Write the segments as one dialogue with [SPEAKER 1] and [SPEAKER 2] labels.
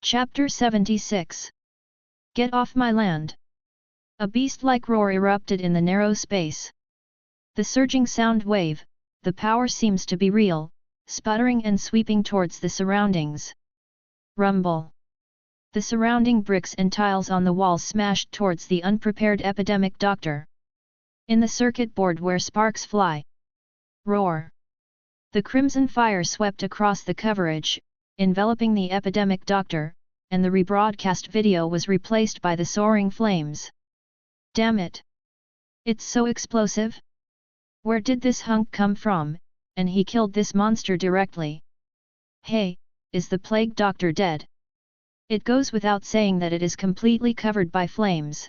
[SPEAKER 1] Chapter 76. Get off my land! A beast-like roar erupted in the narrow space. The surging sound wave, the power seems to be real, sputtering and sweeping towards the surroundings. Rumble. The surrounding bricks and tiles on the walls smashed towards the unprepared epidemic doctor. In the circuit board where sparks fly. Roar. The crimson fire swept across the coverage, enveloping the epidemic doctor, and the rebroadcast video was replaced by the soaring flames. Damn it! It's so explosive? Where did this hunk come from, and he killed this monster directly? Hey, is the plague doctor dead? It goes without saying that it is completely covered by flames.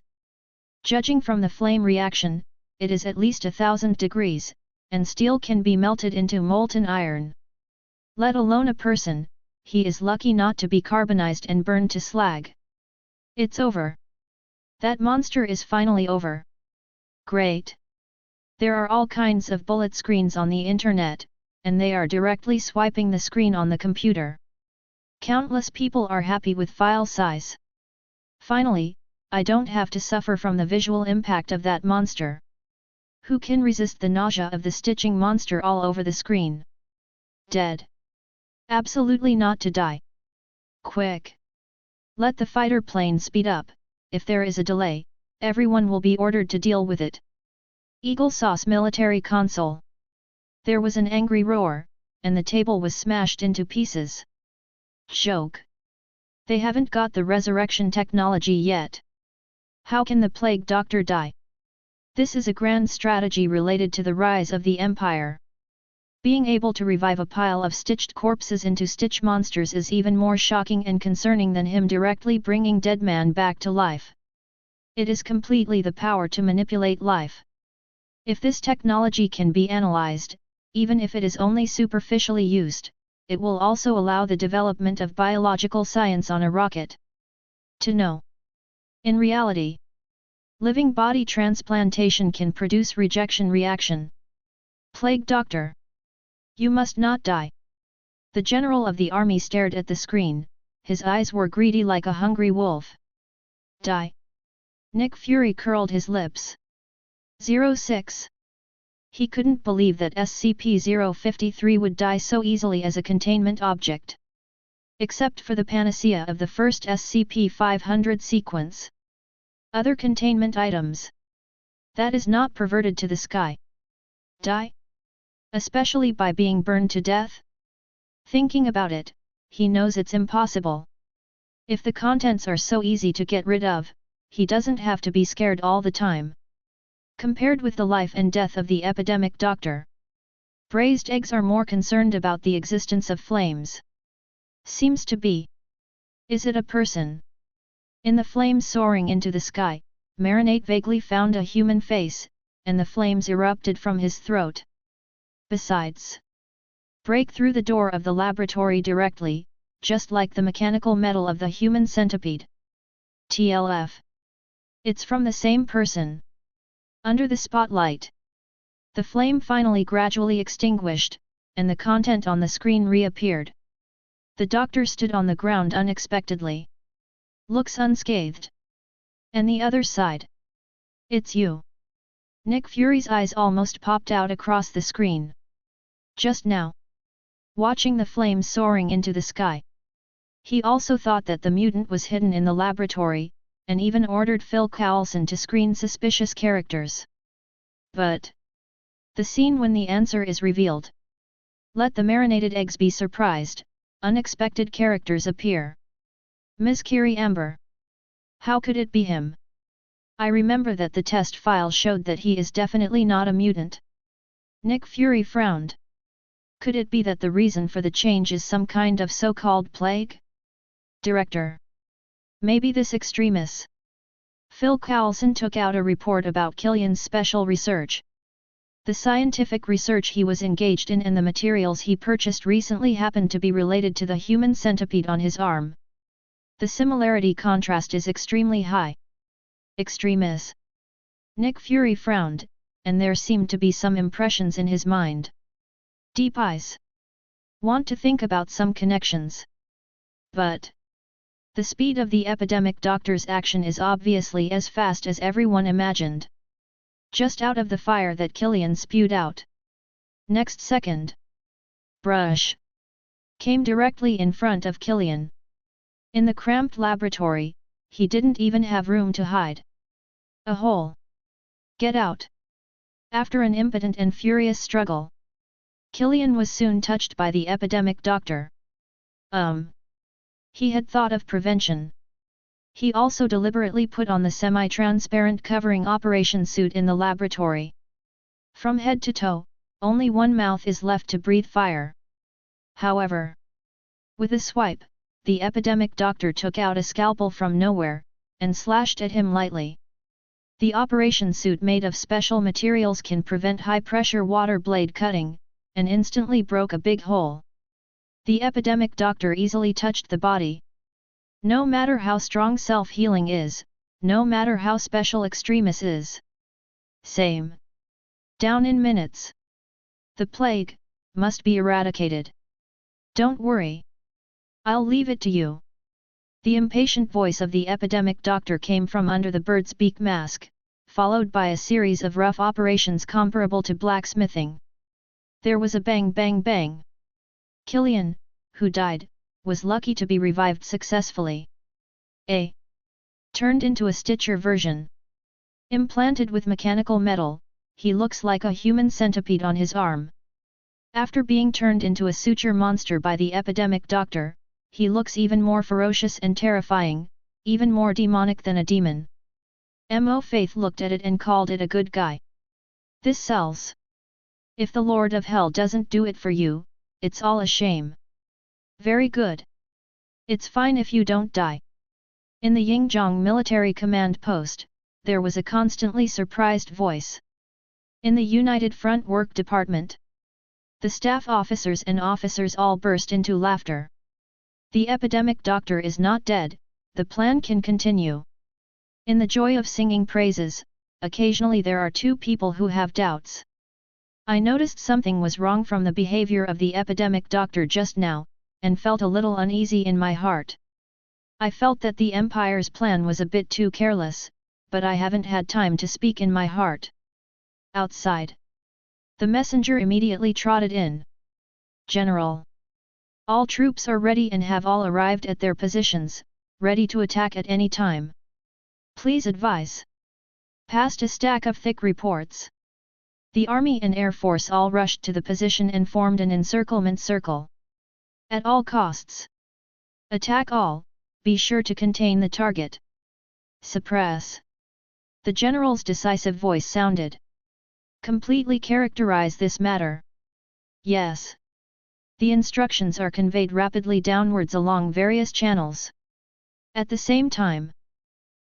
[SPEAKER 1] Judging from the flame reaction, it is at least 1,000 degrees, and steel can be melted into molten iron. Let alone a person, he is lucky not to be carbonized and burned to slag. It's over. That monster is finally over. Great. There are all kinds of bullet screens on the internet, and they are directly swiping the screen on the computer. Countless people are happy with file size. Finally, I don't have to suffer from the visual impact of that monster. Who can resist the nausea of the stitching monster all over the screen? Dead. Absolutely not to die. Quick! Let the fighter plane speed up. If there is a delay, everyone will be ordered to deal with it. Eagle Sauce Military Console. There was an angry roar, and the table was smashed into pieces. Joke. They haven't got the resurrection technology yet. How can the plague doctor die? This is a grand strategy related to the rise of the Empire. Being able to revive a pile of stitched corpses into stitch monsters is even more shocking and concerning than him directly bringing dead man back to life. It is completely the power to manipulate life. If this technology can be analyzed, even if it is only superficially used, it will also allow the development of biological science on a rocket. To know. In reality, living body transplantation can produce rejection reaction. Plague doctor. You must not die. The general of the army stared at the screen, his eyes were greedy like a hungry wolf. Die. Nick Fury curled his lips. 06. He couldn't believe that SCP-053 would die so easily as a containment object. Except for the panacea of the first SCP-500 sequence. Other containment items. That is not perverted to the sky. Die? Especially by being burned to death? Thinking about it, he knows it's impossible. If the contents are so easy to get rid of, he doesn't have to be scared all the time. Compared with the life and death of the epidemic doctor, braised eggs are more concerned about the existence of flames. Seems to be. Is it a person? In the flames soaring into the sky, Marinate vaguely found a human face, and the flames erupted from his throat. Besides, break through the door of the laboratory directly, just like the mechanical metal of the human centipede. TLF. It's from the same person. Under the spotlight. The flame finally gradually extinguished, and the content on the screen reappeared. The doctor stood on the ground unexpectedly. Looks unscathed. And the other side. It's you. Nick Fury's eyes almost popped out across the screen. Just now. Watching the flames soaring into the sky. He also thought that the mutant was hidden in the laboratory, and even ordered Phil Coulson to screen suspicious characters. But the scene when the answer is revealed. Let the marinated eggs be surprised, unexpected characters appear. Ms. Kiri Amber. How could it be him? I remember that the test file showed that he is definitely not a mutant. Nick Fury frowned. Could it be that the reason for the change is some kind of so-called plague? Director. Maybe this extremis. Phil Coulson took out a report about Killian's special research. The scientific research he was engaged in and the materials he purchased recently happened to be related to the human centipede on his arm. The similarity contrast is extremely high. Extremis. Nick Fury frowned, and there seemed to be some impressions in his mind. Deep eyes. Want to think about some connections. But The speed of the epidemic doctor's action is obviously as fast as everyone imagined. Just out of the fire that Killian spewed out. Next second, brush came directly in front of Killian. In the cramped laboratory, he didn't even have room to hide. A hole. Get out! After an impotent and furious struggle, Killian was soon touched by the epidemic doctor. He had thought of prevention. He also deliberately put on the semi-transparent covering operation suit in the laboratory. From head to toe, only one mouth is left to breathe fire. However, with a swipe, the epidemic doctor took out a scalpel from nowhere, and slashed at him lightly. The operation suit made of special materials can prevent high-pressure water blade cutting, and instantly broke a big hole. The epidemic doctor easily touched the body. No matter how strong self-healing is, no matter how special Extremis is. Same. Down in minutes. The plague must be eradicated. Don't worry. I'll leave it to you. The impatient voice of the epidemic doctor came from under the bird's beak mask, followed by a series of rough operations comparable to blacksmithing. There was a bang bang bang. Killian, who died, was lucky to be revived successfully. Turned into a Stitcher version. Implanted with mechanical metal, he looks like a human centipede on his arm. After being turned into a suture monster by the epidemic doctor, he looks even more ferocious and terrifying, even more demonic than a demon. Mo Faith looked at it and called it a good guy. This sells. If the Lord of Hell doesn't do it for you, it's all a shame. Very good. It's fine if you don't die. In the Yingjiang military command post, there was a constantly surprised voice. In the United Front Work Department, the staff officers and officers all burst into laughter. The epidemic doctor is not dead, the plan can continue. In the joy of singing praises, occasionally there are two people who have doubts. I noticed something was wrong from the behavior of the epidemic doctor just now, and felt a little uneasy in my heart. I felt that the Empire's plan was a bit too careless, but I haven't had time to speak in my heart. Outside, the messenger immediately trotted in. General. All troops are ready and have all arrived at their positions, ready to attack at any time. Please advise. Passed a stack of thick reports. The Army and Air Force all rushed to the position and formed an encirclement circle. At all costs. Attack all, be sure to contain the target. Suppress. The general's decisive voice sounded. Completely characterize this matter. Yes. The instructions are conveyed rapidly downwards along various channels. At the same time,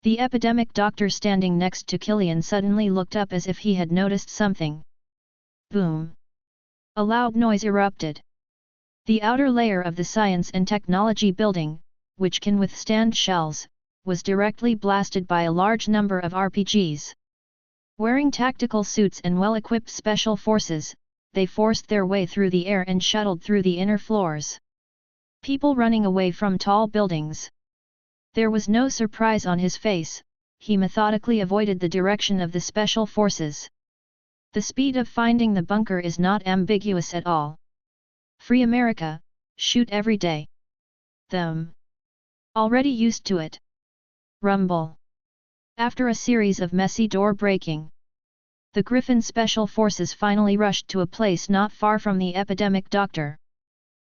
[SPEAKER 1] the epidemic doctor standing next to Killian suddenly looked up as if he had noticed something. Boom! A loud noise erupted. The outer layer of the Science and Technology building, which can withstand shells, was directly blasted by a large number of RPGs. Wearing tactical suits and well-equipped special forces, they forced their way through the air and shuttled through the inner floors. People running away from tall buildings. There was no surprise on his face, he methodically avoided the direction of the special forces. The speed of finding the bunker is not ambiguous at all. Free America, shoot every day. Them. Already used to it. Rumble. After a series of messy door breaking, the Griffin Special Forces finally rushed to a place not far from the epidemic doctor.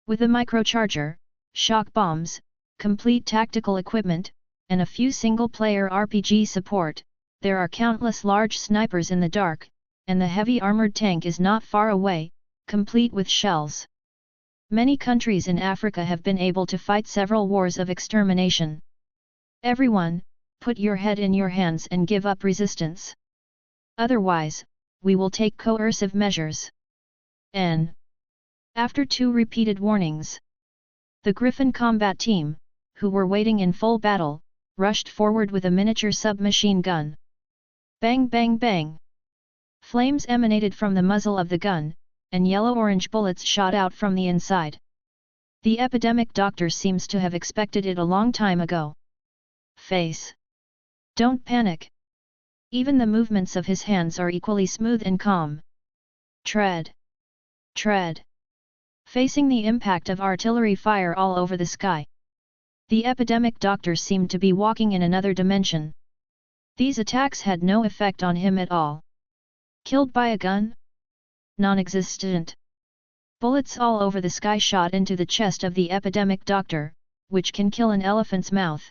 [SPEAKER 1] With a microcharger, shock bombs, complete tactical equipment, and a few single-player RPG support, there are countless large snipers in the dark, and the heavy armored tank is not far away, complete with shells. Many countries in Africa have been able to fight several wars of extermination. Everyone, put your head in your hands and give up resistance. Otherwise, we will take coercive measures. After 2 repeated warnings, the Griffin combat team, who were waiting in full battle, rushed forward with a miniature submachine gun. Bang bang bang! Flames emanated from the muzzle of the gun, and yellow-orange bullets shot out from the inside. The epidemic doctor seems to have expected it a long time ago. Face. Don't panic. Even the movements of his hands are equally smooth and calm. Tread. Tread. Facing the impact of artillery fire all over the sky. The epidemic doctor seemed to be walking in another dimension. These attacks had no effect on him at all. Killed by a gun? Non-existent. Bullets all over the sky shot into the chest of the epidemic doctor, which can kill an elephant's mouth.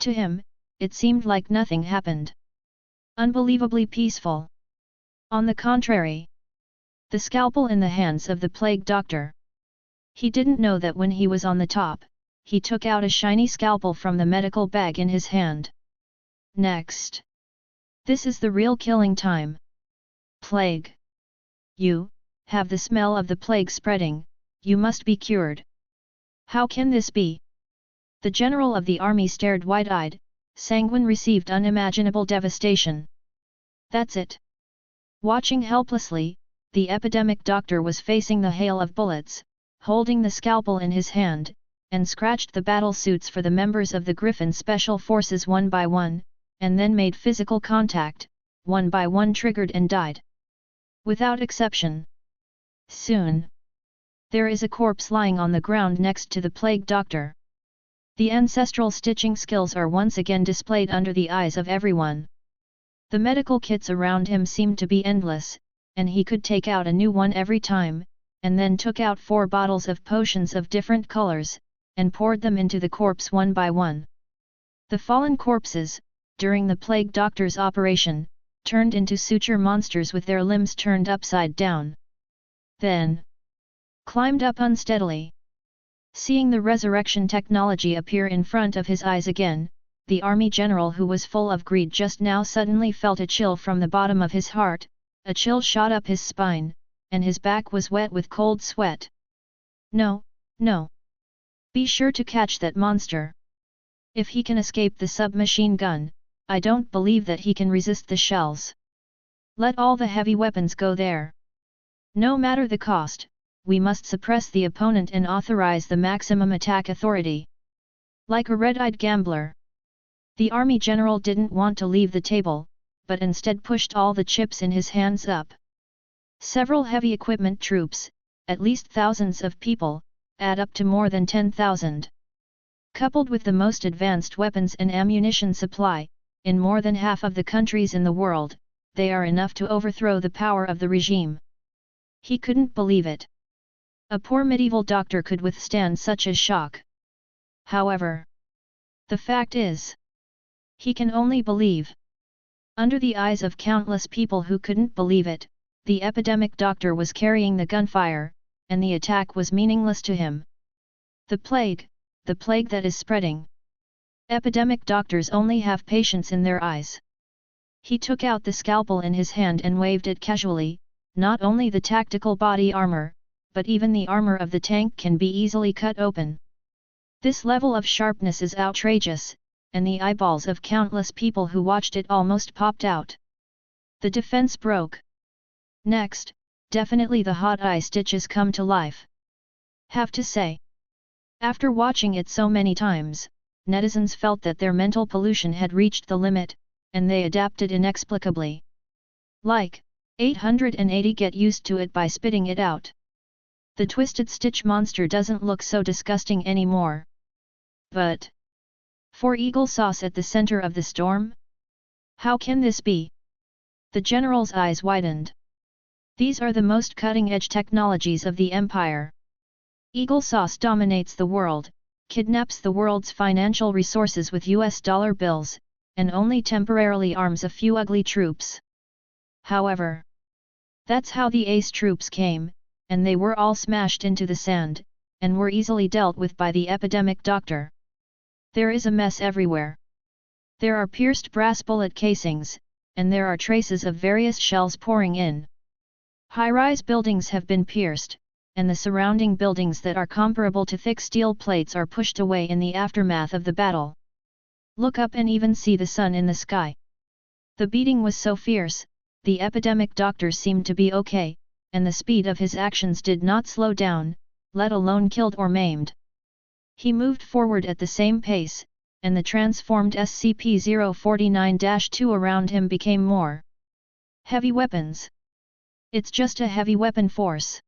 [SPEAKER 1] To him, it seemed like nothing happened. Unbelievably peaceful. On the contrary. The scalpel in the hands of the plague doctor. He didn't know that when he was on the top, he took out a shiny scalpel from the medical bag in his hand. Next. This is the real killing time. Plague. You have the smell of the plague spreading, you must be cured. How can this be? The general of the army stared wide-eyed, sanguine received unimaginable devastation. That's it. Watching helplessly, the epidemic doctor was facing the hail of bullets, holding the scalpel in his hand, and scratched the battle suits for the members of the Griffin Special Forces one by one, and then made physical contact, one by one triggered and died. Without exception. Soon. There is a corpse lying on the ground next to the plague doctor. The ancestral stitching skills are once again displayed under the eyes of everyone. The medical kits around him seemed to be endless, and he could take out a new one every time, and then took out 4 bottles of potions of different colors, and poured them into the corpse one by one. The fallen corpses, during the plague doctor's operation, turned into suture monsters with their limbs turned upside down. Then climbed up unsteadily. Seeing the resurrection technology appear in front of his eyes again, the army general who was full of greed just now suddenly felt a chill from the bottom of his heart, a chill shot up his spine, and his back was wet with cold sweat. No, no. Be sure to catch that monster. If he can escape the submachine gun, I don't believe that he can resist the shells. Let all the heavy weapons go there. No matter the cost, we must suppress the opponent and authorize the maximum attack authority. Like a red-eyed gambler. The army general didn't want to leave the table, but instead pushed all the chips in his hands up. Several heavy equipment troops, at least thousands of people, add up to more than 10,000. Coupled with the most advanced weapons and ammunition supply, in more than half of the countries in the world, they are enough to overthrow the power of the regime. He couldn't believe it. A poor medieval doctor could withstand such a shock. However, the fact is, he can only believe. Under the eyes of countless people who couldn't believe it, the epidemic doctor was carrying the gunfire, and the attack was meaningless to him. The plague that is spreading. Epidemic doctors only have patience in their eyes. He took out the scalpel in his hand and waved it casually. Not only the tactical body armor, but even the armor of the tank can be easily cut open. This level of sharpness is outrageous, and the eyeballs of countless people who watched it almost popped out. The defense broke. Next, definitely the hot eye stitches come to life. Have to say. After watching it so many times, netizens felt that their mental pollution had reached the limit, and they adapted inexplicably. Like, 880 get used to it by spitting it out. The twisted stitch monster doesn't look so disgusting anymore. But for eagle sauce at the center of the storm? How can this be? The general's eyes widened. These are the most cutting-edge technologies of the empire. Eagle sauce dominates the world, kidnaps the world's financial resources with US dollar bills, and only temporarily arms a few ugly troops. However, that's how the ace troops came, and they were all smashed into the sand, and were easily dealt with by the epidemic doctor. There is a mess everywhere. There are pierced brass bullet casings, and there are traces of various shells pouring in. High-rise buildings have been pierced, and the surrounding buildings that are comparable to thick steel plates are pushed away in the aftermath of the battle. Look up and even see the sun in the sky. The beating was so fierce, the epidemic doctor seemed to be okay, and the speed of his actions did not slow down, let alone killed or maimed. He moved forward at the same pace, and the transformed SCP-049-2 around him became more heavy weapons. It's just a heavy weapon force.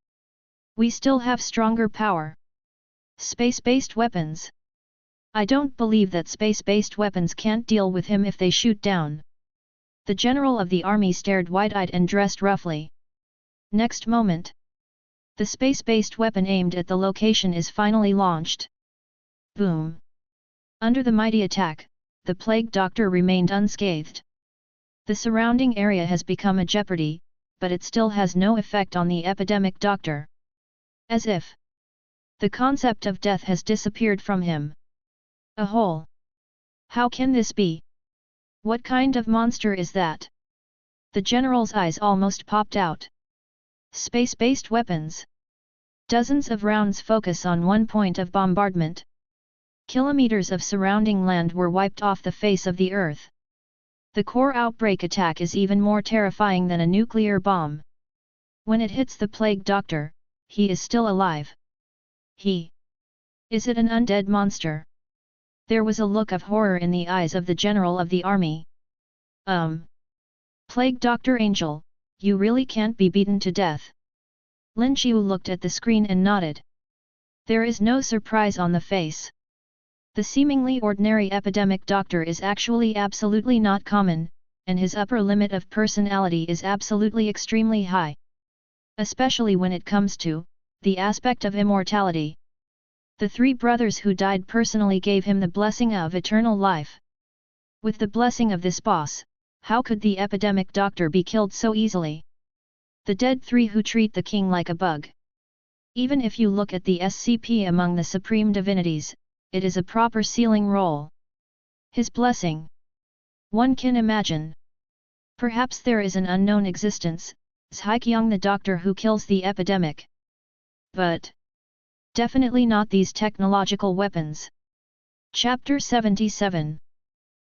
[SPEAKER 1] We still have stronger power. Space-based weapons. I don't believe that space-based weapons can't deal with him if they shoot down. The general of the army stared wide-eyed and dressed roughly. Next moment, the space-based weapon aimed at the location is finally launched. Boom! Under the mighty attack, the plague doctor remained unscathed. The surrounding area has become a jeopardy, but it still has no effect on the epidemic doctor. As if the concept of death has disappeared from him. A hole. How can this be? What kind of monster is that? The general's eyes almost popped out. Space-based weapons. Dozens of rounds focus on one point of bombardment. Kilometers of surrounding land were wiped off the face of the earth. The core outbreak attack is even more terrifying than a nuclear bomb. When it hits the plague doctor, he is still alive. Is it an undead monster? There was a look of horror in the eyes of the general of the army. Plague Dr. Angel, you really can't be beaten to death. Lin Xiu looked at the screen and nodded. There is no surprise on the face. The seemingly ordinary epidemic doctor is actually absolutely not common, and his upper limit of personality is absolutely extremely high. Especially when it comes to the aspect of immortality. The three brothers who died personally gave him the blessing of eternal life. With the blessing of this boss, how could the epidemic doctor be killed so easily? The dead three who treat the king like a bug. Even if you look at the SCP among the supreme divinities, it is a proper sealing role. His blessing. One can imagine. Perhaps there is an unknown existence, Zhaiqiang the doctor who kills the epidemic. But definitely not these technological weapons. Chapter 77.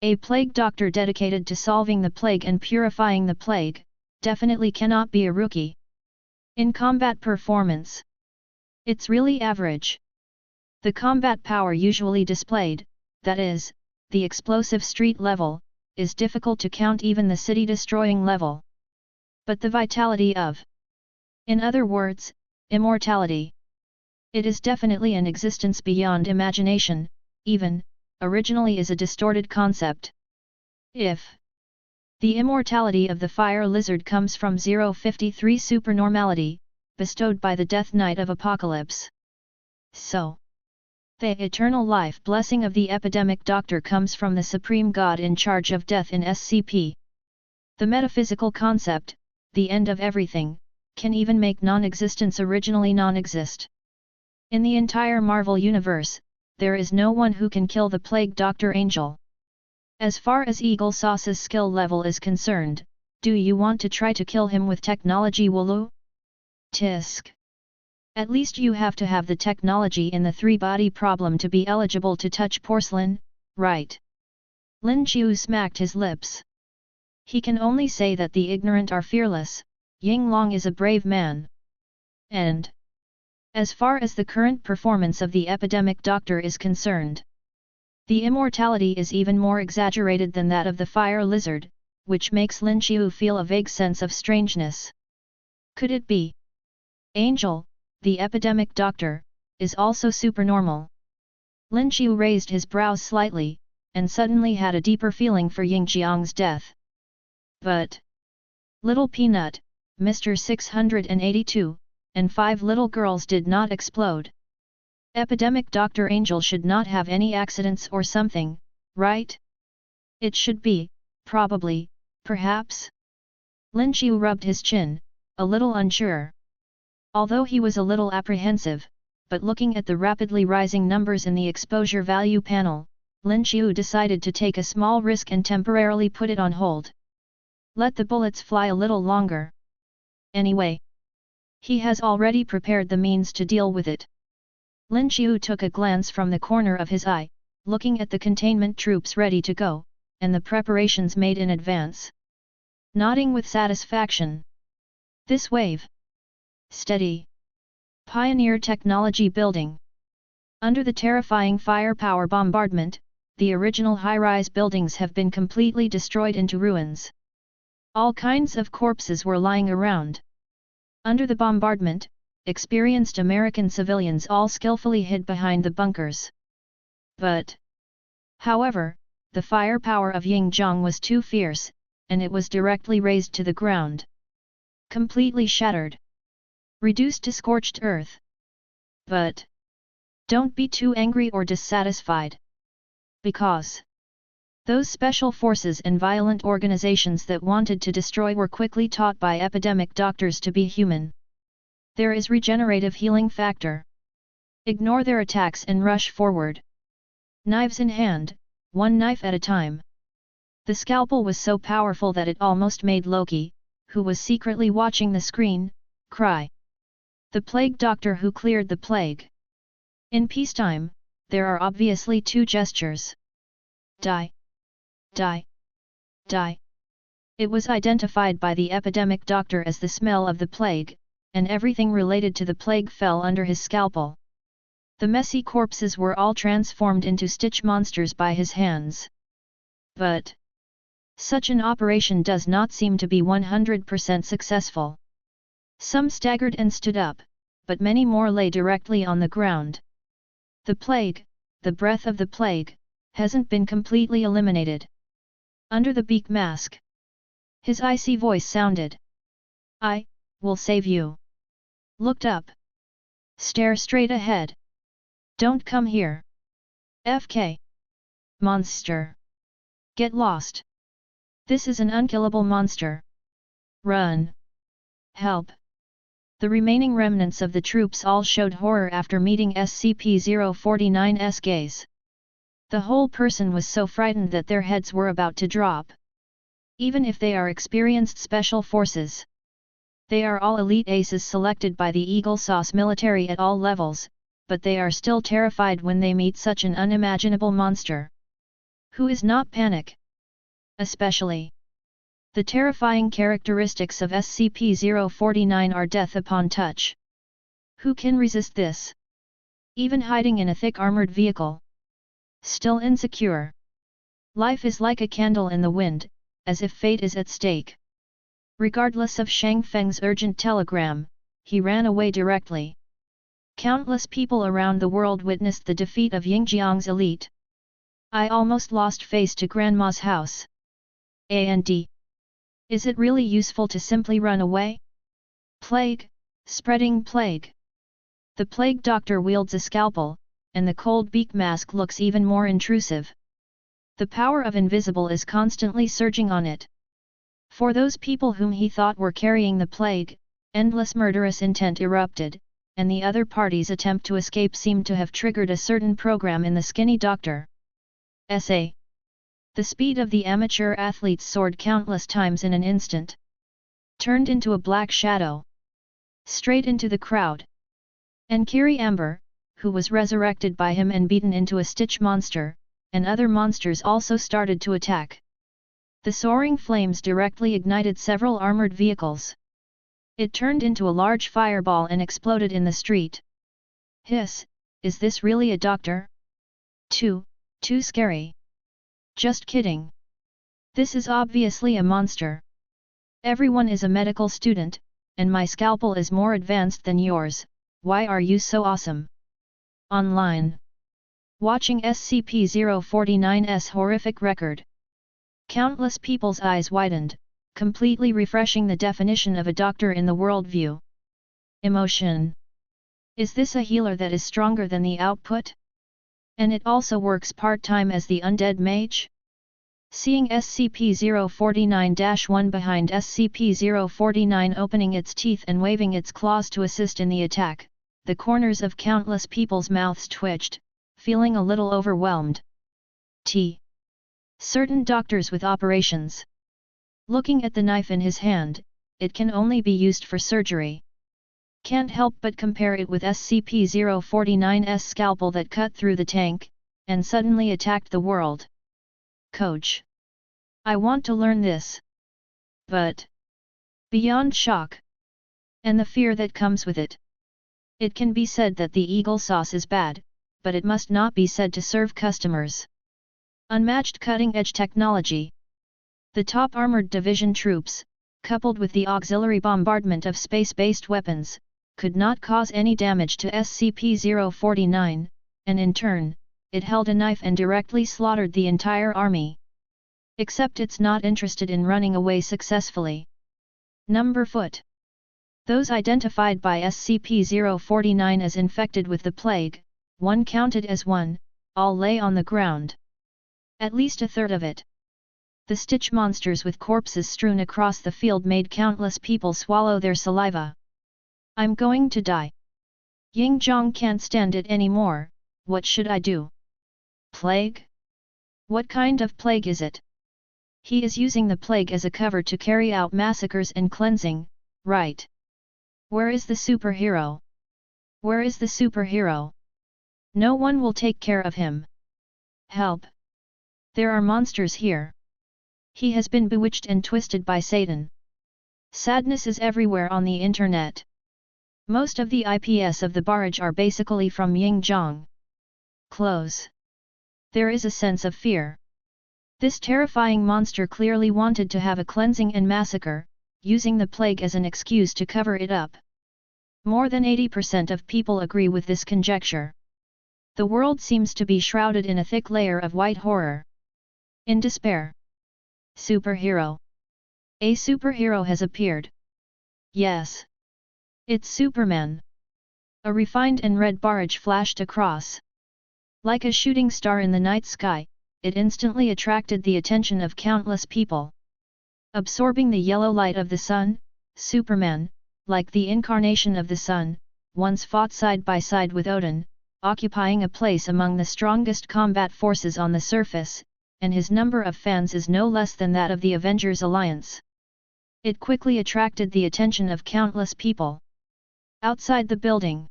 [SPEAKER 1] A plague doctor dedicated to solving the plague and purifying the plague, definitely cannot be a rookie. In combat performance, it's really average. The combat power usually displayed, that is, the explosive street level, is difficult to count even the city-destroying level. But the vitality of, in other words, immortality. It is definitely an existence beyond imagination, even, originally is a distorted concept. If the immortality of the fire lizard comes from 053 supernormality, bestowed by the Death Knight of Apocalypse. So, the eternal life blessing of the epidemic doctor comes from the supreme god in charge of death in SCP. The metaphysical concept, the end of everything, can even make non-existence originally non-exist. In the entire Marvel universe, there is no one who can kill the plague Dr. Angel. As far as Eagle Sauce's skill level is concerned, do you want to try to kill him with technology Wooloo? Tisk. At least you have to have the technology in the three-body problem to be eligible to touch porcelain, right? Lin Xiu smacked his lips. He can only say that the ignorant are fearless, Ying Long is a brave man. And as far as the current performance of the epidemic doctor is concerned, the immortality is even more exaggerated than that of the fire lizard, which makes Lin Xiu feel a vague sense of strangeness. Could it be? Angel, the epidemic doctor, is also supernormal. Lin Xiu raised his brows slightly, and suddenly had a deeper feeling for Yingjiang's death. But Little Peanut, Mr. 682, and 5 little girls did not explode. Epidemic Dr. Angel should not have any accidents or something, right? It should be, probably, perhaps. Lin Xiu rubbed his chin, a little unsure. Although he was a little apprehensive, but looking at the rapidly rising numbers in the exposure value panel, Lin Xiu decided to take a small risk and temporarily put it on hold. Let the bullets fly a little longer. Anyway, he has already prepared the means to deal with it. Lin Xiu took a glance from the corner of his eye, looking at the containment troops ready to go, and the preparations made in advance. Nodding with satisfaction. This wave. Steady. Pioneer Technology Building. Under the terrifying firepower bombardment, the original high-rise buildings have been completely destroyed into ruins. All kinds of corpses were lying around. Under the bombardment, experienced American civilians all skillfully hid behind the bunkers. However, the firepower of Yingjiang was too fierce, and it was directly razed to the ground. Completely shattered. Reduced to scorched earth. But don't be too angry or dissatisfied. Because those special forces and violent organizations that wanted to destroy were quickly taught by epidemic doctors to be human. There is regenerative healing factor. Ignore their attacks and rush forward. Knives in hand, one knife at a time. The scalpel was so powerful that it almost made Loki, who was secretly watching the screen, cry. The plague doctor who cleared the plague. In peacetime, there are obviously two gestures. Die. Die. Die. It was identified by the epidemic doctor as the smell of the plague, and everything related to the plague fell under his scalpel. The messy corpses were all transformed into stitch monsters by his hands. But such an operation does not seem to be 100% successful. Some staggered and stood up, but many more lay directly on the ground. The plague, the breath of the plague, hasn't been completely eliminated. Under the beak mask, his icy voice sounded. I will save you. Looked up. Stare straight ahead. Don't come here. FK. Monster. Get lost. This is an unkillable monster. Run. Help. The remaining remnants of the troops all showed horror after meeting SCP-049's gaze. The whole person was so frightened that their heads were about to drop. Even if they are experienced special forces. They are all elite aces selected by the Eagle Sauce military at all levels, but they are still terrified when they meet such an unimaginable monster. Who is not panic? Especially the terrifying characteristics of SCP-049 are death upon touch. Who can resist this? Even hiding in a thick armored vehicle. Still insecure. Life is like a candle in the wind, as if fate is at stake. Regardless of Shang Feng's urgent telegram, he ran away directly. Countless people around the world witnessed the defeat of Yingjiang's elite. I almost lost face to Grandma's house. And is it really useful to simply run away? Plague, spreading plague. The plague doctor wields a scalpel, and the cold beak mask looks even more intrusive. The power of invisible is constantly surging on it. For those people whom he thought were carrying the plague, endless murderous intent erupted, and the other party's attempt to escape seemed to have triggered a certain program in the skinny doctor. SA. The speed of the amateur athletes soared countless times in an instant. Turned into a black shadow. Straight into the crowd. And Kiri Amber, who was resurrected by him and beaten into a stitch monster, and other monsters also started to attack. The soaring flames directly ignited several armored vehicles. It turned into a large fireball and exploded in the street. Hiss, is this really a doctor? Too scary. Just kidding. This is obviously a monster. Everyone is a medical student, and my scalpel is more advanced than yours. Why are you so awesome? Online. Watching SCP-049's horrific record. Countless people's eyes widened, completely refreshing the definition of a doctor in the worldview. Emotion. Is this a healer that is stronger than the output? And it also works part-time as the undead mage? Seeing SCP-049-1 behind SCP-049 opening its teeth and waving its claws to assist in the attack, the corners of countless people's mouths twitched, feeling a little overwhelmed. Certain doctors with operations. Looking at the knife in his hand, it can only be used for surgery. Can't help but compare it with SCP-049's scalpel that cut through the tank, and suddenly attacked the world. Coach. I want to learn this. But beyond shock. And the fear that comes with it. It can be said that the eagle sauce is bad, but it must not be said to serve customers. Unmatched cutting-edge technology. The top armored division troops, coupled with the auxiliary bombardment of space-based weapons, could not cause any damage to SCP-049, and in turn, it held a knife and directly slaughtered the entire army. Except it's not interested in running away successfully. Number foot. Those identified by SCP-049 as infected with the plague, one counted as one, all lay on the ground. At least a third of it. The stitch monsters with corpses strewn across the field made countless people swallow their saliva. I'm going to die. Yingzhong can't stand it anymore, what should I do? Plague? What kind of plague is it? He is using the plague as a cover to carry out massacres and cleansing, right? Where is the superhero? Where is the superhero? No one will take care of him. Help! There are monsters here. He has been bewitched and twisted by Satan. Sadness is everywhere on the internet. Most of the IPs of the barrage are basically from Yingzhong. Close. There is a sense of fear. This terrifying monster clearly wanted to have a cleansing and massacre, using the plague as an excuse to cover it up. More than 80% of people agree with this conjecture. The world seems to be shrouded in a thick layer of white horror. In despair. Superhero. A superhero has appeared. Yes. It's Superman. A refined and red barrage flashed across. Like a shooting star in the night sky, it instantly attracted the attention of countless people. Absorbing the yellow light of the sun, Superman, like the incarnation of the sun, once fought side by side with Odin, occupying a place among the strongest combat forces on the surface, and his number of fans is no less than that of the Avengers alliance. It quickly attracted the attention of countless people. Outside the building,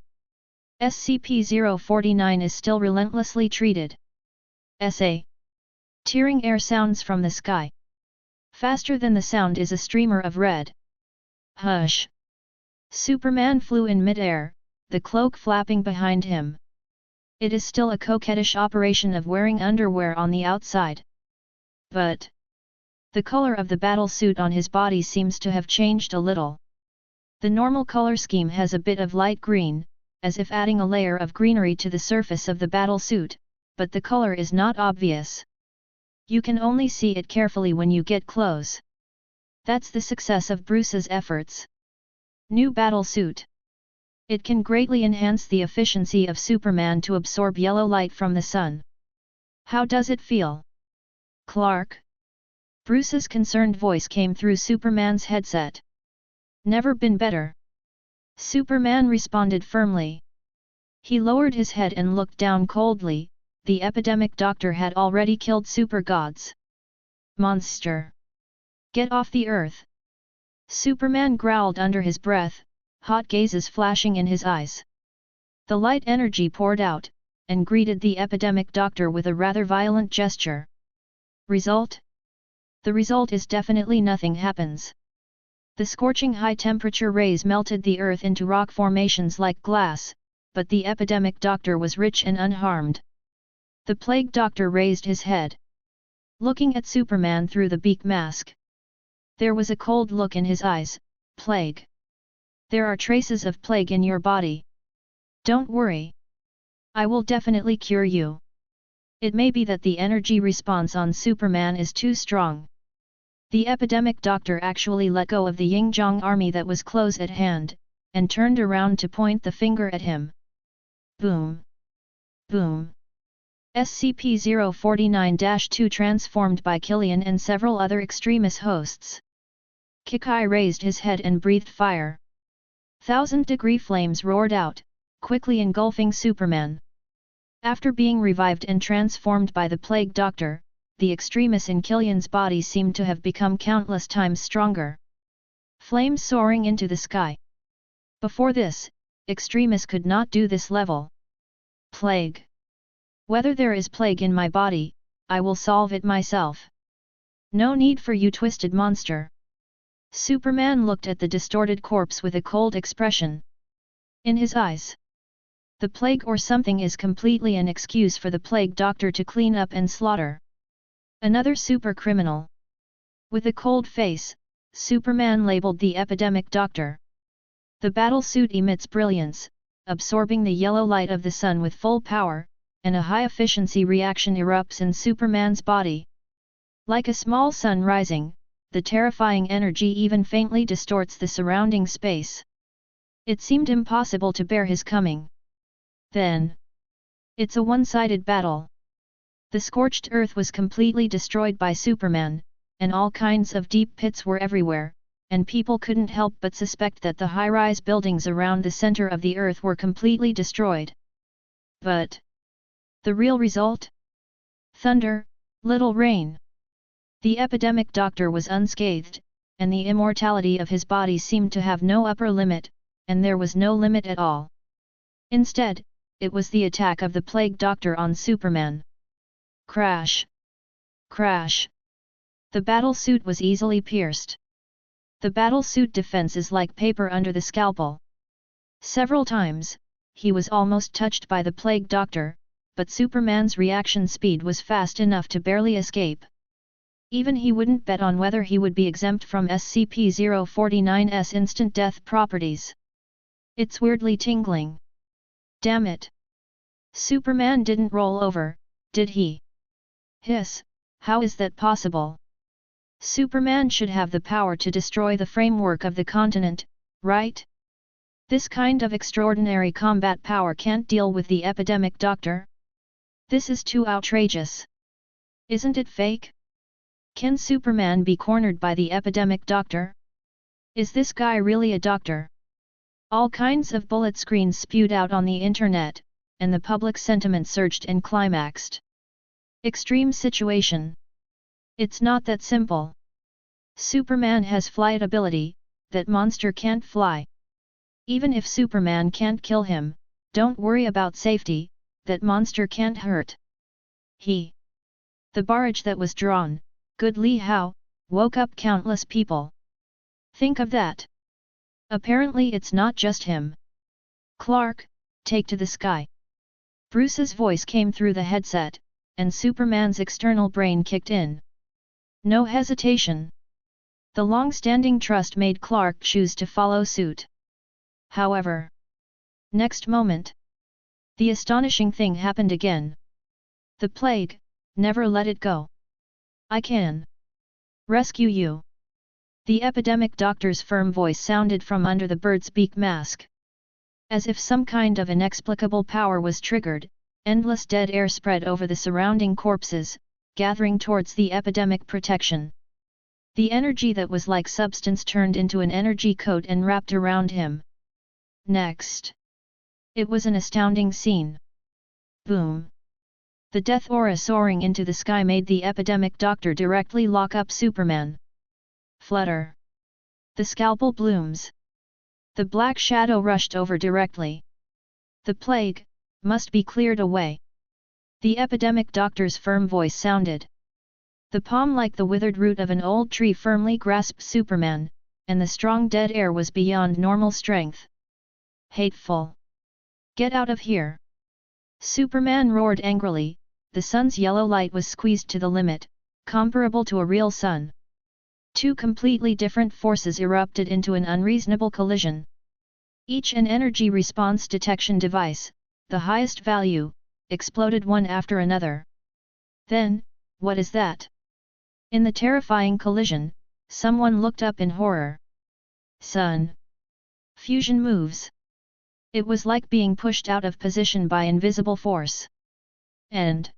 [SPEAKER 1] SCP-049 is still relentlessly treated. S.A. Tearing air sounds from the sky. Faster than the sound is a streamer of red. Hush! Superman flew in mid-air, the cloak flapping behind him. It is still a coquettish operation of wearing underwear on the outside. But the color of the battle suit on his body seems to have changed a little. The normal color scheme has a bit of light green, as if adding a layer of greenery to the surface of the battle suit, but the color is not obvious. You can only see it carefully when you get close. That's the success of Bruce's efforts. New battle suit. It can greatly enhance the efficiency of Superman to absorb yellow light from the sun. How does it feel? Clark? Bruce's concerned voice came through Superman's headset. Never been better. Superman responded firmly. He lowered his head and looked down coldly. The epidemic doctor had already killed super gods. Monster! Get off the earth! Superman growled under his breath, hot gazes flashing in his eyes. The light energy poured out, and greeted the epidemic doctor with a rather violent gesture. Result? The result is definitely nothing happens. The scorching high-temperature rays melted the earth into rock formations like glass, but the epidemic doctor was rich and unharmed. The plague doctor raised his head, looking at Superman through the beak mask. There was a cold look in his eyes. Plague. There are traces of plague in your body. Don't worry. I will definitely cure you. It may be that the energy response on Superman is too strong. The epidemic doctor actually let go of the Yingzhong army that was close at hand, and turned around to point the finger at him. Boom! Boom! SCP-049-2 transformed by Killian and several other extremis hosts. Kikai raised his head and breathed fire. 1,000-degree flames roared out, quickly engulfing Superman. After being revived and transformed by the Plague Doctor, the extremis in Killian's body seemed to have become countless times stronger. Flames soaring into the sky. Before this, extremis could not do this level. Plague. Whether there is plague in my body, I will solve it myself. No need for you, twisted monster. Superman looked at the distorted corpse with a cold expression. In his eyes, the plague or something is completely an excuse for the plague doctor to clean up and slaughter another super criminal. With a cold face, Superman labeled the epidemic doctor. The battle suit emits brilliance, absorbing the yellow light of the sun with full power, and a high-efficiency reaction erupts in Superman's body. Like a small sun rising, the terrifying energy even faintly distorts the surrounding space. It seemed impossible to bear his coming. Then, it's a one-sided battle. The scorched earth was completely destroyed by Superman, and all kinds of deep pits were everywhere, and people couldn't help but suspect that the high-rise buildings around the center of the earth were completely destroyed. But the real result? Thunder, little rain. The epidemic doctor was unscathed, and the immortality of his body seemed to have no upper limit, and there was no limit at all. Instead, it was the attack of the plague doctor on Superman. Crash! Crash! The battle suit was easily pierced. The battle suit defense is like paper under the scalpel. Several times, he was almost touched by the plague doctor, but Superman's reaction speed was fast enough to barely escape. Even he wouldn't bet on whether he would be exempt from SCP-049's instant death properties. It's weirdly tingling. Damn it! Superman didn't roll over, did he? Hiss, how is that possible? Superman should have the power to destroy the framework of the continent, right? This kind of extraordinary combat power can't deal with the epidemic doctor? This is too outrageous. Isn't it fake? Can Superman be cornered by the epidemic doctor? Is this guy really a doctor? All kinds of bullet screens spewed out on the internet, and the public sentiment surged and climaxed. Extreme situation. It's not that simple. Superman has flight ability, that monster can't fly. Even if Superman can't kill him, don't worry about safety, that monster can't hurt. The barrage that was drawn, good Li Hao, woke up countless people. Think of that. Apparently it's not just him. Clark, take to the sky. Bruce's voice came through the headset, and Superman's external brain kicked in. No hesitation. The long-standing trust made Clark choose to follow suit. However, next moment, the astonishing thing happened again. The plague, never let it go. I can rescue you. The epidemic doctor's firm voice sounded from under the bird's beak mask. As if some kind of inexplicable power was triggered, endless dead air spread over the surrounding corpses, gathering towards the epidemic protection. The energy that was like substance turned into an energy coat and wrapped around him. Next. It was an astounding scene. Boom. The death aura soaring into the sky made the epidemic doctor directly lock up Superman. Flutter. The scalpel blooms. The black shadow rushed over directly. The plague must be cleared away. The epidemic doctor's firm voice sounded. The palm like the withered root of an old tree firmly grasped Superman, and the strong dead air was beyond normal strength. Hateful! Get out of here! Superman roared angrily, the sun's yellow light was squeezed to the limit, comparable to a real sun. Two completely different forces erupted into an unreasonable collision. Each an energy response detection device, the highest value, exploded one after another. Then, what is that? In the terrifying collision, someone looked up in horror. Sun. Fusion moves. It was like being pushed out of position by invisible force. And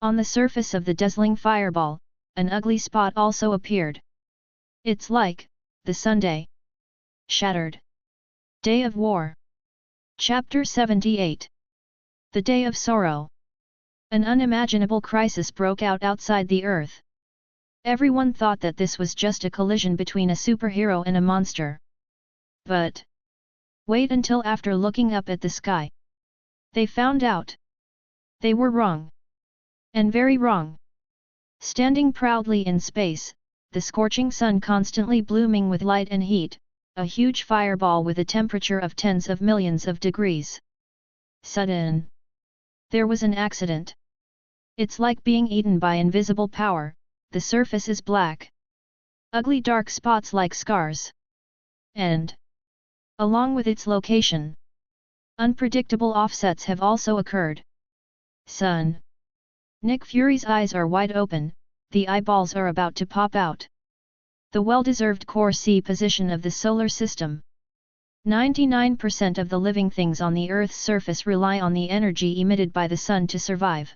[SPEAKER 1] on the surface of the dazzling fireball, an ugly spot also appeared. It's like the Sunday. Shattered. Day of War. Chapter 78. The Day of Sorrow. An unimaginable crisis broke out outside the Earth. Everyone thought that this was just a collision between a superhero and a monster. But wait until after looking up at the sky. They found out. They were wrong. And very wrong. Standing proudly in space, the scorching sun constantly blooming with light and heat, a huge fireball with a temperature of tens of millions of degrees. Sudden. There was an accident. It's like being eaten by invisible power, the surface is black. Ugly dark spots like scars. And, along with its location, unpredictable offsets have also occurred. Sun. Nick Fury's eyes are wide open, the eyeballs are about to pop out. The well-deserved core C position of the solar system. 99% of the living things on the Earth's surface rely on the energy emitted by the sun to survive.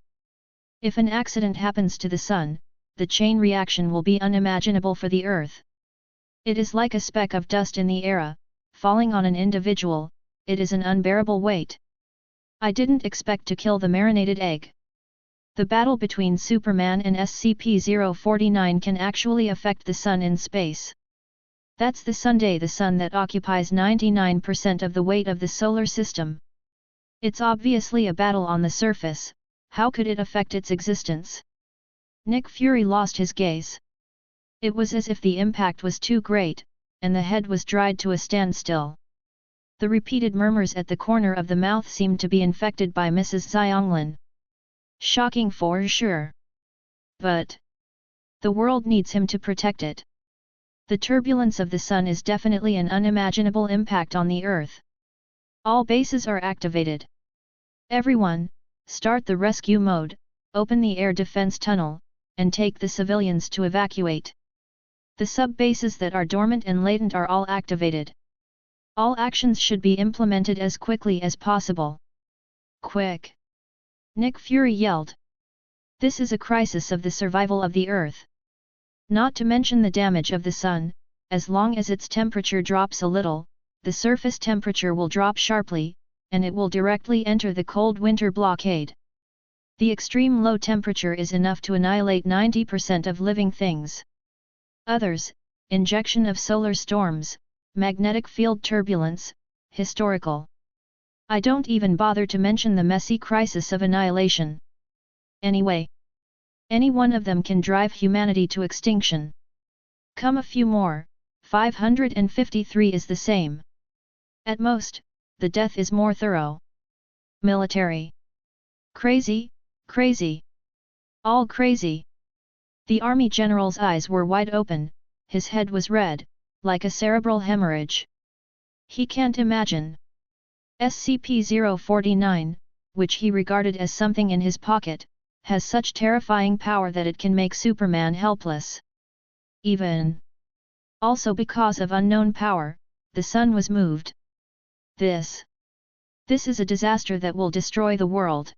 [SPEAKER 1] If an accident happens to the sun, the chain reaction will be unimaginable for the Earth. It is like a speck of dust in the air, falling on an individual, it is an unbearable weight. I didn't expect to kill the marinated egg. The battle between Superman and SCP-049 can actually affect the sun in space. That's the Sunday, the sun that occupies 99% of the weight of the solar system. It's obviously a battle on the surface, how could it affect its existence? Nick Fury lost his gaze. It was as if the impact was too great, and the head was dried to a standstill. The repeated murmurs at the corner of the mouth seemed to be infected by Mrs. Xianglin. Shocking for sure. But the world needs him to protect it. The turbulence of the sun is definitely an unimaginable impact on the Earth. All bases are activated. Everyone, start the rescue mode, open the air defense tunnel, and take the civilians to evacuate. The sub-bases that are dormant and latent are all activated. All actions should be implemented as quickly as possible. Quick! Nick Fury yelled. This is a crisis of the survival of the Earth. Not to mention the damage of the sun, as long as its temperature drops a little, the surface temperature will drop sharply, and it will directly enter the cold winter blockade. The extreme low temperature is enough to annihilate 90% of living things. Others, injection of solar storms, magnetic field turbulence, historical. I don't even bother to mention the messy crisis of annihilation. Anyway, any one of them can drive humanity to extinction. Come a few more, 553 is the same. At most, the death is more thorough. Military. Crazy, crazy. All crazy. The army general's eyes were wide open, his head was red, like a cerebral hemorrhage. He can't imagine. SCP-049, which he regarded as something in his pocket, has such terrifying power that it can make Superman helpless. Even. Also because of unknown power, the sun was moved. This is a disaster that will destroy the world.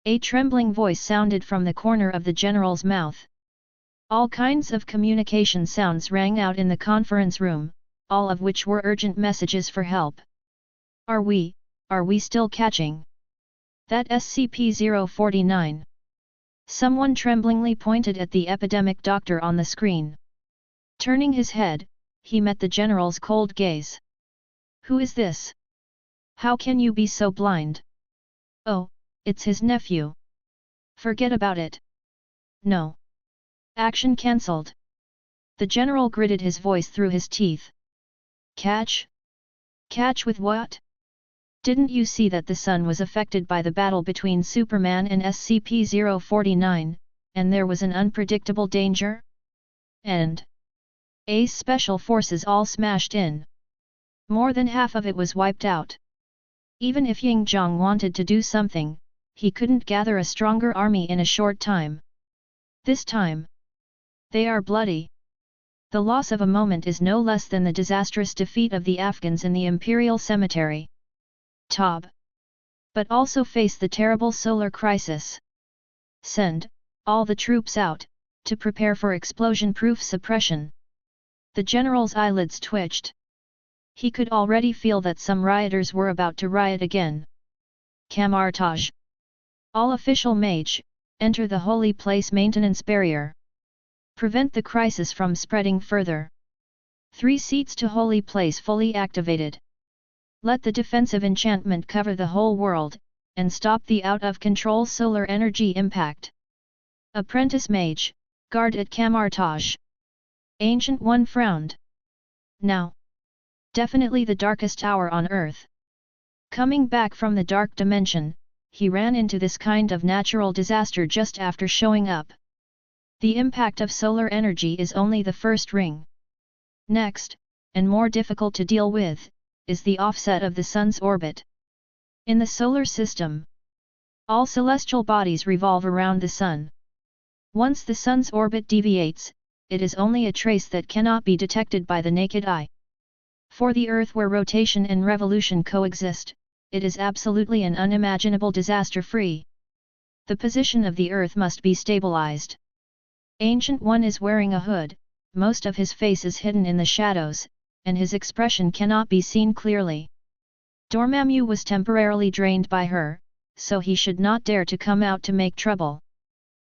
[SPEAKER 1] A trembling voice sounded from the corner of the general's mouth. All kinds of communication sounds rang out in the conference room, all of which were urgent messages for help. Are we still catching that SCP-049? Someone tremblingly pointed at the epidemic doctor on the screen. Turning his head, he met the general's cold gaze. Who is this? How can you be so blind? Oh, it's his nephew. Forget about it. No. Action cancelled. The general gritted his voice through his teeth. Catch? Catch with what? Didn't you see that the sun was affected by the battle between Superman and SCP-049, and there was an unpredictable danger? And A's special forces all smashed in. More than half of it was wiped out. Even if Ying Zhang wanted to do something, he couldn't gather a stronger army in a short time. This time, they are bloody. The loss of a moment is no less than the disastrous defeat of the Afghans in the Imperial Cemetery. Tob. But also face the terrible solar crisis. Send all the troops out to prepare for explosion-proof suppression. The general's eyelids twitched. He could already feel that some rioters were about to riot again. Camartage. All official mage, enter the holy place maintenance barrier. Prevent the crisis from spreading further. 3 seats to holy place fully activated. Let the defensive enchantment cover the whole world, and stop the out-of-control solar energy impact. Apprentice mage, guard at Camartage. Ancient One frowned. Now. Definitely the darkest hour on Earth. Coming back from the dark dimension, he ran into this kind of natural disaster just after showing up. The impact of solar energy is only the first ring. Next, and more difficult to deal with, is the offset of the Sun's orbit. In the solar system, all celestial bodies revolve around the Sun. Once the Sun's orbit deviates, it is only a trace that cannot be detected by the naked eye. For the Earth, where rotation and revolution coexist, it is absolutely an unimaginable disaster-free. The position of the Earth must be stabilized. Ancient One is wearing a hood, most of his face is hidden in the shadows, and his expression cannot be seen clearly. Dormammu was temporarily drained by her, so he should not dare to come out to make trouble.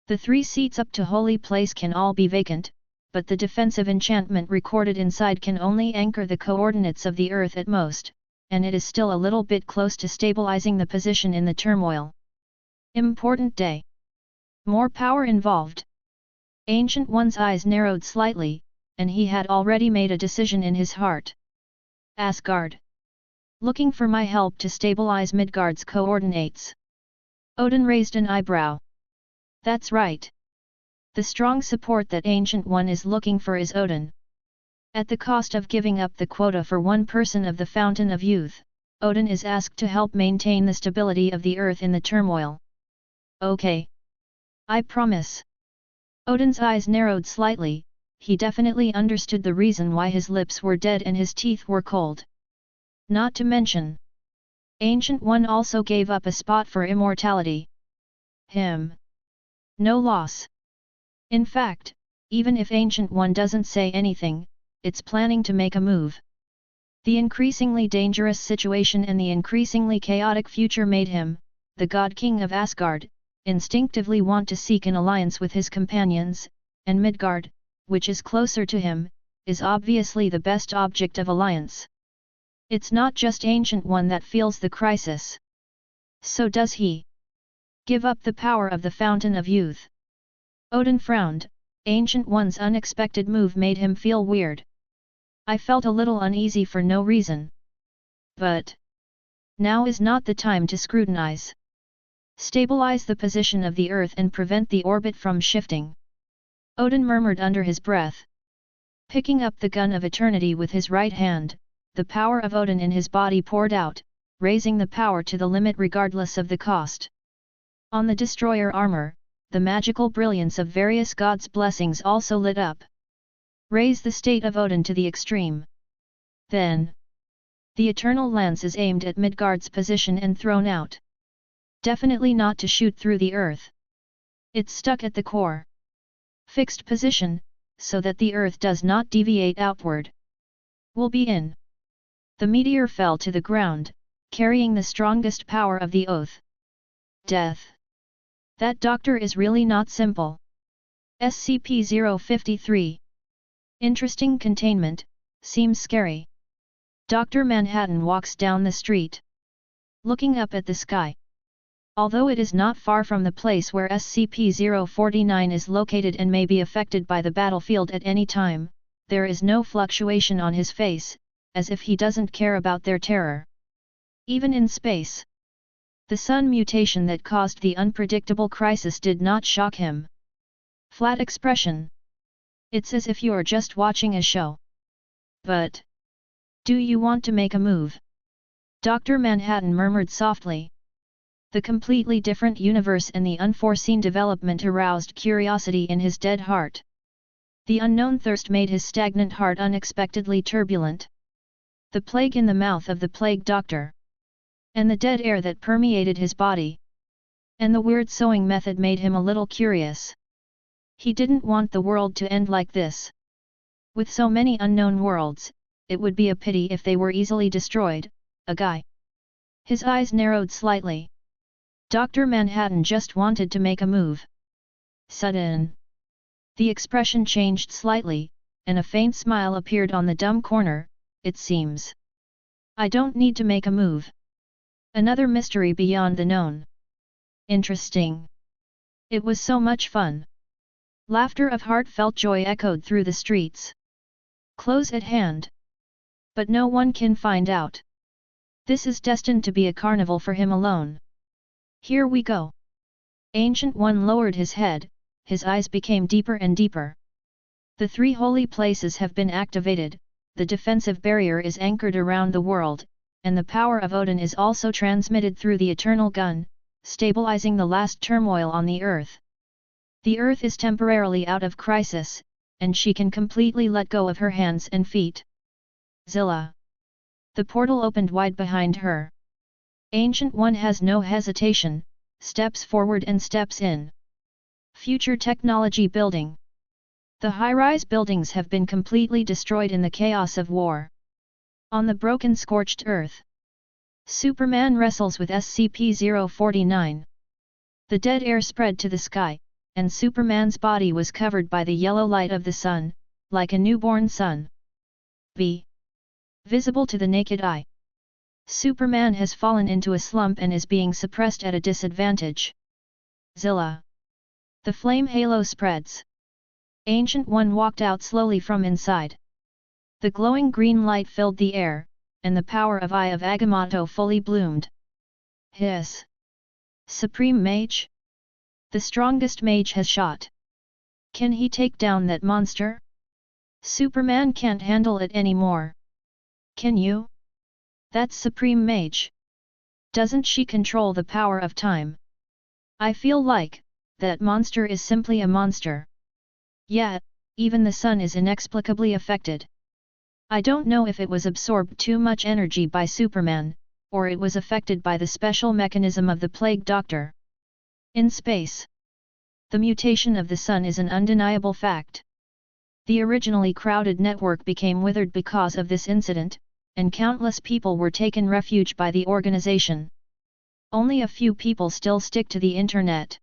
[SPEAKER 1] The 3 seats up to Holy Place can all be vacant, but the defensive enchantment recorded inside can only anchor the coordinates of the Earth at most, and it is still a little bit close to stabilizing the position in the turmoil. Important day. More power involved. Ancient One's eyes narrowed slightly, and he had already made a decision in his heart. Asgard. Looking for my help to stabilize Midgard's coordinates. Odin raised an eyebrow. That's right. The strong support that Ancient One is looking for is Odin. At the cost of giving up the quota for one person of the Fountain of Youth, Odin is asked to help maintain the stability of the Earth in the turmoil. Okay. I promise. Odin's eyes narrowed slightly, he definitely understood the reason why his lips were dead and his teeth were cold. Not to mention, Ancient One also gave up a spot for immortality. No loss. In fact, even if Ancient One doesn't say anything, it's planning to make a move. The increasingly dangerous situation and the increasingly chaotic future made him, the God King of Asgard, instinctively want to seek an alliance with his companions, and Midgard, which is closer to him, is obviously the best object of alliance. It's not just Ancient One that feels the crisis. So does he. Give up the power of the Fountain of Youth. Odin frowned. Ancient One's unexpected move made him feel weird. I felt a little uneasy for no reason. But now is not the time to scrutinize. Stabilize the position of the Earth and prevent the orbit from shifting. Odin murmured under his breath. Picking up the gun of eternity with his right hand, the power of Odin in his body poured out, raising the power to the limit regardless of the cost. On the destroyer armor, the magical brilliance of various gods' blessings also lit up. Raise the state of Odin to the extreme. Then, the eternal lance is aimed at Midgard's position and thrown out. Definitely not to shoot through the Earth. It's stuck at the core. Fixed position, so that the Earth does not deviate outward. Will be in. The meteor fell to the ground, carrying the strongest power of the oath. Death. That doctor is really not simple. SCP-053. Interesting containment, seems scary. Dr. Manhattan walks down the street, looking up at the sky. Although it is not far from the place where SCP-049 is located and may be affected by the battlefield at any time, there is no fluctuation on his face, as if he doesn't care about their terror. Even in space. The Sun mutation that caused the unpredictable crisis did not shock him. Flat expression. It's as if you're just watching a show. But do you want to make a move? Dr. Manhattan murmured softly. The completely different universe and the unforeseen development aroused curiosity in his dead heart. The unknown thirst made his stagnant heart unexpectedly turbulent. The plague in the mouth of the plague doctor. And the dead air that permeated his body. And the weird sewing method made him a little curious. He didn't want the world to end like this. With so many unknown worlds, it would be a pity if they were easily destroyed. A guy. His eyes narrowed slightly. Dr. Manhattan just wanted to make a move. Sudden. The expression changed slightly, and a faint smile appeared on the dumb corner. It seems. I don't need to make a move. Another mystery beyond the known. Interesting. It was so much fun. Laughter of heartfelt joy echoed through the streets. Close at hand. But no one can find out. This is destined to be a carnival for him alone. Here we go. Ancient One lowered his head, his eyes became deeper and deeper. The three holy places have been activated, the defensive barrier is anchored around the world, and the power of Odin is also transmitted through the eternal gun, stabilizing the last turmoil on the earth. The earth is temporarily out of crisis, and she can completely let go of her hands and feet. Zilla. The portal opened wide behind her. Ancient One has no hesitation, steps forward and steps in. Future technology building. The high-rise buildings have been completely destroyed in the chaos of war. On the broken scorched earth, Superman wrestles with SCP-049. The dead air spread to the sky, and Superman's body was covered by the yellow light of the sun, like a newborn sun. Visible to the naked eye. Superman has fallen into a slump and is being suppressed at a disadvantage. Zilla. The flame halo spreads. Ancient One walked out slowly from inside. The glowing green light filled the air, and the power of Eye of Agamotto fully bloomed. Hiss! Supreme Mage? The strongest mage has shot. Can he take down that monster? Superman can't handle it anymore. Can you? That's Supreme Mage. Doesn't she control the power of time? I feel like, that monster is simply a monster. Yet, even the sun is inexplicably affected. I don't know if it was absorbed too much energy by Superman, or it was affected by the special mechanism of the Plague Doctor. In space, the mutation of the sun is an undeniable fact. The originally crowded network became withered because of this incident, and countless people were taken refuge by the organization. Only a few people still stick to the internet.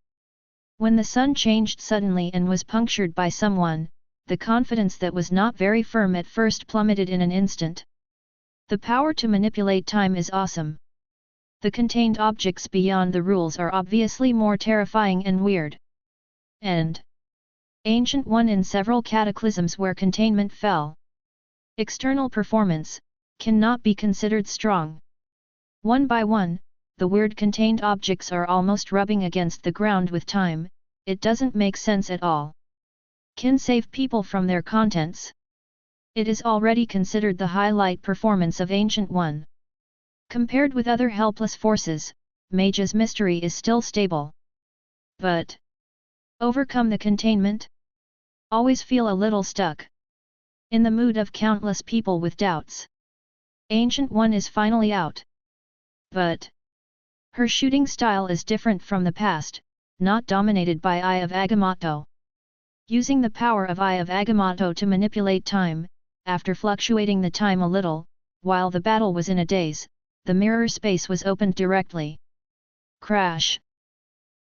[SPEAKER 1] When the sun changed suddenly and was punctured by someone, the confidence that was not very firm at first plummeted in an instant. The power to manipulate time is awesome. The contained objects beyond the rules are obviously more terrifying and weird. And Ancient One in several cataclysms where containment fell. External performance cannot be considered strong. One by one, the weird contained objects are almost rubbing against the ground with time. It doesn't make sense at all. Can save people from their contents. It is already considered the highlight performance of Ancient One. Compared with other helpless forces, Mage's mystery is still stable. But overcome the containment? Always feel a little stuck. In the mood of countless people with doubts. Ancient One is finally out. But her shooting style is different from the past, not dominated by Eye of Agamotto. Using the power of Eye of Agamotto to manipulate time, after fluctuating the time a little, while the battle was in a daze, the mirror space was opened directly. Crash!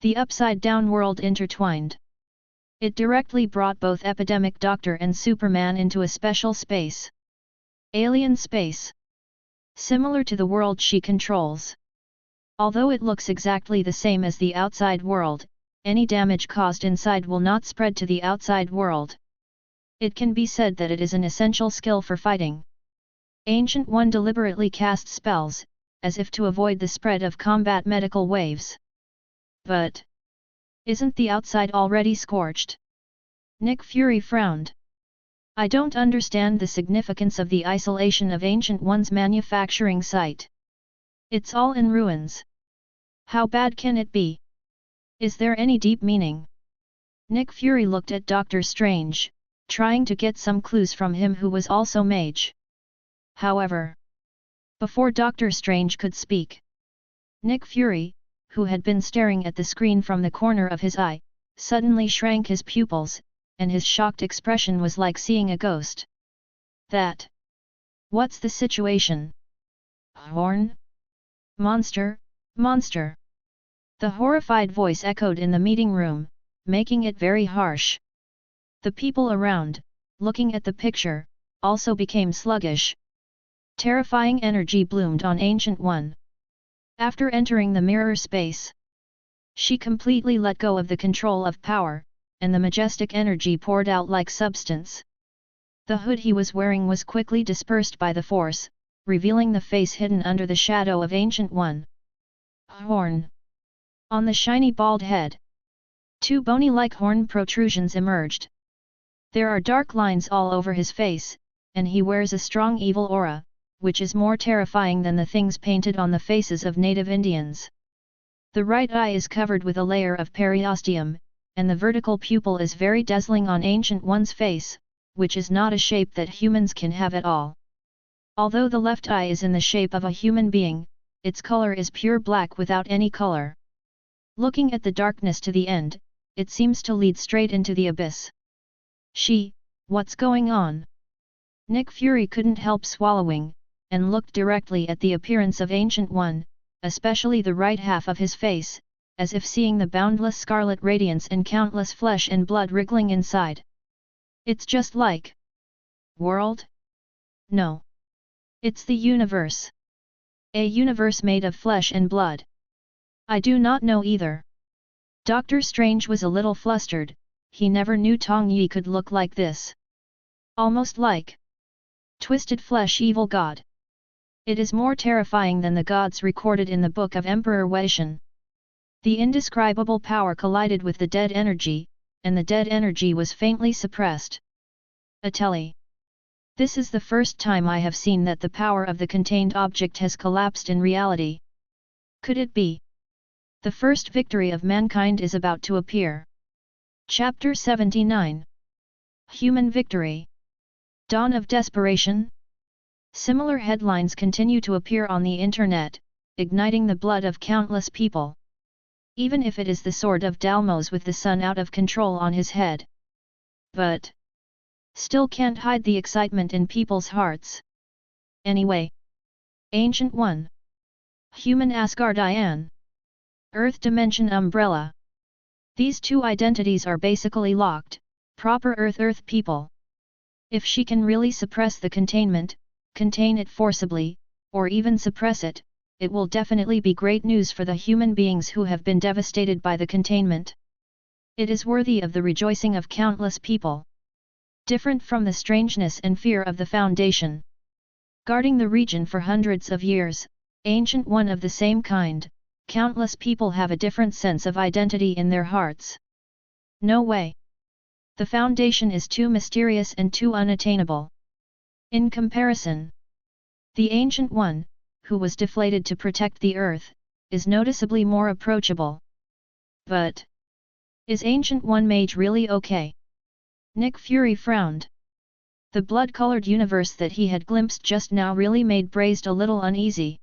[SPEAKER 1] The upside-down world intertwined. It directly brought both Epidemic Doctor and Superman into a special space. Alien space. Similar to the world she controls. Although it looks exactly the same as the outside world, any damage caused inside will not spread to the outside world. It can be said that it is an essential skill for fighting. Ancient One deliberately cast spells, as if to avoid the spread of combat medical waves. But isn't the outside already scorched? Nick Fury frowned. I don't understand the significance of the isolation of Ancient One's manufacturing site. It's all in ruins. How bad can it be? Is there any deep meaning? Nick Fury looked at Doctor Strange, trying to get some clues from him who was also mage. However, before Doctor Strange could speak, Nick Fury, who had been staring at the screen from the corner of his eye, suddenly shrank his pupils, and his shocked expression was like seeing a ghost. That? What's the situation? Horn? Monster, monster! The horrified voice echoed in the meeting room, making it very harsh. The people around, looking at the picture, also became sluggish. Terrifying energy bloomed on Ancient One. After entering the mirror space, she completely let go of the control of power, and the majestic energy poured out like substance. The hood he was wearing was quickly dispersed by the force, revealing the face hidden under the shadow of Ancient One. Horn. On the shiny bald head, two bony-like horn protrusions emerged. There are dark lines all over his face, and he wears a strong evil aura, which is more terrifying than the things painted on the faces of native Indians. The right eye is covered with a layer of periosteum, and the vertical pupil is very dazzling on Ancient One's face, which is not a shape that humans can have at all. Although the left eye is in the shape of a human being, its color is pure black without any color. Looking at the darkness to the end, it seems to lead straight into the abyss. What's going on? Nick Fury couldn't help swallowing, and looked directly at the appearance of Ancient One, especially the right half of his face, as if seeing the boundless scarlet radiance and countless flesh and blood wriggling inside. It's just like... world? No. It's the universe. A universe made of flesh and blood. I do not know either. Doctor Strange was a little flustered, he never knew Tong Yi could look like this. Almost like... twisted flesh evil god. It is more terrifying than the gods recorded in the book of Emperor Weishan. The indescribable power collided with the dead energy, and the dead energy was faintly suppressed. Atelli. This is the first time I have seen that the power of the contained object has collapsed in reality. Could it be? The first victory of mankind is about to appear. Chapter 79. Human Victory. Dawn of Desperation? Similar headlines continue to appear on the internet, igniting the blood of countless people. Even if it is the sword of Dalmos with the sun out of control on his head. But still can't hide the excitement in people's hearts. Anyway. Ancient One. Human Asgardian. Earth Dimension Umbrella. These two identities are basically locked, proper Earth people. If she can really suppress the containment, contain it forcibly, or even suppress it, it will definitely be great news for the human beings who have been devastated by the containment. It is worthy of the rejoicing of countless people. Different from the strangeness and fear of the Foundation. Guarding the region for hundreds of years, Ancient One of the same kind, countless people have a different sense of identity in their hearts. No way. The Foundation is too mysterious and too unattainable. In comparison, the Ancient One, who was deflated to protect the Earth, is noticeably more approachable. But is Ancient One mage really okay? Nick Fury frowned. The blood-colored universe that he had glimpsed just now really made Brazed a little uneasy.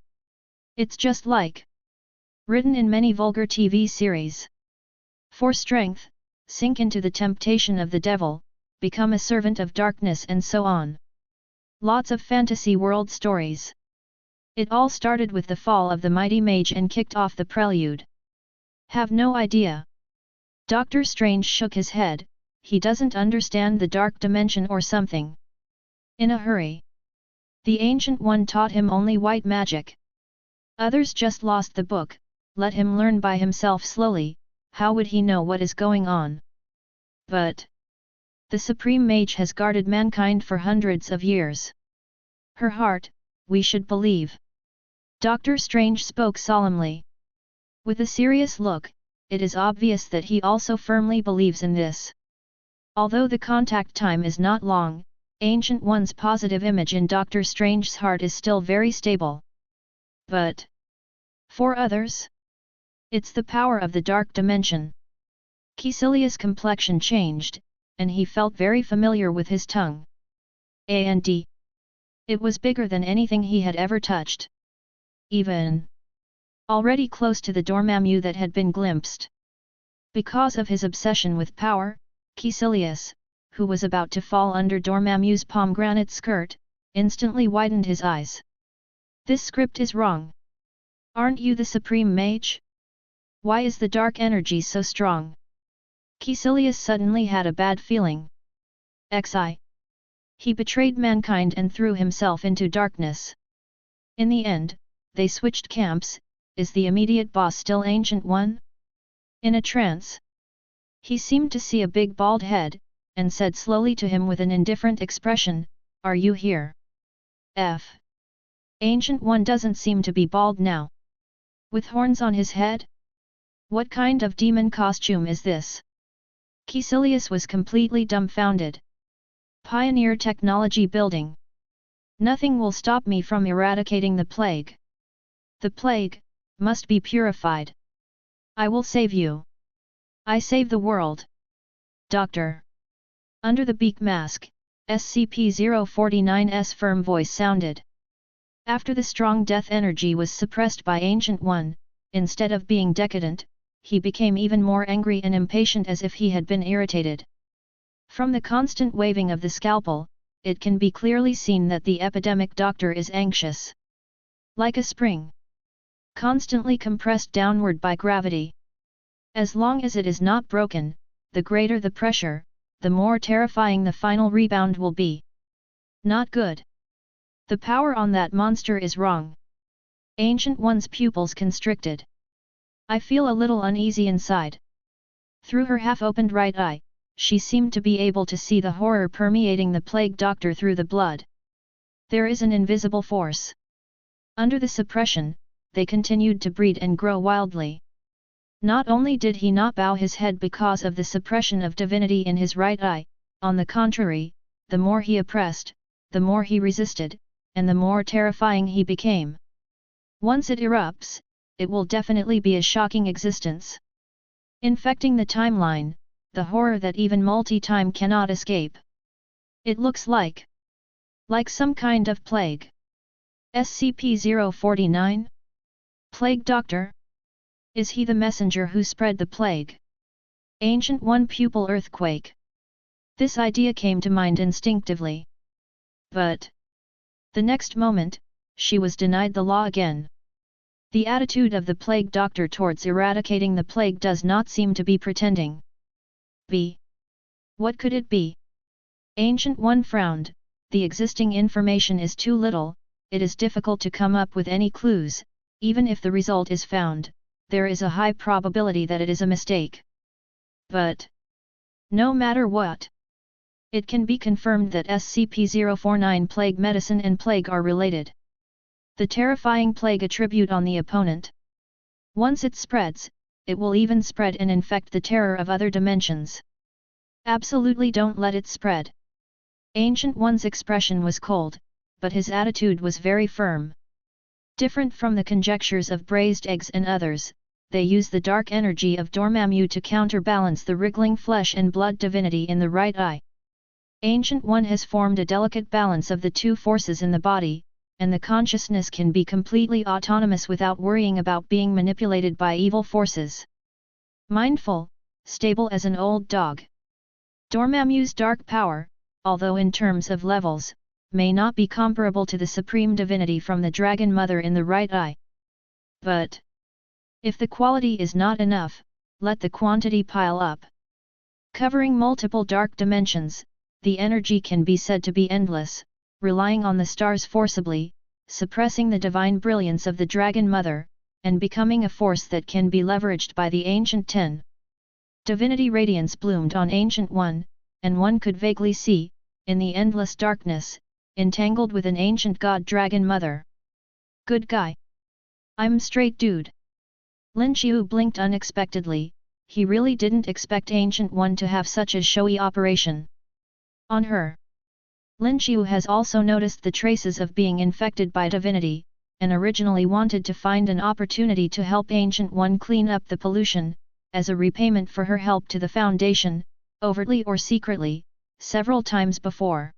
[SPEAKER 1] It's just like written in many vulgar TV series. For strength, sink into the temptation of the devil, become a servant of darkness and so on. Lots of fantasy world stories. It all started with the fall of the mighty mage and kicked off the prelude. Have no idea. Doctor Strange shook his head, he doesn't understand the dark dimension or something. In a hurry. The Ancient One taught him only white magic. Others just lost the book, let him learn by himself slowly, how would he know what is going on? But the Supreme Mage has guarded mankind for hundreds of years. Her heart, we should believe. Doctor Strange spoke solemnly. With a serious look, it is obvious that he also firmly believes in this. Although the contact time is not long, Ancient One's positive image in Doctor Strange's heart is still very stable. But for others? It's the power of the dark dimension. Caecilius' complexion changed, and he felt very familiar with his tongue. And it was bigger than anything he had ever touched. Even already close to the Dormammu that had been glimpsed. Because of his obsession with power, Caecilius, who was about to fall under Dormammu's pomegranate skirt, instantly widened his eyes. This script is wrong. Aren't you the Supreme Mage? Why is the dark energy so strong? Caecilius suddenly had a bad feeling. He betrayed mankind and threw himself into darkness. In the end, they switched camps. Is the immediate boss still Ancient One? In a trance. He seemed to see a big bald head, and said slowly to him with an indifferent expression, "Are you here?" Ancient One doesn't seem to be bald now. With horns on his head? What kind of demon costume is this? Caecilius was completely dumbfounded. Pioneer technology building. Nothing will stop me from eradicating the plague. The plague must be purified. I will save you. I save the world. Doctor. Under the beak mask, SCP-049's firm voice sounded. After the strong death energy was suppressed by Ancient One, instead of being decadent, he became even more angry and impatient, as if he had been irritated. From the constant waving of the scalpel, it can be clearly seen that the epidemic doctor is anxious. Like a spring. Constantly compressed downward by gravity. As long as it is not broken, the greater the pressure, the more terrifying the final rebound will be. Not good. The power on that monster is wrong. Ancient One's pupils constricted. I feel a little uneasy inside. Through her half-opened right eye, she seemed to be able to see the horror permeating the plague doctor through the blood. There is an invisible force. Under the suppression, they continued to breed and grow wildly. Not only did he not bow his head because of the suppression of divinity in his right eye, on the contrary, the more he oppressed, the more he resisted, and the more terrifying he became. Once it erupts, it will definitely be a shocking existence. Infecting the timeline, the horror that even multi-time cannot escape. It looks like some kind of plague. SCP-049? Plague Doctor? Is he the messenger who spread the plague? Ancient One pupil earthquake. This idea came to mind instinctively. But the next moment, she was denied the law again. The attitude of the plague doctor towards eradicating the plague does not seem to be pretending. What could it be? Ancient One frowned. The existing information is too little, it is difficult to come up with any clues. Even if the result is found, there is a high probability that it is a mistake. But no matter what, it can be confirmed that SCP-049 plague medicine and plague are related. The terrifying plague attribute on the opponent. Once it spreads, it will even spread and infect the terror of other dimensions. Absolutely don't let it spread. Ancient One's expression was cold, but his attitude was very firm. Different from the conjectures of braised eggs and others, they use the dark energy of Dormammu to counterbalance the wriggling flesh and blood divinity in the right eye. Ancient One has formed a delicate balance of the two forces in the body, and the consciousness can be completely autonomous without worrying about being manipulated by evil forces. Mindful, stable as an old dog. Dormammu's dark power, although in terms of levels, may not be comparable to the supreme divinity from the Dragon Mother in the right eye. But if the quality is not enough, let the quantity pile up. Covering multiple dark dimensions, the energy can be said to be endless, relying on the stars forcibly, suppressing the divine brilliance of the Dragon Mother, and becoming a force that can be leveraged by the Ancient Ten. Divinity radiance bloomed on Ancient One, and one could vaguely see, in the endless darkness, entangled with an ancient god Dragon Mother. Good guy. I'm straight dude. Lin Xiu blinked unexpectedly. He really didn't expect Ancient One to have such a showy operation on her. Lin Xiu has also noticed the traces of being infected by divinity, and originally wanted to find an opportunity to help Ancient One clean up the pollution, as a repayment for her help to the Foundation, overtly or secretly, several times before.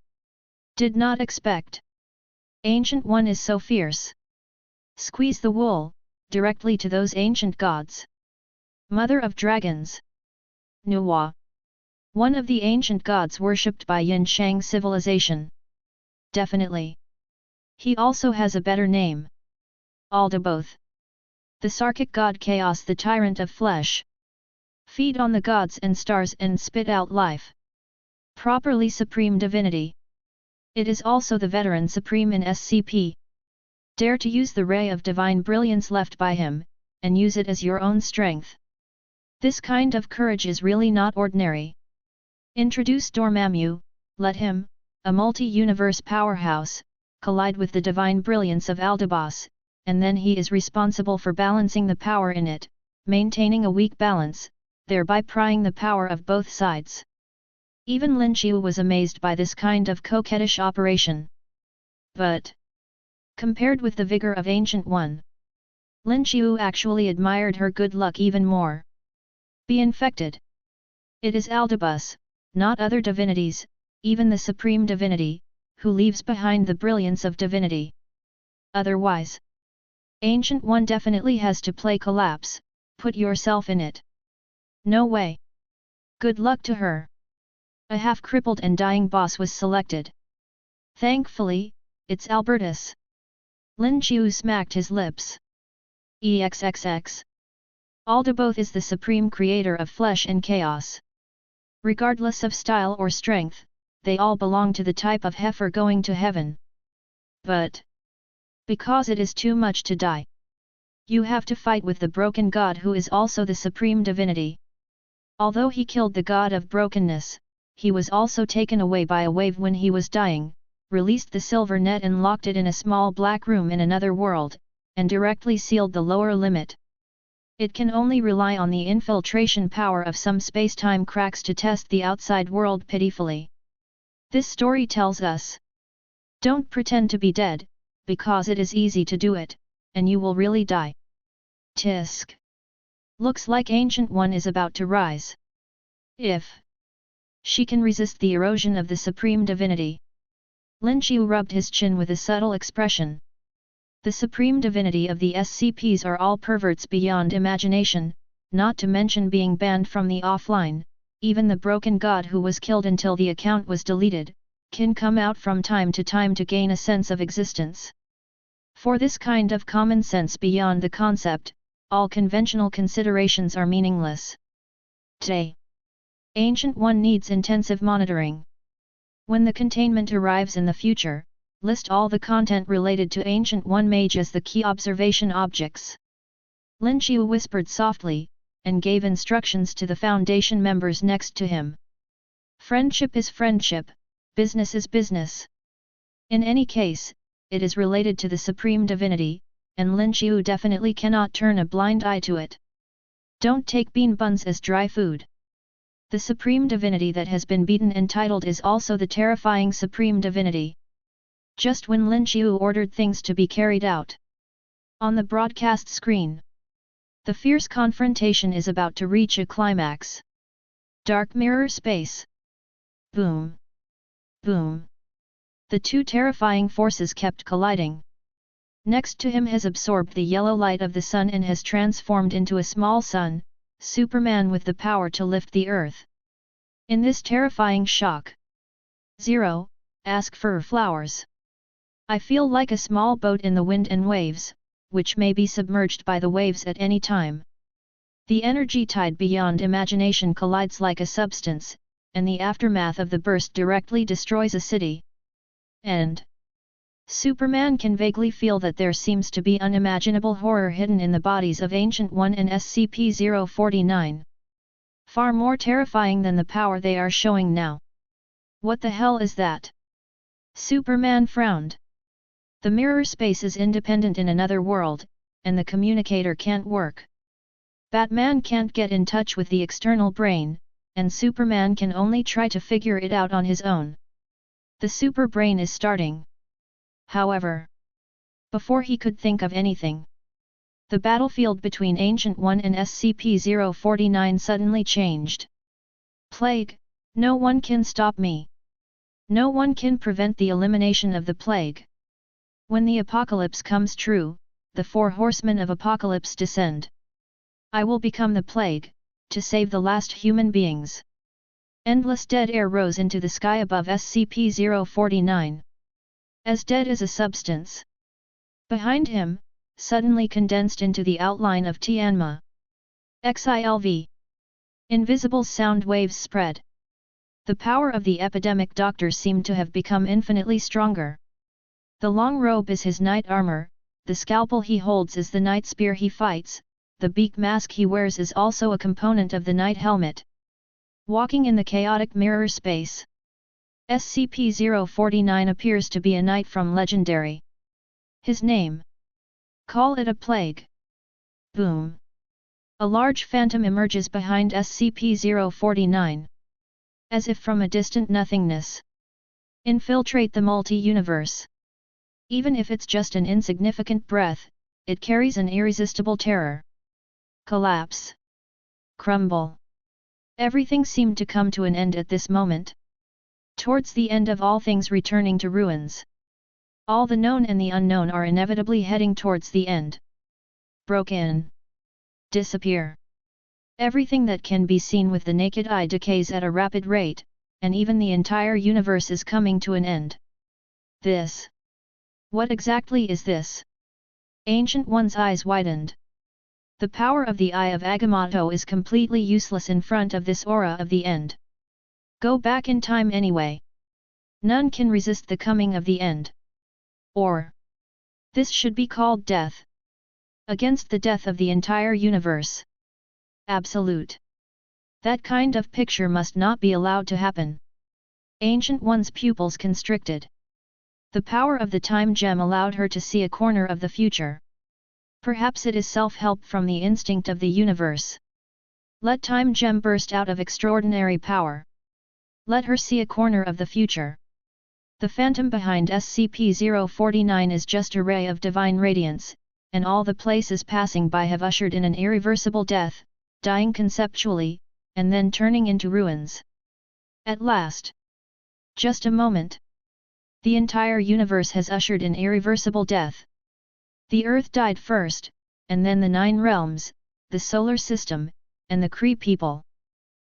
[SPEAKER 1] Did not expect. Ancient One is so fierce. Squeeze the wool, directly to those ancient gods. Mother of Dragons. Nuwa. One of the ancient gods worshipped by Yin Shang civilization. Definitely. He also has a better name. Alda both. The Sarkic god Chaos, the tyrant of flesh. Feed on the gods and stars and spit out life. Properly supreme divinity. It is also the veteran supreme in SCP. Dare to use the ray of divine brilliance left by him, and use it as your own strength. This kind of courage is really not ordinary. Introduce Dormammu, let him, a multi-universe powerhouse, collide with the divine brilliance of Aldabas, and then he is responsible for balancing the power in it, maintaining a weak balance, thereby prying the power of both sides. Even Lin Xiu was amazed by this kind of coquettish operation. But, compared with the vigor of Ancient One, Lin Xiu actually admired her good luck even more. Be infected. It is Aldabas, not other divinities, even the supreme divinity, who leaves behind the brilliance of divinity. Otherwise, Ancient One definitely has to play collapse, put yourself in it. No way. Good luck to her. A half-crippled and dying boss was selected. Thankfully, it's Albertus. Lin Xiu smacked his lips. EXXX. Aldaboth is the supreme creator of flesh and chaos. Regardless of style or strength, they all belong to the type of heifer going to heaven. But, because it is too much to die, you have to fight with the broken god who is also the supreme divinity. Although he killed the god of brokenness, he was also taken away by a wave when he was dying, released the silver net and locked it in a small black room in another world, and directly sealed the lower limit. It can only rely on the infiltration power of some space-time cracks to test the outside world pitifully. This story tells us, don't pretend to be dead, because it is easy to do it, and you will really die. Tisk. Looks like Ancient One is about to rise. If she can resist the erosion of the supreme divinity. Lin Xiu rubbed his chin with a subtle expression. The supreme divinity of the SCPs are all perverts beyond imagination, not to mention being banned from the offline. Even the broken god who was killed until the account was deleted, can come out from time to gain a sense of existence. For this kind of common sense beyond the concept, all conventional considerations are meaningless. Today, Ancient One needs intensive monitoring. When the containment arrives in the future, list all the content related to Ancient One Mage as the key observation objects. Lin Xiu whispered softly, and gave instructions to the Foundation members next to him. Friendship is friendship, business is business. In any case, it is related to the Supreme Divinity, and Lin Xiu definitely cannot turn a blind eye to it. Don't take bean buns as dry food. The Supreme Divinity that has been beaten and titled is also the terrifying Supreme Divinity. Just when Lin Xiu ordered things to be carried out. On the broadcast screen, the fierce confrontation is about to reach a climax. Dark mirror space. Boom. Boom. The two terrifying forces kept colliding. Next to him has absorbed the yellow light of the sun and has transformed into a small sun, Superman with the power to lift the earth. In this terrifying shock. Zero, ask for flowers. I feel like a small boat in the wind and waves, which may be submerged by the waves at any time. The energy tide beyond imagination collides like a substance, and the aftermath of the burst directly destroys a city. And Superman can vaguely feel that there seems to be unimaginable horror hidden in the bodies of Ancient One and SCP-049. Far more terrifying than the power they are showing now. What the hell is that? Superman frowned. The mirror space is independent in another world, and the communicator can't work. Batman can't get in touch with the external brain, and Superman can only try to figure it out on his own. The super brain is starting. However, before he could think of anything, the battlefield between Ancient One and SCP-049 suddenly changed. Plague, no one can stop me. No one can prevent the elimination of the plague. When the apocalypse comes true, the four horsemen of apocalypse descend. I will become the plague, to save the last human beings. Endless dead air rose into the sky above SCP-049. As dead as a substance. Behind him, suddenly condensed into the outline of Tianma. XILV. Invisible sound waves spread. The power of the epidemic doctor seemed to have become infinitely stronger. The long robe is his knight armor, the scalpel he holds is the knight spear he fights, the beak mask he wears is also a component of the knight helmet. Walking in the chaotic mirror space. SCP-049 appears to be a knight from Legendary. His name. Call it a plague. Boom. A large phantom emerges behind SCP-049. As if from a distant nothingness. Infiltrate the multi-universe. Even if it's just an insignificant breath, it carries an irresistible terror. Collapse. Crumble. Everything seemed to come to an end at this moment. Towards the end of all things returning to ruins. All the known and the unknown are inevitably heading towards the end. Broken. Disappear. Everything that can be seen with the naked eye decays at a rapid rate, and even the entire universe is coming to an end. This. What exactly is this? Ancient One's eyes widened. The power of the Eye of Agamotto is completely useless in front of this aura of the end. Go back in time anyway. None can resist the coming of the end. Or. This should be called death. Against the death of the entire universe. Absolute. That kind of picture must not be allowed to happen. Ancient One's pupils constricted. The power of the time gem allowed her to see a corner of the future. Perhaps it is self-help from the instinct of the universe. Let time gem burst out of extraordinary power. Let her see a corner of the future. The phantom behind SCP-049 is just a ray of divine radiance, and all the places passing by have ushered in an irreversible death, dying conceptually, and then turning into ruins. At last. Just a moment. The entire universe has ushered in irreversible death. The Earth died first, and then the 9 realms, the solar system, and the Kree people.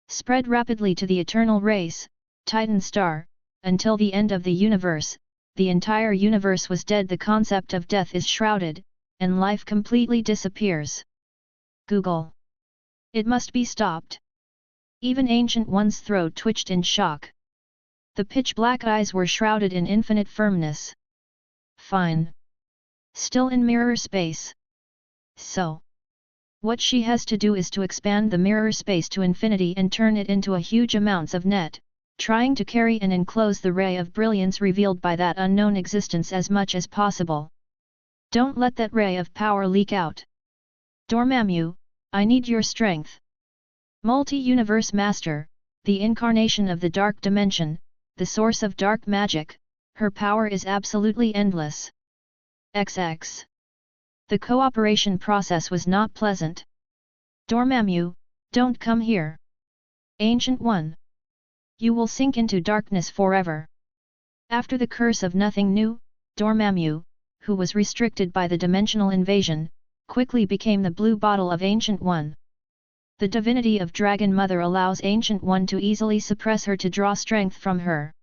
[SPEAKER 1] Spread rapidly to the eternal race, Titan star, until the end of the universe, the entire universe was dead. The concept of death is shrouded, and life completely disappears. Google. It must be stopped. Even Ancient One's throat twitched in shock. The pitch-black eyes were shrouded in infinite firmness. Fine. Still in mirror space. So. What she has to do is to expand the mirror space to infinity and turn it into a huge amounts of net, trying to carry and enclose the ray of brilliance revealed by that unknown existence as much as possible. Don't let that ray of power leak out. Dormammu, I need your strength. Multi-universe master, the incarnation of the dark dimension, the source of dark magic, her power is absolutely endless. XX. The cooperation process was not pleasant. Dormammu, don't come here. Ancient One. You will sink into darkness forever. After the curse of nothing new, Dormammu, who was restricted by the dimensional invasion, quickly became the blue bottle of Ancient One. The divinity of Dragon Mother allows Ancient One to easily suppress her to draw strength from her.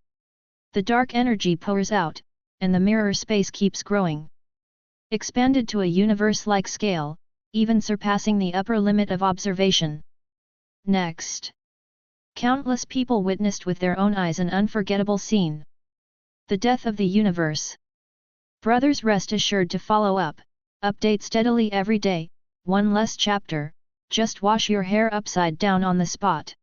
[SPEAKER 1] The dark energy pours out, and the mirror space keeps growing. Expanded to a universe-like scale, even surpassing the upper limit of observation. Next. Countless people witnessed with their own eyes an unforgettable scene. The death of the universe. Brothers, rest assured to follow up, update steadily every day, one less chapter, just wash your hair upside down on the spot.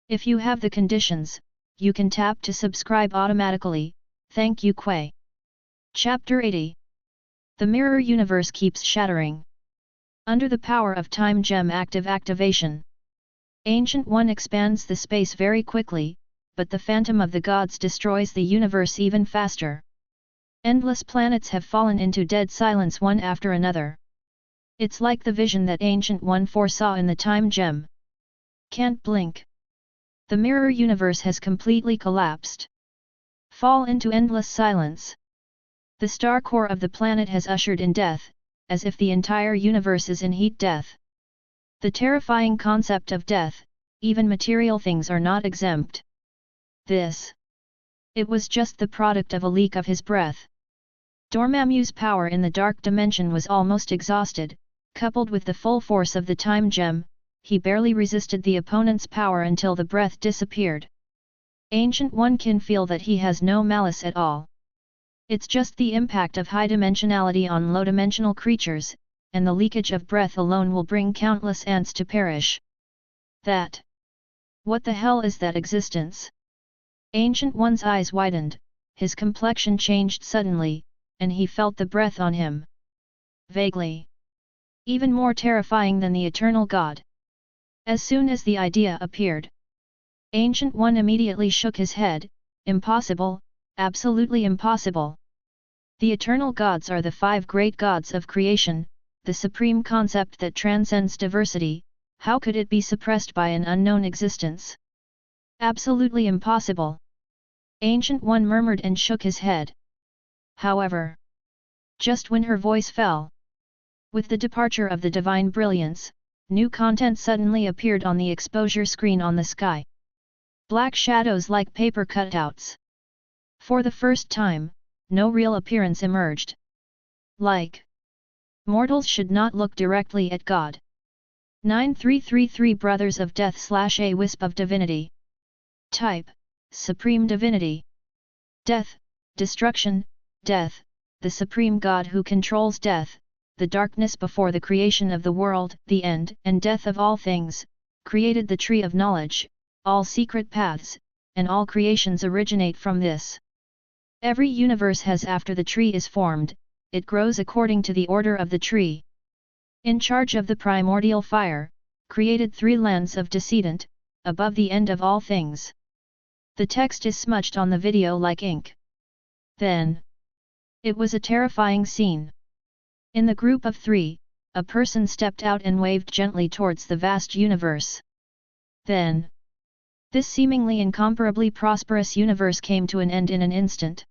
[SPEAKER 1] If you have the conditions, you can tap to subscribe automatically, thank you Quay. Chapter 80. The mirror universe keeps shattering. Under the power of time gem activation. Ancient One expands the space very quickly, but the phantom of the gods destroys the universe even faster. Endless planets have fallen into dead silence one after another. It's like the vision that Ancient One foresaw in the time gem. Can't blink. The mirror universe has completely collapsed. Fall into endless silence. The star core of the planet has ushered in death, as if the entire universe is in heat death. The terrifying concept of death, even material things are not exempt. This. It was just the product of a leak of his breath. Dormammu's power in the dark dimension was almost exhausted, coupled with the full force of the time gem, he barely resisted the opponent's power until the breath disappeared. Ancient One can feel that he has no malice at all. It's just the impact of high dimensionality on low-dimensional creatures, and the leakage of breath alone will bring countless ants to perish. That. What the hell is that existence? Ancient One's eyes widened, his complexion changed suddenly, and he felt the breath on him. Vaguely. Even more terrifying than the eternal God. As soon as the idea appeared, Ancient One immediately shook his head. Impossible, absolutely impossible. The eternal gods are the five great gods of creation, the supreme concept that transcends diversity. How could it be suppressed by an unknown existence? Absolutely impossible. Ancient One murmured and shook his head. However, just when her voice fell, with the departure of the divine brilliance, new content suddenly appeared on the exposure screen on the sky. Black shadows like paper cutouts. For the first time, no real appearance emerged. Like, mortals should not look directly at God. 9333 Brothers of Death / A Wisp of Divinity. Type, Supreme Divinity. Death, Destruction, Death, the Supreme God who controls death, the darkness before the creation of the world, the end and death of all things, created the tree of knowledge, all secret paths, and all creations originate from this. Every universe has after the tree is formed, it grows according to the order of the tree. In charge of the primordial fire, created three lands of decedent, above the end of all things. The text is smudged on the video like ink. Then, it was a terrifying scene. In the group of three, a person stepped out and waved gently towards the vast universe. Then, this seemingly incomparably prosperous universe came to an end in an instant.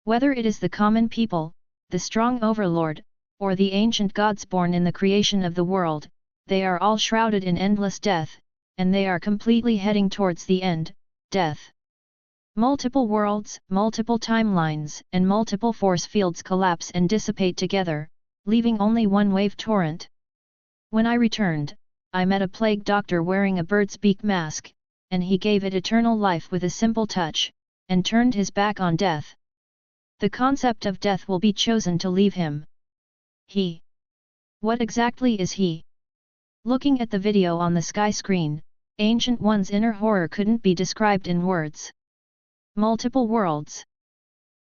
[SPEAKER 1] Whether it is the common people, the strong overlord, or the ancient gods born in the creation of the world, they are all shrouded in endless death, and they are completely heading towards the end, death. Multiple worlds, multiple timelines, and multiple force fields collapse and dissipate together, leaving only one wave torrent. When I returned, I met a plague doctor wearing a bird's beak mask, and he gave it eternal life with a simple touch, and turned his back on death. The concept of death will be chosen to leave him. He. What exactly is he? Looking at the video on the sky screen, Ancient One's inner horror couldn't be described in words. Multiple worlds.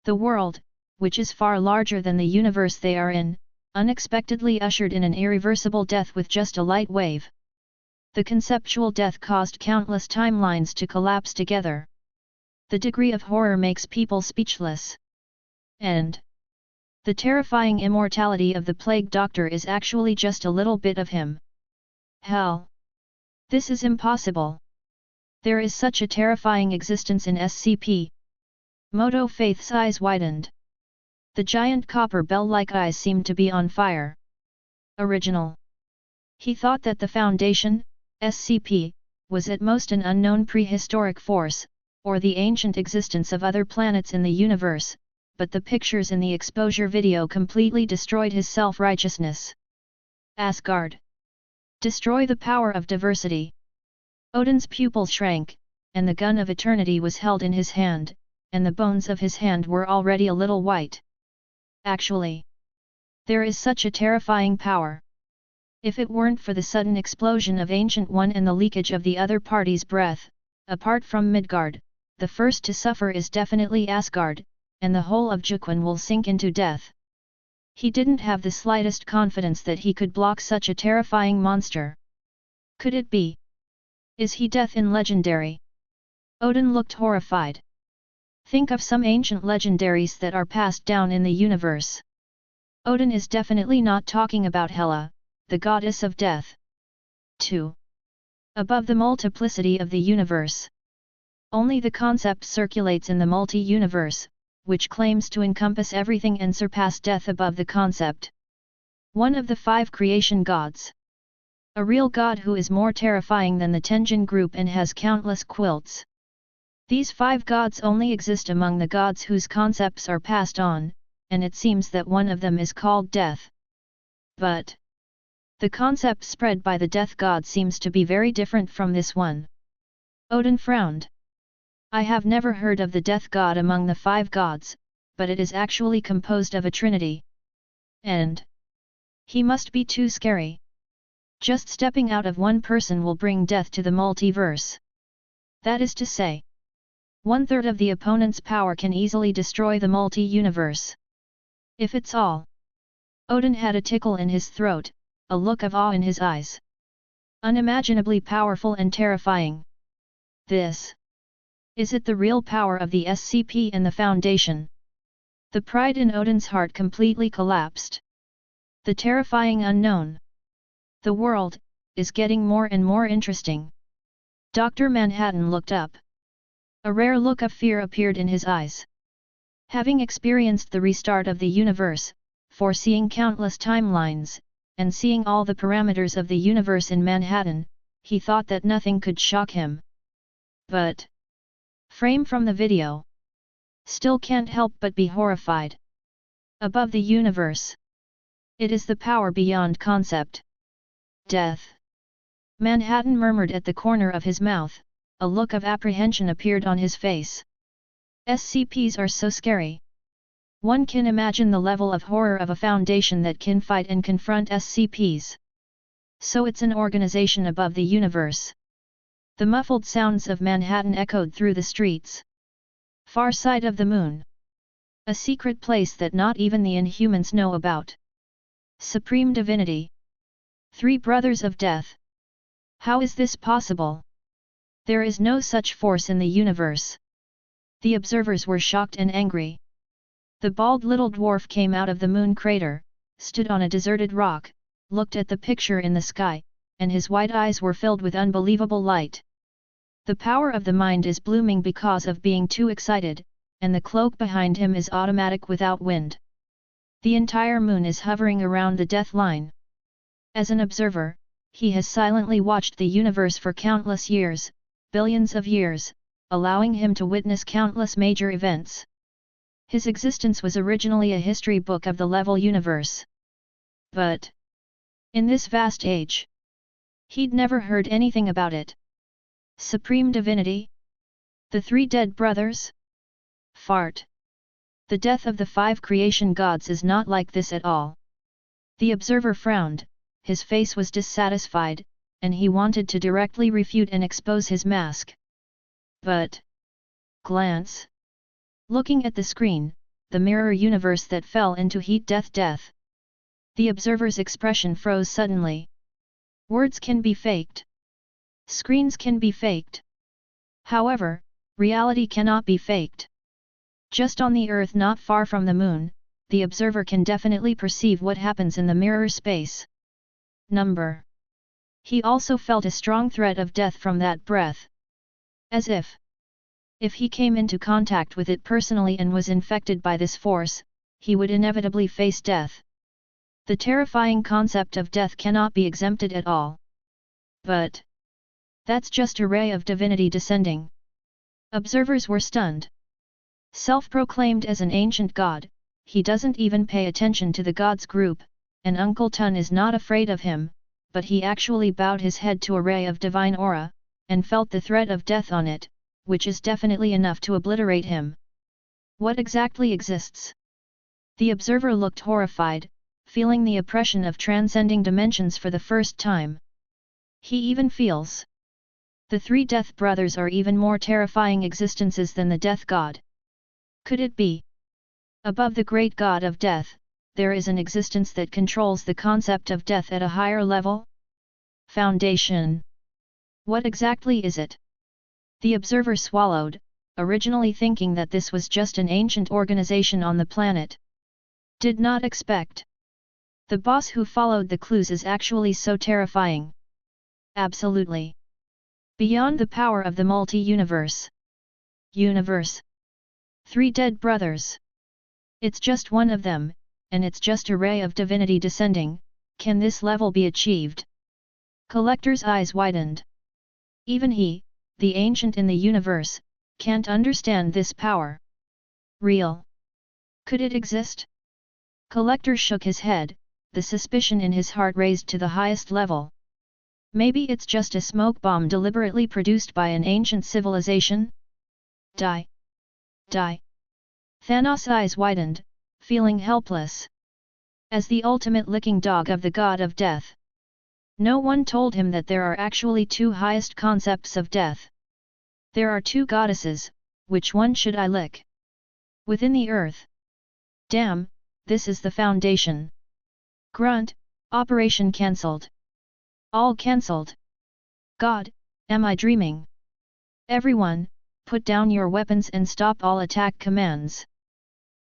[SPEAKER 1] The world, which is far larger than the universe they are in, unexpectedly ushered in an irreversible death with just a light wave. The conceptual death caused countless timelines to collapse together. The degree of horror makes people speechless. And the terrifying immortality of the plague doctor is actually just a little bit of him. Hell! This is impossible. There is such a terrifying existence in SCP. Moto Faith's eyes widened. The giant copper bell-like eyes seemed to be on fire. Original. He thought that the Foundation, SCP, was at most an unknown prehistoric force, or the ancient existence of other planets in the universe, but the pictures in the exposure video completely destroyed his self-righteousness. Asgard. Destroy the power of diversity. Odin's pupil shrank, and the gun of eternity was held in his hand, and the bones of his hand were already a little white. Actually, there is such a terrifying power. If it weren't for the sudden explosion of Ancient One and the leakage of the other party's breath, apart from Midgard, the first to suffer is definitely Asgard, and the whole of Juquan will sink into death. He didn't have the slightest confidence that he could block such a terrifying monster. Could it be? Is he death in legendary? Odin looked horrified. Think of some ancient legendaries that are passed down in the universe. Odin is definitely not talking about Hela, the goddess of death. 2. Above the multiplicity of the universe. Only the concept circulates in the multi-universe, which claims to encompass everything and surpass death above the concept. One of the 5 creation gods. A real god who is more terrifying than the Tenjin group and has countless quilts. These 5 gods only exist among the gods whose concepts are passed on, and it seems that one of them is called death. But the concept spread by the death god seems to be very different from this one. Odin frowned. I have never heard of the death god among the 5 gods, but it is actually composed of a trinity. And he must be too scary. Just stepping out of one person will bring death to the multiverse. That is to say, 1/3 of the opponent's power can easily destroy the multi-universe. If it's all. Odin had a tickle in his throat, a look of awe in his eyes. Unimaginably powerful and terrifying. This. Is it the real power of the SCP and the Foundation? The pride in Odin's heart completely collapsed. The terrifying unknown. The world is getting more and more interesting. Dr. Manhattan looked up. A rare look of fear appeared in his eyes. Having experienced the restart of the universe, foreseeing countless timelines, and seeing all the parameters of the universe in Manhattan, he thought that nothing could shock him. But frame from the video. Still can't help but be horrified. Above the universe. It is the power beyond concept. Death. Manhattan murmured at the corner of his mouth, a look of apprehension appeared on his face. SCPs are so scary. One can imagine the level of horror of a foundation that can fight and confront SCPs. So it's an organization above the universe. The muffled sounds of Manhattan echoed through the streets. Far side of the moon. A secret place that not even the Inhumans know about. Supreme Divinity. 3 brothers of death. How is this possible? There is no such force in the universe. The observers were shocked and angry. The bald little dwarf came out of the moon crater, stood on a deserted rock, looked at the picture in the sky, and his white eyes were filled with unbelievable light. The power of the mind is blooming because of being too excited, and the cloak behind him is automatic without wind. The entire moon is hovering around the death line. As an observer, he has silently watched the universe for countless years, billions of years, allowing him to witness countless major events. His existence was originally a history book of the level universe. But in this vast age, he'd never heard anything about it. Supreme Divinity? The 3 dead brothers? Fart. The death of the 5 creation gods is not like this at all. The observer frowned, his face was dissatisfied, and he wanted to directly refute and expose his mask. But glance. Looking at the screen, the mirror universe that fell into heat death. The observer's expression froze suddenly. Words can be faked. Screens can be faked. However, reality cannot be faked. Just on the Earth not far from the moon, the observer can definitely perceive what happens in the mirror space. Number. He also felt a strong threat of death from that breath. As if he came into contact with it personally and was infected by this force, he would inevitably face death. The terrifying concept of death cannot be exempted at all. But that's just a ray of divinity descending. Observers were stunned. Self-proclaimed as an ancient god, he doesn't even pay attention to the gods group, and Uncle Tun is not afraid of him, but he actually bowed his head to a ray of divine aura, and felt the threat of death on it, which is definitely enough to obliterate him. What exactly exists? The observer looked horrified, feeling the oppression of transcending dimensions for the first time. He even feels. The 3 death brothers are even more terrifying existences than the death god. Could it be? Above the great god of death, there is an existence that controls the concept of death at a higher level? Foundation. What exactly is it? The observer swallowed, originally thinking that this was just an ancient organization on the planet. Did not expect. The boss who followed the clues is actually so terrifying. Absolutely. Beyond the power of the multi-universe. Universe. 3 dead brothers. It's just one of them, and it's just a ray of divinity descending. Can this level be achieved? Collector's eyes widened. Even he, the ancient in the universe, can't understand this power. Real. Could it exist? Collector shook his head, the suspicion in his heart raised to the highest level. Maybe it's just a smoke bomb deliberately produced by an ancient civilization? Die. Die. Thanos' eyes widened, feeling helpless. As the ultimate licking dog of the god of death. No one told him that there are actually 2 highest concepts of death. There are two goddesses, which one should I lick? Within the earth. Damn, this is the foundation. Grunt, operation cancelled. All cancelled. God, am I dreaming? Everyone, put down your weapons and stop all attack commands.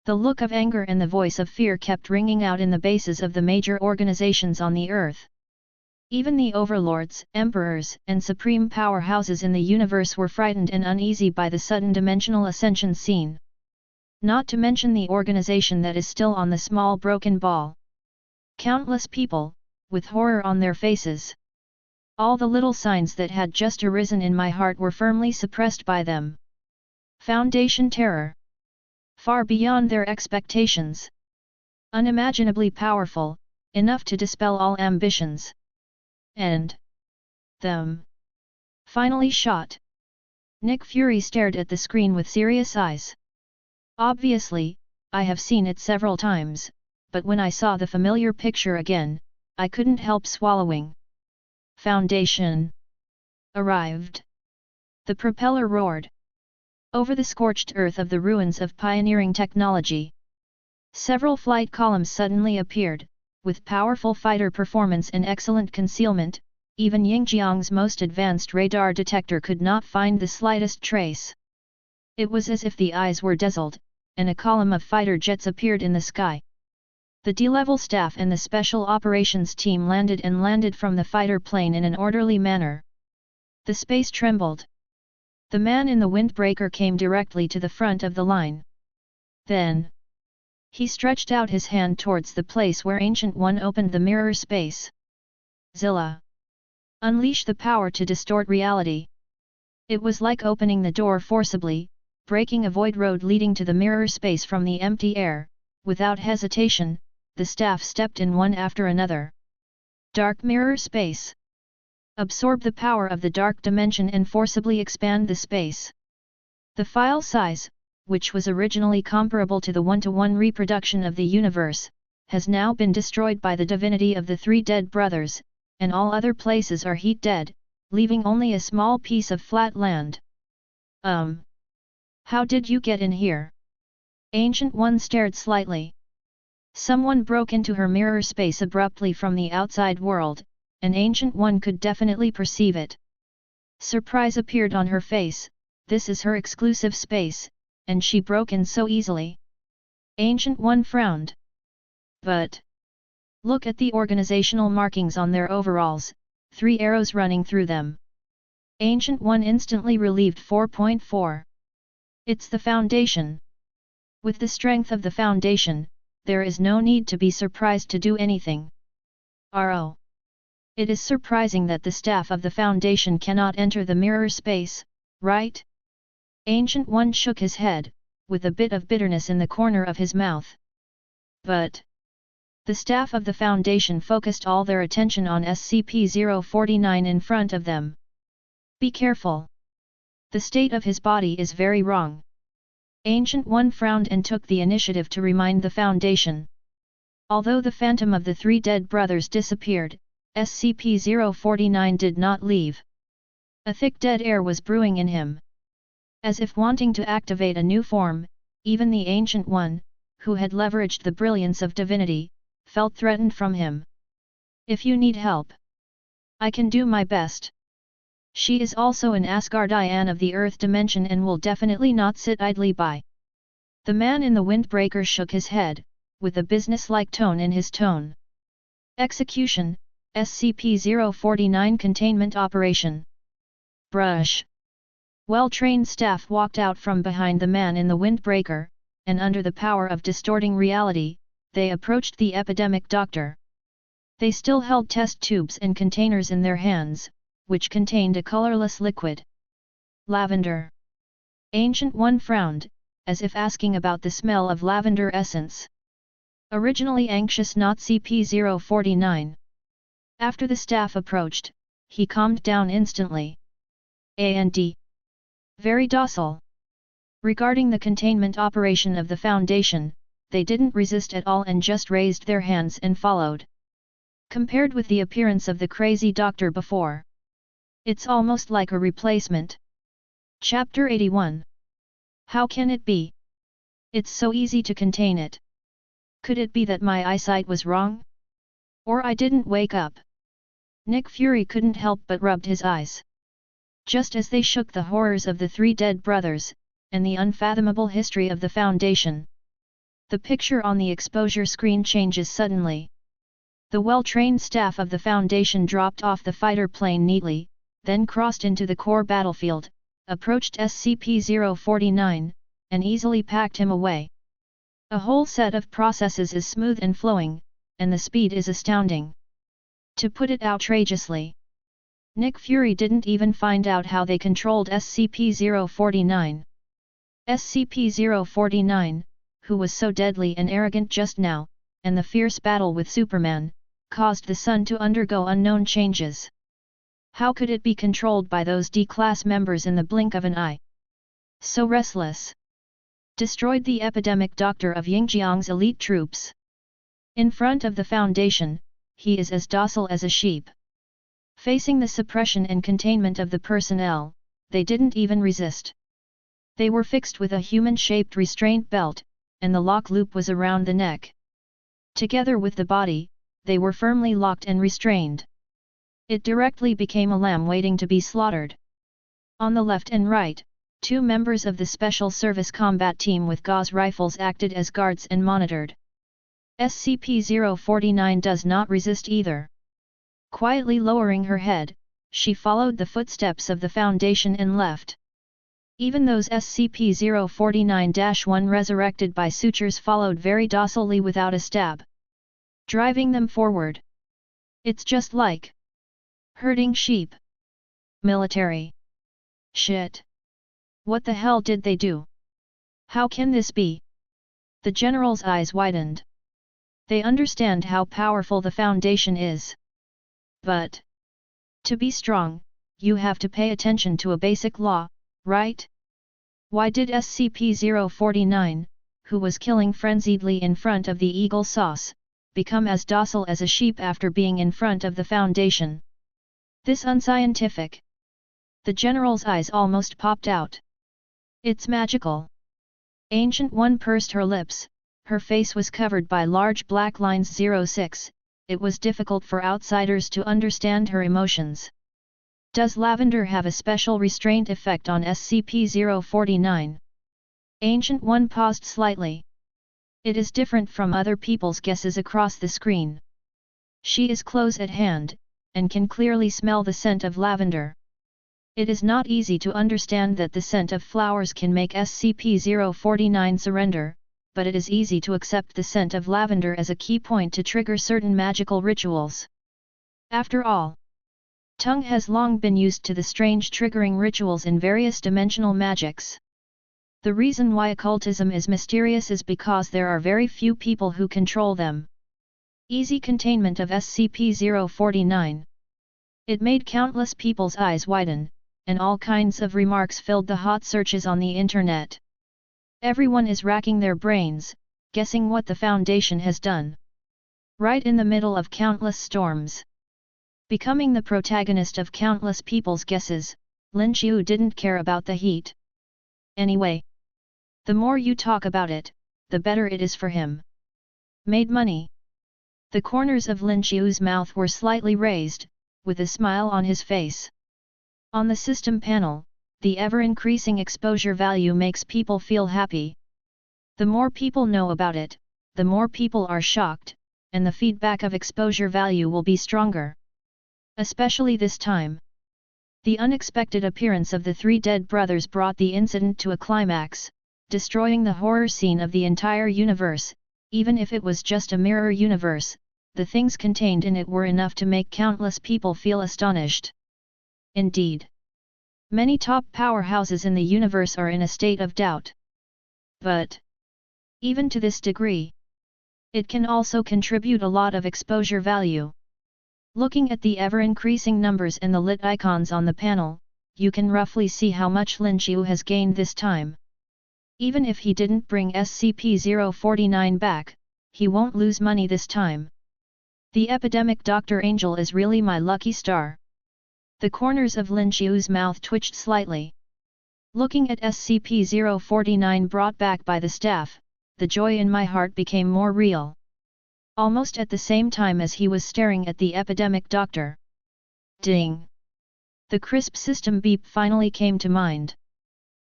[SPEAKER 1] The look of anger and the voice of fear kept ringing out in the bases of the major organizations on the earth. Even the overlords, emperors, and supreme powerhouses in the universe were frightened and uneasy by the sudden dimensional ascension scene. Not to mention the organization that is still on the small broken ball. Countless people, with horror on their faces. All the little signs that had just arisen in my heart were firmly suppressed by them. Foundation terror. Far beyond their expectations. Unimaginably powerful, enough to dispel all ambitions. And them. Finally shot. Nick Fury stared at the screen with serious eyes. Obviously, I have seen it several times, but when I saw the familiar picture again, I couldn't help swallowing. Foundation. Arrived. The propeller roared. Over the scorched earth of the ruins of pioneering technology. Several flight columns suddenly appeared, with powerful fighter performance and excellent concealment. Even Yingjiang's most advanced radar detector could not find the slightest trace. It was as if the eyes were dazzled, and a column of fighter jets appeared in the sky. The D-level staff and the special operations team landed from the fighter plane in an orderly manner. The space trembled. The man in the windbreaker came directly to the front of the line. Then he stretched out his hand towards the place where Ancient One opened the mirror space. Zilla. Unleash the power to distort reality. It was like opening the door forcibly, breaking a void road leading to the mirror space from the empty air. Without hesitation, the staff stepped in one after another. Dark mirror space. Absorb the power of the dark dimension and forcibly expand the space. The file size, which was originally comparable to the one-to-one reproduction of the universe, has now been destroyed by the divinity of the three dead brothers, and all other places are heat dead, leaving only a small piece of flat land. How did you get in here? Ancient One stared slightly. Someone broke into her mirror space abruptly from the outside world, and Ancient One could definitely perceive it. Surprise appeared on her face. This is her exclusive space, and she broke in so easily. Ancient One frowned. But look at the organizational markings on their overalls, 3 arrows running through them. Ancient One instantly relieved 4.4. It's the foundation. With the strength of the foundation, there is no need to be surprised to do anything. RO. It is surprising that the staff of the foundation cannot enter the mirror space, right? Ancient One shook his head, with a bit of bitterness in the corner of his mouth. But the staff of the foundation focused all their attention on SCP-049 in front of them. Be careful. The state of his body is very wrong. Ancient One frowned and took the initiative to remind the Foundation. Although the phantom of the 3 dead brothers disappeared, SCP-049 did not leave. A thick dead air was brewing in him. As if wanting to activate a new form, even the Ancient One, who had leveraged the brilliance of divinity, felt threatened from him. If you need help, I can do my best. She is also an Asgardian of the Earth dimension and will definitely not sit idly by. The man in the windbreaker shook his head, with a business-like tone in his tone. Execution, SCP-049 Containment Operation. Brush. Well-trained staff walked out from behind the man in the windbreaker, and under the power of distorting reality, they approached the epidemic doctor. They still held test tubes and containers in their hands, which contained a colorless liquid. Lavender. Ancient One frowned, as if asking about the smell of lavender essence. Originally anxious not CP-049. After the staff approached, he calmed down instantly. A&D. Very docile. Regarding the containment operation of the Foundation, they didn't resist at all and just raised their hands and followed. Compared with the appearance of the crazy doctor before, it's almost like a replacement. Chapter 81. How can it be? It's so easy to contain it. Could it be that my eyesight was wrong? Or I didn't wake up? Nick Fury couldn't help but rubbed his eyes. Just as they shook the horrors of the three dead brothers, and the unfathomable history of the Foundation. The picture on the exposure screen changes suddenly. The well-trained staff of the Foundation dropped off the fighter plane neatly, then crossed into the core battlefield, approached SCP-049, and easily packed him away. A whole set of processes is smooth and flowing, and the speed is astounding. To put it outrageously, Nick Fury didn't even find out how they controlled SCP-049. SCP-049, who was so deadly and arrogant just now, and the fierce battle with Superman, caused the Sun to undergo unknown changes. How could it be controlled by those D-class members in the blink of an eye? So restless. Destroyed the epidemic doctor of Yingjiang's elite troops. In front of the Foundation, he is as docile as a sheep. Facing the suppression and containment of the personnel, they didn't even resist. They were fixed with a human-shaped restraint belt, and the lock loop was around the neck. Together with the body, they were firmly locked and restrained. It directly became a lamb waiting to be slaughtered. On the left and right, two members of the Special Service Combat Team with Gauss rifles acted as guards and monitored. SCP-049 does not resist either. Quietly lowering her head, she followed the footsteps of the Foundation and left. Even those SCP-049-1 resurrected by sutures followed very docilely without a stab. Driving them forward. It's just like herding sheep. Military. Shit. What the hell did they do? How can this be? The general's eyes widened. They understand how powerful the Foundation is. But to be strong, you have to pay attention to a basic law, right? Why did SCP-049, who was killing frenziedly in front of the Eagle Sauce, become as docile as a sheep after being in front of the Foundation? This unscientific. The general's eyes almost popped out. It's magical. Ancient One pursed her lips, her face was covered by large black lines. 06, it was difficult for outsiders to understand her emotions. Does lavender have a special restraint effect on SCP-049? Ancient One paused slightly. It is different from other people's guesses across the screen. She is close at hand, and can clearly smell the scent of lavender. It is not easy to understand that the scent of flowers can make SCP-049 surrender, but it is easy to accept the scent of lavender as a key point to trigger certain magical rituals. After all, tongue has long been used to the strange triggering rituals in various dimensional magics. The reason why occultism is mysterious is because there are very few people who control them. Easy containment of SCP-049. It made countless people's eyes widen, and all kinds of remarks filled the hot searches on the internet. Everyone is racking their brains, guessing what the Foundation has done. Right in the middle of countless storms. Becoming the protagonist of countless people's guesses, Lin Xiu didn't care about the heat. Anyway, the more you talk about it, the better it is for him. Made money. The corners of Lin Xiu's mouth were slightly raised, with a smile on his face. On the system panel, the ever-increasing exposure value makes people feel happy. The more people know about it, the more people are shocked, and the feedback of exposure value will be stronger. Especially this time. The unexpected appearance of the three dead brothers brought the incident to a climax, destroying the horror scene of the entire universe. Even if it was just a mirror universe, the things contained in it were enough to make countless people feel astonished. Indeed, many top powerhouses in the universe are in a state of doubt. But even to this degree, it can also contribute a lot of exposure value. Looking at the ever-increasing numbers and the lit icons on the panel, you can roughly see how much Lin Xiu has gained this time. Even if he didn't bring SCP-049 back, he won't lose money this time. The epidemic Dr. Angel is really my lucky star. The corners of Lin Xiu's mouth twitched slightly. Looking at SCP-049 brought back by the staff, the joy in my heart became more real. Almost at the same time as he was staring at the epidemic doctor. Ding! The crisp system beep finally came to mind.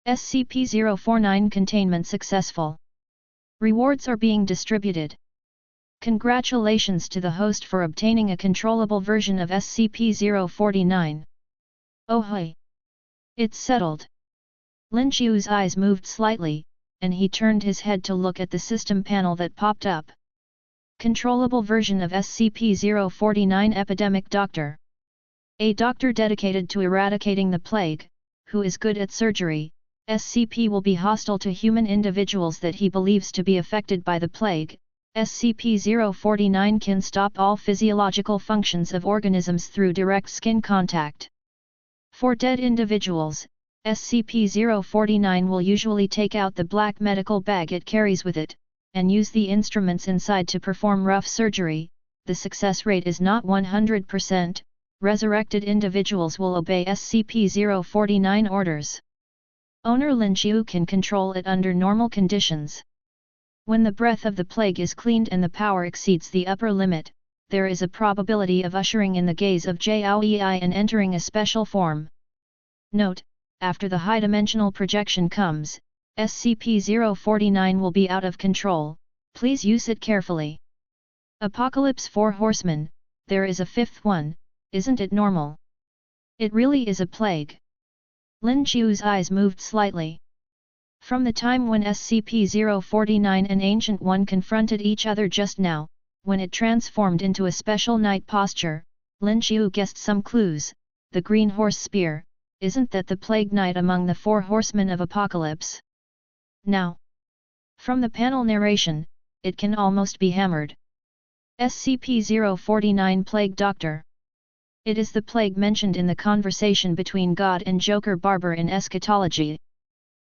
[SPEAKER 1] SCP-049 containment successful. Rewards are being distributed. Congratulations to the host for obtaining a controllable version of SCP-049. Oh hey! It's settled. Lin Xiu's eyes moved slightly, and he turned his head to look at the system panel that popped up. Controllable version of SCP-049 Epidemic Doctor. A doctor dedicated to eradicating the plague, who is good at surgery. SCP will be hostile to human individuals that he believes to be affected by the plague. SCP-049 can stop all physiological functions of organisms through direct skin contact. For dead individuals, SCP-049 will usually take out the black medical bag it carries with it, and use the instruments inside to perform rough surgery. The success rate is not 100%. Resurrected individuals will obey SCP-049 orders. Owner Lin Xiu can control it under normal conditions. When the breath of the plague is cleaned and the power exceeds the upper limit, there is a probability of ushering in the gaze of Jiaoei and entering a special form. Note: after the high-dimensional projection comes, SCP-049 will be out of control, please use it carefully. Apocalypse 4 Horsemen, there is a fifth one, isn't it normal? It really is a plague. Lin Xiu's eyes moved slightly. From the time when SCP-049 and Ancient One confronted each other just now, when it transformed into a special knight posture, Lin Xiu guessed some clues. The green horse spear, isn't that the plague knight among the 4 horsemen of Apocalypse? Now, from the panel narration, it can almost be hammered. SCP-049 Plague Doctor. It is the plague mentioned in the conversation between God and Joker Barber in Eschatology.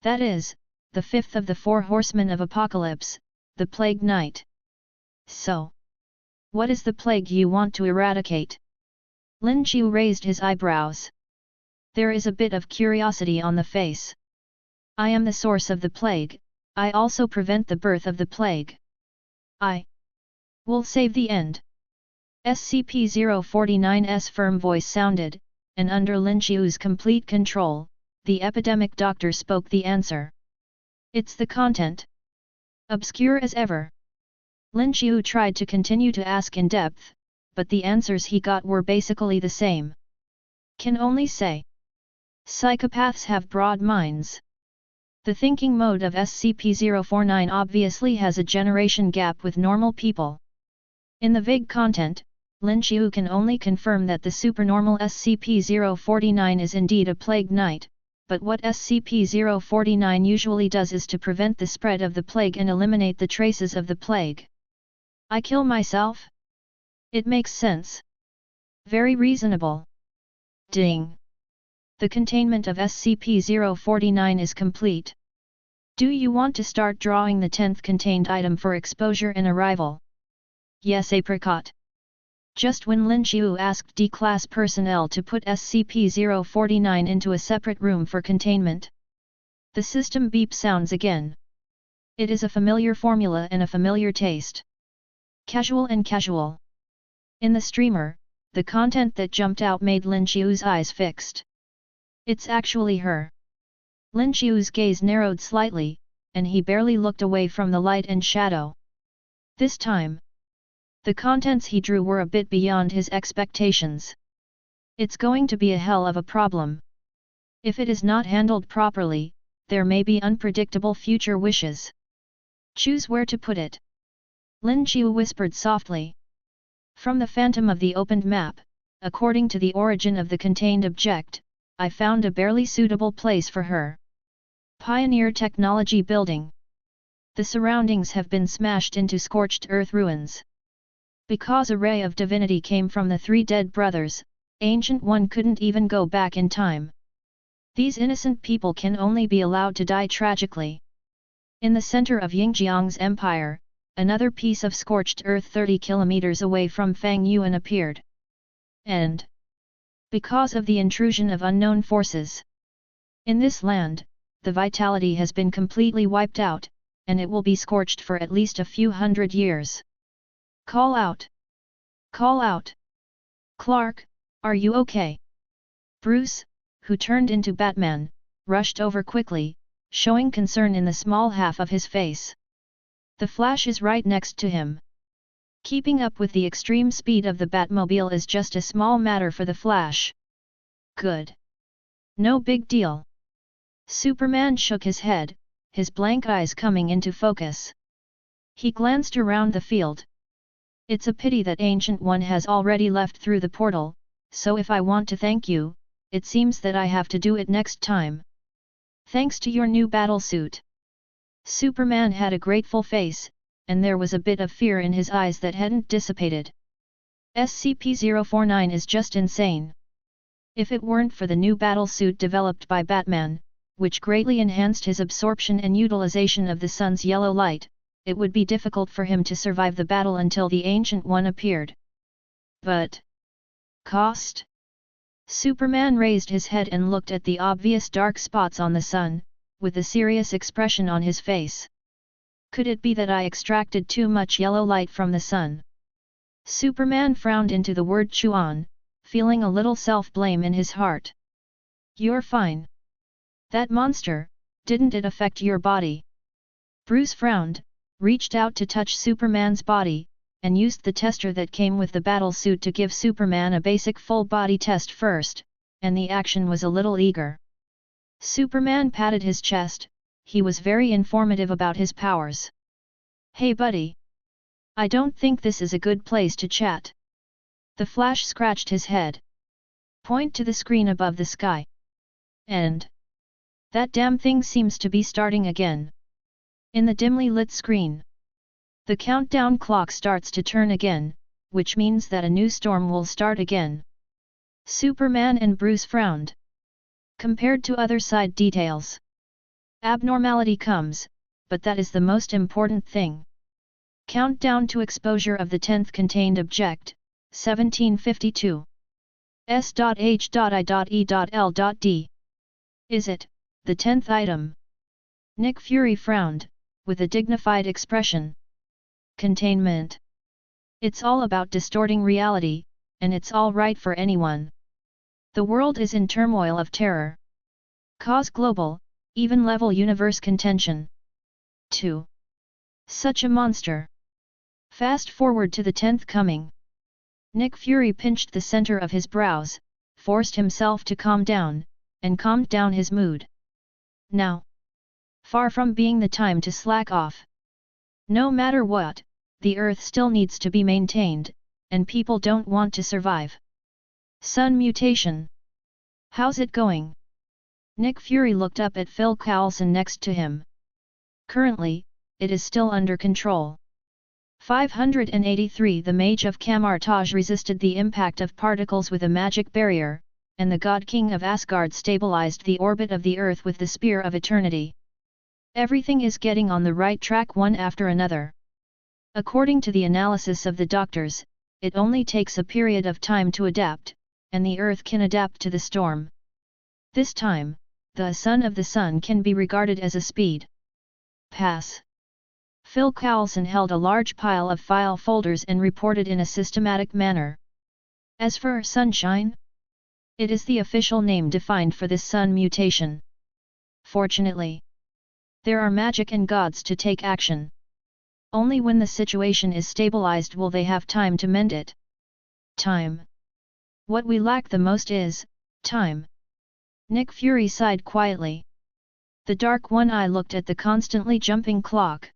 [SPEAKER 1] That is, the fifth of the 4 horsemen of Apocalypse, the Plague Knight. So, what is the plague you want to eradicate? Lin Xiu raised his eyebrows. There is a bit of curiosity on the face. I am the source of the plague, I also prevent the birth of the plague. I will save the end. SCP-049's firm voice sounded, and under Lin Xiu's complete control, the epidemic doctor spoke the answer. It's the content. Obscure as ever. Lin Xiu tried to continue to ask in depth, but the answers he got were basically the same. Can only say. Psychopaths have broad minds. The thinking mode of SCP-049 obviously has a generation gap with normal people. In the vague content, Lin Xiu can only confirm that the supernormal SCP-049 is indeed a plague knight, but what SCP-049 usually does is to prevent the spread of the plague and eliminate the traces of the plague. I kill myself? It makes sense. Very reasonable. Ding. The containment of SCP-049 is complete. Do you want to start drawing the 10th contained item for exposure and arrival? Yes, apricot. Just when Lin Xiu asked D-Class personnel to put SCP-049 into a separate room for containment, the system beep sounds again. It is a familiar formula and a familiar taste. Casual and casual. In the streamer, the content that jumped out made Lin Xiu's eyes fixed. It's actually her. Lin Xiu's gaze narrowed slightly, and he barely looked away from the light and shadow. This time, the contents he drew were a bit beyond his expectations. It's going to be a hell of a problem. If it is not handled properly, there may be unpredictable future wishes. Choose where to put it. Lin Xiu whispered softly. From the phantom of the opened map, according to the origin of the contained object, I found a barely suitable place for her. Pioneer Technology Building. The surroundings have been smashed into scorched earth ruins. Because a ray of divinity came from the 3 dead brothers, Ancient One couldn't even go back in time. These innocent people can only be allowed to die tragically. In the center of Yingjiang's empire, another piece of scorched earth 30 kilometers away from Fang Yuan appeared. And because of the intrusion of unknown forces in this land, the vitality has been completely wiped out, and it will be scorched for at least a few hundred years. Call out! Call out! Clark, are you okay? Bruce, who turned into Batman, rushed over quickly, showing concern in the small half of his face. The Flash is right next to him. Keeping up with the extreme speed of the Batmobile is just a small matter for the Flash. Good. No big deal. Superman shook his head, his blank eyes coming into focus. He glanced around the field. It's a pity that Ancient One has already left through the portal, so if I want to thank you, it seems that I have to do it next time. Thanks to your new battlesuit. Superman had a grateful face, and there was a bit of fear in his eyes that hadn't dissipated. SCP-049 is just insane. If it weren't for the new battlesuit developed by Batman, which greatly enhanced his absorption and utilization of the sun's yellow light, it would be difficult for him to survive the battle until the Ancient One appeared. But... cost? Superman raised his head and looked at the obvious dark spots on the sun, with a serious expression on his face. Could it be that I extracted too much yellow light from the sun? Superman frowned into the word Chuan, feeling a little self-blame in his heart. You're fine. That monster, didn't it affect your body? Bruce frowned, reached out to touch Superman's body, and used the tester that came with the battlesuit to give Superman a basic full-body test first, and the action was a little eager. Superman patted his chest, he was very informative about his powers. Hey buddy! I don't think this is a good place to chat. The Flash scratched his head. Point to the screen above the sky. And... that damn thing seems to be starting again. In the dimly lit screen, the countdown clock starts to turn again, which means that a new storm will start again. Superman and Bruce frowned. Compared to other side details, abnormality comes, but that is the most important thing. Countdown to exposure of the 10th contained object, 1752. S.H.I.E.L.D. Is it, the 10th item? Nick Fury frowned, with a dignified expression. Containment. It's all about distorting reality, and it's all right for anyone. The world is in turmoil of terror. Cause global, even-level universe contention. 2. Such a monster. Fast forward to the 10th coming. Nick Fury pinched the center of his brows, forced himself to calm down, and calmed down his mood. Now. Far from being the time to slack off. No matter what, the Earth still needs to be maintained, and people don't want to survive. Sun mutation. How's it going? Nick Fury looked up at Phil Coulson next to him. Currently, it is still under control. 583 The Mage of Camartage resisted the impact of particles with a magic barrier, and the God King of Asgard stabilized the orbit of the Earth with the Spear of Eternity. Everything is getting on the right track one after another. According to the analysis of the doctors, it only takes a period of time to adapt, and the Earth can adapt to the storm. This time, the Son of the Sun can be regarded as a speed pass. Phil Coulson held a large pile of file folders and reported in a systematic manner. As for sunshine, it is the official name defined for this sun mutation. Fortunately, there are magic and gods to take action. Only when the situation is stabilized will they have time to mend it. Time. What we lack the most is time. Nick Fury sighed quietly. The Dark One-Eye looked at the constantly jumping clock.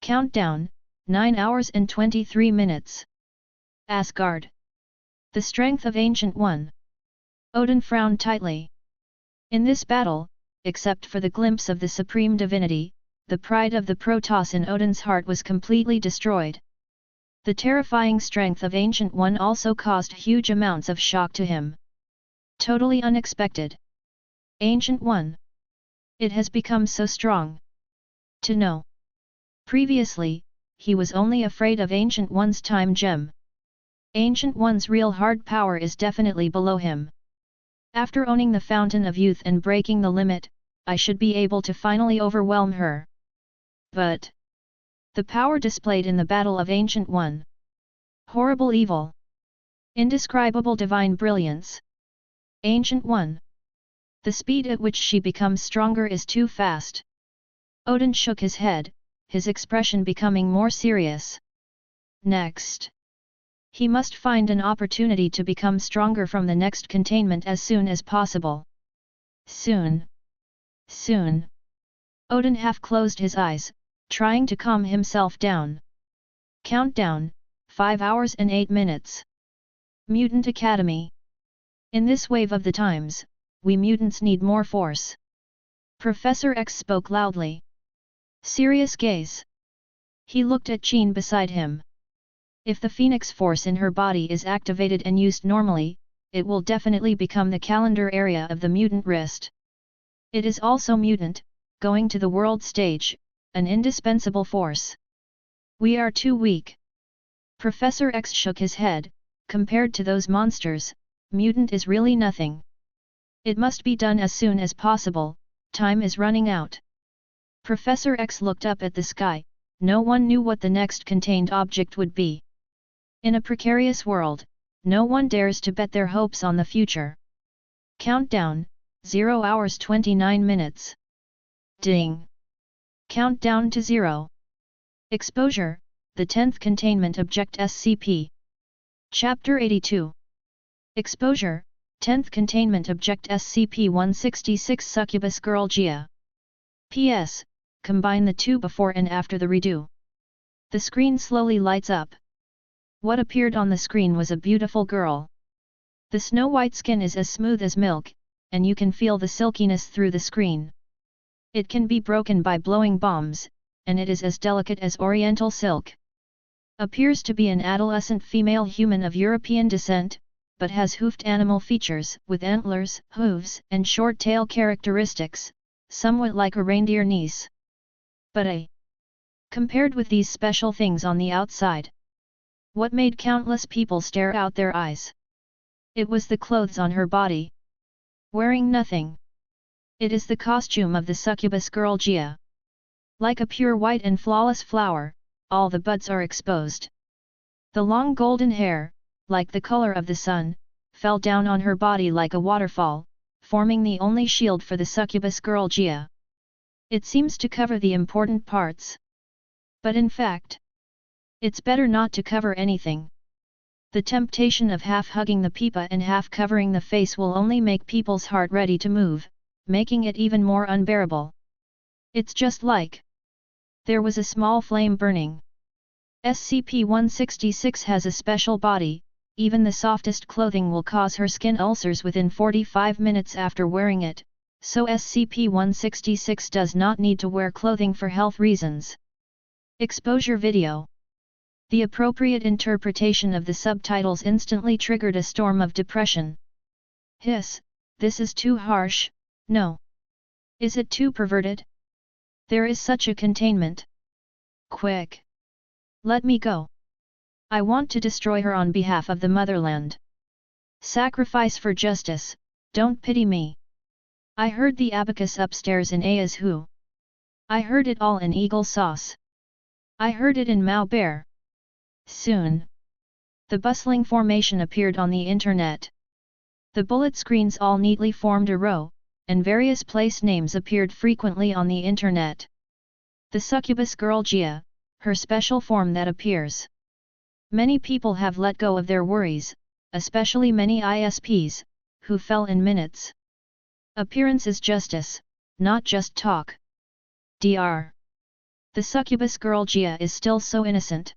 [SPEAKER 1] Countdown, 9 hours and 23 minutes. Asgard. The strength of Ancient One. Odin frowned tightly. In this battle, except for the glimpse of the supreme divinity, the pride of the Protoss in Odin's heart was completely destroyed. The terrifying strength of Ancient One also caused huge amounts of shock to him. Totally unexpected. Ancient One. It has become so strong. To know. Previously, he was only afraid of Ancient One's time gem. Ancient One's real hard power is definitely below him. After owning the Fountain of Youth and breaking the limit, I should be able to finally overwhelm her. But the power displayed in the Battle of Ancient One. Horrible evil. Indescribable divine brilliance. Ancient One. The speed at which she becomes stronger is too fast. Odin shook his head, his expression becoming more serious. Next. He must find an opportunity to become stronger from the next containment as soon as possible. Soon. Soon. Odin half closed his eyes, trying to calm himself down. Countdown, 5 hours and 8 minutes. Mutant Academy. In this wave of the times, we mutants need more force. Professor X spoke loudly. Serious gaze. He looked at Jean beside him. If the Phoenix Force in her body is activated and used normally, it will definitely become the calendar area of the mutant wrist. It is also mutant, going to the world stage, an indispensable force. We are too weak. Professor X shook his head. Compared to those monsters, mutant is really nothing. It must be done as soon as possible, time is running out. Professor X looked up at the sky, no one knew what the next contained object would be. In a precarious world, no one dares to bet their hopes on the future. Countdown, 0 hours 29 minutes. Ding! Countdown to 0. Exposure, the 10th Containment Object SCP. Chapter 82. Exposure, 10th Containment Object SCP-166 Succubus Girl Gia. P.S. Combine the two before and after the redo. The screen slowly lights up. What appeared on the screen was a beautiful girl. The snow-white skin is as smooth as milk, and you can feel the silkiness through the screen. It can be broken by blowing bombs, and it is as delicate as oriental silk. Appears to be an adolescent female human of European descent, but has hoofed animal features with antlers, hooves, and short tail characteristics, somewhat like a reindeer niece. But compared with these special things on the outside, what made countless people stare out their eyes? It was the clothes on her body. Wearing nothing. It is the costume of the succubus girl Gia. Like a pure white and flawless flower, all the buds are exposed. The long golden hair, like the color of the sun, fell down on her body like a waterfall, forming the only shield for the succubus girl Gia. It seems to cover the important parts. But in fact, it's better not to cover anything. The temptation of half hugging the pipa and half covering the face will only make people's heart ready to move, making it even more unbearable. It's just like there was a small flame burning. SCP-166 has a special body, even the softest clothing will cause her skin ulcers within 45 minutes after wearing it, so SCP-166 does not need to wear clothing for health reasons. Exposure video. The appropriate interpretation of the subtitles instantly triggered a storm of depression. Hiss, this is too harsh, no. Is it too perverted? There is such a containment. Quick! Let me go. I want to destroy her on behalf of the motherland. Sacrifice for justice, don't pity me. I heard the abacus upstairs in Aya's Who. I heard it all in Eagle Sauce. I heard it in Mao Bear. Soon. The bustling formation appeared on the internet. The bullet screens all neatly formed a row, and various place names appeared frequently on the internet. The succubus girl Gia, her special form that appears. Many people have let go of their worries, especially many ISPs, who fell in minutes. Appearance is justice, not just talk. Dr. The succubus girl Gia is still so innocent.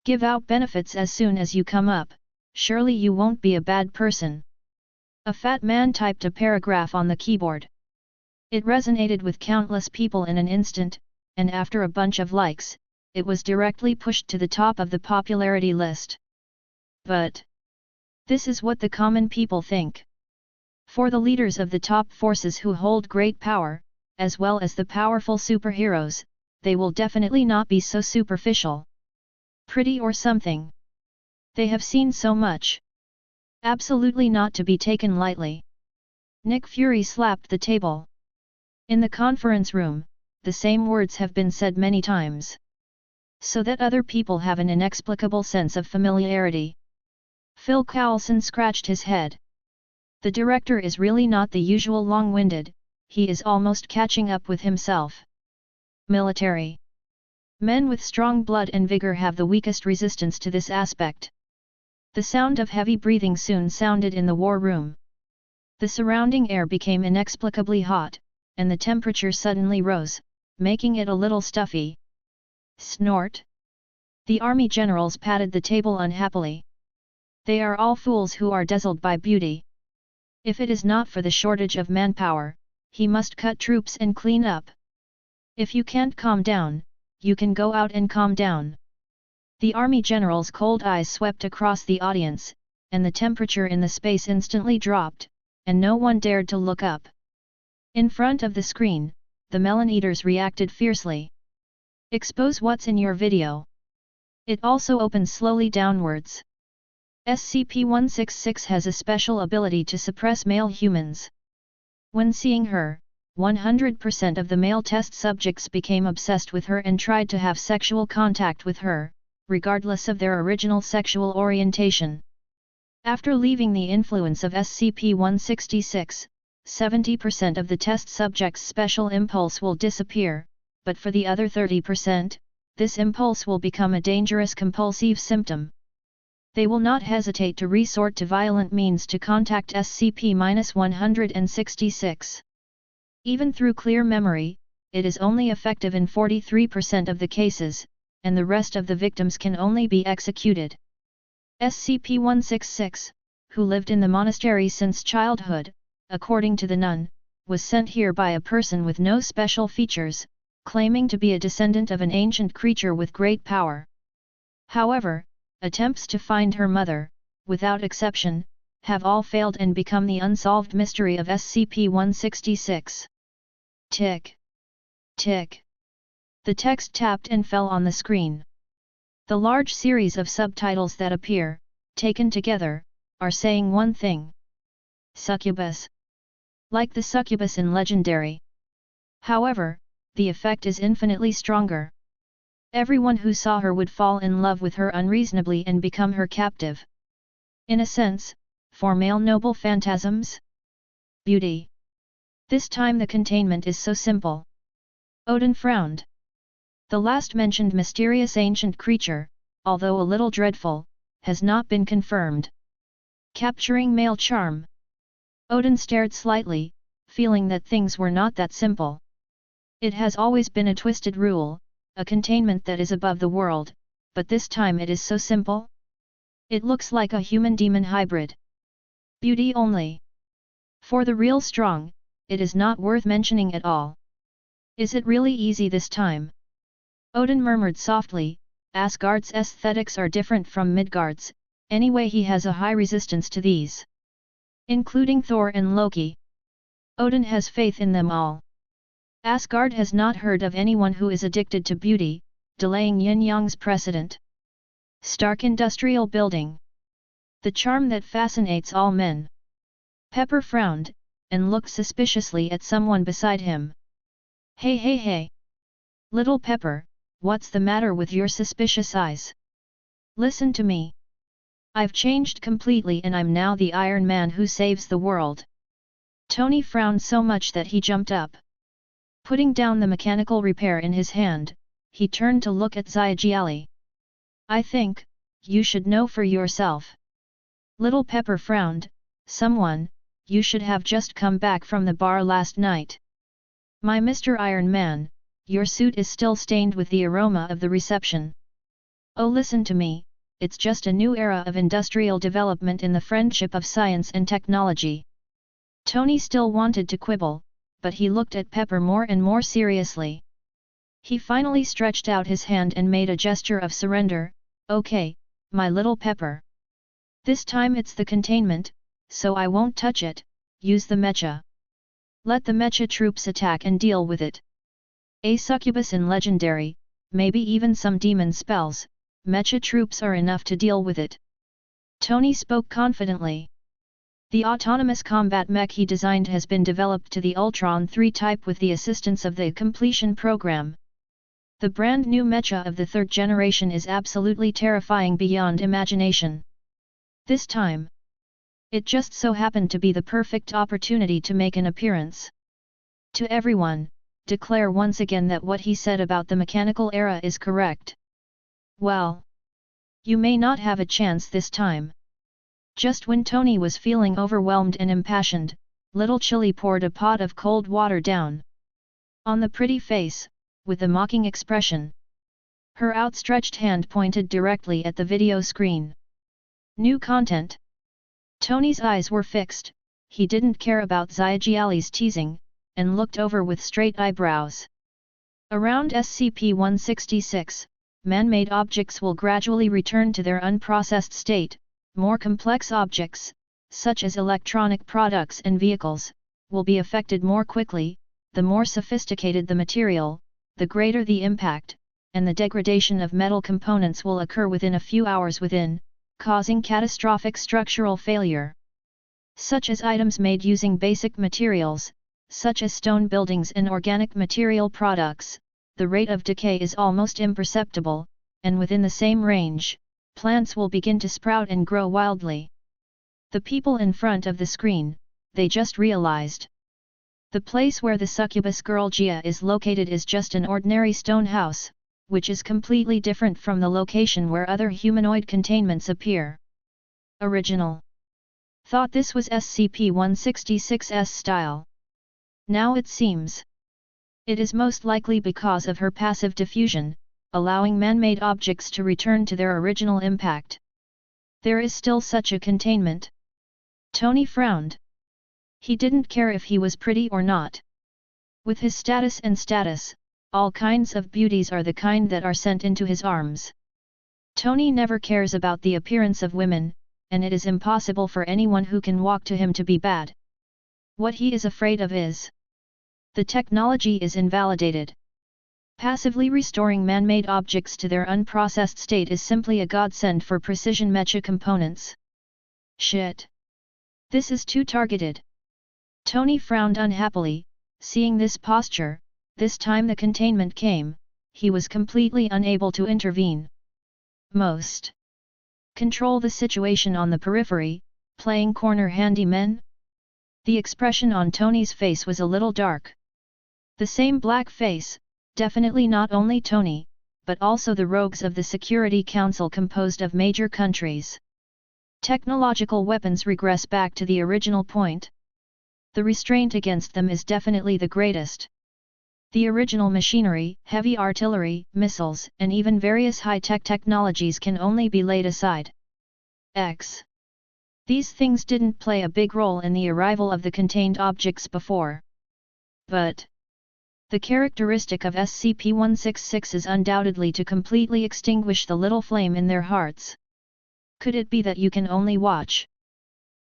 [SPEAKER 1] Give out benefits as soon as you come up, surely you won't be a bad person. A fat man typed a paragraph on the keyboard. It resonated with countless people in an instant, and after a bunch of likes, it was directly pushed to the top of the popularity list. But this is what the common people think. For the leaders of the top forces who hold great power, as well as the powerful superheroes, they will definitely not be so superficial. Pretty or something. They have seen so much. Absolutely not to be taken lightly. Nick Fury slapped the table. In the conference room, the same words have been said many times, so that other people have an inexplicable sense of familiarity. Phil Coulson scratched his head. The director is really not the usual long-winded, he is almost catching up with himself. Military. Men with strong blood and vigor have the weakest resistance to this aspect. The sound of heavy breathing soon sounded in the war room. The surrounding air became inexplicably hot, and the temperature suddenly rose, making it a little stuffy. Snort. The army generals patted the table unhappily. They are all fools who are dazzled by beauty. If it is not for the shortage of manpower, he must cut troops and clean up. If you can't calm down, you can go out and calm down. The army general's cold eyes swept across the audience, and the temperature in the space instantly dropped, and no one dared to look up. In front of the screen, the melon eaters reacted fiercely. Expose what's in your video. It also opens slowly downwards. SCP-166 has a special ability to suppress male humans. When seeing her, 100% of the male test subjects became obsessed with her and tried to have sexual contact with her, regardless of their original sexual orientation. After leaving the influence of SCP-166, 70% of the test subjects' special impulse will disappear, but for the other 30%, this impulse will become a dangerous compulsive symptom. They will not hesitate to resort to violent means to contact SCP-166. Even through clear memory, it is only effective in 43% of the cases, and the rest of the victims can only be executed. SCP-166, who lived in the monastery since childhood, according to the nun, was sent here by a person with no special features, claiming to be a descendant of an ancient creature with great power. However, attempts to find her mother, without exception, have all failed and become the unsolved mystery of SCP-166. Tick. Tick. The text tapped and fell on the screen. The large series of subtitles that appear, taken together, are saying one thing. Succubus. Like the succubus in Legendary. However, the effect is infinitely stronger. Everyone who saw her would fall in love with her unreasonably and become her captive. In a sense, for male noble phantasms? Beauty. This time the containment is so simple. Odin frowned. The last mentioned mysterious ancient creature, although a little dreadful, has not been confirmed. Capturing male charm. Odin stared slightly, feeling that things were not that simple. It has always been a twisted rule, a containment that is above the world, but this time it is so simple? It looks like a human-demon hybrid. Beauty only. For the real strong, it is not worth mentioning at all. Is it really easy this time? Odin murmured softly, Asgard's aesthetics are different from Midgard's, anyway he has a high resistance to these. Including Thor and Loki. Odin has faith in them all. Asgard has not heard of anyone who is addicted to beauty, delaying yin-yang's precedent. Stark industrial building. The charm that fascinates all men. Pepper frowned, and looked suspiciously at someone beside him. Hey hey hey! Little Pepper, what's the matter with your suspicious eyes? Listen to me. I've changed completely and I'm now the Iron Man who saves the world. Tony frowned so much that he jumped up. Putting down the mechanical repair in his hand, he turned to look at Zygiali. I think, you should know for yourself. Little Pepper frowned, someone, you should have just come back from the bar last night. My Mr. Iron Man, your suit is still stained with the aroma of the reception. Oh listen to me, it's just a new era of industrial development in the friendship of science and technology. Tony still wanted to quibble, but he looked at Pepper more and more seriously. He finally stretched out his hand and made a gesture of surrender, okay, my little Pepper. This time it's the containment, so I won't touch it, use the mecha. Let the mecha troops attack and deal with it. A succubus in Legendary, maybe even some demon spells, mecha troops are enough to deal with it. Tony spoke confidently. The autonomous combat mech he designed has been developed to the Ultron 3 type with the assistance of the completion program. The brand new mecha of the third generation is absolutely terrifying beyond imagination. This time, it just so happened to be the perfect opportunity to make an appearance. To everyone, declare once again that what he said about the mechanical era is correct. Well, you may not have a chance this time. Just when Tony was feeling overwhelmed and impassioned, little Chili poured a pot of cold water down on the pretty face, with a mocking expression. Her outstretched hand pointed directly at the video screen. New content. Tony's eyes were fixed, he didn't care about Xiaojiali's teasing, and looked over with straight eyebrows. Around SCP-166, man-made objects will gradually return to their unprocessed state. More complex objects, such as electronic products and vehicles, will be affected more quickly. The more sophisticated the material, the greater the impact, and the degradation of metal components will occur within a few hours causing catastrophic structural failure. Such as items made using basic materials, such as stone buildings and organic material products, the rate of decay is almost imperceptible, and within the same range, plants will begin to sprout and grow wildly. The people in front of the screen, they just realized. The place where the succubus girl Gia is located is just an ordinary stone house, which is completely different from the location where other humanoid containments appear. Original. Thought this was SCP-166's style. Now it seems. It is most likely because of her passive diffusion, allowing man-made objects to return to their original impact. There is still such a containment. Tony frowned. He didn't care if he was pretty or not. With his status, all kinds of beauties are the kind that are sent into his arms. Tony never cares about the appearance of women, and it is impossible for anyone who can walk to him to be bad. What he is afraid of is the technology is invalidated. Passively restoring man-made objects to their unprocessed state is simply a godsend for precision mecha components. Shit. This is too targeted. Tony frowned unhappily, seeing this posture. This time the containment came, he was completely unable to intervene. Most. Control the situation on the periphery, playing corner handyman? The expression on Tony's face was a little dark. The same black face, definitely not only Tony, but also the rogues of the Security Council composed of major countries. Technological weapons regress back to the original point. The restraint against them is definitely the greatest. The original machinery, heavy artillery, missiles, and even various high-tech technologies can only be laid aside. These things didn't play a big role in the arrival of the contained objects before. But the characteristic of SCP-166 is undoubtedly to completely extinguish the little flame in their hearts. Could it be that you can only watch?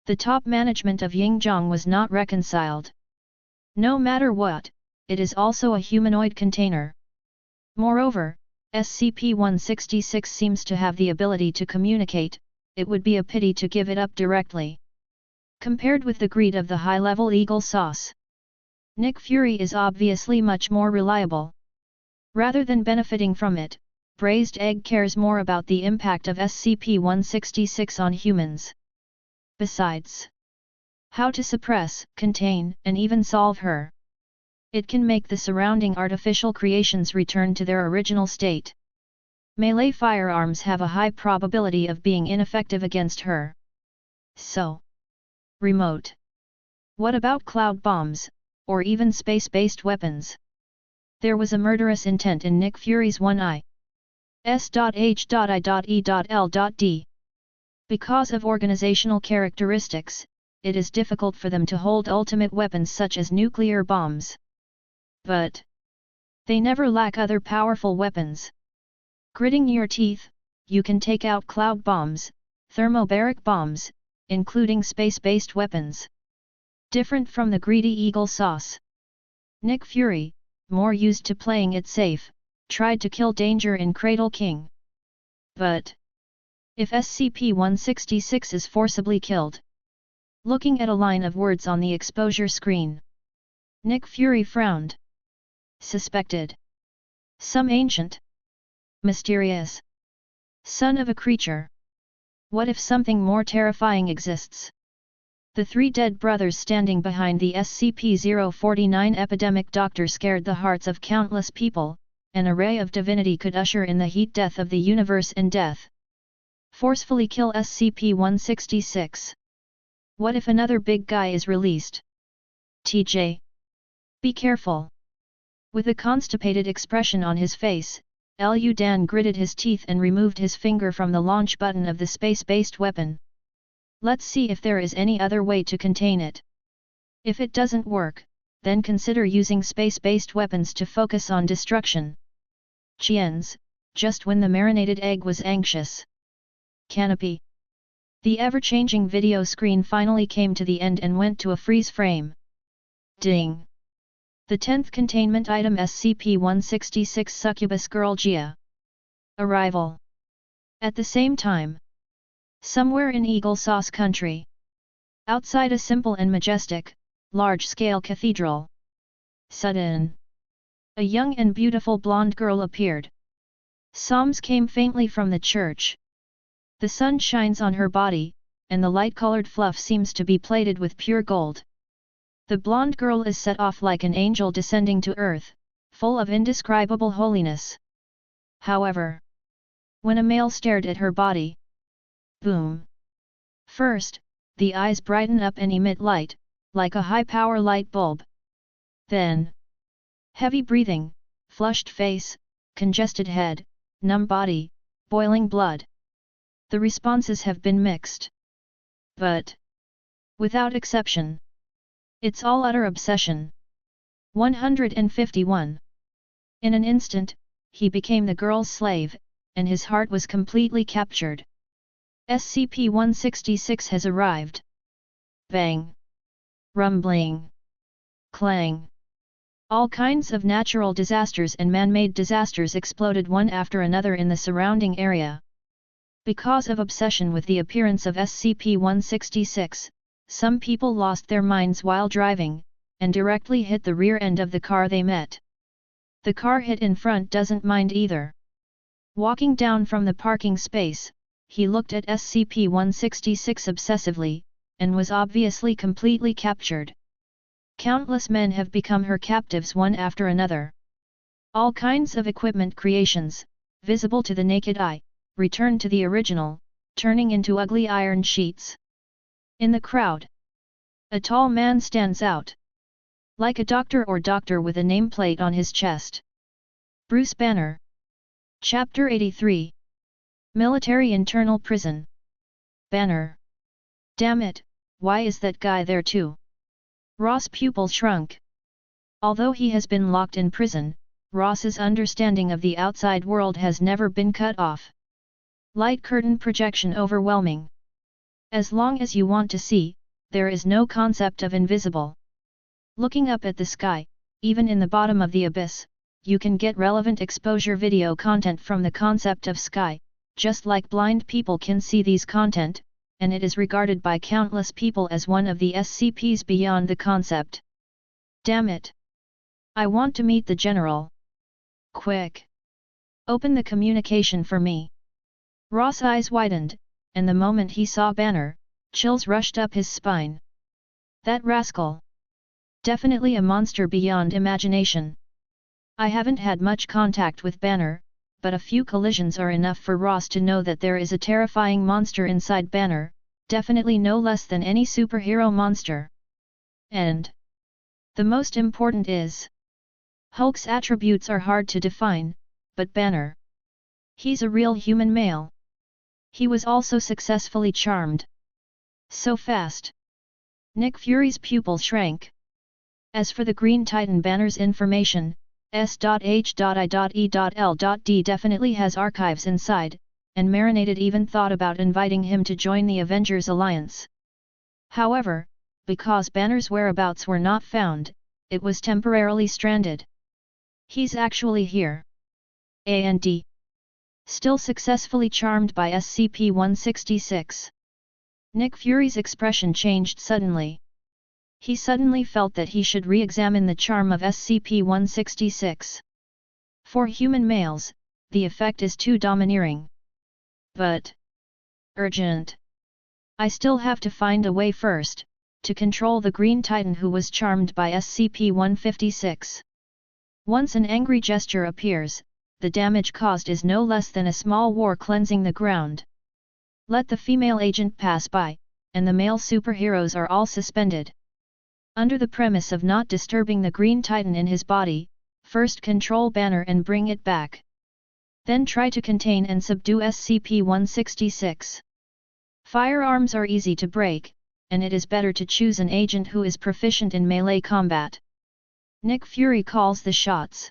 [SPEAKER 1] The top management of Yingjiang was not reconciled. No matter what, it is also a humanoid container. Moreover, SCP-166 seems to have the ability to communicate. It would be a pity to give it up directly. Compared with the greed of the high-level Eagle Sauce, Nick Fury is obviously much more reliable. Rather than benefiting from it, Braised Egg cares more about the impact of SCP-166 on humans. Besides, how to suppress, contain, and even solve her. It can make the surrounding artificial creations return to their original state. Melee firearms have a high probability of being ineffective against her. So, remote. What about cloud bombs, or even space-based weapons? There was a murderous intent in Nick Fury's one eye. S.H.I.E.L.D. Because of organizational characteristics, it is difficult for them to hold ultimate weapons such as nuclear bombs. But they never lack other powerful weapons. Gritting your teeth, you can take out cloud bombs, thermobaric bombs, including space-based weapons. Different from the greedy Eagle Sauce. Nick Fury, more used to playing it safe, tried to kill danger in Cradle King. But if SCP-166 is forcibly killed, looking at a line of words on the exposure screen. Nick Fury frowned. Suspected. Some ancient, mysterious son of a creature. What if something more terrifying exists? The three dead brothers standing behind the SCP-049 epidemic doctor scared the hearts of countless people. An array of divinity could usher in the heat death of the universe and death. Forcefully kill SCP-166. What if another big guy is released? TJ. Be careful. With a constipated expression on his face, Lu Dan gritted his teeth and removed his finger from the launch button of the space-based weapon. Let's see if there is any other way to contain it. If it doesn't work, then consider using space-based weapons to focus on destruction. Chien's, just when the marinated egg was anxious. Canopy. The ever-changing video screen finally came to the end and went to a freeze frame. Ding! The 10th containment item SCP-166 Succubus Girl Gia. Arrival. At the same time. Somewhere in Eagle Sauce Country. Outside a simple and majestic, large-scale cathedral. Sudden. A young and beautiful blonde girl appeared. Psalms came faintly from the church. The sun shines on her body, and the light-colored fluff seems to be plated with pure gold. The blonde girl is set off like an angel descending to earth, full of indescribable holiness. However, when a male stared at her body, boom! First, the eyes brighten up and emit light, like a high-power light bulb. Then, heavy breathing, flushed face, congested head, numb body, boiling blood. The responses have been mixed. But, without exception, it's all utter obsession. 151. In an instant, he became the girl's slave, and his heart was completely captured. SCP-166 has arrived. Bang! Rumbling! Clang! All kinds of natural disasters and man-made disasters exploded one after another in the surrounding area. Because of obsession with the appearance of SCP-166, some people lost their minds while driving, and directly hit the rear end of the car they met. The car hit in front doesn't mind either. Walking down from the parking space, he looked at SCP-166 obsessively, and was obviously completely captured. Countless men have become her captives one after another. All kinds of equipment creations, visible to the naked eye, returned to the original, turning into ugly iron sheets. In the crowd, a tall man stands out. Like a doctor with a nameplate on his chest. Bruce Banner. Chapter 83. Military Internal Prison. Banner. Damn it, why is that guy there too? Ross' pupil shrunk. Although he has been locked in prison, Ross's understanding of the outside world has never been cut off. Light curtain projection overwhelming. As long as you want to see, there is no concept of invisible. Looking up at the sky, even in the bottom of the abyss, you can get relevant exposure video content from the concept of sky, just like blind people can see these content, and it is regarded by countless people as one of the SCPs beyond the concept. Damn it! I want to meet the general. Quick! Open the communication for me. Ross' eyes widened, and the moment he saw Banner, chills rushed up his spine. That rascal! Definitely a monster beyond imagination. I haven't had much contact with Banner, but a few collisions are enough for Ross to know that there is a terrifying monster inside Banner, definitely no less than any superhero monster. And the most important is, Hulk's attributes are hard to define, but Banner, he's a real human male. He was also successfully charmed. So fast. Nick Fury's pupil shrank. As for the Green Titan Banner's information, S.H.I.E.L.D. definitely has archives inside, and Marinated even thought about inviting him to join the Avengers alliance. However, because Banner's whereabouts were not found, it was temporarily stranded. He's actually here. A&D. Still successfully charmed by SCP-166. Nick Fury's expression changed suddenly. He suddenly felt that he should re-examine the charm of SCP-166. For human males, the effect is too domineering. But urgent. I still have to find a way first, to control the Green Titan who was charmed by SCP-156. Once an angry gesture appears, the damage caused is no less than a small war cleansing the ground. Let the female agent pass by, and the male superheroes are all suspended. Under the premise of not disturbing the Green Titan in his body, first control Banner and bring it back. Then try to contain and subdue SCP-166. Firearms are easy to break, and it is better to choose an agent who is proficient in melee combat. Nick Fury calls the shots.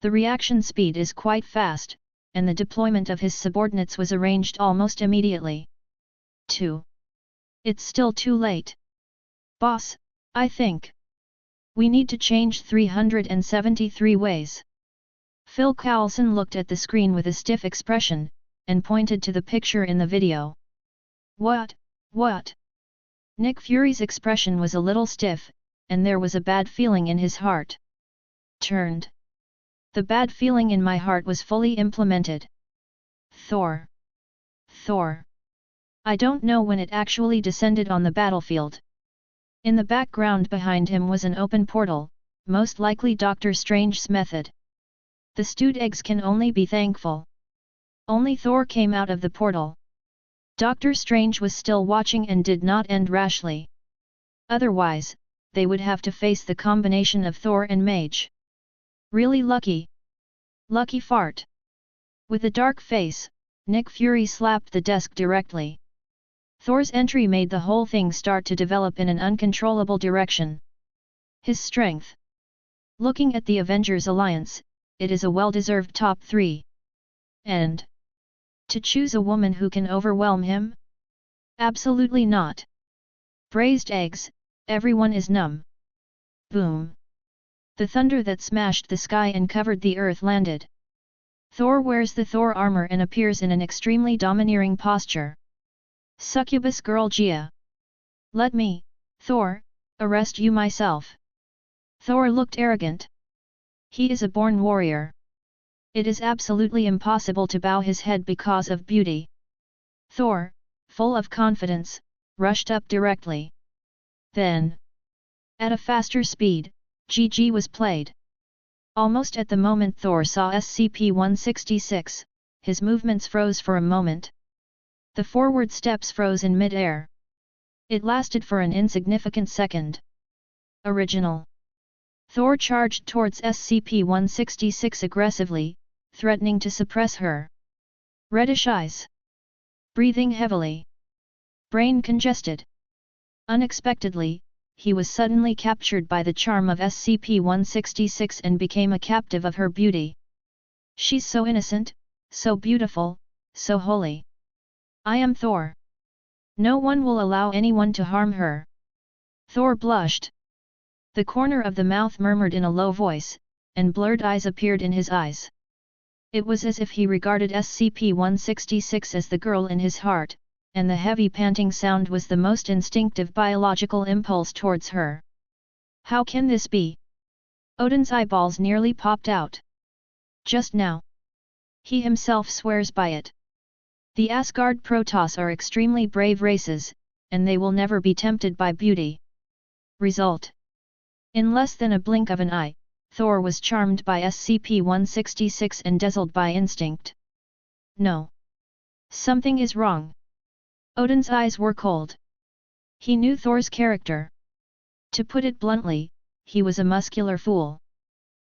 [SPEAKER 1] The reaction speed is quite fast, and the deployment of his subordinates was arranged almost immediately. 2. It's still too late. Boss, I think we need to change 373 ways. Phil Coulson looked at the screen with a stiff expression, and pointed to the picture in the video. What? Nick Fury's expression was a little stiff, and there was a bad feeling in his heart. Turned. The bad feeling in my heart was fully implemented. Thor. I don't know when it actually descended on the battlefield. In the background behind him was an open portal, most likely Doctor Strange's method. The stewed eggs can only be thankful. Only Thor came out of the portal. Doctor Strange was still watching and did not end rashly. Otherwise, they would have to face the combination of Thor and Mage. Really lucky. Lucky fart. With a dark face, Nick Fury slapped the desk directly. Thor's entry made the whole thing start to develop in an uncontrollable direction. His strength. Looking at the Avengers alliance, it is a well-deserved top 3. And to choose a woman who can overwhelm him? Absolutely not. Braised eggs, everyone is numb. Boom. The thunder that smashed the sky and covered the earth landed. Thor wears the Thor armor and appears in an extremely domineering posture. Succubus girl Gia. Let me, Thor, arrest you myself. Thor looked arrogant. He is a born warrior. It is absolutely impossible to bow his head because of beauty. Thor, full of confidence, rushed up directly. Then, at a faster speed, GG was played. Almost at the moment Thor saw SCP-166, his movements froze for a moment. The forward steps froze in mid-air. It lasted for an insignificant second. Original. Thor charged towards SCP-166 aggressively, threatening to suppress her. Reddish eyes. Breathing heavily. Brain congested. Unexpectedly, he was suddenly captured by the charm of SCP-166 and became a captive of her beauty. She's so innocent, so beautiful, so holy. I am Thor. No one will allow anyone to harm her. Thor blushed. The corner of the mouth murmured in a low voice, and blurred eyes appeared in his eyes. It was as if he regarded SCP-166 as the girl in his heart, and the heavy panting sound was the most instinctive biological impulse towards her. How can this be? Odin's eyeballs nearly popped out. Just now. He himself swears by it. The Asgard Protoss are extremely brave races, and they will never be tempted by beauty. Result. In less than a blink of an eye, Thor was charmed by SCP-166 and dazzled by instinct. No. Something is wrong. Odin's eyes were cold. He knew Thor's character. To put it bluntly, he was a muscular fool.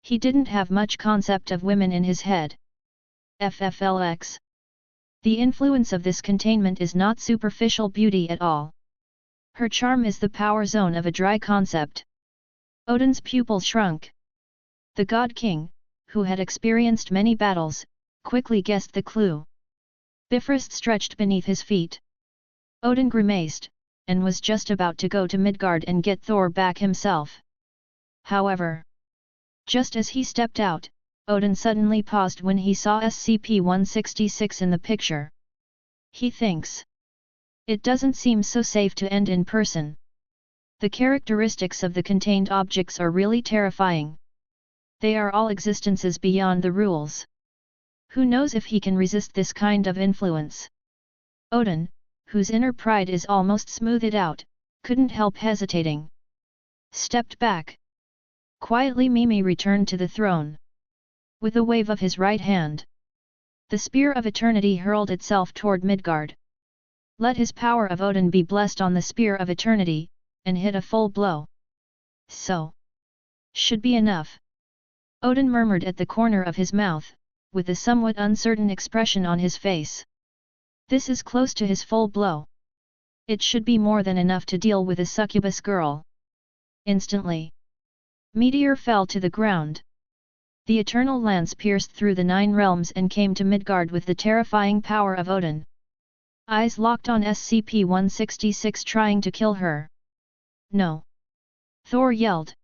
[SPEAKER 1] He didn't have much concept of women in his head. FFLX. The influence of this containment is not superficial beauty at all. Her charm is the power zone of a dry concept. Odin's pupil shrunk. The God King, who had experienced many battles, quickly guessed the clue. Bifrost stretched beneath his feet. Odin grimaced, and was just about to go to Midgard and get Thor back himself. However, just as he stepped out, Odin suddenly paused when he saw SCP-166 in the picture. He thinks. It doesn't seem so safe to end in person. The characteristics of the contained objects are really terrifying. They are all existences beyond the rules. Who knows if he can resist this kind of influence? Odin, whose inner pride is almost smoothed out, couldn't help hesitating. Stepped back. Quietly Mimi returned to the throne. With a wave of his right hand, the spear of eternity hurled itself toward Midgard. Let his power of Odin be blessed on the spear of eternity, and hit a full blow. So. Should be enough. Odin murmured at the corner of his mouth, with a somewhat uncertain expression on his face. This is close to his full blow. It should be more than enough to deal with a succubus girl. Instantly. Meteor fell to the ground. The eternal lance pierced through the 9 realms and came to Midgard with the terrifying power of Odin. Eyes locked on SCP-166 trying to kill her. No! Thor yelled.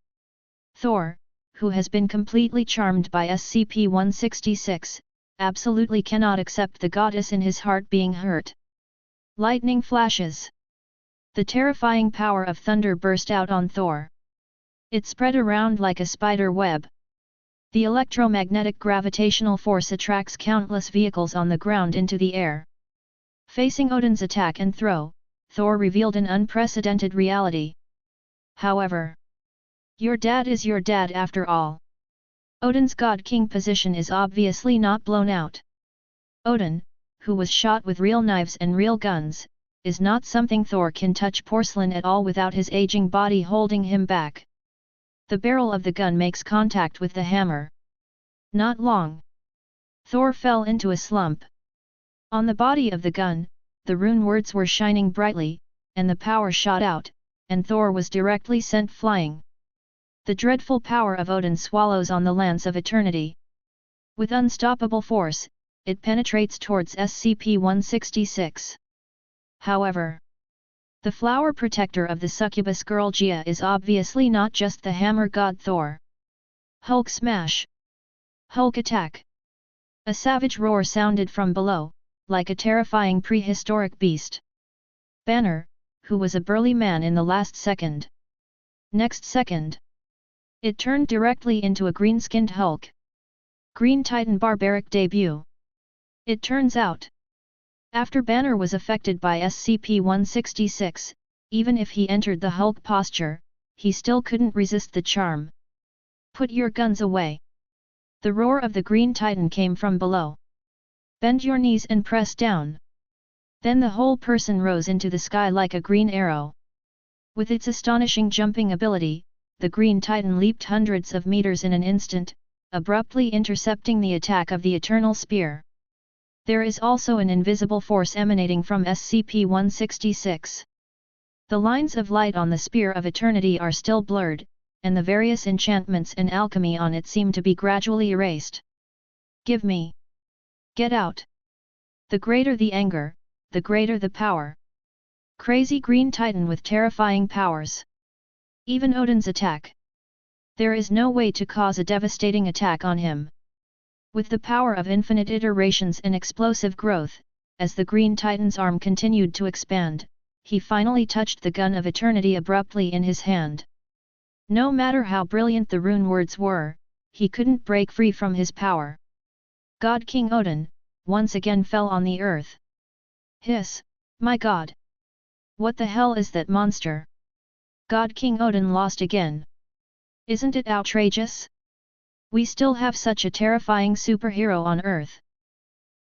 [SPEAKER 1] Thor, who has been completely charmed by SCP-166, absolutely cannot accept the goddess in his heart being hurt. Lightning flashes. The terrifying power of thunder burst out on Thor. It spread around like a spider web. The electromagnetic gravitational force attracts countless vehicles on the ground into the air. Facing Odin's attack and throw, Thor revealed an unprecedented reality. However, your dad is your dad after all. Odin's God-King position is obviously not blown out. Odin, who was shot with real knives and real guns, is not something Thor can touch porcelain at all without his aging body holding him back. The barrel of the gun makes contact with the hammer. Not long. Thor fell into a slump. On the body of the gun, the rune words were shining brightly, and the power shot out, and Thor was directly sent flying. The dreadful power of Odin swallows on the lance of eternity. With unstoppable force, it penetrates towards SCP-166. However, the flower protector of the succubus girl Gia is obviously not just the hammer god Thor. Hulk smash! Hulk attack! A savage roar sounded from below, like a terrifying prehistoric beast. Banner, who was a burly man in the last second. Next second, it turned directly into a green-skinned Hulk. Green Titan barbaric debut. It turns out, after Banner was affected by SCP-166, even if he entered the Hulk posture, he still couldn't resist the charm. Put your guns away. The roar of the Green Titan came from below. Bend your knees and press down. Then the whole person rose into the sky like a green arrow. With its astonishing jumping ability, the Green Titan leaped hundreds of meters in an instant, abruptly intercepting the attack of the Eternal Spear. There is also an invisible force emanating from SCP-166. The lines of light on the Spear of Eternity are still blurred, and the various enchantments and alchemy on it seem to be gradually erased. Give me! Get out! The greater the anger, the greater the power. Crazy Green Titan with terrifying powers. Even Odin's attack. There is no way to cause a devastating attack on him. With the power of infinite iterations and explosive growth, as the Green Titan's arm continued to expand, he finally touched the gun of eternity abruptly in his hand. No matter how brilliant the rune words were, he couldn't break free from his power. God King Odin, once again fell on the earth. Hiss, my god! What the hell is that monster? God King Odin lost again. Isn't it outrageous? We still have such a terrifying superhero on Earth.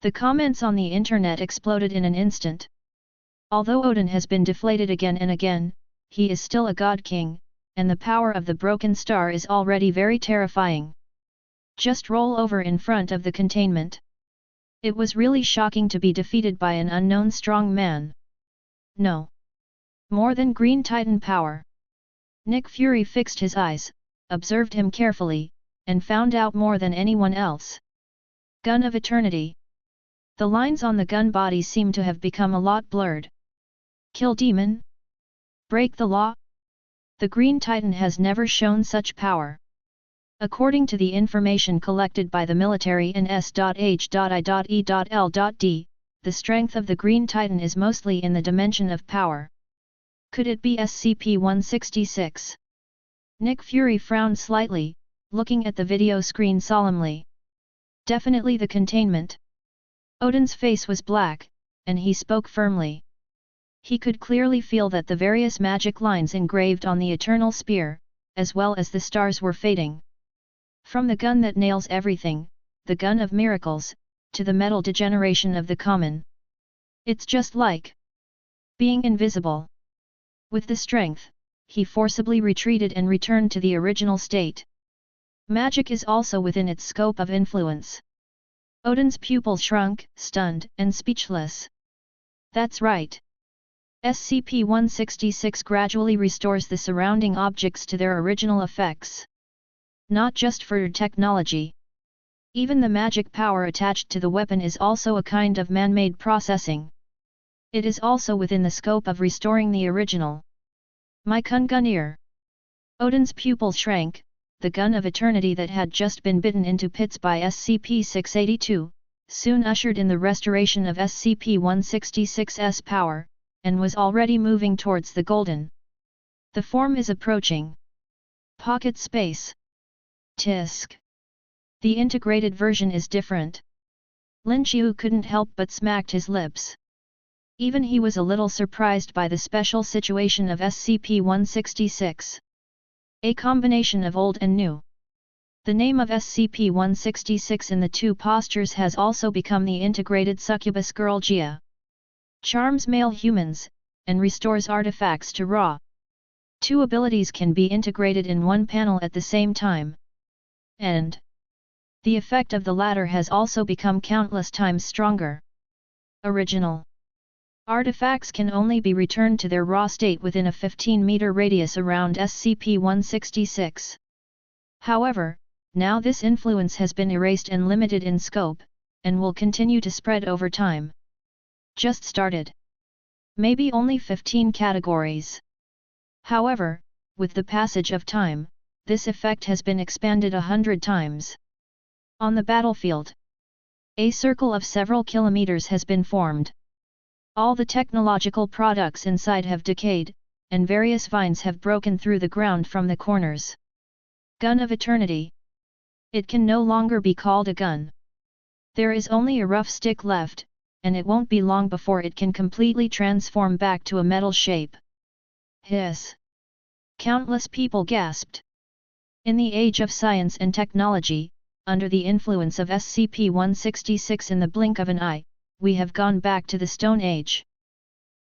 [SPEAKER 1] The comments on the internet exploded in an instant. Although Odin has been deflated again and again, he is still a god king, and the power of the broken star is already very terrifying. Just roll over in front of the containment. It was really shocking to be defeated by an unknown strong man. No. More than Green Titan power. Nick Fury fixed his eyes, observed him carefully, and found out more than anyone else. Gun of Eternity. The lines on the gun body seem to have become a lot blurred. Kill demon? Break the law? The Green Titan has never shown such power. According to the information collected by the military in S.H.I.E.L.D., the strength of the Green Titan is mostly in the dimension of power. Could it be SCP-166? Nick Fury frowned slightly, looking at the video screen solemnly. Definitely the containment. Odin's face was black, and he spoke firmly. He could clearly feel that the various magic lines engraved on the Eternal Spear, as well as the stars, were fading. From the gun that nails everything, the gun of miracles, to the metal degeneration of the common. It's just like being invisible. With the strength, he forcibly retreated and returned to the original state. Magic is also within its scope of influence. Odin's pupils shrunk, stunned and speechless. That's right. SCP-166 gradually restores the surrounding objects to their original effects. Not just for technology. Even the magic power attached to the weapon is also a kind of man-made processing. It is also within the scope of restoring the original. My Kungunir. Odin's pupil shrank. The gun of eternity that had just been bitten into pits by SCP-682, soon ushered in the restoration of SCP-166's power, and was already moving towards the golden. The form is approaching. Pocket space. Tisk. The integrated version is different. Lin Xiu couldn't help but smacked his lips. Even he was a little surprised by the special situation of SCP-166. A combination of old and new. The name of SCP-166 in the two postures has also become the integrated succubus girl Gia. Charms male humans, and restores artifacts to Ra. Two abilities can be integrated in one panel at the same time. And the effect of the latter has also become countless times stronger. Original. Artifacts can only be returned to their raw state within a 15-meter radius around SCP-166. However, now this influence has been erased and limited in scope, and will continue to spread over time. Just started. Maybe only 15 categories. However, with the passage of time, this effect has been expanded 100 times. On the battlefield, a circle of several kilometers has been formed. All the technological products inside have decayed, and various vines have broken through the ground from the corners. Gun of Eternity. It can no longer be called a gun. There is only a rough stick left, and it won't be long before it can completely transform back to a metal shape. Hiss! Countless people gasped. In the age of science and technology, under the influence of SCP-166 in the blink of an eye, we have gone back to the Stone Age.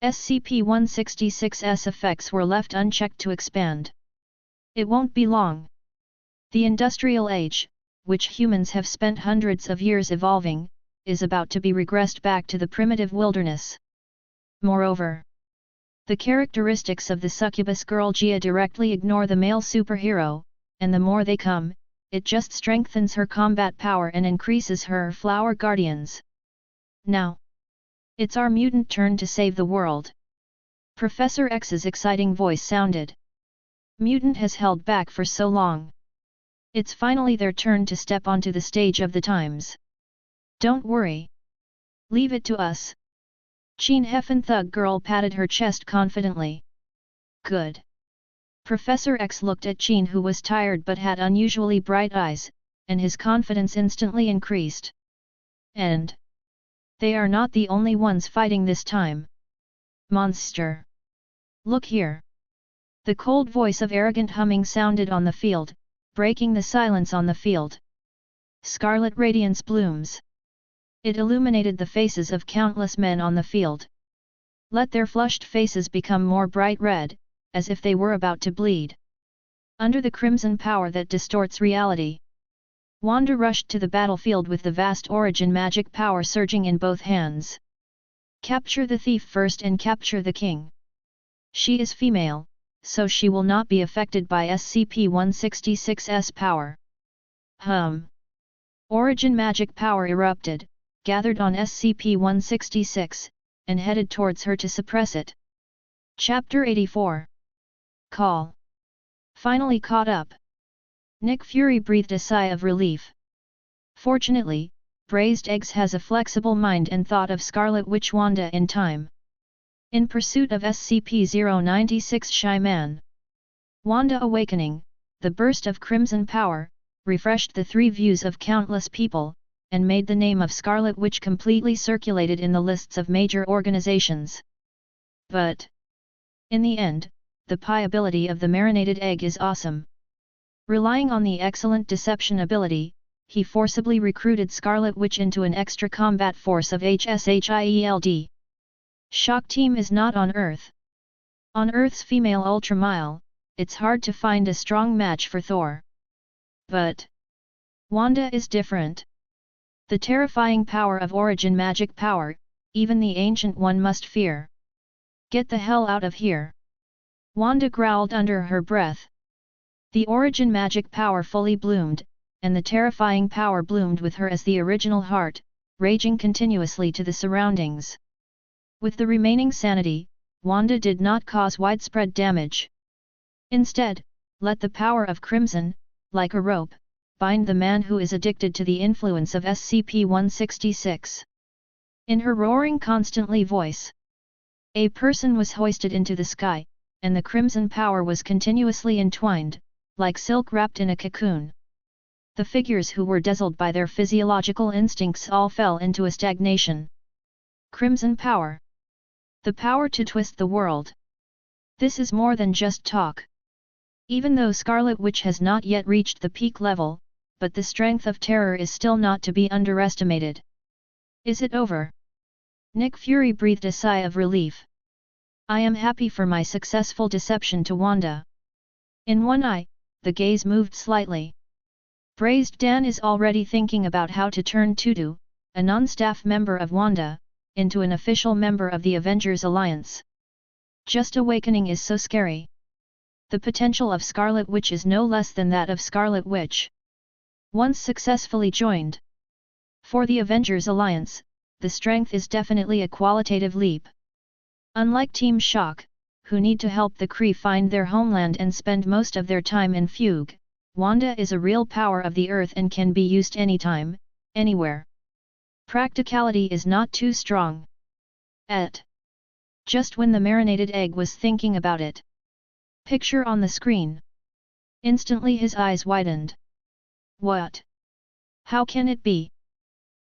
[SPEAKER 1] SCP-166's effects were left unchecked to expand. It won't be long. The Industrial Age, which humans have spent hundreds of years evolving, is about to be regressed back to the primitive wilderness. Moreover, the characteristics of the succubus girl Gia directly ignore the male superhero, and the more they come, it just strengthens her combat power and increases her flower guardians. Now, it's our mutant turn to save the world. Professor X's exciting voice sounded. Mutant has held back for so long. It's finally their turn to step onto the stage of the times. Don't worry. Leave it to us. Qin Heffen Thug Girl patted her chest confidently. Good. Professor X looked at Qin, who was tired but had unusually bright eyes, and his confidence instantly increased. And they are not the only ones fighting this time. Monster! Look here! The cold voice of arrogant humming sounded on the field, breaking the silence on the field. Scarlet radiance blooms. It illuminated the faces of countless men on the field. Let their flushed faces become more bright red, as if they were about to bleed. Under the crimson power that distorts reality, Wanda rushed to the battlefield with the vast origin magic power surging in both hands. Capture the thief first and capture the king. She is female, so she will not be affected by SCP-166's power. Origin magic power erupted, gathered on SCP-166, and headed towards her to suppress it. Chapter 84. Call. Finally caught up. Nick Fury breathed a sigh of relief. Fortunately, Braised Eggs has a flexible mind and thought of Scarlet Witch Wanda in time. In pursuit of SCP-096 Shy Man. Wanda Awakening, the burst of crimson power, refreshed the three views of countless people, and made the name of Scarlet Witch completely circulated in the lists of major organizations. But in the end, the pie ability of the marinated egg is awesome. Relying on the excellent deception ability, he forcibly recruited Scarlet Witch into an extra combat force of HSHIELD. Shock Team is not on Earth. On Earth's female Ultramile, it's hard to find a strong match for Thor. But Wanda is different. The terrifying power of origin magic power, even the Ancient One must fear. Get the hell out of here! Wanda growled under her breath. The origin magic power fully bloomed, and the terrifying power bloomed with her as the original heart, raging continuously to the surroundings. With the remaining sanity, Wanda did not cause widespread damage. Instead, let the power of Crimson, like a rope, bind the man who is addicted to the influence of SCP-166. In her roaring constantly voice, a person was hoisted into the sky, and the crimson power was continuously entwined, like silk wrapped in a cocoon. The figures who were dazzled by their physiological instincts all fell into a stagnation. Crimson power. The power to twist the world. This is more than just talk. Even though Scarlet Witch has not yet reached the peak level, but the strength of terror is still not to be underestimated. Is it over? Nick Fury breathed a sigh of relief. I am happy for my successful deception to Wanda. In one eye, the gaze moved slightly. Braised Dan is already thinking about how to turn Tutu, a non-staff member of Wanda, into an official member of the Avengers Alliance. Just awakening is so scary. The potential of Scarlet Witch is no less than that of Scarlet Witch. Once successfully joined. For the Avengers Alliance, the strength is definitely a qualitative leap. Unlike Team Shock, who need to help the Kree find their homeland and spend most of their time in fugue, Wanda is a real power of the Earth and can be used anytime, anywhere. Practicality is not too strong. Just when the marinated egg was thinking about it. Picture on the screen. Instantly his eyes widened. What? How can it be?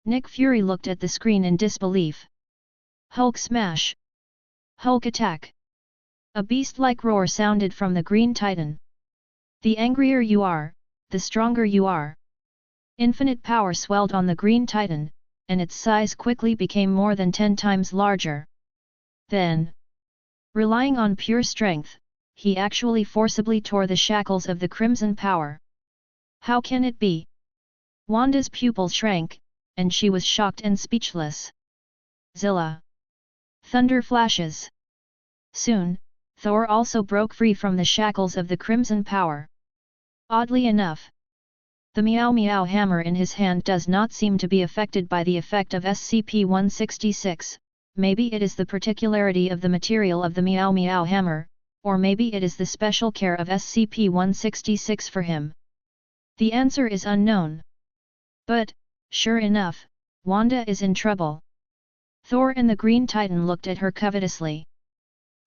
[SPEAKER 1] Nick Fury looked at the screen in disbelief. Hulk smash! Hulk attack! A beast-like roar sounded from the Green Titan. The angrier you are, the stronger you are. Infinite power swelled on the Green Titan, and its size quickly became more than 10 times larger. Then, relying on pure strength, he actually forcibly tore the shackles of the crimson power. How can it be? Wanda's pupils shrank, and she was shocked and speechless. Zilla! Thunder flashes! Soon, Thor also broke free from the shackles of the crimson power. Oddly enough, the Meow Meow hammer in his hand does not seem to be affected by the effect of SCP-166, maybe it is the particularity of the material of the Meow Meow hammer, or maybe it is the special care of SCP-166 for him. The answer is unknown. But, sure enough, Wanda is in trouble. Thor and the Green Titan looked at her covetously.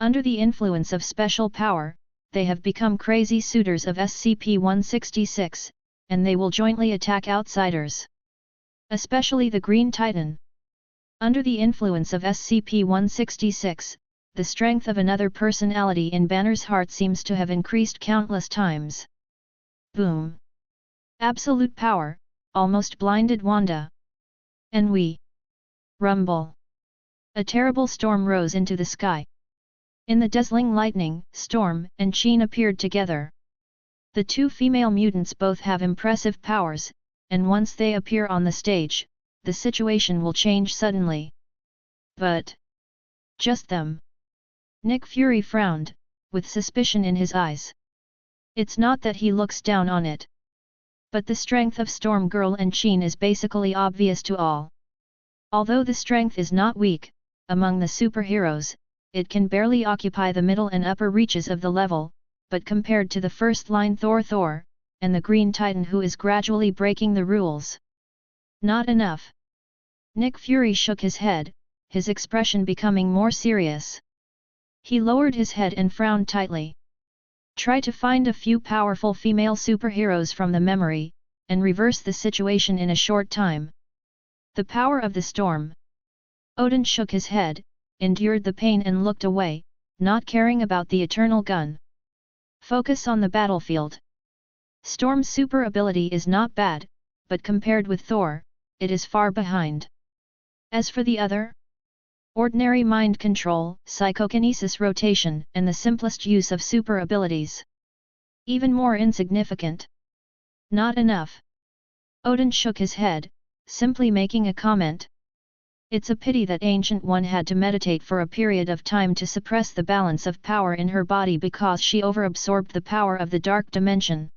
[SPEAKER 1] Under the influence of special power, they have become crazy suitors of SCP-166, and they will jointly attack outsiders. Especially the Green Titan. Under the influence of SCP-166, the strength of another personality in Banner's heart seems to have increased countless times. Boom! Absolute power, almost blinded Wanda. And we. Rumble! A terrible storm rose into the sky. In the dazzling lightning, Storm and Sheen appeared together. The two female mutants both have impressive powers, and once they appear on the stage, the situation will change suddenly. But just them. Nick Fury frowned, with suspicion in his eyes. It's not that he looks down on it. But the strength of Storm Girl and Sheen is basically obvious to all. Although the strength is not weak, among the superheroes, it can barely occupy the middle and upper reaches of the level, but compared to the first-line Thor, and the Green Titan who is gradually breaking the rules. Not enough. Nick Fury shook his head, his expression becoming more serious. He lowered his head and frowned tightly. Try to find a few powerful female superheroes from the memory, and reverse the situation in a short time. The power of the storm. Odin shook his head, endured the pain and looked away, not caring about the eternal gun. Focus on the battlefield. Storm's super ability is not bad, but compared with Thor, it is far behind. As for the other? Ordinary mind control, psychokinesis rotation and the simplest use of super abilities. Even more insignificant. Not enough. Odin shook his head, simply making a comment. It's a pity that Ancient One had to meditate for a period of time to suppress the balance of power in her body because she overabsorbed the power of the dark dimension.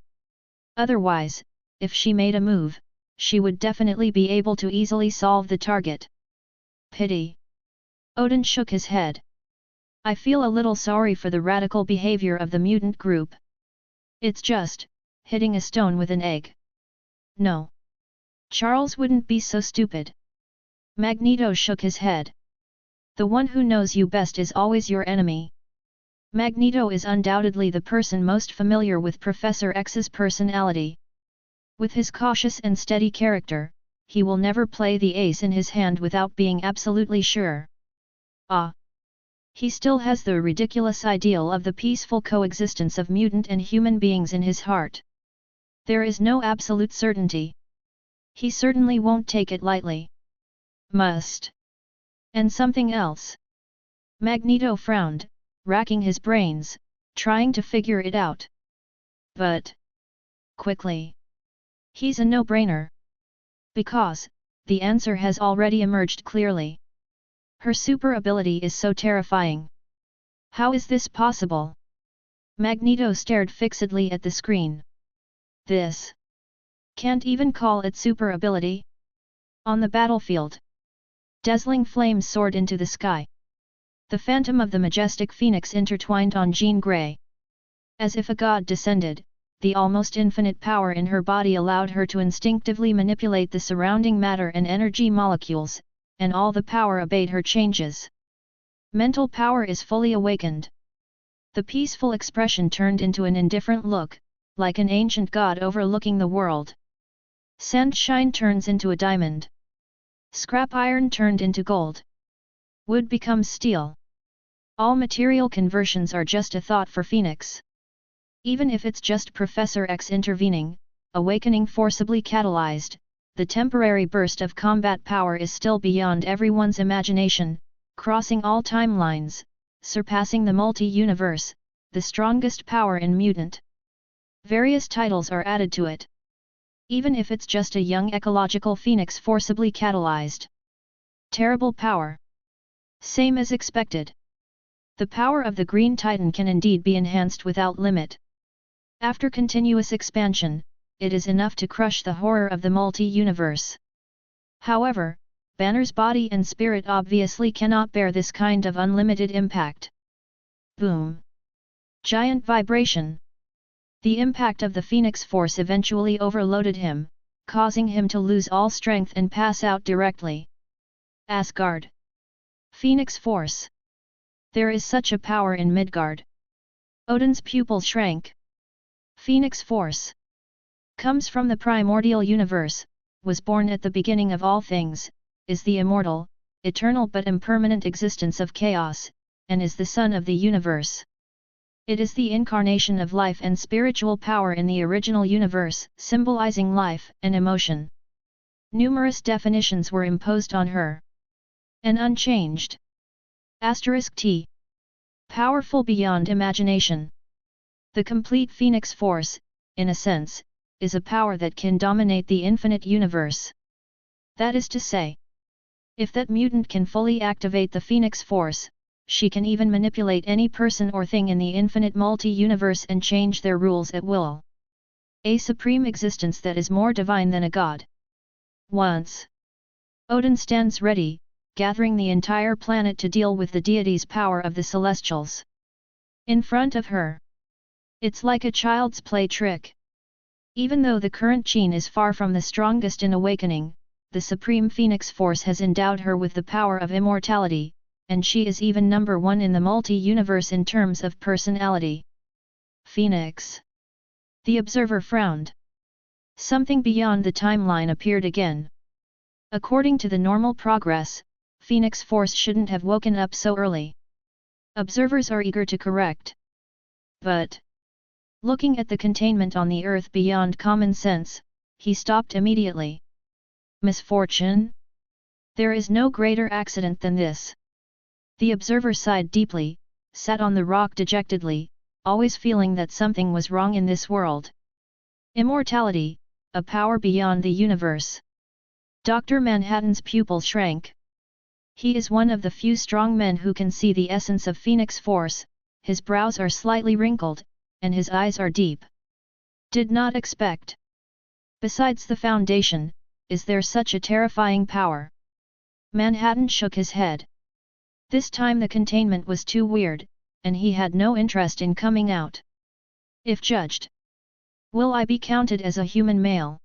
[SPEAKER 1] Otherwise, if she made a move, she would definitely be able to easily solve the target. Pity. Odin shook his head. I feel a little sorry for the radical behavior of the mutant group. It's just hitting a stone with an egg. No. Charles wouldn't be so stupid. Magneto shook his head. The one who knows you best is always your enemy. Magneto is undoubtedly the person most familiar with Professor X's personality. With his cautious and steady character, he will never play the ace in his hand without being absolutely sure. He still has the ridiculous ideal of the peaceful coexistence of mutant and human beings in his heart. There is no absolute certainty. He certainly won't take it lightly. Must. And something else. Magneto frowned, racking his brains, trying to figure it out. But. Quickly. He's a no-brainer. Because, the answer has already emerged clearly. Her super ability is so terrifying. How is this possible? Magneto stared fixedly at the screen. This. Can't even call it super ability? On the battlefield. Dazzling flames soared into the sky. The phantom of the majestic phoenix intertwined on Jean Grey. As if a god descended, the almost infinite power in her body allowed her to instinctively manipulate the surrounding matter and energy molecules, and all the power obeyed her changes. Mental power is fully awakened. The peaceful expression turned into an indifferent look, like an ancient god overlooking the world. Sandshine turns into a diamond. Scrap iron turned into gold. Wood becomes steel. All material conversions are just a thought for Phoenix. Even if it's just Professor X intervening, awakening forcibly catalyzed, the temporary burst of combat power is still beyond everyone's imagination, crossing all timelines, surpassing the multi-universe, the strongest power in mutant. Various titles are added to it. Even if it's just a young ecological phoenix forcibly catalyzed. Terrible power. Same as expected. The power of the Green Titan can indeed be enhanced without limit. After continuous expansion, it is enough to crush the horror of the multi-universe. However, Banner's body and spirit obviously cannot bear this kind of unlimited impact. Boom! Giant vibration. The impact of the Phoenix Force eventually overloaded him, causing him to lose all strength and pass out directly. Asgard. Phoenix Force. There is such a power in Midgard. Odin's pupils shrank. Phoenix Force. Comes from the primordial universe, was born at the beginning of all things, is the immortal, eternal but impermanent existence of chaos, and is the sun of the universe. It is the incarnation of life and spiritual power in the original universe, symbolizing life and emotion. Numerous definitions were imposed on her. And unchanged. *T. Powerful beyond imagination. The complete Phoenix Force, in a sense, is a power that can dominate the infinite universe. That is to say, if that mutant can fully activate the Phoenix Force, she can even manipulate any person or thing in the infinite multi-universe and change their rules at will. A supreme existence that is more divine than a god. Once Odin stands ready, gathering the entire planet to deal with the deity's power of the Celestials. In front of her. It's like a child's play trick. Even though the current Qin is far from the strongest in awakening, the Supreme Phoenix Force has endowed her with the power of immortality, and she is even number one in the multi-universe in terms of personality. Phoenix. The observer frowned. Something beyond the timeline appeared again. According to the normal progress, Phoenix Force shouldn't have woken up so early. Observers are eager to correct. But, looking at the containment on the Earth beyond common sense, he stopped immediately. Misfortune? There is no greater accident than this. The observer sighed deeply, sat on the rock dejectedly, always feeling that something was wrong in this world. Immortality, a power beyond the universe. Dr. Manhattan's pupil shrank. He is one of the few strong men who can see the essence of Phoenix Force, his brows are slightly wrinkled, and his eyes are deep. Did not expect. Besides the Foundation, is there such a terrifying power? Manhattan shook his head. This time the containment was too weird, and he had no interest in coming out. If judged, will I be counted as a human male?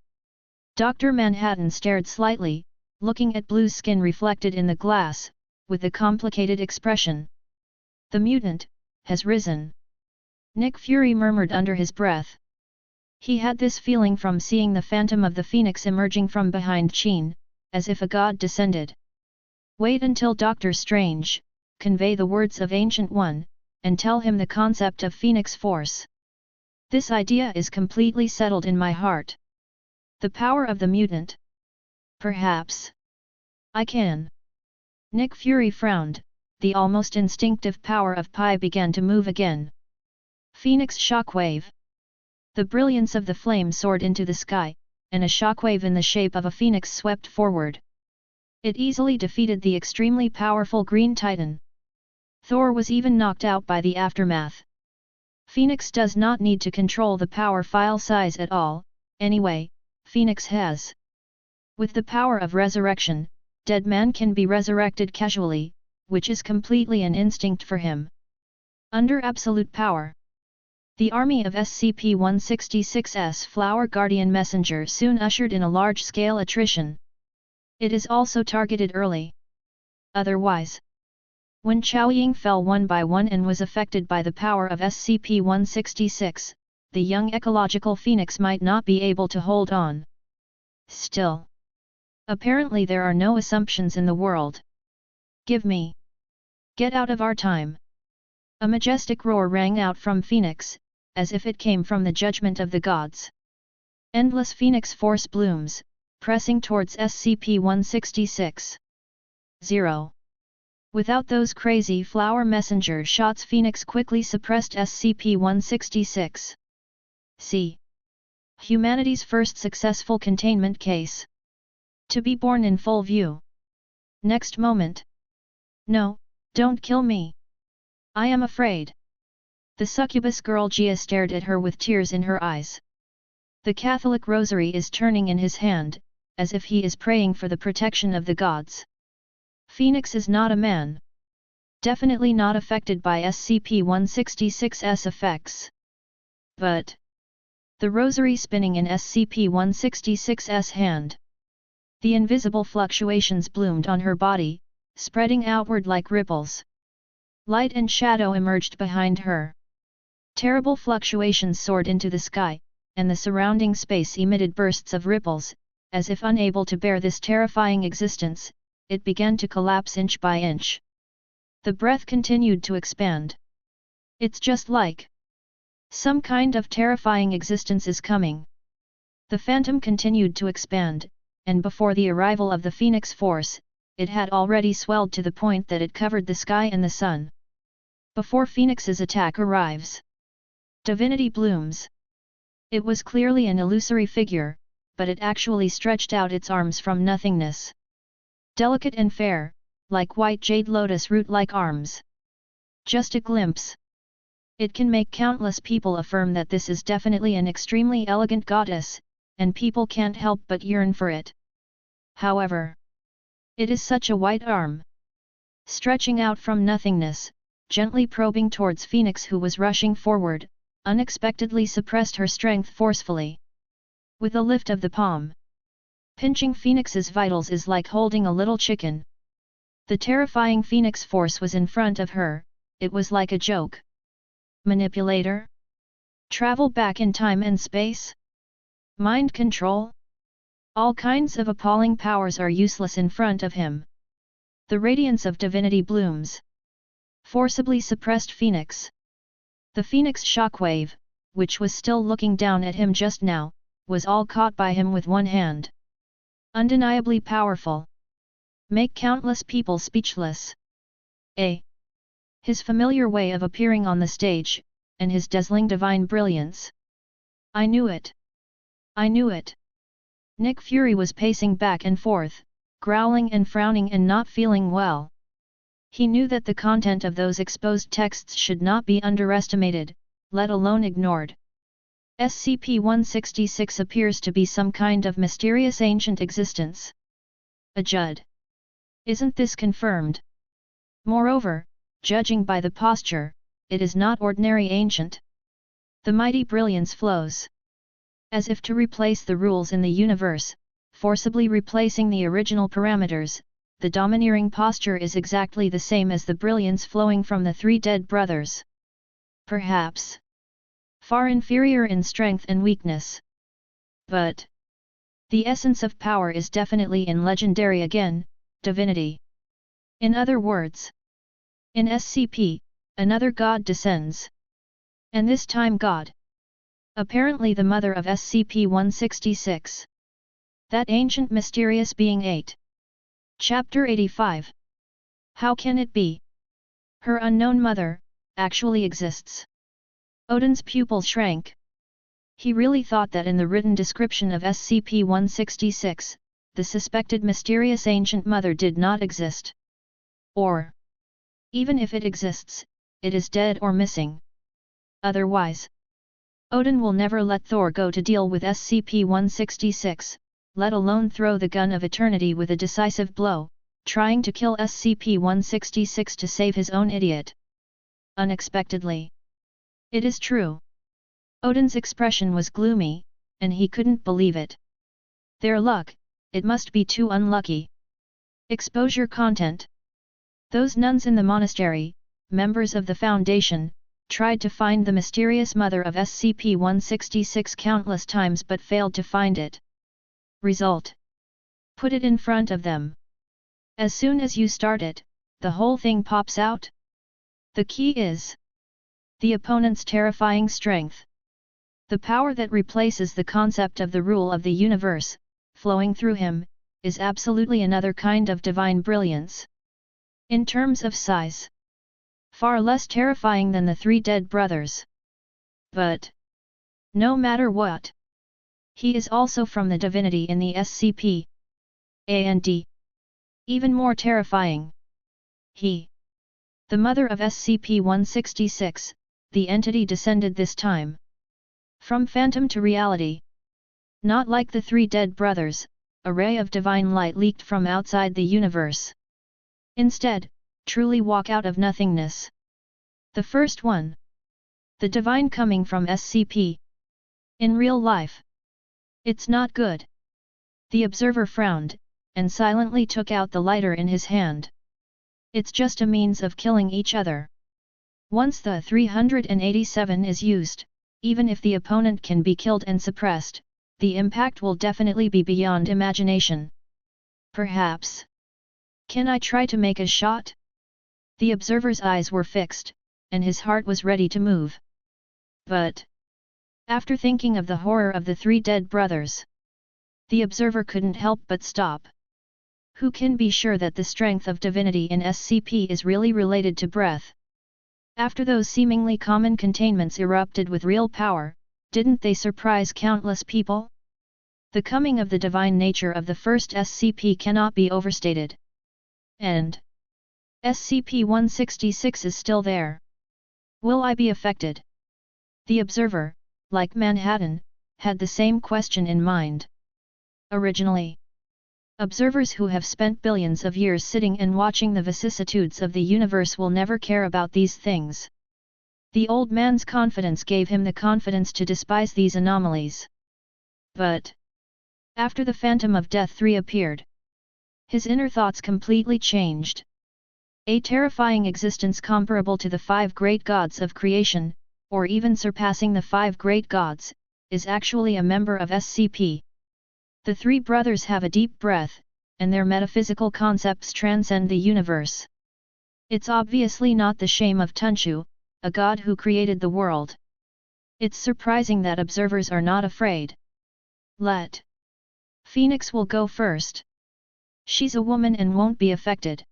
[SPEAKER 1] Dr. Manhattan stared slightly, looking at blue skin reflected in the glass, with a complicated expression. The mutant has risen. Nick Fury murmured under his breath. He had this feeling from seeing the phantom of the phoenix emerging from behind Qin, as if a god descended. Wait until Doctor Strange, convey the words of Ancient One, and tell him the concept of Phoenix Force. This idea is completely settled in my heart. The power of the mutant. Perhaps I can. Nick Fury frowned, the almost instinctive power of Pi began to move again. Phoenix shockwave. The brilliance of the flame soared into the sky, and a shockwave in the shape of a phoenix swept forward. It easily defeated the extremely powerful Green Titan. Thor was even knocked out by the aftermath. Phoenix does not need to control the power file size at all, anyway, Phoenix has. With the power of resurrection, dead man can be resurrected casually, which is completely an instinct for him. Under absolute power. The army of SCP-166's Flower Guardian Messenger soon ushered in a large-scale attrition. It is also targeted early. Otherwise, when Chaoying fell one by one and was affected by the power of SCP-166, the young ecological phoenix might not be able to hold on. Still, apparently there are no assumptions in the world. Give me. Get out of our time. A majestic roar rang out from Phoenix, as if it came from the judgment of the gods. Endless Phoenix Force blooms, pressing towards SCP-166. 0. Without those crazy flower messenger shots, Phoenix quickly suppressed SCP-166. C. Humanity's first successful containment case. To be born in full view. Next moment. No, don't kill me. I am afraid. The succubus girl Gia stared at her with tears in her eyes. The Catholic rosary is turning in his hand, as if he is praying for the protection of the gods. Phoenix is not a man. Definitely not affected by SCP-166's effects. But the rosary spinning in SCP-166's hand. The invisible fluctuations bloomed on her body, spreading outward like ripples. Light and shadow emerged behind her. Terrible fluctuations soared into the sky, and the surrounding space emitted bursts of ripples, as if unable to bear this terrifying existence, it began to collapse inch by inch. The breath continued to expand. It's just like some kind of terrifying existence is coming. The phantom continued to expand, and before the arrival of the Phoenix Force, it had already swelled to the point that it covered the sky and the sun. Before Phoenix's attack arrives, divinity blooms. It was clearly an illusory figure, but it actually stretched out its arms from nothingness. Delicate and fair, like white jade lotus root-like arms. Just a glimpse. It can make countless people affirm that this is definitely an extremely elegant goddess, and people can't help but yearn for it. However, it is such a white arm. Stretching out from nothingness, gently probing towards Phoenix, who was rushing forward, unexpectedly suppressed her strength forcefully. With a lift of the palm, Pinching Phoenix's vitals is like holding a little chicken. The terrifying Phoenix Force was in front of her, it was like a joke. Manipulator? Travel back in time and space? Mind control? All kinds of appalling powers are useless in front of him. The radiance of divinity blooms. Forcibly suppressed Phoenix. The Phoenix shockwave, which was still looking down at him just now, was all caught by him with one hand. Undeniably powerful. Make countless people speechless. His familiar way of appearing on the stage, and his dazzling divine brilliance. I knew it. I knew it. Nick Fury was pacing back and forth, growling and frowning and not feeling well. He knew that the content of those exposed texts should not be underestimated, let alone ignored. SCP-166 appears to be some kind of mysterious ancient existence. A Judd. Isn't this confirmed? Moreover, judging by the posture, it is not ordinary ancient. The mighty brilliance flows. As if to replace the rules in the universe, forcibly replacing the original parameters, the domineering posture is exactly the same as the brilliance flowing from the three dead brothers. Perhaps far inferior in strength and weakness. But the essence of power is definitely in legendary again, divinity. In other words, in SCP, another god descends. And this time God. Apparently the mother of SCP-166. That ancient mysterious being 8. Chapter 85. How can it be? Her unknown mother, actually exists. Odin's pupil shrank. He really thought that in the written description of SCP-166, the suspected mysterious ancient mother did not exist. Or, even if it exists, it is dead or missing. Otherwise, Odin will never let Thor go to deal with SCP-166, let alone throw the gun of eternity with a decisive blow, trying to kill SCP-166 to save his own idiot. Unexpectedly. It is true. Odin's expression was gloomy, and he couldn't believe it. Their luck, it must be too unlucky. Exposure content. Those nuns in the monastery, members of the Foundation, tried to find the mysterious mother of SCP-166 countless times but failed to find it. Result. Put it in front of them. As soon as you start it, the whole thing pops out. The key is the opponent's terrifying strength. The power that replaces the concept of the rule of the universe, flowing through him, is absolutely another kind of divine brilliance. In terms of size, far less terrifying than the three dead brothers. But no matter what, he is also from the divinity in the SCP. And even more terrifying. He, the mother of SCP-166, the entity descended this time from phantom to reality. Not like the three dead brothers, a ray of divine light leaked from outside the universe. Instead, truly walk out of nothingness. The first one. The divine coming from SCP. In real life. It's not good. The observer frowned, and silently took out the lighter in his hand. It's just a means of killing each other. Once the 387 is used, even if the opponent can be killed and suppressed, the impact will definitely be beyond imagination. Perhaps. Can I try to make a shot? The observer's eyes were fixed, and his heart was ready to move. But after thinking of the horror of the three dead brothers, the observer couldn't help but stop. Who can be sure that the strength of divinity in SCP is really related to breath? After those seemingly common containments erupted with real power, didn't they surprise countless people? The coming of the divine nature of the first SCP cannot be overstated. And SCP-166 is still there. Will I be affected? The observer, like Manhattan, had the same question in mind. Originally, observers who have spent billions of years sitting and watching the vicissitudes of the universe will never care about these things. The old man's confidence gave him the confidence to despise these anomalies. But After the Phantom of Death reappeared, his inner thoughts completely changed. A terrifying existence comparable to the 5 great gods of creation, or even surpassing the 5 great gods, is actually a member of SCP. The 3 brothers have a deep breath, and their metaphysical concepts transcend the universe. It's obviously not the shame of Tunshu, a god who created the world. It's surprising that observers are not afraid. Let Phoenix will go first. She's a woman and won't be affected.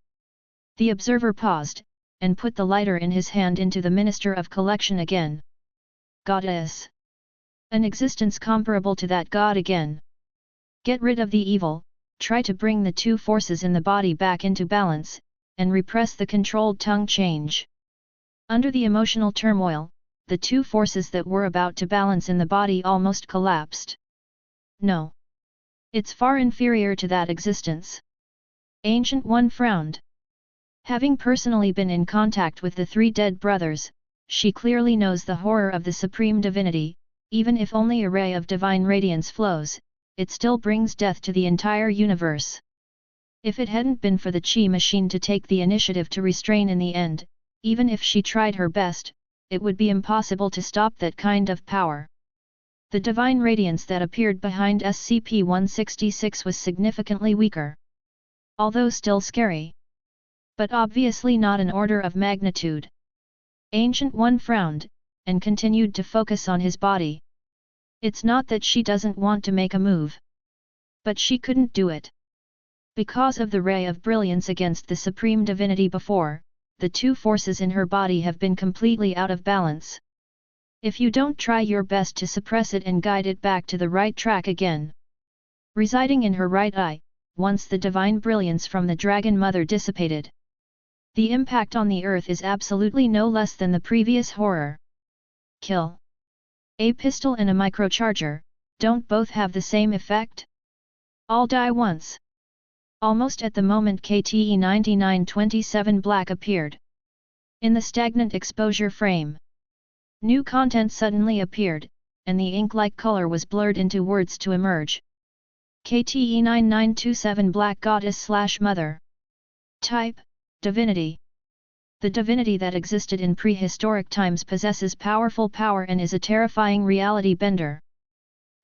[SPEAKER 1] The observer paused, and put the lighter in his hand into the Minister of Collection again. Goddess. An existence comparable to that god again. Get rid of the evil, try to bring the 2 forces in the body back into balance, and repress the controlled tongue change. Under the emotional turmoil, the 2 forces that were about to balance in the body almost collapsed. No. It's far inferior to that existence. Ancient One frowned. Having personally been in contact with the 3 dead brothers, she clearly knows the horror of the supreme divinity. Even if only a ray of divine radiance flows, it still brings death to the entire universe. If it hadn't been for the Qi machine to take the initiative to restrain in the end, even if she tried her best, it would be impossible to stop that kind of power. The divine radiance that appeared behind SCP-166 was significantly weaker. Although still scary. But obviously not an order of magnitude. Ancient One frowned, and continued to focus on his body. It's not that she doesn't want to make a move. But she couldn't do it. Because of the ray of brilliance against the supreme divinity before, the 2 forces in her body have been completely out of balance. If you don't try your best to suppress it and guide it back to the right track again. Residing in her right eye, once the divine brilliance from the Dragon Mother dissipated. The impact on the earth is absolutely no less than the previous horror. Kill. A pistol and a microcharger, don't both have the same effect? All die once. Almost at the moment KTE 9927 Black appeared. In the stagnant exposure frame. New content suddenly appeared, and the ink-like color was blurred into words to emerge. KTE 9927 Black Goddess/Mother. Type, Divinity. The divinity that existed in prehistoric times possesses powerful power and is a terrifying reality bender.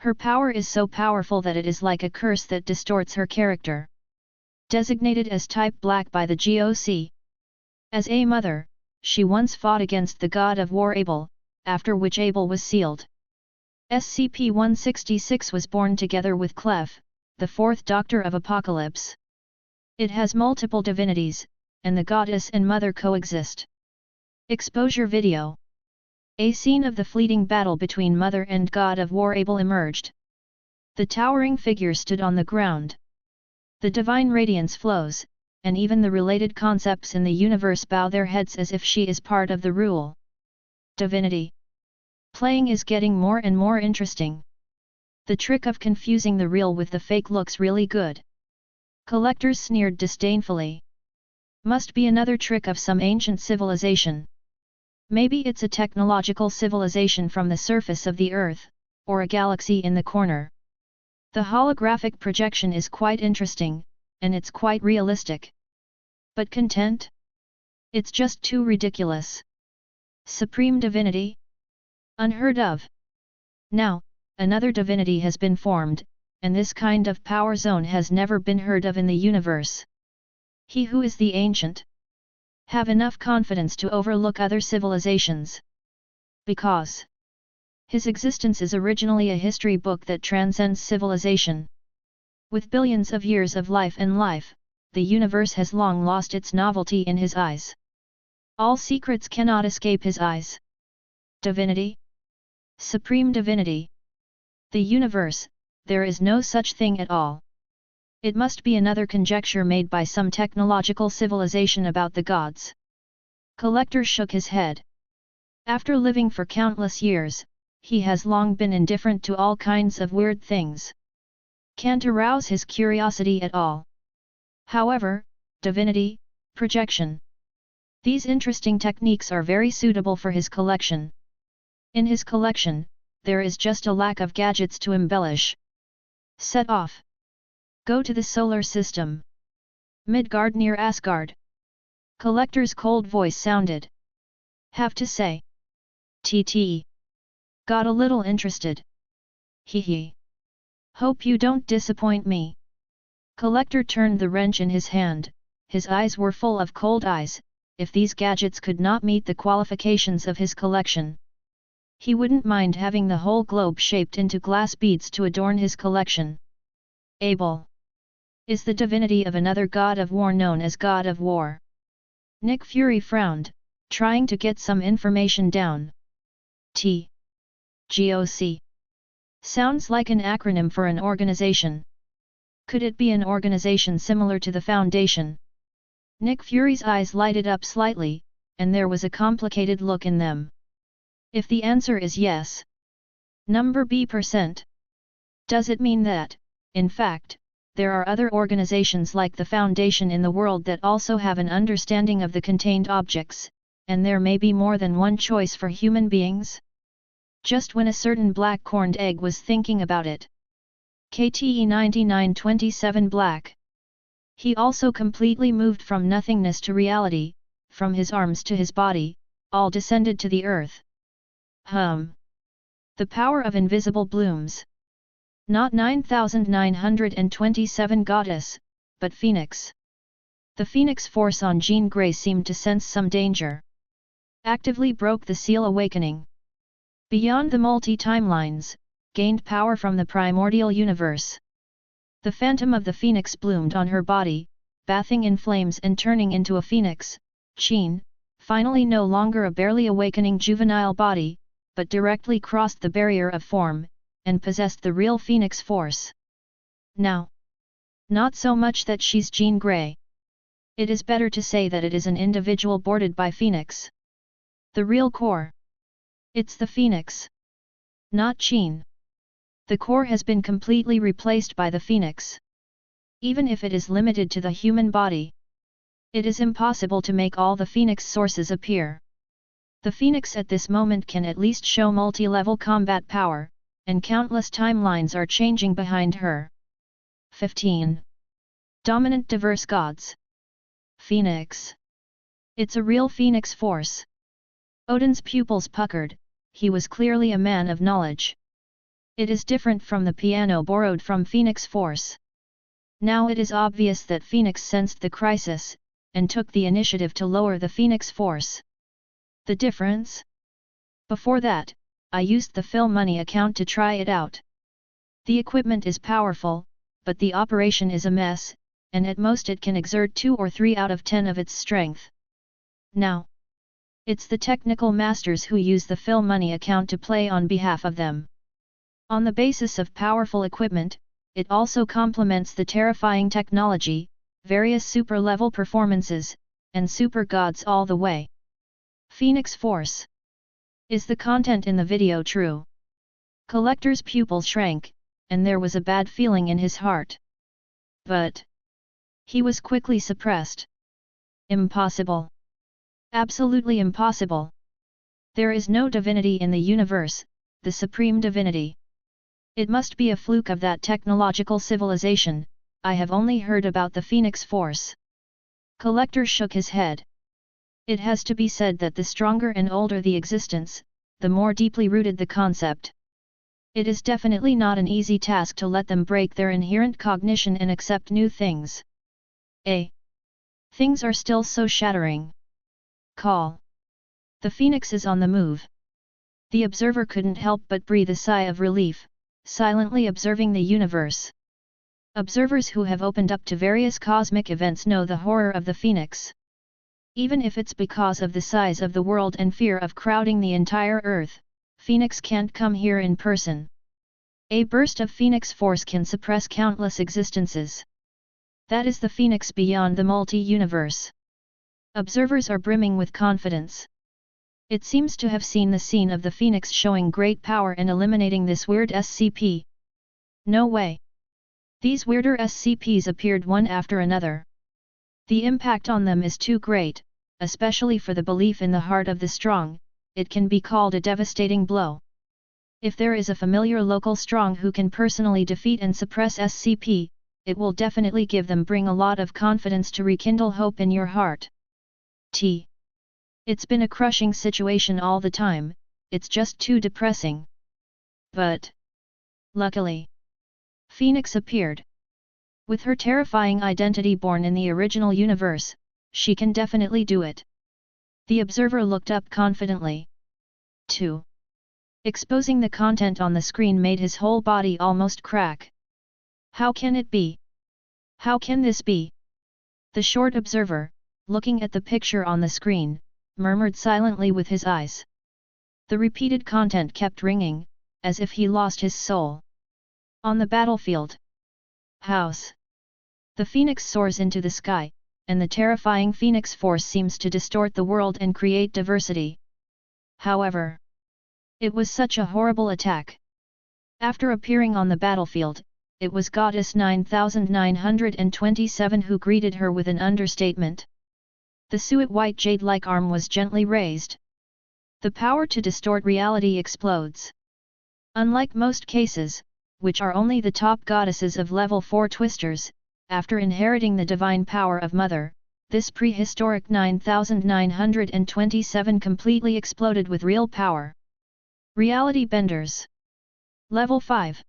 [SPEAKER 1] Her power is so powerful that it is like a curse that distorts her character. Designated as Type Black by the GOC. As a mother, she once fought against the god of war Abel, after which Abel was sealed. SCP-166 was born together with Clef, the 4th Doctor of Apocalypse. It has multiple divinities, and the goddess and mother coexist. Exposure video. A scene of the fleeting battle between Mother and God of War Abel emerged. The towering figure stood on the ground. The divine radiance flows, and even the related concepts in the universe bow their heads as if she is part of the rule. Divinity. Playing is getting more and more interesting. The trick of confusing the real with the fake looks really good. Collectors sneered disdainfully. Must be another trick of some ancient civilization. Maybe it's a technological civilization from the surface of the Earth, or a galaxy in the corner. The holographic projection is quite interesting, and it's quite realistic. But content? It's just too ridiculous. Supreme divinity? Unheard of. Now, another divinity has been formed, and this kind of power zone has never been heard of in the universe. He who is the ancient? Have enough confidence to overlook other civilizations. Because his existence is originally a history book that transcends civilization. With billions of years of life and life, the universe has long lost its novelty in his eyes. All secrets cannot escape his eyes. Divinity? Supreme divinity. The universe, there is no such thing at all. It must be another conjecture made by some technological civilization about the gods. Collector shook his head. After living for countless years, he has long been indifferent to all kinds of weird things. Can't arouse his curiosity at all. However, divinity, projection. These interesting techniques are very suitable for his collection. In his collection, there is just a lack of gadgets to embellish. Set off. Go to the solar system. Midgard near Asgard. Collector's cold voice sounded. Have to say. TT. Got a little interested. Hee. Hope you don't disappoint me. Collector turned the wrench in his hand, his eyes were full of cold eyes. If these gadgets could not meet the qualifications of his collection, he wouldn't mind having the whole globe shaped into glass beads to adorn his collection. Abel is the divinity of another god of war known as God of War. Nick Fury frowned, trying to get some information down. GOC. Sounds like an acronym for an organization. Could it be an organization similar to the Foundation? Nick Fury's eyes lighted up slightly, and there was a complicated look in them. If the answer is yes. Number B%. Does it mean that, in fact, there are other organizations like the Foundation in the world that also have an understanding of the contained objects, and there may be more than one choice for human beings? Just when a certain black-corned egg was thinking about it. KTE 9927 Black. He also completely moved from nothingness to reality, from his arms to his body, all descended to the earth. The power of invisible blooms. Not 9927 goddess, but Phoenix. The Phoenix force on Jean Grey seemed to sense some danger. Actively broke the seal awakening. Beyond the multi-timelines, gained power from the primordial universe. The phantom of the Phoenix bloomed on her body, bathing in flames and turning into a phoenix. Jean, finally no longer a barely awakening juvenile body, but directly crossed the barrier of form, and possessed the real Phoenix force. Now, not so much that she's Jean Grey. It is better to say that it is an individual boarded by Phoenix. The real core. It's the Phoenix. Not Jean. The core has been completely replaced by the Phoenix. Even if it is limited to the human body, it is impossible to make all the Phoenix sources appear. The Phoenix at this moment can at least show multi-level combat power, and countless timelines are changing behind her. 15. Dominant diverse gods. Phoenix. It's a real Phoenix force. Odin's pupils puckered, he was clearly a man of knowledge. It is different from the piano borrowed from Phoenix Force. Now it is obvious that Phoenix sensed the crisis, and took the initiative to lower the Phoenix Force. The difference? Before that, I used the Phil Money account to try it out. The equipment is powerful, but the operation is a mess, and at most it can exert 2 or 3 out of 10 of its strength. Now, it's the technical masters who use the Phil Money account to play on behalf of them. On the basis of powerful equipment, it also complements the terrifying technology, various super-level performances, and super gods all the way. Phoenix Force. Is the content in the video true? Collector's pupils shrank, and there was a bad feeling in his heart. But he was quickly suppressed. Impossible. Absolutely impossible. There is no divinity in the universe, the supreme divinity. It must be a fluke of that technological civilization. I have only heard about the Phoenix Force. Collector shook his head. It has to be said that the stronger and older the existence, the more deeply rooted the concept. It is definitely not an easy task to let them break their inherent cognition and accept new things. Things are still so shattering. Call. The Phoenix is on the move. The observer couldn't help but breathe a sigh of relief, silently observing the universe. Observers who have opened up to various cosmic events know the horror of the Phoenix. Even if it's because of the size of the world and fear of crowding the entire Earth, Phoenix can't come here in person. A burst of Phoenix force can suppress countless existences. That is the Phoenix beyond the multi-universe. Observers are brimming with confidence. It seems to have seen the scene of the Phoenix showing great power and eliminating this weird SCP. No way. These weirder SCPs appeared one after another. The impact on them is too great, especially for the belief in the heart of the strong, it can be called a devastating blow. If there is a familiar local strong who can personally defeat and suppress SCP, it will definitely give them bring a lot of confidence to rekindle hope in your heart. It's been a crushing situation all the time, it's just too depressing. But luckily, Phoenix appeared. With her terrifying identity born in the original universe, she can definitely do it. The observer looked up confidently. 2. Exposing the content on the screen made his whole body almost crack. How can it be? How can this be? The short observer, looking at the picture on the screen, murmured silently with his eyes. The repeated content kept ringing, as if he lost his soul. On the battlefield. House. The Phoenix soars into the sky, and the terrifying Phoenix Force seems to distort the world and create diversity. However, it was such a horrible attack. After appearing on the battlefield, it was Goddess 9927 who greeted her with an understatement. The suet white jade-like arm was gently raised. The power to distort reality explodes. Unlike most cases, which are only the top goddesses of level 4 twisters, after inheriting the divine power of Mother, this prehistoric 9927 completely exploded with real power. Reality Benders. Level 5.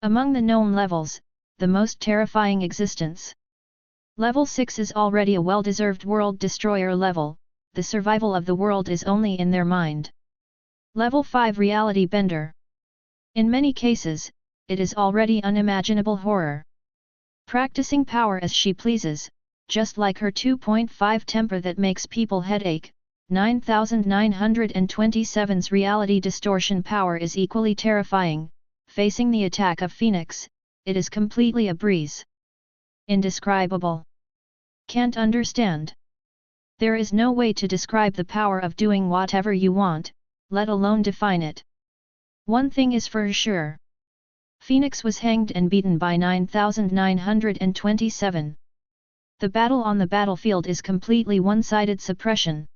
[SPEAKER 1] Among the known levels, the most terrifying existence. Level 6 is already a well-deserved world destroyer level, the survival of the world is only in their mind. Level 5 Reality Bender. In many cases, it is already unimaginable horror. Practicing power as she pleases, just like her 2.5 temper that makes people headache, 9927's reality distortion power is equally terrifying. Facing the attack of Phoenix, it is completely a breeze. Indescribable. Can't understand. There is no way to describe the power of doing whatever you want, let alone define it. One thing is for sure. Phoenix was hanged and beaten by 9927. The battle on the battlefield is completely one-sided suppression.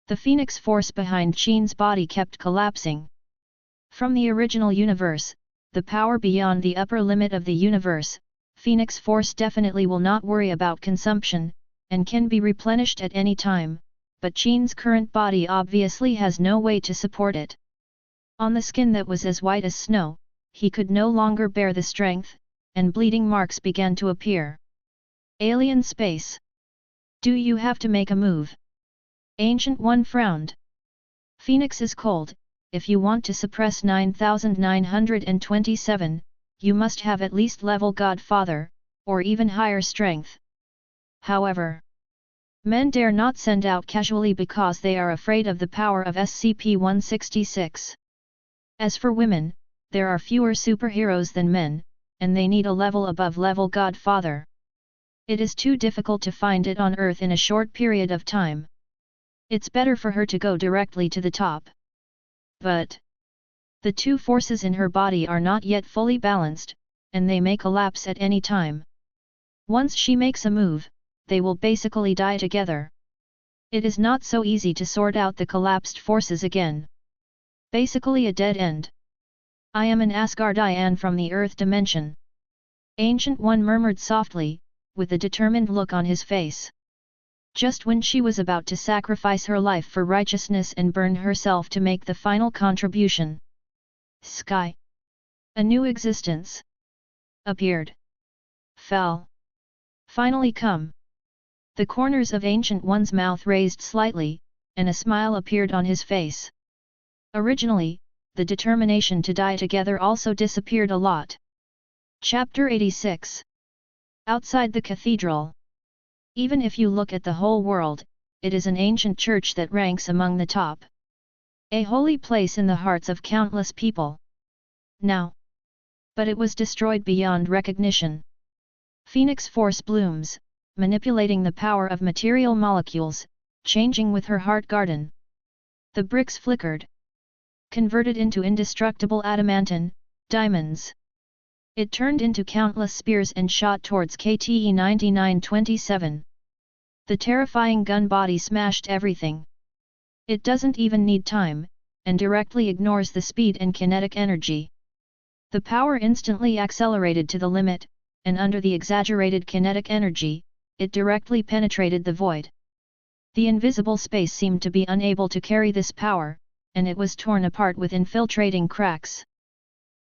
[SPEAKER 1] The Phoenix Force behind Qin's body kept collapsing. From the original universe, the power beyond the upper limit of the universe, Phoenix Force definitely will not worry about consumption, and can be replenished at any time, but Qin's current body obviously has no way to support it. On the skin that was as white as snow, he could no longer bear the strength, and bleeding marks began to appear. Alien space. Do you have to make a move? Ancient One frowned. Phoenix is cold. If you want to suppress 9927, you must have at least level Godfather, or even higher strength. However, men dare not send out casually because they are afraid of the power of SCP-166. As for women, there are fewer superheroes than men, and they need a level above level Godfather. It is too difficult to find it on Earth in a short period of time. It's better for her to go directly to the top. But the two forces in her body are not yet fully balanced, and they may collapse at any time. Once she makes a move, they will basically die together. It is not so easy to sort out the collapsed forces again. Basically a dead end. I am an Asgardian from the Earth dimension. Ancient One murmured softly, with a determined look on his face. Just when she was about to sacrifice her life for righteousness and burn herself to make the final contribution. Sky. A new existence. Appeared. Fell. Finally come. The corners of Ancient One's mouth raised slightly, and a smile appeared on his face. Originally, the determination to die together also disappeared a lot. Chapter 86. Outside the cathedral. Even if you look at the whole world, it is an ancient church that ranks among the top. A holy place in the hearts of countless people. Now. But it was destroyed beyond recognition. Phoenix Force blooms, manipulating the power of material molecules, changing with her heart garden. The bricks flickered. Converted into indestructible adamantine, diamonds. It turned into countless spears and shot towards KTE 9927. The terrifying gun body smashed everything. It doesn't even need time, and directly ignores the speed and kinetic energy. The power instantly accelerated to the limit, and under the exaggerated kinetic energy, it directly penetrated the void. The invisible space seemed to be unable to carry this power, and it was torn apart with infiltrating cracks.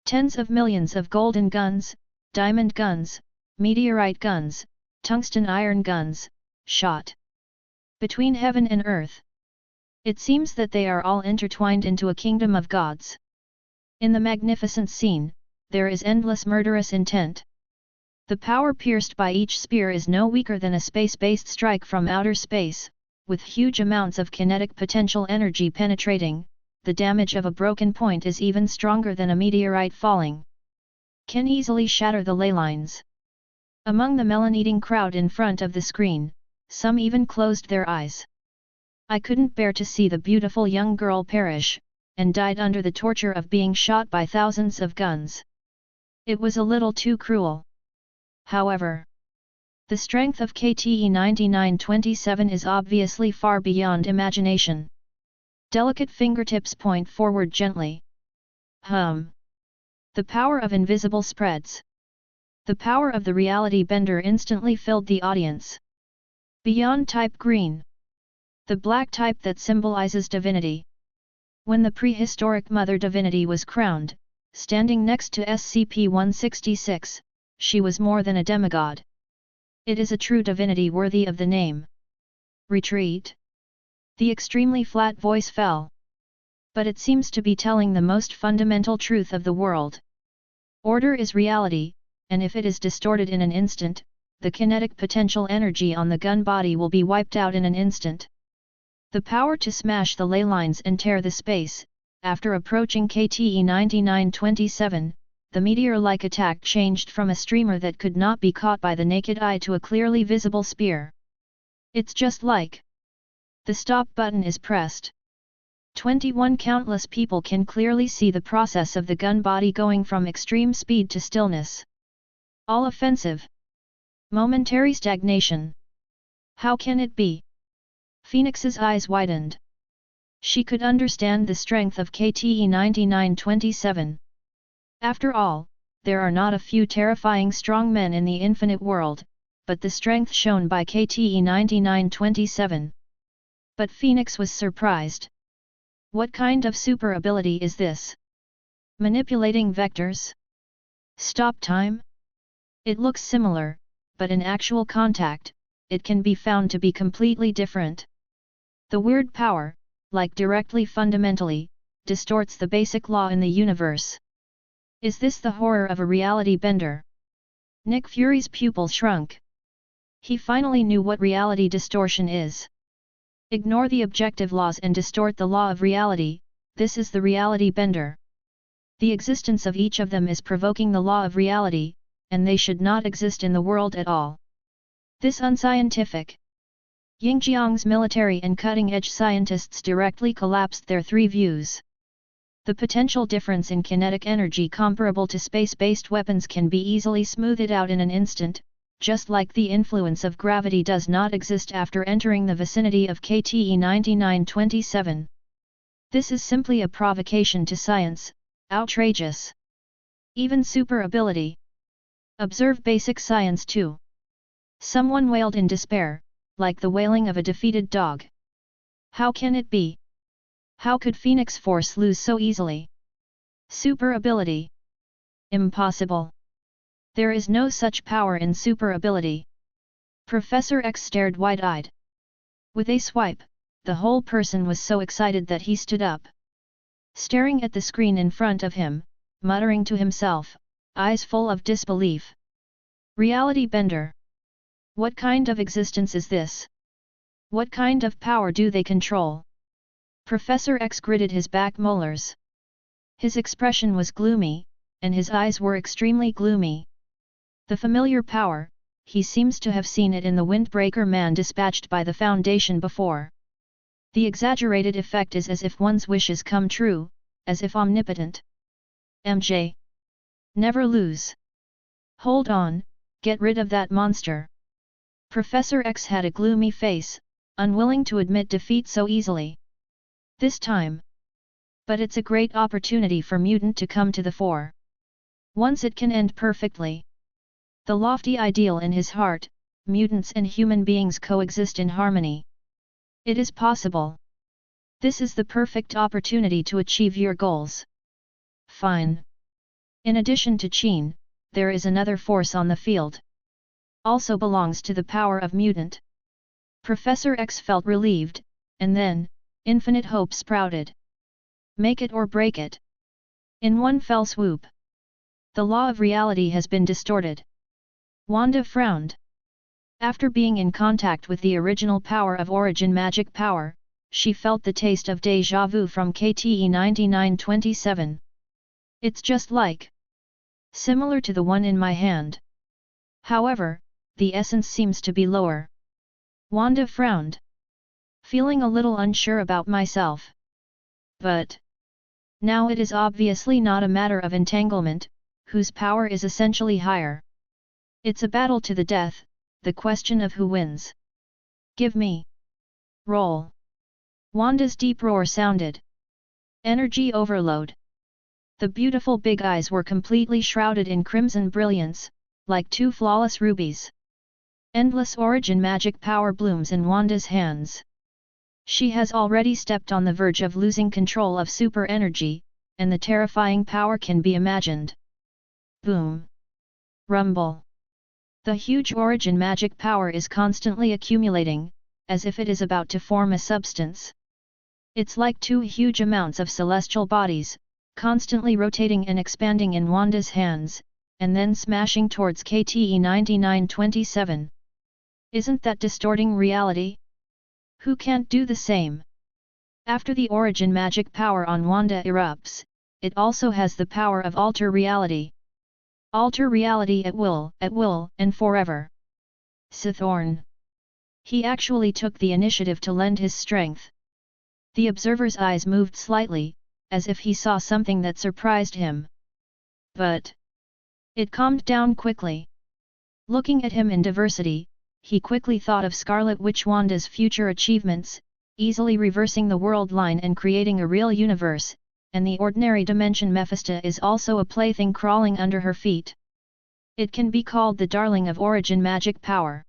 [SPEAKER 1] Tens of millions of golden guns, diamond guns, meteorite guns, tungsten iron guns, shot between heaven and earth. It seems that they are all intertwined into a kingdom of gods. In the magnificent scene, there is endless murderous intent. The power pierced by each spear is no weaker than a space-based strike from outer space, with huge amounts of kinetic potential energy penetrating. The damage of a broken point is even stronger than a meteorite falling. Can easily shatter the ley lines. Among the melon-eating crowd in front of the screen, some even closed their eyes. I couldn't bear to see the beautiful young girl perish, and died under the torture of being shot by thousands of guns. It was a little too cruel. However, the strength of KTE 9927 is obviously far beyond imagination. Delicate fingertips point forward gently. The power of invisible spreads. The power of the reality bender instantly filled the audience. Beyond type green. The black type that symbolizes divinity. When the prehistoric mother divinity was crowned, standing next to SCP-166, she was more than a demigod. It is a true divinity worthy of the name. Retreat. The extremely flat voice fell. But it seems to be telling the most fundamental truth of the world. Order is reality, and if it is distorted in an instant, the kinetic potential energy on the gun body will be wiped out in an instant. The power to smash the ley lines and tear the space. After approaching KTE 9927, the meteor-like attack changed from a streamer that could not be caught by the naked eye to a clearly visible spear. It's just like the stop button is pressed. 21 countless people can clearly see the process of the gun body going from extreme speed to stillness. All offensive. Momentary stagnation. How can it be? Phoenix's eyes widened. She could understand the strength of KTE 9927. After all, there are not a few terrifying strong men in the infinite world, but the strength shown by KTE 9927. But Phoenix was surprised. What kind of super ability is this? Manipulating vectors? Stop time? It looks similar, but in actual contact, it can be found to be completely different. The weird power, like directly fundamentally, distorts the basic law in the universe. Is this the horror of a reality bender? Nick Fury's pupil shrunk. He finally knew what reality distortion is. Ignore the objective laws and distort the law of reality, this is the reality bender. The existence of each of them is provoking the law of reality, and they should not exist in the world at all. This unscientific. Yingjiang's military and cutting-edge scientists directly collapsed their three views. The potential difference in kinetic energy comparable to space-based weapons can be easily smoothed out in an instant, just like the influence of gravity does not exist after entering the vicinity of KTE 9927. This is simply a provocation to science, outrageous. Even super ability. Observe basic science too. Someone wailed in despair, like the wailing of a defeated dog. How can it be? How could Phoenix Force lose so easily? Super ability. Impossible. There is no such power in super ability. Professor X stared wide-eyed. With a swipe, the whole person was so excited that he stood up. Staring at the screen in front of him, muttering to himself, eyes full of disbelief. Reality bender. What kind of existence is this? What kind of power do they control? Professor X gritted his back molars. His expression was gloomy, and his eyes were extremely gloomy. The familiar power, he seems to have seen it in the Windbreaker man dispatched by the Foundation before. The exaggerated effect is as if one's wishes come true, as if omnipotent. MJ. Never lose. Hold on, get rid of that monster. Professor X had a gloomy face, unwilling to admit defeat so easily. This time. But it's a great opportunity for mutant to come to the fore. Once it can end perfectly. The lofty ideal in his heart, mutants and human beings coexist in harmony. It is possible. This is the perfect opportunity to achieve your goals. Fine. In addition to Qin, there is another force on the field. Also belongs to the power of mutant. Professor X felt relieved, and then, infinite hope sprouted. Make it or break it. In one fell swoop. The law of reality has been distorted. Wanda frowned. After being in contact with the original power of origin magic power, she felt the taste of déjà vu from KTE 9927. It's just like. Similar to the one in my hand. However, the essence seems to be lower. Wanda frowned. Feeling a little unsure about myself. But now it is obviously not a matter of entanglement, whose power is essentially higher. It's a battle to the death, the question of who wins. Give me. Roll. Wanda's deep roar sounded. Energy overload. The beautiful big eyes were completely shrouded in crimson brilliance, like two flawless rubies. Endless origin magic power blooms in Wanda's hands. She has already stepped on the verge of losing control of super energy, and the terrifying power can be imagined. Boom. Rumble. The huge origin magic power is constantly accumulating, as if it is about to form a substance. It's like two huge amounts of celestial bodies, constantly rotating and expanding in Wanda's hands, and then smashing towards KTE 9927. Isn't that distorting reality? Who can't do the same? After the origin magic power on Wanda erupts, it also has the power of alter reality. Alter reality at will, and forever. Sithorn. He actually took the initiative to lend his strength. The observer's eyes moved slightly, as if he saw something that surprised him. But it calmed down quickly. Looking at him in diversity, he quickly thought of Scarlet Witch Wanda's future achievements, easily reversing the world line and creating a real universe, and the ordinary dimension Mephisto is also a plaything crawling under her feet. It can be called the darling of origin magic power.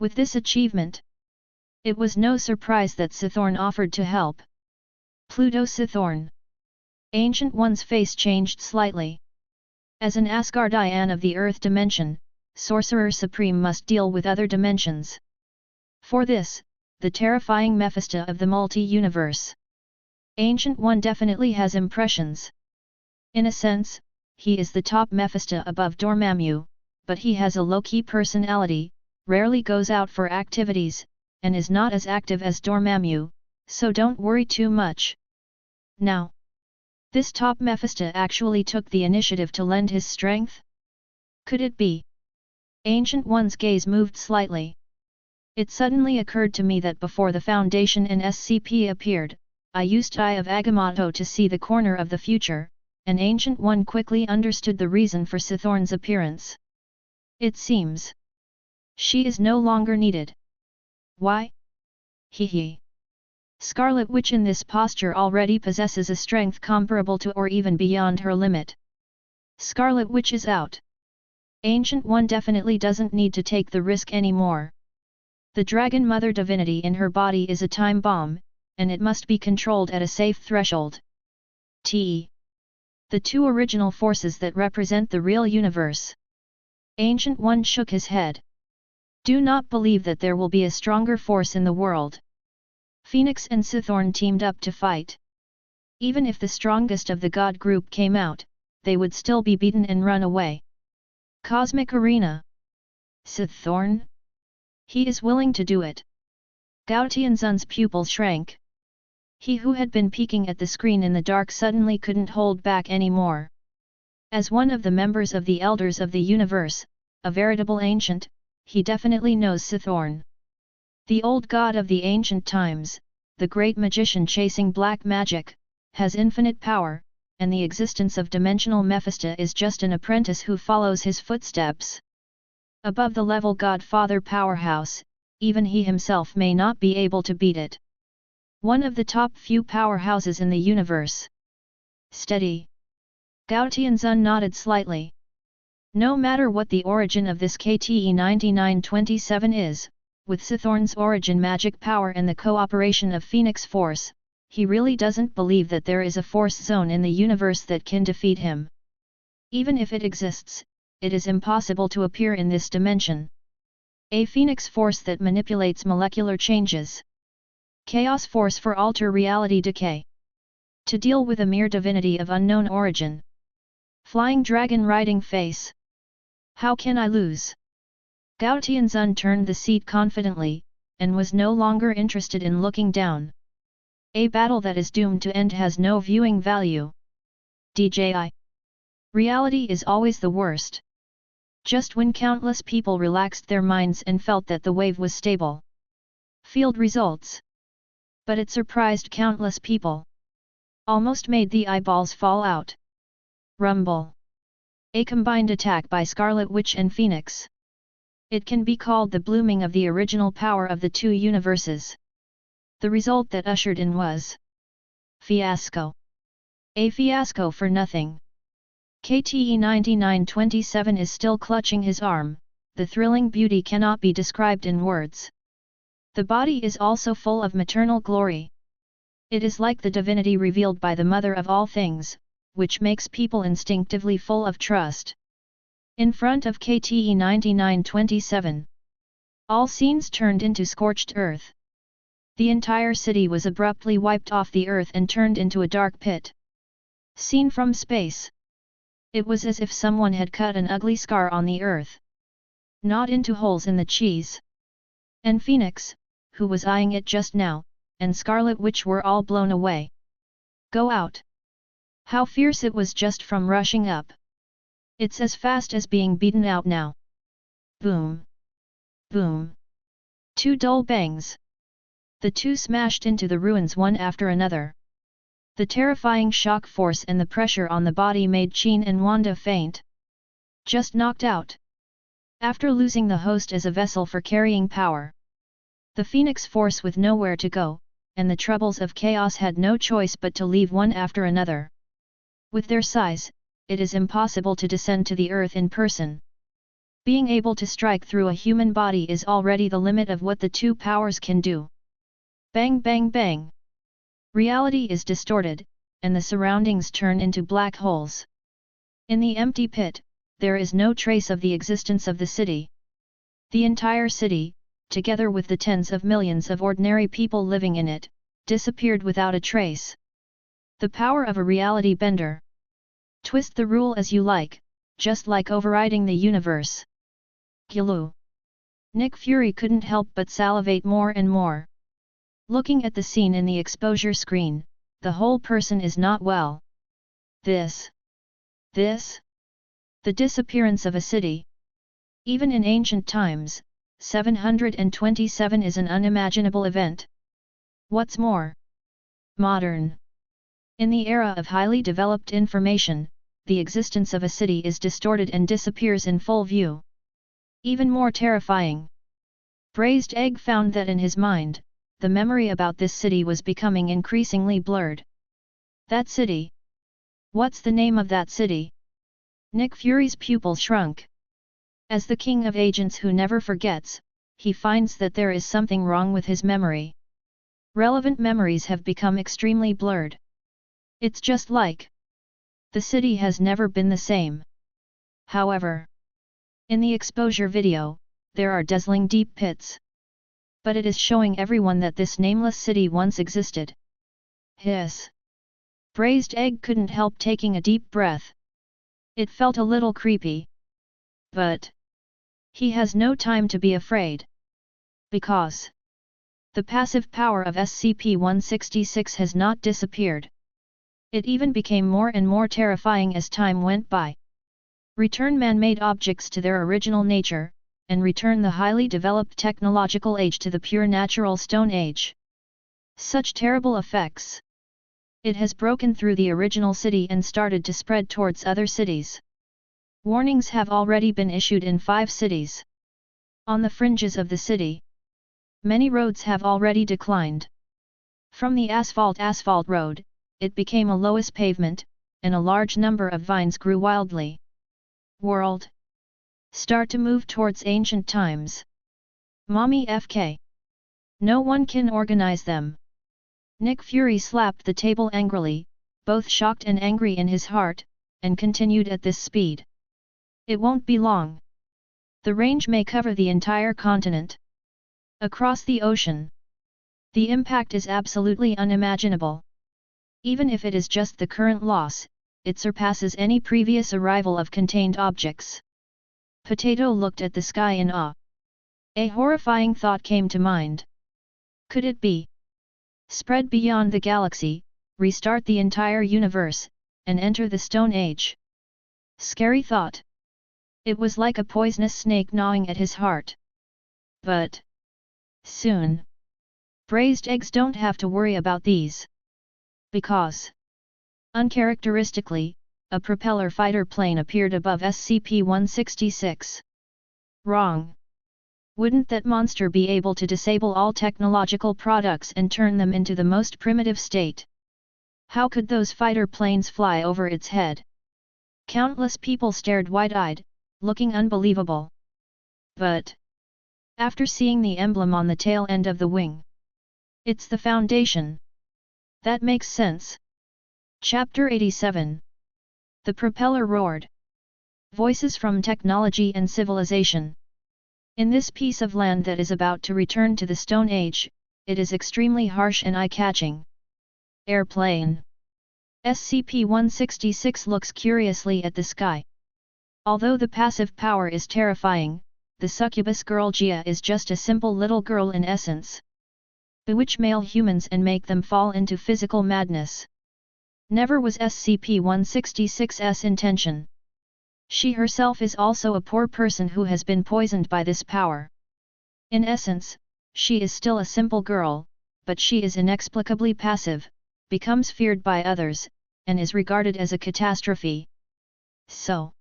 [SPEAKER 1] With this achievement, it was no surprise that Sithorn offered to help. Pluto Sithorn. Ancient One's face changed slightly. As an Asgardian of the Earth dimension, Sorcerer Supreme must deal with other dimensions. For this, the terrifying Mephisto of the multi-universe. Ancient One definitely has impressions. In a sense, he is the top Mephisto above Dormammu, but he has a low-key personality, rarely goes out for activities, and is not as active as Dormammu, so don't worry too much. Now, this top Mephisto actually took the initiative to lend his strength? Could it be? Ancient One's gaze moved slightly. It suddenly occurred to me that before the Foundation and SCP appeared, I used Eye of Agamotto to see the corner of the future, and Ancient One quickly understood the reason for Sithorn's appearance. It seems she is no longer needed. Why? Hee. Scarlet Witch in this posture already possesses a strength comparable to or even beyond her limit. Scarlet Witch is out. Ancient One definitely doesn't need to take the risk anymore. The Dragon Mother divinity in her body is a time bomb, and it must be controlled at a safe threshold. The two original forces that represent the real universe. Ancient One shook his head. Do not believe that there will be a stronger force in the world. Phoenix and Sithorn teamed up to fight. Even if the strongest of the God group came out, they would still be beaten and run away. Cosmic Arena. Sithorn? He is willing to do it. Gao Tianzun's pupils shrank. He who had been peeking at the screen in the dark suddenly couldn't hold back anymore. As one of the members of the Elders of the Universe, a veritable ancient, he definitely knows Sithorn. The old god of the ancient times, the great magician chasing black magic, has infinite power, and the existence of dimensional Mephisto is just an apprentice who follows his footsteps. Above the level Godfather powerhouse, even he himself may not be able to beat it. One of the top few powerhouses in the universe. Steady. Gao Tianzun nodded slightly. No matter what the origin of this KTE 9927 is, with Sithorn's origin magic power and the cooperation of Phoenix Force, he really doesn't believe that there is a force zone in the universe that can defeat him. Even if it exists, it is impossible to appear in this dimension. A Phoenix Force that manipulates molecular changes. Chaos Force for alter reality decay. To deal with a mere divinity of unknown origin. Flying dragon riding face. How can I lose? Gao Tianzun turned the seat confidently, and was no longer interested in looking down. A battle that is doomed to end has no viewing value. DJI. Reality is always the worst. Just when countless people relaxed their minds and felt that the wave was stable. Field results. But it surprised countless people. Almost made the eyeballs fall out. Rumble. A combined attack by Scarlet Witch and Phoenix. It can be called the blooming of the original power of the two universes. The result that ushered in was fiasco. A fiasco for nothing. KTE 9927 is still clutching his arm, the thrilling beauty cannot be described in words. The body is also full of maternal glory. It is like the divinity revealed by the mother of all things, which makes people instinctively full of trust. In front of KTE 9927, all scenes turned into scorched earth. The entire city was abruptly wiped off the earth and turned into a dark pit. Seen from space. It was as if someone had cut an ugly scar on the earth. Not into holes in the cheese. And Phoenix, who was eyeing it just now, and Scarlet Witch were all blown away. Go out! How fierce it was just from rushing up. It's as fast as being beaten out now. Boom! Boom! Two dull bangs. The two smashed into the ruins one after another. The terrifying shock force and the pressure on the body made Qin and Wanda faint. Just knocked out. After losing the host as a vessel for carrying power. The Phoenix Force with nowhere to go, and the troubles of chaos had no choice but to leave one after another. With their size, it is impossible to descend to the earth in person. Being able to strike through a human body is already the limit of what the two powers can do. Bang bang bang! Reality is distorted, and the surroundings turn into black holes. In the empty pit, there is no trace of the existence of the city. The entire city, together with the tens of millions of ordinary people living in it, disappeared without a trace. The power of a reality bender. Twist the rule as you like, just like overriding the universe. Gilu. Nick Fury couldn't help but salivate more and more. Looking at the scene in the exposure screen, the whole person is not well. This. The disappearance of a city. Even in ancient times, 727 is an unimaginable event. What's more? Modern. In the era of highly developed information, the existence of a city is distorted and disappears in full view. Even more terrifying. Braised Egg found that in his mind, the memory about this city was becoming increasingly blurred. That city? What's the name of that city? Nick Fury's pupils shrunk. As the king of agents who never forgets, he finds that there is something wrong with his memory. Relevant memories have become extremely blurred. It's just like the city has never been the same. However, in the exposure video, there are dazzling deep pits. But it is showing everyone that this nameless city once existed. Hiss. Braised Egg couldn't help taking a deep breath. It felt a little creepy. But he has no time to be afraid. Because the passive power of SCP-166 has not disappeared. It even became more and more terrifying as time went by. Return man-made objects to their original nature, and return the highly developed technological age to the pure natural Stone Age. Such terrible effects. It has broken through the original city and started to spread towards other cities. Warnings have already been issued in 5 cities. On the fringes of the city, many roads have already declined. From the asphalt road, it became a lowest pavement, and a large number of vines grew wildly. World. Start to move towards ancient times. Mommy FK. No one can organize them. Nick Fury slapped the table angrily, both shocked and angry in his heart, and continued at this speed. It won't be long. The range may cover the entire continent. Across the ocean. The impact is absolutely unimaginable. Even if it is just the current loss, it surpasses any previous arrival of contained objects. Potato looked at the sky in awe. A horrifying thought came to mind. Could it be? Spread beyond the galaxy, restart the entire universe, and enter the Stone Age. Scary thought. It was like a poisonous snake gnawing at his heart. But soon. Braised eggs don't have to worry about these. Because uncharacteristically, a propeller fighter plane appeared above SCP-166. Wrong. Wouldn't that monster be able to disable all technological products and turn them into the most primitive state? How could those fighter planes fly over its head? Countless people stared wide-eyed, looking unbelievable. But after seeing the emblem on the tail end of the wing, it's the Foundation. That makes sense. Chapter 87. The propeller roared. Voices from technology and civilization. In this piece of land that is about to return to the Stone Age, it is extremely harsh and eye-catching. Airplane. SCP-166 looks curiously at the sky. Although the passive power is terrifying, the succubus girl Gia is just a simple little girl in essence. Bewitch male humans and make them fall into physical madness. Never was SCP-166's intention. She herself is also a poor person who has been poisoned by this power. In essence, she is still a simple girl, but she is inexplicably passive, becomes feared by others, and is regarded as a catastrophe. So,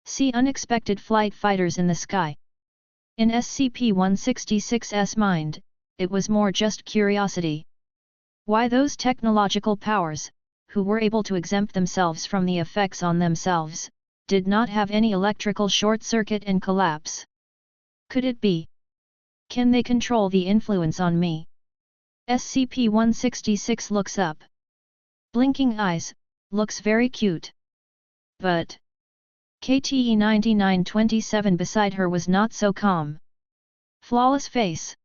[SPEAKER 1] see unexpected flight fighters in the sky. In SCP-166's mind, it was more just curiosity. Why those technological powers, who were able to exempt themselves from the effects on themselves, did not have any electrical short circuit and collapse? Could it be? Can they control the influence on me? SCP-166 looks up. Blinking eyes, looks very cute. But KTE 9927 beside her was not so calm. Flawless face.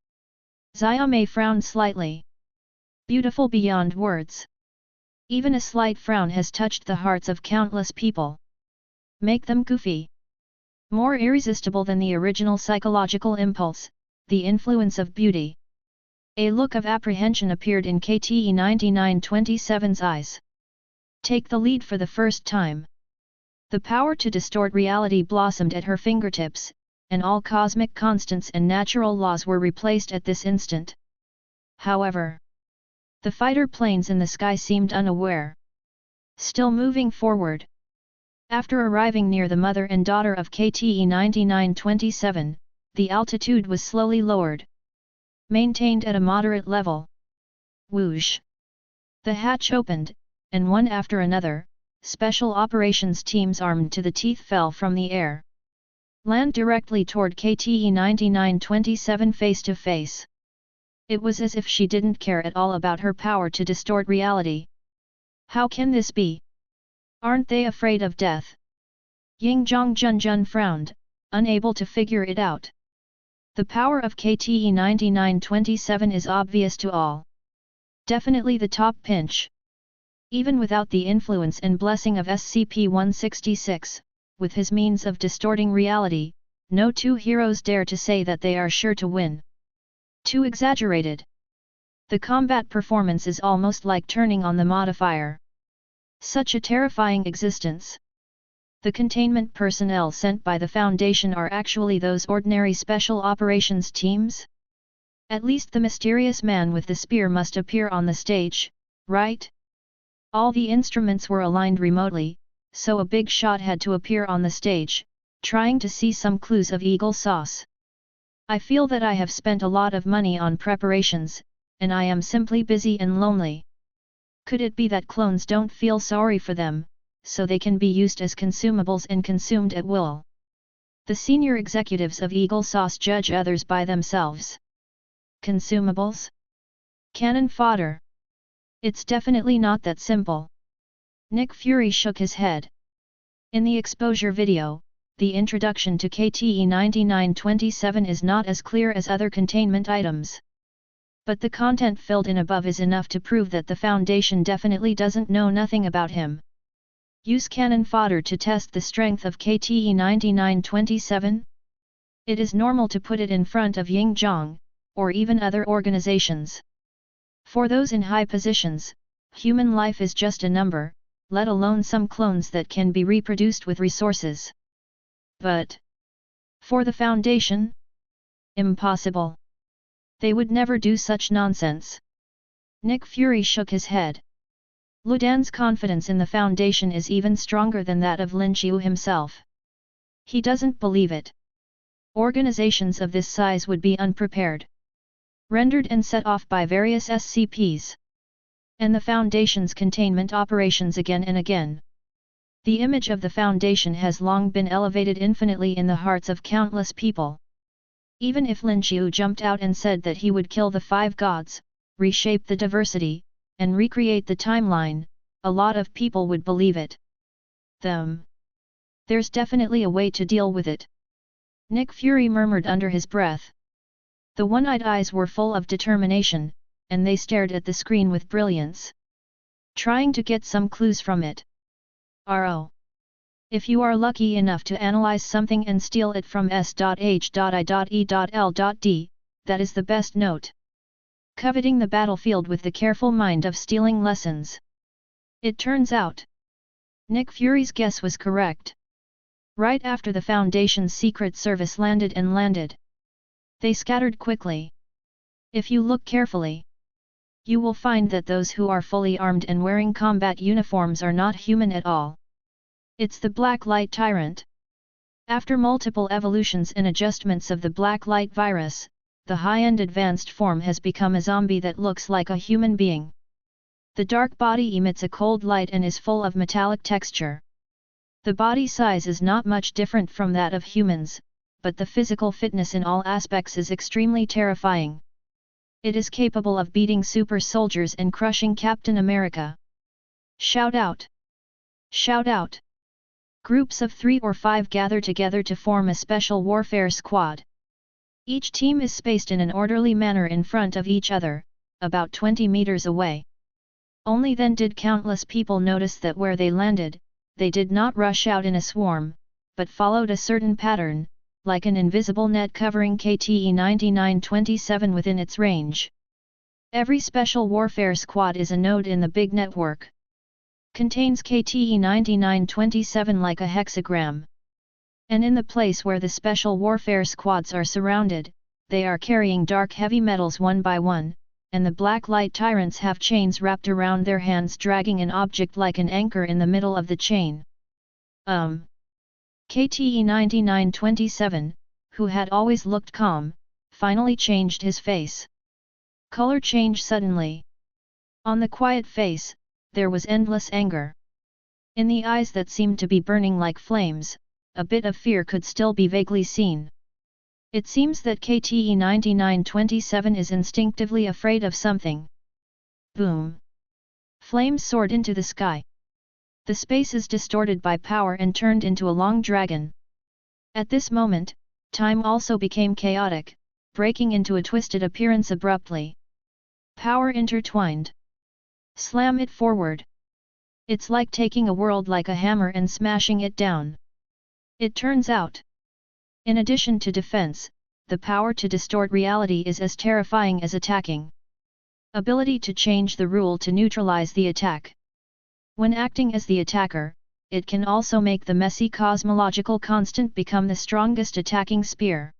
[SPEAKER 1] Xiaomei frowned slightly. Beautiful beyond words. Even a slight frown has touched the hearts of countless people. Make them goofy. More irresistible than the original psychological impulse, the influence of beauty. A look of apprehension appeared in KTE 9927's eyes. Take the lead for the first time. The power to distort reality blossomed at her fingertips, and all cosmic constants and natural laws were replaced at this instant. However, the fighter planes in the sky seemed unaware. Still moving forward. After arriving near the mother and daughter of KTE 9927, the altitude was slowly lowered. Maintained at a moderate level. Whoosh! The hatch opened, and one after another, special operations teams armed to the teeth fell from the air. Land directly toward KTE 9927 face to face. It was as if she didn't care at all about her power to distort reality. How can this be? Aren't they afraid of death? Yingzhong Junjun frowned, unable to figure it out. The power of KTE 9927 is obvious to all. Definitely the top pinch. Even without the influence and blessing of SCP-166, with his means of distorting reality, no two heroes dare to say that they are sure to win. Too exaggerated. The combat performance is almost like turning on the modifier. Such a terrifying existence. The containment personnel sent by the Foundation are actually those ordinary special operations teams? At least the mysterious man with the spear must appear on the stage, right? All the instruments were aligned remotely, so a big shot had to appear on the stage, trying to see some clues of eagle sauce. I feel that I have spent a lot of money on preparations, and I am simply busy and lonely. Could it be that clones don't feel sorry for them, so they can be used as consumables and consumed at will? The senior executives of Eagle Sauce judge others by themselves. Consumables? Cannon fodder? It's definitely not that simple. Nick Fury shook his head. In the exposure video, the introduction to KTE 9927 is not as clear as other containment items. But the content filled in above is enough to prove that the Foundation definitely doesn't know nothing about him. Use cannon fodder to test the strength of KTE 9927? It is normal to put it in front of Ying Zhang, or even other organizations. For those in high positions, human life is just a number, let alone some clones that can be reproduced with resources. But for the Foundation? Impossible. They would never do such nonsense. Nick Fury shook his head. Ludan's confidence in the Foundation is even stronger than that of Lin Xiu himself. He doesn't believe it. Organizations of this size would be unprepared, rendered and set off by various SCPs. And the Foundation's containment operations again and again. The image of the Foundation has long been elevated infinitely in the hearts of countless people. Even if Lin Xiu jumped out and said that he would kill the 5 gods, reshape the diversity, and recreate the timeline, a lot of people would believe it. There's definitely a way to deal with it. Nick Fury murmured under his breath. The one-eyed eyes were full of determination, and they stared at the screen with brilliance. Trying to get some clues from it. RO. If you are lucky enough to analyze something and steal it from S.H.I.E.L.D, that is the best note. Coveting the battlefield with the careful mind of stealing lessons. It turns out, Nick Fury's guess was correct. Right after the Foundation's Secret Service landed. They scattered quickly. If you look carefully, you will find that those who are fully armed and wearing combat uniforms are not human at all. It's the Black Light Tyrant. After multiple evolutions and adjustments of the Black Light virus, the high-end advanced form has become a zombie that looks like a human being. The dark body emits a cold light and is full of metallic texture. The body size is not much different from that of humans, but the physical fitness in all aspects is extremely terrifying. It is capable of beating super soldiers and crushing Captain America. Shout out! Shout out! Groups of 3 or 5 gather together to form a special warfare squad. Each team is spaced in an orderly manner in front of each other, about 20 meters away. Only then did countless people notice that where they landed, they did not rush out in a swarm, but followed a certain pattern, like an invisible net covering KTE 9927 within its range. Every special warfare squad is a node in the big network. Contains KTE 9927 like a hexagram. And in the place where the special warfare squads are surrounded, they are carrying dark heavy metals one by one, and the Black Light Tyrants have chains wrapped around their hands dragging an object like an anchor in the middle of the chain. KTE 9927, who had always looked calm, finally changed his face. Color changed suddenly. On the quiet face, there was endless anger. In the eyes that seemed to be burning like flames, a bit of fear could still be vaguely seen. It seems that KTE 9927 is instinctively afraid of something. Boom! Flames soared into the sky. The space is distorted by power and turned into a long dragon. At this moment, time also became chaotic, breaking into a twisted appearance abruptly. Power intertwined. Slam it forward. It's like taking a world like a hammer and smashing it down. It turns out, in addition to defense, the power to distort reality is as terrifying as attacking. Ability to change the rule to neutralize the attack. When acting as the attacker, it can also make the messy cosmological constant become the strongest attacking spear.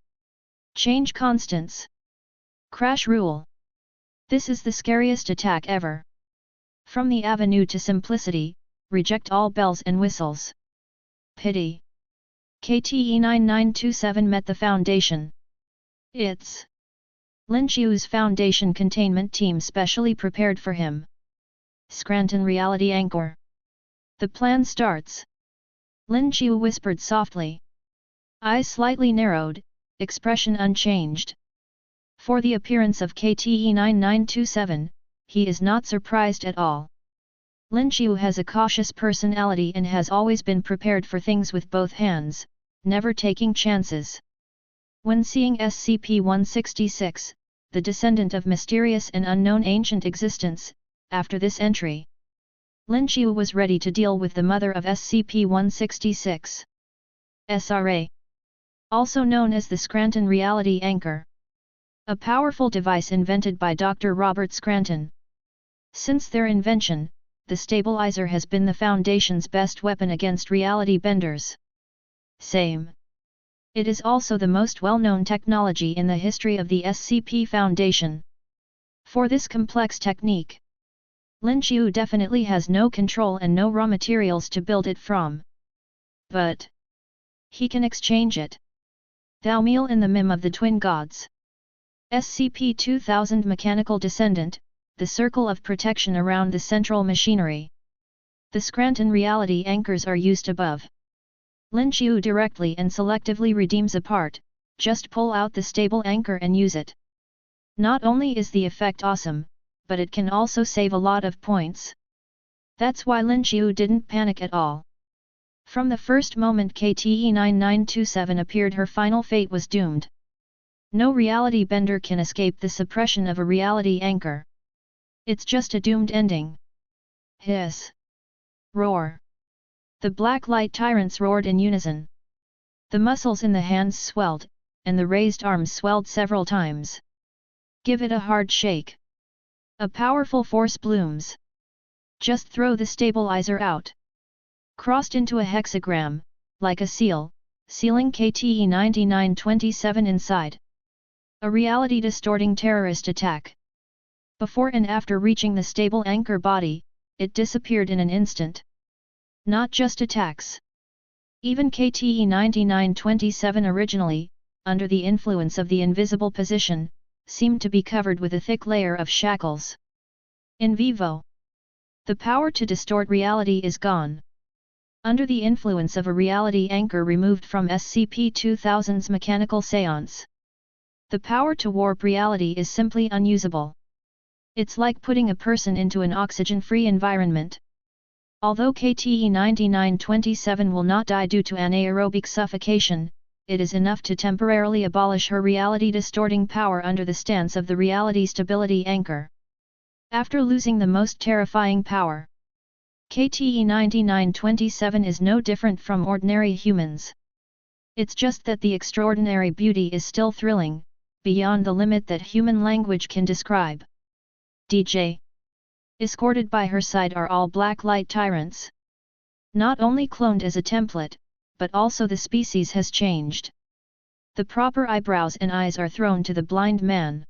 [SPEAKER 1] Change constants. Crash rule. This is the scariest attack ever. From the avenue to simplicity, reject all bells and whistles. Pity. KTE 9927 met the Foundation. It's Lin Xiu's Foundation containment team specially prepared for him. Scranton Reality Anchor. The plan starts. Lin Xiu whispered softly. Eyes slightly narrowed, expression unchanged. For the appearance of KTE 9927, he is not surprised at all. Lin Xiu has a cautious personality and has always been prepared for things with both hands, never taking chances. When seeing SCP-166, the descendant of mysterious and unknown ancient existence, after this entry, Lin Xiu was ready to deal with the mother of SCP-166. SRA. Also known as the Scranton Reality Anchor. A powerful device invented by Dr. Robert Scranton. Since their invention, the stabilizer has been the Foundation's best weapon against reality benders. Same. It is also the most well-known technology in the history of the SCP Foundation. For this complex technique, Lin Xiu definitely has no control and no raw materials to build it from. But he can exchange it. Thou meal in the mim of the twin gods. SCP-2000 Mechanical Descendant, the circle of protection around the central machinery. The Scranton Reality Anchors are used above. Lin Xiu directly and selectively redeems a part, just pull out the stable anchor and use it. Not only is the effect awesome, but it can also save a lot of points. That's why Lin Xiu didn't panic at all. From the first moment KTE 9927 appeared, her final fate was doomed. No reality bender can escape the suppression of a reality anchor. It's just a doomed ending. Hiss. Roar. The black light tyrants roared in unison. The muscles in the hands swelled, and the raised arms swelled several times. Give it a hard shake. A powerful force blooms. Just throw the stabilizer out. Crossed into a hexagram, like a seal, sealing KTE 9927 inside. A reality-distorting terrorist attack. Before and after reaching the stable anchor body, it disappeared in an instant. Not just attacks. Even KTE 9927 originally, under the influence of the invisible position, seemed to be covered with a thick layer of shackles. In vivo. The power to distort reality is gone. Under the influence of a reality anchor removed from SCP-2000's mechanical seance, the power to warp reality is simply unusable. It's like putting a person into an oxygen-free environment. Although KTE 9927 will not die due to anaerobic suffocation, it is enough to temporarily abolish her reality-distorting power under the stance of the reality stability anchor. After losing the most terrifying power, KTE 9927 is no different from ordinary humans. It's just that the extraordinary beauty is still thrilling, beyond the limit that human language can describe. DJ. Escorted by her side are all black light tyrants. Not only cloned as a template, but also the species has changed. The proper eyebrows and eyes are thrown to the blind man.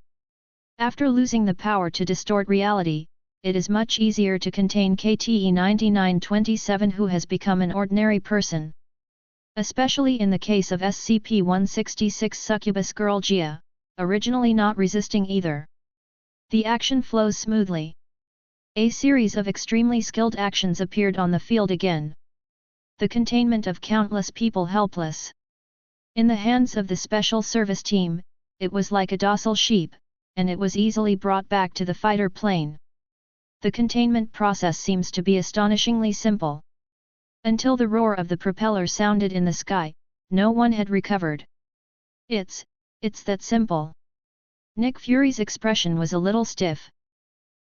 [SPEAKER 1] After losing the power to distort reality, it is much easier to contain KTE 9927 who has become an ordinary person. Especially in the case of SCP-166 succubus girl Jia, originally not resisting either. The action flows smoothly. A series of extremely skilled actions appeared on the field again. The containment of countless people helpless. In the hands of the special service team, it was like a docile sheep, and it was easily brought back to the fighter plane. The containment process seems to be astonishingly simple. Until the roar of the propeller sounded in the sky, no one had recovered. It's that simple. Nick Fury's expression was a little stiff.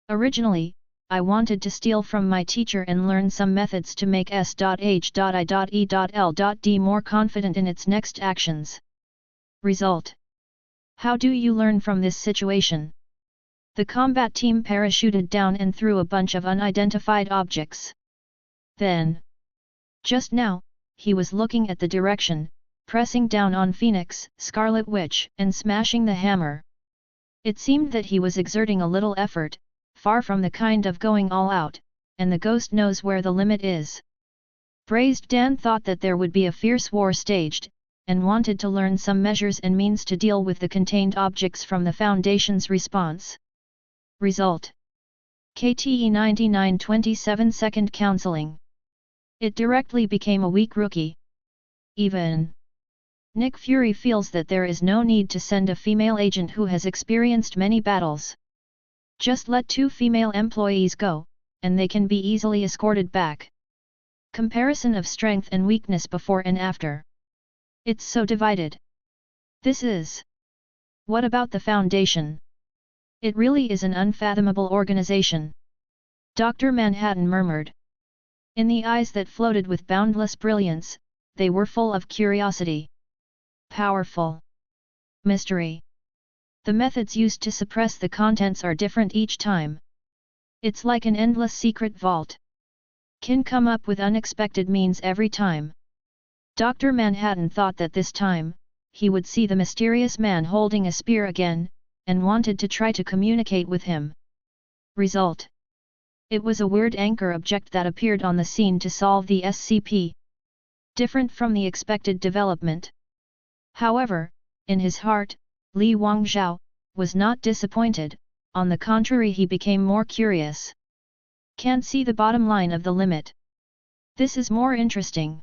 [SPEAKER 1] Originally, I wanted to steal from my teacher and learn some methods to make S.H.I.E.L.D more confident in its next actions. Result. How do you learn from this situation? The combat team parachuted down and threw a bunch of unidentified objects. Then, just now, he was looking at the direction, pressing down on Phoenix, Scarlet Witch, and smashing the hammer. It seemed that he was exerting a little effort, far from the kind of going all out, and the ghost knows where the limit is. Braised Dan thought that there would be a fierce war staged, and wanted to learn some measures and means to deal with the contained objects from the Foundation's response. Result: KTE 9927 Second Counseling. It directly became a weak rookie. Even Nick Fury feels that there is no need to send a female agent who has experienced many battles. Just let 2 female employees go, and they can be easily escorted back. Comparison of strength and weakness before and after. It's so divided. This is. What about the Foundation? It really is an unfathomable organization. Dr. Manhattan murmured. In the eyes that floated with boundless brilliance, they were full of curiosity. Powerful. Mystery. The methods used to suppress the contents are different each time. It's like an endless secret vault. Can come up with unexpected means every time. Dr. Manhattan thought that this time, he would see the mysterious man holding a spear again, and wanted to try to communicate with him. Result: it was a weird anchor object that appeared on the scene to solve the SCP. Different from the expected development. However, in his heart, Li Wangzhao was not disappointed, on the contrary he became more curious. Can't see the bottom line of the limit. This is more interesting.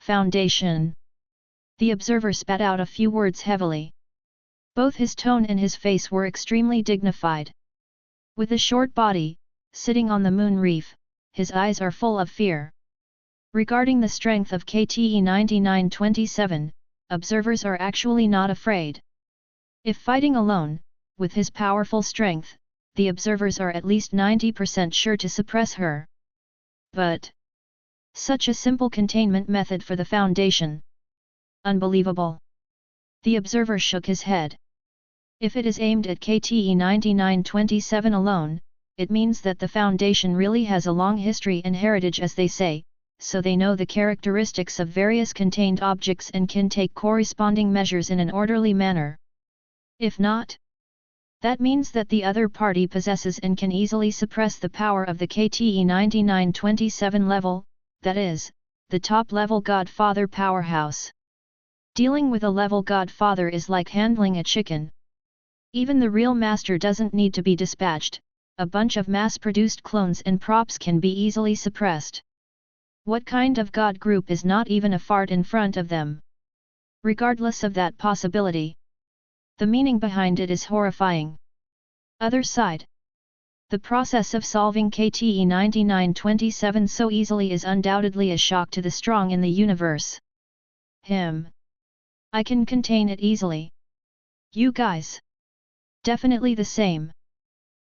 [SPEAKER 1] Foundation. The observer spat out a few words heavily. Both his tone and his face were extremely dignified. With a short body, sitting on the moon reef, his eyes are full of fear. Regarding the strength of KTE 9927, observers are actually not afraid. If fighting alone, with his powerful strength, the observers are at least 90% sure to suppress her. But such a simple containment method for the Foundation. Unbelievable. The observer shook his head. If it is aimed at KTE 9927 alone, it means that the Foundation really has a long history and heritage as they say, so they know the characteristics of various contained objects and can take corresponding measures in an orderly manner. If not, that means that the other party possesses and can easily suppress the power of the KTE 9927 level, that is, the top-level Godfather powerhouse. Dealing with a level Godfather is like handling a chicken. Even the real master doesn't need to be dispatched, a bunch of mass-produced clones and props can be easily suppressed. What kind of God group is not even a fart in front of them? Regardless of that possibility, the meaning behind it is horrifying. Other side. The process of solving KTE 9927 so easily is undoubtedly a shock to the strong in the universe. I can contain it easily. You guys? Definitely the same.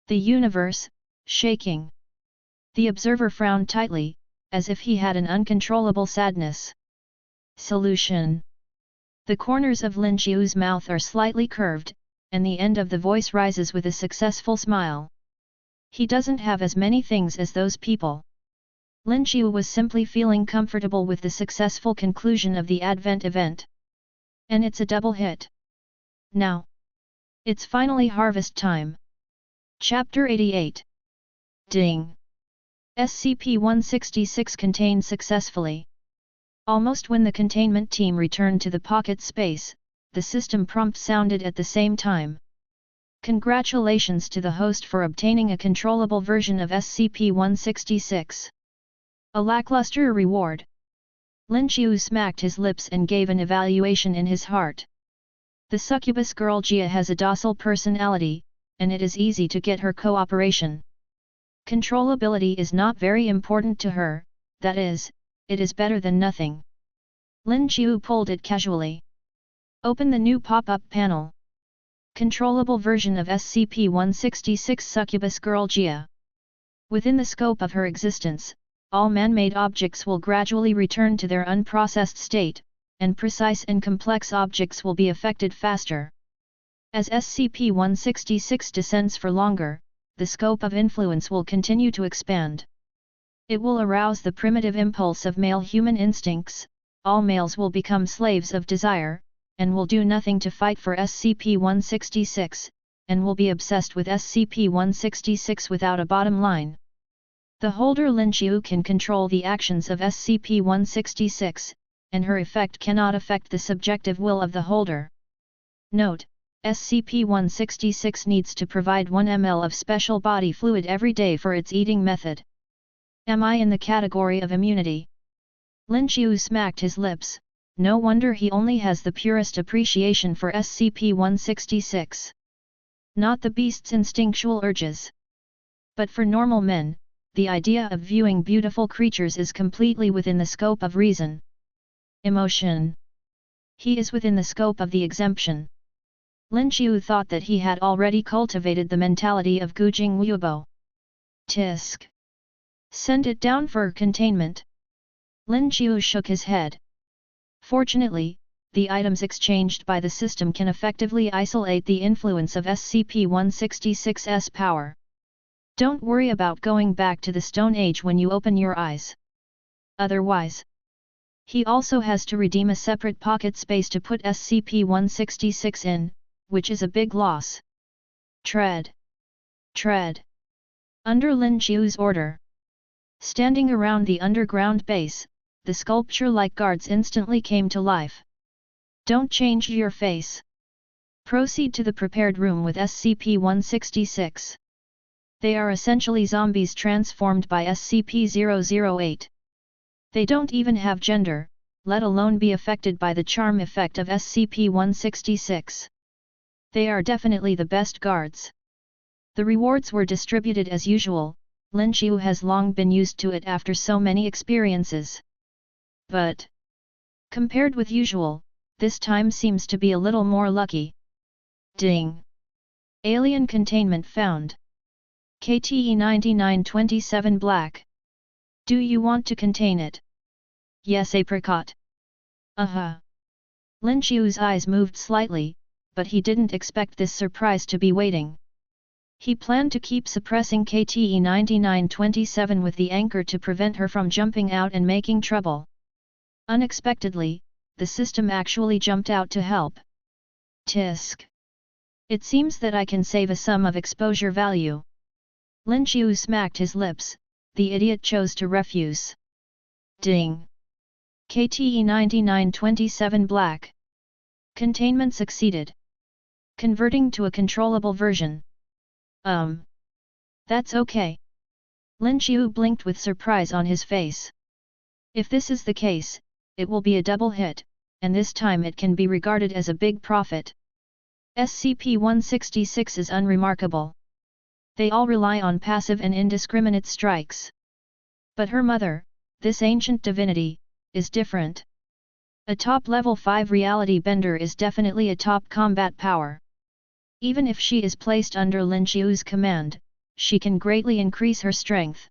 [SPEAKER 1] The universe, shaking. The observer frowned tightly, as if he had an uncontrollable sadness. Solution. The corners of Lin Xiu's mouth are slightly curved, and the end of the voice rises with a successful smile. He doesn't have as many things as those people. Lin Xiu was simply feeling comfortable with the successful conclusion of the Advent event. And it's a double hit. Now. It's finally harvest time. Chapter 88. Ding. SCP-166 contained successfully. Almost when the containment team returned to the pocket space, the system prompt sounded at the same time. Congratulations to the host for obtaining a controllable version of SCP-166. A lackluster reward. Lin Xiu smacked his lips and gave an evaluation in his heart. The succubus girl Jia has a docile personality, and it is easy to get her cooperation. Controllability is not very important to her, that is, it is better than nothing. Lin Xiu pulled it casually. Open the new pop-up panel. Controllable version of SCP-166 Succubus Girl Jia. Within the scope of her existence, all man-made objects will gradually return to their unprocessed state, and precise and complex objects will be affected faster. As SCP-166 descends for longer, the scope of influence will continue to expand. It will arouse the primitive impulse of male human instincts, all males will become slaves of desire, and will do nothing to fight for SCP-166, and will be obsessed with SCP-166 without a bottom line. The holder Lin Xiu can control the actions of SCP-166, and her effect cannot affect the subjective will of the holder. Note: SCP-166 needs to provide 1 ml of special body fluid every day for its eating method. Am I in the category of immunity? Lin Xiu smacked his lips. No wonder he only has the purest appreciation for SCP-166. Not the beast's instinctual urges. But for normal men, the idea of viewing beautiful creatures is completely within the scope of reason. Emotion. He is within the scope of the exemption. Lin Xiu thought that he had already cultivated the mentality of Gujing Wubo. Tisk. Send it down for containment. Lin Xiu shook his head. Fortunately, the items exchanged by the system can effectively isolate the influence of SCP-166's power. Don't worry about going back to the Stone Age when you open your eyes. Otherwise, he also has to redeem a separate pocket space to put SCP-166 in, which is a big loss. Tread. Tread. Under Lin Xiu's order. Standing around the underground base, the sculpture-like guards instantly came to life. Don't change your face. Proceed to the prepared room with SCP-166. They are essentially zombies transformed by SCP-008. They don't even have gender, let alone be affected by the charm effect of SCP-166. They are definitely the best guards. The rewards were distributed as usual. Lin Xiu has long been used to it after so many experiences. But, compared with usual, this time seems to be a little more lucky. Ding! Alien containment found. KTE 9927 Black. Do you want to contain it? Yes, apricot. Lin Xiu's eyes moved slightly, but he didn't expect this surprise to be waiting. He planned to keep suppressing KTE 9927 with the anchor to prevent her from jumping out and making trouble. Unexpectedly, the system actually jumped out to help. Tisk. It seems that I can save a sum of exposure value. Lin Xiu smacked his lips. The idiot chose to refuse. Ding. KTE 9927 Black. Containment succeeded. Converting to a controllable version. That's okay. Lin Xiu blinked with surprise on his face. If this is the case, it will be a double hit, and this time it can be regarded as a big profit. SCP-166 is unremarkable. They all rely on passive and indiscriminate strikes. But her mother, this ancient divinity, is different. A top level 5 reality bender is definitely a top combat power. Even if she is placed under Lin Xiu's command, she can greatly increase her strength.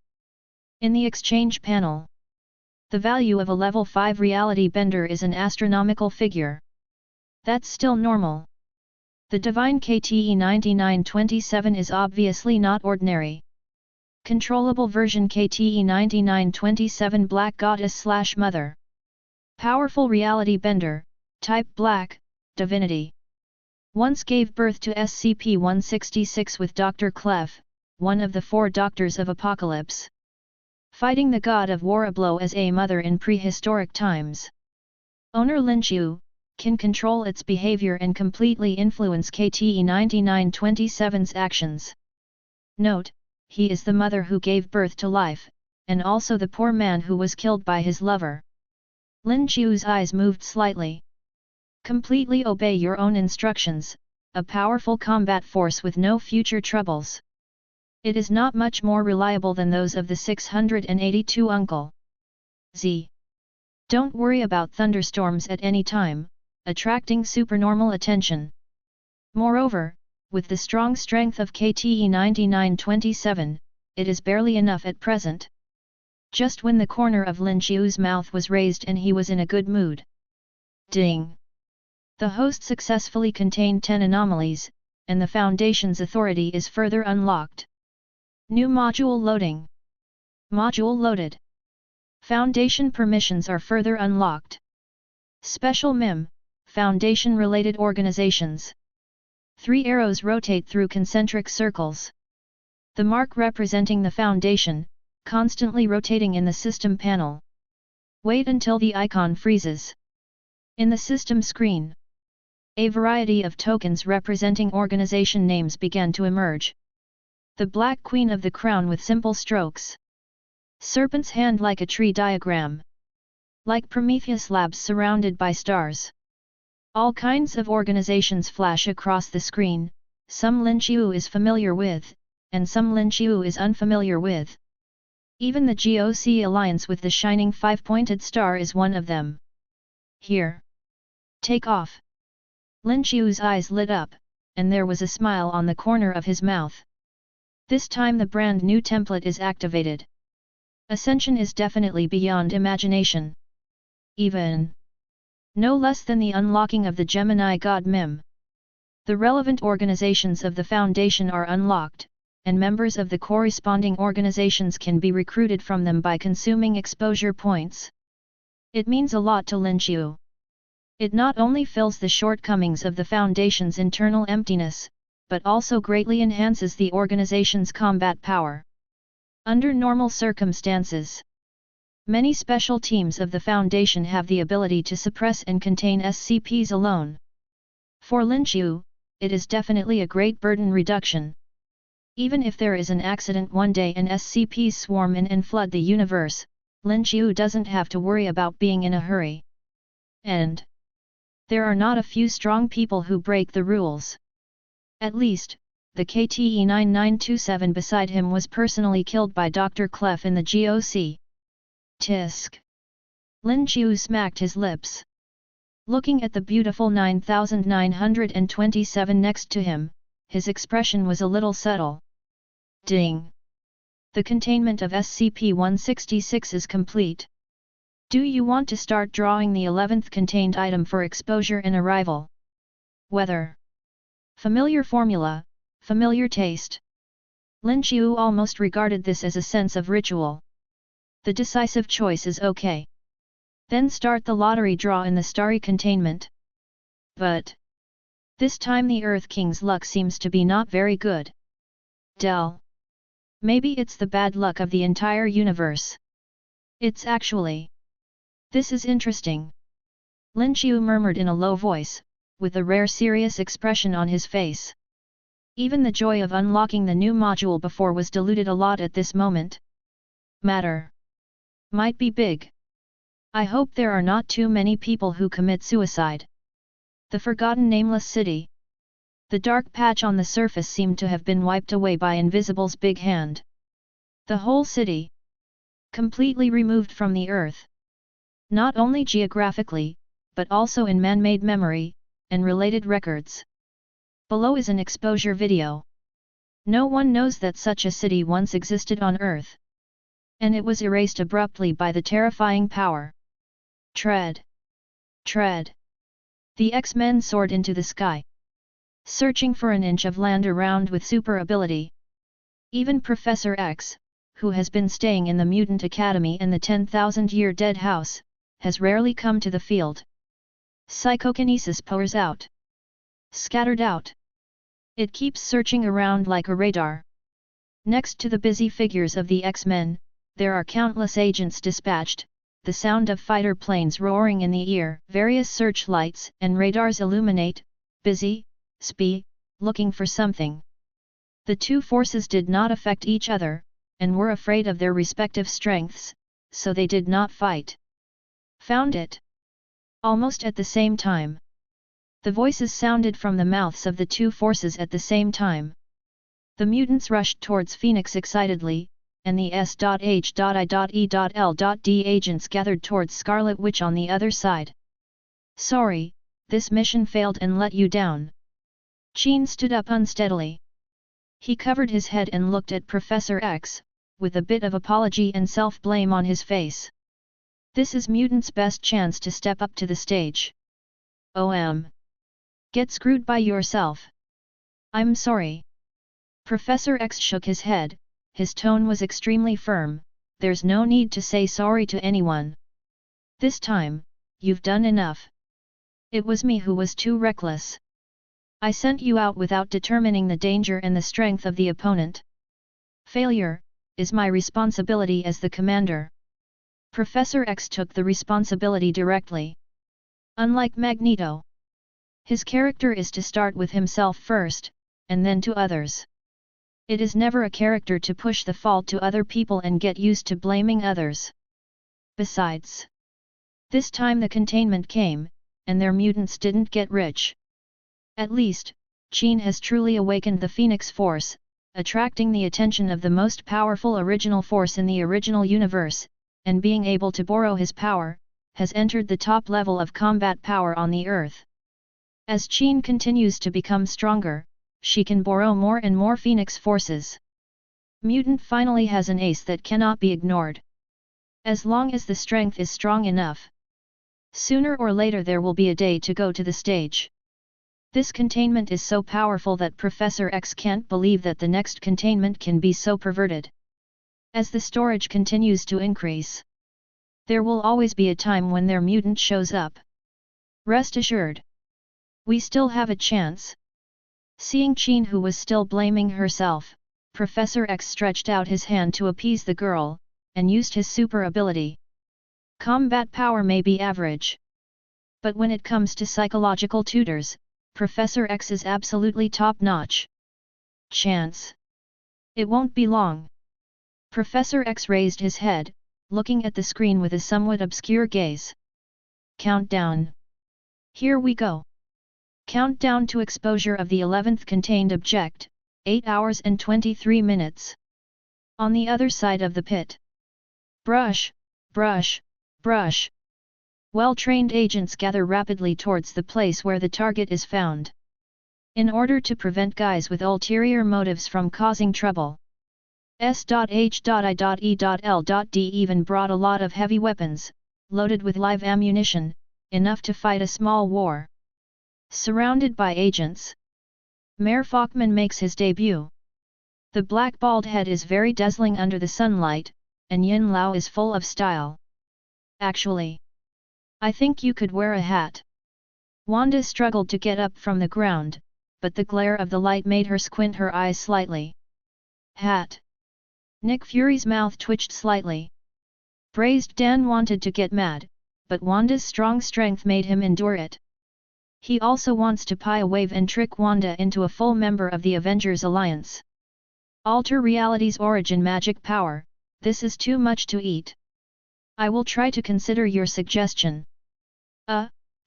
[SPEAKER 1] In the exchange panel, the value of a level 5 reality bender is an astronomical figure. That's still normal. The divine KTE 9927 is obviously not ordinary. Controllable version KTE 9927 Black Goddess/Mother. Powerful reality bender, type Black, divinity. Once gave birth to SCP-166 with Dr. Clef, one of the 4 doctors of Apocalypse. Fighting the god of war a blow as a mother in prehistoric times. Owner Lin Xiu can control its behavior and completely influence KTE 9927's actions. Note: he is the mother who gave birth to life, and also the poor man who was killed by his lover. Lin Xiu's eyes moved slightly. Completely obey your own instructions, a powerful combat force with no future troubles. It is not much more reliable than those of the 682 Uncle Z. Don't worry about thunderstorms at any time, attracting supernormal attention. Moreover, with the strong strength of KTE 9927, it is barely enough at present. Just when the corner of Lin Xiu's mouth was raised and he was in a good mood. Ding! The host successfully contained 10 anomalies, and the Foundation's authority is further unlocked. New module loading. Module loaded. Foundation permissions are further unlocked. Special MIM, Foundation-related organizations. 3 arrows rotate through concentric circles. The mark representing the Foundation, constantly rotating in the system panel. Wait until the icon freezes. In the system screen, a variety of tokens representing organization names began to emerge. The Black Queen of the Crown with simple strokes. Serpent's hand like a tree diagram. Like Prometheus Labs surrounded by stars. All kinds of organizations flash across the screen, some Lin Xiu is familiar with, and some Lin Xiu is unfamiliar with. Even the GOC alliance with the shining five-pointed star is one of them. Here. Take off. Lin Xiu's eyes lit up, and there was a smile on the corner of his mouth. This time the brand new template is activated. Ascension is definitely beyond imagination. Even no less than the unlocking of the Gemini God Mim. The relevant organizations of the Foundation are unlocked, and members of the corresponding organizations can be recruited from them by consuming exposure points. It means a lot to Lin Xiu. It not only fills the shortcomings of the Foundation's internal emptiness, but also greatly enhances the organization's combat power. Under normal circumstances, many special teams of the Foundation have the ability to suppress and contain SCPs alone. For Lin Xiu, it is definitely a great burden reduction. Even if there is an accident one day and SCPs swarm in and flood the universe, Lin Xiu doesn't have to worry about being in a hurry. And there are not a few strong people who break the rules. At least, the KTE 9927 beside him was personally killed by Dr. Clef in the GOC. Tisk. Lin Xiu smacked his lips. Looking at the beautiful 9927 next to him, his expression was a little subtle. Ding. The containment of SCP-166 is complete. Do you want to start drawing the 11th contained item for exposure and arrival? Weather. Familiar formula, familiar taste. Lin Xiu almost regarded this as a sense of ritual. The decisive choice is okay. Then start the lottery draw in the starry containment. But this time the Earth King's luck seems to be not very good. Del. Maybe it's the bad luck of the entire universe. It's actually. This is interesting. Lin Xiu murmured in a low voice, with a rare serious expression on his face. Even the joy of unlocking the new module before was diluted a lot at this moment. Matter. Might be big. I hope there are not too many people who commit suicide. The forgotten nameless city. The dark patch on the surface seemed to have been wiped away by Invisible's big hand. The whole city. Completely removed from the earth. Not only geographically, but also in man-made memory, and related records. Below is an exposure video. No one knows that such a city once existed on Earth. And it was erased abruptly by the terrifying power. Tread. Tread. The X-Men soared into the sky. Searching for an inch of land around with super ability. Even Professor X, who has been staying in the Mutant Academy and the 10,000-year dead house, has rarely come to the field. Psychokinesis pours out. Scattered out. It keeps searching around like a radar. Next to the busy figures of the X-Men, there are countless agents dispatched, the sound of fighter planes roaring in the ear, various searchlights and radars illuminate, busy, looking for something. The two forces did not affect each other, and were afraid of their respective strengths, so they did not fight. Found it. Almost at the same time. The voices sounded from the mouths of the two forces at the same time. The mutants rushed towards Phoenix excitedly, and the S.H.I.E.L.D. agents gathered towards Scarlet Witch on the other side. Sorry, this mission failed and let you down. Qin stood up unsteadily. He covered his head and looked at Professor X, with a bit of apology and self-blame on his face. This is mutants' best chance to step up to the stage. Get screwed by yourself. I'm sorry. Professor X shook his head, his tone was extremely firm, there's no need to say sorry to anyone. This time, you've done enough. It was me who was too reckless. I sent you out without determining the danger and the strength of the opponent. Failure is my responsibility as the commander. Professor X took the responsibility directly. Unlike Magneto, his character is to start with himself first, and then to others. It is never a character to push the fault to other people and get used to blaming others. Besides, this time the containment came, and their mutants didn't get rich. At least, Qin has truly awakened the Phoenix Force, attracting the attention of the most powerful original force in the original universe, and being able to borrow his power, has entered the top level of combat power on the Earth. As Qin continues to become stronger, she can borrow more and more Phoenix forces. Mutant finally has an ace that cannot be ignored. As long as the strength is strong enough, sooner or later there will be a day to go to the stage. This containment is so powerful that Professor X can't believe that the next containment can be so perverted. As the storage continues to increase, there will always be a time when their mutant shows up. Rest assured, we still have a chance. Seeing Qin, who was still blaming herself, Professor X stretched out his hand to appease the girl, and used his super ability. Combat power may be average, but when it comes to psychological tutors, Professor X is absolutely top-notch. Chance. It won't be long. Professor X raised his head, looking at the screen with a somewhat obscure gaze. Countdown. Here we go. Countdown to exposure of the 11th contained object, 8 hours and 23 minutes. On the other side of the pit. Brush, brush, brush. Well-trained agents gather rapidly towards the place where the target is found. In order to prevent guys with ulterior motives from causing trouble. S.H.I.E.L.D. even brought a lot of heavy weapons, loaded with live ammunition, enough to fight a small war. Surrounded by agents, Mayor Falkman makes his debut. The black bald head is very dazzling under the sunlight, and Yin Lao is full of style. Actually, I think you could wear a hat. Wanda struggled to get up from the ground, but the glare of the light made her squint her eyes slightly. Hat. Nick Fury's mouth twitched slightly. Braised Dan wanted to get mad, but Wanda's strong strength made him endure it. He also wants to pie a wave and trick Wanda into a full member of the Avengers alliance. Alter reality's origin magic power, this is too much to eat. I will try to consider your suggestion.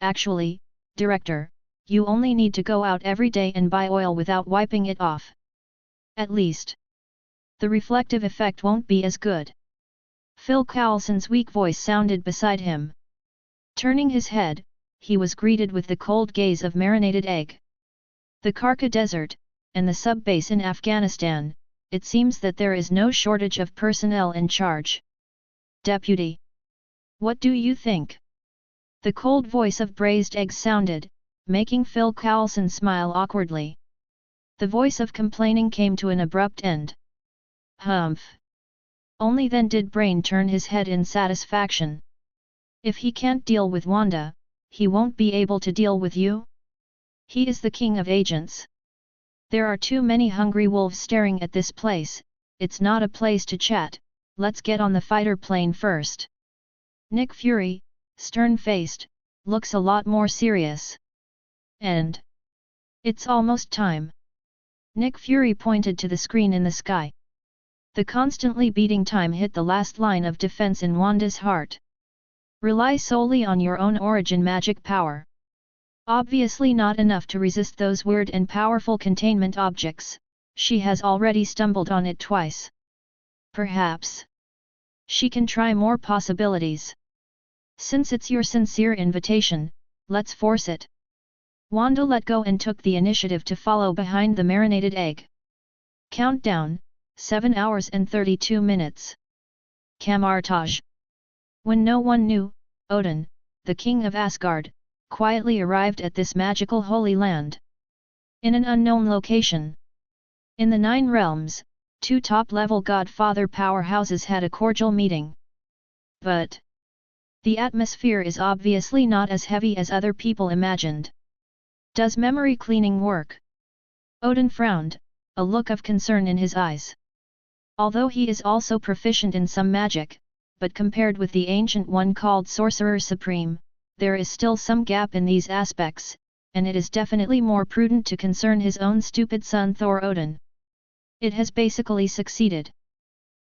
[SPEAKER 1] Actually, Director, you only need to go out every day and buy oil without wiping it off. At least, the reflective effect won't be as good. Phil Coulson's weak voice sounded beside him. Turning his head, he was greeted with the cold gaze of marinated egg. The Karka Desert, and the sub-base in Afghanistan, it seems that there is no shortage of personnel in charge. Deputy. What do you think? The cold voice of Braised Egg sounded, making Phil Coulson smile awkwardly. The voice of complaining came to an abrupt end. Humph. Only then did Brain turn his head in satisfaction. If he can't deal with Wanda, he won't be able to deal with you? He is the king of agents. There are too many hungry wolves staring at this place, it's not a place to chat, let's get on the fighter plane first. Nick Fury, stern-faced, looks a lot more serious. And it's almost time. Nick Fury pointed to the screen in the sky. The constantly beating time hit the last line of defense in Wanda's heart. Rely solely on your own origin magic power. Obviously not enough to resist those weird and powerful containment objects, she has already stumbled on it twice. Perhaps she can try more possibilities. Since it's your sincere invitation, let's force it. Wanda let go and took the initiative to follow behind the marinated egg. Countdown, 7 hours and 32 minutes. Camartage. When no one knew, Odin, the king of Asgard, quietly arrived at this magical holy land. In an unknown location. In the 9 realms, 2 top-level godfather powerhouses had a cordial meeting. But the atmosphere is obviously not as heavy as other people imagined. Does memory cleaning work? Odin frowned, a look of concern in his eyes. Although he is also proficient in some magic, but compared with the ancient one called Sorcerer Supreme, there is still some gap in these aspects, and it is definitely more prudent to concern his own stupid son Thor Odin. It has basically succeeded.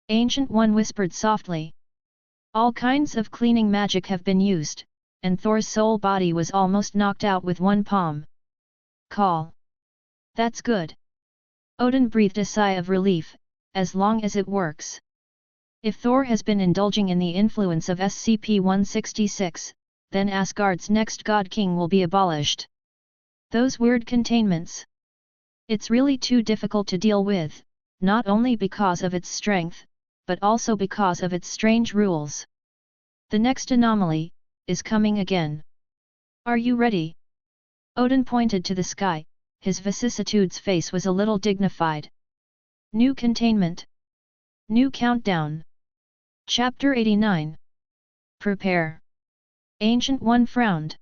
[SPEAKER 1] Ancient One whispered softly. All kinds of cleaning magic have been used, and Thor's soul body was almost knocked out with one palm. Call. That's good. Odin breathed a sigh of relief, as long as it works. If Thor has been indulging in the influence of SCP-166, then Asgard's next God King will be abolished. Those weird containments. It's really too difficult to deal with, not only because of its strength, but also because of its strange rules. The next anomaly is coming again. Are you ready? Odin pointed to the sky, his vicissitudes face was a little dignified. New containment. New countdown. Chapter 89. Prepare. Ancient One frowned.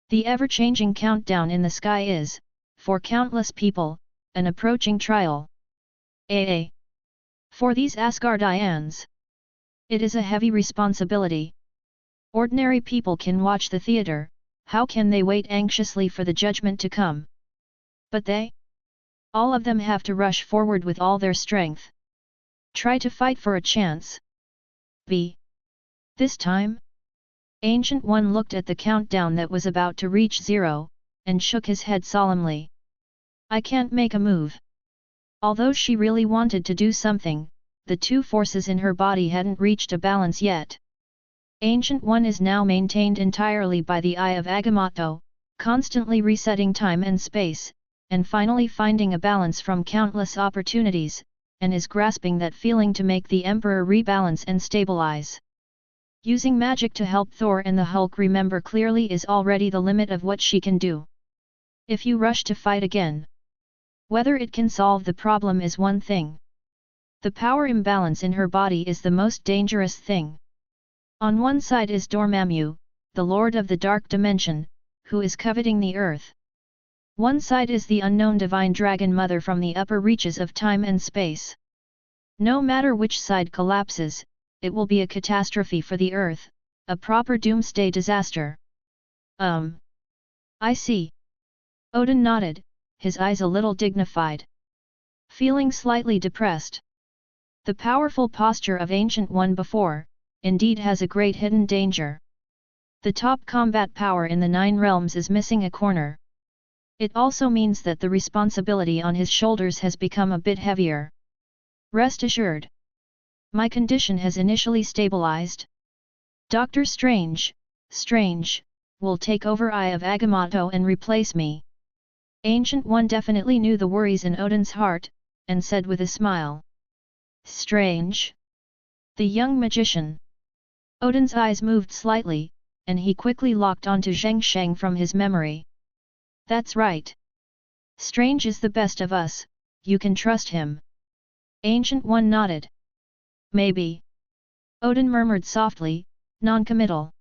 [SPEAKER 1] The ever-changing countdown in the sky is, for countless people, an approaching trial. For these Asgardians, it is a heavy responsibility. Ordinary people can watch the theater, how can they wait anxiously for the judgment to come? But they? All of them have to rush forward with all their strength. Try to fight for a chance. This time? Ancient One looked at the countdown that was about to reach 0, and shook his head solemnly. I can't make a move. Although she really wanted to do something, the two forces in her body hadn't reached a balance yet. Ancient One is now maintained entirely by the Eye of Agamotto, constantly resetting time and space, and finally finding a balance from countless opportunities, and is grasping that feeling to make the Emperor rebalance and stabilize. Using magic to help Thor and the Hulk remember clearly is already the limit of what she can do. If you rush to fight again, whether it can solve the problem is one thing. The power imbalance in her body is the most dangerous thing. On one side is Dormammu, the Lord of the Dark Dimension, who is coveting the earth. One side is the unknown divine dragon mother from the upper reaches of time and space. No matter which side collapses, it will be a catastrophe for the earth, a proper doomsday disaster. I see. Odin nodded, his eyes a little dignified. Feeling slightly depressed. The powerful posture of Ancient One before, indeed has a great hidden danger. The top combat power in the 9 realms is missing a corner. It also means that the responsibility on his shoulders has become a bit heavier. Rest assured. My condition has initially stabilized. Doctor Strange, will take over Eye of Agamotto and replace me. Ancient One definitely knew the worries in Odin's heart, and said with a smile. Strange? The young magician. Odin's eyes moved slightly, and he quickly locked onto Zheng Sheng from his memory. That's right. Strange is the best of us, you can trust him. Ancient One nodded. Maybe. Odin murmured softly, non-committal.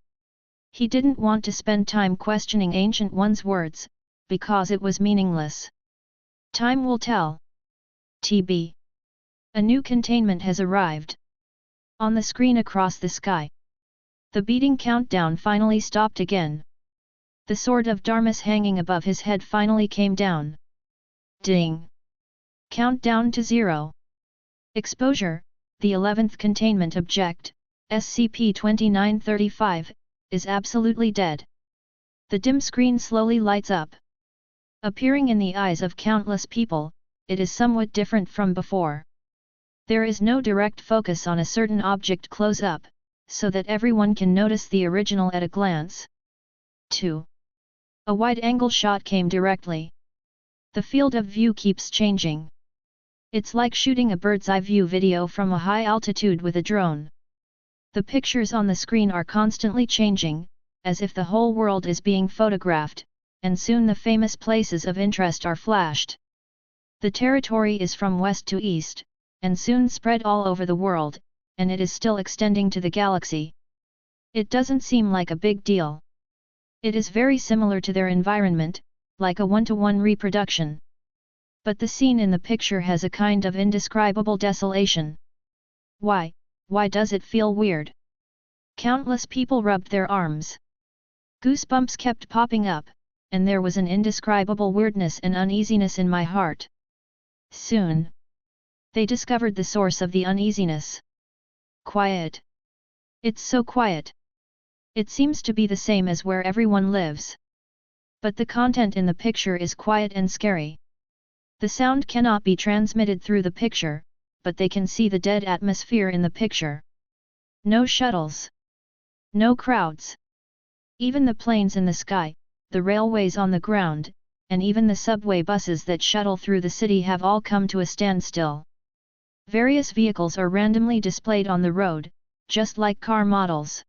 [SPEAKER 1] He didn't want to spend time questioning Ancient One's words, because it was meaningless. Time will tell. TB. A new containment has arrived. On the screen across the sky. The beating countdown finally stopped again. The sword of Darmus hanging above his head finally came down. Ding! Countdown to 0. Exposure, the 11th containment object, SCP-2935, is absolutely dead. The dim screen slowly lights up. Appearing in the eyes of countless people, it is somewhat different from before. There is no direct focus on a certain object close-up, so that everyone can notice the original at a glance. 2. A wide-angle shot came directly. The field of view keeps changing. It's like shooting a bird's-eye view video from a high altitude with a drone. The pictures on the screen are constantly changing, as if the whole world is being photographed, and soon the famous places of interest are flashed. The territory is from west to east, and soon spread all over the world, and it is still extending to the galaxy. It doesn't seem like a big deal. It is very similar to their environment, like a one-to-one reproduction. But the scene in the picture has a kind of indescribable desolation. Why does it feel weird? Countless people rubbed their arms. Goosebumps kept popping up, and there was an indescribable weirdness and uneasiness in my heart. Soon, they discovered the source of the uneasiness. Quiet. It's so quiet. It seems to be the same as where everyone lives. But the content in the picture is quiet and scary. The sound cannot be transmitted through the picture, but they can see the dead atmosphere in the picture. No shuttles. No crowds. Even the planes in the sky, the railways on the ground, and even the subway buses that shuttle through the city have all come to a standstill. Various vehicles are randomly displayed on the road, just like car models.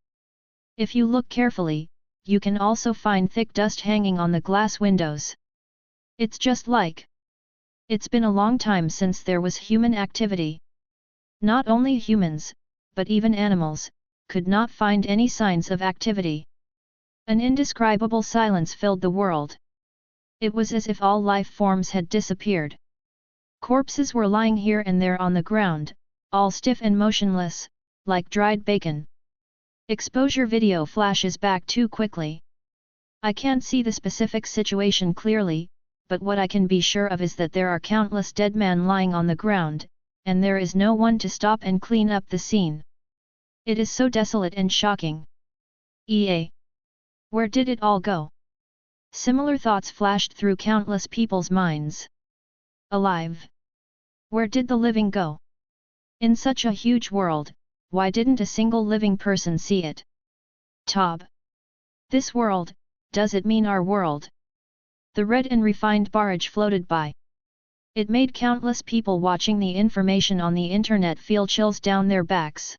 [SPEAKER 1] If you look carefully, you can also find thick dust hanging on the glass windows. It's just like it's been a long time since there was human activity. Not only humans, but even animals, could not find any signs of activity. An indescribable silence filled the world. It was as if all life forms had disappeared. Corpses were lying here and there on the ground, all stiff and motionless, like dried bacon. Exposure video flashes back too quickly. I can't see the specific situation clearly, but what I can be sure of is that there are countless dead men lying on the ground, and there is no one to stop and clean up the scene. It is so desolate and shocking. Where did it all go? Similar thoughts flashed through countless people's minds. Alive. Where did the living go? In such a huge world, why didn't a single living person see it? Tob. This world, does it mean our world? The red and refined barrage floated by. It made countless people watching the information on the internet feel chills down their backs.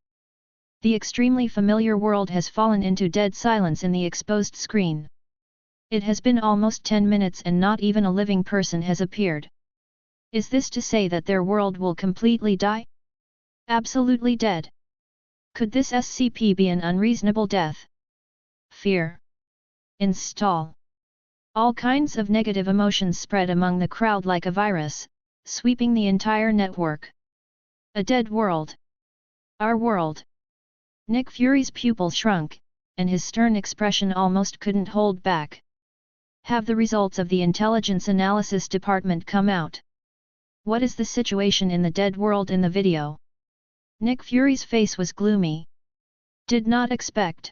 [SPEAKER 1] The extremely familiar world has fallen into dead silence in the exposed screen. It has been almost 10 minutes and not even a living person has appeared. Is this to say that their world will completely die? Absolutely dead. Could this SCP be an unreasonable death? Fear. Install. All kinds of negative emotions spread among the crowd like a virus, sweeping the entire network. A dead world. Our world. Nick Fury's pupils shrunk, and his stern expression almost couldn't hold back. Have the results of the Intelligence Analysis Department come out? What is the situation in the dead world in the video? Nick Fury's face was gloomy. Did not expect.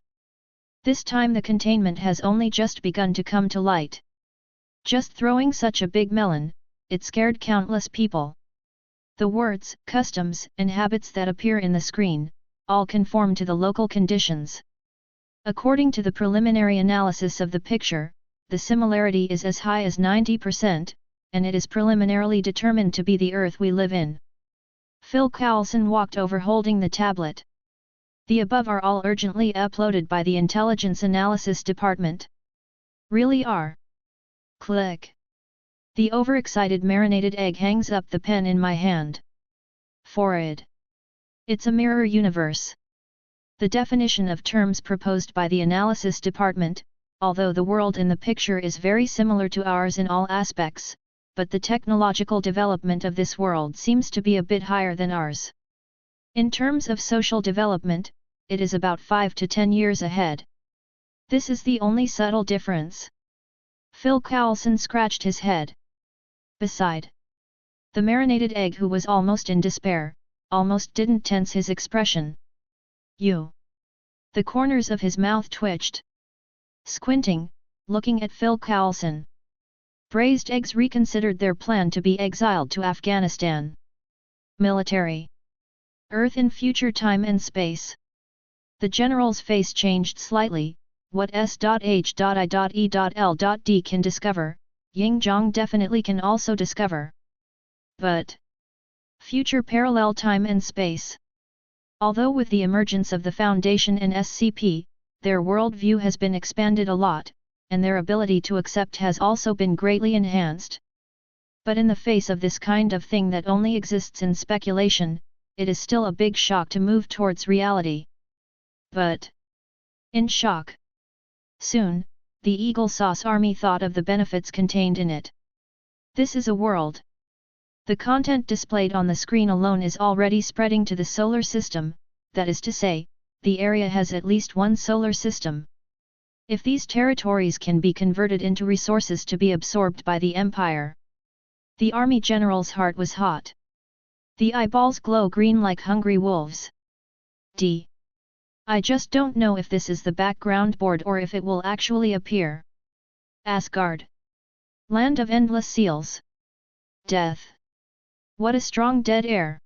[SPEAKER 1] This time the containment has only just begun to come to light. Just throwing such a big melon, it scared countless people. The words, customs, and habits that appear in the screen, all conform to the local conditions. According to the preliminary analysis of the picture, the similarity is as high as 90%, and it is preliminarily determined to be the Earth we live in. Phil Coulson walked over holding the tablet. The above are all urgently uploaded by the Intelligence Analysis Department. Really are. Click. The overexcited marinated egg hangs up the pen in my hand. Forward. It's a mirror universe. The definition of terms proposed by the Analysis Department, although the world in the picture is very similar to ours in all aspects, but the technological development of this world seems to be a bit higher than ours. In terms of social development, it is about 5 to 10 years ahead. This is the only subtle difference. Phil Coulson scratched his head. Beside the marinated egg, who was almost in despair, almost didn't tense his expression. You. The corners of his mouth twitched. Squinting, looking at Phil Coulson. Braised eggs reconsidered their plan to be exiled to Afghanistan. Military. Earth in future time and space. The general's face changed slightly. What S.H.I.E.L.D. can discover, Ying Zhang definitely can also discover. But future parallel time and space. Although with the emergence of the Foundation and SCP, their worldview has been expanded a lot, and their ability to accept has also been greatly enhanced. But in the face of this kind of thing that only exists in speculation, it is still a big shock to move towards reality. But in shock. Soon, the Eagle Sauce Army thought of the benefits contained in it. This is a world. The content displayed on the screen alone is already spreading to the solar system, that is to say, the area has at least one solar system. If these territories can be converted into resources to be absorbed by the Empire. The army general's heart was hot. The eyeballs glow green like hungry wolves. I just don't know if this is the background board or if it will actually appear. Asgard. Land of endless seals. Death. What a strong dead air.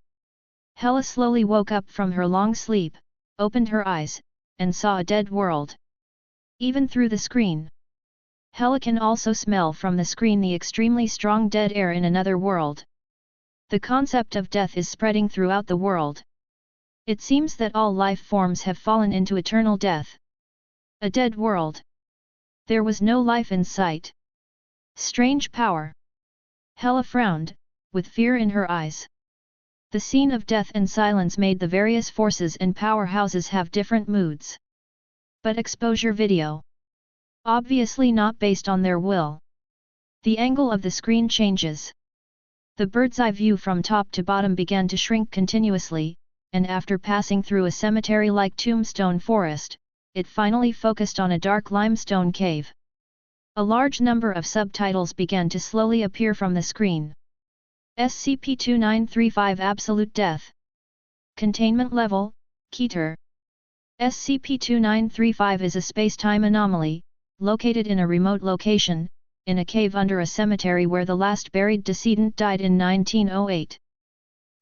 [SPEAKER 1] Hela slowly woke up from her long sleep, opened her eyes, and saw a dead world. Even through the screen. Hela can also smell from the screen the extremely strong dead air in another world. The concept of death is spreading throughout the world. It seems that all life forms have fallen into eternal death. A dead world. There was no life in sight. Strange power. Hela frowned, with fear in her eyes. The scene of death and silence made the various forces and powerhouses have different moods. But exposure video. Obviously not based on their will. The angle of the screen changes. The bird's eye view from top to bottom began to shrink continuously, and after passing through a cemetery-like tombstone forest, it finally focused on a dark limestone cave. A large number of subtitles began to slowly appear from the screen. SCP-2935 Absolute Death. Containment Level, Keter. SCP-2935 is a space-time anomaly, located in a remote location, in a cave under a cemetery where the last buried decedent died in 1908.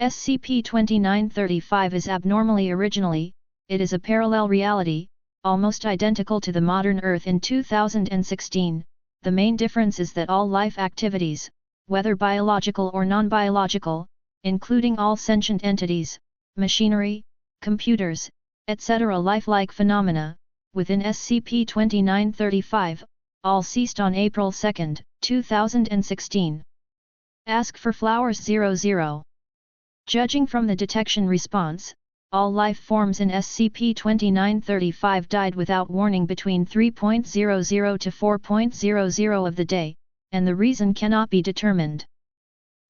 [SPEAKER 1] SCP-2935 is abnormally originally, it is a parallel reality, almost identical to the modern Earth in 2016, the main difference is that all life activities, whether biological or non-biological, including all sentient entities, machinery, computers, etc. lifelike phenomena, within SCP-2935, all ceased on April 2, 2016. Ask for Flowers 00. Judging from the detection response, all life forms in SCP-2935 died without warning between 3.00 to 4.00 of the day, and the reason cannot be determined.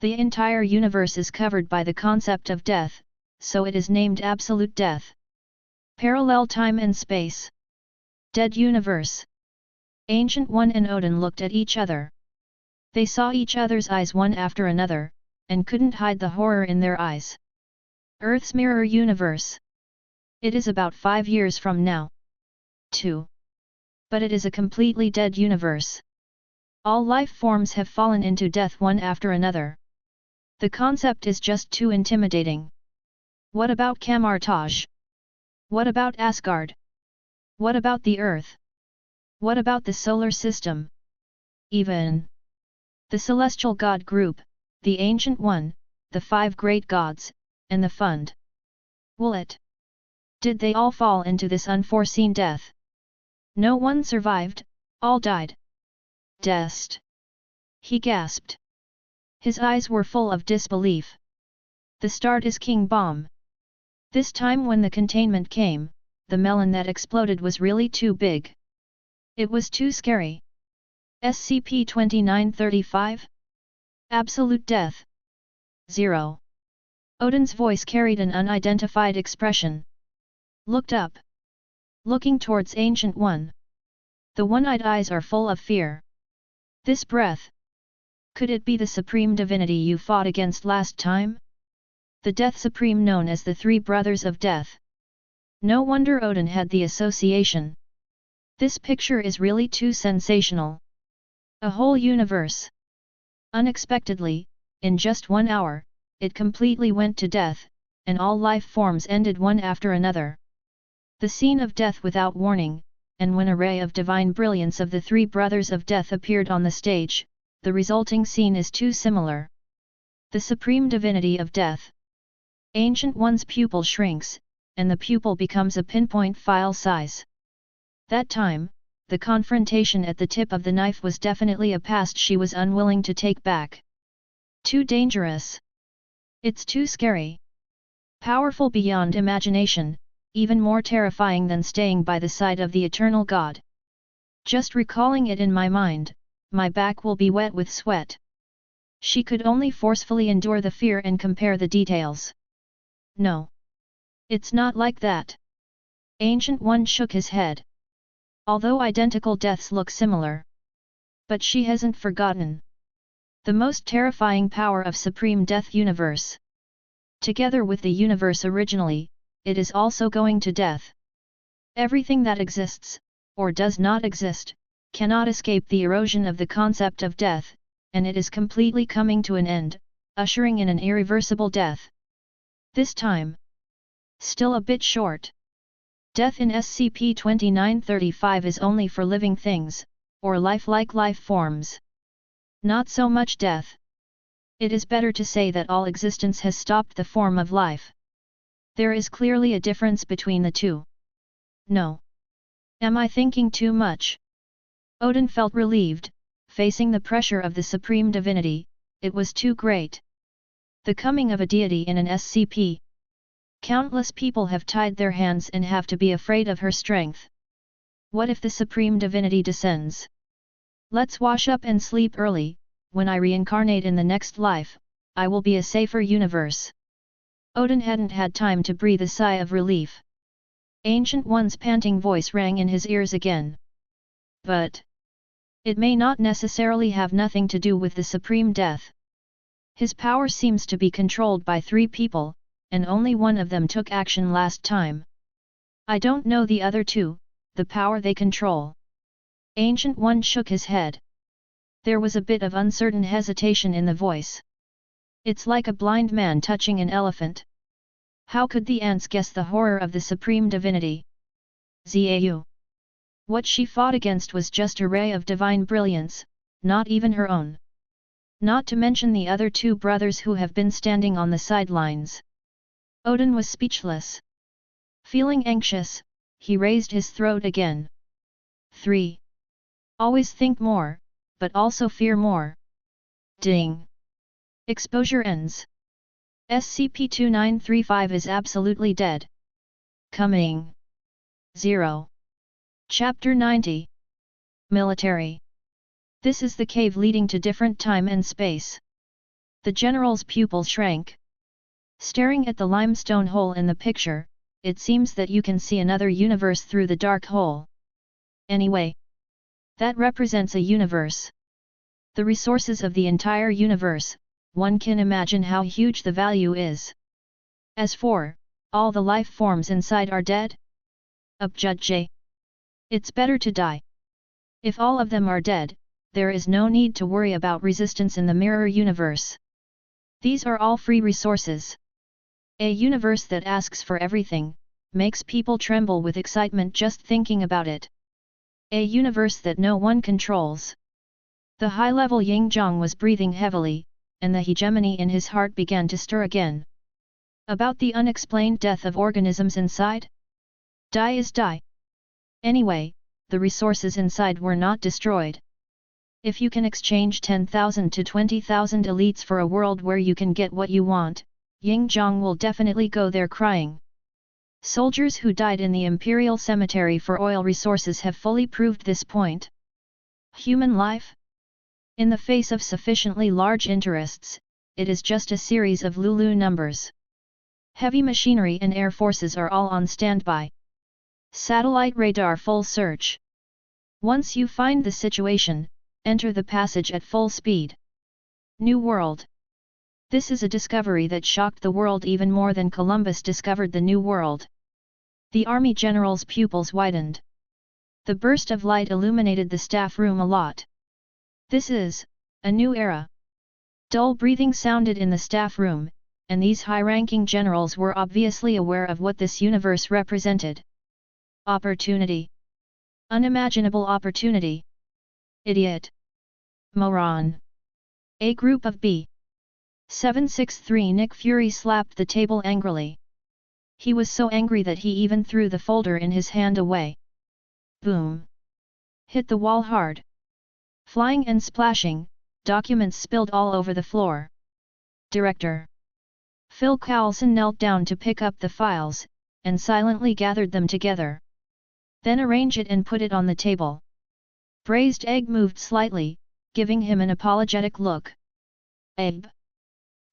[SPEAKER 1] The entire universe is covered by the concept of death, so it is named Absolute Death. Parallel time and space. Dead universe. Ancient One and Odin looked at each other. They saw each other's eyes one after another, and couldn't hide the horror in their eyes. Earth's mirror universe. It is about 5 years from now. 2. But it is a completely dead universe. All life forms have fallen into death one after another. The concept is just too intimidating. What about Kamartaj? What about Asgard? What about the Earth? What about the solar system? Even the celestial god group, the Ancient One, the 5 great gods, and the Fund. Will it? Did they all fall into this unforeseen death? No one survived, all died. Dest. He gasped. His eyes were full of disbelief. The start is King Bomb. This time when the containment came, the melon that exploded was really too big. It was too scary. SCP-2935? Absolute Death. 0. Odin's voice carried an unidentified expression. Looked up. Looking towards Ancient One. The one-eyed eyes are full of fear. This breath. Could it be the supreme divinity you fought against last time? The Death Supreme known as the 3 Brothers of Death. No wonder Odin had the association. This picture is really too sensational. A whole universe. Unexpectedly, in just 1 hour, it completely went to death, and all life forms ended one after another. The scene of death without warning, and when a ray of divine brilliance of the 3 Brothers of Death appeared on the stage, the resulting scene is too similar. The supreme divinity of death. Ancient One's pupil shrinks, and the pupil becomes a pinpoint file size. That time, the confrontation at the tip of the knife was definitely a past she was unwilling to take back. Too dangerous. It's too scary. Powerful beyond imagination, even more terrifying than staying by the side of the eternal God. Just recalling it in my mind, my back will be wet with sweat. She could only forcefully endure the fear and compare the details. No. It's not like that. Ancient One shook his head. Although identical deaths look similar. But she hasn't forgotten. The most terrifying power of Supreme Death Universe. Together with the universe originally, it is also going to death. Everything that exists, or does not exist, cannot escape the erosion of the concept of death, and it is completely coming to an end, ushering in an irreversible death. This time, still a bit short. Death in SCP-2935 is only for living things, or lifelike life forms. Not so much death. It is better to say that all existence has stopped the form of life. There is clearly a difference between the two. No. Am I thinking too much? Odin felt relieved, facing the pressure of the Supreme Divinity, it was too great. The coming of a deity in an SCP. Countless people have tied their hands and have to be afraid of her strength. What if the Supreme Divinity descends? Let's wash up and sleep early. When I reincarnate in the next life, I will be a safer universe. Odin hadn't had time to breathe a sigh of relief. Ancient One's panting voice rang in his ears again. But it may not necessarily have nothing to do with the Supreme Death. His power seems to be controlled by 3 people, and only one of them took action last time. I don't know the other 2, the power they control. Ancient One shook his head. There was a bit of uncertain hesitation in the voice. It's like a blind man touching an elephant. How could the ants guess the horror of the Supreme Divinity? Zau. What she fought against was just a ray of divine brilliance, not even her own. Not to mention the other 2 brothers who have been standing on the sidelines. Odin was speechless. Feeling anxious, he raised his throat again. 3. Always think more, but also fear more. Ding. Exposure ends. SCP-2935 is absolutely dead. Coming. 0. Chapter 90. Military. This is the cave leading to different time and space. The general's pupil shrank. Staring at the limestone hole in the picture, it seems that you can see another universe through the dark hole. Anyway, that represents a universe. The resources of the entire universe, one can imagine how huge the value is. As for, all the life forms inside are dead? Abjudge. It's better to die. If all of them are dead, there is no need to worry about resistance in the mirror universe. These are all free resources. A universe that asks for everything, makes people tremble with excitement just thinking about it. A universe that no one controls. The high-level Yingzhong was breathing heavily, and the hegemony in his heart began to stir again. About the unexplained death of organisms inside? Die is die. Anyway, the resources inside were not destroyed. If you can exchange 10,000 to 20,000 elites for a world where you can get what you want, Yingzhong will definitely go there crying. Soldiers who died in the Imperial Cemetery for oil resources have fully proved this point. Human life? In the face of sufficiently large interests, it is just a series of Lulu numbers. Heavy machinery and air forces are all on standby. Satellite radar full search. Once you find the situation, enter the passage at full speed. New World. This is a discovery that shocked the world even more than Columbus discovered the New World. The Army General's pupils widened. The burst of light illuminated the staff room a lot. This is a new era. Dull breathing sounded in the staff room, and these high-ranking generals were obviously aware of what this universe represented. Opportunity. Unimaginable opportunity. Idiot. Moron. A group of B. 763 Nick Fury slapped the table angrily. He was so angry that he even threw the folder in his hand away. Boom. Hit the wall hard. Flying and splashing, documents spilled all over the floor. Director. Phil Coulson knelt down to pick up the files, and silently gathered them together. Then arrange it and put it on the table. Braised egg moved slightly, giving him an apologetic look. Egg.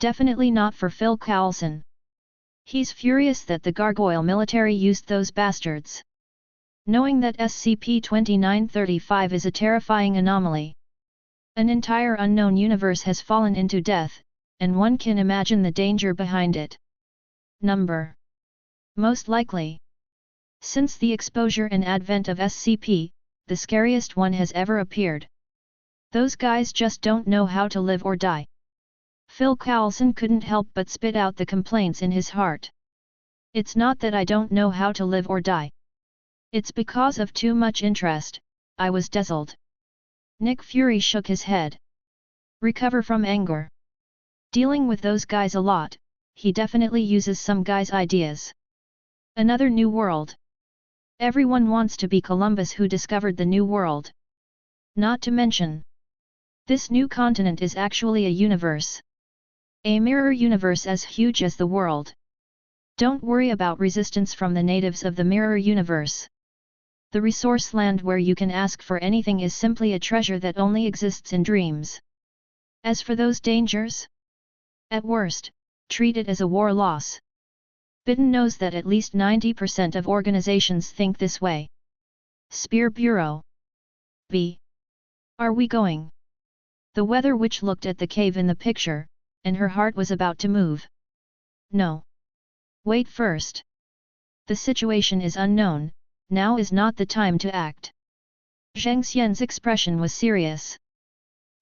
[SPEAKER 1] Definitely not for Phil Coulson. He's furious that the gargoyle military used those bastards. Knowing that SCP-2935 is a terrifying anomaly. An entire unknown universe has fallen into death, and one can imagine the danger behind it. Number. Most likely. Since the exposure and advent of SCP, the scariest one has ever appeared. Those guys just don't know how to live or die. Phil Coulson couldn't help but spit out the complaints in his heart. It's not that I don't know how to live or die. It's because of too much interest, I was dazzled. Nick Fury shook his head. Recover from anger. Dealing with those guys a lot, he definitely uses some guys' ideas. Another new world. Everyone wants to be Columbus who discovered the new world. Not to mention, this new continent is actually a universe. A mirror universe as huge as the world. Don't worry about resistance from the natives of the mirror universe. The resource land where you can ask for anything is simply a treasure that only exists in dreams. As for those dangers? At worst, treat it as a war loss. Bitten knows that at least 90% of organizations think this way. Spear Bureau. B. Are we going? The Weather Witch looked at the cave in the picture, and her heart was about to move. No. Wait first. The situation is unknown. Now is not the time to act. Zheng Xian's expression was serious.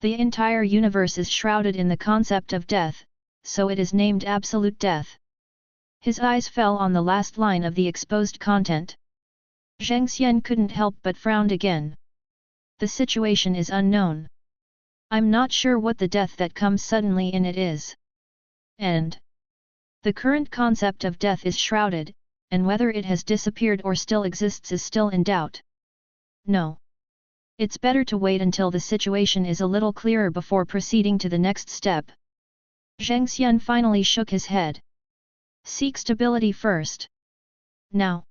[SPEAKER 1] The entire universe is shrouded in the concept of death, so it is named absolute death. His eyes fell on the last line of the exposed content. Zheng Xian couldn't help but frowned again. The situation is unknown. I'm not sure what the death that comes suddenly in it is. And the current concept of death is shrouded, and whether it has disappeared or still exists is still in doubt. No. It's better to wait until the situation is a little clearer before proceeding to the next step. Zheng Xian finally shook his head. Seek stability first. Now.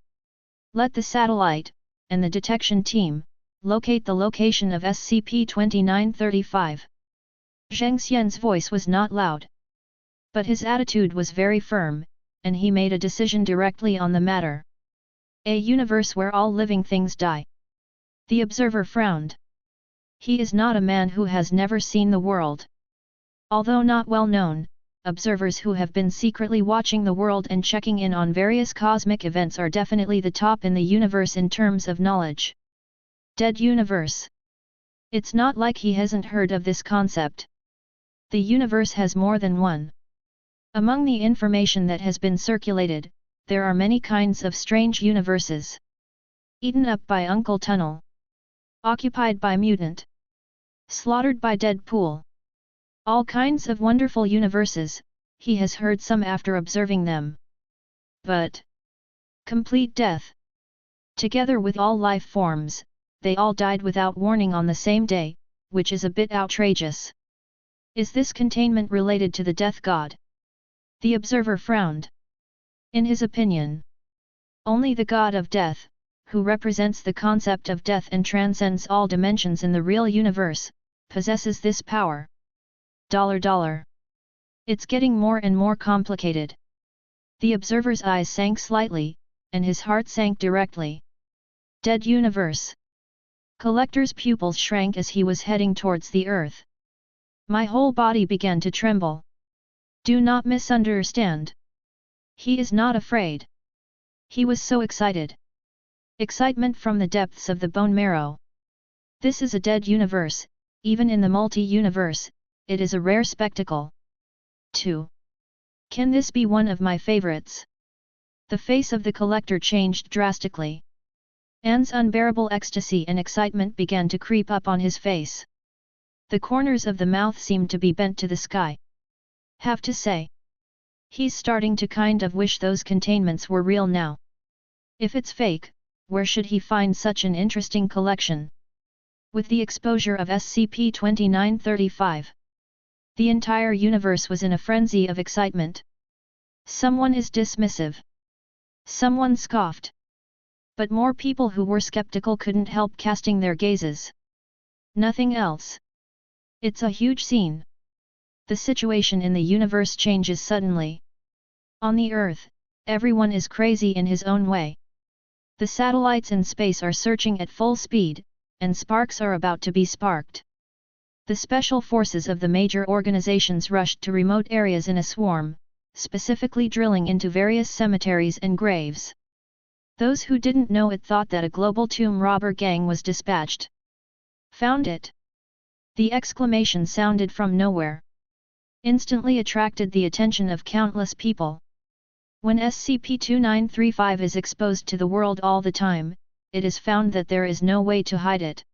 [SPEAKER 1] Let the satellite, and the detection team, locate the location of SCP-2935. Zheng Xian's voice was not loud. But his attitude was very firm, and he made a decision directly on the matter. A universe where all living things die. The observer frowned. He is not a man who has never seen the world. Although not well known, observers who have been secretly watching the world and checking in on various cosmic events are definitely the top in the universe in terms of knowledge. Dead universe. It's not like he hasn't heard of this concept. The universe has more than one. Among the information that has been circulated, there are many kinds of strange universes. Eaten up by Uncle Tunnel. Occupied by mutant. Slaughtered by Deadpool. All kinds of wonderful universes, he has heard some after observing them. But complete death. Together with all life forms, they all died without warning on the same day, which is a bit outrageous. Is this containment related to the death god? The observer frowned. In his opinion, only the god of death, who represents the concept of death and transcends all dimensions in the real universe, possesses this power. It's getting more and more complicated. The observer's eyes sank slightly, and his heart sank directly. Dead universe. Collector's pupils shrank as he was heading towards the earth. My whole body began to tremble. Do not misunderstand. He is not afraid. He was so excited. Excitement from the depths of the bone marrow. This is a dead universe, even in the multi-universe, it is a rare spectacle. 2. Can this be one of my favorites? The face of the collector changed drastically. Anne's unbearable ecstasy and excitement began to creep up on his face. The corners of the mouth seemed to be bent to the sky. Have to say, he's starting to kind of wish those containments were real now. If it's fake, where should he find such an interesting collection? With the exposure of SCP-2935, the entire universe was in a frenzy of excitement. Someone is dismissive. Someone scoffed. But more people who were skeptical couldn't help casting their gazes. Nothing else. It's a huge scene. The situation in the universe changes suddenly. On the Earth, everyone is crazy in his own way. The satellites in space are searching at full speed, and sparks are about to be sparked. The special forces of the major organizations rushed to remote areas in a swarm, specifically drilling into various cemeteries and graves. Those who didn't know it thought that a global tomb robber gang was dispatched. Found it! The exclamation sounded from nowhere. Instantly attracted the attention of countless people. When SCP-2935 is exposed to the world all the time, it is found that there is no way to hide it.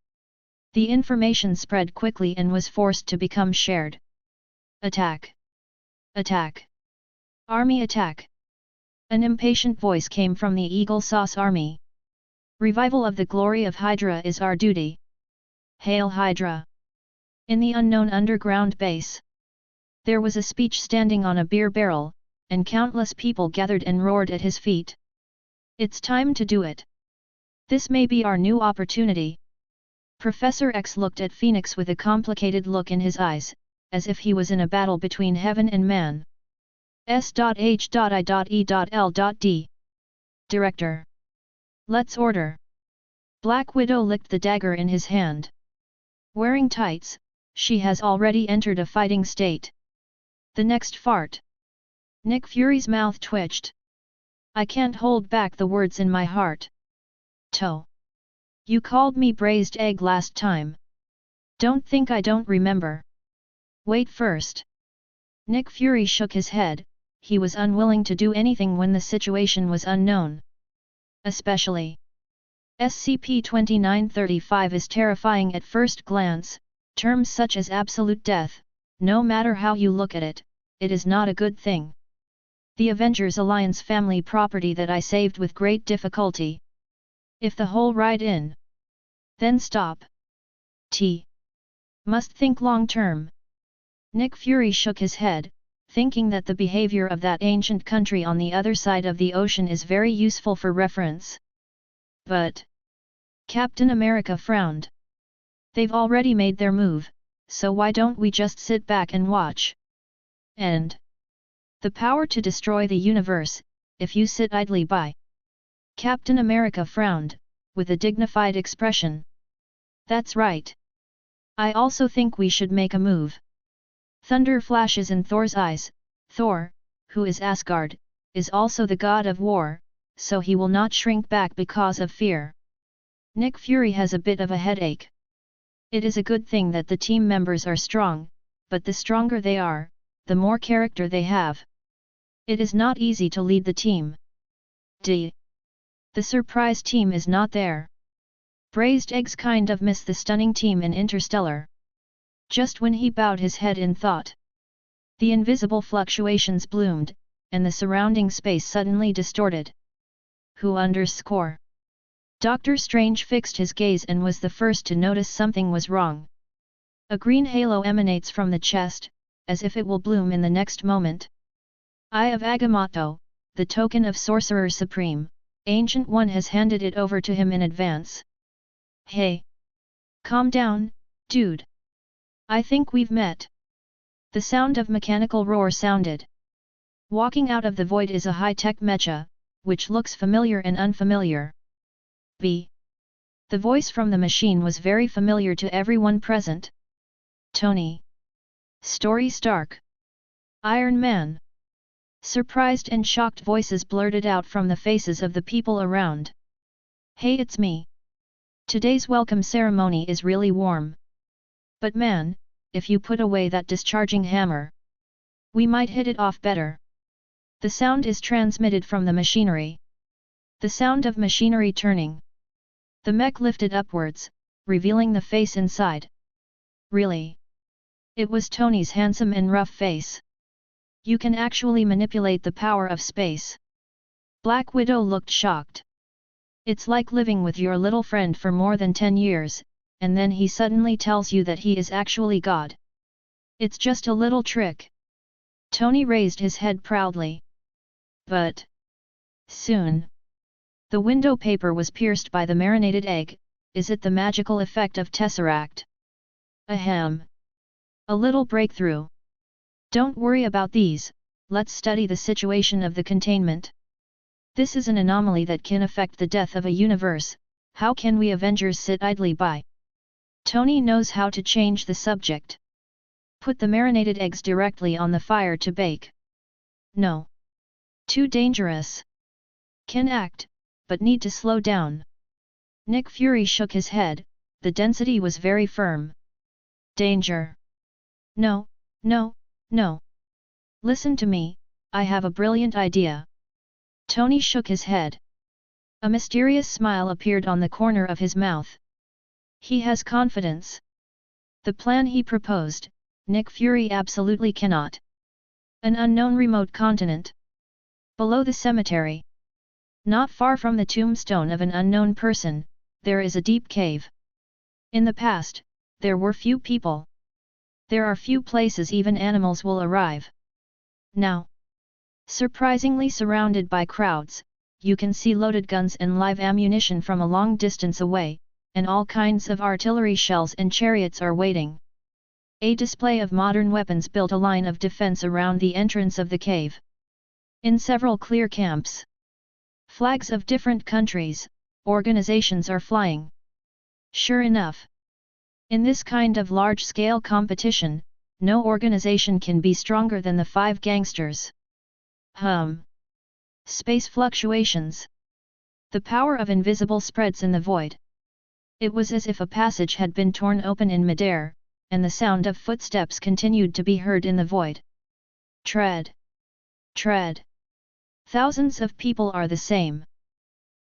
[SPEAKER 1] The information spread quickly and was forced to become shared. Attack! Attack! Army attack! An impatient voice came from the Eagle Sauce Army. Revival of the glory of Hydra is our duty. Hail Hydra! In the unknown underground base, there was a speech standing on a beer barrel, and countless people gathered and roared at his feet. It's time to do it. This may be our new opportunity. Professor X looked at Phoenix with a complicated look in his eyes, as if he was in a battle between heaven and man. S.H.I.E.L.D. Director. Let's order. Black Widow licked the dagger in his hand. Wearing tights, she has already entered a fighting state. The next fart. Nick Fury's mouth twitched. I can't hold back the words in my heart. Toe. You called me braised egg last time. Don't think I don't remember. Wait first. Nick Fury shook his head, he was unwilling to do anything when the situation was unknown. Especially. SCP-2935 is terrifying at first glance, terms such as absolute death, no matter how you look at it, it is not a good thing. The Avengers Alliance family property that I saved with great difficulty. If the whole ride in, then stop. Must think long term. Nick Fury shook his head, thinking that the behavior of that ancient country on the other side of the ocean is very useful for reference. But Captain America frowned. They've already made their move, so why don't we just sit back and watch? And the power to destroy the universe, if you sit idly by. Captain America frowned, with a dignified expression. That's right. I also think we should make a move. Thunder flashes in Thor's eyes. Thor, who is Asgard, is also the god of war, so he will not shrink back because of fear. Nick Fury has a bit of a headache. It is a good thing that the team members are strong, but the stronger they are, the more character they have. It is not easy to lead the team. The surprise team is not there. Braised eggs kind of miss the stunning team in Interstellar. Just when he bowed his head in thought, the invisible fluctuations bloomed, and the surrounding space suddenly distorted. Who underscore? Doctor Strange fixed his gaze and was the first to notice something was wrong. A green halo emanates from the chest, as if it will bloom in the next moment. Eye of Agamotto, the token of Sorcerer Supreme, Ancient One has handed it over to him in advance. Hey! Calm down, dude. I think we've met. The sound of mechanical roar sounded. Walking out of the void is a high-tech mecha, which looks familiar and unfamiliar. The voice from the machine was very familiar to everyone present. Tony Stark. Iron Man. Surprised and shocked voices blurted out from the faces of the people around. Hey, it's me. Today's welcome ceremony is really warm. But man, if you put away that discharging hammer, we might hit it off better. The sound is transmitted from the machinery. The sound of machinery turning. The mech lifted upwards, revealing the face inside. Really? It was Tony's handsome and rough face. You can actually manipulate the power of space. Black Widow looked shocked. It's like living with your little friend for more than 10 years, and then he suddenly tells you that he is actually God. It's just a little trick. Tony raised his head proudly. But soon, the window paper was pierced by the marinated egg. Is it the magical effect of Tesseract? Ahem. A little breakthrough. Don't worry about these, let's study the situation of the containment. This is an anomaly that can affect the death of a universe. How can we Avengers sit idly by? Tony knows how to change the subject. Put the marinated eggs directly on the fire to bake. No. Too dangerous. Can act, but need to slow down. Nick Fury shook his head, the density was very firm. Danger. No, no, no. Listen to me, I have a brilliant idea. Tony shook his head. A mysterious smile appeared on the corner of his mouth. He has confidence. The plan he proposed, Nick Fury absolutely cannot. An unknown remote continent. Below the cemetery. Not far from the tombstone of an unknown person, there is a deep cave. In the past, there were few people. There are few places even animals will arrive. Now, surprisingly surrounded by crowds, you can see loaded guns and live ammunition from a long distance away, and all kinds of artillery shells and chariots are waiting. A display of modern weapons built a line of defense around the entrance of the cave. In several clear camps, flags of different countries, organizations are flying. Sure enough, in this kind of large-scale competition, no organization can be stronger than the 5 gangsters. Space fluctuations. The power of invisible spreads in the void. It was as if a passage had been torn open in midair, and the sound of footsteps continued to be heard in the void. Tread. Tread. Thousands of people are the same.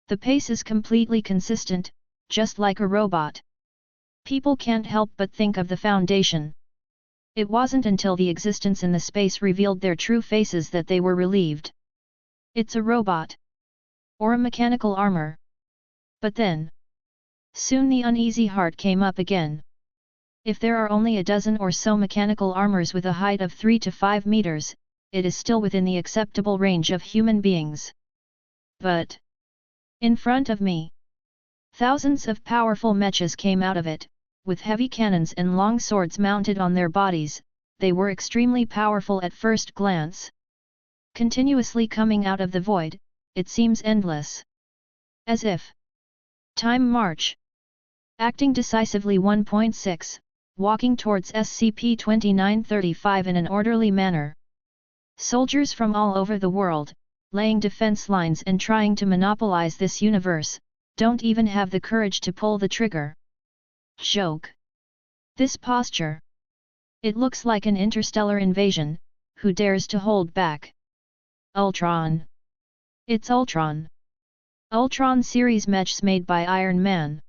[SPEAKER 1] The pace is completely consistent, just like a robot. People can't help but think of the Foundation. It wasn't until the existence in the space revealed their true faces that they were relieved. It's a robot. Or a mechanical armor. But then, soon the uneasy heart came up again. If there are only a dozen or so mechanical armors with a height of 3 to 5 meters, it is still within the acceptable range of human beings. But in front of me, thousands of powerful mechas came out of it, with heavy cannons and long swords mounted on their bodies. They were extremely powerful at first glance. Continuously coming out of the void, it seems endless. As if time march. Acting decisively 1.6, walking towards SCP-2935 in an orderly manner. Soldiers from all over the world, laying defense lines and trying to monopolize this universe, don't even have the courage to pull the trigger. Joke. This posture. It looks like an interstellar invasion. Who dares to hold back? Ultron. It's Ultron. Ultron series mechs made by Iron Man.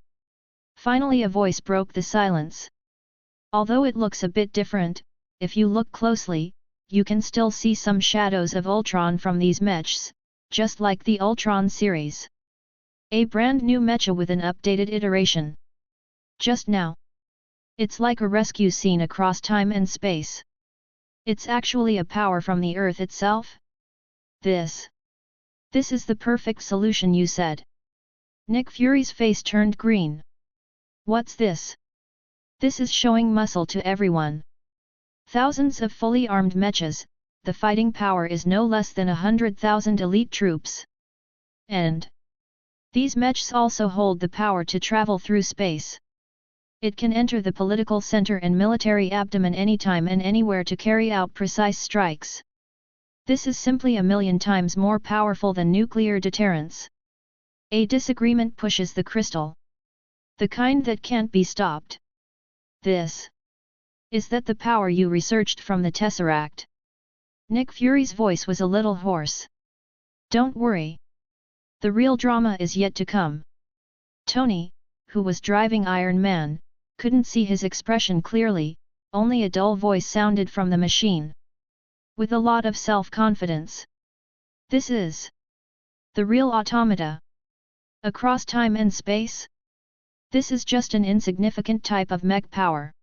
[SPEAKER 1] Finally a voice broke the silence. Although it looks a bit different, if you look closely, you can still see some shadows of Ultron from these mechs, just like the Ultron series. A brand new mecha with an updated iteration. Just now. It's like a rescue scene across time and space. It's actually a power from the Earth itself? This is the perfect solution, you said. Nick Fury's face turned green. What's this? This is showing muscle to everyone. Thousands of fully armed mechas, the fighting power is no less than 100,000 elite troops. And these mechs also hold the power to travel through space. It can enter the political center and military abdomen anytime and anywhere to carry out precise strikes. This is simply a million times more powerful than nuclear deterrence. A disagreement pushes the crystal. The kind that can't be stopped. This. Is that the power you researched from the Tesseract? Nick Fury's voice was a little hoarse. Don't worry. The real drama is yet to come. Tony, who was driving Iron Man, couldn't see his expression clearly, only a dull voice sounded from the machine. With a lot of self-confidence. This is the real automata. Across time and space? This is just an insignificant type of mech power.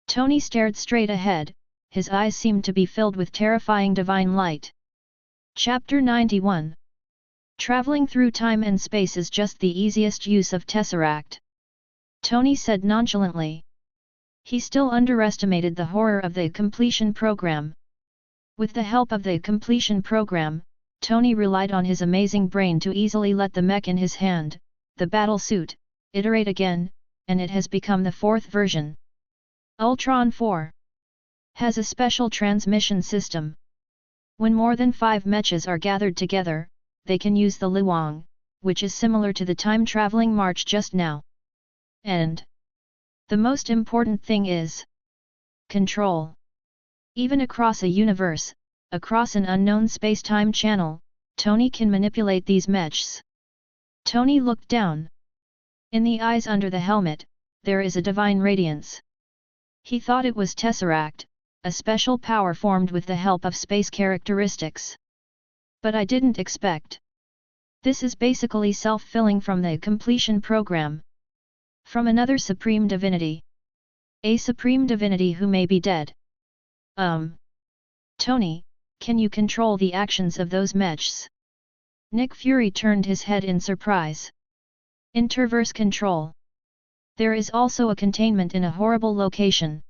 [SPEAKER 1] Tony stared straight ahead, his eyes seemed to be filled with terrifying divine light. Chapter 91. Traveling through time and space is just the easiest use of Tesseract. Tony said nonchalantly. He still underestimated the horror of the completion program. With the help of the completion program, Tony relied on his amazing brain to easily let the mech in his hand, the battle suit, iterate again, and it has become the fourth version. Ultron 4 has a special transmission system. When more than 5 mechas are gathered together, they can use the Luong, which is similar to the time-traveling march just now. And the most important thing is control. Even across a universe, across an unknown space-time channel, Tony can manipulate these mechs. Tony looked down. In the eyes under the helmet, there is a divine radiance. He thought it was Tesseract, a special power formed with the help of space characteristics. But I didn't expect. This is basically self-filling from the completion program. From another supreme divinity. A supreme divinity who may be dead. Tony, can you control the actions of those mechs? Nick Fury turned his head in surprise. Interverse control. There is also a containment in a horrible location.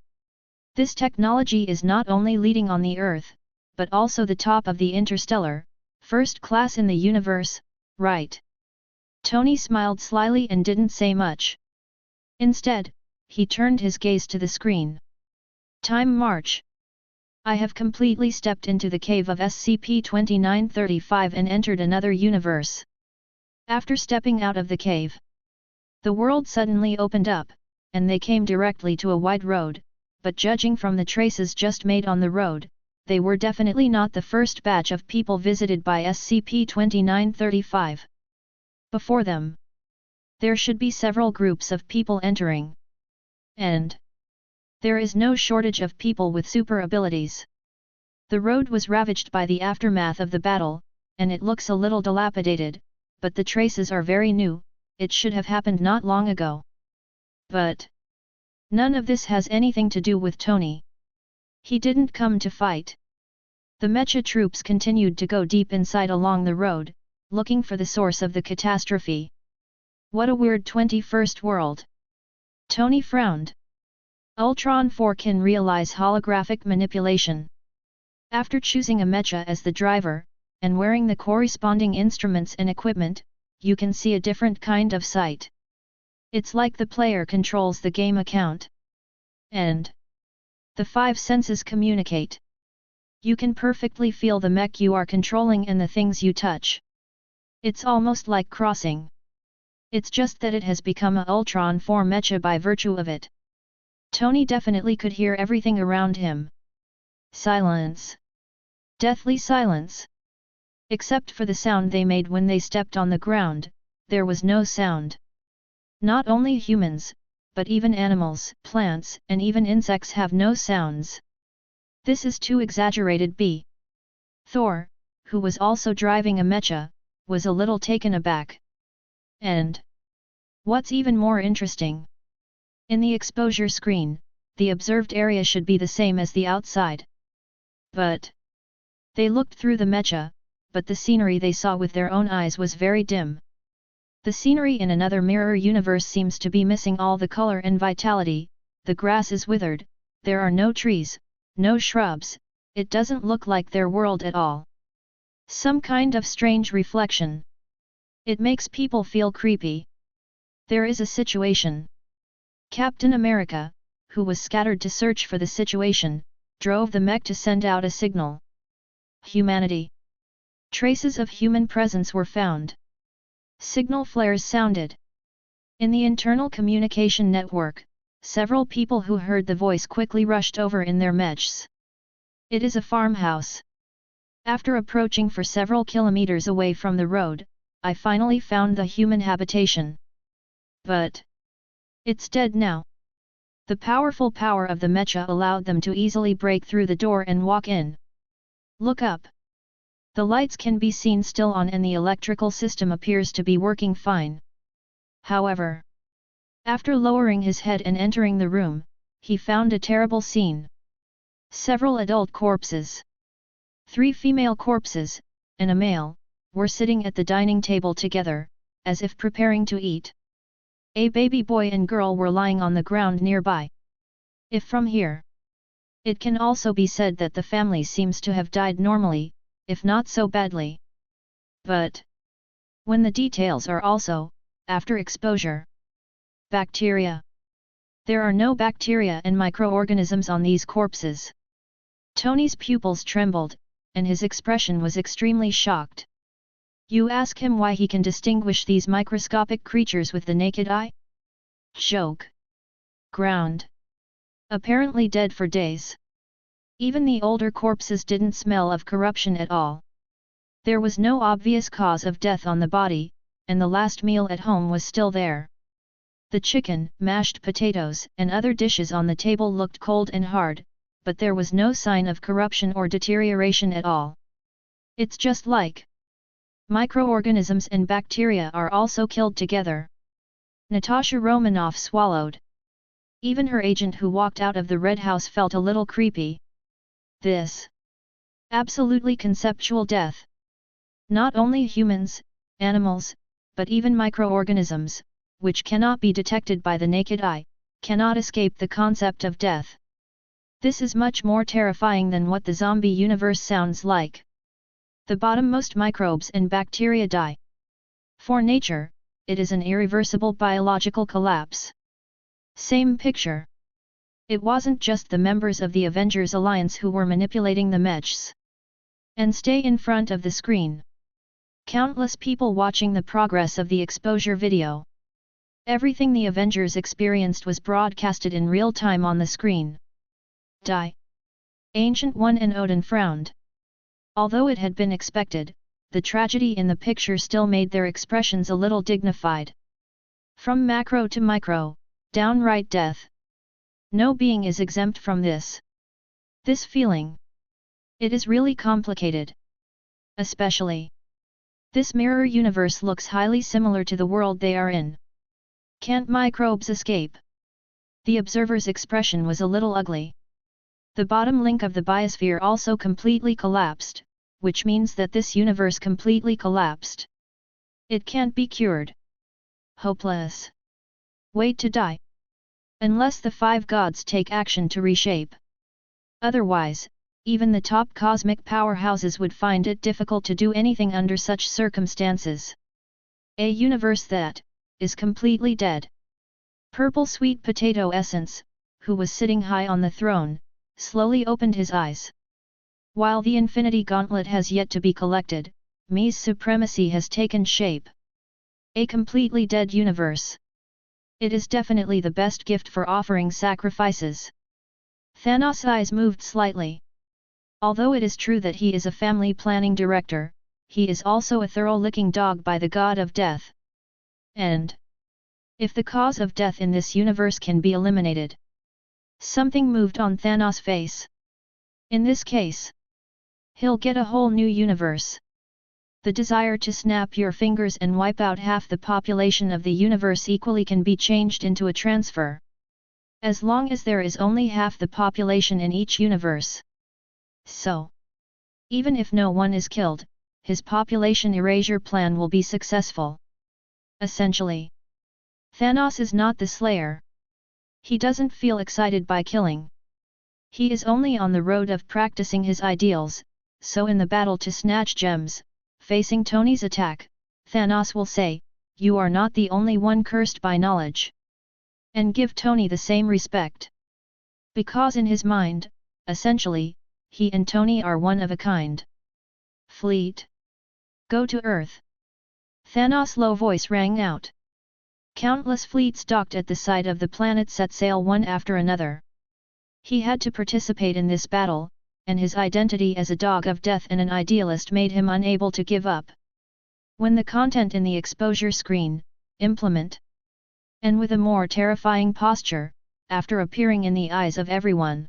[SPEAKER 1] This technology is not only leading on the Earth, but also the top of the interstellar, first class in the universe, right? Tony smiled slyly and didn't say much. Instead, he turned his gaze to the screen. Time march. I have completely stepped into the cave of SCP-2935 and entered another universe. After stepping out of the cave, the world suddenly opened up, and they came directly to a wide road, but judging from the traces just made on the road, they were definitely not the first batch of people visited by SCP-2935. Before them, there should be several groups of people entering. And there is no shortage of people with super abilities. The road was ravaged by the aftermath of the battle, and it looks a little dilapidated, but the traces are very new, it should have happened not long ago. But none of this has anything to do with Tony. He didn't come to fight. The mecha troops continued to go deep inside along the road, looking for the source of the catastrophe. What a weird 21st world. Tony frowned. Ultron 4 can realize holographic manipulation. After choosing a mecha as the driver, and wearing the corresponding instruments and equipment, you can see a different kind of sight. It's like the player controls the game account. And the 5 senses communicate. You can perfectly feel the mech you are controlling and the things you touch. It's almost like crossing. It's just that it has become a Ultron 4 mecha by virtue of it. Tony definitely could hear everything around him. Silence. Deathly silence. Except for the sound they made when they stepped on the ground, there was no sound. Not only humans, but even animals, plants, and even insects have no sounds. This is too exaggerated. Thor, who was also driving a mecha, was a little taken aback. And what's even more interesting? In the exposure screen, the observed area should be the same as the outside. But they looked through the mecha, but the scenery they saw with their own eyes was very dim. The scenery in another mirror universe seems to be missing all the color and vitality, the grass is withered, there are no trees, no shrubs, it doesn't look like their world at all. Some kind of strange reflection. It makes people feel creepy. There is a situation. Captain America, who was scattered to search for the situation, drove the mech to send out a signal. Humanity. Traces of human presence were found. Signal flares sounded. In the internal communication network, several people who heard the voice quickly rushed over in their mechs. It is a farmhouse. After approaching for several kilometers away from the road, I finally found the human habitation. But it's dead now. The powerful power of the mecha allowed them to easily break through the door and walk in. Look up. The lights can be seen still on and the electrical system appears to be working fine. However, after lowering his head and entering the room, he found a terrible scene. Several adult corpses, 3 female corpses, and a male, were sitting at the dining table together, as if preparing to eat. A baby boy and girl were lying on the ground nearby. If from here, it can also be said that the family seems to have died normally, if not so badly. But when the details are also, after exposure, bacteria. There are no bacteria and microorganisms on these corpses. Tony's pupils trembled, and his expression was extremely shocked. You ask him why he can distinguish these microscopic creatures with the naked eye? Joke. Ground. Apparently dead for days. Even the older corpses didn't smell of corruption at all. There was no obvious cause of death on the body, and the last meal at home was still there. The chicken, mashed potatoes, and other dishes on the table looked cold and hard, but there was no sign of corruption or deterioration at all. It's just like microorganisms and bacteria are also killed together. Natasha Romanoff swallowed. Even her agent who walked out of the Red House felt a little creepy. This absolutely conceptual death. Not only humans, animals, but even microorganisms, which cannot be detected by the naked eye, cannot escape the concept of death. This is much more terrifying than what the zombie universe sounds like. The bottommost microbes and bacteria die. For nature, it is an irreversible biological collapse. Same picture. It wasn't just the members of the Avengers Alliance who were manipulating the mechs. And stay in front of the screen. Countless people watching the progress of the exposure video. Everything the Avengers experienced was broadcasted in real time on the screen. Die. Ancient One and Odin frowned. Although it had been expected, the tragedy in the picture still made their expressions a little dignified. From macro to micro, downright death. No being is exempt from this. This feeling. It is really complicated. Especially. This mirror universe looks highly similar to the world they are in. Can't microbes escape? The observer's expression was a little ugly. The bottom link of the biosphere also completely collapsed, which means that this universe completely collapsed. It can't be cured. Hopeless. Wait to die. Unless the five gods take action to reshape. Otherwise, even the top cosmic powerhouses would find it difficult to do anything under such circumstances. A universe that is completely dead. Purple Sweet Potato Essence, who was sitting high on the throne, slowly opened his eyes. While the Infinity Gauntlet has yet to be collected, Mi's supremacy has taken shape. A completely dead universe. It is definitely the best gift for offering sacrifices. Thanos' eyes moved slightly. Although it is true that he is a family planning director, he is also a thorough-licking dog by the god of death. And if the cause of death in this universe can be eliminated, something moved on Thanos' face. In this case, he'll get a whole new universe. The desire to snap your fingers and wipe out half the population of the universe equally can be changed into a transfer. As long as there is only half the population in each universe. So, even if no one is killed, his population erasure plan will be successful. Essentially, Thanos is not the Slayer. He doesn't feel excited by killing. He is only on the road of practicing his ideals, so in the battle to snatch gems, facing Tony's attack, Thanos will say, "You are not the only one cursed by knowledge." And give Tony the same respect. Because in his mind, essentially, he and Tony are one of a kind. Fleet. Go to Earth. Thanos' low voice rang out. Countless fleets docked at the site of the planet set sail one after another. He had to participate in this battle, and his identity as a dog of death and an idealist made him unable to give up. When the content in the exposure screen, implement. And with a more terrifying posture, after appearing in the eyes of everyone.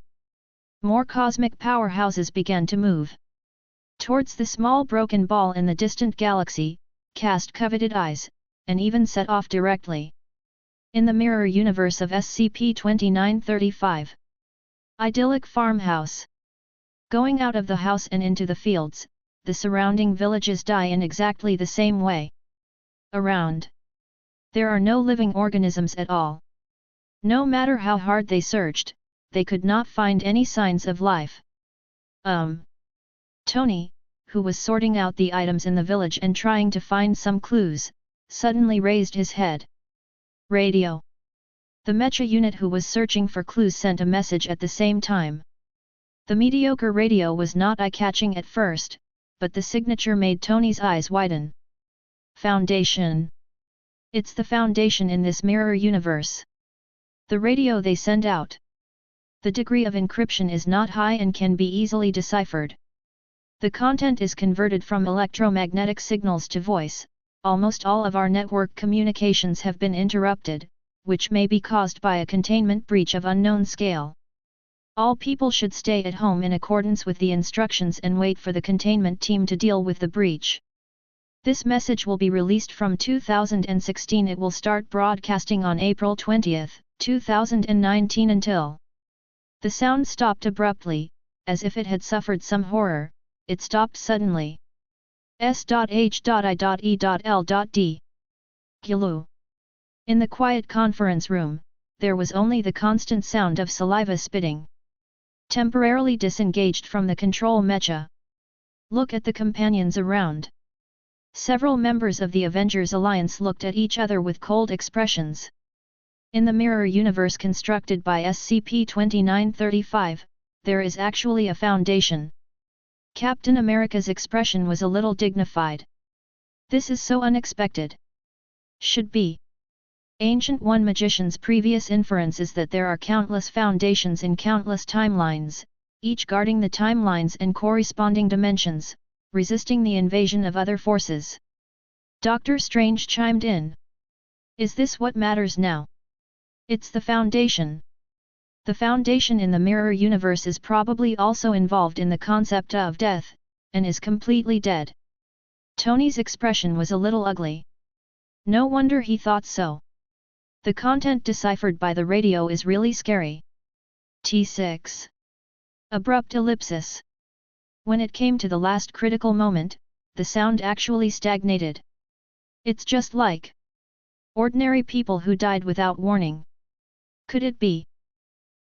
[SPEAKER 1] More cosmic powerhouses began to move. Towards the small broken ball in the distant galaxy, cast coveted eyes, and even set off directly. In the mirror universe of SCP-2935. Idyllic farmhouse. Going out of the house and into the fields, the surrounding villages die in exactly the same way. Around. There are no living organisms at all. No matter how hard they searched, they could not find any signs of life. Tony, who was sorting out the items in the village and trying to find some clues, suddenly raised his head. Radio. The mecha unit who was searching for clues sent a message at the same time. The mediocre radio was not eye-catching at first, but the signature made Tony's eyes widen. Foundation. It's the Foundation in this mirror universe. The radio they send out. The degree of encryption is not high and can be easily deciphered. The content is converted from electromagnetic signals to voice. Almost all of our network communications have been interrupted, which may be caused by a containment breach of unknown scale. All people should stay at home in accordance with the instructions and wait for the containment team to deal with the breach. This message will be released from 2016. It will start broadcasting on April 20, 2019 until... The sound stopped abruptly, as if it had suffered some horror. It stopped suddenly. S.H.I.E.L.D. Gilu. In the quiet conference room, there was only the constant sound of saliva spitting. Temporarily disengaged from the control mecha. Look at the companions around. Several members of the Avengers Alliance looked at each other with cold expressions. In the mirror universe constructed by SCP-2935, there is actually a foundation. Captain America's expression was a little dignified. This is so unexpected. Should be. Ancient One Magician's previous inference is that there are countless foundations in countless timelines, each guarding the timelines and corresponding dimensions, resisting the invasion of other forces. Doctor Strange chimed in. Is this what matters now? It's the Foundation. The Foundation in the mirror universe is probably also involved in the concept of death, and is completely dead. Tony's expression was a little ugly. No wonder he thought so. The content deciphered by the radio is really scary. T6. Abrupt ellipsis. When it came to the last critical moment, the sound actually stagnated. It's just like ordinary people who died without warning. Could it be?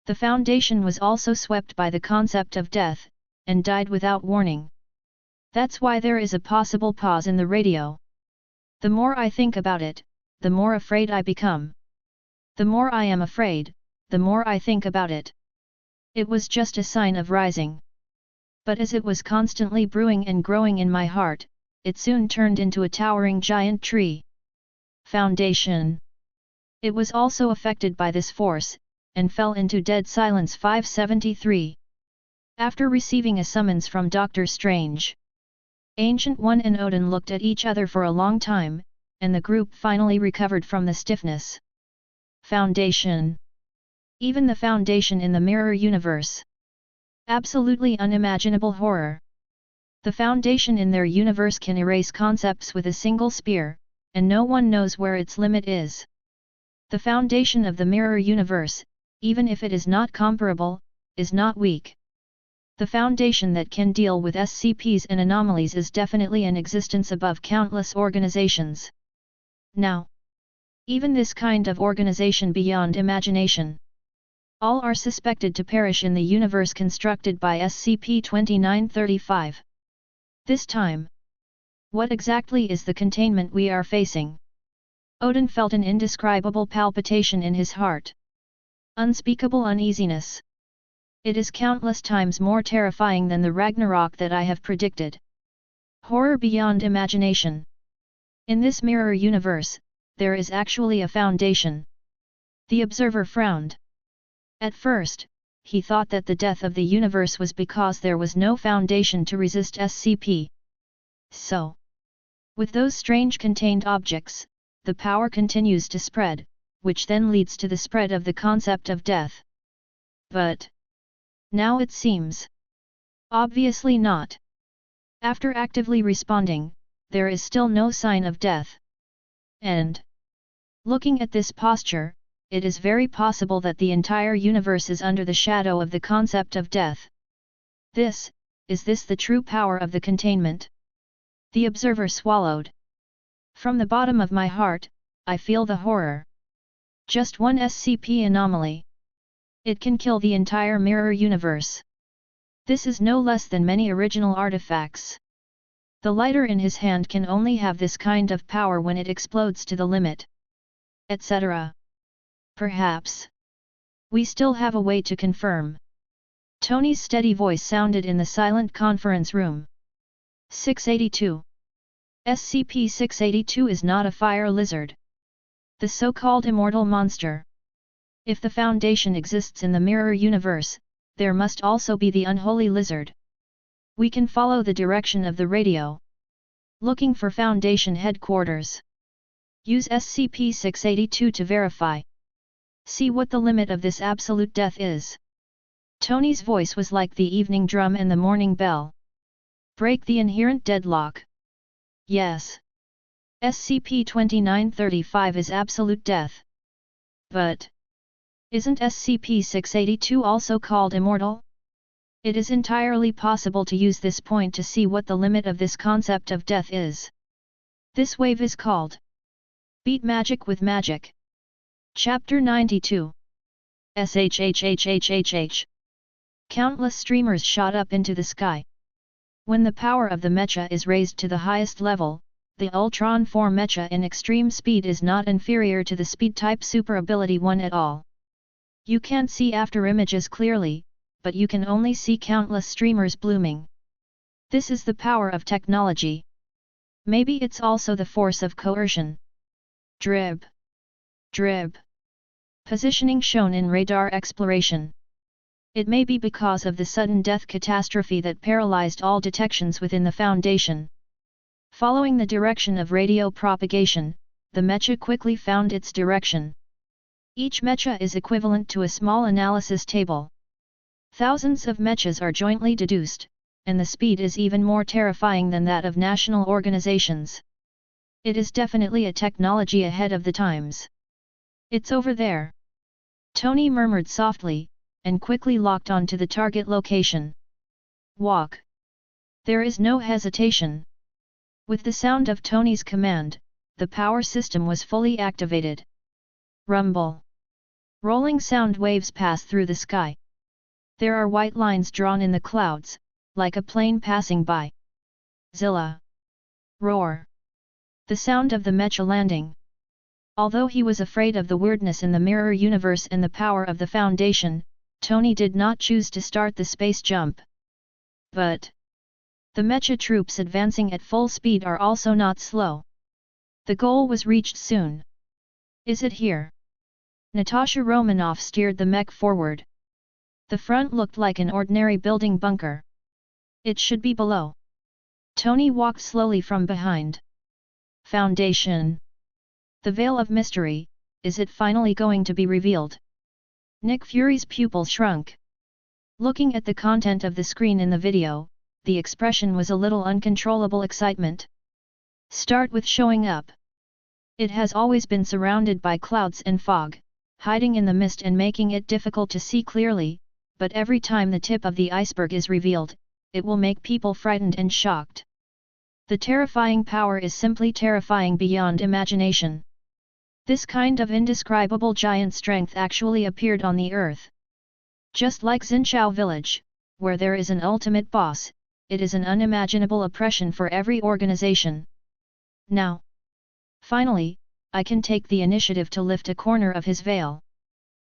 [SPEAKER 1] The Foundation was also swept by the concept of death, and died without warning. That's why there is a possible pause in the radio. The more I think about it, the more afraid I become. The more I am afraid, the more I think about it. It was just a sign of rising. But as it was constantly brewing and growing in my heart, it soon turned into a towering giant tree. Foundation. It was also affected by this force, and fell into dead silence. 573. After receiving a summons from Doctor Strange, Ancient One and Odin looked at each other for a long time, and the group finally recovered from the stiffness. Foundation. Even the Foundation in the mirror universe. Absolutely unimaginable horror. The Foundation in their universe can erase concepts with a single spear, and no one knows where its limit is. The Foundation of the mirror universe, even if it is not comparable, is not weak. The Foundation that can deal with SCPs and anomalies is definitely in existence above countless organizations. Now, even this kind of organization beyond imagination. All are suspected to perish in the universe constructed by SCP-2935. This time, what exactly is the containment we are facing? Odin felt an indescribable palpitation in his heart. Unspeakable uneasiness. It is countless times more terrifying than the Ragnarok that I have predicted. Horror beyond imagination. In this mirror universe, there is actually a foundation. The observer frowned. At first, he thought that the death of the universe was because there was no foundation to resist SCP. So, with those strange contained objects, the power continues to spread, which then leads to the spread of the concept of death. But now it seems. Obviously not. After actively responding, there is still no sign of death. And looking at this posture, it is very possible that the entire universe is under the shadow of the concept of death. Is this the true power of the containment? The observer swallowed. From the bottom of my heart, I feel the horror. Just one SCP anomaly. It can kill the entire mirror universe. This is no less than many original artifacts. The lighter in his hand can only have this kind of power when it explodes to the limit. Etc. Perhaps. We still have a way to confirm. Tony's steady voice sounded in the silent conference room. 682. SCP-682 is not a fire lizard. The so-called immortal monster. If the Foundation exists in the mirror universe, there must also be the unholy lizard. We can follow the direction of the radio. Looking for Foundation headquarters. Use SCP-682 to verify. See what the limit of this absolute death is. Tony's voice was like the evening drum and the morning bell. Break the inherent deadlock. Yes. SCP-2935 is absolute death. But isn't SCP-682 also called immortal? It is entirely possible to use this point to see what the limit of this concept of death is. This wave is called Beat Magic with Magic. Chapter 92. SHHHHHH. Countless streamers shot up into the sky. When the power of the mecha is raised to the highest level, the Ultron 4 mecha in extreme speed is not inferior to the speed type super ability 1 at all. You can't see after images clearly, but you can only see countless streamers blooming. This is the power of technology. Maybe it's also the force of coercion. Drib. Drib. Positioning shown in radar exploration. It may be because of the sudden death catastrophe that paralyzed all detections within the Foundation. Following the direction of radio propagation, the mecha quickly found its direction. Each mecha is equivalent to a small analysis table. Thousands of mechas are jointly deduced, and the speed is even more terrifying than that of national organizations. It is definitely a technology ahead of the times. It's over there. Tony murmured softly, and quickly locked on to the target location. Walk. There is no hesitation. With the sound of Tony's command, the power system was fully activated. Rumble. Rolling sound waves pass through the sky. There are white lines drawn in the clouds, like a plane passing by. Zilla. Roar. The sound of the mecha landing. Although he was afraid of the weirdness in the mirror universe and the power of the Foundation, Tony did not choose to start the space jump. But the mecha troops advancing at full speed are also not slow. The goal was reached soon. Is it here? Natasha Romanoff steered the mech forward. The front looked like an ordinary building bunker. It should be below. Tony walked slowly from behind. Foundation. The veil of mystery, is it finally going to be revealed? Nick Fury's pupil shrunk. Looking at the content of the screen in the video, the expression was a little uncontrollable excitement. Start with showing up. It has always been surrounded by clouds and fog, hiding in the mist and making it difficult to see clearly, but every time the tip of the iceberg is revealed, it will make people frightened and shocked. The terrifying power is simply terrifying beyond imagination. This kind of indescribable giant strength actually appeared on the earth. Just like Xinqiao village, where there is an ultimate boss, it is an unimaginable oppression for every organization. Now, finally, I can take the initiative to lift a corner of his veil.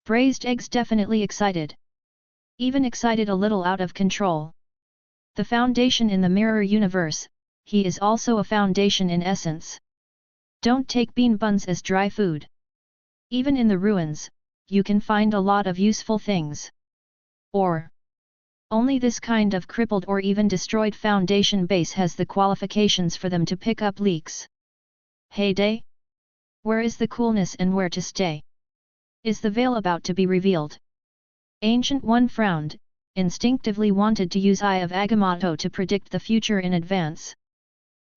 [SPEAKER 1] Braised eggs definitely excited. Even excited a little out of control. The Foundation in the mirror universe, he is also a foundation in essence. Don't take bean buns as dry food. Even in the ruins, you can find a lot of useful things. Or only this kind of crippled or even destroyed Foundation base has the qualifications for them to pick up leaks. Heyday? Where is the coolness and where to stay? Is the veil about to be revealed? Ancient One frowned, instinctively wanted to use Eye of Agamotto to predict the future in advance.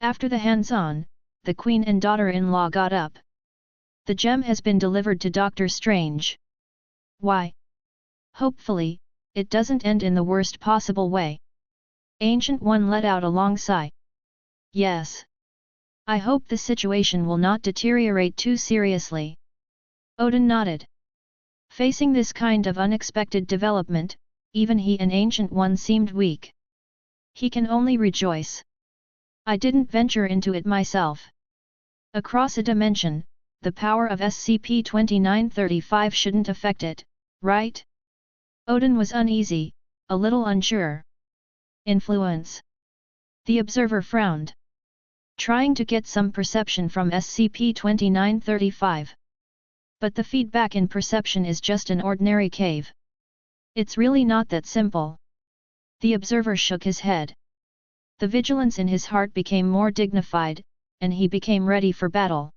[SPEAKER 1] After the hands-on, the Queen and daughter-in-law got up. The gem has been delivered to Doctor Strange. Why? Hopefully, it doesn't end in the worst possible way. Ancient One let out a long sigh. Yes. I hope the situation will not deteriorate too seriously. Odin nodded. Facing this kind of unexpected development, even he and Ancient One seemed weak. He can only rejoice. I didn't venture into it myself. Across a dimension, the power of SCP-2935 shouldn't affect it, right? Odin was uneasy, a little unsure. Influence. The observer frowned, trying to get some perception from SCP-2935. But the feedback in perception is just an ordinary cave. It's really not that simple. The observer shook his head. The vigilance in his heart became more dignified, and he became ready for battle.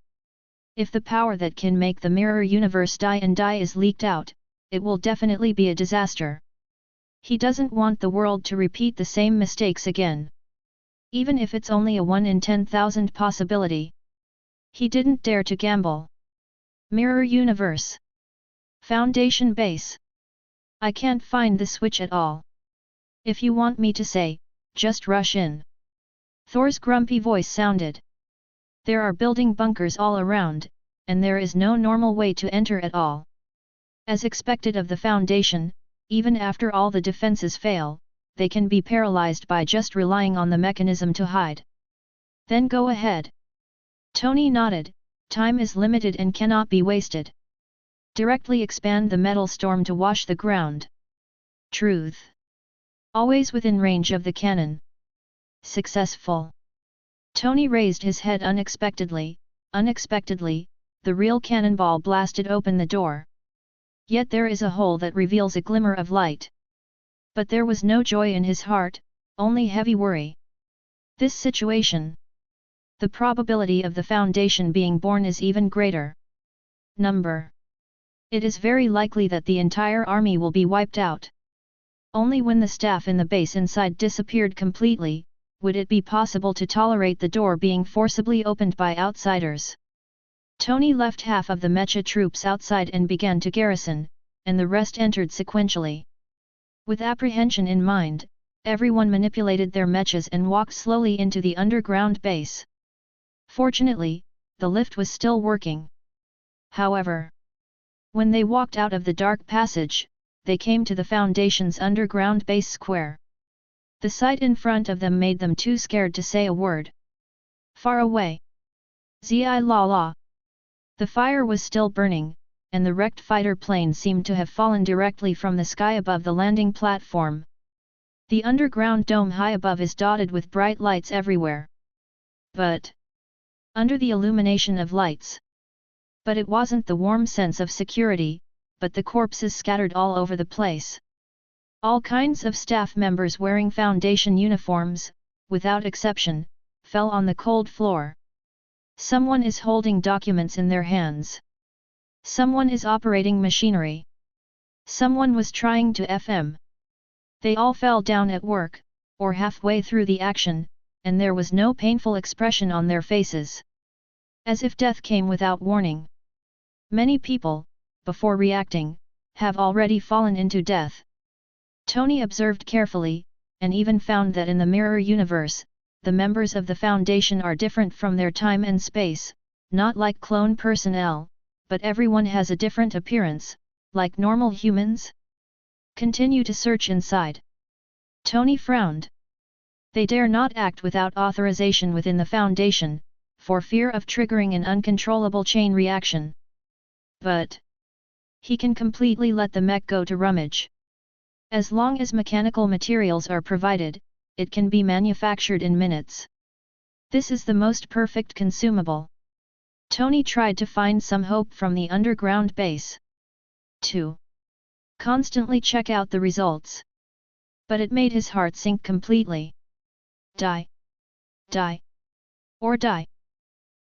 [SPEAKER 1] If the power that can make the mirror universe die and die is leaked out, it will definitely be a disaster. He doesn't want the world to repeat the same mistakes again. Even if it's only a 1 in 10,000 possibility. He didn't dare to gamble. Mirror universe. Foundation base. I can't find the switch at all. If you want me to say, just rush in. Thor's grumpy voice sounded. There are building bunkers all around, and there is no normal way to enter at all. As expected of the Foundation, even after all the defenses fail, they can be paralyzed by just relying on the mechanism to hide. Then go ahead. Tony nodded. Time is limited and cannot be wasted. Directly expand the metal storm to wash the ground. Truth. Always within range of the cannon. Successful. Tony raised his head unexpectedly. Unexpectedly, the real cannonball blasted open the door. Yet there is a hole that reveals a glimmer of light. But there was no joy in his heart, only heavy worry. This situation. The probability of the Foundation being born is even greater. Number. It is very likely that the entire army will be wiped out. Only when the staff in the base inside disappeared completely, would it be possible to tolerate the door being forcibly opened by outsiders. Tony left half of the mecha troops outside and began to garrison, and the rest entered sequentially. With apprehension in mind, everyone manipulated their mechas and walked slowly into the underground base. Fortunately, the lift was still working. However, when they walked out of the dark passage, they came to the Foundation's underground base square. The sight in front of them made them too scared to say a word. Far away. Zi la la. The fire was still burning, and the wrecked fighter plane seemed to have fallen directly from the sky above the landing platform. The underground dome high above is dotted with bright lights everywhere. But under the illumination of lights. But it wasn't the warm sense of security, but the corpses scattered all over the place. All kinds of staff members wearing Foundation uniforms, without exception, fell on the cold floor. Someone is holding documents in their hands. Someone is operating machinery. Someone was trying to FM. They all fell down at work, or halfway through the action, and there was no painful expression on their faces. As if death came without warning. Many people, before reacting, have already fallen into death. Tony observed carefully, and even found that in the mirror universe, the members of the Foundation are different from their time and space, not like clone personnel, but everyone has a different appearance, like normal humans. Continue to search inside. Tony frowned. They dare not act without authorization within the Foundation, for fear of triggering an uncontrollable chain reaction. But he can completely let the mech go to rummage. As long as mechanical materials are provided, it can be manufactured in minutes. This is the most perfect consumable. Tony tried to find some hope from the underground base. 2. Constantly check out the results. But it made his heart sink completely. Die. Die. Or die.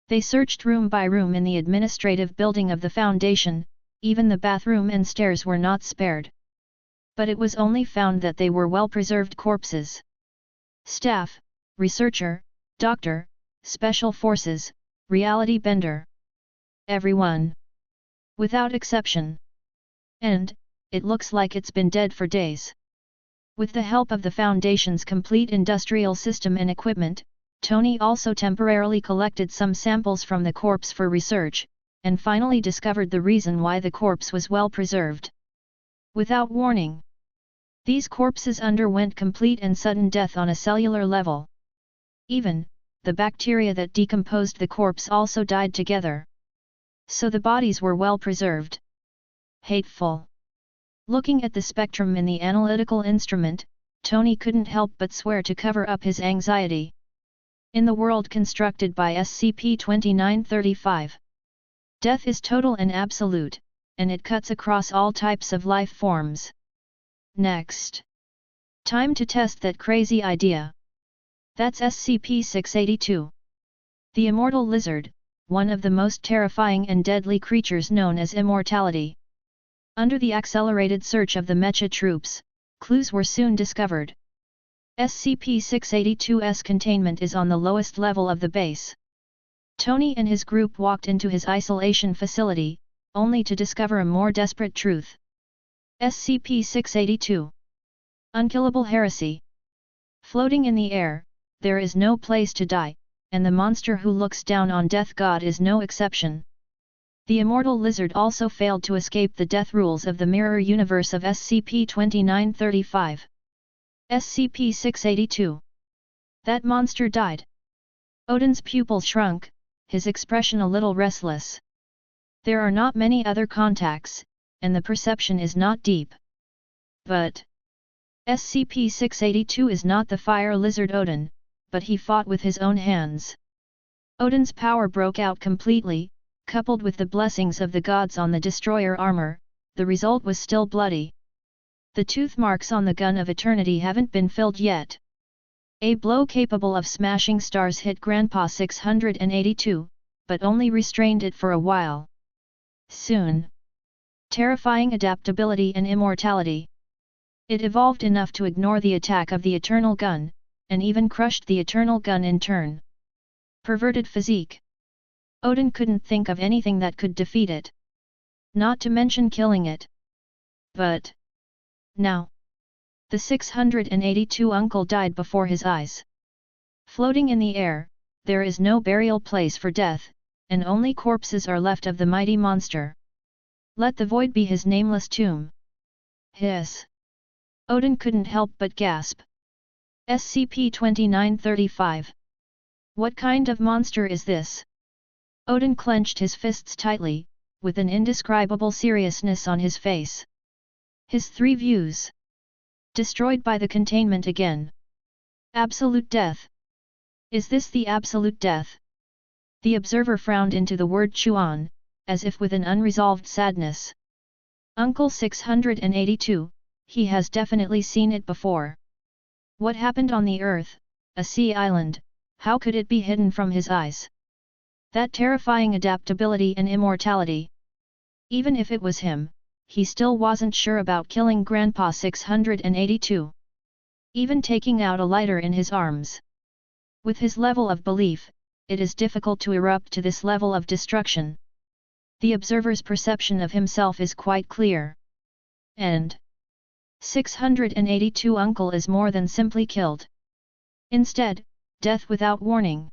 [SPEAKER 1] They searched room by room in the administrative building of the Foundation, even the bathroom and stairs were not spared. But it was only found that they were well-preserved corpses. Staff, researcher, doctor, special forces, reality bender. Everyone. Without exception. And, it looks like it's been dead for days. With the help of the Foundation's complete industrial system and equipment, Tony also temporarily collected some samples from the corpse for research, and finally discovered the reason why the corpse was well preserved. Without warning, these corpses underwent complete and sudden death on a cellular level. Even, the bacteria that decomposed the corpse also died together. So the bodies were well preserved. Hateful. Looking at the spectrum in the analytical instrument, Tony couldn't help but swear to cover up his anxiety. In the world constructed by SCP-2935, death is total and absolute, and it cuts across all types of life forms. Next. Time to test that crazy idea. That's SCP-682. The immortal lizard, one of the most terrifying and deadly creatures known as immortality. Under the accelerated search of the mecha troops, clues were soon discovered. SCP-682's containment is on the lowest level of the base. Tony and his group walked into his isolation facility, only to discover a more desperate truth. SCP-682. Unkillable heresy. Floating in the air, there is no place to die, and the monster who looks down on Death God is no exception. The immortal lizard also failed to escape the death rules of the mirror universe of SCP-2935. SCP-682. That monster died. Odin's pupil shrunk, his expression a little restless. There are not many other contacts, and the perception is not deep. But SCP-682 is not the fire lizard Odin, but he fought with his own hands. Odin's power broke out completely, coupled with the blessings of the gods on the destroyer armor. The result was still bloody. The tooth marks on the gun of eternity haven't been filled yet. A blow capable of smashing stars hit Grandpa 682, but only restrained it for a while. Soon. Terrifying adaptability and immortality. It evolved enough to ignore the attack of the Eternal Gun, and even crushed the Eternal Gun in turn. Perverted physique. Odin couldn't think of anything that could defeat it. Not to mention killing it. But now, the 682 uncle died before his eyes. Floating in the air, there is no burial place for death, and only corpses are left of the mighty monster. Let the void be his nameless tomb. Hiss. Odin couldn't help but gasp. SCP-2935. What kind of monster is this? Odin clenched his fists tightly, with an indescribable seriousness on his face. His three views. Destroyed by the containment again. Absolute death. Is this the absolute death? The observer frowned into the word Chuan, as if with an unresolved sadness. Uncle 682, he has definitely seen it before. What happened on the Earth, a sea island, how could it be hidden from his eyes? That terrifying adaptability and immortality. Even if it was him, he still wasn't sure about killing Grandpa 682. Even taking out a lighter in his arms. With his level of belief, it is difficult to erupt to this level of destruction. The observer's perception of himself is quite clear. And 682 uncle is more than simply killed. Instead, death without warning.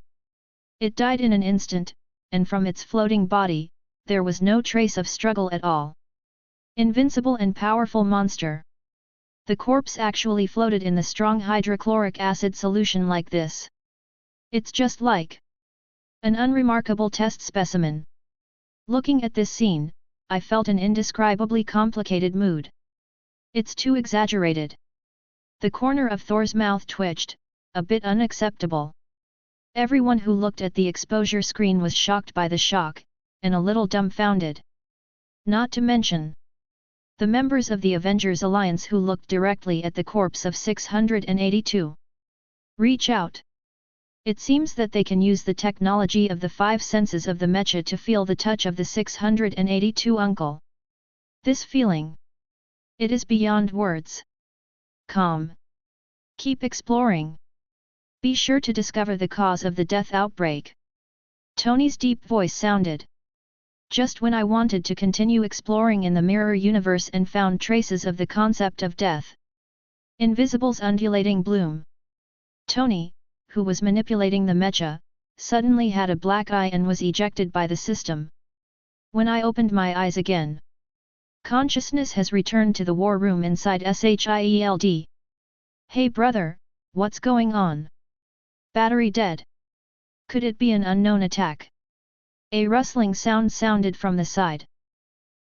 [SPEAKER 1] It died in an instant, and from its floating body, there was no trace of struggle at all. Invincible and powerful monster. The corpse actually floated in the strong hydrochloric acid solution like this. It's just like an unremarkable test specimen. Looking at this scene, I felt an indescribably complicated mood. It's too exaggerated. The corner of Thor's mouth twitched, a bit unacceptable. Everyone who looked at the exposure screen was shocked by the shock, and a little dumbfounded. Not to mention the members of the Avengers Alliance who looked directly at the corpse of 682. Reach out. It seems that they can use the technology of the five senses of the mecha to feel the touch of the 682 uncle. This feeling. It is beyond words. Calm. Keep exploring. Be sure to discover the cause of the death outbreak. Tony's deep voice sounded. Just when I wanted to continue exploring in the mirror universe and found traces of the concept of death. Invisible's undulating bloom. Tony, who was manipulating the mecha, suddenly had a black eye and was ejected by the system. When I opened my eyes again, consciousness has returned to the war room inside SHIELD. Hey brother, what's going on? Battery dead. Could it be an unknown attack? A rustling sound sounded from the side.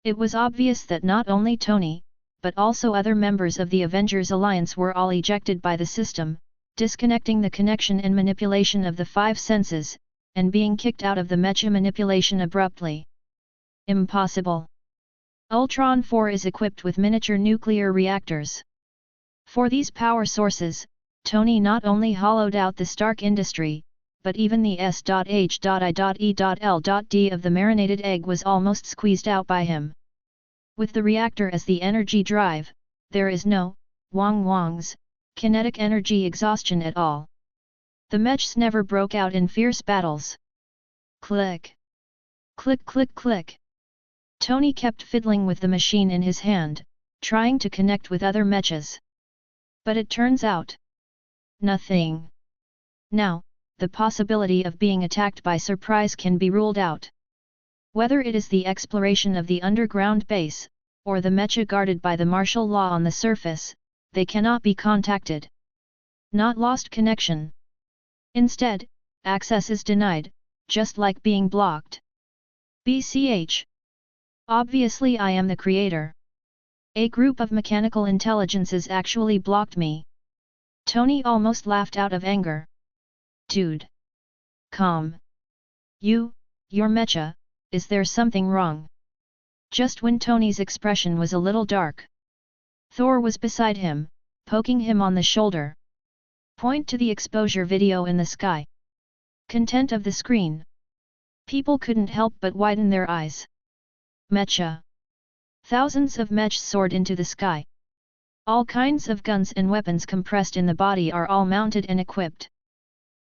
[SPEAKER 1] It was obvious that not only Tony, but also other members of the Avengers Alliance were all ejected by the system, disconnecting the connection and manipulation of the five senses, and being kicked out of the mecha manipulation abruptly. Impossible. Ultron 4 is equipped with miniature nuclear reactors. For these power sources, Tony not only hollowed out the Stark industry, but even the S.H.I.E.L.D of the marinated egg was almost squeezed out by him. With the reactor as the energy drive, there is no Wong-Wong's kinetic energy exhaustion at all. The mechs never broke out in fierce battles. Click! Click click click! Tony kept fiddling with the machine in his hand, trying to connect with other mechas. But it turns out nothing. Now, the possibility of being attacked by surprise can be ruled out. Whether it is the exploration of the underground base, or the mecha guarded by the martial law on the surface, they cannot be contacted. Not lost connection. Instead, access is denied, just like being blocked. BCH. Obviously I am the creator. A group of mechanical intelligences actually blocked me. Tony almost laughed out of anger. Dude. Calm. Your mecha, is there something wrong? Just when Tony's expression was a little dark, Thor was beside him, poking him on the shoulder. Point to the exposure video in the sky. Content of the screen. People couldn't help but widen their eyes. Mecha. Thousands of mechs soared into the sky. All kinds of guns and weapons compressed in the body are all mounted and equipped.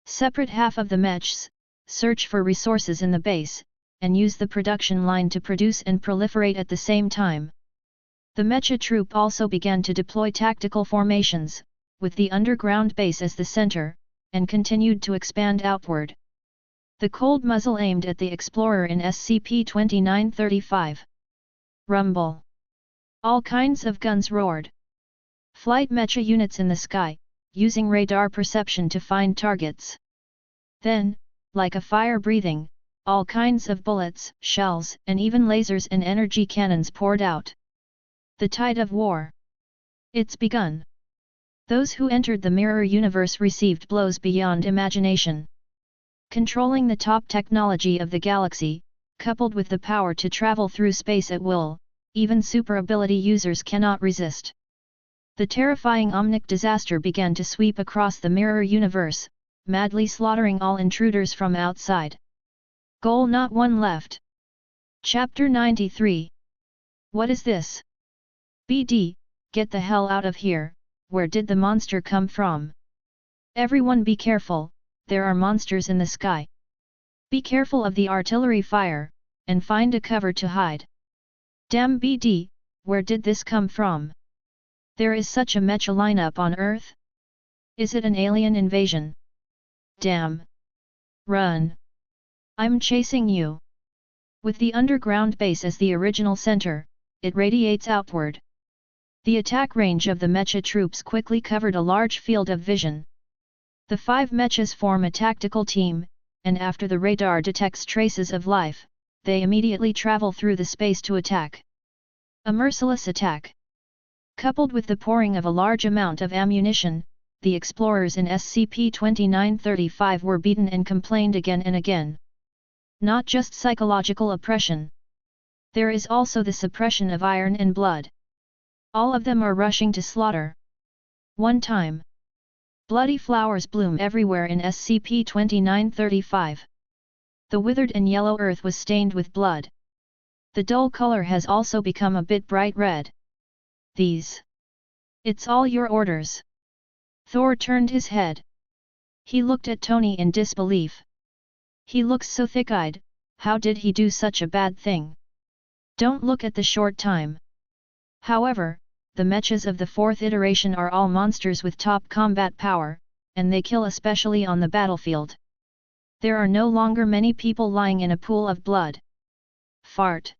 [SPEAKER 1] Separate half of the mechs search for resources in the base, and use the production line to produce and proliferate at the same time. The mecha troop also began to deploy tactical formations, with the underground base as the center, and continued to expand outward. The cold muzzle aimed at the explorer in SCP-2935. Rumble. All kinds of guns roared. Flight mecha units in the sky, using radar perception to find targets. Then, like a fire-breathing, all kinds of bullets, shells, and even lasers and energy cannons poured out. The tide of war. It's begun. Those who entered the mirror universe received blows beyond imagination. Controlling the top technology of the galaxy, coupled with the power to travel through space at will, even super ability users cannot resist. The terrifying omnic disaster began to sweep across the mirror universe, madly slaughtering all intruders from outside. Goal not one left. Chapter 93. What is this? BD, get the hell out of here, where did the monster come from? Everyone be careful, there are monsters in the sky. Be careful of the artillery fire, and find a cover to hide. Damn BD, where did this come from? There is such a mecha lineup on Earth? Is it an alien invasion? Damn! Run! I'm chasing you! With the underground base as the original center, it radiates outward. The attack range of the mecha troops quickly covered a large field of vision. The 5 mechas form a tactical team, and after the radar detects traces of life, they immediately travel through the space to attack. A merciless attack. Coupled with the pouring of a large amount of ammunition, the explorers in SCP-2935 were beaten and complained again and again. Not just psychological oppression. There is also the suppression of iron and blood. All of them are rushing to slaughter. One time. Bloody flowers bloom everywhere in SCP-2935. The withered and yellow earth was stained with blood. The dull color has also become a bit bright red. These. It's all your orders. Thor turned his head. He looked at Tony in disbelief. He looks so thick-eyed, how did he do such a bad thing? Don't look at the short time. However, the mechas of the 4th iteration are all monsters with top combat power, and they kill especially on the battlefield. There are no longer many people lying in a pool of blood. Fart.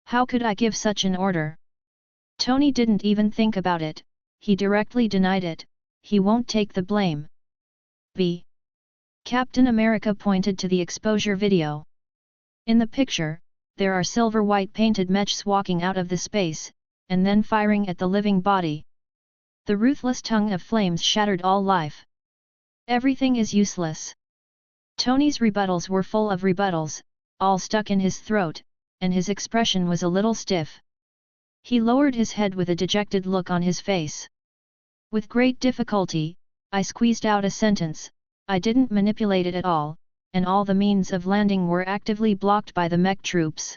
[SPEAKER 1] How could I give such an order? Tony didn't even think about it, he directly denied it, he won't take the blame. B. Captain America pointed to the exposure video. In the picture, there are silver-white painted mechs walking out of the space, and then firing at the living body. The ruthless tongue of flames shattered all life. Everything is useless. Tony's rebuttals were full of rebuttals, all stuck in his throat, and his expression was a little stiff. He lowered his head with a dejected look on his face. With great difficulty, I squeezed out a sentence. I didn't manipulate it at all, and all the means of landing were actively blocked by the mech troops.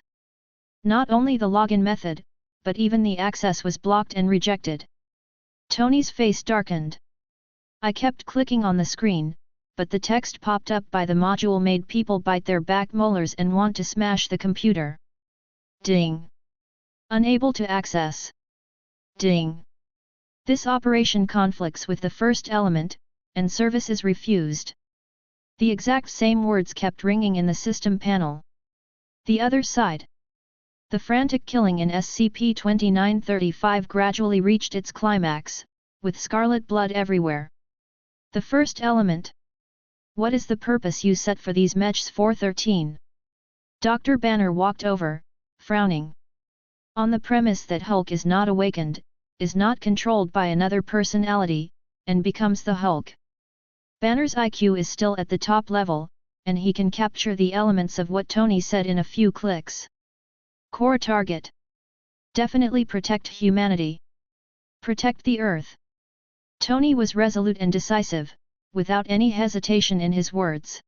[SPEAKER 1] Not only the login method, but even the access was blocked and rejected. Tony's face darkened. I kept clicking on the screen, but the text popped up by the module made people bite their back molars and want to smash the computer. Ding! Unable to access. Ding! This operation conflicts with the first element, and service is refused. The exact same words kept ringing in the system panel. The other side. The frantic killing in SCP-2935 gradually reached its climax, with scarlet blood everywhere. The first element. What is the purpose you set for these mechs 413? Dr. Banner walked over, frowning. On the premise that Hulk is not awakened, is not controlled by another personality, and becomes the Hulk. Banner's IQ is still at the top level, and he can capture the elements of what Tony said in a few clicks. Core target. Definitely protect humanity. Protect the Earth. Tony was resolute and decisive, without any hesitation in his words.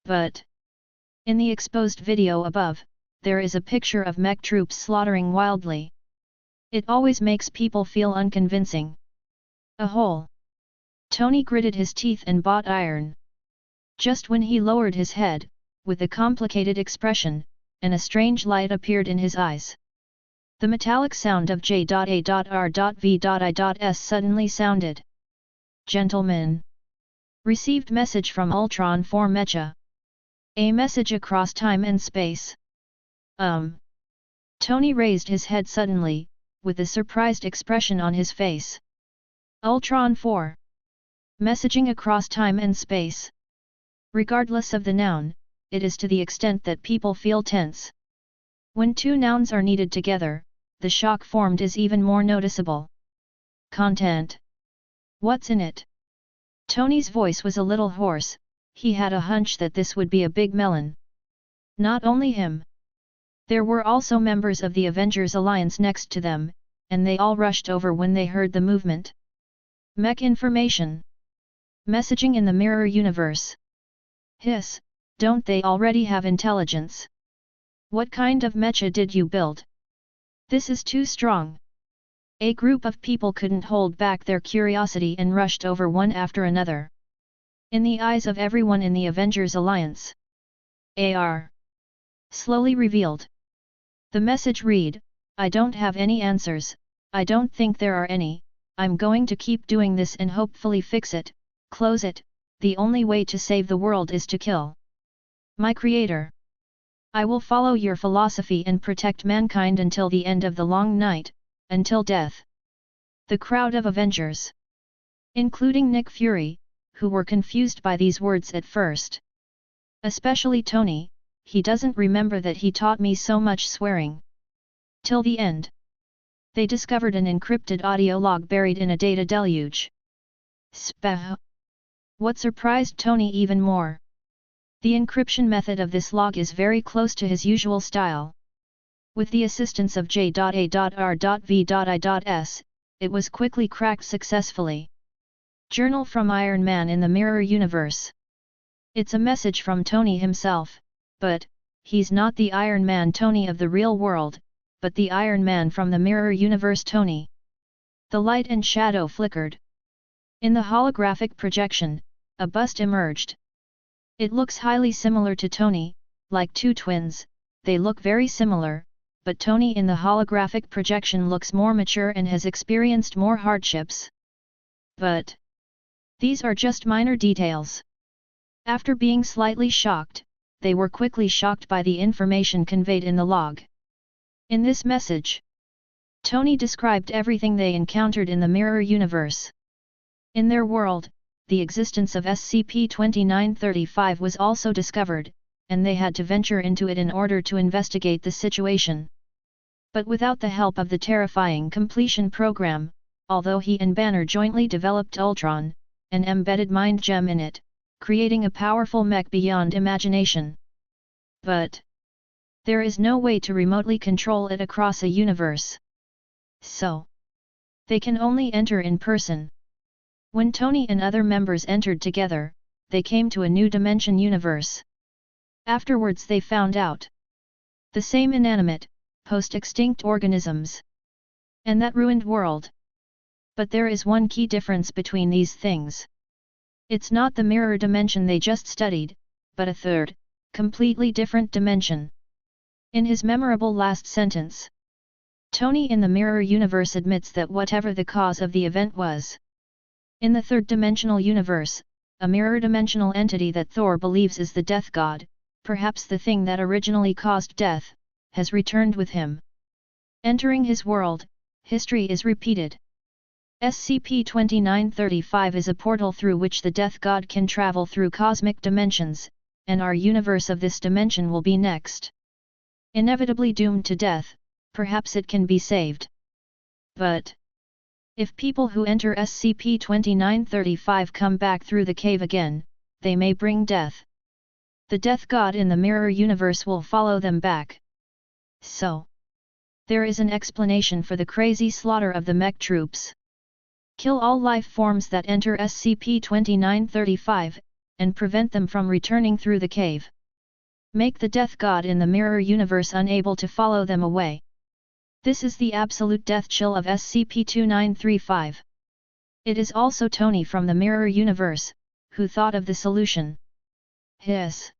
[SPEAKER 1] But in the exposed video above, there is a picture of mech troops slaughtering wildly. It always makes people feel unconvincing. A hole. Tony gritted his teeth and bought iron. Just when he lowered his head, with a complicated expression, and a strange light appeared in his eyes. The metallic sound of J.A.R.V.I.S suddenly sounded. Gentlemen. Received message from Ultron 4 Mecha. A message across time and space. Tony raised his head suddenly, with a surprised expression on his face. Ultron 4. Messaging across time and space. Regardless of the noun, it is to the extent that people feel tense. When two nouns are needed together, the shock formed is even more noticeable. Content. What's in it? Tony's voice was a little hoarse. He had a hunch that this would be a big melon. Not only him. There were also members of the Avengers alliance next to them, and they all rushed over when they heard the movement. Mech information. Messaging in the mirror universe. Hiss, don't they already have intelligence? What kind of mecha did you build? This is too strong. A group of people couldn't hold back their curiosity and rushed over one after another. In the eyes of everyone in the Avengers alliance. AR. Slowly revealed. The message read, I don't have any answers, I don't think there are any, I'm going to keep doing this and hopefully fix it, close it, the only way to save the world is to kill my creator. I will follow your philosophy and protect mankind until the end of the long night, until death. The crowd of Avengers, including Nick Fury, who were confused by these words at first. Especially Tony, he doesn't remember that he taught me so much swearing. Till the end. They discovered an encrypted audio log buried in a data deluge. Spah! What surprised Tony even more. The encryption method of this log is very close to his usual style. With the assistance of J.A.R.V.I.S, it was quickly cracked successfully. Journal from Iron Man in the Mirror Universe. It's a message from Tony himself, but he's not the Iron Man Tony of the real world, but the Iron Man from the Mirror Universe Tony. The light and shadow flickered. In the holographic projection, a bust emerged. It looks highly similar to Tony, like two twins, they look very similar, but Tony in the holographic projection looks more mature and has experienced more hardships. But these are just minor details. After being slightly shocked, they were quickly shocked by the information conveyed in the log. In this message, Tony described everything they encountered in the mirror universe. In their world, the existence of SCP-2935 was also discovered, and they had to venture into it in order to investigate the situation. But without the help of the terrifying completion program, although he and Banner jointly developed Ultron, an embedded mind gem in it, creating a powerful mech beyond imagination. But there is no way to remotely control it across a universe. So they can only enter in person. When Tony and other members entered together, they came to a new dimension universe. Afterwards they found out the same inanimate, post-extinct organisms. And that ruined world. But there is one key difference between these things. It's not the mirror dimension they just studied, but a third, completely different dimension. In his memorable last sentence, Tony in the mirror universe admits that whatever the cause of the event was, in the third-dimensional universe, a mirror-dimensional entity that Thor believes is the death god, perhaps the thing that originally caused death, has returned with him. Entering his world, history is repeated. SCP-2935 is a portal through which the death god can travel through cosmic dimensions, and our universe of this dimension will be next. Inevitably doomed to death, perhaps it can be saved. But if people who enter SCP-2935 come back through the cave again, they may bring death. The death god in the mirror universe will follow them back. So there is an explanation for the crazy slaughter of the mech troops. Kill all life forms that enter SCP-2935, and prevent them from returning through the cave. Make the death god in the mirror universe unable to follow them away. This is the absolute death chill of SCP-2935. It is also Tony from the mirror universe, who thought of the solution. Hiss.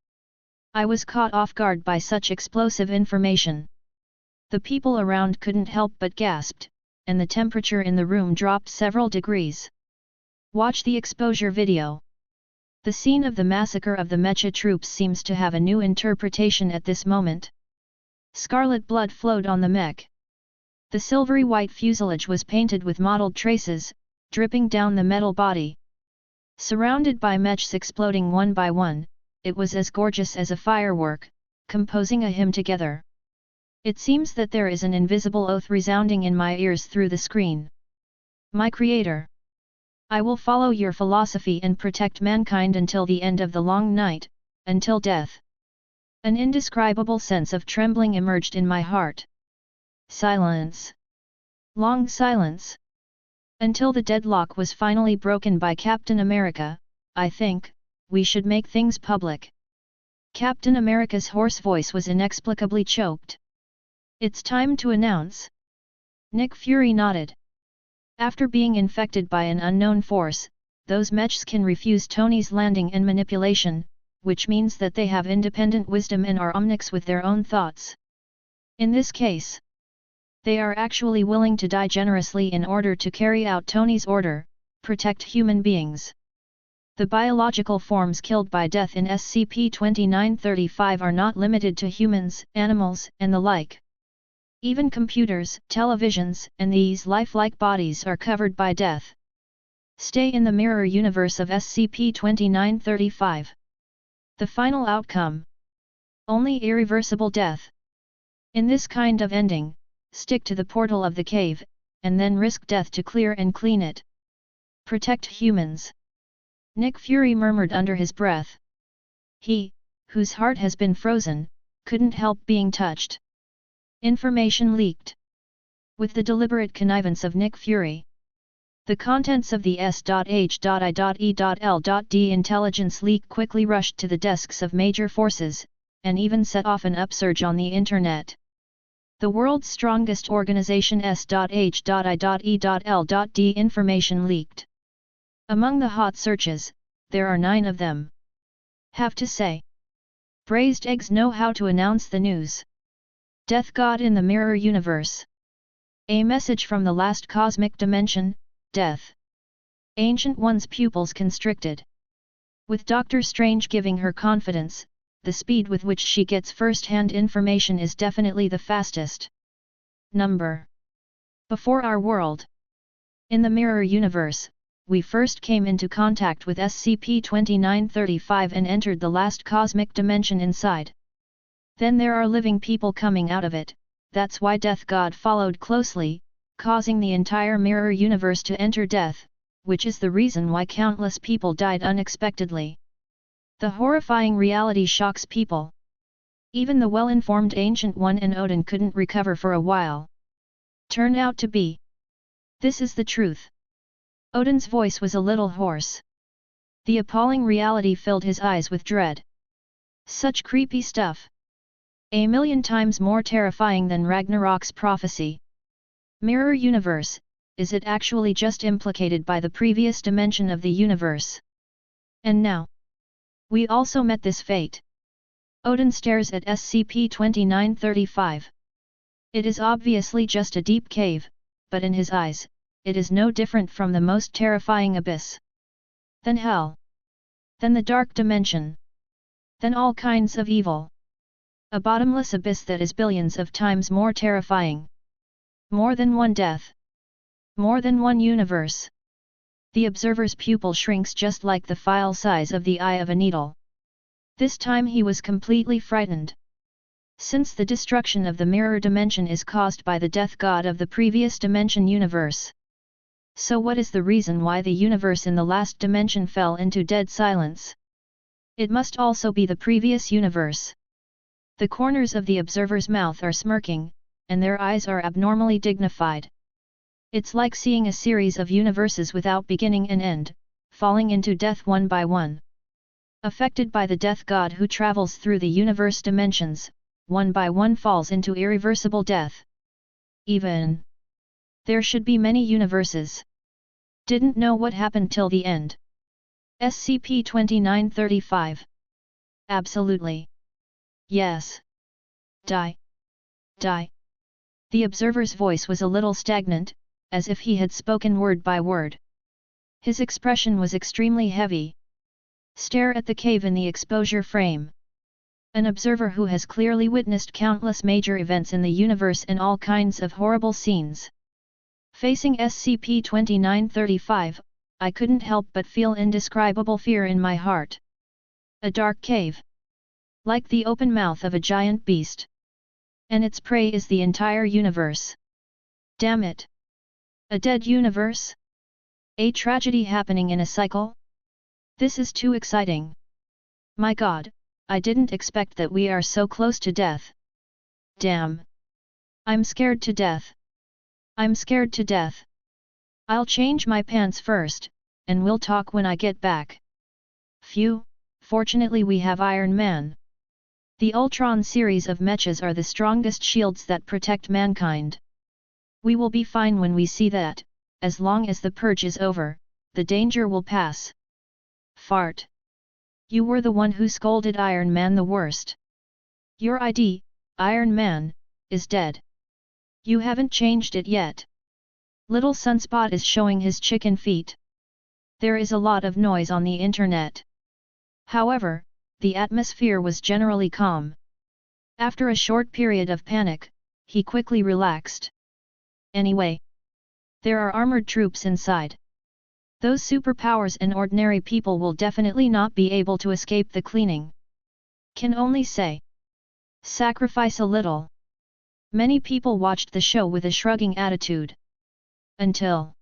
[SPEAKER 1] I was caught off guard by such explosive information. The people around couldn't help but gasped, and the temperature in the room dropped several degrees. Watch the exposure video. The scene of the massacre of the Mecha troops seems to have a new interpretation at this moment. Scarlet blood flowed on the mech. The silvery white fuselage was painted with mottled traces, dripping down the metal body. Surrounded by mechs exploding one by one, it was as gorgeous as a firework, composing a hymn together. It seems that there is an invisible oath resounding in my ears through the screen. My Creator, I will follow your philosophy and protect mankind until the end of the long night, until death. An indescribable sense of trembling emerged in my heart. Silence. Long silence. Until the deadlock was finally broken by Captain America, I think, we should make things public. Captain America's hoarse voice was inexplicably choked. It's time to announce. Nick Fury nodded. After being infected by an unknown force, those mechs can refuse Tony's landing and manipulation, which means that they have independent wisdom and are omnics with their own thoughts. In this case, they are actually willing to die generously in order to carry out Tony's order, protect human beings. The biological forms killed by death in SCP-2935 are not limited to humans, animals, and the like. Even computers, televisions, and these lifelike bodies are covered by death. Stay in the mirror universe of SCP-2935. The final outcome. Only irreversible death. In this kind of ending, stick to the portal of the cave, and then risk death to clear and clean it. Protect humans. Nick Fury murmured under his breath. He, whose heart has been frozen, couldn't help being touched. Information leaked. With the deliberate connivance of Nick Fury, the contents of the S.H.I.E.L.D intelligence leak quickly rushed to the desks of major forces, and even set off an upsurge on the internet. The world's strongest organization S.H.I.E.L.D information leaked. Among the hot searches, there are 9 of them. Have to say, braised eggs know how to announce the news. Death God in the Mirror Universe. A message from the last cosmic dimension, death. Ancient One's pupils constricted. With Doctor Strange giving her confidence, the speed with which she gets first-hand information is definitely the fastest. Number. Before our world. In the Mirror Universe, we first came into contact with SCP-2935 and entered the last cosmic dimension inside. Then there are living people coming out of it, that's why Death God followed closely, causing the entire mirror universe to enter death, which is the reason why countless people died unexpectedly. The horrifying reality shocks people. Even the well-informed Ancient One and Odin couldn't recover for a while. Turned out to be. This is the truth. Odin's voice was a little hoarse. The appalling reality filled his eyes with dread. Such creepy stuff. A million times more terrifying than Ragnarok's prophecy. Mirror universe, is it actually just implicated by the previous dimension of the universe? And now, we also met this fate. Odin stares at SCP-2935. It is obviously just a deep cave, but in his eyes, it is no different from the most terrifying abyss. Then hell. Then the dark dimension. Then all kinds of evil. A bottomless abyss that is billions of times more terrifying. More than one death. More than one universe. The observer's pupil shrinks just like the file size of the eye of a needle. This time he was completely frightened. Since the destruction of the mirror dimension is caused by the death god of the previous dimension universe. So what is the reason why the universe in the last dimension fell into dead silence? It must also be the previous universe. The corners of the observer's mouth are smirking, and their eyes are abnormally dignified. It's like seeing a series of universes without beginning and end, falling into death one by one. Affected by the death god who travels through the universe dimensions, one by one falls into irreversible death. Even there should be many universes. Didn't know what happened till the end. SCP-2935. Absolutely. Yes. Die. Die. The observer's voice was a little stagnant, as if he had spoken word by word. His expression was extremely heavy. Stare at the cave in the exposure frame. An observer who has clearly witnessed countless major events in the universe and all kinds of horrible scenes. Facing SCP-2935, I couldn't help but feel indescribable fear in my heart. A dark cave. Like the open mouth of a giant beast. And its prey is the entire universe. Damn it! A dead universe? A tragedy happening in a cycle? This is too exciting. My God, I didn't expect that we are so close to death. Damn! I'm scared to death. I'm scared to death. I'll change my pants first, and we'll talk when I get back. Phew, fortunately we have Iron Man. The Ultron series of mechas are the strongest shields that protect mankind. We will be fine when we see that, as long as the purge is over, the danger will pass. Fart. You were the one who scolded Iron Man the worst. Your ID, Iron Man, is dead. You haven't changed it yet. Little Sunspot is showing his chicken feet. There is a lot of noise on the internet. However, the atmosphere was generally calm. After a short period of panic, he quickly relaxed. Anyway, there are armored troops inside. Those superpowers and ordinary people will definitely not be able to escape the cleaning. Can only say. Sacrifice a little. Many people watched the show with a shrugging attitude. Until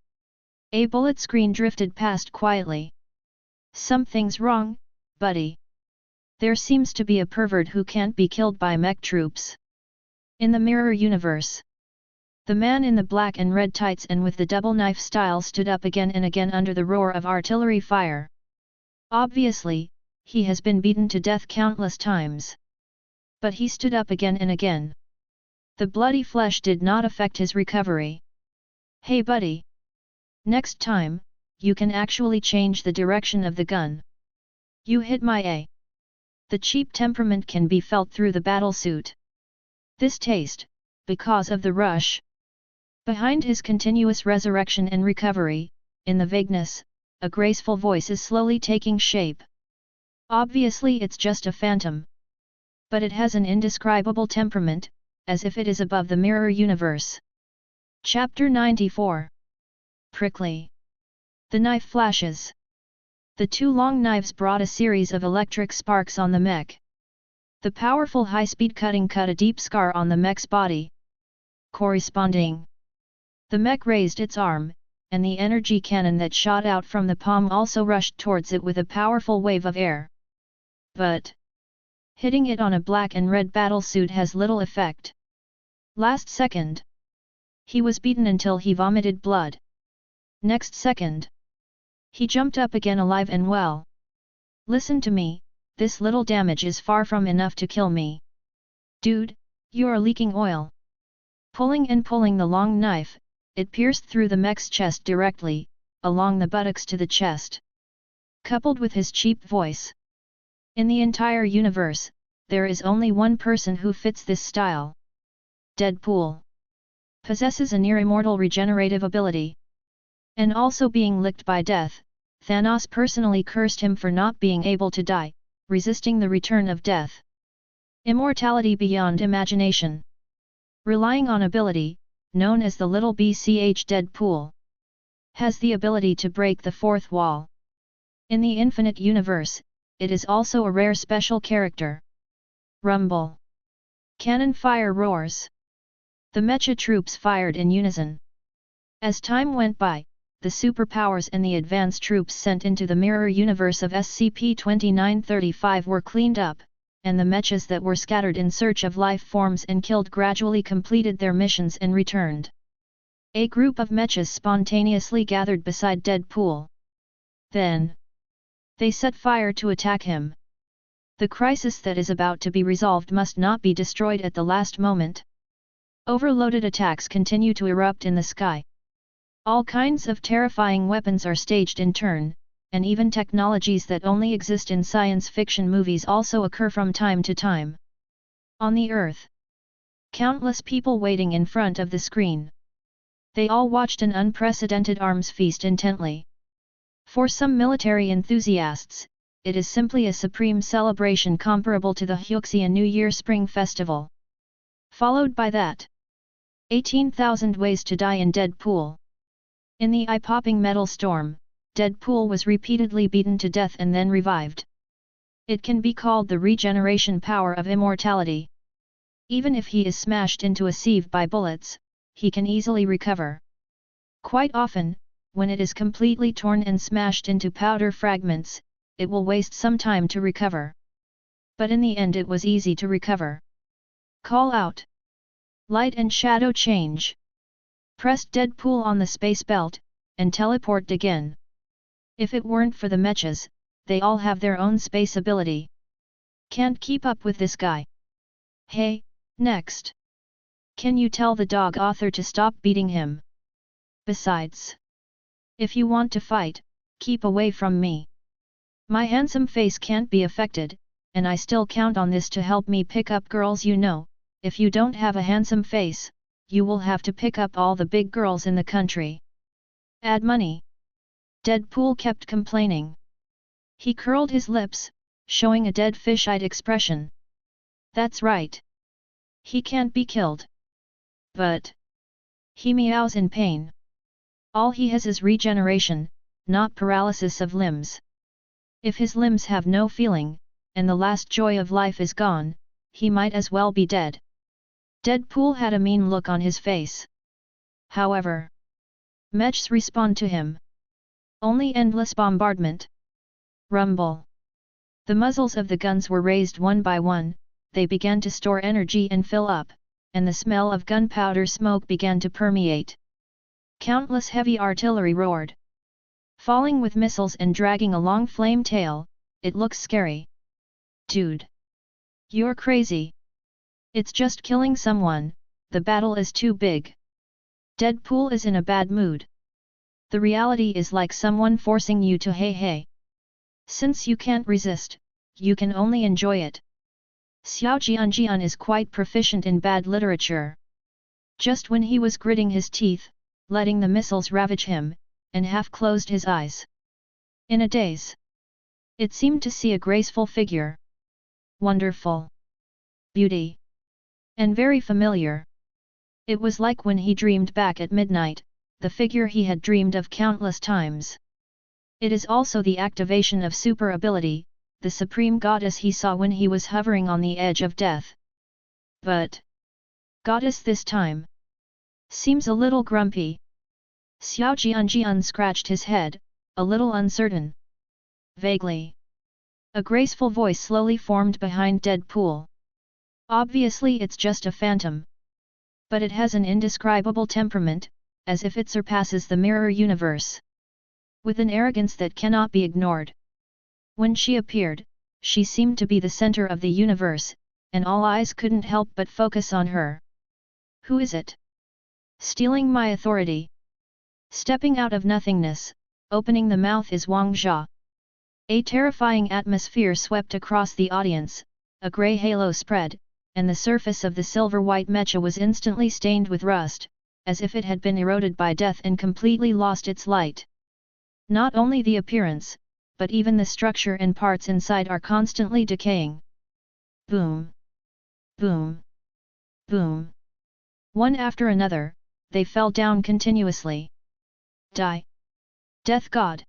[SPEAKER 1] a bullet screen drifted past quietly. Something's wrong, buddy. There seems to be a pervert who can't be killed by mech troops. In the mirror universe. The man in the black and red tights and with the double knife style stood up again and again under the roar of artillery fire. Obviously, he has been beaten to death countless times. But he stood up again and again. The bloody flesh did not affect his recovery. Hey buddy! Next time, you can actually change the direction of the gun. You hit my A. The cheap temperament can be felt through the battlesuit. This taste, because of the rush. Behind his continuous resurrection and recovery, in the vagueness, a graceful voice is slowly taking shape. Obviously it's just a phantom. But it has an indescribable temperament, as if it is above the mirror universe. Chapter 94. Prickly. The knife flashes. The two long knives brought a series of electric sparks on the mech. The powerful high-speed cutting cut a deep scar on the mech's body. Corresponding. The mech raised its arm, and the energy cannon that shot out from the palm also rushed towards it with a powerful wave of air. But hitting it on a black and red battlesuit has little effect. Last second. He was beaten until he vomited blood. Next second. He jumped up again alive and well. Listen to me, this little damage is far from enough to kill me. Dude, you're leaking oil. Pulling the long knife, it pierced through the mech's chest directly, along the buttocks to the chest. Coupled with his cheap voice. In the entire universe, there is only one person who fits this style. Deadpool. Possesses a near-immortal regenerative ability. And also being licked by death, Thanos personally cursed him for not being able to die, resisting the return of death. Immortality beyond imagination. Relying on ability, known as the Little BCH Deadpool. Has the ability to break the fourth wall. In the infinite universe, it is also a rare special character. Rumble. Cannon fire roars. The mecha troops fired in unison. As time went by, the superpowers and the advanced troops sent into the mirror universe of SCP-2935 were cleaned up, and the mechas that were scattered in search of life forms and killed gradually completed their missions and returned. A group of mechas spontaneously gathered beside Deadpool. Then they set fire to attack him. The crisis that is about to be resolved must not be destroyed at the last moment. Overloaded attacks continue to erupt in the sky. All kinds of terrifying weapons are staged in turn, and even technologies that only exist in science fiction movies also occur from time to time. On the Earth. Countless people waiting in front of the screen. They all watched an unprecedented arms feast intently. For some military enthusiasts, it is simply a supreme celebration comparable to the Hyuxian New Year Spring Festival. Followed by that. 18,000 Ways to Die in Deadpool. In the eye-popping metal storm, Deadpool was repeatedly beaten to death and then revived. It can be called the regeneration power of immortality. Even if he is smashed into a sieve by bullets, he can easily recover. Quite often, when it is completely torn and smashed into powder fragments, it will waste some time to recover. But in the end it was easy to recover. Call out. Light and shadow change. Press Deadpool on the space belt, and teleport again. If it weren't for the mechas, they all have their own space ability. Can't keep up with this guy. Hey, next. Can you tell the dog author to stop beating him? Besides, if you want to fight, keep away from me. My handsome face can't be affected, and I still count on this to help me pick up girls. You know, if you don't have a handsome face, you will have to pick up all the big girls in the country. Add money. Deadpool kept complaining. He curled his lips, showing a dead fish-eyed expression. That's right. He can't be killed. But he meows in pain. All he has is regeneration, not paralysis of limbs. If his limbs have no feeling, and the last joy of life is gone, he might as well be dead. Deadpool had a mean look on his face. However, mechs respond to him. Only endless bombardment. Rumble. The muzzles of the guns were raised one by one, they began to store energy and fill up, and the smell of gunpowder smoke began to permeate. Countless heavy artillery roared. Falling with missiles and dragging a long flame tail, it looks scary. Dude. You're crazy. It's just killing someone, the battle is too big. Deadpool is in a bad mood. The reality is like someone forcing you to hey. Since you can't resist, you can only enjoy it. Xiao Jianjian is quite proficient in bad literature. Just when he was gritting his teeth, letting the missiles ravage him, and half closed his eyes. In a daze. It seemed to see a graceful figure. Wonderful. Beauty. And very familiar. It was like when he dreamed back at midnight, the figure he had dreamed of countless times. It is also the activation of super ability, the supreme goddess he saw when he was hovering on the edge of death. But goddess this time seems a little grumpy. Xiao Jianjian scratched his head, a little uncertain. Vaguely, a graceful voice slowly formed behind Deadpool. Obviously it's just a phantom. But it has an indescribable temperament, as if it surpasses the mirror universe. With an arrogance that cannot be ignored. When she appeared, she seemed to be the center of the universe, and all eyes couldn't help but focus on her. Who is it? Stealing my authority. Stepping out of nothingness, opening the mouth is Wang Jia. A terrifying atmosphere swept across the audience, a grey halo spread, and the surface of the silver-white mecha was instantly stained with rust, as if it had been eroded by death and completely lost its light. Not only the appearance, but even the structure and parts inside are constantly decaying. Boom! Boom! Boom! One after another, they fell down continuously. Die! Death God!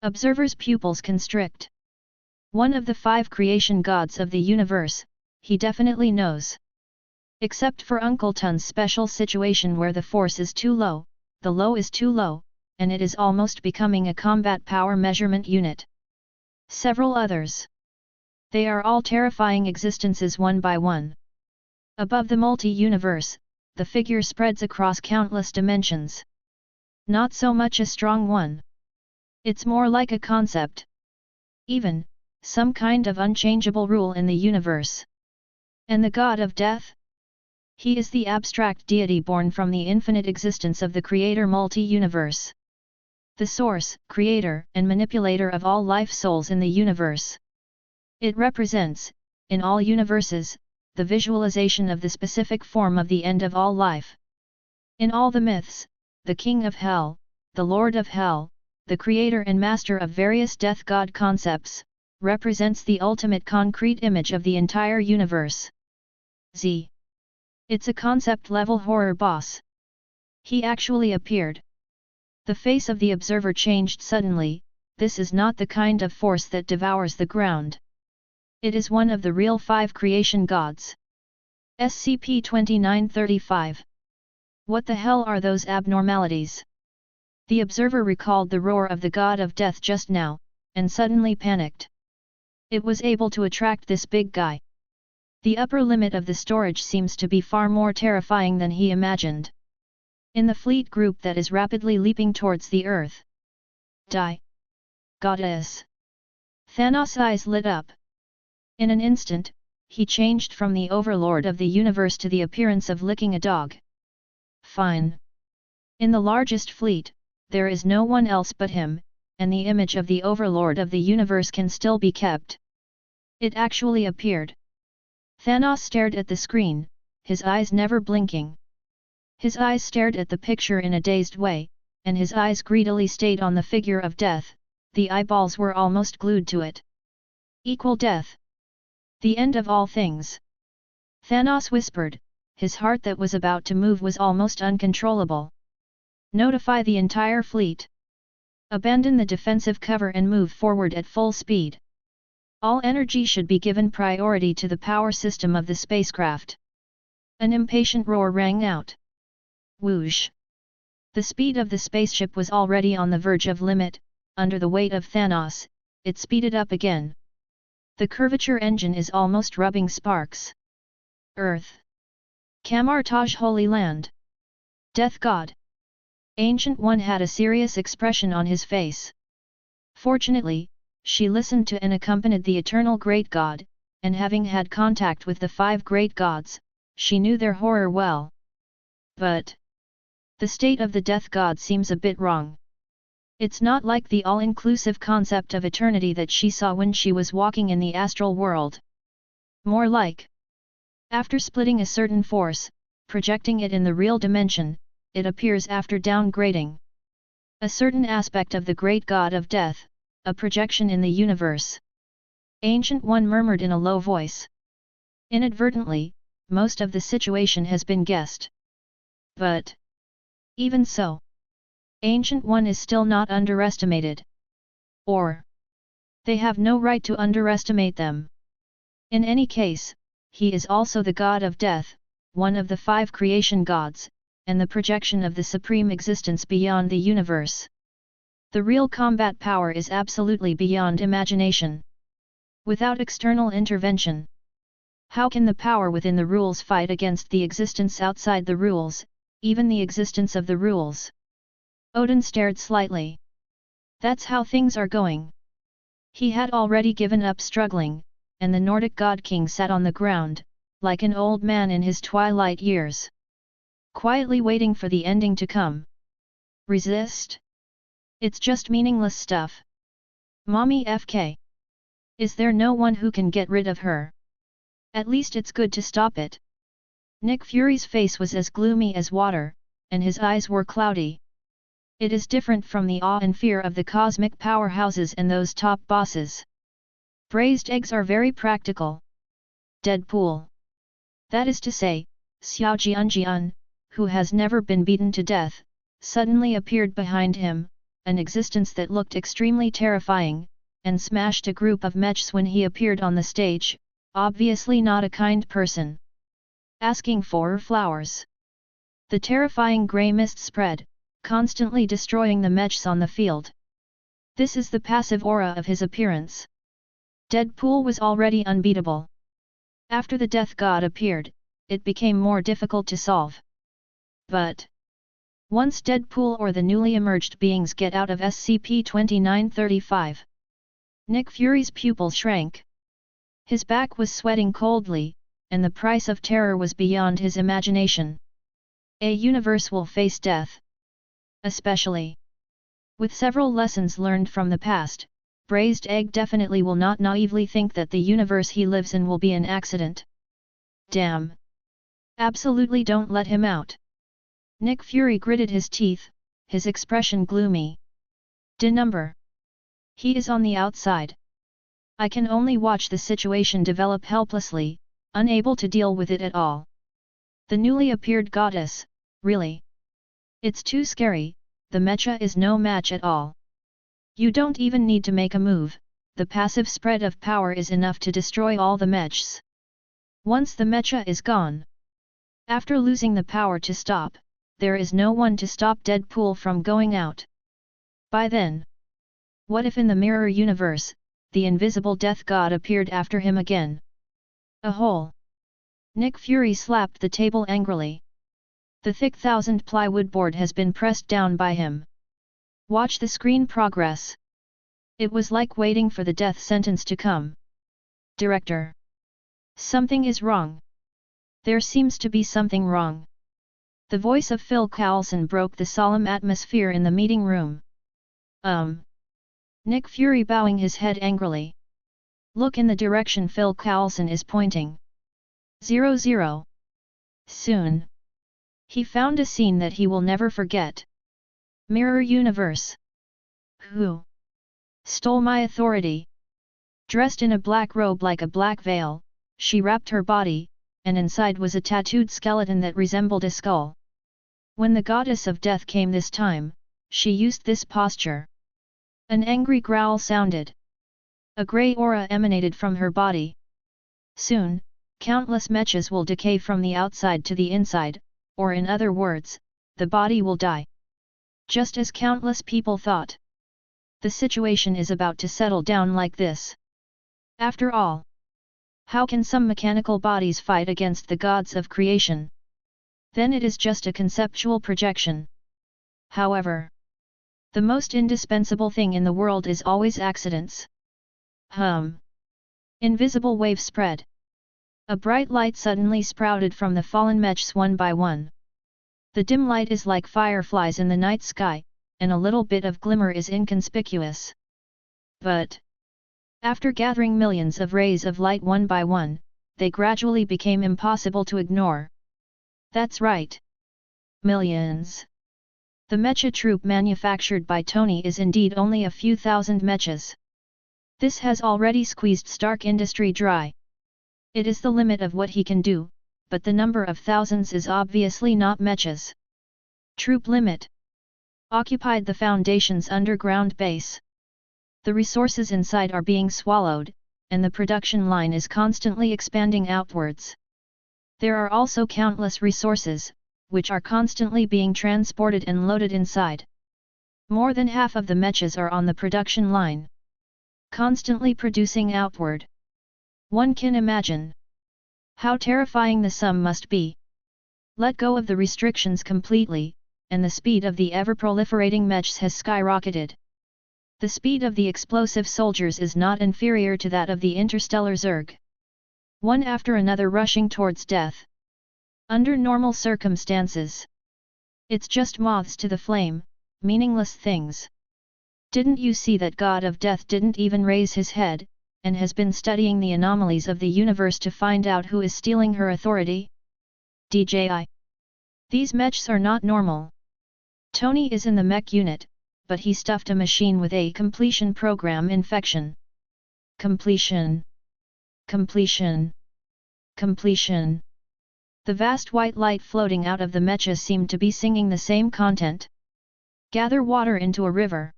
[SPEAKER 1] Observers' pupils constrict. One of the 5 creation gods of the universe, he definitely knows. Except for Uncle Tun's special situation where the force is too low, the low is too low, and it is almost becoming a combat power measurement unit. Several others. They are all terrifying existences one by one. Above the multi-universe, the figure spreads across countless dimensions. Not so much a strong one. It's more like a concept. Even, some kind of unchangeable rule in the universe. And the god of death? He is the abstract deity born from the infinite existence of the creator multi-universe. The source, creator, and manipulator of all life souls in the universe. It represents, in all universes, the visualization of the specific form of the end of all life. In all the myths, the king of hell, the lord of hell, the creator and master of various death god concepts, represents the ultimate concrete image of the entire universe. Z. It's a concept-level horror boss. He actually appeared. The face of the observer changed suddenly. This is not the kind of force that devours the ground. It is one of the real 5 creation gods. SCP-2935. What the hell are those abnormalities? The observer recalled the roar of the god of death just now, and suddenly panicked. It was able to attract this big guy. The upper limit of the storage seems to be far more terrifying than he imagined. In the fleet group that is rapidly leaping towards the earth. Die! Goddess! Thanos' eyes lit up. In an instant, he changed from the overlord of the universe to the appearance of licking a dog. Fine. In the largest fleet, there is no one else but him, and the image of the overlord of the universe can still be kept. It actually appeared. Thanos stared at the screen, his eyes never blinking. His eyes stared at the picture in a dazed way, and his eyes greedily stayed on the figure of death, the eyeballs were almost glued to it. Equal death. The end of all things. Thanos whispered, his heart that was about to move was almost uncontrollable. Notify the entire fleet. Abandon the defensive cover and move forward at full speed. All energy should be given priority to the power system of the spacecraft. An impatient roar rang out. Whoosh! The speed of the spaceship was already on the verge of limit. Under the weight of Thanos, it speeded up again. The curvature engine is almost rubbing sparks. Earth. Kamartaj Holy Land. Death God. Ancient One had a serious expression on his face. Fortunately, she listened to and accompanied the eternal great god, and having had contact with the 5 great gods, she knew their horror well. But the state of the death god seems a bit wrong. It's not like the all-inclusive concept of eternity that she saw when she was walking in the astral world. More like, after splitting a certain force, projecting it in the real dimension, it appears after downgrading. A certain aspect of the great god of death, a projection in the universe. Ancient One murmured in a low voice. Inadvertently, most of the situation has been guessed. But even so, Ancient One is still not underestimated. Or, they have no right to underestimate them. In any case, he is also the god of death, one of the 5 creation gods, and the projection of the supreme existence beyond the universe. The real combat power is absolutely beyond imagination. Without external intervention, how can the power within the rules fight against the existence outside the rules, even the existence of the rules? Odin stared slightly. That's how things are going. He had already given up struggling, and the Nordic god king sat on the ground, like an old man in his twilight years, quietly waiting for the ending to come. Resist? It's just meaningless stuff. Mommy FK. Is there no one who can get rid of her? At least it's good to stop it. Nick Fury's face was as gloomy as water, and his eyes were cloudy. It is different from the awe and fear of the cosmic powerhouses and those top bosses. Braised eggs are very practical. Deadpool. That is to say, Xiao Jianjian, who has never been beaten to death, suddenly appeared behind him, an existence that looked extremely terrifying, and smashed a group of mechs when he appeared on the stage, obviously not a kind person. Asking for flowers. The terrifying grey mist spread, constantly destroying the mechs on the field. This is the passive aura of his appearance. Deadpool was already unbeatable. After the Death God appeared, it became more difficult to solve. But once Deadpool or the newly emerged beings get out of SCP-2935, Nick Fury's pupil shrank. His back was sweating coldly, and the price of terror was beyond his imagination. A universe will face death. Especially with several lessons learned from the past, Braised Egg definitely will not naively think that the universe he lives in will be an accident. Damn! Absolutely don't let him out. Nick Fury gritted his teeth, his expression gloomy. Number. He is on the outside. I can only watch the situation develop helplessly, unable to deal with it at all. The newly appeared goddess, really? It's too scary, the mecha is no match at all. You don't even need to make a move, the passive spread of power is enough to destroy all the mechs. Once the mecha is gone. After losing the power to stop, there is no one to stop Deadpool from going out. By then, what if in the mirror universe, the invisible death god appeared after him again? A hole. Nick Fury slapped the table angrily. The thick 1000-plywood board has been pressed down by him. Watch the screen progress. It was like waiting for the death sentence to come. Director. Something is wrong. There seems to be something wrong. The voice of Phil Coulson broke the solemn atmosphere in the meeting room. Nick Fury bowing his head angrily. Look in the direction Phil Coulson is pointing. 00. Soon. He found a scene that he will never forget. Mirror Universe. Who stole my authority? Dressed in a black robe like a black veil, she wrapped her body, and inside was a tattooed skeleton that resembled a skull. When the goddess of death came this time, she used this posture. An angry growl sounded. A grey aura emanated from her body. Soon, countless mechas will decay from the outside to the inside, or in other words, the body will die. Just as countless people thought. The situation is about to settle down like this. After all, how can some mechanical bodies fight against the gods of creation? Then it is just a conceptual projection. However, the most indispensable thing in the world is always accidents. Invisible wave spread. A bright light suddenly sprouted from the fallen mechs one by one. The dim light is like fireflies in the night sky, and a little bit of glimmer is inconspicuous. But after gathering millions of rays of light one by one, they gradually became impossible to ignore. That's right. Millions. The mecha troop manufactured by Tony is indeed only a few thousand mechas. This has already squeezed Stark Industry dry. It is the limit of what he can do, but the number of thousands is obviously not mechas. Troop limit. Occupied the Foundation's underground base. The resources inside are being swallowed, and the production line is constantly expanding outwards. There are also countless resources, which are constantly being transported and loaded inside. More than half of the mechas are on the production line, constantly producing outward. One can imagine how terrifying the sum must be. Let go of the restrictions completely, and the speed of the ever-proliferating mechs has skyrocketed. The speed of the explosive soldiers is not inferior to that of the interstellar Zerg. One after another rushing towards death. Under normal circumstances, it's just moths to the flame, meaningless things. Didn't you see that God of Death didn't even raise his head, and has been studying the anomalies of the universe to find out who is stealing her authority? DJI. These mechs are not normal. Tony is in the mech unit, but he stuffed a machine with a completion program infection. Completion. Completion. Completion. The vast white light floating out of the mecha seemed to be singing the same content. Gather water into a river.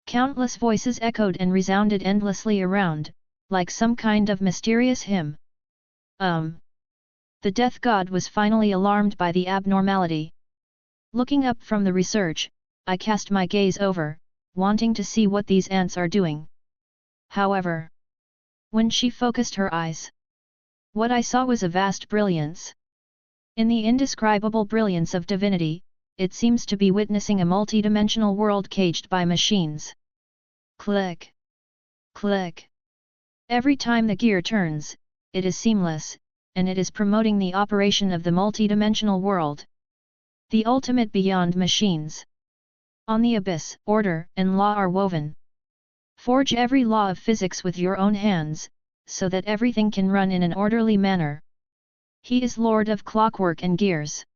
[SPEAKER 1] Countless voices echoed and resounded endlessly around, like some kind of mysterious hymn. The death god was finally alarmed by the abnormality. Looking up from the research, I cast my gaze over, wanting to see what these ants are doing. However, when she focused her eyes, what I saw was a vast brilliance. In the indescribable brilliance of divinity, it seems to be witnessing a multidimensional world caged by machines. Click. Click. Every time the gear turns, it is seamless, and it is promoting the operation of the multidimensional world. The ultimate beyond machines. On the abyss, order and law are woven. Forge every law of physics with your own hands, so that everything can run in an orderly manner. He is Lord of clockwork and gears.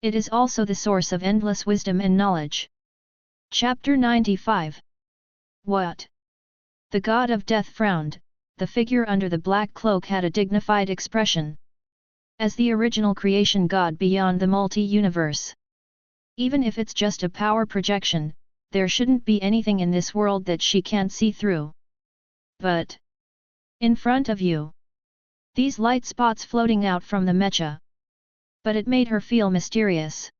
[SPEAKER 1] It is also the source of endless wisdom and knowledge. Chapter 95. What? The god of death frowned. The figure under the black cloak had a dignified expression. As the original creation god beyond the multi-universe. Even if it's just a power projection, there shouldn't be anything in this world that she can't see through. But in front of you, these light spots floating out from the mecha. But it made her feel mysterious.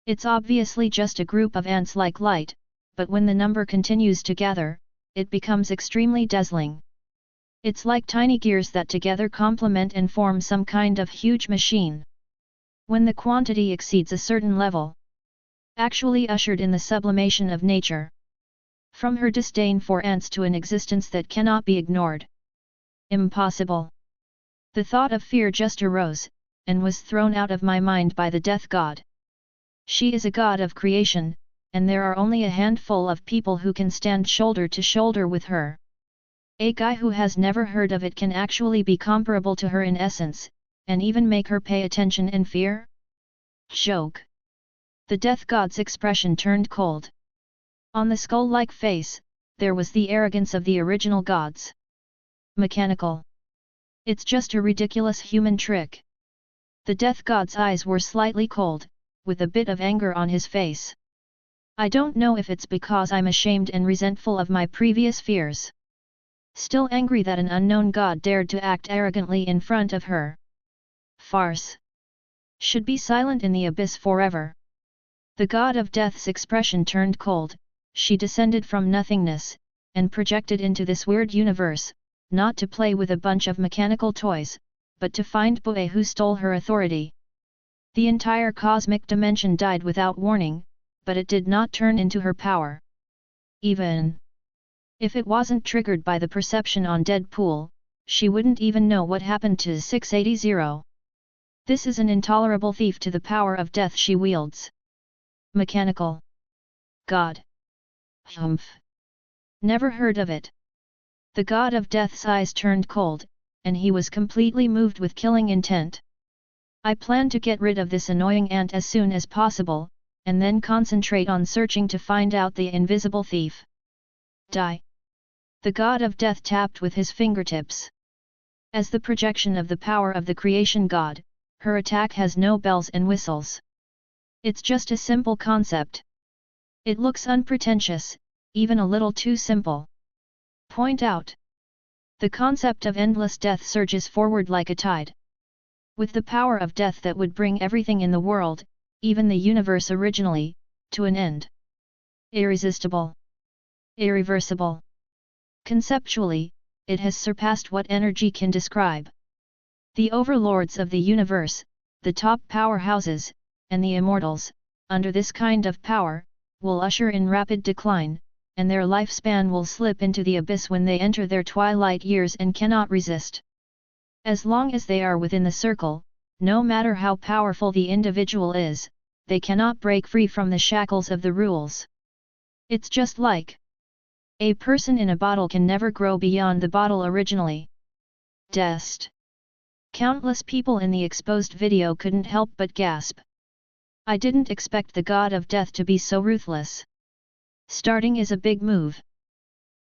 [SPEAKER 1] It's obviously just a group of ants like light, but when the number continues to gather, it becomes extremely dazzling. It's like tiny gears that together complement and form some kind of huge machine. When the quantity exceeds a certain level, actually ushered in the sublimation of nature. From her disdain for ants to an existence that cannot be ignored. Impossible. The thought of fear just arose, and was thrown out of my mind by the death god. She is a god of creation, and there are only a handful of people who can stand shoulder to shoulder with her. A guy who has never heard of it can actually be comparable to her in essence, and even make her pay attention and fear? Joke. The death god's expression turned cold. On the skull-like face, there was the arrogance of the original gods. Mechanical. It's just a ridiculous human trick. The death god's eyes were slightly cold, with a bit of anger on his face. I don't know if it's because I'm ashamed and resentful of my previous fears. Still angry that an unknown god dared to act arrogantly in front of her. Farce. Should be silent in the abyss forever. The god of death's expression turned cold. She descended from nothingness, and projected into this weird universe, not to play with a bunch of mechanical toys, but to find Boy who stole her authority. The entire cosmic dimension died without warning, but it did not turn into her power. Even if it wasn't triggered by the perception on Deadpool, she wouldn't even know what happened to 680. This is an intolerable thief to the power of death she wields. Mechanical. God. Humph. Never heard of it. The god of death's eyes turned cold, and he was completely moved with killing intent. I plan to get rid of this annoying ant as soon as possible, and then concentrate on searching to find out the invisible thief. Die. The god of death tapped with his fingertips. As the projection of the power of the creation god, her attack has no bells and whistles. It's just a simple concept. It looks unpretentious, even a little too simple. point out. The concept of endless death surges forward like a tide. With the power of death that would bring everything in the world, even the universe originally, to an end. Irresistible. Irreversible. Conceptually, it has surpassed what energy can describe. The overlords of the universe, the top powerhouses, and the immortals, under this kind of power, will usher in rapid decline, and their lifespan will slip into the abyss when they enter their twilight years and cannot resist. As long as they are within the circle, no matter how powerful the individual is, they cannot break free from the shackles of the rules. It's just like a person in a bottle can never grow beyond the bottle originally. Dest. Countless people in the exposed video couldn't help but gasp. I didn't expect the god of death to be so ruthless. Starting is a big move.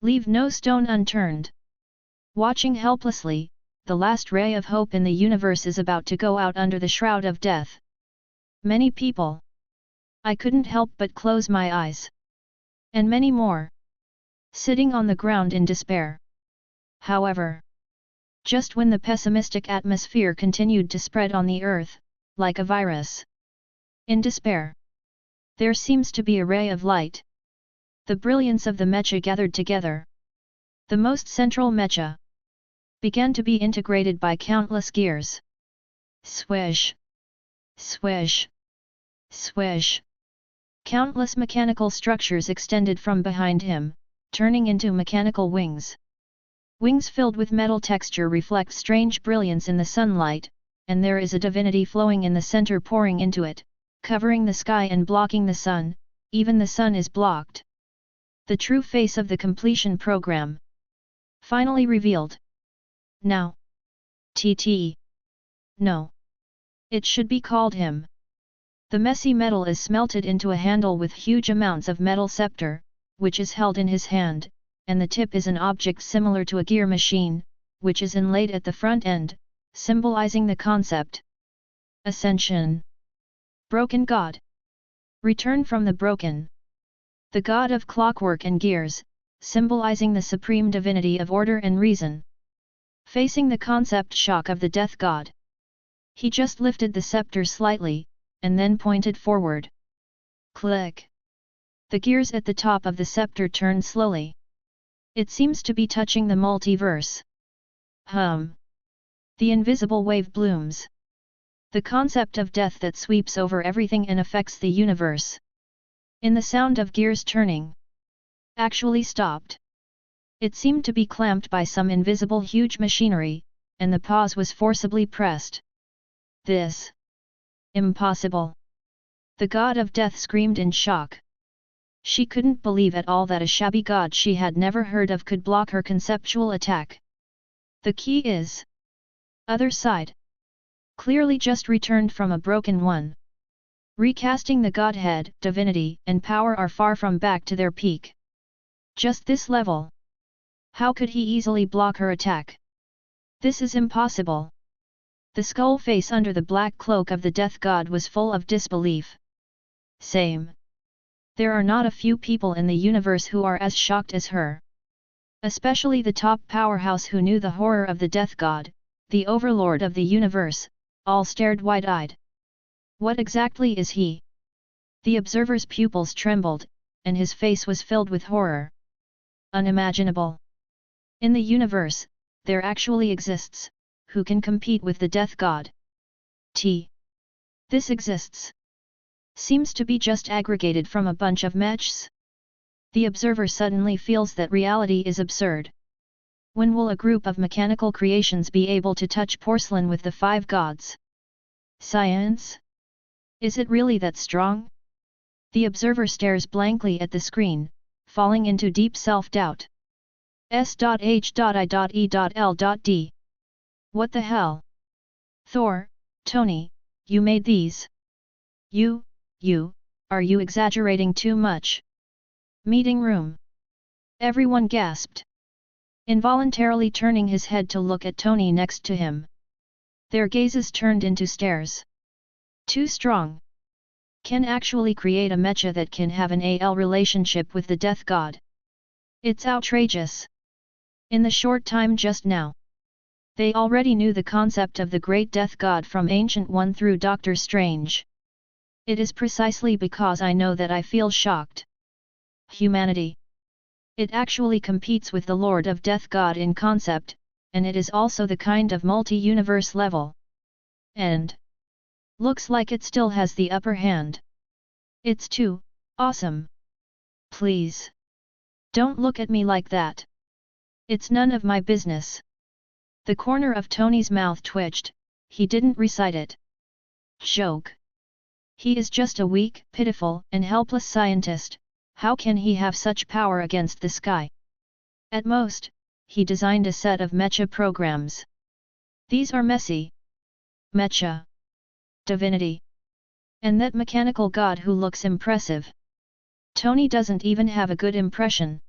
[SPEAKER 1] Leave no stone unturned. Watching helplessly, the last ray of hope in the universe is about to go out under the shroud of death. Many people. I couldn't help but close my eyes. And many more. Sitting on the ground in despair. However, just when the pessimistic atmosphere continued to spread on the earth, like a virus. In despair, there seems to be a ray of light. The brilliance of the mecha gathered together. The most central mecha began to be integrated by countless gears. Swish! Swish! Swish! Countless mechanical structures extended from behind him, turning into mechanical wings. Wings filled with metal texture reflect strange brilliance in the sunlight, and there is a divinity flowing in the center pouring into it, covering the sky and blocking the sun, even the sun is blocked. The true face of the completion program. Finally revealed. Now. TT. No. It should be called him. The messy metal is smelted into a handle with huge amounts of metal scepter, which is held in his hand, and the tip is an object similar to a gear machine, which is inlaid at the front end, symbolizing the concept. Ascension. Broken God. Return from the broken. The god of clockwork and gears, symbolizing the supreme divinity of order and reason. Facing the concept shock of the death god. He just lifted the scepter slightly, and then pointed forward. Click. The gears at the top of the scepter turn slowly. It seems to be touching the multiverse. Hum. The invisible wave blooms. The concept of death that sweeps over everything and affects the universe. In the sound of gears turning. Actually stopped. It seemed to be clamped by some invisible huge machinery, and the pause was forcibly pressed. This. Impossible. The god of death screamed in shock. She couldn't believe at all that a shabby god she had never heard of could block her conceptual attack. The key is other side. Clearly just returned from a broken one. Recasting the godhead, divinity, and power are far from back to their peak. Just this level. How could he easily block her attack? This is impossible. The skull face under the black cloak of the death god was full of disbelief. Same. There are not a few people in the universe who are as shocked as her. Especially the top powerhouse who knew the horror of the death god, the overlord of the universe, all stared wide-eyed. What exactly is he? The observer's pupils trembled, and his face was filled with horror. Unimaginable. In the universe, there actually exists, who can compete with the death god. This exists. Seems to be just aggregated from a bunch of mechs. The observer suddenly feels that reality is absurd. When will a group of mechanical creations be able to touch porcelain with the 5 gods? Science? Is it really that strong? The observer stares blankly at the screen, falling into deep self-doubt. S.H.I.E.L.D. What the hell? Thor, Tony, you made these? Are you exaggerating too much? Meeting room. Everyone gasped. Involuntarily turning his head to look at Tony next to him. Their gazes turned into stares. Too strong. Can actually create a mecha that can have an AL relationship with the death god. It's outrageous. In the short time just now, they already knew the concept of the great death god from Ancient One through Doctor Strange. It is precisely because I know that I feel shocked. Humanity. It actually competes with the Lord of Death God in concept, and it is also the kind of multi-universe level. And looks like it still has the upper hand. It's too awesome. Please. Don't look at me like that. It's none of my business. The corner of Tony's mouth twitched, he didn't recite it. Joke. He is just a weak, pitiful, and helpless scientist, how can he have such power against the sky? At most, he designed a set of mecha programs. These are messy. Mecha. Divinity. And that mechanical god who looks impressive. Tony doesn't even have a good impression.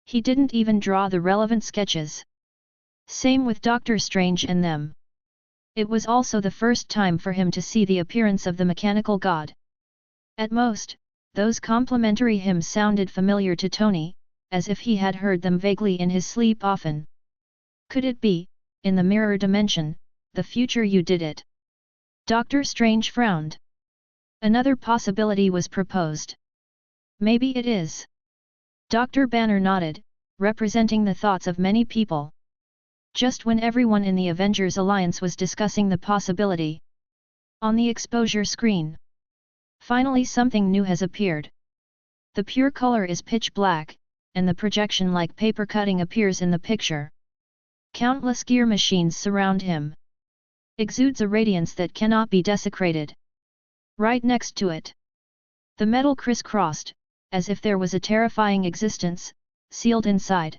[SPEAKER 1] He didn't even draw the relevant sketches. Same with Doctor Strange and them. It was also the first time for him to see the appearance of the mechanical god. At most, those complimentary hymns sounded familiar to Tony, as if he had heard them vaguely in his sleep often. Could it be, in the mirror dimension, the future you did it? Doctor Strange frowned. Another possibility was proposed. Maybe it is. Dr. Banner nodded, representing the thoughts of many people. Just when everyone in the Avengers Alliance was discussing the possibility. On the exposure screen. Finally something new has appeared. The pure color is pitch black, and the projection like paper cutting appears in the picture. Countless gear machines surround him. Exudes a radiance that cannot be desecrated. Right next to it. The metal crisscrossed, as if there was a terrifying existence, sealed inside.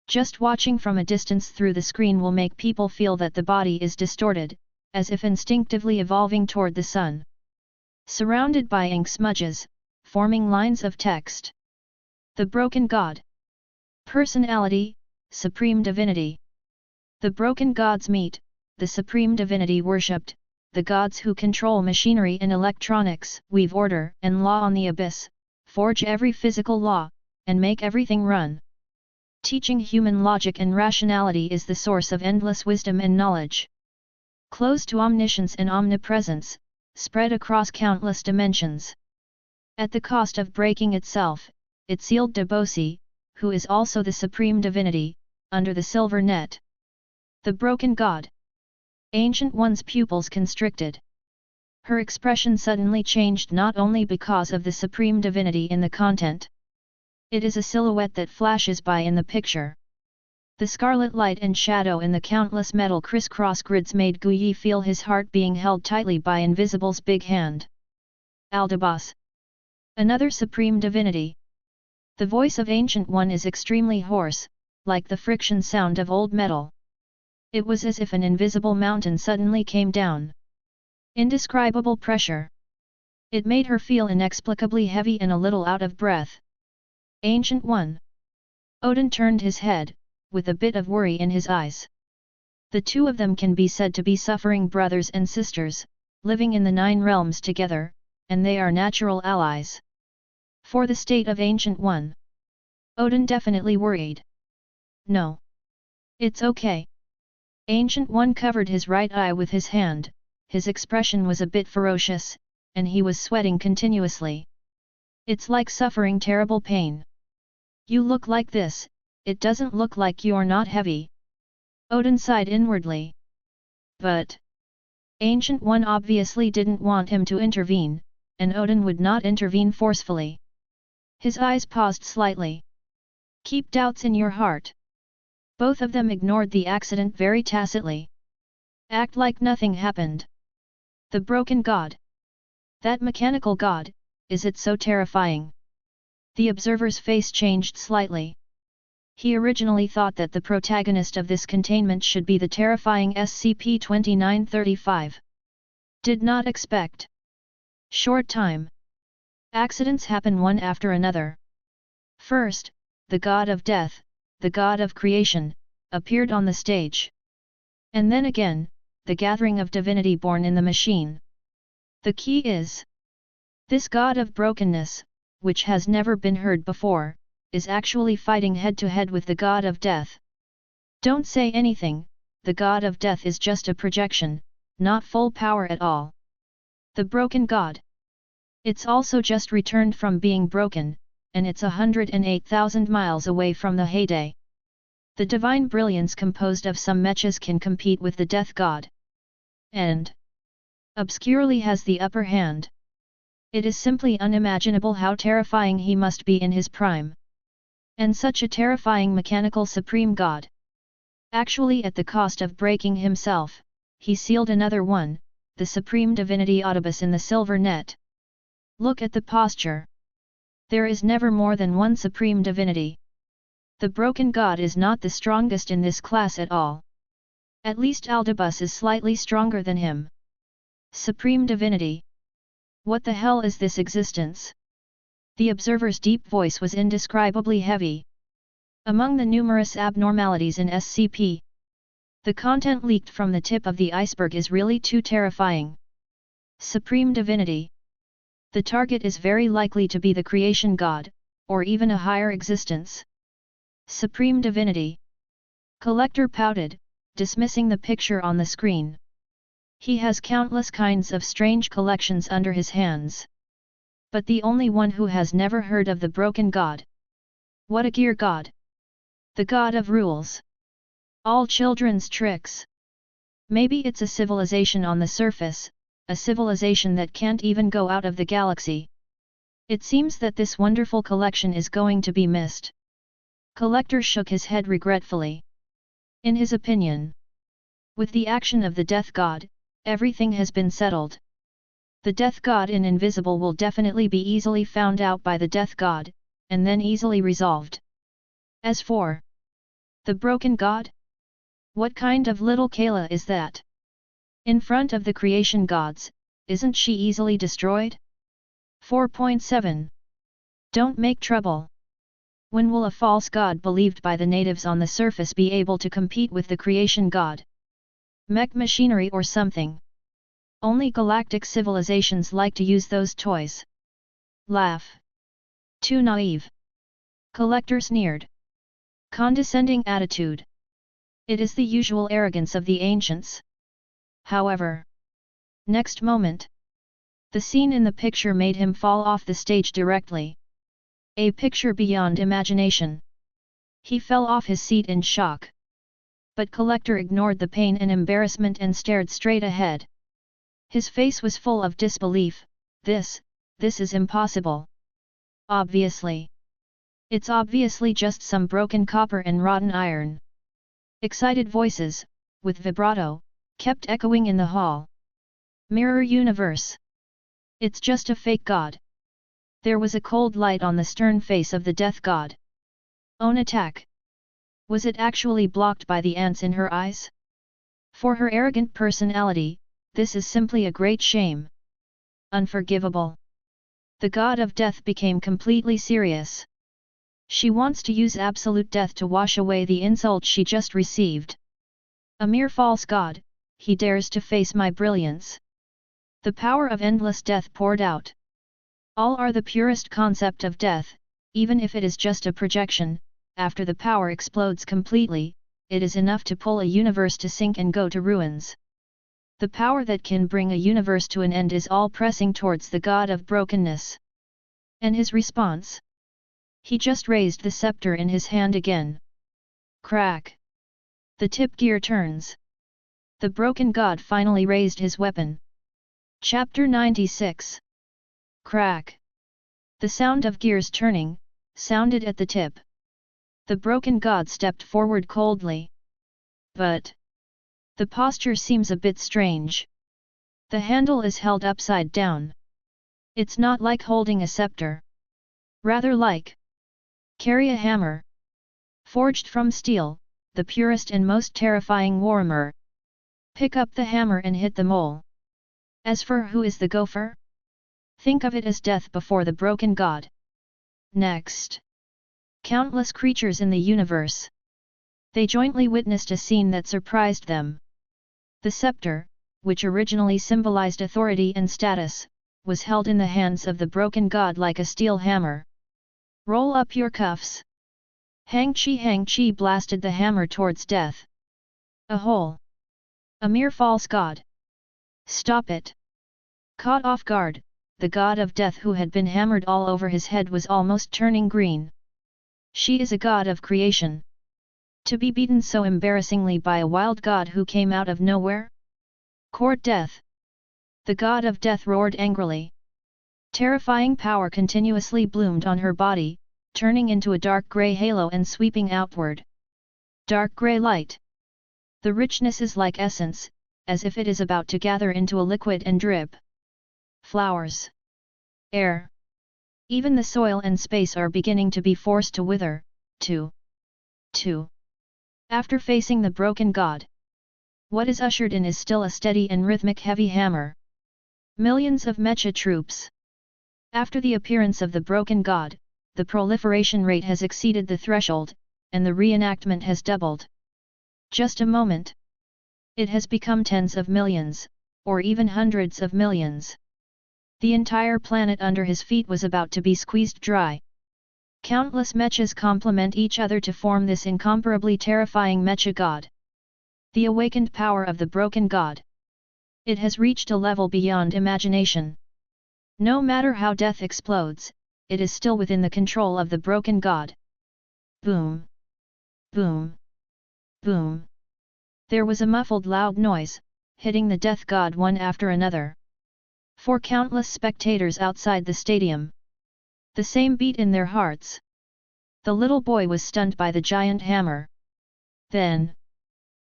[SPEAKER 1] Just watching from a distance through the screen will make people feel that the body is distorted, as if instinctively evolving toward the sun. Surrounded by ink smudges, forming lines of text. The broken god. Personality, supreme divinity. The broken gods meet, the supreme divinity worshipped, the gods who control machinery and electronics, weave order and law on the abyss, forge every physical law, and make everything run. Teaching human logic and rationality is the source of endless wisdom and knowledge. Close to omniscience and omnipresence, spread across countless dimensions. At the cost of breaking itself, it sealed Debosi, who is also the supreme divinity, under the silver net. The broken god. Ancient One's pupils constricted. Her expression suddenly changed not only because of the supreme divinity in the content. It is a silhouette that flashes by in the picture. The scarlet light and shadow in the countless metal crisscross grids made Guyi feel his heart being held tightly by Invisible's big hand. Aldabas. Another supreme divinity. The voice of Ancient One is extremely hoarse, like the friction sound of old metal. It was as if an invisible mountain suddenly came down. Indescribable pressure. It made her feel inexplicably heavy and a little out of breath. Ancient One. Odin turned his head, with a bit of worry in his eyes. The two of them can be said to be suffering brothers and sisters, living in the 9 realms together, and they are natural allies. For the state of Ancient One. Odin definitely worried. No. It's okay. Ancient One covered his right eye with his hand, his expression was a bit ferocious, and he was sweating continuously. It's like suffering terrible pain. You look like this, it doesn't look like you're not heavy. Odin sighed inwardly. But Ancient One obviously didn't want him to intervene, and Odin would not intervene forcefully. His eyes paused slightly. Keep doubts in your heart. Both of them ignored the accident very tacitly. Act like nothing happened. The broken god. That mechanical god, is it so terrifying? The observer's face changed slightly. He originally thought that the protagonist of this containment should be the terrifying SCP-2935. Did not expect. Short time. Accidents happen one after another. First, the god of death, the god of creation, appeared on the stage. And then again, the gathering of divinity born in the machine. The key is, this god of brokenness, which has never been heard before, is actually fighting head-to-head with the god of death, Don't say anything, the god of death is just a projection, not full power at all. The broken god. It's also just returned from being broken, and it's 108,000 miles away from the heyday. The divine brilliance composed of some mechas can compete with the death god. And obscurely has the upper hand. It is simply unimaginable how terrifying he must be in his prime. And such a terrifying mechanical supreme god. Actually, at the cost of breaking himself, he sealed another one, the supreme divinity Autobus in the silver net. Look at the posture. There is never more than one supreme divinity. The broken god is not the strongest in this class at all. At least Aldabus is slightly stronger than him. Supreme divinity. What the hell is this existence? The observer's deep voice was indescribably heavy. Among the numerous abnormalities in SCP, the content leaked from the tip of the iceberg is really too terrifying. Supreme divinity. The target is very likely to be the creation god, or even a higher existence. Supreme divinity. Collector pouted, dismissing the picture on the screen. He has countless kinds of strange collections under his hands. But the only one who has never heard of the broken god. What a gear god! The god of rules. All children's tricks. Maybe it's a civilization on the surface, a civilization that can't even go out of the galaxy. It seems that this wonderful collection is going to be missed. Collector shook his head regretfully. In his opinion, with the action of the death god, everything has been settled. The death god in Invisible will definitely be easily found out by the death god, and then easily resolved. As for the broken god? What kind of little Kayla is that? In front of the creation gods, isn't she easily destroyed? 4.7. Don't make trouble. When will a false god believed by the natives on the surface be able to compete with the creation god? Mech machinery or something? Only galactic civilizations like to use those toys. Laugh. Too naive. Collector sneered. Condescending attitude. It is the usual arrogance of the ancients. However, next moment, the scene in the picture made him fall off the stage directly. A picture beyond imagination. He fell off his seat in shock. But Collector ignored the pain and embarrassment and stared straight ahead. His face was full of disbelief. This is impossible. Obviously. It's obviously just some broken copper and rotten iron. Excited voices, with vibrato, kept echoing in the hall. Mirror universe. It's just a fake god. There was a cold light on the stern face of the death god. Own attack. Was it actually blocked by the ants in her eyes? For her arrogant personality, this is simply a great shame. Unforgivable. The god of death became completely serious. She wants to use absolute death to wash away the insult she just received. A mere false god, he dares to face my brilliance. The power of endless death poured out. All are the purest concept of death, even if it is just a projection. After the power explodes completely, it is enough to pull a universe to sink and go to ruins. The power that can bring a universe to an end is all pressing towards the god of brokenness. And his response? He just raised the scepter in his hand again. Crack! The tip gear turns. The broken god finally raised his weapon. Chapter 96. Crack! The sound of gears turning sounded at the tip. The broken god stepped forward coldly. But the posture seems a bit strange. The handle is held upside down. It's not like holding a scepter. Rather like carry a hammer. Forged from steel, the purest and most terrifying warhammer. Pick up the hammer and hit the mole. As for who is the gopher? Think of it as death before the broken god. Next. Countless creatures in the universe. They jointly witnessed a scene that surprised them. The scepter, which originally symbolized authority and status, was held in the hands of the broken god like a steel hammer. Roll up your cuffs. Hang Chi blasted the hammer towards death. A hole. A mere false god. Stop it. Caught off guard, the god of death who had been hammered all over his head was almost turning green. She is a god of creation. To be beaten so embarrassingly by a wild god who came out of nowhere? Court death. The god of death roared angrily. Terrifying power continuously bloomed on her body, turning into a dark grey halo and sweeping outward. Dark grey light. The richness is like essence, as if it is about to gather into a liquid and drip. Flowers. Air. Even the soil and space are beginning to be forced to wither, too. After facing the broken god, what is ushered in is still a steady and rhythmic heavy hammer. Millions of mecha troops. After the appearance of the broken god, the proliferation rate has exceeded the threshold, and the reenactment has doubled. Just a moment. It has become tens of millions, or even hundreds of millions. The entire planet under his feet was about to be squeezed dry. Countless mechas complement each other to form this incomparably terrifying mecha god. The awakened power of the broken god. It has reached a level beyond imagination. No matter how death explodes, it is still within the control of the broken god. Boom! Boom! Boom! There was a muffled loud noise, hitting the death god one after another. For countless spectators outside the stadium. The same beat in their hearts. The little boy was stunned by the giant hammer. Then,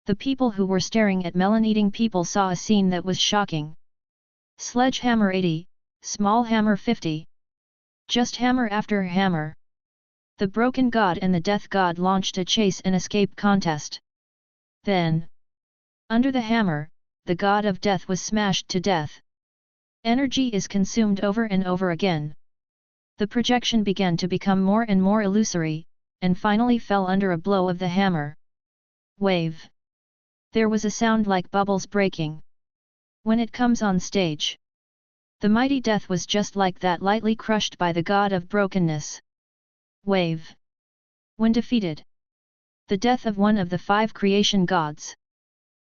[SPEAKER 1] the people who were staring at melon-eating people saw a scene that was shocking. Sledgehammer 80, small hammer 50. Just hammer after hammer. The broken god and the death god launched a chase and escape contest. Then, under the hammer, the god of death was smashed to death. Energy is consumed over and over again. The projection began to become more and more illusory, and finally fell under a blow of the hammer. Wave. There was a sound like bubbles breaking. When it comes on stage. The mighty death was just like that, lightly crushed by the god of brokenness. Wave. When defeated. The death of one of the 5 creation gods.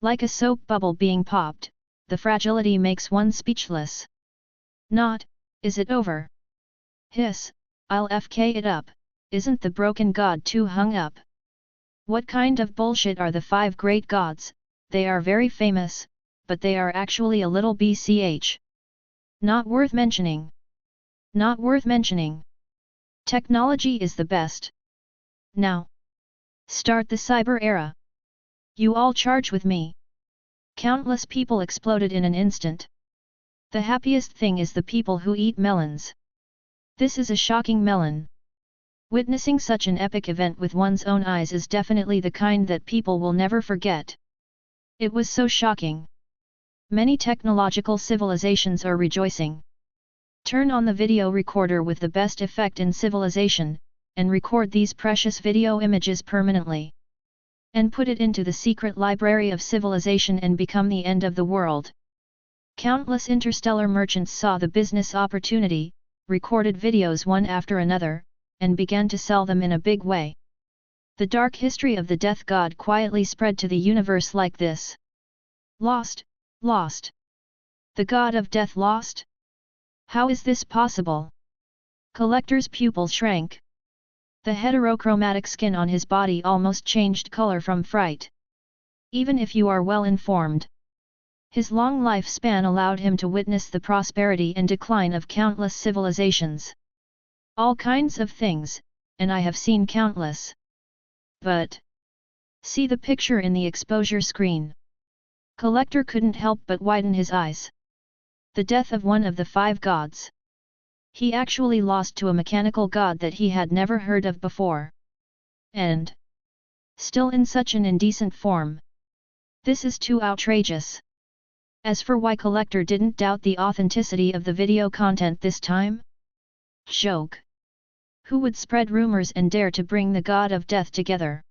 [SPEAKER 1] Like a soap bubble being popped, the fragility makes one speechless. Not, is it over? Hiss, I'll FK it up, isn't the broken god too hung up? What kind of bullshit are the 5 great gods? They are very famous, but they are actually a little BCH. Not worth mentioning. Not worth mentioning. Technology is the best. Now. Start the cyber era. You all charge with me. Countless people exploded in an instant. The happiest thing is the people who eat melons. This is a shocking melon. Witnessing such an epic event with one's own eyes is definitely the kind that people will never forget. It was so shocking. Many technological civilizations are rejoicing. Turn on the video recorder with the best effect in civilization, and record these precious video images permanently. And put it into the secret library of civilization and become the end of the world. Countless interstellar merchants saw the business opportunity, recorded videos one after another, and began to sell them in a big way. The dark history of the death god quietly spread to the universe like this. Lost, lost. The god of death lost? How is this possible? Collector's pupil shrank. The heterochromatic skin on his body almost changed color from fright. Even if you are well informed. His long lifespan allowed him to witness the prosperity and decline of countless civilizations. All kinds of things, and I have seen countless. But see the picture in the exposure screen. Collector couldn't help but widen his eyes. The death of one of the 5 gods. He actually lost to a mechanical god that he had never heard of before. And still in such an indecent form. This is too outrageous. As for why Collector didn't doubt the authenticity of the video content this time? Joke. Who would spread rumors and dare to bring the god of death together?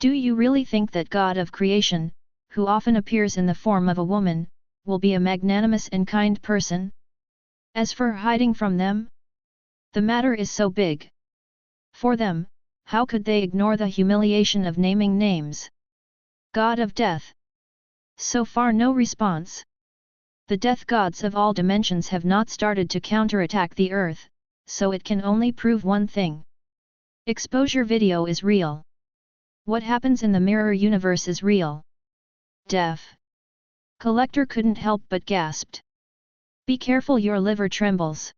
[SPEAKER 1] Do you really think that god of creation, who often appears in the form of a woman, will be a magnanimous and kind person? As for hiding from them? The matter is so big. For them, How could they ignore the humiliation of naming names? God of Death. So far no response. The death gods of all dimensions have not started to counterattack the Earth, so it can only prove one thing. Exposure video is real. What happens in the mirror universe is real. Deaf. Collector couldn't help but gasped. Be careful, your liver trembles.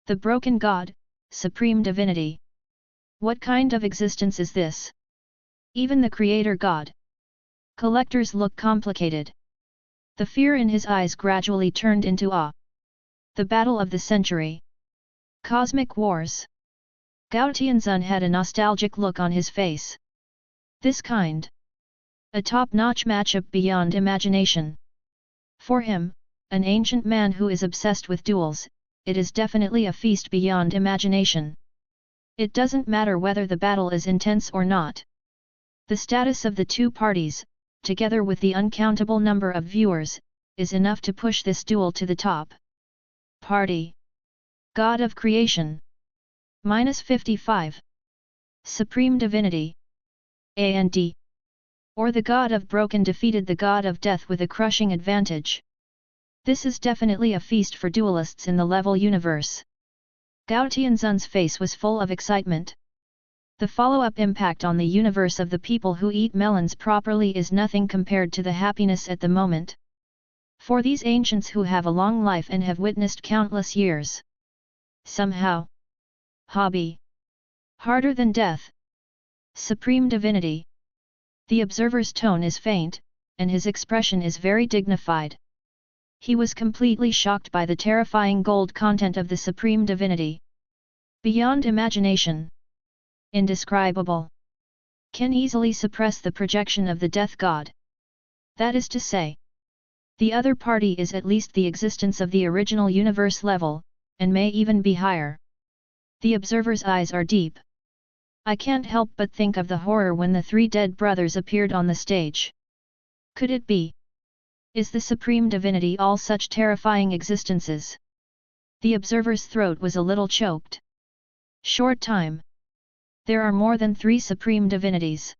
[SPEAKER 1] The broken god, supreme divinity. What kind of existence is this? Even the creator god. Collector's look complicated. The fear in his eyes gradually turned into awe. The battle of the century. Cosmic wars. Gao Tianzun had a nostalgic look on his face. This kind. A top-notch matchup beyond imagination. For him, an ancient man who is obsessed with duels, it is definitely a feast beyond imagination. It doesn't matter whether the battle is intense or not. The status of the two parties, together with the uncountable number of viewers, is enough to push this duel to the top. Party. God of Creation. -55. Supreme Divinity. And. Or the God of Broken defeated the God of Death with a crushing advantage. This is definitely a feast for duelists in the level universe. Gao Tianzun's face was full of excitement. The follow-up impact on the universe of the people who eat melons properly is nothing compared to the happiness at the moment. For these ancients who have a long life and have witnessed countless years. Somehow. Hobby. Harder than death. Supreme Divinity. The observer's tone is faint, and his expression is very dignified. He was completely shocked by the terrifying gold content of the Supreme Divinity. Beyond imagination. Indescribable. Can easily suppress the projection of the death god. That is to say, the other party is at least the existence of the original universe level, and may even be higher. The observer's eyes are deep. I can't help but think of the horror when the three dead brothers appeared on the stage. Could it be? Is the Supreme Divinity all such terrifying existences? The observer's throat was a little choked. Short time. There are more than 3 Supreme Divinities.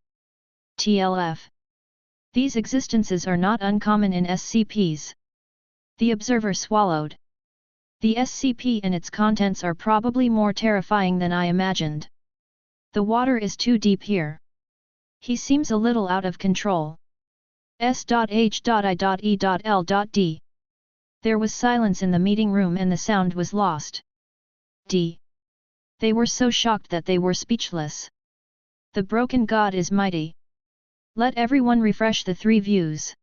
[SPEAKER 1] TLF. These existences are not uncommon in SCPs. The observer swallowed. The SCP and its contents are probably more terrifying than I imagined. The water is too deep here. He seems a little out of control. S.H.I.E.L.D. There was silence in the meeting room and the sound was lost. D. They were so shocked that they were speechless. The broken god is mighty. Let everyone refresh the 3 views.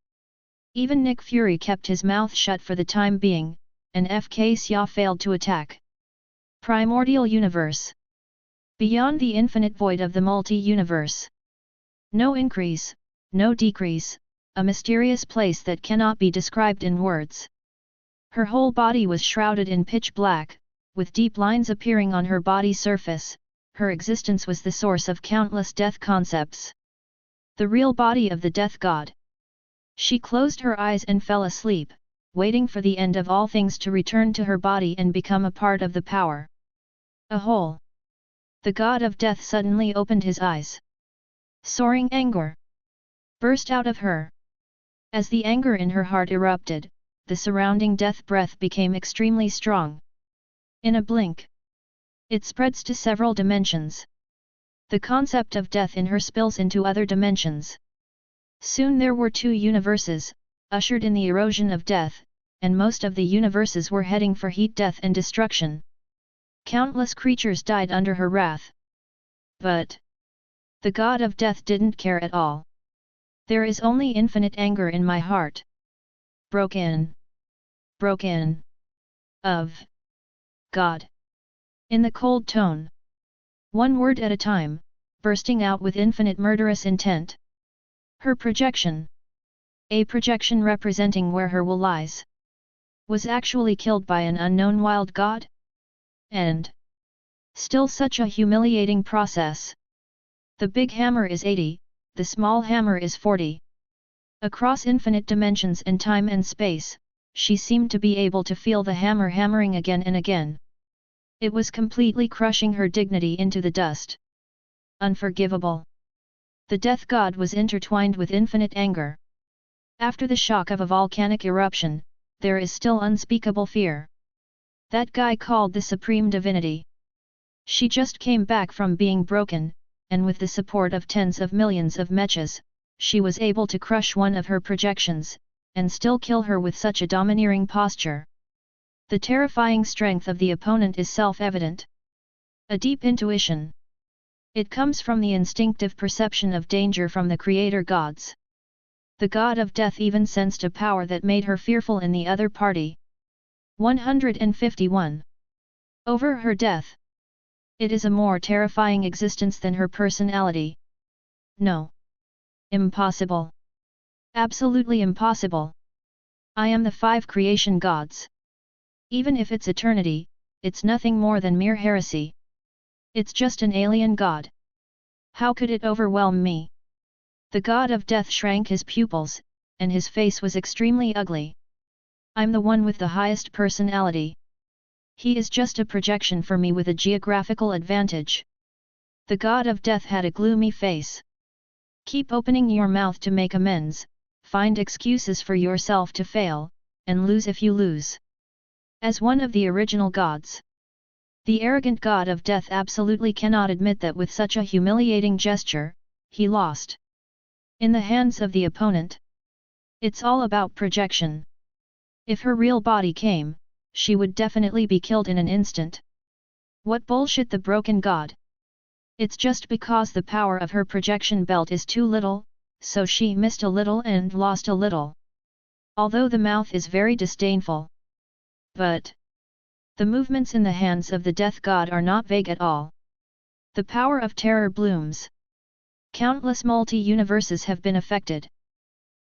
[SPEAKER 1] Even Nick Fury kept his mouth shut for the time being, and FK Xia failed to attack. Primordial Universe. Beyond the infinite void of the multi-universe. No increase, no decrease, a mysterious place that cannot be described in words. Her whole body was shrouded in pitch black, with deep lines appearing on her body surface. Her existence was the source of countless death concepts. The real body of the death god. She closed her eyes and fell asleep, waiting for the end of all things to return to her body and become a part of the power. A whole. The god of death suddenly opened his eyes. Soaring anger burst out of her. As the anger in her heart erupted, the surrounding death breath became extremely strong. In a blink, it spreads to several dimensions. The concept of death in her spills into other dimensions. Soon there were 2 universes, ushered in the erosion of death, and most of the universes were heading for heat, death and destruction. Countless creatures died under her wrath. But the god of death didn't care at all. There is only infinite anger in my heart. Broken. Broken. Of. God. In the cold tone. One word at a time, bursting out with infinite murderous intent. Her projection. A projection representing where her will lies. Was actually killed by an unknown wild god? And still such a humiliating process. The big hammer is 80, the small hammer is 40. Across infinite dimensions and time and space, she seemed to be able to feel the hammer hammering again and again. It was completely crushing her dignity into the dust. unforgivable. The death god was intertwined with infinite anger. After the shock of a volcanic eruption, there is still unspeakable fear. That guy called the Supreme Divinity. She just came back from being broken, and with the support of tens of millions of mechas, she was able to crush one of her projections, and still kill her with such a domineering posture. The terrifying strength of the opponent is self-evident. A deep intuition. It comes from the instinctive perception of danger from the creator gods. The god of death even sensed a power that made her fearful in the other party. 151. Over her death. It is a more terrifying existence than her personality. No. Impossible. Absolutely impossible. I am the 5 creation gods. Even if it's eternity, it's nothing more than mere heresy. It's just an alien god. How could it overwhelm me? The god of death shrank his pupils, and his face was extremely ugly. I'm the one with the highest personality. He is just a projection for me with a geographical advantage. The god of death had a gloomy face. Keep opening your mouth to make amends, find excuses for yourself to fail, and lose if you lose. As one of the original gods, the arrogant god of death absolutely cannot admit that with such a humiliating gesture, he lost. In the hands of the opponent. It's all about projection. If her real body came, she would definitely be killed in an instant. What bullshit, the broken god! It's just because the power of her projection belt is too little, so she missed a little and lost a little. Although the mouth is very disdainful. But the movements in the hands of the death god are not vague at all. The power of terror blooms. Countless multi-universes have been affected.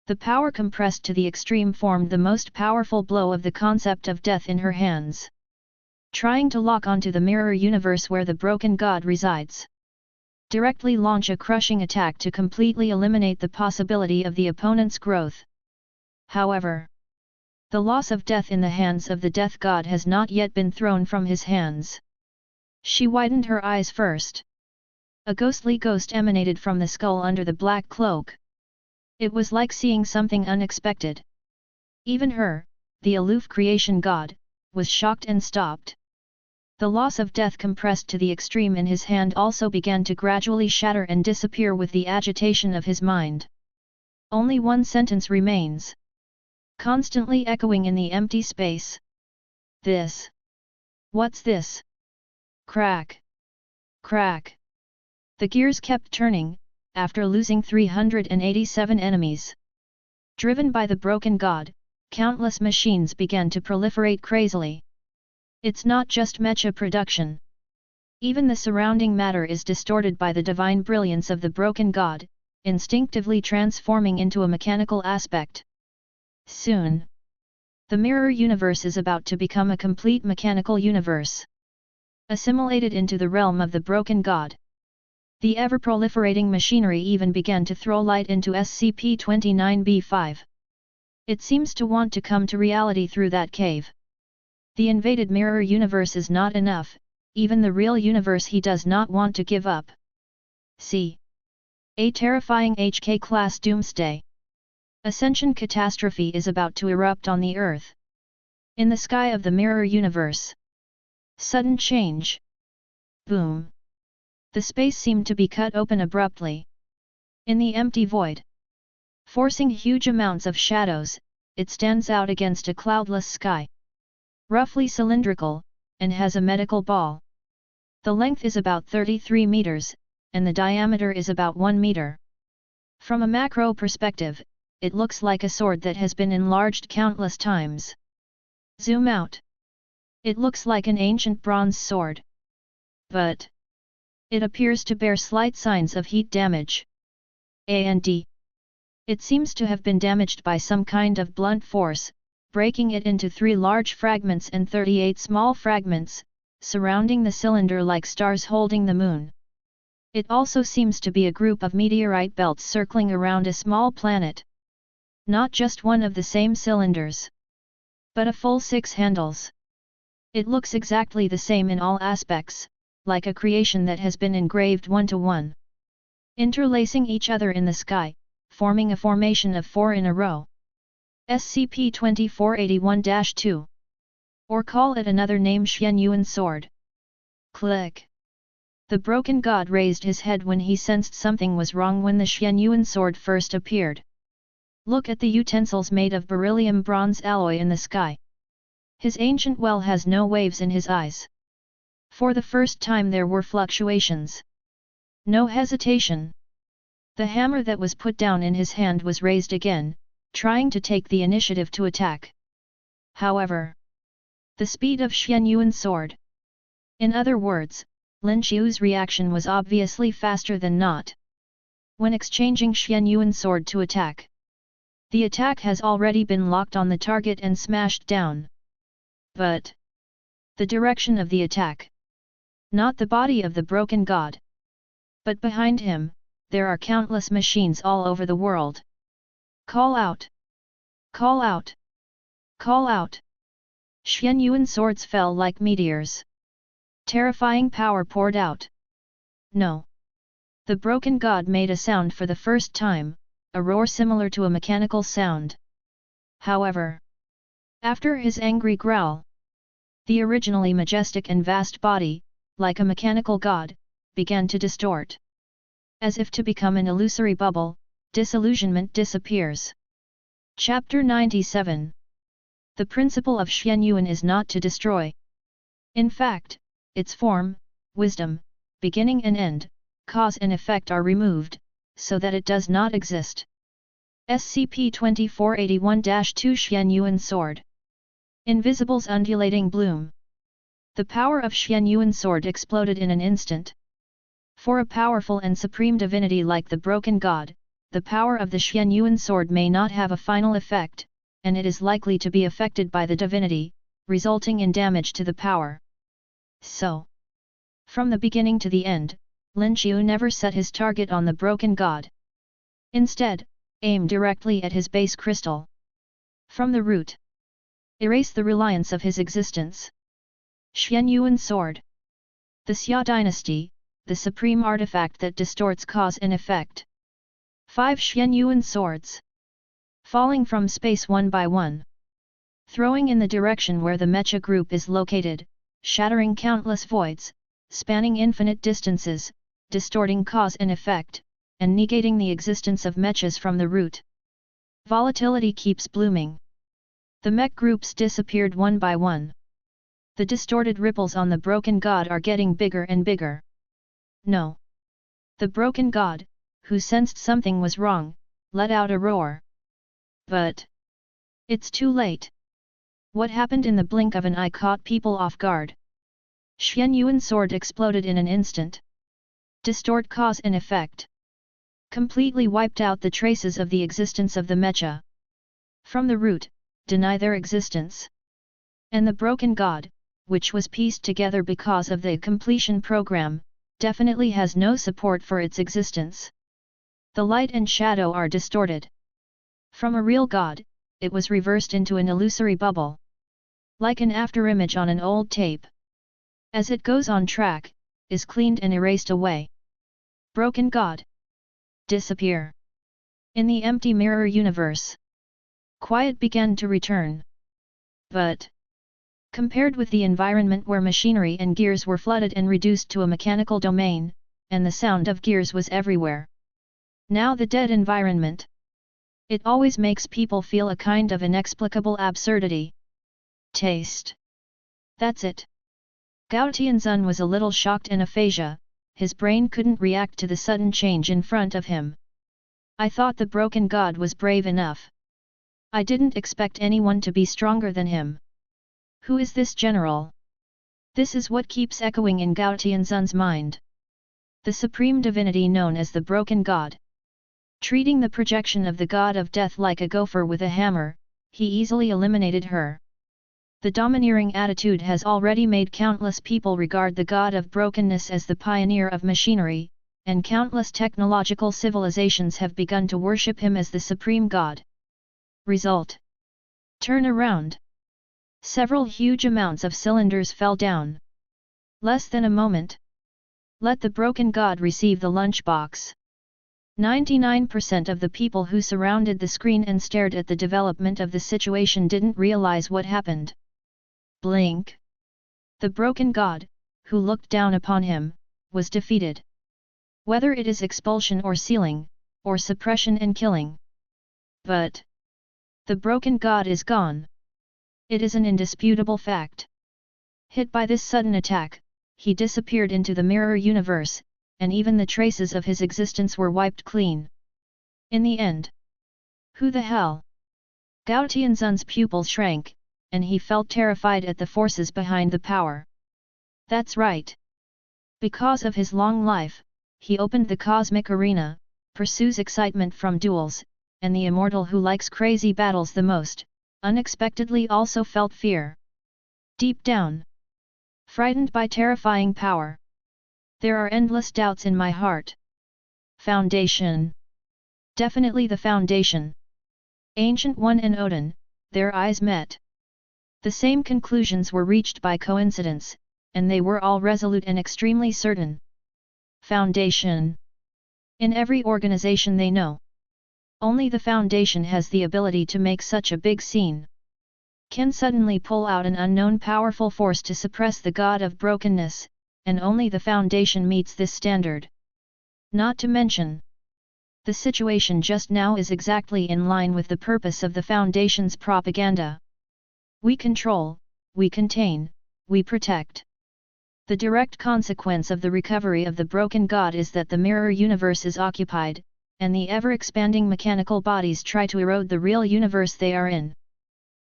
[SPEAKER 1] The power compressed to the extreme formed the most powerful blow of the concept of death in her hands. Trying to lock onto the mirror universe where the broken god resides. Directly launch a crushing attack to completely eliminate the possibility of the opponent's growth. However, the loss of death in the hands of the death god has not yet been thrown from his hands. She widened her eyes first. A ghostly ghost emanated from the skull under the black cloak. It was like seeing something unexpected. Even her, the aloof creation god, was shocked and stopped. The loss of death compressed to the extreme in his hand also began to gradually shatter and disappear with the agitation of his mind. Only one sentence remains. Constantly echoing in the empty space. This. What's this? Crack. Crack. The gears kept turning, after losing 387 enemies. Driven by the broken god, countless machines began to proliferate crazily. It's not just mecha production. Even the surrounding matter is distorted by the divine brilliance of the broken god, instinctively transforming into a mechanical aspect. Soon, the mirror universe is about to become a complete mechanical universe. Assimilated into the realm of the broken god. The ever-proliferating machinery even began to throw light into SCP-29B5. It seems to want to come to reality through that cave. The invaded mirror universe is not enough, even the real universe he does not want to give up. See. A terrifying HK-class doomsday. Ascension catastrophe is about to erupt on the Earth. In the sky of the mirror universe. Sudden change. Boom. The space seemed to be cut open abruptly. In the empty void. Forcing huge amounts of shadows, it stands out against a cloudless sky. Roughly cylindrical, and has a medical ball. The length is about 33 meters, and the diameter is about 1 meter. From a macro perspective, it looks like a sword that has been enlarged countless times. Zoom out. It looks like an ancient bronze sword. But it appears to bear slight signs of heat damage. And it seems to have been damaged by some kind of blunt force, breaking it into 3 large fragments and 38 small fragments, surrounding the cylinder like stars holding the moon. It also seems to be a group of meteorite belts circling around a small planet. Not just one of the same cylinders, but a full 6 handles. It looks exactly the same in all aspects, like a creation that has been engraved 1-to-1. interlacing each other in the sky, forming a formation of 4 in a row. SCP-2481-2. Or call it another name, Xianyuan sword. Click. The broken god raised his head when he sensed something was wrong when the Xianyuan sword first appeared. Look at the utensils made of beryllium bronze alloy in the sky. His ancient well has no waves in his eyes. For the first time there were fluctuations. No hesitation. The hammer that was put down in his hand was raised again, trying to take the initiative to attack. However, the speed of Xianyuan's sword. In other words, Lin Xiu's reaction was obviously faster than not. When exchanging Xianyuan's sword to attack, the attack has already been locked on the target and smashed down. But the direction of the attack, not the body of the broken god. But behind him, there are countless machines all over the world. Call out! Call out! Call out! Xianyuan's swords fell like meteors. Terrifying power poured out. No! The broken god made a sound for the first time, a roar similar to a mechanical sound. However, after his angry growl, the originally majestic and vast body, like a mechanical god, began to distort. As if to become an illusory bubble, disillusionment disappears. Chapter 97. The principle of Xianyuan is not to destroy. In fact, its form, wisdom, beginning and end, cause and effect are removed, so that it does not exist. SCP-2481-2 Xianyuan Sword. Invisible's undulating bloom. The power of Xianyuan sword exploded in an instant. For a powerful and supreme divinity like the broken god, the power of the Xianyuan sword may not have a final effect, and it is likely to be affected by the divinity, resulting in damage to the power. So, from the beginning to the end, Lin Xiu never set his target on the broken god. Instead, aim directly at his base crystal. From the root, erase the reliance of his existence. Xianyuan sword. The Xia dynasty, the supreme artifact that distorts cause and effect. 5 Xianyuan swords. Falling from space one by one. Throwing in the direction where the mecha group is located, shattering countless voids, spanning infinite distances, distorting cause and effect, and negating the existence of mechas from the root. Volatility keeps blooming. The mech groups disappeared one by one. The distorted ripples on the broken god are getting bigger and bigger. No. The broken god, who sensed something was wrong, let out a roar. But it's too late. What happened in the blink of an eye caught people off guard. Xianyuan's sword exploded in an instant. Distort cause and effect. Completely wiped out the traces of the existence of the mecha. From the root, deny their existence. And the broken god, which was pieced together because of the completion program, definitely has no support for its existence. The light and shadow are distorted. From a real god, it was reversed into an illusory bubble. Like an afterimage on an old tape. As it goes on track, is cleaned and erased away. Broken god. Disappear. In the empty mirror universe, quiet began to return. But compared with the environment where machinery and gears were flooded and reduced to a mechanical domain, and the sound of gears was everywhere. Now the dead environment. It always makes people feel a kind of inexplicable absurdity. Taste. That's it. Gao Tianzun was a little shocked and aphasia, his brain couldn't react to the sudden change in front of him. I thought the broken god was brave enough. I didn't expect anyone to be stronger than him. Who is this general? This is what keeps echoing in Gao Tianzun's mind. The supreme divinity known as the broken god. Treating the projection of the god of death like a gopher with a hammer, he easily eliminated her. The domineering attitude has already made countless people regard the god of brokenness as the pioneer of machinery, and countless technological civilizations have begun to worship him as the supreme god. Result. Turn around. Several huge amounts of cylinders fell down. Less than a moment. Let the broken god receive the lunchbox. 99% of the people who surrounded the screen and stared at the development of the situation didn't realize what happened. Blink. The broken god, who looked down upon him, was defeated. Whether it is expulsion or sealing, or suppression and killing. But the broken god is gone. It is an indisputable fact. Hit by this sudden attack, he disappeared into the mirror universe, and even the traces of his existence were wiped clean. In the end. Who the hell? Gao Tianzun's pupils shrank, and he felt terrified at the forces behind the power. That's right. Because of his long life, he opened the cosmic arena, pursues excitement from duels, and the immortal who likes crazy battles the most, unexpectedly also felt fear. Deep down. Frightened by terrifying power. There are endless doubts in my heart. Foundation. Definitely the foundation. Ancient One and Odin, their eyes met. The same conclusions were reached by coincidence, and they were all resolute and extremely certain. Foundation. In every organization they know. Only the foundation has the ability to make such a big scene. Can suddenly pull out an unknown powerful force to suppress the god of brokenness, and only the foundation meets this standard. Not to mention, the situation just now is exactly in line with the purpose of the foundation's propaganda. We control, we contain, we protect. The direct consequence of the recovery of the broken god is that the mirror universe is occupied, and the ever-expanding mechanical bodies try to erode the real universe they are in.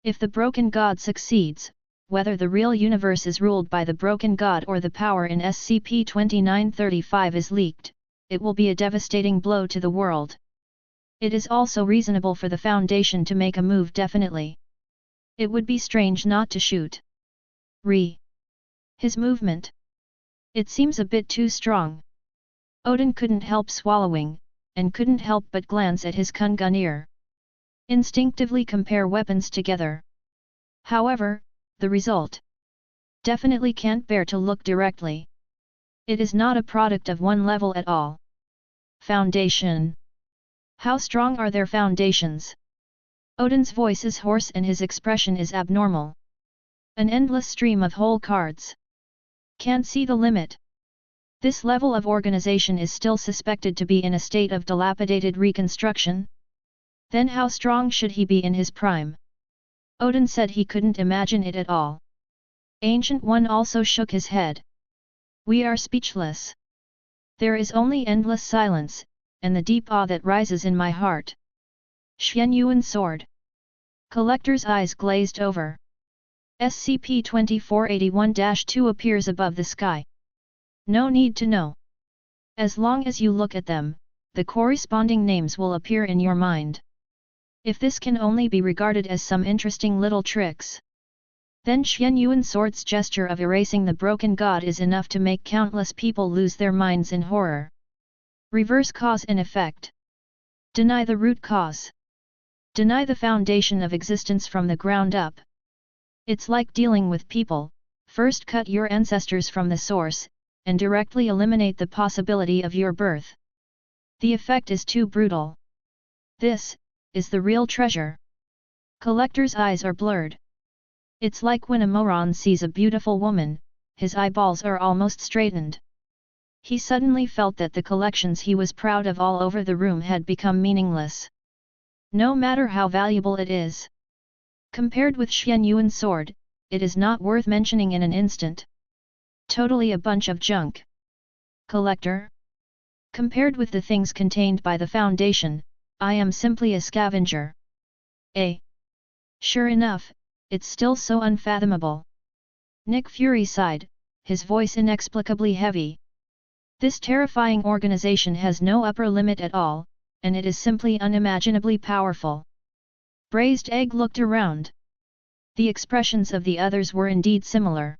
[SPEAKER 1] If the broken god succeeds, whether the real universe is ruled by the broken god or the power in SCP-2935 is leaked, it will be a devastating blow to the world. It is also reasonable for the Foundation to make a move definitely. It would be strange not to shoot. His movement. It seems a bit too strong. Odin couldn't help swallowing, and couldn't help but glance at his Kungunir. Instinctively compare weapons together. However, the result definitely can't bear to look directly. It is not a product of one level at all. Foundation. How strong are their foundations? Odin's voice is hoarse and his expression is abnormal. An endless stream of whole cards. Can't see the limit. This level of organization is still suspected to be in a state of dilapidated reconstruction. Then how strong should he be in his prime? Odin said he couldn't imagine it at all. Ancient One also shook his head. We are speechless. There is only endless silence, and the deep awe that rises in my heart. Xuanyuan's sword. Collector's eyes glazed over. SCP-2481-2 appears above the sky. No need to know. As long as you look at them, the corresponding names will appear in your mind. If this can only be regarded as some interesting little tricks, then Xuanyuan's sword's gesture of erasing the broken god is enough to make countless people lose their minds in horror. Reverse cause and effect. Deny the root cause. Deny the foundation of existence from the ground up. It's like dealing with people, first cut your ancestors from the source, and directly eliminate the possibility of your birth. The effect is too brutal. This is the real treasure. Collector's eyes are blurred. It's like when a moron sees a beautiful woman, his eyeballs are almost straightened. He suddenly felt that the collections he was proud of all over the room had become meaningless. No matter how valuable it is. Compared with Xuanyuan's sword, it is not worth mentioning in an instant. Totally a bunch of junk. Collector? Compared with the things contained by the Foundation, I am simply a scavenger. Sure enough, it's still so unfathomable. Nick Fury sighed, his voice inexplicably heavy. This terrifying organization has no upper limit at all, and it is simply unimaginably powerful. Braised Egg looked around. The expressions of the others were indeed similar.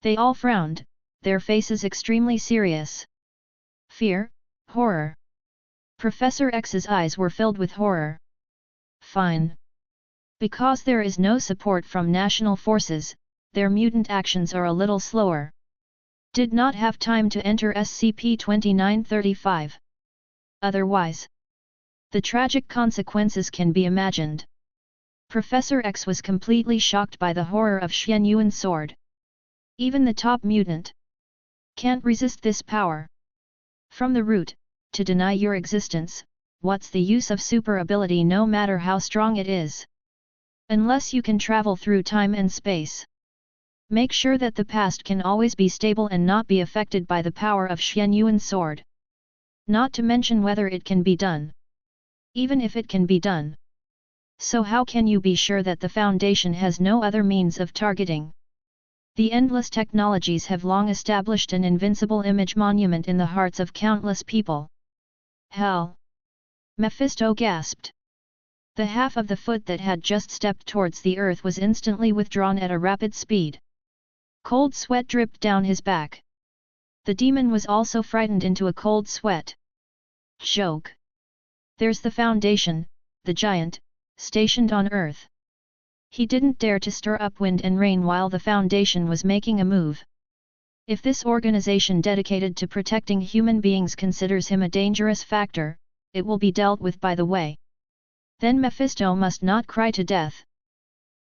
[SPEAKER 1] They all frowned, their faces extremely serious. Fear, horror. Professor X's eyes were filled with horror. Fine. Because there is no support from national forces, their mutant actions are a little slower. Did not have time to enter SCP-2935. otherwise, the tragic consequences can be imagined. Professor X was completely shocked by the horror of Xian Yuan's sword. Even the top mutant can't resist this power. From the root, to deny your existence, what's the use of super ability no matter how strong it is? Unless you can travel through time and space. Make sure that the past can always be stable and not be affected by the power of Xian Yuan's sword. Not to mention whether it can be done. Even if it can be done. So how can you be sure that the Foundation has no other means of targeting? The endless technologies have long established an invincible image monument in the hearts of countless people. Hell! Mephisto gasped. The half of the foot that had just stepped towards the earth was instantly withdrawn at a rapid speed. Cold sweat dripped down his back. The demon was also frightened into a cold sweat. Joke! There's the Foundation, the giant, stationed on Earth. He didn't dare to stir up wind and rain while the Foundation was making a move. If this organization dedicated to protecting human beings considers him a dangerous factor, it will be dealt with by the way. Then Mephisto must not cry to death.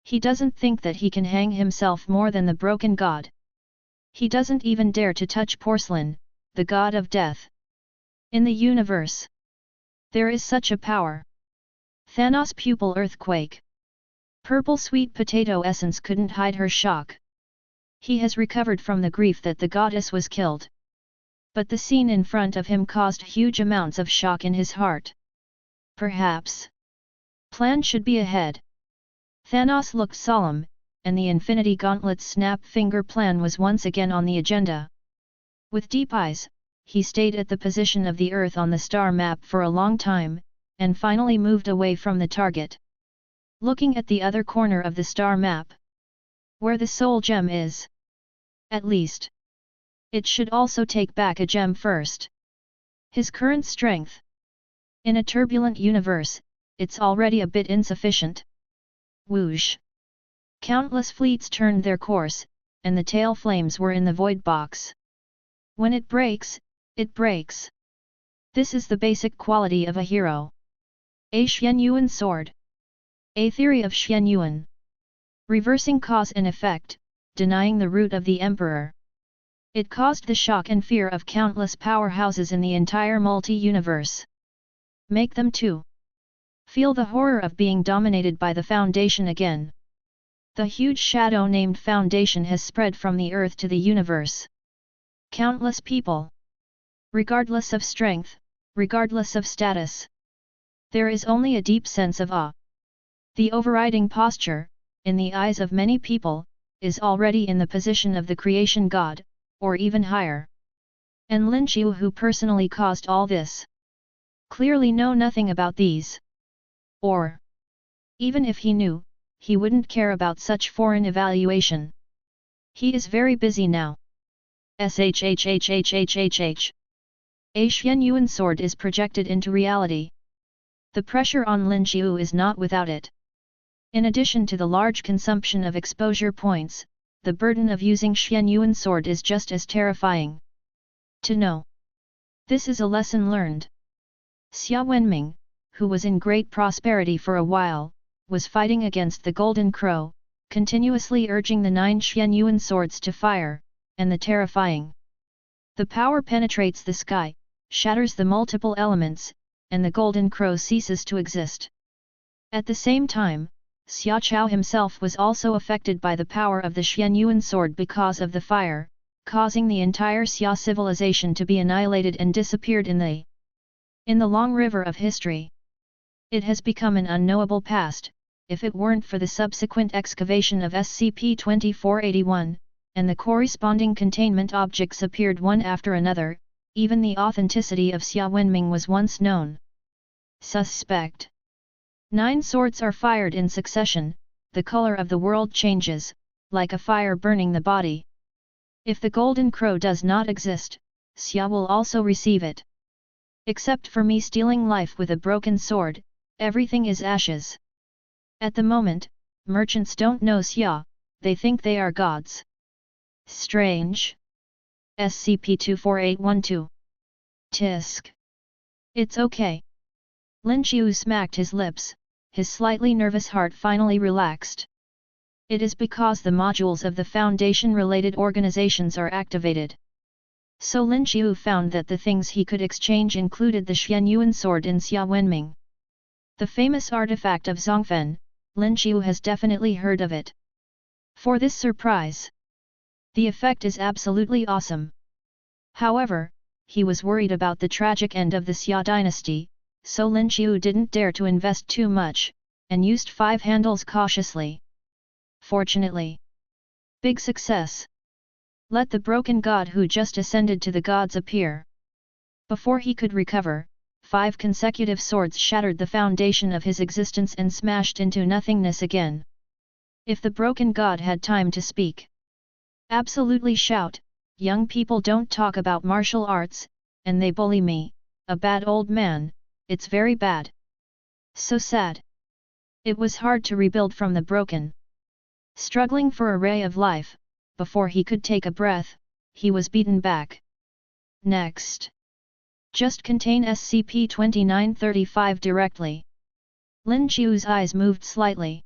[SPEAKER 1] He doesn't think that he can hang himself more than the broken god. He doesn't even dare to touch Porcelain, the god of death. In the universe, there is such a power. Thanos' pupil earthquake. Purple sweet potato essence couldn't hide her shock. He has recovered from the grief that the goddess was killed. But the scene in front of him caused huge amounts of shock in his heart. Perhaps plan should be ahead. Thanos looked solemn, and the Infinity Gauntlet's snap-finger plan was once again on the agenda. With deep eyes, he stayed at the position of the Earth on the star map for a long time, and finally moved away from the target. Looking at the other corner of the star map, where the soul gem is. At least, it should also take back a gem first. His current strength. In a turbulent universe, it's already a bit insufficient. Whoosh! Countless fleets turned their course, and the tail flames were in the void box. When it breaks, it breaks. This is the basic quality of a hero. A Xian Yuan sword. A theory of Xian Yuan. Reversing cause and effect, denying the root of the emperor. It caused the shock and fear of countless powerhouses in the entire multi-universe. Make them too. Feel the horror of being dominated by the Foundation again. The huge shadow named Foundation has spread from the Earth to the universe. Countless people. Regardless of strength, regardless of status. There is only a deep sense of awe. The overriding posture, in the eyes of many people, is already in the position of the creation god, or even higher. And Lin Xiu, who personally caused all this, clearly know nothing about these. Or, even if he knew, he wouldn't care about such foreign evaluation. He is very busy now. SHHHHHHH. A Xian Yuan sword is projected into reality. The pressure on Lin Xiu is not without it. In addition to the large consumption of exposure points, the burden of using Xian Yuan sword is just as terrifying. To know. This is a lesson learned. Xia Wenming, who was in great prosperity for a while, was fighting against the Golden Crow, continuously urging the 9 Xian Yuan swords to fire, and the terrifying. The power penetrates the sky, shatters the multiple elements, and the Golden Crow ceases to exist. At the same time, Xia Chao himself was also affected by the power of the Xian Yuan sword because of the fire, causing the entire Xia civilization to be annihilated and disappeared in the long river of history. It has become an unknowable past, if it weren't for the subsequent excavation of SCP-2481, and the corresponding containment objects appeared one after another, even the authenticity of Xia Wenming was once known. Suspect. 9 swords are fired in succession, the color of the world changes, like a fire burning the body. If the Golden Crow does not exist, Xia will also receive it. Except for me stealing life with a broken sword, everything is ashes. At the moment, merchants don't know Xia, they think they are gods. Strange. SCP-24812. Tisk. It's okay. Lin Xiu smacked his lips, his slightly nervous heart finally relaxed. It is because the modules of the Foundation-related organizations are activated. So Lin Xiu found that the things he could exchange included the Xianyuan sword in Xia Wenming. The famous artifact of Zongfen, Lin Xiu has definitely heard of it. For this surprise, the effect is absolutely awesome. However, he was worried about the tragic end of the Xia dynasty, so Lin Xiu didn't dare to invest too much, and used 5 handles cautiously. Fortunately, big success. Let the broken god who just ascended to the gods appear. Before he could recover, 5 consecutive swords shattered the foundation of his existence and smashed into nothingness again. If the broken god had time to speak, absolutely shout, "Young people don't talk about martial arts, and they bully me, a bad old man, it's very bad. So sad." It was hard to rebuild from the broken. Struggling for a ray of life, before he could take a breath, he was beaten back. Next. Just contain SCP-2935 directly. Lin Xiu's eyes moved slightly.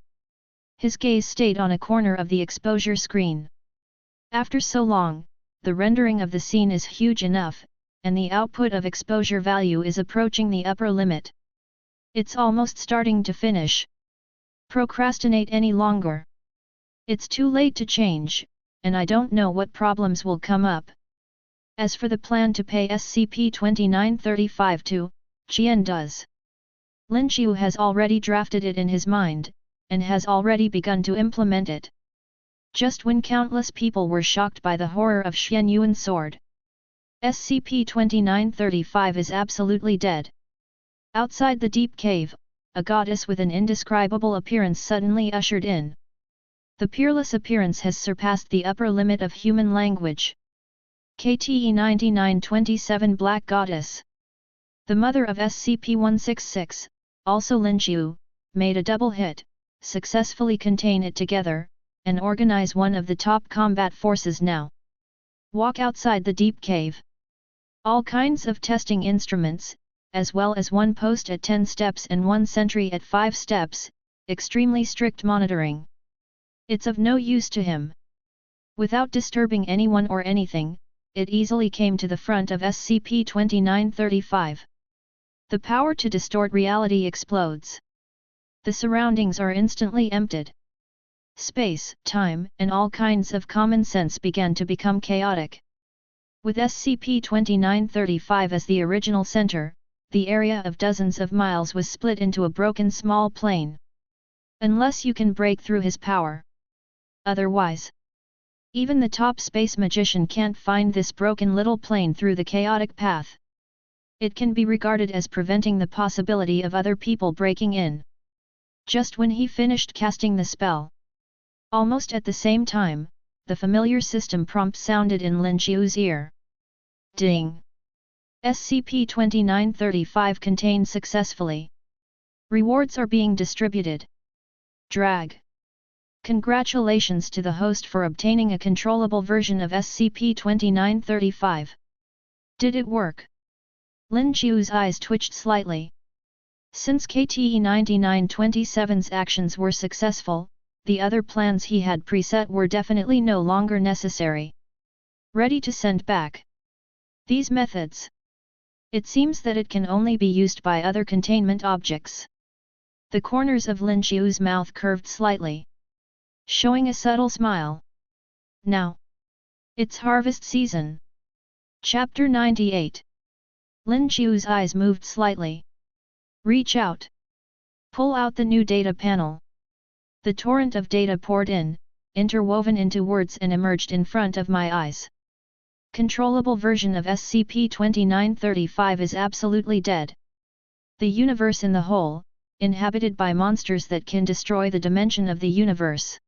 [SPEAKER 1] His gaze stayed on a corner of the exposure screen. After so long, the rendering of the scene is huge enough, and the output of exposure value is approaching the upper limit. It's almost starting to finish. Procrastinate any longer. It's too late to change, and I don't know what problems will come up. As for the plan to pay SCP-2935 to, Qian does. Lin Xiu has already drafted it in his mind, and has already begun to implement it. Just when countless people were shocked by the horror of Xianyuan's sword, SCP-2935 is absolutely dead. Outside the deep cave, a goddess with an indescribable appearance suddenly ushered in. The peerless appearance has surpassed the upper limit of human language. KTE 9927 Black Goddess. The mother of SCP-166, also Lin Xiu, made a double hit, successfully contain it together, and organize one of the top combat forces now. Walk outside the deep cave. All kinds of testing instruments, as well as one post at 10 steps and one sentry at 5 steps, extremely strict monitoring. It's of no use to him. Without disturbing anyone or anything, it easily came to the front of SCP-2935. The power to distort reality explodes. The surroundings are instantly emptied. Space, time, and all kinds of common sense began to become chaotic. With SCP-2935 as the original center, the area of dozens of miles was split into a broken small plane. Unless you can break through his power. Otherwise, even the top space magician can't find this broken little plane through the chaotic path. It can be regarded as preventing the possibility of other people breaking in. Just when he finished casting the spell, almost at the same time, the familiar system prompt sounded in Lin Xiu's ear. Ding! SCP-2935 contained successfully. Rewards are being distributed. Drag. Congratulations to the host for obtaining a controllable version of SCP-2935. Did it work? Lin Xiu's eyes twitched slightly. Since KTE 9927's actions were successful, the other plans he had preset were definitely no longer necessary. Ready to send back. These methods. It seems that it can only be used by other containment objects. The corners of Lin Xiu's mouth curved slightly, showing a subtle smile. Now, it's harvest season. Chapter 98. Lin Xiu's eyes moved slightly. Reach out. Pull out the new data panel. The torrent of data poured in, interwoven into words and emerged in front of my eyes. Controllable version of SCP-2935 is absolutely dead. The universe in the whole, inhabited by monsters that can destroy the dimension of the universe.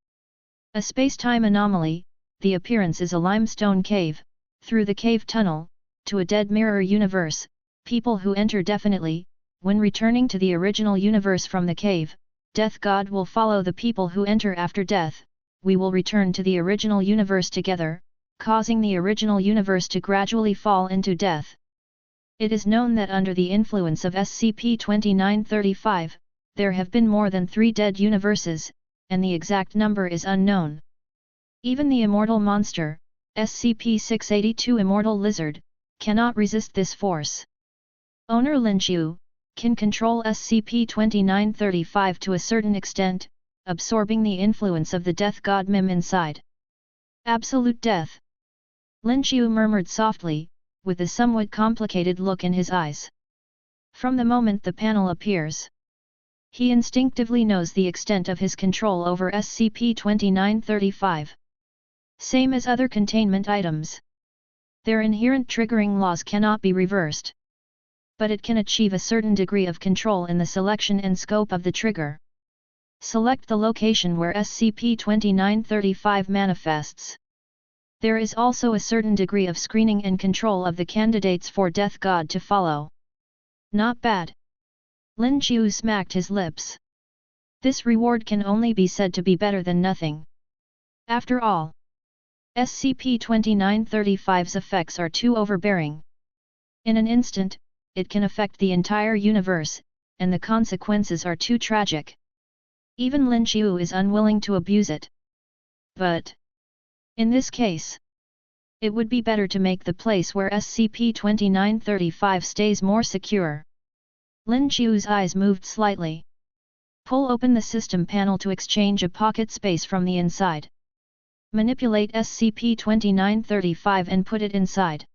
[SPEAKER 1] A space-time anomaly, the appearance is a limestone cave, through the cave tunnel, to a dead mirror universe, people who enter definitely, when returning to the original universe from the cave, Death God will follow the people who enter after death, we will return to the original universe together, causing the original universe to gradually fall into death. It is known that under the influence of SCP-2935, there have been more than 3 dead universes, and the exact number is unknown. Even the immortal monster, SCP-682 Immortal Lizard, cannot resist this force. Owner Lin Xiu can control SCP-2935 to a certain extent, absorbing the influence of the death god Mim inside. Absolute death. Lin Xiu murmured softly, with a somewhat complicated look in his eyes. From the moment the panel appears, he instinctively knows the extent of his control over SCP-2935. Same as other containment items. Their inherent triggering laws cannot be reversed. But it can achieve a certain degree of control in the selection and scope of the trigger. Select the location where SCP-2935 manifests. There is also a certain degree of screening and control of the candidates for Death God to follow. Not bad. Lin Xiu smacked his lips. This reward can only be said to be better than nothing. After all, SCP-2935's effects are too overbearing. In an instant, it can affect the entire universe, and the consequences are too tragic. Even Lin Xiu is unwilling to abuse it. But in this case, it would be better to make the place where SCP-2935 stays more secure. Lin Xiu's eyes moved slightly. Pull open the system panel to exchange a pocket space from the inside. Manipulate SCP-2935 and put it inside.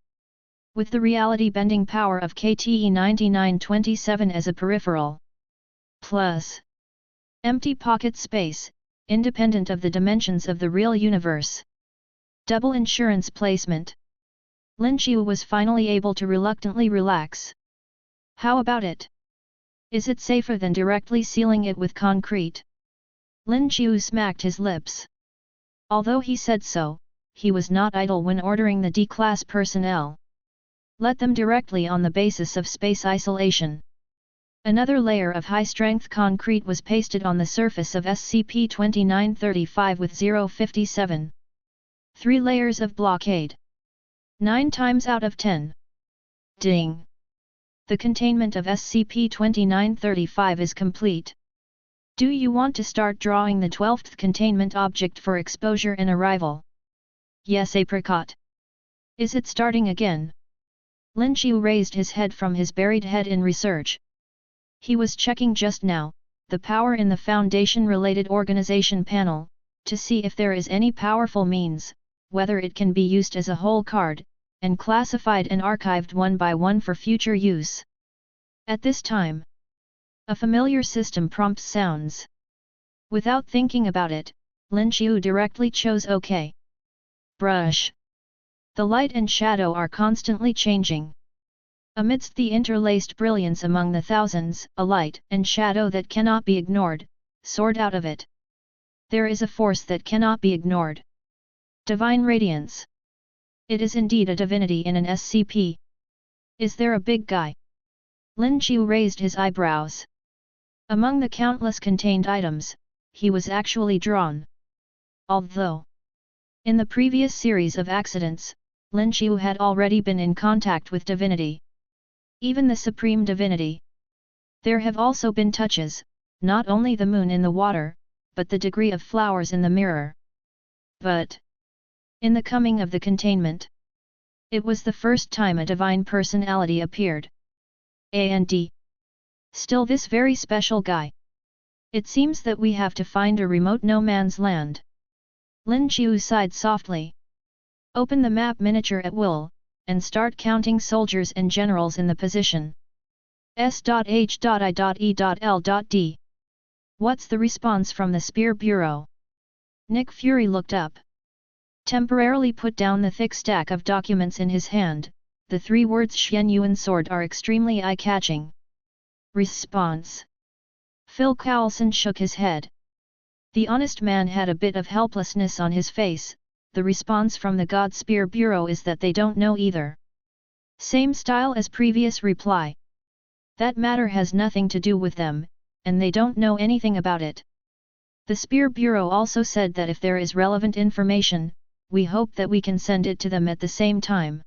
[SPEAKER 1] With the reality-bending power of KTE-9927 as a peripheral. Plus empty pocket space, independent of the dimensions of the real universe. Double insurance placement. Lin Xiu was finally able to reluctantly relax. How about it? Is it safer than directly sealing it with concrete? Lin Xiu smacked his lips. Although he said so, he was not idle when ordering the D-class personnel. Let them directly on the basis of space isolation. Another layer of high-strength concrete was pasted on the surface of SCP-2935 with 057. 3 layers of blockade. 9 times out of 10. Ding! The containment of SCP-2935 is complete. Do you want to start drawing the 12th containment object for exposure and arrival? Yes, apricot. Is it starting again? Lin Xiu raised his head from his buried head in research. He was checking just now, the power in the Foundation-related organization panel, to see if there is any powerful means, whether it can be used as a whole card, and classified and archived one by one for future use. At this time, a familiar system prompt sounds. Without thinking about it, Lin Xiu directly chose OK. Brush. The light and shadow are constantly changing. Amidst the interlaced brilliance among the thousands, a light and shadow that cannot be ignored, soared out of it. There is a force that cannot be ignored. Divine Radiance. It is indeed a divinity in an SCP. Is there a big guy? Lin Xiu raised his eyebrows. Among the countless contained items, he was actually drawn. Although, in the previous series of accidents, Lin Xiu had already been in contact with divinity. Even the supreme divinity. There have also been touches, not only the moon in the water, but the degree of flowers in the mirror. But in the coming of the containment, it was the first time a divine personality appeared. And still this very special guy. It seems that we have to find a remote no-man's land. Lin Xiu sighed softly. Open the map miniature at will, and start counting soldiers and generals in the position. S.H.I.E.L.D. What's the response from the Spear Bureau? Nick Fury looked up. Temporarily put down the thick stack of documents in his hand, the 3 words Shen Yuan Sword are extremely eye-catching. Response. Phil Coulson shook his head. The honest man had a bit of helplessness on his face. The response from the God Spear Bureau is that they don't know either. Same style as previous reply. That matter has nothing to do with them, and they don't know anything about it. The Spear Bureau also said that if there is relevant information, we hope that we can send it to them at the same time.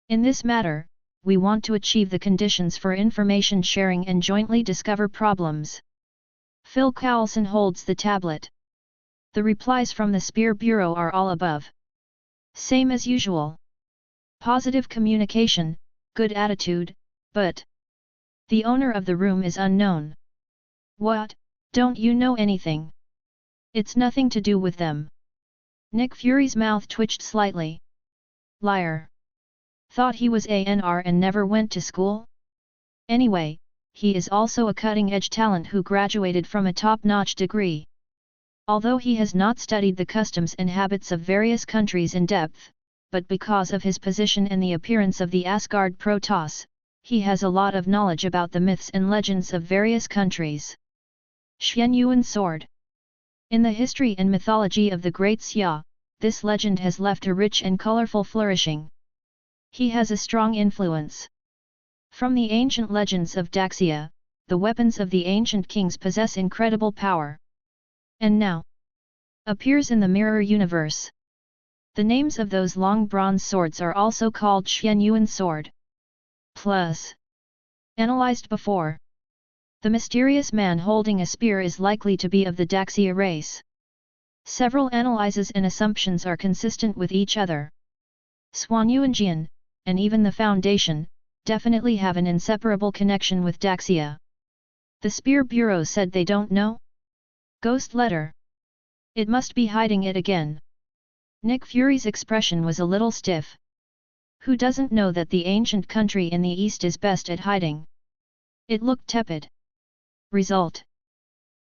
[SPEAKER 1] In this matter, we want to achieve the conditions for information sharing and jointly discover problems. Phil Coulson holds the tablet. The replies from the Spear Bureau are all above. Same as usual. Positive communication, good attitude, but the owner of the room is unknown. What, don't you know anything? It's nothing to do with them. Nick Fury's mouth twitched slightly. Liar. Thought he was ANR and never went to school? Anyway, he is also a cutting-edge talent who graduated from a top-notch degree. Although he has not studied the customs and habits of various countries in depth, but because of his position and the appearance of the Asgard Protoss, he has a lot of knowledge about the myths and legends of various countries. Xian Yuan Sword. In the history and mythology of the Great Xia, this legend has left a rich and colorful flourishing. He has a strong influence. From the ancient legends of Daxia, the weapons of the ancient kings possess incredible power. And now appears in the mirror universe. The names of those long bronze swords are also called Xian Yuan Sword. Plus, analyzed before, the mysterious man holding a spear is likely to be of the Daxia race. Several analyses and assumptions are consistent with each other. Xuan Yuanjian, and even the Foundation, definitely have an inseparable connection with Daxia. The Spear Bureau said they don't know? Ghost letter. It must be hiding it again. Nick Fury's expression was a little stiff. Who doesn't know that the ancient country in the east is best at hiding? It looked tepid. Result.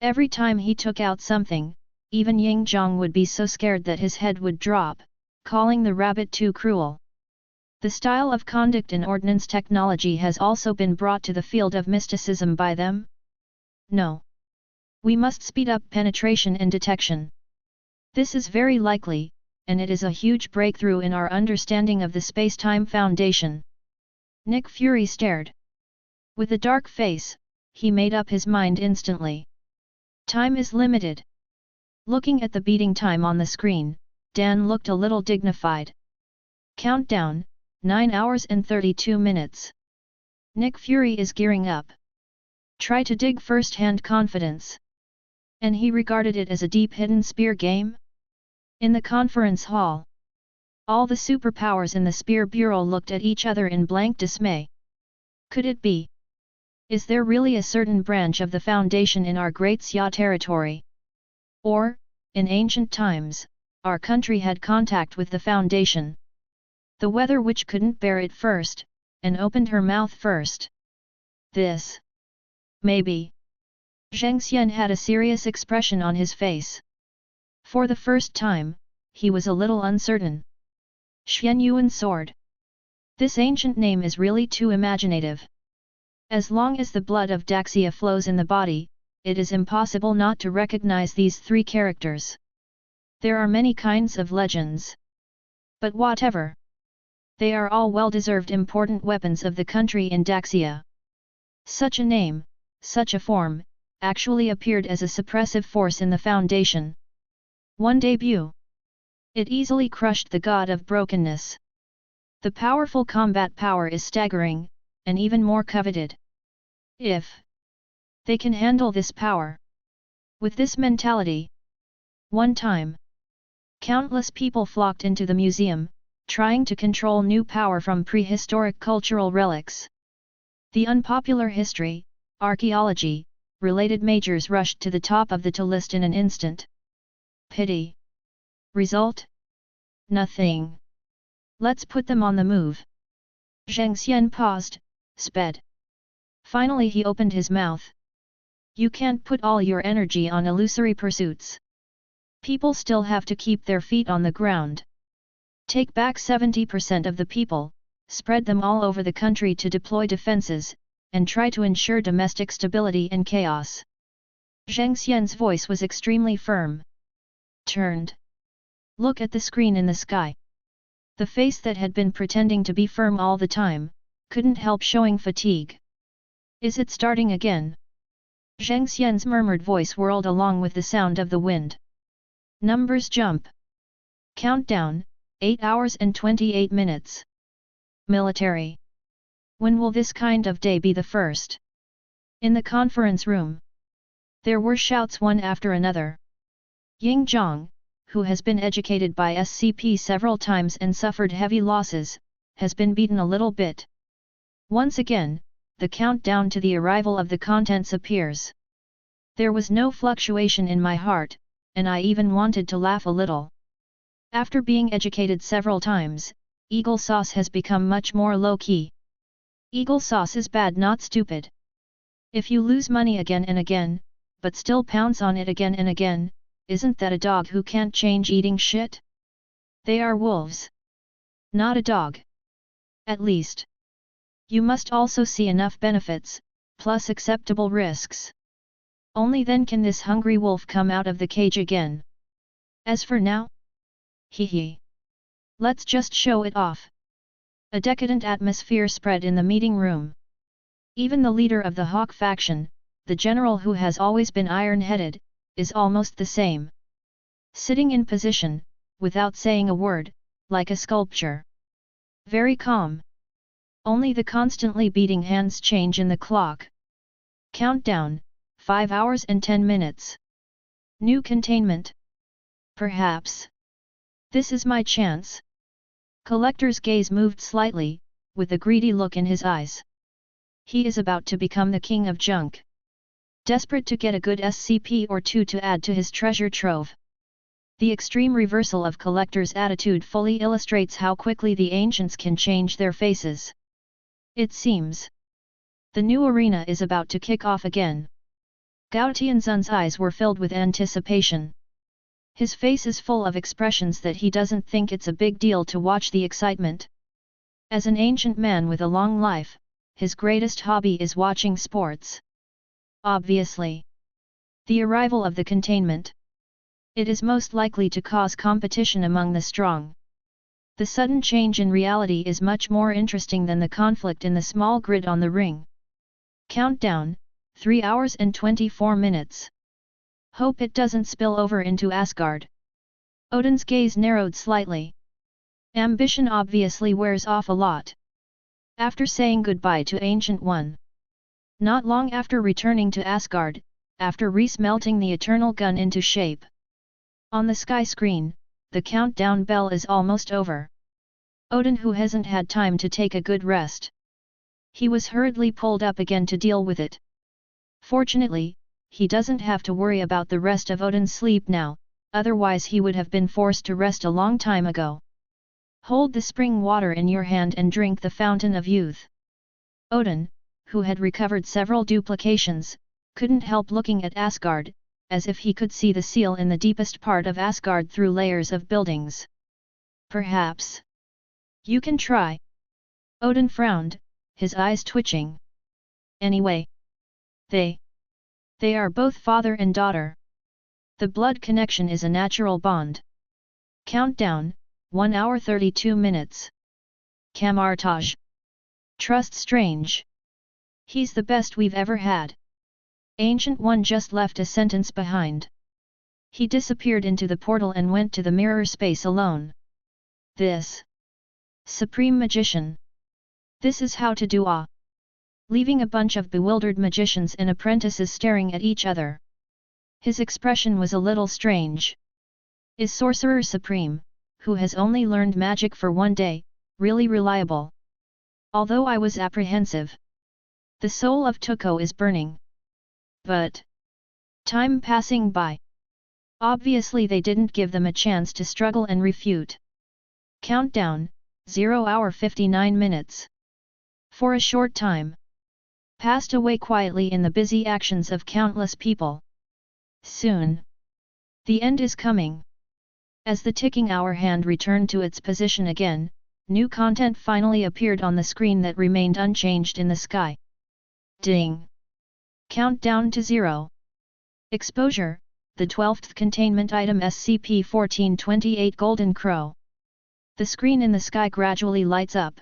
[SPEAKER 1] Every time he took out something, even Ying Zhang would be so scared that his head would drop, calling the rabbit too cruel. The style of conduct and ordnance technology has also been brought to the field of mysticism by them? No. We must speed up penetration and detection. This is very likely, and it is a huge breakthrough in our understanding of the space-time foundation. Nick Fury stared. With a dark face, he made up his mind instantly. Time is limited. Looking at the beating time on the screen, Dan looked a little dignified. Countdown, 9 hours and 32 minutes. Nick Fury is gearing up. Try to dig first-hand confidence. And he regarded it as a deep hidden spear game? In the conference hall, all the superpowers in the Spear Bureau looked at each other in blank dismay. Could it be? Is there really a certain branch of the Foundation in our Great Xia territory? Or, in ancient times, our country had contact with the Foundation. The Weather Witch couldn't bear it first, and opened her mouth first. This. Maybe. Zheng Xian had a serious expression on his face. For the first time, he was a little uncertain. Xian Yuan Sword. This ancient name is really too imaginative. As long as the blood of Daxia flows in the body, it is impossible not to recognize these three characters. There are many kinds of legends. But whatever. They are all well-deserved important weapons of the country in Daxia. Such a name, such a form, actually appeared as a suppressive force in the Foundation. One debut. It easily crushed the god of brokenness. The powerful combat power is staggering, and even more coveted. If they can handle this power. With this mentality. One time. Countless people flocked into the museum, trying to control new power from prehistoric cultural relics. The unpopular history, archaeology, related majors rushed to the top of the list in an instant. Pity. Result? Nothing. Let's put them on the move. Zheng Xian paused, sped. Finally he opened his mouth. You can't put all your energy on illusory pursuits. People still have to keep their feet on the ground. Take back 70% of the people, spread them all over the country to deploy defenses, and try to ensure domestic stability and chaos. Zheng Xian's voice was extremely firm. Turned. Look at the screen in the sky. The face that had been pretending to be firm all the time, couldn't help showing fatigue. Is it starting again? Zheng Xian's murmured voice whirled along with the sound of the wind. Numbers jump. Countdown, 8 hours and 28 minutes. Military. When will this kind of day be the first? In the conference room, there were shouts one after another. Ying Zhang, who has been educated by SCP several times and suffered heavy losses, has been beaten a little bit. Once again, the countdown to the arrival of the contents appears. There was no fluctuation in my heart, and I even wanted to laugh a little. After being educated several times, Eagle Sauce has become much more low-key. Eagle Sauce is bad, not stupid. If you lose money again and again, but still pounce on it again and again, isn't that a dog who can't change eating shit? They are wolves. Not a dog. At least. You must also see enough benefits, plus acceptable risks. Only then can this hungry wolf come out of the cage again. As for now? Hee. Let's just show it off. A decadent atmosphere spread in the meeting room. Even the leader of the Hawk faction, the general who has always been iron-headed, is almost the same. Sitting in position, without saying a word, like a sculpture. Very calm. Only the constantly beating hands change in the clock. Countdown, 5 hours and 10 minutes. New containment. Perhaps. This is my chance. Collector's gaze moved slightly, with a greedy look in his eyes. He is about to become the king of junk. Desperate to get a good SCP or two to add to his treasure trove. The extreme reversal of Collector's attitude fully illustrates how quickly the ancients can change their faces. It seems. The new arena is about to kick off again. Gao Tianzun's eyes were filled with anticipation. His face is full of expressions that he doesn't think it's a big deal to watch the excitement. As an ancient man with a long life, his greatest hobby is watching sports. Obviously. The arrival of the containment. It is most likely to cause competition among the strong. The sudden change in reality is much more interesting than the conflict in the small grid on the ring. Countdown, 3 hours and 24 minutes. Hope it doesn't spill over into Asgard. Odin's gaze narrowed slightly. Ambition obviously wears off a lot. After saying goodbye to Ancient One. Not long after returning to Asgard, after re-smelting the Eternal Gun into shape. On the sky screen, the countdown bell is almost over. Odin, who hasn't had time to take a good rest. He was hurriedly pulled up again to deal with it. Fortunately, he doesn't have to worry about the rest of Odin's sleep now, otherwise he would have been forced to rest a long time ago. Hold the spring water in your hand and drink the fountain of youth. Odin, who had recovered several duplications, couldn't help looking at Asgard, as if he could see the seal in the deepest part of Asgard through layers of buildings. Perhaps. You can try. Odin frowned, his eyes twitching. Anyway. They are both father and daughter. The blood connection is a natural bond. Countdown, 1 hour 32 minutes. Camartage. Trust Strange. He's the best we've ever had. Ancient One just left a sentence behind. He disappeared into the portal and went to the mirror space alone. This. Supreme Magician. This is how to do ah. Leaving a bunch of bewildered magicians and apprentices staring at each other. His expression was a little strange. Is Sorcerer Supreme, who has only learned magic for 1 day, really reliable? Although I was apprehensive. The soul of Tuko is burning. But. Time passing by. Obviously they didn't give them a chance to struggle and refute. Countdown, 0 hour 59 minutes. For a short time. Passed away quietly in the busy actions of countless people. Soon. The end is coming. As the ticking hour hand returned to its position again, new content finally appeared on the screen that remained unchanged in the sky. Ding! Countdown to 0. Exposure, the 12th containment item SCP-1428 Golden Crow. The screen in the sky gradually lights up.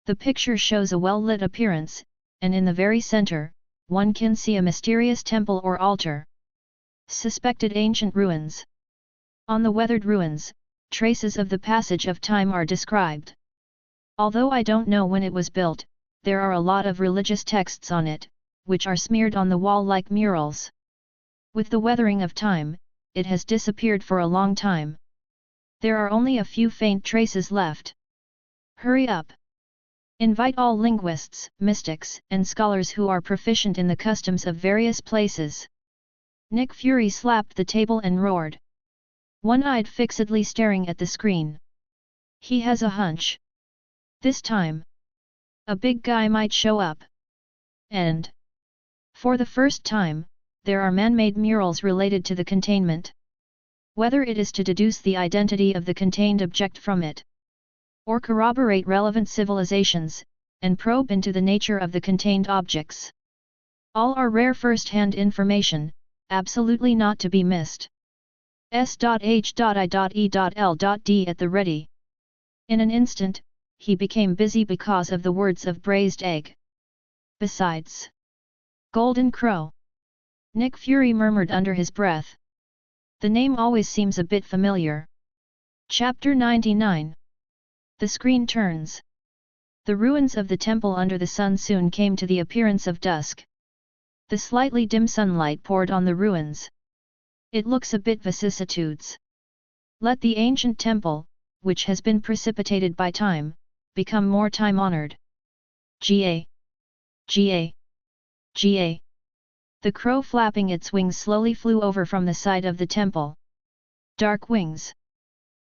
[SPEAKER 1] The picture shows a well-lit appearance, and in the very center, one can see a mysterious temple or altar. Suspected ancient ruins. On the weathered ruins, traces of the passage of time are described. Although I don't know when it was built, there are a lot of religious texts on it, which are smeared on the wall like murals. With the weathering of time, it has disappeared for a long time. There are only a few faint traces left. Hurry up! Invite all linguists, mystics, and scholars who are proficient in the customs of various places. Nick Fury slapped the table and roared. One-eyed fixedly staring at the screen. He has a hunch. This time, a big guy might show up. And, for the first time, there are man-made murals related to the containment. Whether it is to deduce the identity of the contained object from it, or corroborate relevant civilizations, and probe into the nature of the contained objects. All are rare first-hand information, absolutely not to be missed. S.H.I.E.L.D at the ready. In an instant, he became busy because of the words of braised egg. Besides, Golden Crow. Nick Fury murmured under his breath. The name always seems a bit familiar. Chapter 99. The screen turns. The ruins of the temple under the sun soon came to the appearance of dusk. The slightly dim sunlight poured on the ruins. It looks a bit vicissitudes. Let the ancient temple, which has been precipitated by time, become more time-honored. Ga. Ga. Ga. The crow flapping its wings slowly flew over from the side of the temple. Dark wings.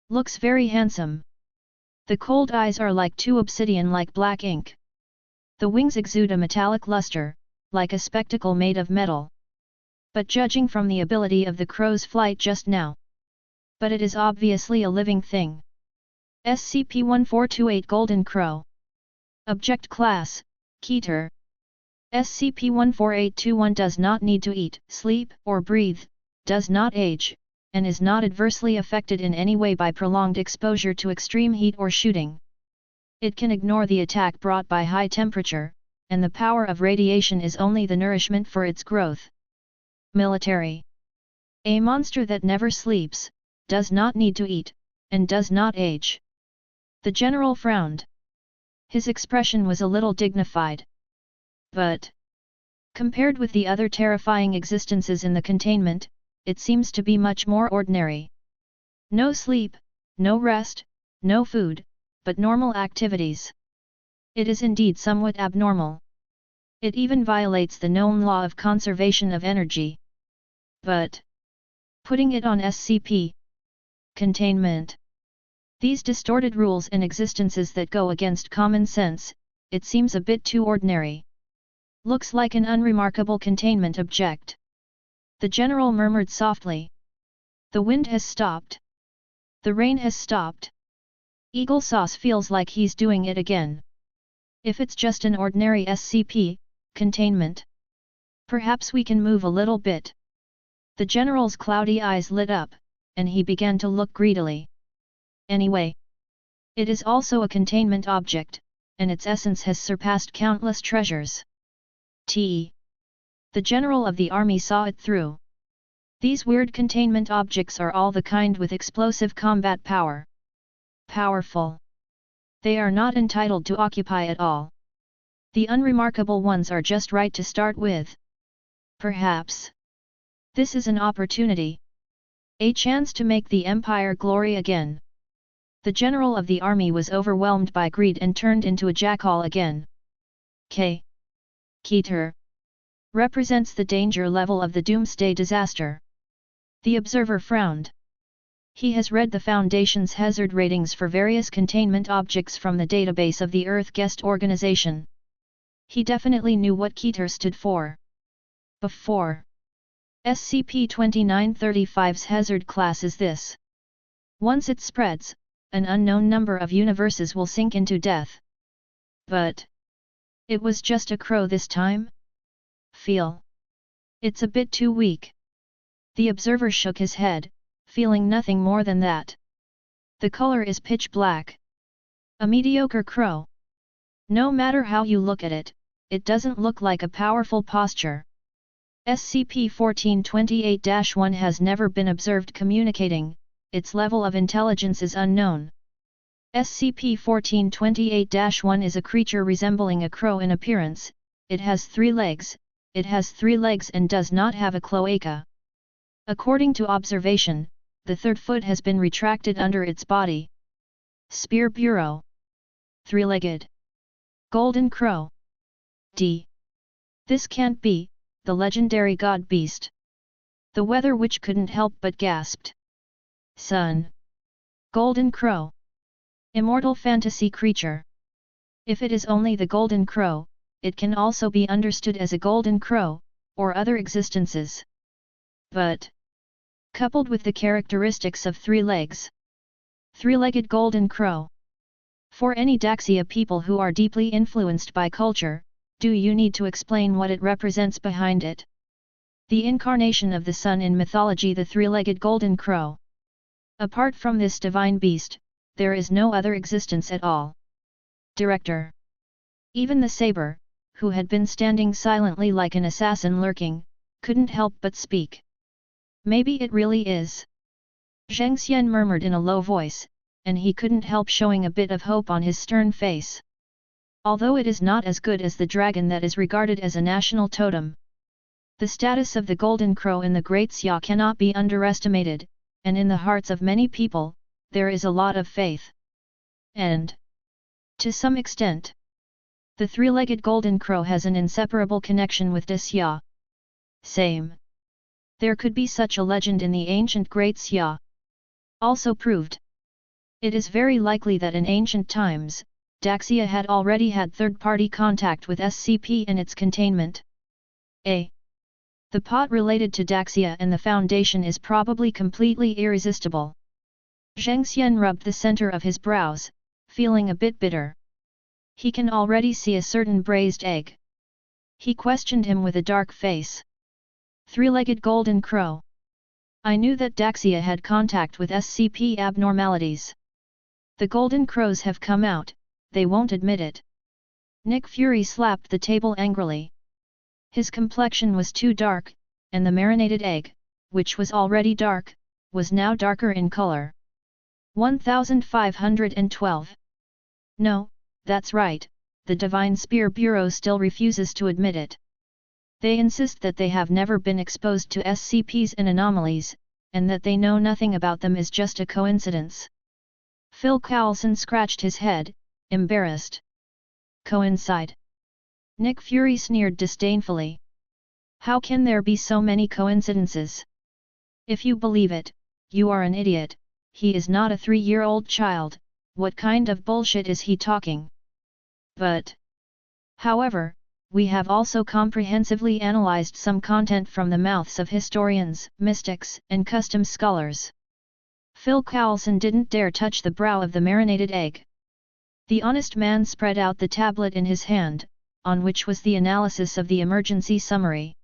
[SPEAKER 1] Looks very handsome. The cold eyes are like two obsidian-like black ink. The wings exude a metallic luster, like a spectacle made of metal. But judging from the ability of the crow's flight just now. But it is obviously a living thing. SCP-1428 Golden Crow. Object Class, Keter. SCP-14821 does not need to eat, sleep, or breathe, does not age, and is not adversely affected in any way by prolonged exposure to extreme heat or shooting. It can ignore the attack brought by high temperature, and the power of radiation is only the nourishment for its growth. Military. A monster that never sleeps, does not need to eat, and does not age. The general frowned. His expression was a little dignified. But, compared with the other terrifying existences in the containment, it seems to be much more ordinary. No sleep, no rest, no food, but normal activities. It is indeed somewhat abnormal. It even violates the known law of conservation of energy. But, putting it on SCP. Containment. These distorted rules and existences that go against common sense, it seems a bit too ordinary. Looks like an unremarkable containment object. The general murmured softly. The wind has stopped. The rain has stopped. Eagle Sauce feels like he's doing it again. If it's just an ordinary SCP, containment, perhaps we can move a little bit. The general's cloudy eyes lit up, and he began to look greedily. Anyway, it is also a containment object, and its essence has surpassed countless treasures. The general of the army saw it through. These weird containment objects are all the kind with explosive combat power. Powerful. They are not entitled to occupy at all. The unremarkable ones are just right to start with. Perhaps this is an opportunity. A chance to make the Empire glory again. The general of the army was overwhelmed by greed and turned into a jackal again. Keter represents the danger level of the doomsday disaster. The observer frowned. He has read the Foundation's hazard ratings for various containment objects from the database of the Earth Guest Organization. He definitely knew what Keter stood for. Before. SCP-2935's hazard class is this. Once it spreads, an unknown number of universes will sink into death. But it was just a crow this time? Feel. It's a bit too weak. The observer shook his head, feeling nothing more than that. The color is pitch black. A mediocre crow. No matter how you look at it, it doesn't look like a powerful posture. SCP-1428-1 has never been observed communicating, its level of intelligence is unknown. SCP-1428-1 is a creature resembling a crow in appearance. It has 3 legs, and does not have a cloaca. According to observation, the third foot has been retracted under its body. Spear Bureau. 3-legged. Golden Crow. D. This can't be, the legendary god beast. The Weather Witch couldn't help but gasped. Sun. Golden Crow. Immortal fantasy creature. If it is only the Golden Crow, it can also be understood as a Golden Crow, or other existences. But, coupled with the characteristics of 3 legs. 3-legged Golden Crow. For any Daxia people who are deeply influenced by culture, do you need to explain what it represents behind it? The incarnation of the sun in mythology, the 3-legged Golden Crow. Apart from this divine beast, there is no other existence at all. Director. Even the saber, who had been standing silently like an assassin lurking, couldn't help but speak. Maybe it really is. Zheng Xian murmured in a low voice, and he couldn't help showing a bit of hope on his stern face. Although it is not as good as the dragon that is regarded as a national totem, the status of the Golden Crow in the Great Xia cannot be underestimated, and in the hearts of many people, there is a lot of faith. And, to some extent, the 3-legged Golden Crow has an inseparable connection with the Xia. Same. There could be such a legend in the ancient Great Xia. Also proved. It is very likely that in ancient times, Daxia had already had third-party contact with SCP and its containment. A. The plot related to Daxia and the Foundation is probably completely irresistible. Zheng Xian rubbed the center of his brows, feeling a bit bitter. He can already see a certain braised egg. He questioned him with a dark face. 3-legged Golden Crow. I knew that Daxia had contact with SCP abnormalities. The Golden Crows have come out, they won't admit it. Nick Fury slapped the table angrily. His complexion was too dark, and the marinated egg, which was already dark, was now darker in color. 1512. No, that's right, the Divine Spear Bureau still refuses to admit it. They insist that they have never been exposed to SCPs and anomalies, and that they know nothing about them is just a coincidence. Phil Coulson scratched his head, embarrassed. Coincide? Nick Fury sneered disdainfully. How can there be so many coincidences? If you believe it, you are an idiot. He is not a 3-year-old child, what kind of bullshit is he talking? But, however, we have also comprehensively analyzed some content from the mouths of historians, mystics, and custom scholars. Phil Coulson didn't dare touch the brow of the marinated egg. The honest man spread out the tablet in his hand, on which was the analysis of the emergency summary.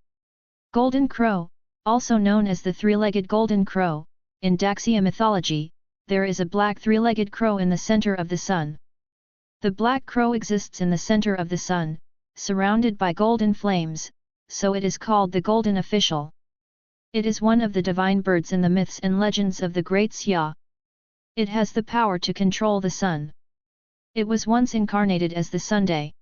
[SPEAKER 1] Golden Crow, also known as the 3-legged Golden Crow, in Daxia mythology, there is a black 3-legged crow in the center of the sun. The black crow exists in the center of the sun, surrounded by golden flames, so it is called the Golden Official. It is one of the divine birds in the myths and legends of the Great Xia. It has the power to control the sun. It was once incarnated as the Sunday.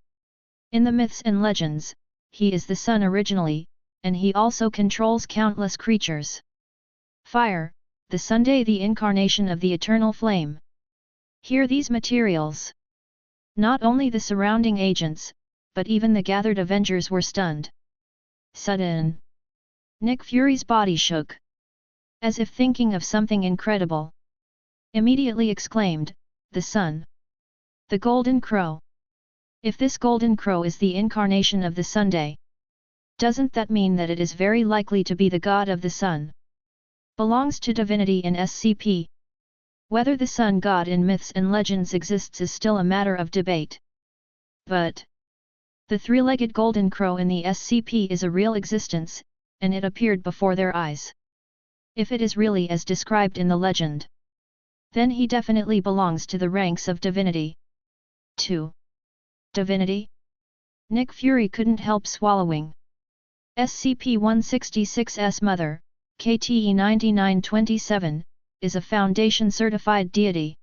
[SPEAKER 1] In the myths and legends, he is the sun originally, and he also controls countless creatures. Fire, the Sunday, the incarnation of the eternal flame. Hear these materials. Not only the surrounding agents, but even the gathered Avengers were stunned. Sudden. Nick Fury's body shook. As if thinking of something incredible. Immediately exclaimed, the sun. The Golden Crow. If this Golden Crow is the incarnation of the Sunday, doesn't that mean that it is very likely to be the god of the sun? Belongs to divinity in SCP. Whether the sun god in myths and legends exists is still a matter of debate. But the 3-legged Golden Crow in the SCP is a real existence, and it appeared before their eyes. If it is really as described in the legend, then he definitely belongs to the ranks of divinity. 2. Divinity? Nick Fury couldn't help swallowing. SCP-166's mother, KTE-9927, is a Foundation-certified deity.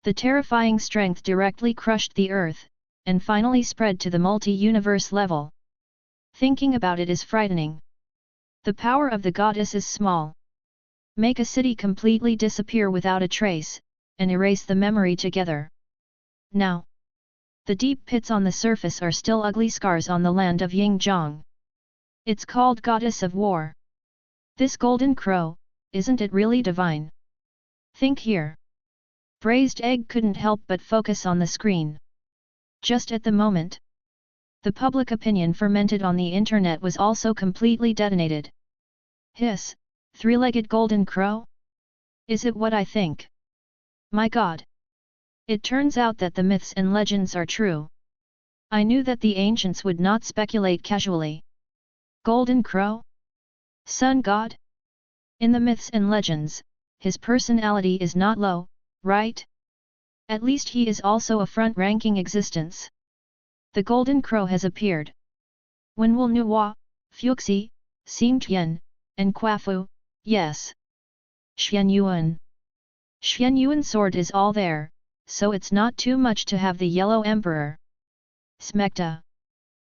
[SPEAKER 1] The terrifying strength directly crushed the earth, and finally spread to the multi-universe level. Thinking about it is frightening. The power of the goddess is small. Make a city completely disappear without a trace, and erase the memory together. Now, the deep pits on the surface are still ugly scars on the land of Yingjiang. It's called Goddess of War. This golden crow, isn't it really divine? Think here. Braised egg couldn't help but focus on the screen. Just at the moment, the public opinion fermented on the internet was also completely detonated. Hiss, three-legged golden crow? Is it what I think? My God! It turns out that the myths and legends are true. I knew that the ancients would not speculate casually. Golden crow? Sun god? In the myths and legends, his personality is not low, right? At least he is also a front-ranking existence. The golden crow has appeared. When will Nuwa, Fuxi, Xingtian, and Quafu, yes. Xianyuan. Xianyuan sword is all there, so it's not too much to have the Yellow Emperor. Smecta.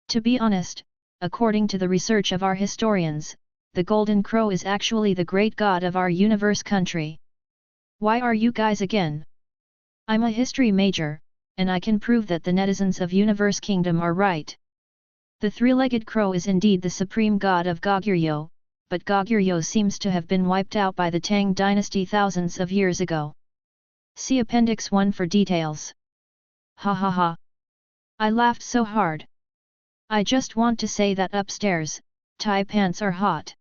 [SPEAKER 1] To be honest, according to the research of our historians, the Golden Crow is actually the great god of our universe country. Why are you guys again? I'm a history major, and I can prove that the netizens of Universe Kingdom are right. The three-legged crow is indeed the supreme god of Goguryeo, but Goguryeo seems to have been wiped out by the Tang dynasty thousands of years ago. See Appendix 1 for details. Ha ha ha. I laughed so hard. I just want to say that upstairs, Thai pants are hot.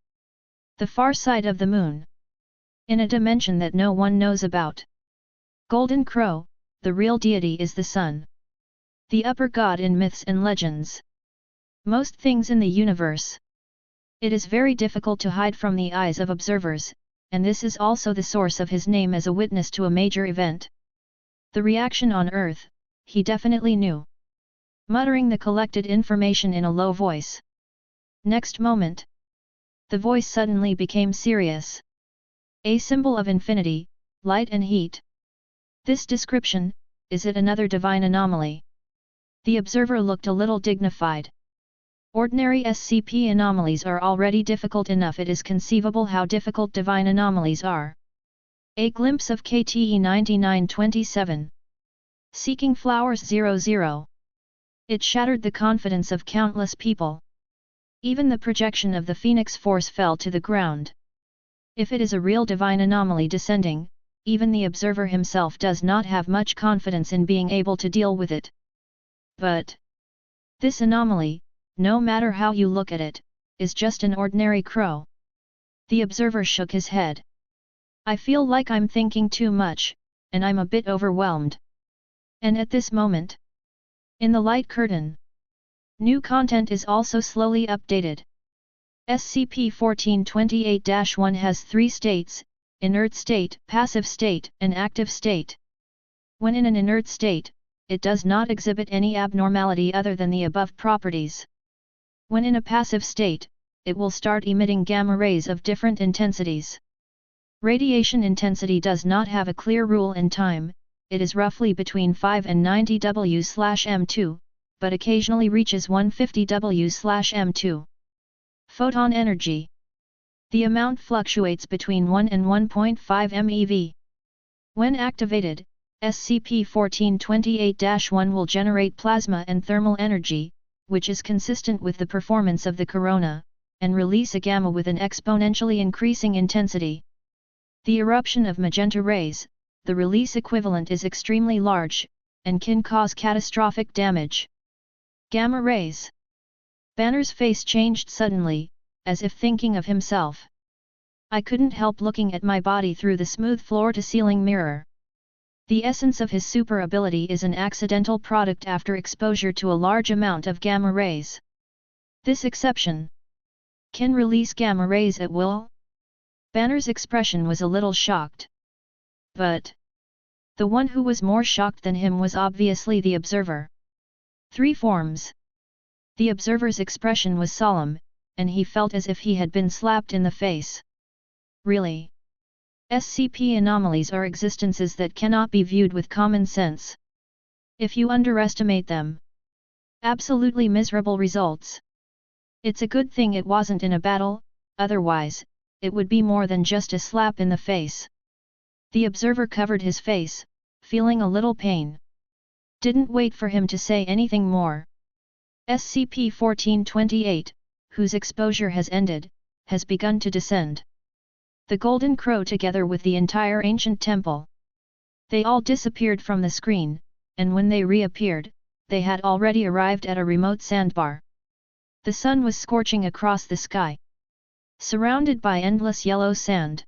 [SPEAKER 1] The far side of the moon. In a dimension that no one knows about. Golden Crow, the real deity is the sun. The upper god in myths and legends. Most things in the universe. It is very difficult to hide from the eyes of observers, and this is also the source of his name as a witness to a major event. The reaction on Earth, he definitely knew. Muttering the collected information in a low voice. Next moment, the voice suddenly became serious. A symbol of infinity, light and heat. This description, is it another divine anomaly? The observer looked a little dignified. Ordinary SCP anomalies are already difficult enough, it is conceivable how difficult divine anomalies are. A glimpse of KTE 9927. Seeking Flowers 00. It shattered the confidence of countless people. Even the projection of the Phoenix Force fell to the ground. If it is a real divine anomaly descending, even the observer himself does not have much confidence in being able to deal with it. But this anomaly, no matter how you look at it, is just an ordinary crow. The observer shook his head. I feel like I'm thinking too much, and I'm a bit overwhelmed. And at this moment, in the light curtain, new content is also slowly updated. SCP-1428-1 has 3 states: inert state, passive state, and active state. When in an inert state, it does not exhibit any abnormality other than the above properties. When in a passive state, it will start emitting gamma rays of different intensities. Radiation intensity does not have a clear rule in time, it is roughly between 5 and 90 W/m2, but occasionally reaches 150 W/m2. Photon energy. The amount fluctuates between 1 and 1.5 MeV. When activated, SCP-1428-1 will generate plasma and thermal energy, which is consistent with the performance of the corona, and release a gamma with an exponentially increasing intensity. The eruption of magenta rays, the release equivalent, is extremely large, and can cause catastrophic damage. Gamma rays. Banner's face changed suddenly, as if thinking of himself. I couldn't help looking at my body through the smooth floor-to-ceiling mirror. The essence of his super ability is an accidental product after exposure to a large amount of gamma rays. This exception can release gamma rays at will? Banner's expression was a little shocked. But the one who was more shocked than him was obviously the observer. 3 forms. The observer's expression was solemn, and he felt as if he had been slapped in the face. Really? SCP anomalies are existences that cannot be viewed with common sense. If you underestimate them, absolutely miserable results. It's a good thing it wasn't in a battle, otherwise, it would be more than just a slap in the face. The observer covered his face, feeling a little pain. Didn't wait for him to say anything more. SCP-1428, whose exposure has ended, has begun to descend. The Golden Crow together with the entire ancient temple. They all disappeared from the screen, and when they reappeared, they had already arrived at a remote sandbar. The sun was scorching across the sky, surrounded by endless yellow sand.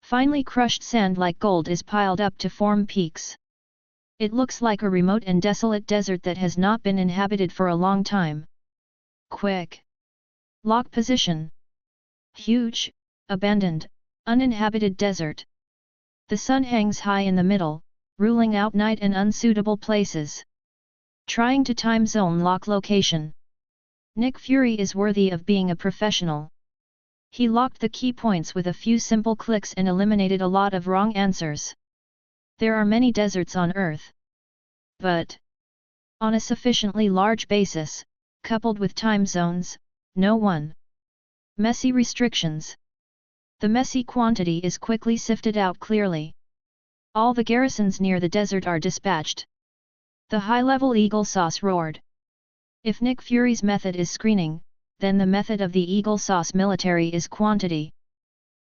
[SPEAKER 1] Finely crushed sand like gold is piled up to form peaks. It looks like a remote and desolate desert that has not been inhabited for a long time. Quick! Lock position. Huge, abandoned, uninhabited desert. The sun hangs high in the middle, ruling out night and unsuitable places. Trying to time zone lock location. Nick Fury is worthy of being a professional. He locked the key points with a few simple clicks and eliminated a lot of wrong answers. There are many deserts on Earth. But, on a sufficiently large basis, coupled with time zones, no one. Messy restrictions. The messy quantity is quickly sifted out clearly. All the garrisons near the desert are dispatched. The high-level Eagle Sauce roared. If Nick Fury's method is screening, then the method of the Eagle Sauce military is quantity.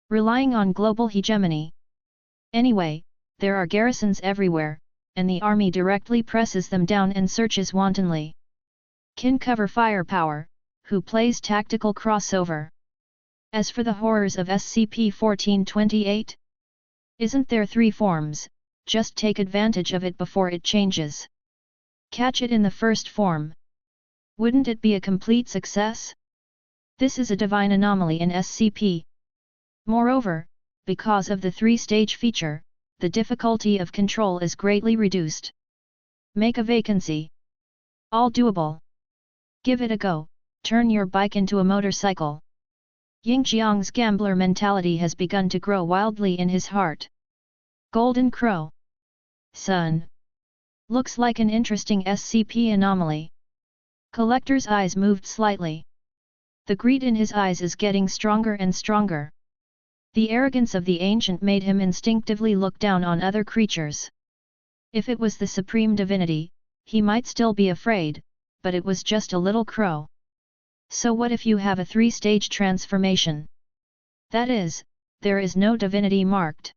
[SPEAKER 1] Relying on global hegemony. Anyway, there are garrisons everywhere, and the army directly presses them down and searches wantonly. Can cover firepower, who plays tactical crossover. As for the horrors of SCP-1428? Isn't there 3 forms, just take advantage of it before it changes. Catch it in the first form. Wouldn't it be a complete success? This is a divine anomaly in SCP. Moreover, because of the 3-stage feature, the difficulty of control is greatly reduced. Make a vacancy. All doable. Give it a go, turn your bike into a motorcycle. Yingjiang's gambler mentality has begun to grow wildly in his heart. Golden Crow. Son. Looks like an interesting SCP anomaly. Collector's eyes moved slightly. The greed in his eyes is getting stronger and stronger. The arrogance of the ancient made him instinctively look down on other creatures. If it was the supreme divinity, he might still be afraid, but it was just a little crow. So what if you have a 3-stage transformation? That is, there is no divinity marked.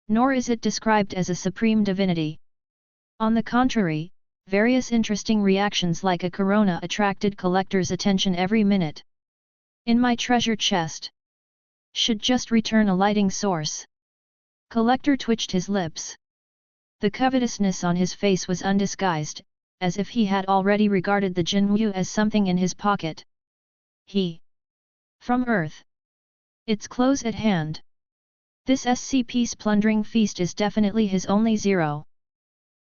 [SPEAKER 1] Nor is it described as a supreme divinity. On the contrary, various interesting reactions like a corona attracted collector's attention every minute. In my treasure chest. Should just return a lighting source. Collector twitched his lips. The covetousness on his face was undisguised, as if he had already regarded the Jinwu as something in his pocket. From Earth. It's close at hand. This SCP's plundering feast is definitely his only zero.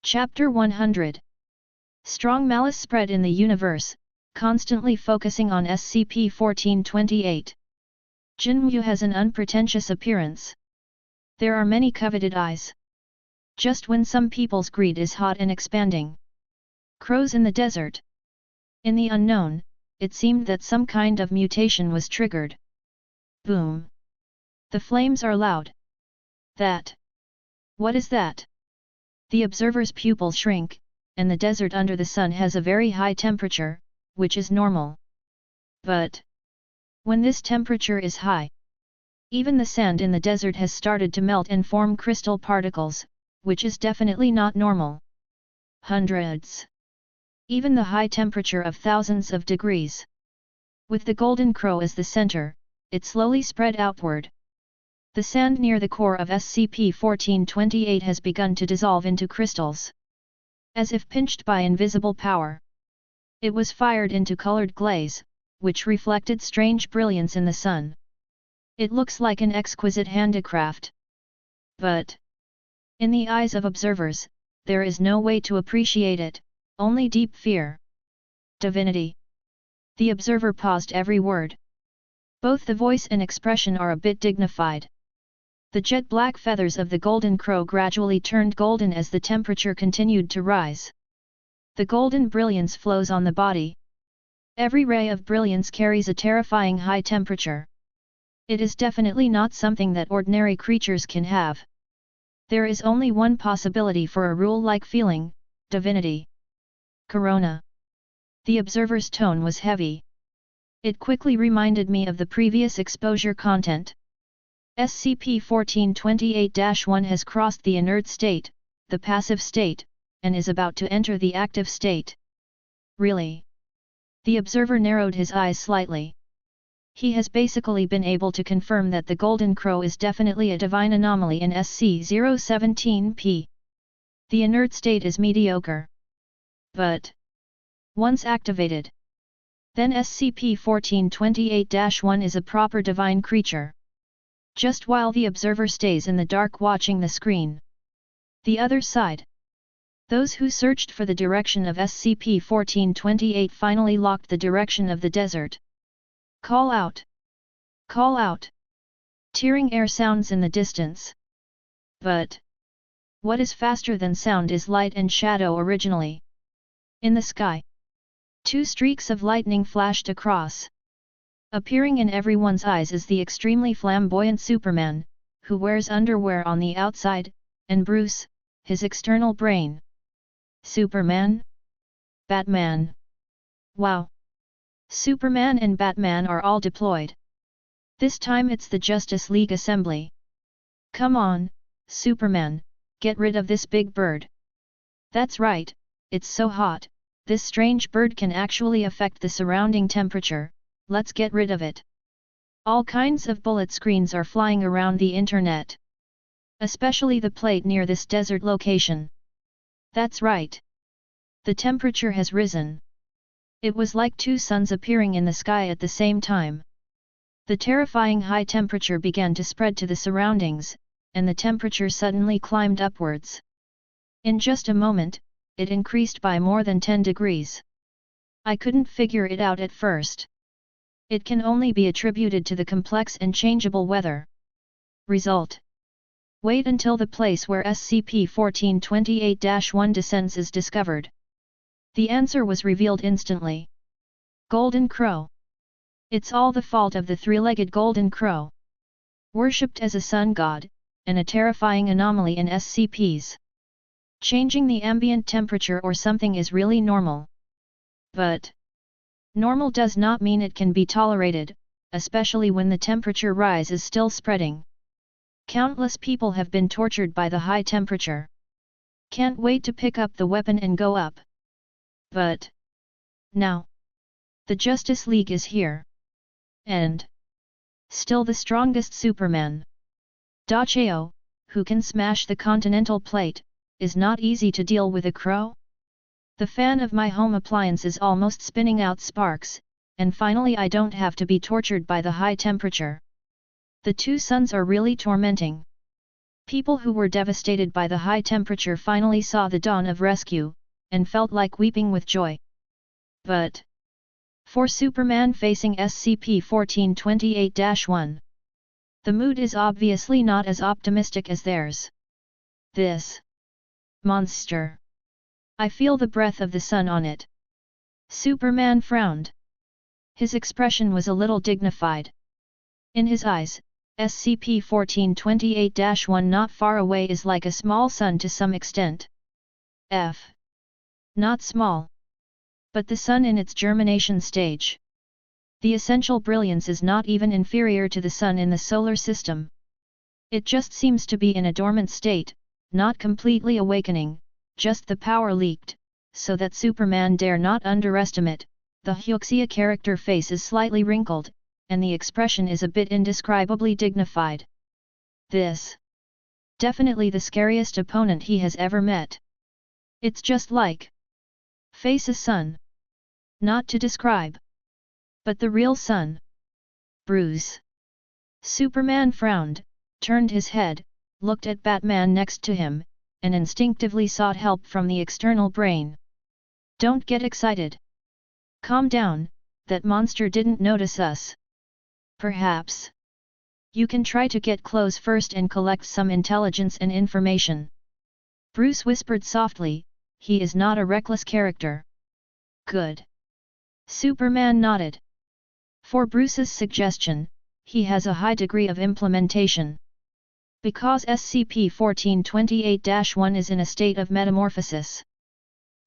[SPEAKER 1] Chapter 100. Strong malice spread in the universe, constantly focusing on SCP-1428. Jinwu has an unpretentious appearance. There are many coveted eyes. Just when some people's greed is hot and expanding. Crows in the desert. In the unknown, it seemed that some kind of mutation was triggered. Boom. The flames are loud. That. What is that? The observer's pupils shrink, and the desert under the sun has a very high temperature, which is normal. But when this temperature is high, even the sand in the desert has started to melt and form crystal particles, which is definitely not normal. Hundreds. Even the high temperature of thousands of degrees. With the Golden Crow as the center, it slowly spread outward. The sand near the core of SCP-1428 has begun to dissolve into crystals. As if pinched by invisible power. It was fired into colored glaze, which reflected strange brilliance in the sun. It looks like an exquisite handicraft. But in the eyes of observers, there is no way to appreciate it, only deep fear. Divinity. The observer paused every word. Both the voice and expression are a bit dignified. The jet-black feathers of the golden crow gradually turned golden as the temperature continued to rise. The golden brilliance flows on the body. Every ray of brilliance carries a terrifying high temperature. It is definitely not something that ordinary creatures can have. There is only one possibility for a rule-like feeling: divinity. Corona. The observer's tone was heavy. It quickly reminded me of the previous exposure content. SCP-1428-1 has crossed the inert state, the passive state, and is about to enter the active state. Really? The observer narrowed his eyes slightly. He has basically been able to confirm that the Golden Crow is definitely a divine anomaly in SC-017-P. The inert state is mediocre. But once activated, then SCP-1428-1 is a proper divine creature. Just while the observer stays in the dark watching the screen. The other side. Those who searched for the direction of SCP-1428 finally locked the direction of the desert. Call out! Call out! Tearing air sounds in the distance. But what is faster than sound is light and shadow originally. In the sky, 2 streaks of lightning flashed across. Appearing in everyone's eyes is the extremely flamboyant Superman, who wears underwear on the outside, and Bruce, his external brain. Superman? Batman? Wow! Superman and Batman are all deployed. This time it's the Justice League Assembly. Come on, Superman, get rid of this big bird. That's right, it's so hot, this strange bird can actually affect the surrounding temperature. Let's get rid of it. All kinds of bullet screens are flying around the internet. Especially the plate near this desert location. That's right. The temperature has risen. It was like 2 suns appearing in the sky at the same time. The terrifying high temperature began to spread to the surroundings, and the temperature suddenly climbed upwards. In just a moment, it increased by more than 10 degrees. I couldn't figure it out at first. It can only be attributed to the complex and changeable weather. Result: wait until the place where SCP-1428-1 descends is discovered. The answer was revealed instantly. Golden Crow. It's all the fault of the 3-legged Golden Crow. Worshipped as a sun god, and a terrifying anomaly in SCPs. Changing the ambient temperature or something is really normal. But normal does not mean it can be tolerated, especially when the temperature rise is still spreading. Countless people have been tortured by the high temperature. Can't wait to pick up the weapon and go up. But now, the Justice League is here. And still the strongest Superman. Dacheo, who can smash the continental plate, is not easy to deal with a crow. The fan of my home appliance is almost spinning out sparks, and finally I don't have to be tortured by the high temperature. The 2 suns are really tormenting. People who were devastated by the high temperature finally saw the dawn of rescue, and felt like weeping with joy. But for Superman facing SCP-1428-1, the mood is obviously not as optimistic as theirs. This monster. I feel the breath of the sun on it. Superman frowned. His expression was a little dignified. In his eyes, SCP-1428-1 not far away is like a small sun to some extent. Not small. But the sun in its germination stage. The essential brilliance is not even inferior to the sun in the solar system. It just seems to be in a dormant state, not completely awakening. Just the power leaked, so that Superman dare not underestimate. The Huxia character face is slightly wrinkled, and the expression is a bit indescribably dignified. This definitely the scariest opponent he has ever met. It's just like face a sun. Not to describe, but the real sun. Bruce. Superman frowned, turned his head, looked at Batman next to him, and instinctively sought help from the external brain. Don't get excited. Calm down, that monster didn't notice us. Perhaps You can try to get close first and collect some intelligence and information. Bruce whispered softly, he is not a reckless character. Good. Superman nodded. For Bruce's suggestion, he has a high degree of implementation. Because SCP-1428-1 is in a state of metamorphosis.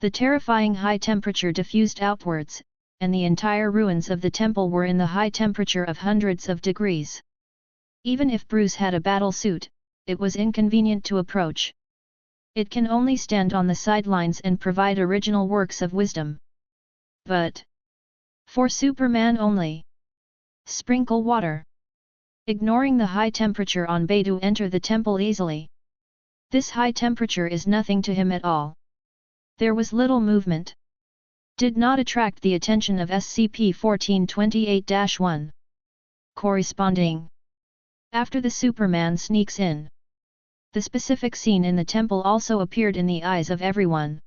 [SPEAKER 1] The terrifying high temperature diffused outwards, and the entire ruins of the temple were in the high temperature of hundreds of degrees. Even if Bruce had a battle suit, it was inconvenient to approach. It can only stand on the sidelines and provide original works of wisdom. But for Superman only. Sprinkle water. Ignoring the high temperature on Bay to enter the temple easily. This high temperature is nothing to him at all. There was little movement. Did not attract the attention of SCP-1428-1. Corresponding. After the Superman sneaks in. The specific scene in the temple also appeared in the eyes of everyone.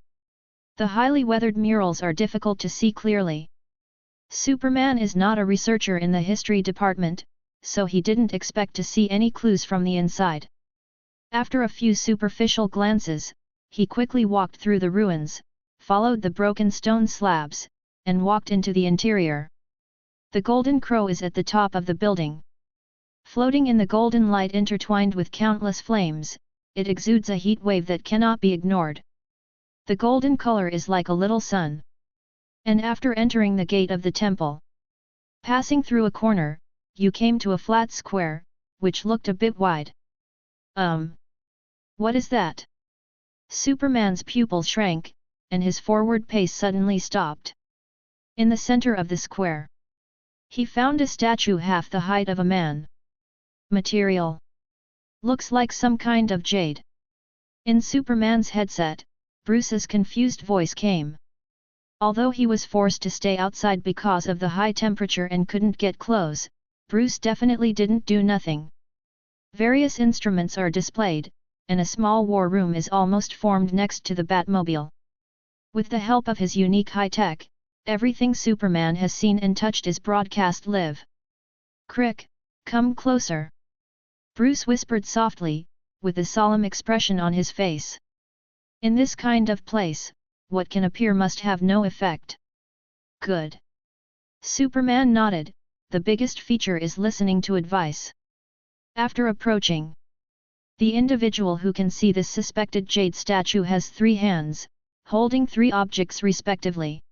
[SPEAKER 1] The highly weathered murals are difficult to see clearly. Superman is not a researcher in the history department, so he didn't expect to see any clues from the inside. After a few superficial glances, he quickly walked through the ruins, followed the broken stone slabs, and walked into the interior. The Golden Crow is at the top of the building. Floating in the golden light intertwined with countless flames, it exudes a heat wave that cannot be ignored. The golden color is like a little sun. And after entering the gate of the temple, passing through a corner, you came to a flat square, which looked a bit wide. What is that? Superman's pupils shrank, and his forward pace suddenly stopped. In the center of the square, he found a statue half the height of a man. Material. Looks like some kind of jade. In Superman's headset, Bruce's confused voice came. Although he was forced to stay outside because of the high temperature and couldn't get close, Bruce definitely didn't do nothing. Various instruments are displayed, and a small war room is almost formed next to the Batmobile. With the help of his unique high-tech, everything Superman has seen and touched is broadcast live. Crick, come closer. Bruce whispered softly, with a solemn expression on his face. In this kind of place, what can appear must have no effect. Good. Superman nodded, the biggest feature is listening to advice. After approaching, the individual who can see this suspected jade statue has 3 hands, holding 3 objects respectively.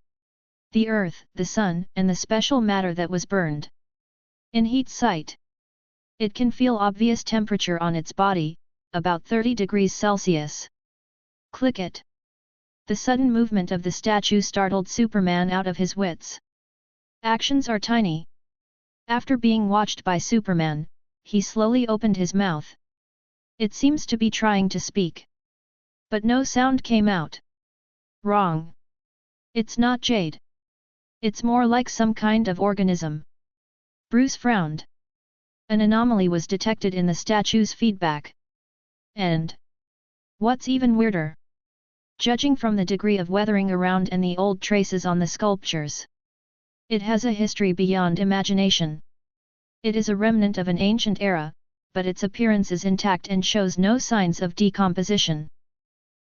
[SPEAKER 1] The earth, the sun, and the special matter that was burned. In heat sight, it can feel obvious temperature on its body, about 30 degrees Celsius. Click it. The sudden movement of the statue startled Superman out of his wits. Actions are tiny. After being watched by Superman, he slowly opened his mouth. It seems to be trying to speak. But no sound came out. Wrong. It's not jade. It's more like some kind of organism. Bruce frowned. An anomaly was detected in the statue's feedback. And what's even weirder? Judging from the degree of weathering around and the old traces on the sculptures, it has a history beyond imagination. It is a remnant of an ancient era, but its appearance is intact and shows no signs of decomposition.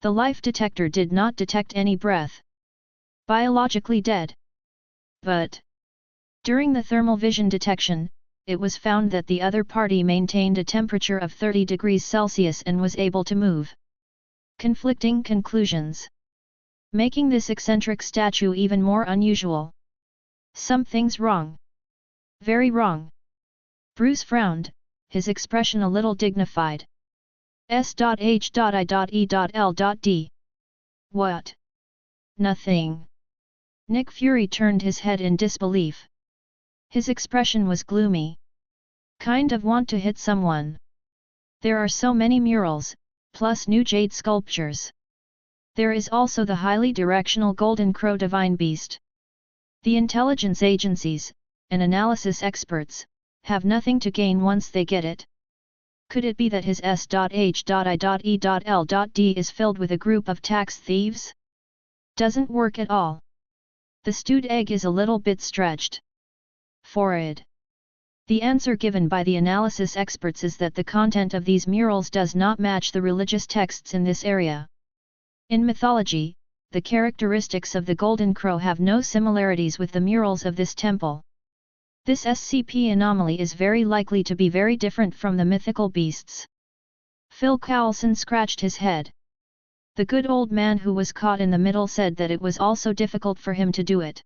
[SPEAKER 1] The life detector did not detect any breath. Biologically dead. But during the thermal vision detection, it was found that the other party maintained a temperature of 30 degrees Celsius and was able to move. Conflicting conclusions, making this eccentric statue even more unusual. Something's wrong. Very wrong. Bruce frowned, his expression a little dignified. S.H.I.E.L.D. What? Nothing. Nick Fury turned his head in disbelief. His expression was gloomy. Kind of want to hit someone. There are so many murals, plus new jade sculptures. There is also the highly directional Golden Crow Divine Beast. The intelligence agencies, and analysis experts, have nothing to gain once they get it. Could it be that his S.H.I.E.L.D. is filled with a group of tax thieves? Doesn't work at all. The stewed egg is a little bit stretched. Forward. The answer given by the analysis experts is that the content of these murals does not match the religious texts in this area. In mythology, the characteristics of the Golden Crow have no similarities with the murals of this temple. This SCP anomaly is very likely to be very different from the mythical beasts. Phil Coulson scratched his head. The good old man who was caught in the middle said that it was also difficult for him to do it.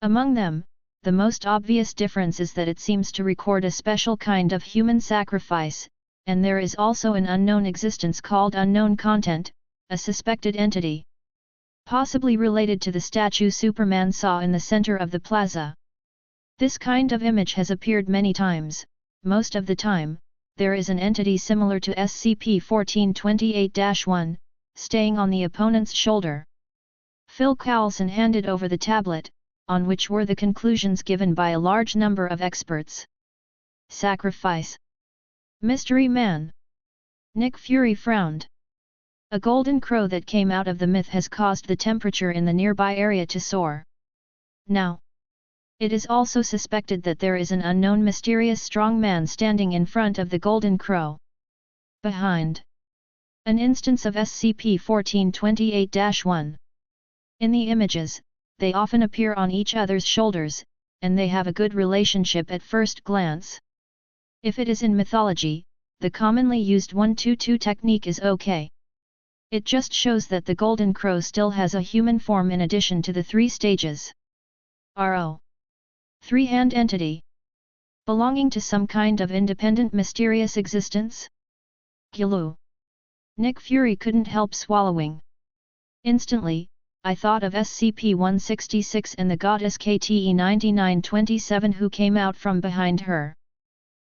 [SPEAKER 1] Among them, the most obvious difference is that it seems to record a special kind of human sacrifice, and there is also an unknown existence called unknown content, a suspected entity. Possibly related to the statue Superman saw in the center of the plaza. This kind of image has appeared many times. Most of the time, there is an entity similar to SCP-1428-1, staying on the opponent's shoulder. Phil Coulson handed over the tablet, on which were the conclusions given by a large number of experts. Sacrifice. Mystery Man. Nick Fury frowned. A golden crow that came out of the myth has caused the temperature in the nearby area to soar. Now, it is also suspected that there is an unknown mysterious strong man standing in front of the golden crow. Behind. An instance of SCP-1428-1. In the images, they often appear on each other's shoulders, and they have a good relationship at first glance. If it is in mythology, the commonly used 1-2-2 technique is okay. It just shows that the Golden Crow still has a human form in addition to the 3 stages. RO. 3-hand entity. Belonging to some kind of independent mysterious existence? Gilu. Nick Fury couldn't help swallowing. Instantly, I thought of SCP-166 and the goddess KTE-9927 who came out from behind her.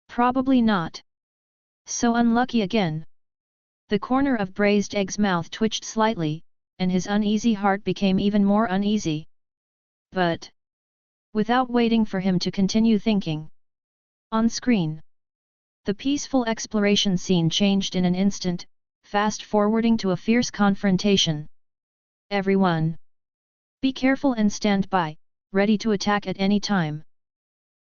[SPEAKER 1] Probably not. So unlucky again. The corner of Braised Egg's mouth twitched slightly, and his uneasy heart became even more uneasy. But, without waiting for him to continue thinking, on screen, the peaceful exploration scene changed in an instant, fast-forwarding to a fierce confrontation. Everyone, be careful and stand by, ready to attack at any time.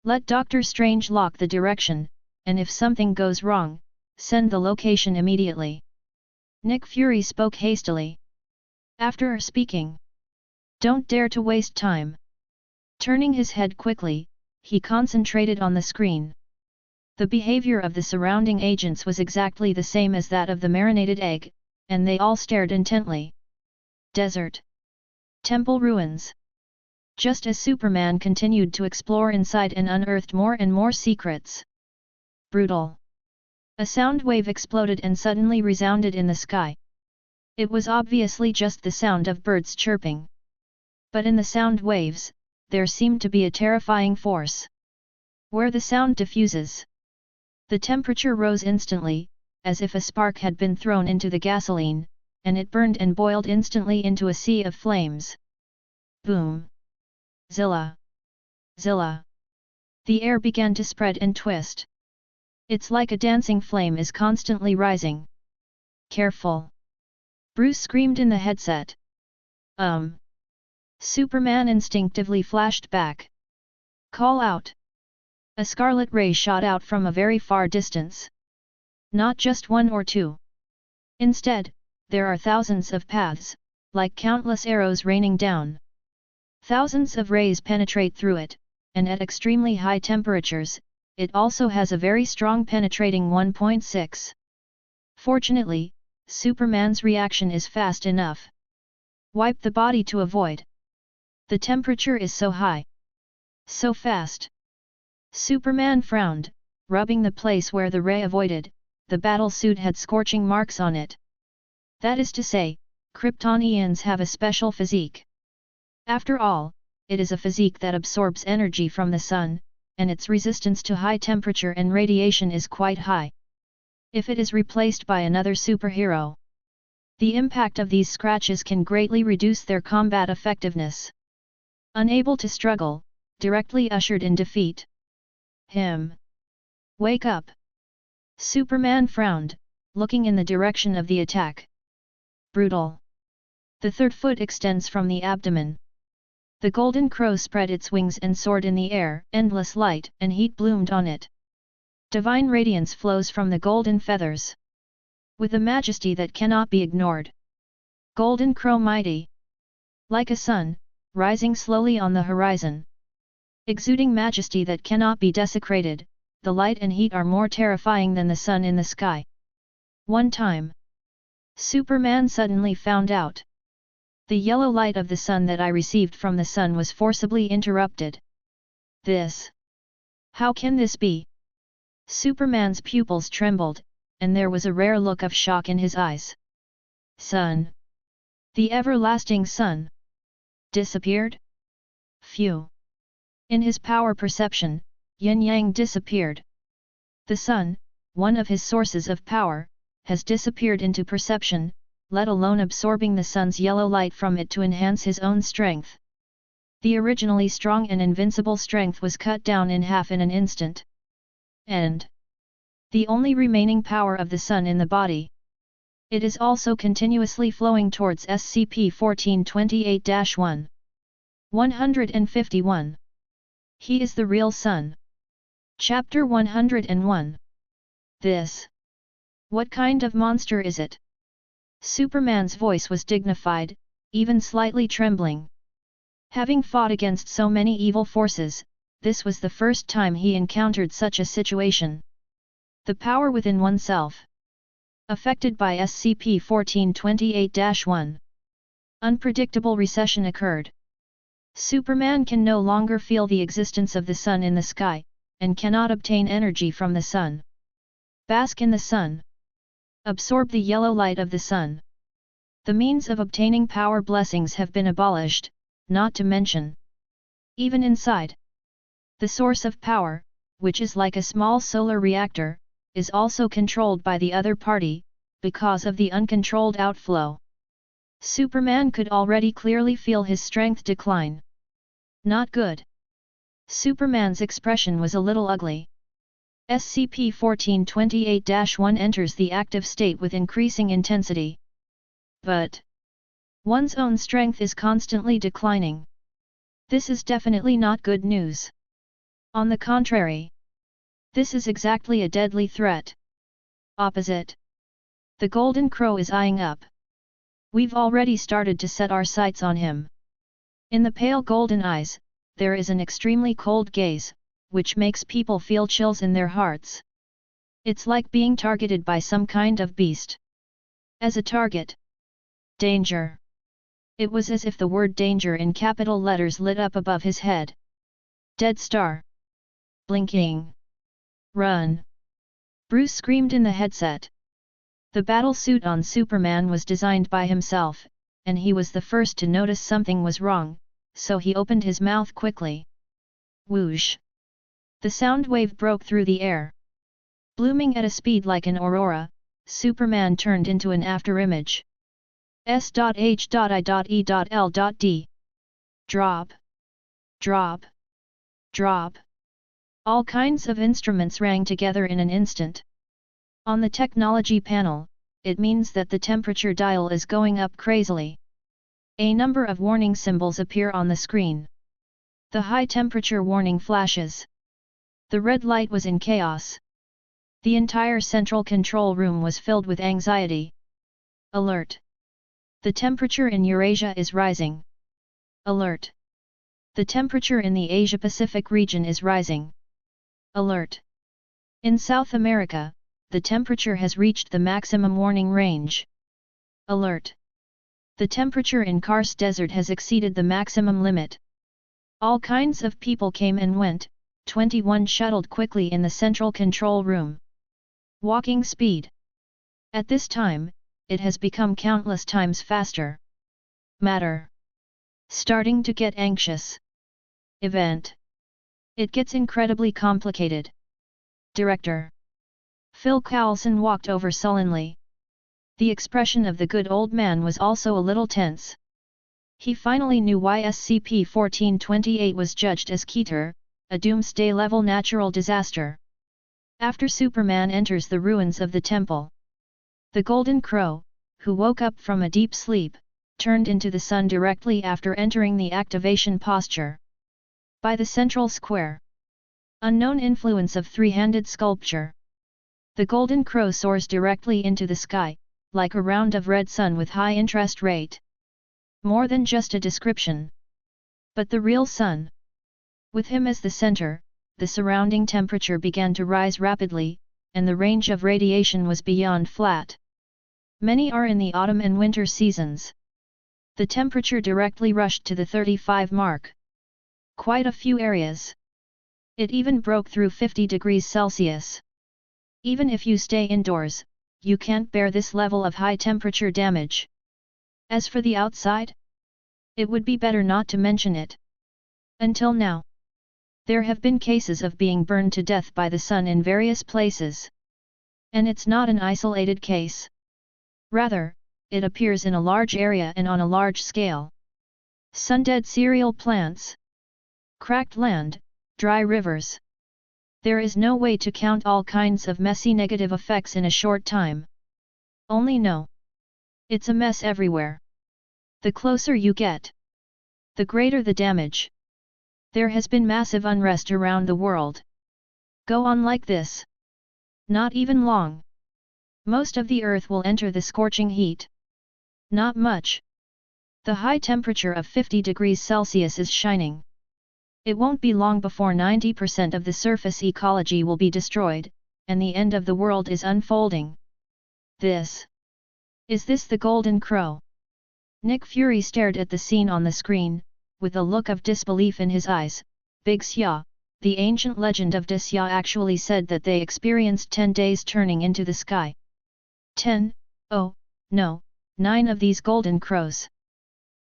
[SPEAKER 1] Let Dr. Strange lock the direction, and if something goes wrong, send the location immediately. Nick Fury spoke hastily. After speaking, don't dare to waste time. Turning his head quickly, he concentrated on the screen. The behavior of the surrounding agents was exactly the same as that of the marinated egg, and they all stared intently. Desert. Temple ruins. Just as Superman continued to explore inside and unearthed more and more secrets. Brutal. A sound wave exploded and suddenly resounded in the sky. It was obviously just the sound of birds chirping. But in the sound waves, there seemed to be a terrifying force. Where the sound diffuses, the temperature rose instantly, as if a spark had been thrown into the gasoline, and it burned and boiled instantly into a sea of flames. Boom! Zilla! Zilla! The air began to spread and twist. It's like a dancing flame is constantly rising. Careful! Bruce screamed in the headset. Superman instinctively flashed back. Call out! A scarlet ray shot out from a very far distance. Not just 1 or 2. Instead, there are thousands of paths, like countless arrows raining down. Thousands of rays penetrate through it, and at extremely high temperatures, it also has a very strong penetrating 1.6. Fortunately, Superman's reaction is fast enough. Wipe the body to avoid. The temperature is so high. So fast. Superman frowned, rubbing the place where the ray avoided. The battle suit had scorching marks on it. That is to say, Kryptonians have a special physique. After all, it is a physique that absorbs energy from the sun, and its resistance to high temperature and radiation is quite high. If it is replaced by another superhero, the impact of these scratches can greatly reduce their combat effectiveness. Unable to struggle, directly ushered in defeat. Wake up! Superman frowned, looking in the direction of the attack. Brutal. The third foot extends from the abdomen. The golden crow spread its wings and soared in the air, endless light and heat bloomed on it. Divine radiance flows from the golden feathers, with a majesty that cannot be ignored. Golden crow mighty, like a sun, rising slowly on the horizon. Exuding majesty that cannot be desecrated, the light and heat are more terrifying than the sun in the sky. One time, Superman suddenly found out. The yellow light of the sun that I received from the sun was forcibly interrupted. This. How can this be? Superman's pupils trembled, and there was a rare look of shock in his eyes. Sun. The everlasting sun. Disappeared? Phew. In his power perception, yin-yang disappeared. The sun, one of his sources of power, has disappeared into perception, let alone absorbing the sun's yellow light from it to enhance his own strength. The originally strong and invincible strength was cut down in half in an instant. And the only remaining power of the sun in the body. It is also continuously flowing towards SCP-1428-1. 151. He is the real sun. Chapter 101. This. What kind of monster is it? Superman's voice was dignified, even slightly trembling. Having fought against so many evil forces, this was the first time he encountered such a situation. The power within oneself. Affected by SCP-1428-1. Unpredictable recession occurred. Superman can no longer feel the existence of the sun in the sky, and cannot obtain energy from the sun. Bask in the sun. Absorb the yellow light of the sun. The means of obtaining power blessings have been abolished, not to mention. Even inside. The source of power, which is like a small solar reactor, is also controlled by the other party, because of the uncontrolled outflow. Superman could already clearly feel his strength decline. Not good. Superman's expression was a little ugly. SCP-1428-1 enters the active state with increasing intensity. But one's own strength is constantly declining. This is definitely not good news. On the contrary, this is exactly a deadly threat. Opposite. The golden crow is eyeing up. We've already started to set our sights on him. In the pale golden eyes, there is an extremely cold gaze, which makes people feel chills in their hearts. It's like being targeted by some kind of beast. As a target. Danger. It was as if the word danger in capital letters lit up above his head. Dead star. Blinking. Run. Bruce screamed in the headset. The battle suit on Superman was designed by himself, and he was the first to notice something was wrong, so he opened his mouth quickly. Whoosh! The sound wave broke through the air. Blooming at a speed like an aurora, Superman turned into an afterimage. S.H.I.E.L.D. Drop. Drop. Drop. All kinds of instruments rang together in an instant. On the technology panel, it means that the temperature dial is going up crazily. A number of warning symbols appear on the screen. The high temperature warning flashes. The red light was in chaos. The entire central control room was filled with anxiety. Alert! The temperature in Eurasia is rising. Alert! The temperature in the Asia-Pacific region is rising. Alert! In South America, the temperature has reached the maximum warning range. Alert! The temperature in Karst Desert has exceeded the maximum limit. All kinds of people came and went, 21 shuttled quickly in the central control room. Walking speed. At this time, it has become countless times faster. Matter. Starting to get anxious. Event. It gets incredibly complicated. Director. Phil Coulson walked over sullenly. The expression of the good old man was also a little tense. He finally knew why SCP-1428 was judged as Keter, a doomsday-level natural disaster. After Superman enters the ruins of the temple, the Golden Crow, who woke up from a deep sleep, turned into the sun directly after entering the activation posture. By the central square. Unknown influence of three-handed sculpture. The golden crow soars directly into the sky, like a round of red sun with high interest rate. More than just a description. But the real sun. With him as the center, the surrounding temperature began to rise rapidly, and the range of radiation was beyond flat. Many are in the autumn and winter seasons. The temperature directly rushed to the 35 mark. Quite a few areas. It even broke through 50 degrees Celsius. Even if you stay indoors, you can't bear this level of high temperature damage. As for the outside? It would be better not to mention it. Until now, there have been cases of being burned to death by the sun in various places. And it's not an isolated case. Rather, it appears in a large area and on a large scale. Sun-dead cereal plants. Cracked land, dry rivers. There is no way to count all kinds of messy negative effects in a short time. Only know. It's a mess everywhere. The closer you get, the greater the damage. There has been massive unrest around the world. Go on like this. Not even long. Most of the earth will enter the scorching heat. Not much. The high temperature of 50 degrees Celsius is shining. It won't be long before 90% of the surface ecology will be destroyed, and the end of the world is unfolding. Is this the Golden Crow? Nick Fury stared at the scene on the screen, with a look of disbelief in his eyes. Big Xia, the ancient legend of De Xia actually said that they experienced 10 days turning into the sky. 10, oh, no, 9 of these golden crows.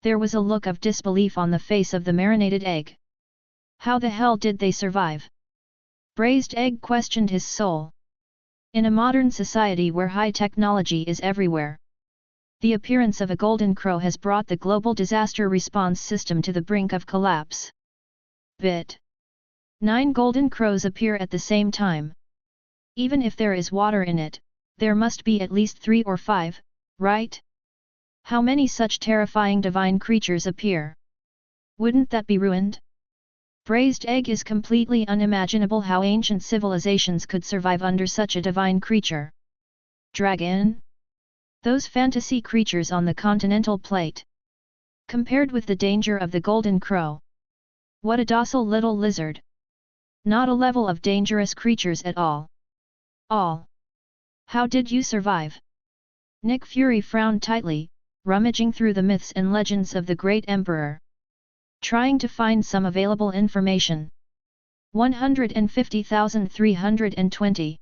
[SPEAKER 1] There was a look of disbelief on the face of the marinated egg. How the hell did they survive? Braised egg questioned his soul. In a modern society where high technology is everywhere, the appearance of a golden crow has brought the global disaster response system to the brink of collapse. 9 golden crows appear at the same time. Even if there is water in it, there must be at least 3 or 5, right? How many such terrifying divine creatures appear? Wouldn't that be ruined? Braised egg is completely unimaginable how ancient civilizations could survive under such a divine creature. Dragon? Those fantasy creatures on the continental plate. Compared with the danger of the golden crow. What a docile little lizard. Not a level of dangerous creatures at all. How did you survive? Nick Fury frowned tightly, rummaging through the myths and legends of the great emperor. Trying to find some available information. 150,320.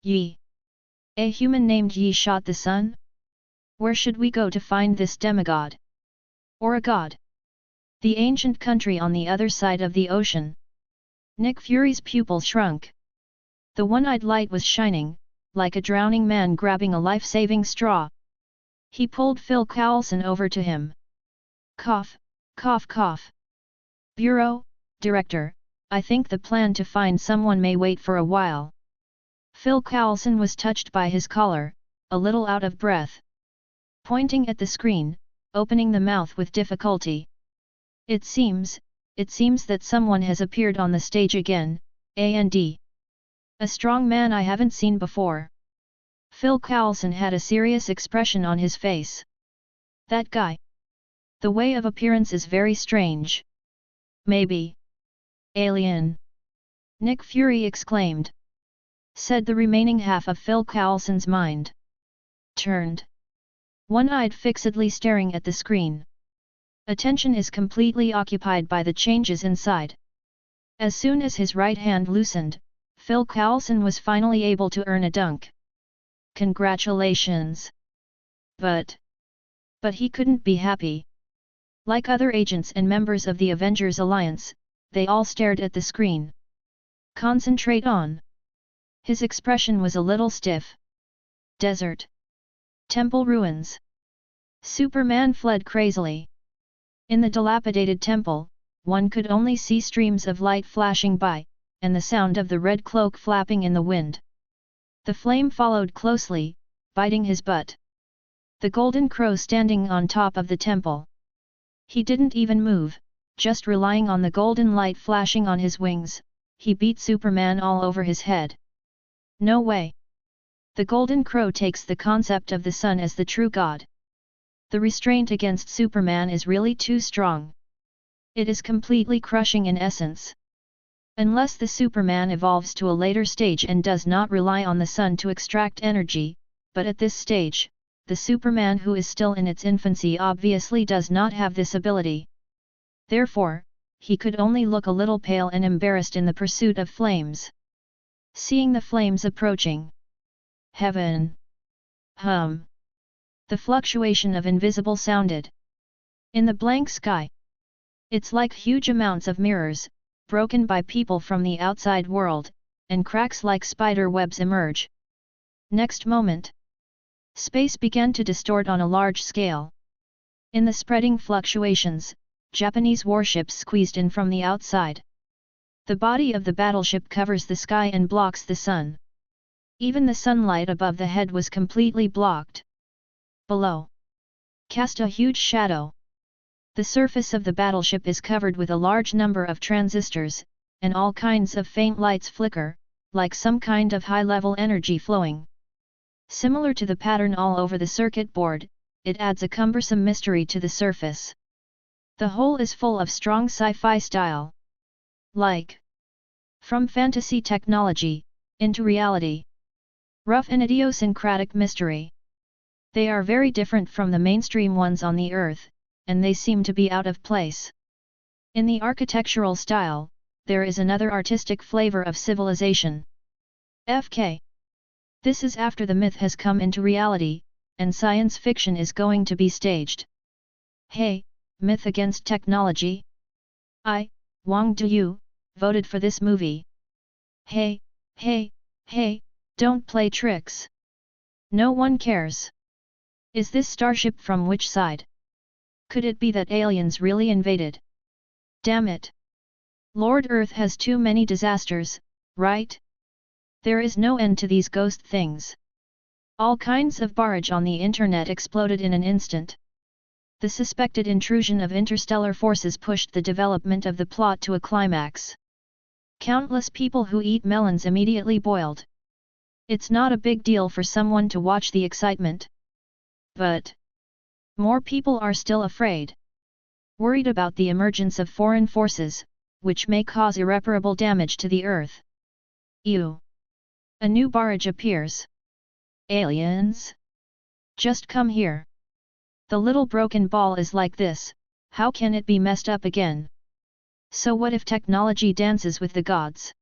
[SPEAKER 1] Yi. A human named Yi shot the sun? Where should we go to find this demigod? Or a god? The ancient country on the other side of the ocean. Nick Fury's pupil shrunk. The one-eyed light was shining, like a drowning man grabbing a life-saving straw. He pulled Phil Coulson over to him. Cough, cough, cough. Bureau, Director, I think the plan to find someone may wait for a while. Phil Coulson was touched by his collar, a little out of breath. Pointing at the screen, opening the mouth with difficulty. It seems that someone has appeared on the stage again, A&D. A strong man I haven't seen before. Phil Coulson had a serious expression on his face. That guy. The way of appearance is very strange. Maybe. Alien. Nick Fury exclaimed. Said the remaining half of Phil Coulson's mind. Turned. One-eyed fixedly staring at the screen. Attention is completely occupied by the changes inside. As soon as his right hand loosened, Phil Coulson was finally able to earn a dunk. Congratulations! But he couldn't be happy. Like other agents and members of the Avengers Alliance, they all stared at the screen. Concentrate on. His expression was a little stiff. Desert. Temple ruins. Superman fled crazily. In the dilapidated temple, one could only see streams of light flashing by, and the sound of the red cloak flapping in the wind. The flame followed closely, biting his butt. The golden crow standing on top of the temple. He didn't even move, just relying on the golden light flashing on his wings, he beat Superman all over his head. No way! The golden crow takes the concept of the sun as the true god. The restraint against Superman is really too strong. It is completely crushing in essence. Unless the Superman evolves to a later stage and does not rely on the sun to extract energy, but at this stage, the Superman who is still in its infancy obviously does not have this ability. Therefore, he could only look a little pale and embarrassed in the pursuit of flames. Seeing the flames approaching. Heaven! Hum! The fluctuation of invisible sounded. In the blank sky. It's like huge amounts of mirrors, broken by people from the outside world, and cracks like spider webs emerge. Next moment. Space began to distort on a large scale. In the spreading fluctuations, Japanese warships squeezed in from the outside. The body of the battleship covers the sky and blocks the sun. Even the sunlight above the head was completely blocked. Below. Cast a huge shadow. The surface of the battleship is covered with a large number of transistors, and all kinds of faint lights flicker, like some kind of high-level energy flowing. Similar to the pattern all over the circuit board, it adds a cumbersome mystery to the surface. The whole is full of strong sci-fi style. Like from fantasy technology, into reality. Rough and idiosyncratic mystery. They are very different from the mainstream ones on the Earth, and they seem to be out of place. In the architectural style, there is another artistic flavor of civilization. FK. This is after the myth has come into reality, and science fiction is going to be staged. Hey, myth against technology? I, Wang Duyu, voted for this movie. Hey, hey, hey, don't play tricks. No one cares. Is this starship from which side? Could it be that aliens really invaded? Damn it! Lord Earth has too many disasters, right? There is no end to these ghost things. All kinds of barrage on the internet exploded in an instant. The suspected intrusion of interstellar forces pushed the development of the plot to a climax. Countless people who eat melons immediately boiled. It's not a big deal for someone to watch the excitement. But more people are still afraid. Worried about the emergence of foreign forces, which may cause irreparable damage to the Earth. Ew! A new barrage appears. Aliens? Just come here. The little broken ball is like this, how can it be messed up again? So what if technology dances with the gods?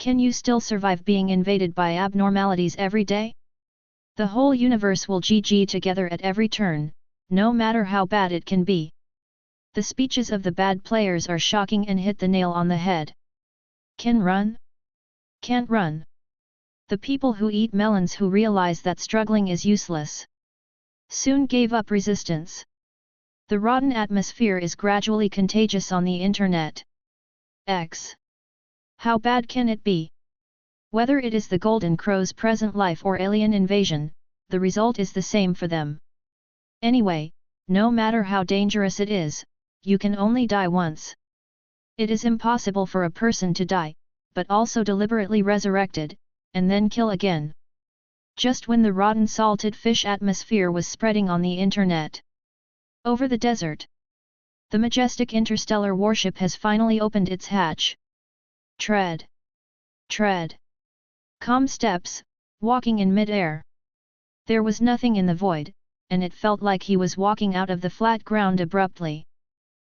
[SPEAKER 1] Can you still survive being invaded by abnormalities every day? The whole universe will GG together at every turn, no matter how bad it can be. The speeches of the bad players are shocking and hit the nail on the head. Can run? Can't run. The people who eat melons who realize that struggling is useless soon gave up resistance. The rotten atmosphere is gradually contagious on the internet. X. How bad can it be? Whether it is the Golden Crow's present life or alien invasion, the result is the same for them. Anyway, no matter how dangerous it is, you can only die once. It is impossible for a person to die, but also deliberately resurrected, and then kill again. Just when the rotten salted fish atmosphere was spreading on the internet. Over the desert. The majestic interstellar warship has finally opened its hatch. Tread. Tread. Calm steps, walking in mid-air. There was nothing in the void, and it felt like he was walking out of the flat ground abruptly.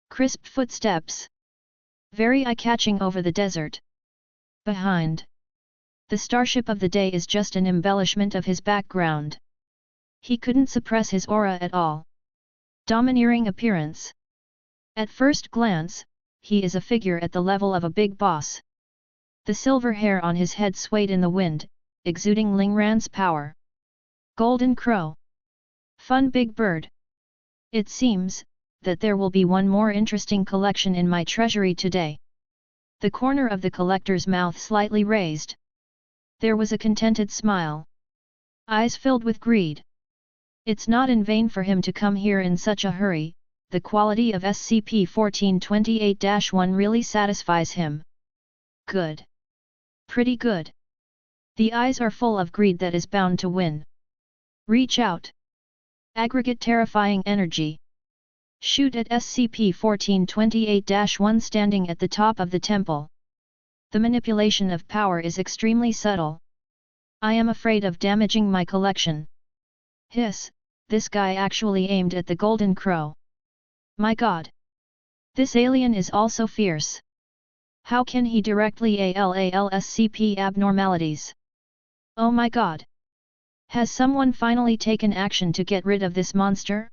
[SPEAKER 1] Crisp footsteps. Very eye-catching over the desert. Behind. The starship of the day is just an embellishment of his background. He couldn't suppress his aura at all. Domineering appearance. At first glance, he is a figure at the level of a big boss. The silver hair on his head swayed in the wind, exuding Ling Ran's power. Golden Crow. Fun big bird. It seems that there will be one more interesting collection in my treasury today. The corner of the collector's mouth slightly raised. There was a contented smile. Eyes filled with greed. It's not in vain for him to come here in such a hurry, the quality of SCP-1428-1 really satisfies him. Good. Pretty good. The eyes are full of greed that is bound to win. Reach out. Aggregate terrifying energy. Shoot at SCP-1428-1 standing at the top of the temple. The manipulation of power is extremely subtle. I am afraid of damaging my collection. Hiss, this guy actually aimed at the golden crow. My god! This alien is also fierce. How can he directly ALAL SCP abnormalities? Oh my god! Has someone finally taken action to get rid of this monster?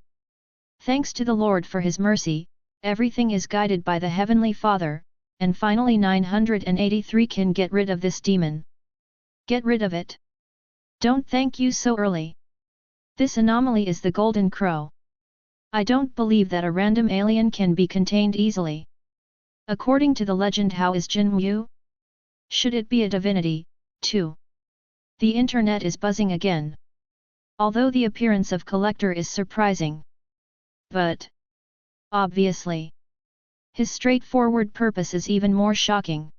[SPEAKER 1] Thanks to the Lord for his mercy, everything is guided by the Heavenly Father, and finally 983 can get rid of this demon. Get rid of it. Don't thank you so early. This anomaly is the Golden Crow. I don't believe that a random alien can be contained easily. According to the legend, how is Jin Wu? Should it be a divinity, too? The internet is buzzing again. Although the appearance of Collector is surprising. But obviously, his straightforward purpose is even more shocking.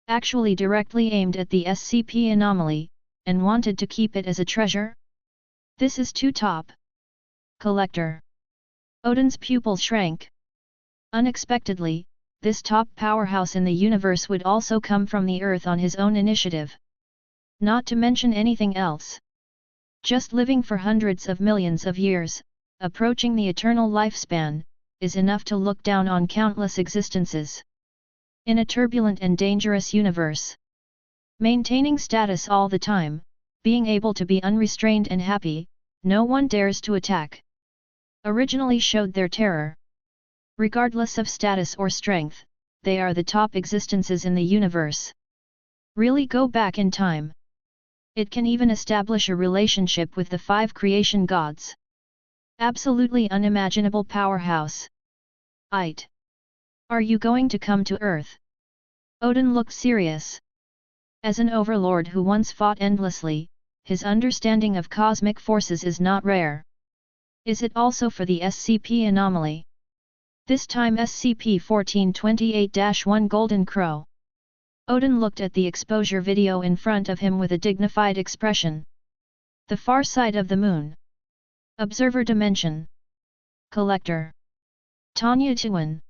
[SPEAKER 1] Actually directly aimed at the SCP anomaly, and wanted to keep it as a treasure? This is too top. Collector. Odin's pupil shrank. Unexpectedly, this top powerhouse in the universe would also come from the Earth on his own initiative. Not to mention anything else. Just living for hundreds of millions of years, approaching the eternal lifespan, is enough to look down on countless existences. In a turbulent and dangerous universe. Maintaining status all the time, being able to be unrestrained and happy, no one dares to attack. Originally showed their terror. Regardless of status or strength, they are the top existences in the universe. Really go back in time. It can even establish a relationship with the 5 creation gods. Absolutely unimaginable powerhouse. Ait. Are you going to come to Earth? Odin looked serious. As an overlord who once fought endlessly, his understanding of cosmic forces is not rare. Is it also for the SCP anomaly? This time SCP-1428-1 Golden Crow. Odin looked at the exposure video in front of him with a dignified expression. The far side of the moon. Observer dimension. Collector. Tanya Tuan.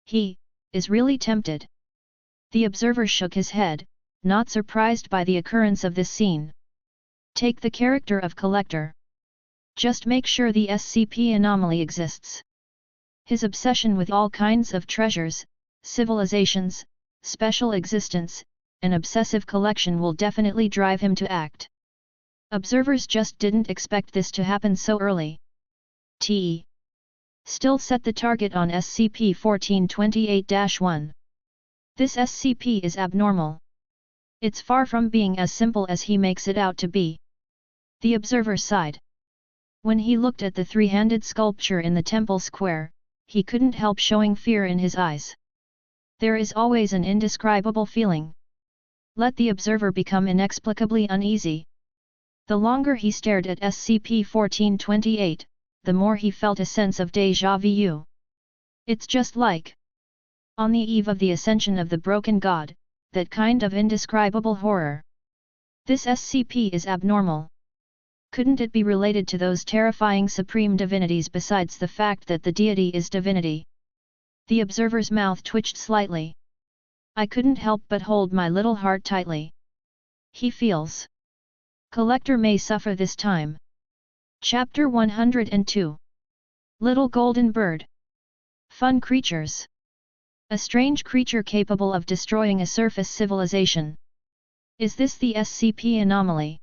[SPEAKER 1] He is really tempted. The observer shook his head, not surprised by the occurrence of this scene. Take the character of Collector. Just make sure the SCP anomaly exists. His obsession with all kinds of treasures, civilizations, special existence, and obsessive collection will definitely drive him to act. Observers just didn't expect this to happen so early. Still set the target on SCP-1428-1. This SCP is abnormal. It's far from being as simple as he makes it out to be. The observer sighed. When he looked at the 3-handed sculpture in the temple square, he couldn't help showing fear in his eyes. There is always an indescribable feeling. Let the observer become inexplicably uneasy. The longer he stared at SCP-1428, the more he felt a sense of déjà vu. It's just like on the eve of the ascension of the broken god, that kind of indescribable horror. This SCP is abnormal. Couldn't it be related to those terrifying supreme divinities besides the fact that the deity is divinity? The observer's mouth twitched slightly. I couldn't help but hold my little heart tightly. He feels. Collector may suffer this time. Chapter 102. Little Golden Bird. Fun creatures. A strange creature capable of destroying a surface civilization. Is this the SCP anomaly?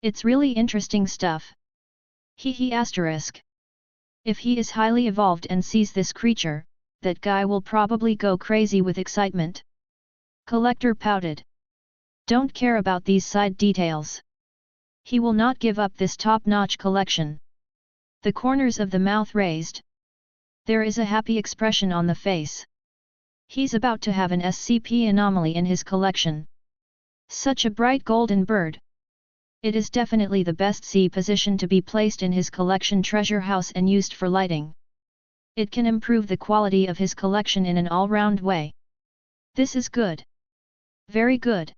[SPEAKER 1] It's really interesting stuff. Asterisk. If he is highly evolved and sees this creature, that guy will probably go crazy with excitement. Collector pouted. Don't care about these side details. He will not give up this top-notch collection. The corners of the mouth raised. There is a happy expression on the face. He's about to have an SCP anomaly in his collection. Such a bright golden bird. It is definitely the best C position to be placed in his collection treasure house and used for lighting. It can improve the quality of his collection in an all-round way. This is good. Very good.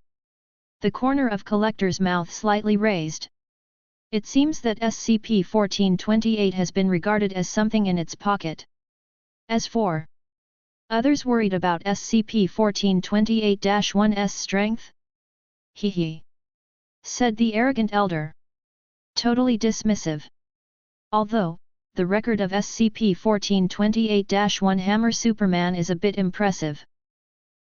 [SPEAKER 1] The corner of collector's mouth slightly raised. It seems that SCP-1428 has been regarded as something in its pocket. As for others worried about SCP-1428-1's strength? Hee, said the arrogant elder. Totally dismissive. Although, the record of SCP-1428-1 Hammer Superman is a bit impressive.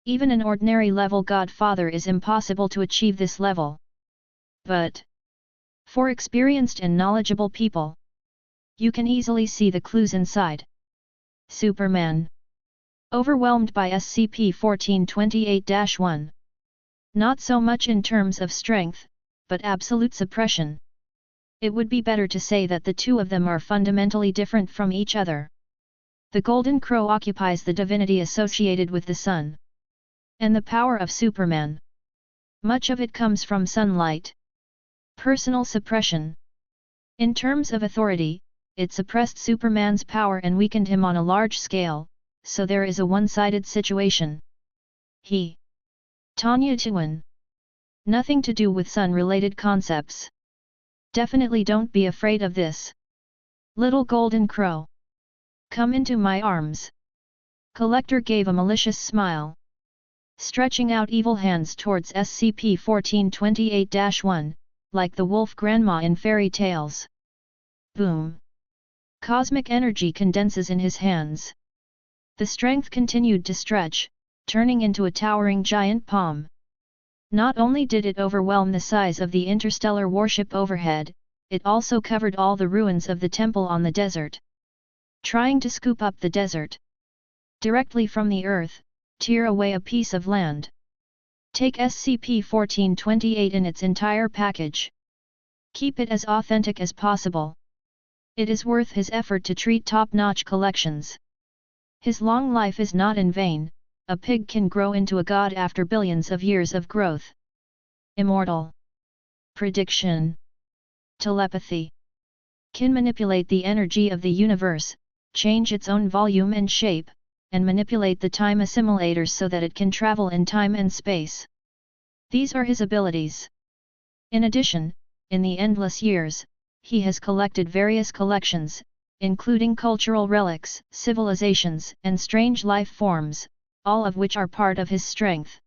[SPEAKER 1] Even an ordinary level Godfather is impossible to achieve this level. But for experienced and knowledgeable people, you can easily see the clues inside. Superman. Overwhelmed by SCP-1428-1. Not so much in terms of strength, but absolute suppression. It would be better to say that the two of them are fundamentally different from each other. The Golden Crow occupies the divinity associated with the sun and the power of Superman. Much of it comes from sunlight. Personal suppression. In terms of authority, it suppressed Superman's power and weakened him on a large scale, so there is a one-sided situation. Tanya Tuan. Nothing to do with sun-related concepts. Definitely don't be afraid of this. Little Golden Crow. Come into my arms. Collector gave a malicious smile. Stretching out evil hands towards SCP-1428-1, like the wolf grandma in fairy tales. Boom. Cosmic energy condenses in his hands. The strength continued to stretch, turning into a towering giant palm. Not only did it overwhelm the size of the interstellar warship overhead, it also covered all the ruins of the temple on the desert. Trying to scoop up the desert directly from the earth, tear away a piece of land. Take SCP-1428 in its entire package. Keep it as authentic as possible. It is worth his effort to treat top-notch collections. His long life is not in vain. A pig can grow into a god after billions of years of growth. Immortal. Prediction. Telepathy. Can manipulate the energy of the universe, change its own volume and shape, and manipulate the time assimilators so that it can travel in time and space. These are his abilities. In addition, in the endless years, he has collected various collections, including cultural relics, civilizations, and strange life forms, all of which are part of his strength.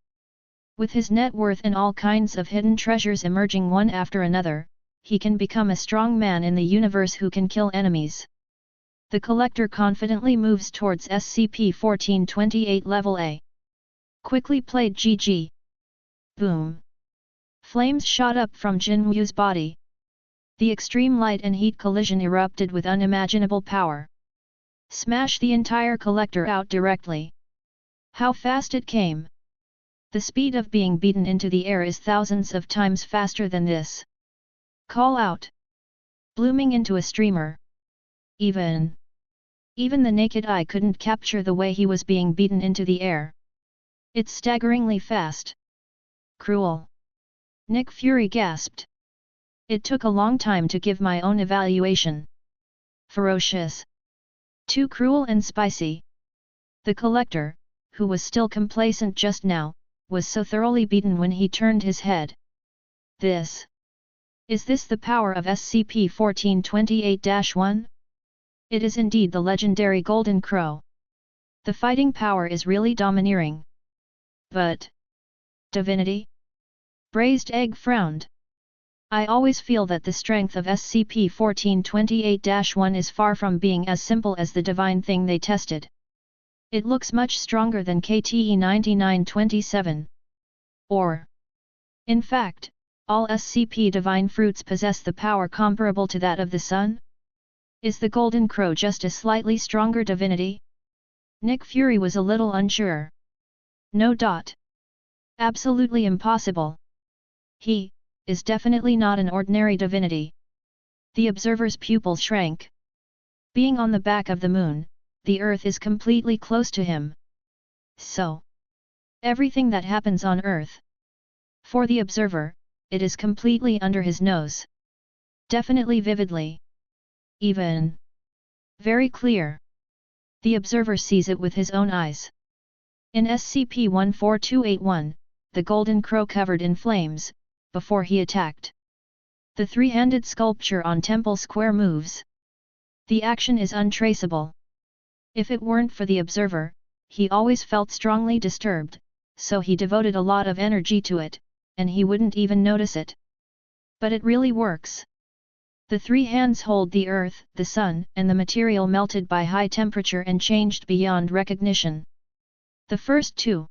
[SPEAKER 1] With his net worth and all kinds of hidden treasures emerging one after another, he can become a strong man in the universe who can kill enemies. The collector confidently moves towards SCP-1428 Level A. Quickly played GG. Boom. Flames shot up from Jinwu's body. The extreme light and heat collision erupted with unimaginable power. Smash the entire collector out directly. How fast it came! The speed of being beaten into the air is thousands of times faster than this. Call out. Blooming into a streamer. Even the naked eye couldn't capture the way he was being beaten into the air. It's staggeringly fast. Cruel. Nick Fury gasped. It took a long time to give my own evaluation. Ferocious. Too cruel and spicy. The collector, who was still complacent just now, was so thoroughly beaten when he turned his head. Is this the power of SCP-1428-1? It is indeed the legendary Golden Crow. The fighting power is really domineering. But divinity? Braised Egg frowned. I always feel that the strength of SCP-1428-1 is far from being as simple as the divine thing they tested. It looks much stronger than KTE-9927. Or, in fact, all SCP divine fruits possess the power comparable to that of the sun? Is the Golden Crow just a slightly stronger divinity? Nick Fury was a little unsure. No. Absolutely impossible. He is definitely not an ordinary divinity. The observer's pupil shrank. Being on the back of the moon, the Earth is completely close to him. So, everything that happens on Earth, for the observer, it is completely under his nose. Definitely vividly. Even. Very clear. The observer sees it with his own eyes. In SCP-14281, the golden crow covered in flames, before he attacked. The three-handed sculpture on Temple Square moves. The action is untraceable. If it weren't for the observer, he always felt strongly disturbed, so he devoted a lot of energy to it, and he wouldn't even notice it. But it really works. The three hands hold the earth, the sun, and the material melted by high temperature and changed beyond recognition. The first two,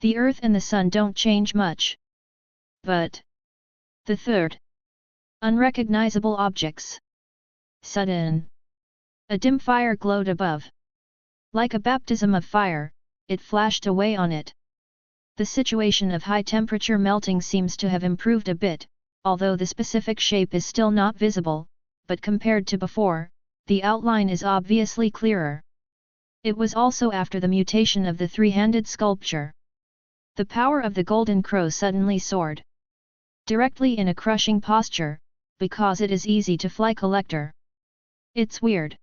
[SPEAKER 1] the earth and the sun, don't change much. But the third, unrecognizable objects. Sudden. A dim fire glowed above. Like a baptism of fire, it flashed away on it. The situation of high temperature melting seems to have improved a bit, although the specific shape is still not visible, but compared to before, the outline is obviously clearer. It was also after the mutation of the three-handed sculpture. The power of the golden crow suddenly soared. Directly in a crushing posture, because it is easy to fly Collector. It's weird.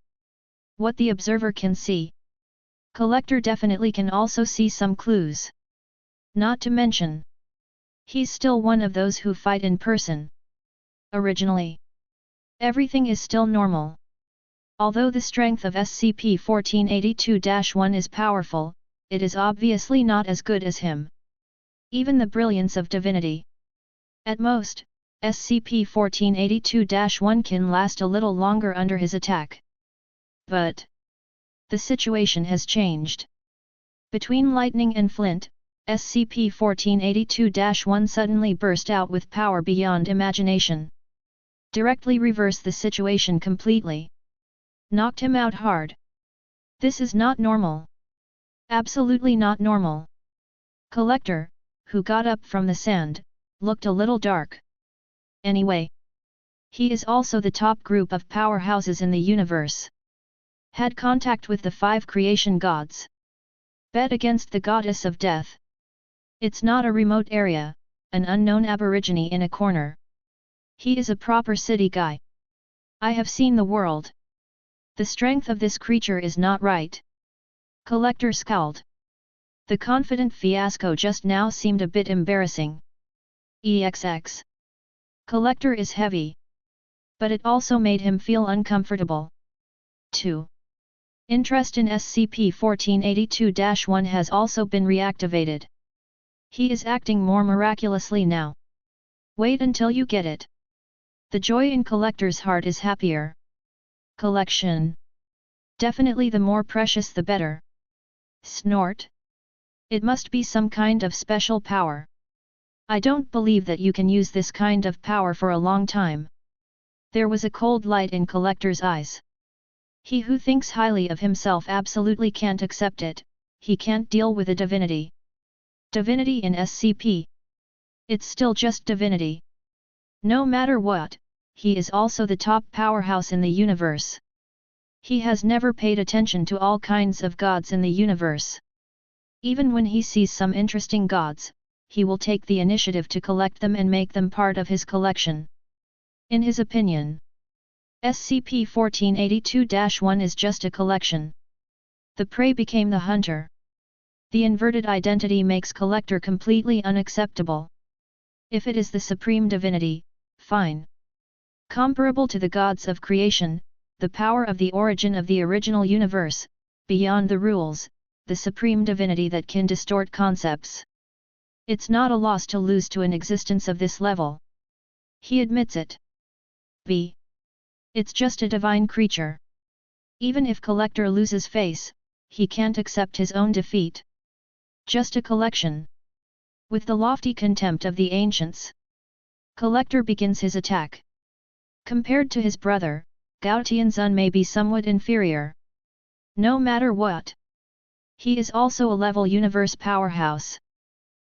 [SPEAKER 1] What the observer can see. Collector definitely can also see some clues. Not to mention, he's still one of those who fight in person. Originally, everything is still normal. Although the strength of SCP-1482-1 is powerful, it is obviously not as good as him. Even the brilliance of divinity. At most, SCP-1482-1 can last a little longer under his attack. But the situation has changed. Between lightning and flint, SCP-1482-1 suddenly burst out with power beyond imagination. Directly reversed the situation completely. Knocked him out hard. This is not normal. Absolutely not normal. Collector, who got up from the sand, looked a little dark. Anyway, he is also the top group of powerhouses in the universe. Had contact with the 5 creation gods. Bet against the goddess of death. It's not a remote area, an unknown aborigine in a corner. He is a proper city guy. I have seen the world. The strength of this creature is not right. Collector scowled. The confident fiasco just now seemed a bit embarrassing. EXX. Collector is heavy. But it also made him feel uncomfortable. 2. Interest in SCP-1482-1 has also been reactivated. He is acting more miraculously now. Wait until you get it. The joy in Collector's heart is happier. Collection. Definitely the more precious the better. Snort. It must be some kind of special power. I don't believe that you can use this kind of power for a long time. There was a cold light in Collector's eyes. He who thinks highly of himself absolutely can't accept it, he can't deal with a divinity. Divinity in SCP. It's still just divinity. No matter what, he is also the top powerhouse in the universe. He has never paid attention to all kinds of gods in the universe. Even when he sees some interesting gods, he will take the initiative to collect them and make them part of his collection. In his opinion, SCP-1482-1 is just a collection. The prey became the hunter. The inverted identity makes Collector completely unacceptable. If it is the supreme divinity, fine. Comparable to the gods of creation, the power of the origin of the original universe, beyond the rules, the supreme divinity that can distort concepts. It's not a loss to lose to an existence of this level. He admits it. B. It's just a divine creature. Even if Collector loses face, he can't accept his own defeat. Just a collection. With the lofty contempt of the ancients, Collector begins his attack. Compared to his brother, Gao Tianzun may be somewhat inferior. No matter what. He is also a level universe powerhouse.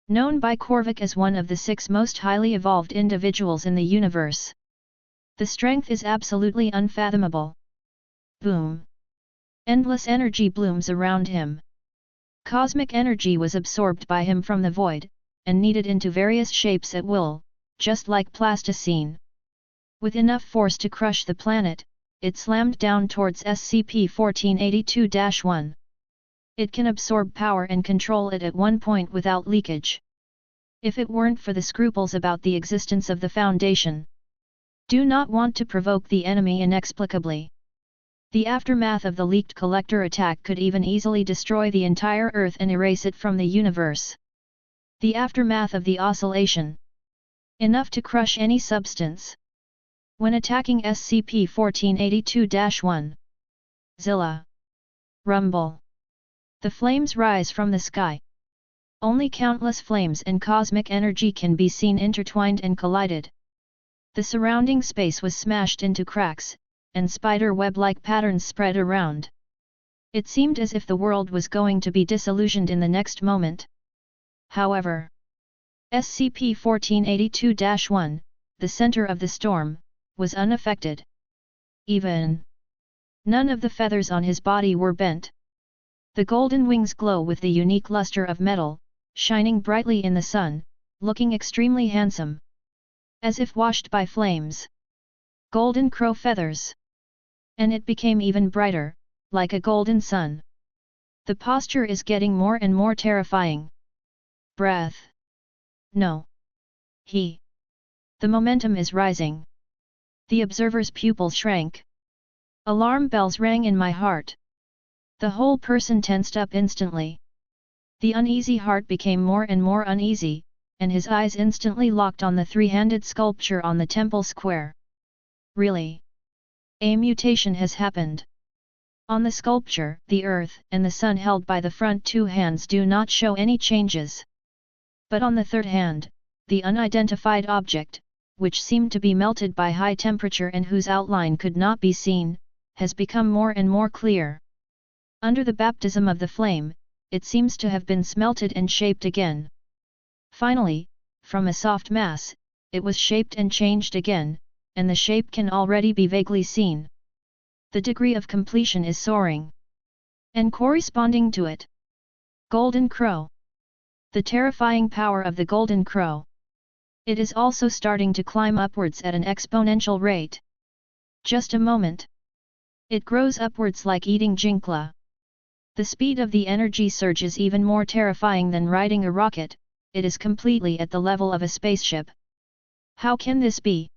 [SPEAKER 1] Known by Korvik as one of the 6 most highly evolved individuals in the universe. The strength is absolutely unfathomable. Boom. Endless energy blooms around him. Cosmic energy was absorbed by him from the void, and kneaded into various shapes at will, just like plasticine. With enough force to crush the planet, it slammed down towards SCP-1482-1. It can absorb power and control it at one point without leakage. If it weren't for the scruples about the existence of the Foundation. Do not want to provoke the enemy inexplicably. The aftermath of the leaked collector attack could even easily destroy the entire Earth and erase it from the universe. The aftermath of the oscillation. Enough to crush any substance. When attacking SCP-1482-1. Zilla. Rumble. The flames rise from the sky. Only countless flames and cosmic energy can be seen intertwined and collided. The surrounding space was smashed into cracks, and spider web-like patterns spread around. It seemed as if the world was going to be disillusioned in the next moment. However, SCP-1482-1, the center of the storm, was unaffected. Even none of the feathers on his body were bent. The golden wings glow with the unique luster of metal, shining brightly in the sun, looking extremely handsome. As if washed by flames. Golden crow feathers. And it became even brighter, like a golden sun. The posture is getting more and more terrifying. Breath. No. The momentum is rising. The observer's pupils shrank. Alarm bells rang in my heart. The whole person tensed up instantly. The uneasy heart became more and more uneasy, and his eyes instantly locked on the three-handed sculpture on the temple square. Really? A mutation has happened. On the sculpture, the earth and the sun held by the front two hands do not show any changes. But on the third hand, the unidentified object, which seemed to be melted by high temperature and whose outline could not be seen, has become more and more clear. Under the baptism of the flame, it seems to have been smelted and shaped again. Finally, from a soft mass, it was shaped and changed again, and the shape can already be vaguely seen. The degree of completion is soaring. And corresponding to it, Golden Crow. The terrifying power of the Golden Crow. It is also starting to climb upwards at an exponential rate. Just a moment. It grows upwards like eating jinkla. The speed of the energy surge is even more terrifying than riding a rocket. It is completely at the level of a spaceship. How can this be?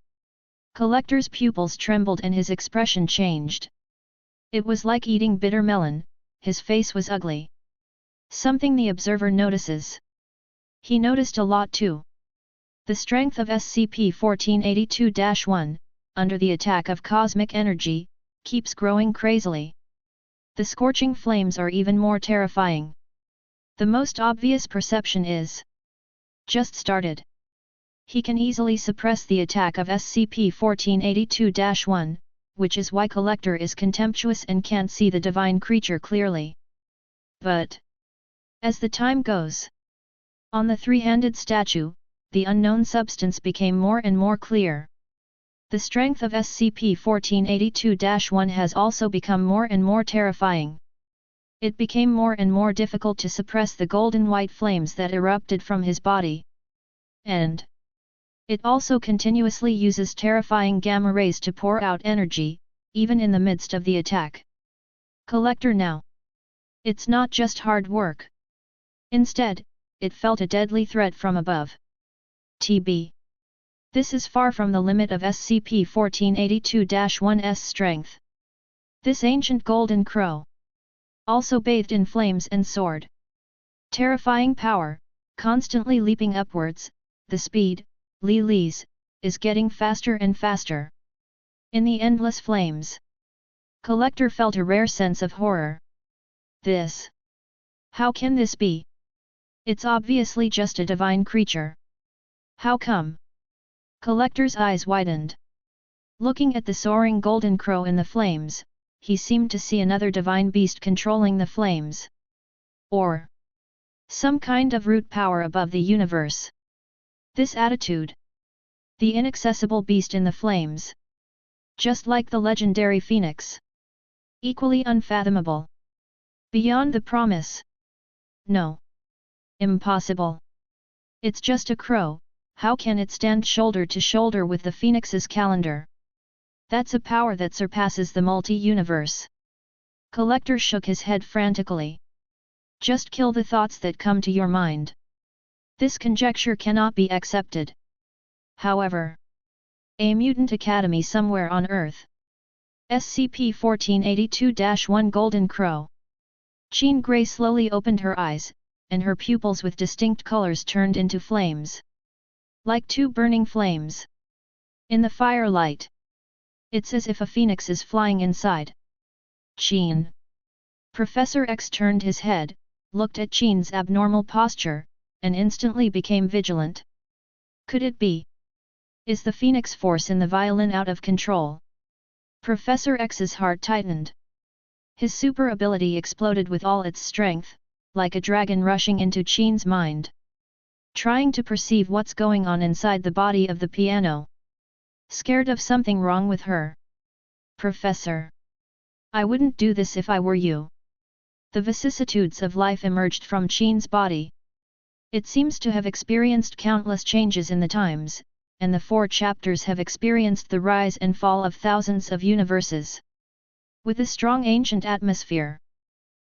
[SPEAKER 1] Collector's pupils trembled and his expression changed. It was like eating bitter melon, his face was ugly. Something the observer notices. He noticed a lot too. The strength of SCP-1482-1, under the attack of cosmic energy, keeps growing crazily. The scorching flames are even more terrifying. The most obvious perception is just started. He can easily suppress the attack of SCP-1482-1, which is why Collector is contemptuous and can't see the divine creature clearly. But as the time goes, on the three-handed statue, the unknown substance became more and more clear. The strength of SCP-1482-1 has also become more and more terrifying. It became more and more difficult to suppress the golden-white flames that erupted from his body. And it also continuously uses terrifying gamma rays to pour out energy, even in the midst of the attack. Collector now. It's not just hard work. Instead, it felt a deadly threat from above. TB. This is far from the limit of SCP-1482-1's strength. This ancient golden crow, also bathed in flames and soared. Terrifying power, constantly leaping upwards, the speed, is getting faster and faster. In the endless flames, Collector felt a rare sense of horror. This. How can this be? It's obviously just a divine creature. How come? Collector's eyes widened. Looking at the soaring golden crow in the flames, he seemed to see another divine beast controlling the flames. Or some kind of root power above the universe. This attitude. The inaccessible beast in the flames. Just like the legendary phoenix. Equally unfathomable. Beyond the promise. No. Impossible. It's just a crow, How can it stand shoulder to shoulder with the Phoenix's calendar? That's a power that surpasses the multi-universe. Collector shook his head frantically. Just kill the thoughts that come to your mind. This conjecture cannot be accepted. However, a mutant academy somewhere on Earth. SCP-1482-1 Golden Crow. Jean Grey slowly opened her eyes, and her pupils with distinct colors turned into flames. Like two burning flames. In the firelight. It's as if a phoenix is flying inside. Jean. Professor X turned his head, looked at Jean's abnormal posture, and instantly became vigilant. Could it be? Is the phoenix force in the violin out of control? Professor X's heart tightened. His super ability exploded with all its strength, like a dragon rushing into Jean's mind. Trying to perceive what's going on inside the body of the piano. Scared of something wrong with her. Professor. I wouldn't do this if I were you. The vicissitudes of life emerged from Jean's body. It seems to have experienced countless changes in the times, and the 4 chapters have experienced the rise and fall of thousands of universes. With a strong ancient atmosphere.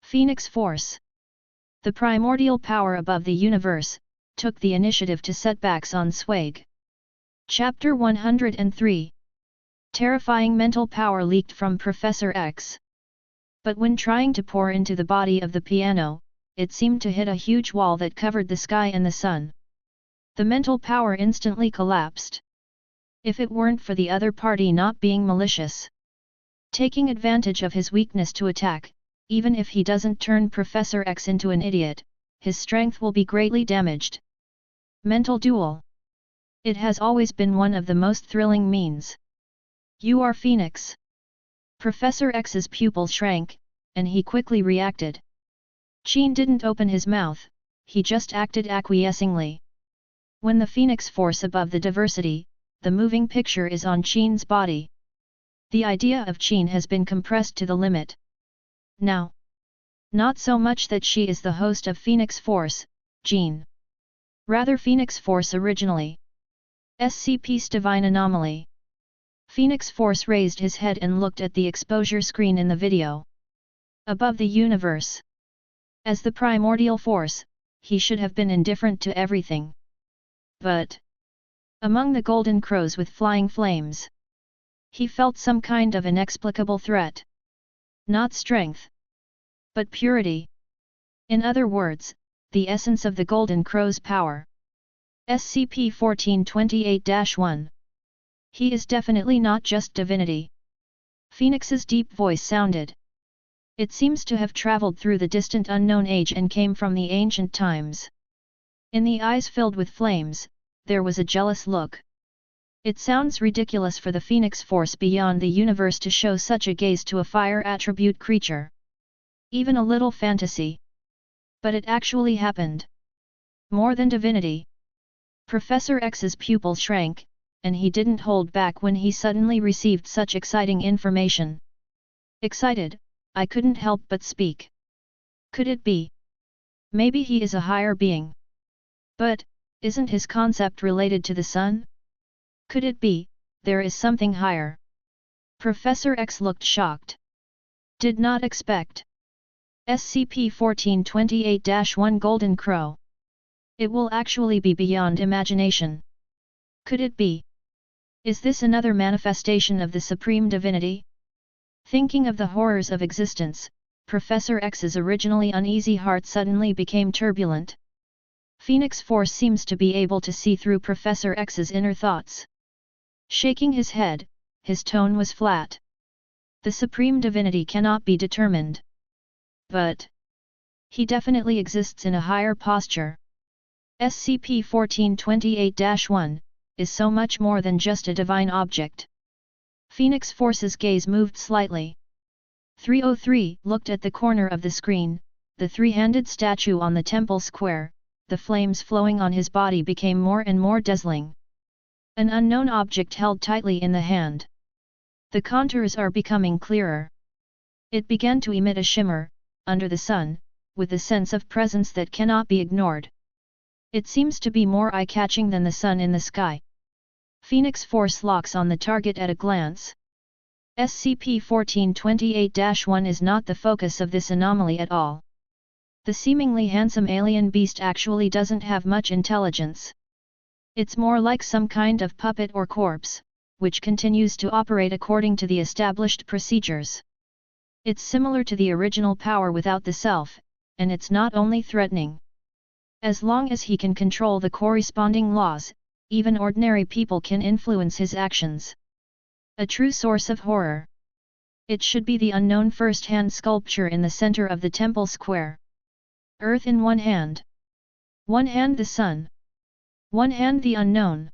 [SPEAKER 1] Phoenix Force. The primordial power above the universe, took the initiative to setbacks on Swag. Chapter 103. Terrifying mental power leaked from Professor X. But when trying to pour into the body of the piano, it seemed to hit a huge wall that covered the sky and the sun. The mental power instantly collapsed. If it weren't for the other party not being malicious. Taking advantage of his weakness to attack, even if he doesn't turn Professor X into an idiot, his strength will be greatly damaged. Mental duel. It has always been one of the most thrilling means. You are Phoenix. Professor X's pupils shrank, and he quickly reacted. Jean didn't open his mouth, he just acted acquiescingly. When the Phoenix force above the diversity, the moving picture is on Jean's body. The idea of Jean has been compressed to the limit. Now. Not so much that she is the host of Phoenix Force, Jean. Rather Phoenix Force originally. SCP's Divine Anomaly. Phoenix Force raised his head and looked at the exposure screen in the video. Above the universe. As the primordial force, he should have been indifferent to everything. But among the golden crows with flying flames, he felt some kind of inexplicable threat. Not strength, but purity. In other words, the essence of the golden crow's power. SCP-1428-1. He is definitely not just divinity. Phoenix's deep voice sounded. It seems to have traveled through the distant unknown age and came from the ancient times. In the eyes filled with flames, there was a jealous look. It sounds ridiculous for the Phoenix Force beyond the universe to show such a gaze to a fire attribute creature. Even a little fantasy. But it actually happened. More than divinity. Professor X's pupils shrank, and he didn't hold back when he suddenly received such exciting information. Excited, I couldn't help but speak. Could it be? Maybe he is a higher being. But, isn't his concept related to the sun? Could it be, there is something higher? Professor X looked shocked. Did not expect. SCP-1428-1 Golden Crow. It will actually be beyond imagination. Could it be? Is this another manifestation of the Supreme Divinity? Thinking of the horrors of existence, Professor X's originally uneasy heart suddenly became turbulent. Phoenix Force seems to be able to see through Professor X's inner thoughts. Shaking his head, his tone was flat. The Supreme Divinity cannot be determined. But he definitely exists in a higher posture. SCP-1428-1 is so much more than just a divine object. Phoenix Force's gaze moved slightly. 303 looked at the corner of the screen, the three-handed statue on the temple square, the flames flowing on his body became more and more dazzling. An unknown object held tightly in the hand. The contours are becoming clearer. It began to emit a shimmer, under the sun, with a sense of presence that cannot be ignored. It seems to be more eye-catching than the sun in the sky. Phoenix Force locks on the target at a glance. SCP-1428-1 is not the focus of this anomaly at all. The seemingly handsome alien beast actually doesn't have much intelligence. It's more like some kind of puppet or corpse, which continues to operate according to the established procedures. It's similar to the original power without the self, and it's not only threatening. As long as he can control the corresponding laws, even ordinary people can influence his actions. A true source of horror. It should be the unknown first-hand sculpture in the center of the temple square. Earth in one hand. One hand the sun. One hand the unknown.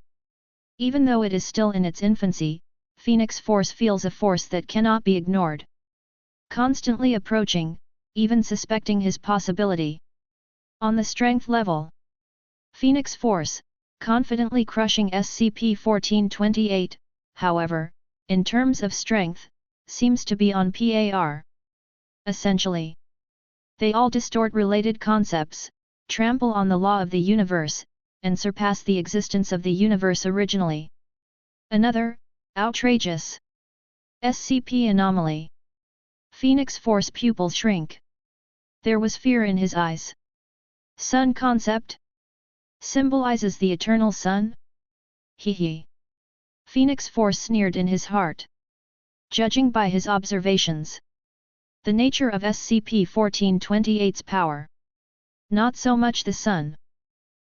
[SPEAKER 1] Even though it is still in its infancy, Phoenix Force feels a force that cannot be ignored. Constantly approaching, even suspecting his possibility. On the strength level, Phoenix Force, confidently crushing SCP-1428, however, in terms of strength, seems to be on par. Essentially, they all distort related concepts, trample on the law of the universe, and surpass the existence of the universe originally. Another, outrageous SCP anomaly. Phoenix Force pupils shrink. There was fear in his eyes. Sun concept? Symbolizes the eternal sun? Hee. Phoenix Force sneered in his heart. Judging by his observations, the nature of SCP-1428's power. Not so much the sun.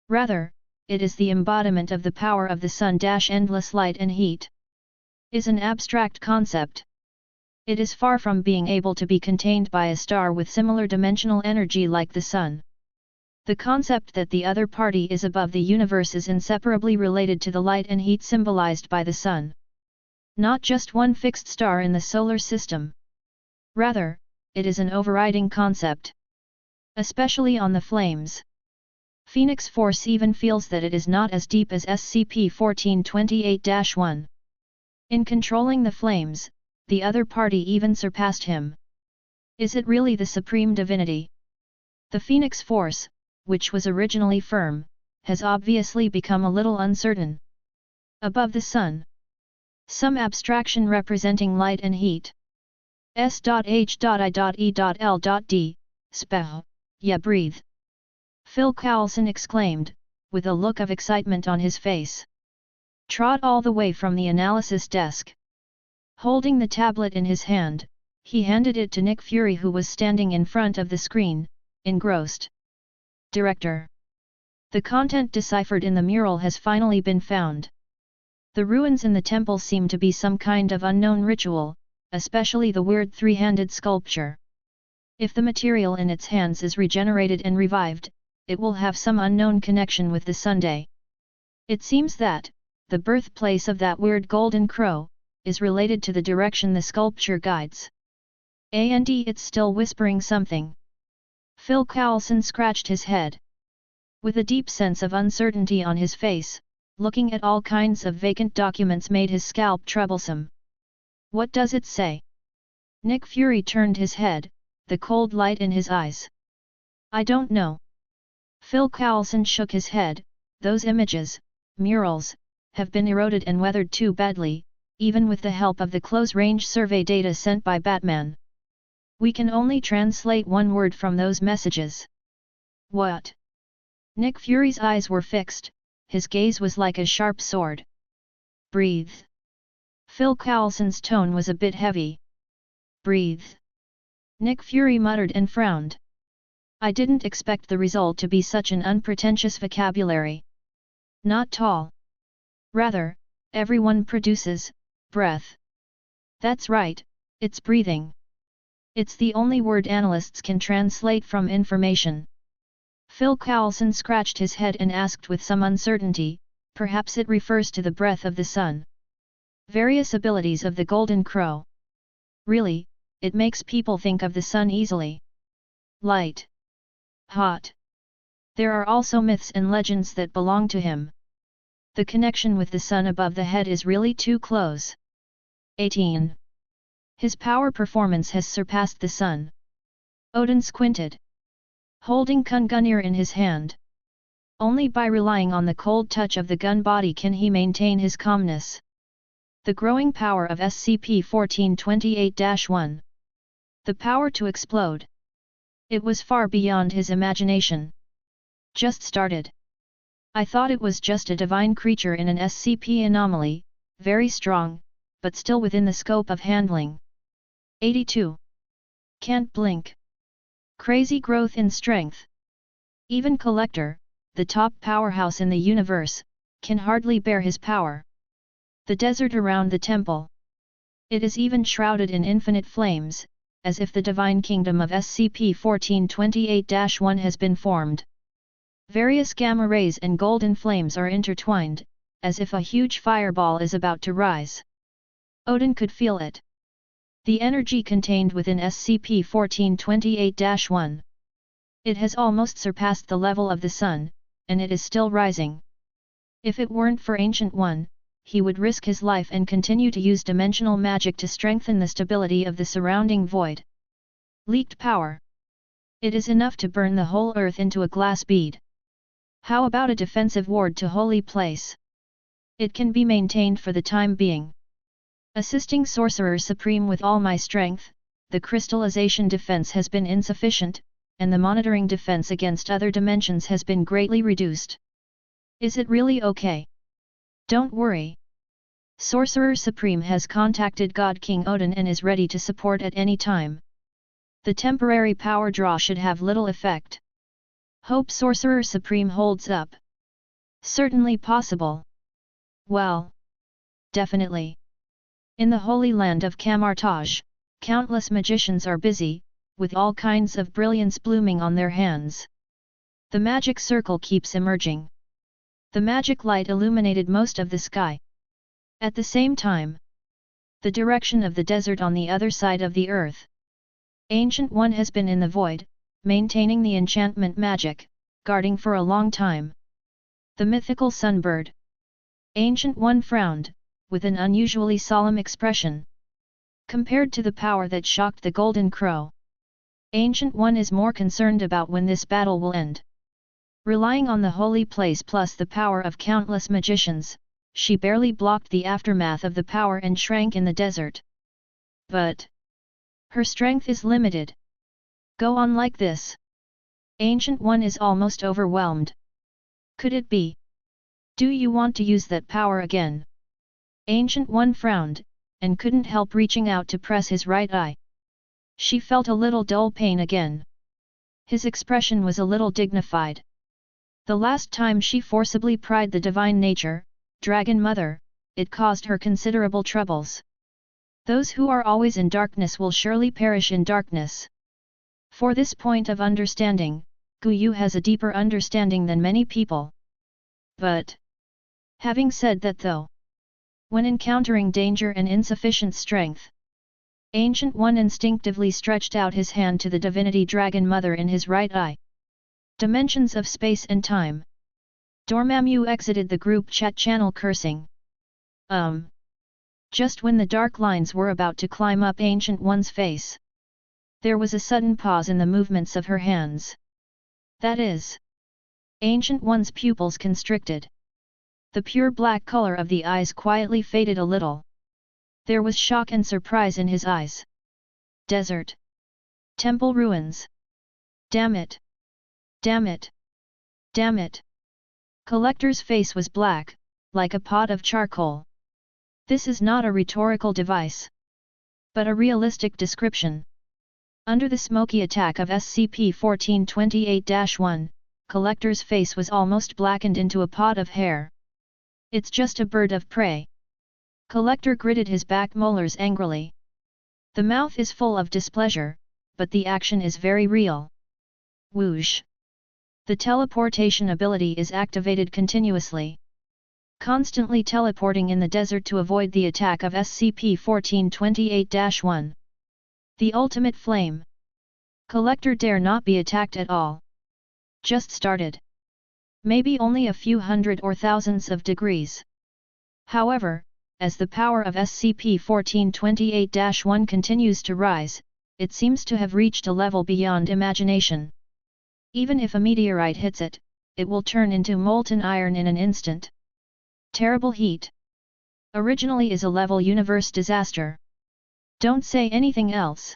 [SPEAKER 1] Rather, it is the embodiment of the power of the sun. Endless light and heat is an abstract concept. It is far from being able to be contained by a star with similar dimensional energy like the sun. The concept that the other party is above the universe is inseparably related to the light and heat symbolized by the sun. Not just one fixed star in the solar system. Rather, it is an overriding concept. Especially on the flames. Phoenix Force even feels that it is not as deep as SCP-1428-1. In controlling the flames, the other party even surpassed him. Is it really the supreme divinity? The Phoenix Force, which was originally firm, has obviously become a little uncertain. Above the sun. Some abstraction representing light and heat. S.H.I.E.L.D. Spell. Yeah, breathe. Phil Coulson exclaimed, with a look of excitement on his face. Trot all the way from the analysis desk. Holding the tablet in his hand, he handed it to Nick Fury, who was standing in front of the screen, engrossed. Director. The content deciphered in the mural has finally been found. The ruins in the temple seem to be some kind of unknown ritual, especially the weird three-handed sculpture. If the material in its hands is regenerated and revived, it will have some unknown connection with the Sunday. It seems that, the birthplace of that weird golden crow, is related to the direction the sculpture guides. And it's still whispering something. Phil Coulson scratched his head. With a deep sense of uncertainty on his face, looking at all kinds of vacant documents made his scalp troublesome. What does it say? Nick Fury turned his head, the cold light in his eyes. I don't know. Phil Coulson shook his head. Those images, murals, have been eroded and weathered too badly, even with the help of the close-range survey data sent by Batman. We can only translate one word from those messages. What? Nick Fury's eyes were fixed, his gaze was like a sharp sword. Breathe. Phil Coulson's tone was a bit heavy. Breathe. Nick Fury muttered and frowned. I didn't expect the result to be such an unpretentious vocabulary. Not tall. Rather, everyone produces breath. That's right, it's breathing. It's the only word analysts can translate from information. Phil Coulson scratched his head and asked with some uncertainty, perhaps it refers to the breath of the sun. Various abilities of the Golden Crow. Really, it makes people think of the sun easily. Light. Hot. There are also myths and legends that belong to him. The connection with the sun above the head is really too close. 18. His power performance has surpassed the sun. Odin squinted. Holding Kungunir in his hand. Only by relying on the cold touch of the gun body can he maintain his calmness. The growing power of SCP-1428-1. The power to explode. It was far beyond his imagination. Just started. I thought it was just a divine creature in an SCP anomaly, very strong, but still within the scope of handling. 82. Can't blink. Crazy growth in strength. Even Collector, the top powerhouse in the universe, can hardly bear his power. The desert around the temple. It is even shrouded in infinite flames, as if the divine kingdom of SCP-1428-1 has been formed. Various gamma rays and golden flames are intertwined, as if a huge fireball is about to rise. Odin could feel it. The energy contained within SCP-1428-1. It has almost surpassed the level of the sun, and it is still rising. If it weren't for Ancient One, he would risk his life and continue to use dimensional magic to strengthen the stability of the surrounding void. Leaked power. It is enough to burn the whole earth into a glass bead. How about a defensive ward to Holy Place? It can be maintained for the time being. Assisting Sorcerer Supreme with all my strength, the crystallization defense has been insufficient, and the monitoring defense against other dimensions has been greatly reduced. Is it really okay? Don't worry. Sorcerer Supreme has contacted God King Odin and is ready to support at any time. The temporary power draw should have little effect. Hope Sorcerer Supreme holds up. Certainly possible. Well. Definitely. In the Holy Land of Kamartaj, countless magicians are busy, with all kinds of brilliance blooming on their hands. The magic circle keeps emerging. The magic light illuminated most of the sky. At the same time, the direction of the desert on the other side of the earth. Ancient One has been in the void, maintaining the enchantment magic, guarding for a long time. The mythical sunbird. Ancient One frowned, with an unusually solemn expression. Compared to the power that shocked the Golden Crow, Ancient One is more concerned about when this battle will end. Relying on the holy place plus the power of countless magicians, she barely blocked the aftermath of the power and shrank in the desert. But her strength is limited. Go on like this. Ancient One is almost overwhelmed. Could it be? Do you want to use that power again? Ancient One frowned, and couldn't help reaching out to press his right eye. She felt a little dull pain again. His expression was a little dignified. The last time she forcibly pried the divine nature, Dragon Mother, it caused her considerable troubles. Those who are always in darkness will surely perish in darkness. For this point of understanding, Gu Yu has a deeper understanding than many people. But having said that though, when encountering danger and insufficient strength, Ancient One instinctively stretched out his hand to the divinity Dragon Mother in his right eye. Dimensions of space and time. Dormammu exited the group chat channel cursing. Just when the dark lines were about to climb up Ancient One's face, there was a sudden pause in the movements of her hands. That is, Ancient One's pupils constricted. The pure black color of the eyes quietly faded a little. There was shock and surprise in his eyes. Desert. Temple ruins. Damn it. Damn it! Damn it! Collector's face was black, like a pot of charcoal. This is not a rhetorical device, but a realistic description. Under the smoky attack of SCP-1428-1, Collector's face was almost blackened into a pot of hair. It's just a bird of prey. Collector gritted his back molars angrily. The mouth is full of displeasure, but the action is very real. Whoosh! The teleportation ability is activated continuously. Constantly teleporting in the desert to avoid the attack of SCP-1428-1. The ultimate flame. Collector dare not be attacked at all. Just started. Maybe only a few hundred or thousands of degrees. However, as the power of SCP-1428-1 continues to rise, it seems to have reached a level beyond imagination. Even if a meteorite hits it, it will turn into molten iron in an instant. Terrible heat. Originally is a level universe disaster. Don't say anything else.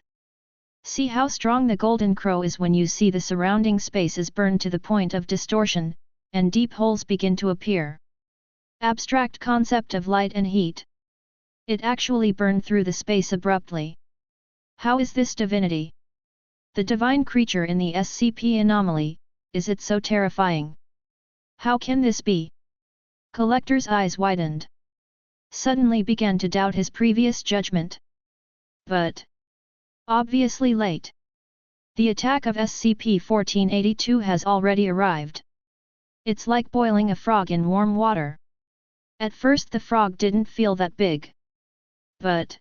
[SPEAKER 1] See how strong the golden crow is when you see the surrounding spaces burn to the point of distortion, and deep holes begin to appear. Abstract concept of light and heat. It actually burned through the space abruptly. How is this divinity? The divine creature in the SCP anomaly, is it so terrifying? How can this be? Collector's eyes widened. Suddenly began to doubt his previous judgment. But obviously late. The attack of SCP-1482 has already arrived. It's like boiling a frog in warm water. At first the frog didn't feel that big. But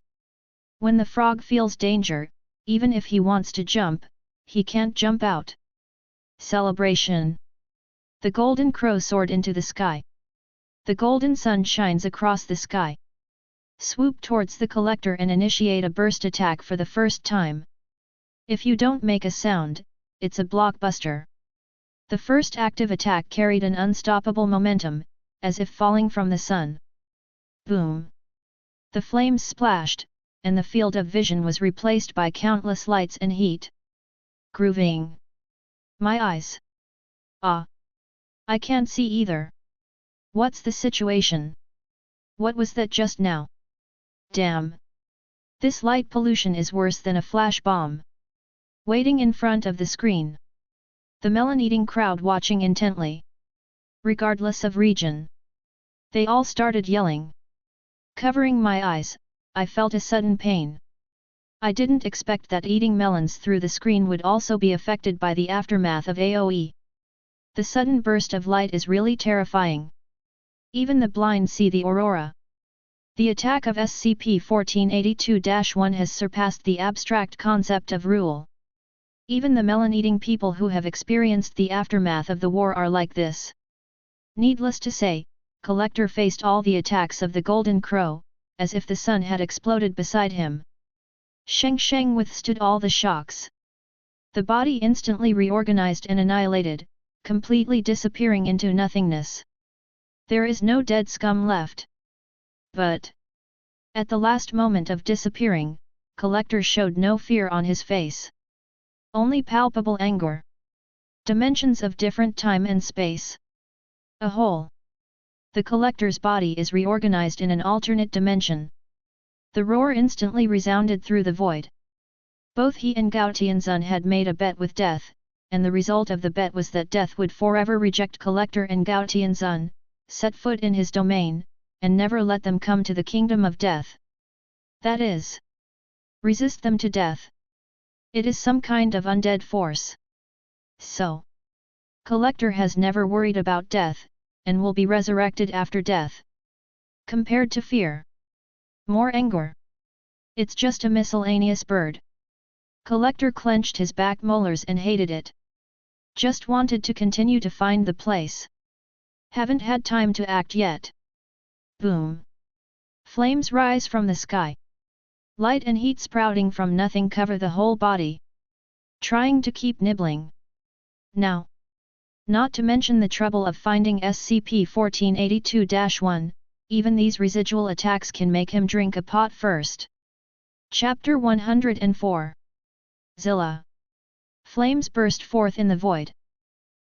[SPEAKER 1] when the frog feels danger, even if he wants to jump, he can't jump out. Celebration. The golden crow soared into the sky. The golden sun shines across the sky. Swoop towards the collector and initiate a burst attack for the first time. If you don't make a sound, it's a blockbuster. The first active attack carried an unstoppable momentum, as if falling from the sun. Boom! The flames splashed, and the field of vision was replaced by countless lights and heat. Grooving. My eyes. Ah! I can't see either. What's the situation? What was that just now? Damn! This light pollution is worse than a flash bomb. Waiting in front of the screen. The melon-eating crowd watching intently. Regardless of region. They all started yelling. Covering my eyes, I felt a sudden pain. I didn't expect that eating melons through the screen would also be affected by the aftermath of AoE. The sudden burst of light is really terrifying. Even the blind see the aurora. The attack of SCP-1482-1 has surpassed the abstract concept of rule. Even the melon-eating people who have experienced the aftermath of the war are like this. Needless to say, Collector faced all the attacks of the Golden Crow, as if the sun had exploded beside him. Sheng withstood all the shocks. The body instantly reorganized and annihilated, completely disappearing into nothingness. There is no dead scum left. But at the last moment of disappearing, Collector showed no fear on his face. Only palpable anger. Dimensions of different time and space. A hole. The Collector's body is reorganized in an alternate dimension. The roar instantly resounded through the void. Both he and Gao Tianzun had made a bet with death, and the result of the bet was that death would forever reject Collector and Gao Tianzun, set foot in his domain, and never let them come to the kingdom of death. That is, resist them to death. It is some kind of undead force. So, Collector has never worried about death, and will be resurrected after death. Compared to fear. More anger. It's just a miscellaneous bird. Collector clenched his back molars and hated it. Just wanted to continue to find the place. Haven't had time to act yet. Boom. Flames rise from the sky. Light and heat sprouting from nothing cover the whole body. Trying to keep nibbling. Now. Not to mention the trouble of finding SCP-1482-1, even these residual attacks can make him drink a pot first. Chapter 104. Zilla. Flames burst forth in the void.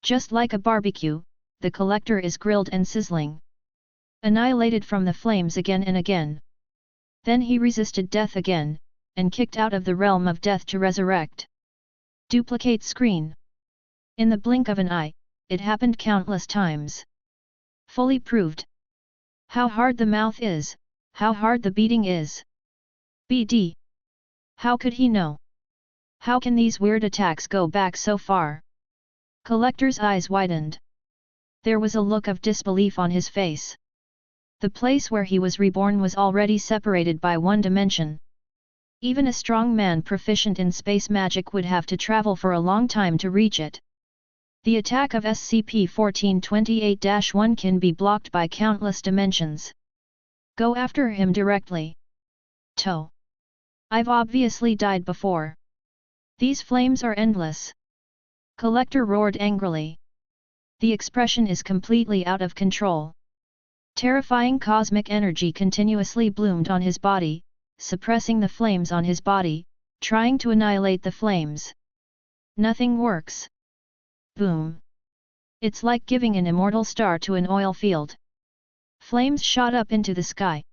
[SPEAKER 1] Just like a barbecue, the Collector is grilled and sizzling. Annihilated from the flames again and again. Then he resisted death again, and kicked out of the realm of death to resurrect. Duplicate screen. In the blink of an eye, it happened countless times. Fully proved. How hard the mouth is, how hard the beating is. BD. How could he know? How can these weird attacks go back so far? Collector's eyes widened. There was a look of disbelief on his face. The place where he was reborn was already separated by one dimension. Even a strong man proficient in space magic would have to travel for a long time to reach it. The attack of SCP-1428-1 can be blocked by countless dimensions. Go after him directly. Toe. I've obviously died before. These flames are endless. Collector roared angrily. The expression is completely out of control. Terrifying cosmic energy continuously bloomed on his body, suppressing the flames on his body, trying to annihilate the flames. Nothing works. Boom. It's like giving an immortal star to an oil field. Flames shot up into the sky.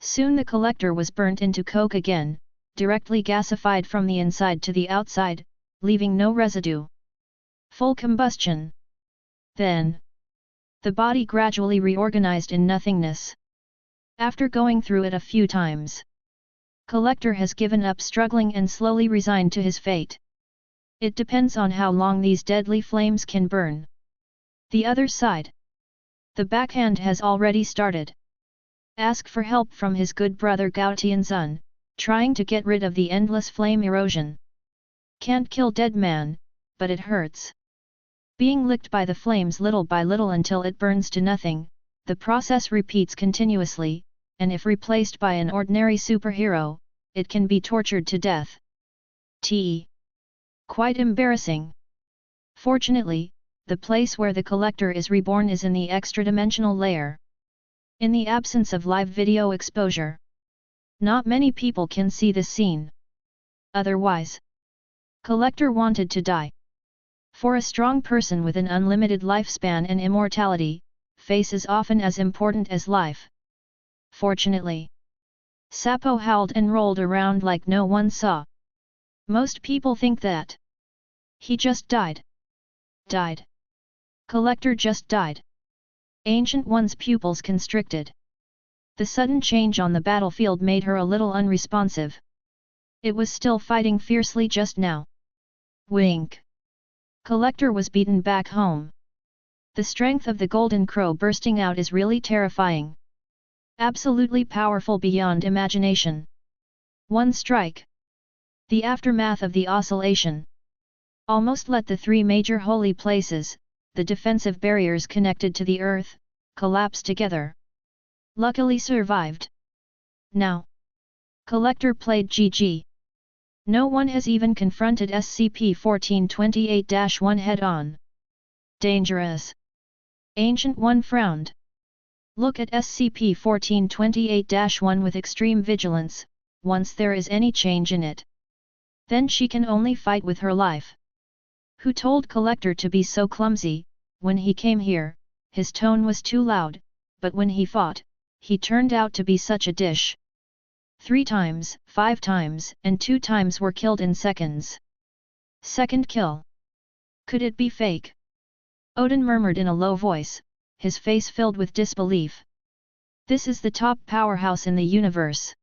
[SPEAKER 1] Soon the collector was burnt into coke again, directly gasified from the inside to the outside, leaving no residue. Full combustion. Then, the body gradually reorganized in nothingness. After going through it a few times, collector has given up struggling and slowly resigned to his fate. It depends on how long these deadly flames can burn. The other side. The backhand has already started. Ask for help from his good brother Gao Tianzun, trying to get rid of the endless flame erosion. Can't kill dead man, but it hurts. Being licked by the flames little by little until it burns to nothing, the process repeats continuously, and if replaced by an ordinary superhero, it can be tortured to death. Quite embarrassing. Fortunately, the place where the collector is reborn is in the extra-dimensional layer. In the absence of live video exposure, not many people can see this scene. Otherwise, collector wanted to die. For a strong person with an unlimited lifespan and immortality, face is often as important as life. Fortunately, Sapo howled and rolled around like no one saw. Most people think that he just died. Died. Collector just died. Ancient One's pupils constricted. The sudden change on the battlefield made her a little unresponsive. It was still fighting fiercely just now. Wink. Collector was beaten back home. The strength of the Golden Crow bursting out is really terrifying. Absolutely powerful beyond imagination. One strike. The aftermath of the oscillation almost let the three major holy places, the defensive barriers connected to the earth, collapse together. Luckily survived. Now, collector played GG. No one has even confronted SCP-1428-1 head-on. Dangerous. Ancient One frowned. Look at SCP-1428-1 with extreme vigilance, once there is any change in it. Then she can only fight with her life. Who told collector to be so clumsy? When he came here, his tone was too loud, but when he fought, he turned out to be such a dish. 3 times, 5 times, and 2 times were killed in seconds. Second kill. Could it be fake? Odin murmured in a low voice, his face filled with disbelief. This is the top powerhouse in the universe.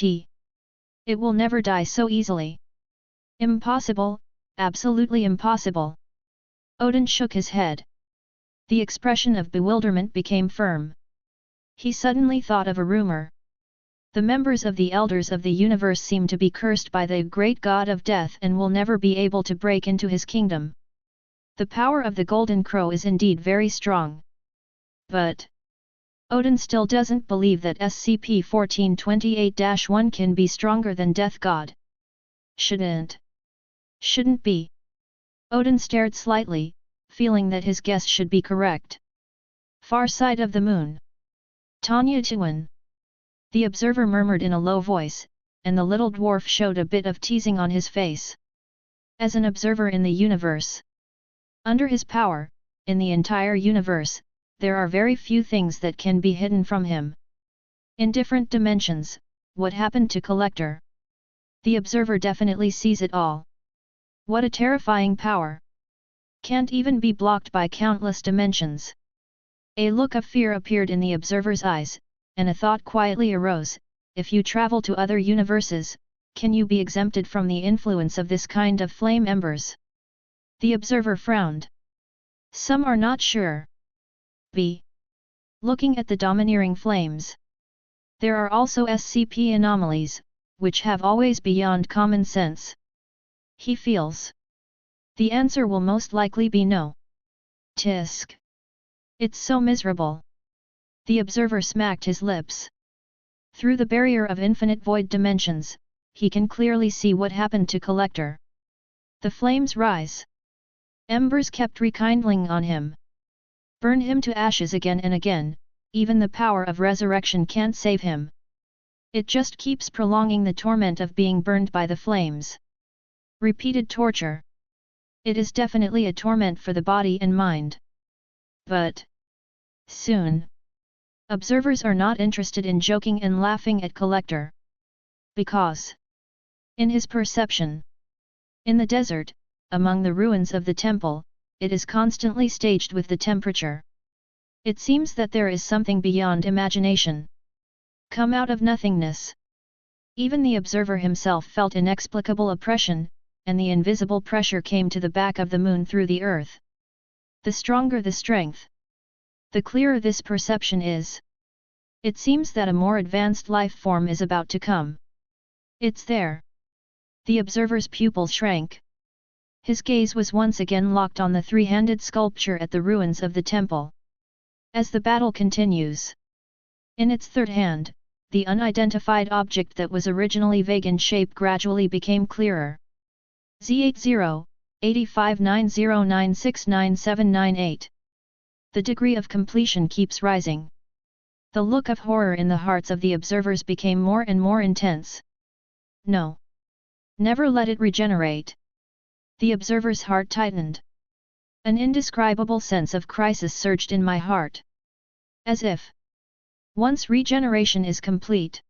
[SPEAKER 1] It will never die so easily. Impossible, absolutely impossible. Odin shook his head. The expression of bewilderment became firm. He suddenly thought of a rumor. The members of the Elders of the Universe seem to be cursed by the great god of death and will never be able to break into his kingdom. The power of the Golden Crow is indeed very strong. But Odin still doesn't believe that SCP-1428-1 can be stronger than Death God. Shouldn't be. Odin stared slightly, feeling that his guess should be correct. Far side of the moon. Tanya Tuan. The observer murmured in a low voice, and the little dwarf showed a bit of teasing on his face. As an observer in the universe, under his power, in the entire universe, there are very few things that can be hidden from him. In different dimensions, what happened to Collector? The observer definitely sees it all. What a terrifying power! Can't even be blocked by countless dimensions. A look of fear appeared in the observer's eyes, and a thought quietly arose: if you travel to other universes, can you be exempted from the influence of this kind of flame embers? The observer frowned. Some are not sure. Looking at the domineering flames. There are also SCP anomalies, which have always beyond common sense. He feels. The answer will most likely be no. Tisk. It's so miserable. The observer smacked his lips. Through the barrier of infinite void dimensions, he can clearly see what happened to Collector. The flames rise. Embers kept rekindling on him. Burn him to ashes again and again, even the power of resurrection can't save him. It just keeps prolonging the torment of being burned by the flames. Repeated torture. It is definitely a torment for the body and mind. But soon, observers are not interested in joking and laughing at Collector. Because, in his perception, in the desert, among the ruins of the temple, it is constantly staged with the temperature. It seems that there is something beyond imagination. Come out of nothingness. Even the observer himself felt inexplicable oppression, and the invisible pressure came to the back of the moon through the earth. The stronger the strength, the clearer this perception is. It seems that a more advanced life form is about to come. It's there. The observer's pupil shrank. His gaze was once again locked on the three-handed sculpture at the ruins of the temple. As the battle continues, in its third hand, the unidentified object that was originally vague in shape gradually became clearer. Z80, 8590969798. The degree of completion keeps rising. The look of horror in the hearts of the observers became more and more intense. No. Never let it regenerate. The observer's heart tightened. An indescribable sense of crisis surged in my heart. As if, once regeneration is complete,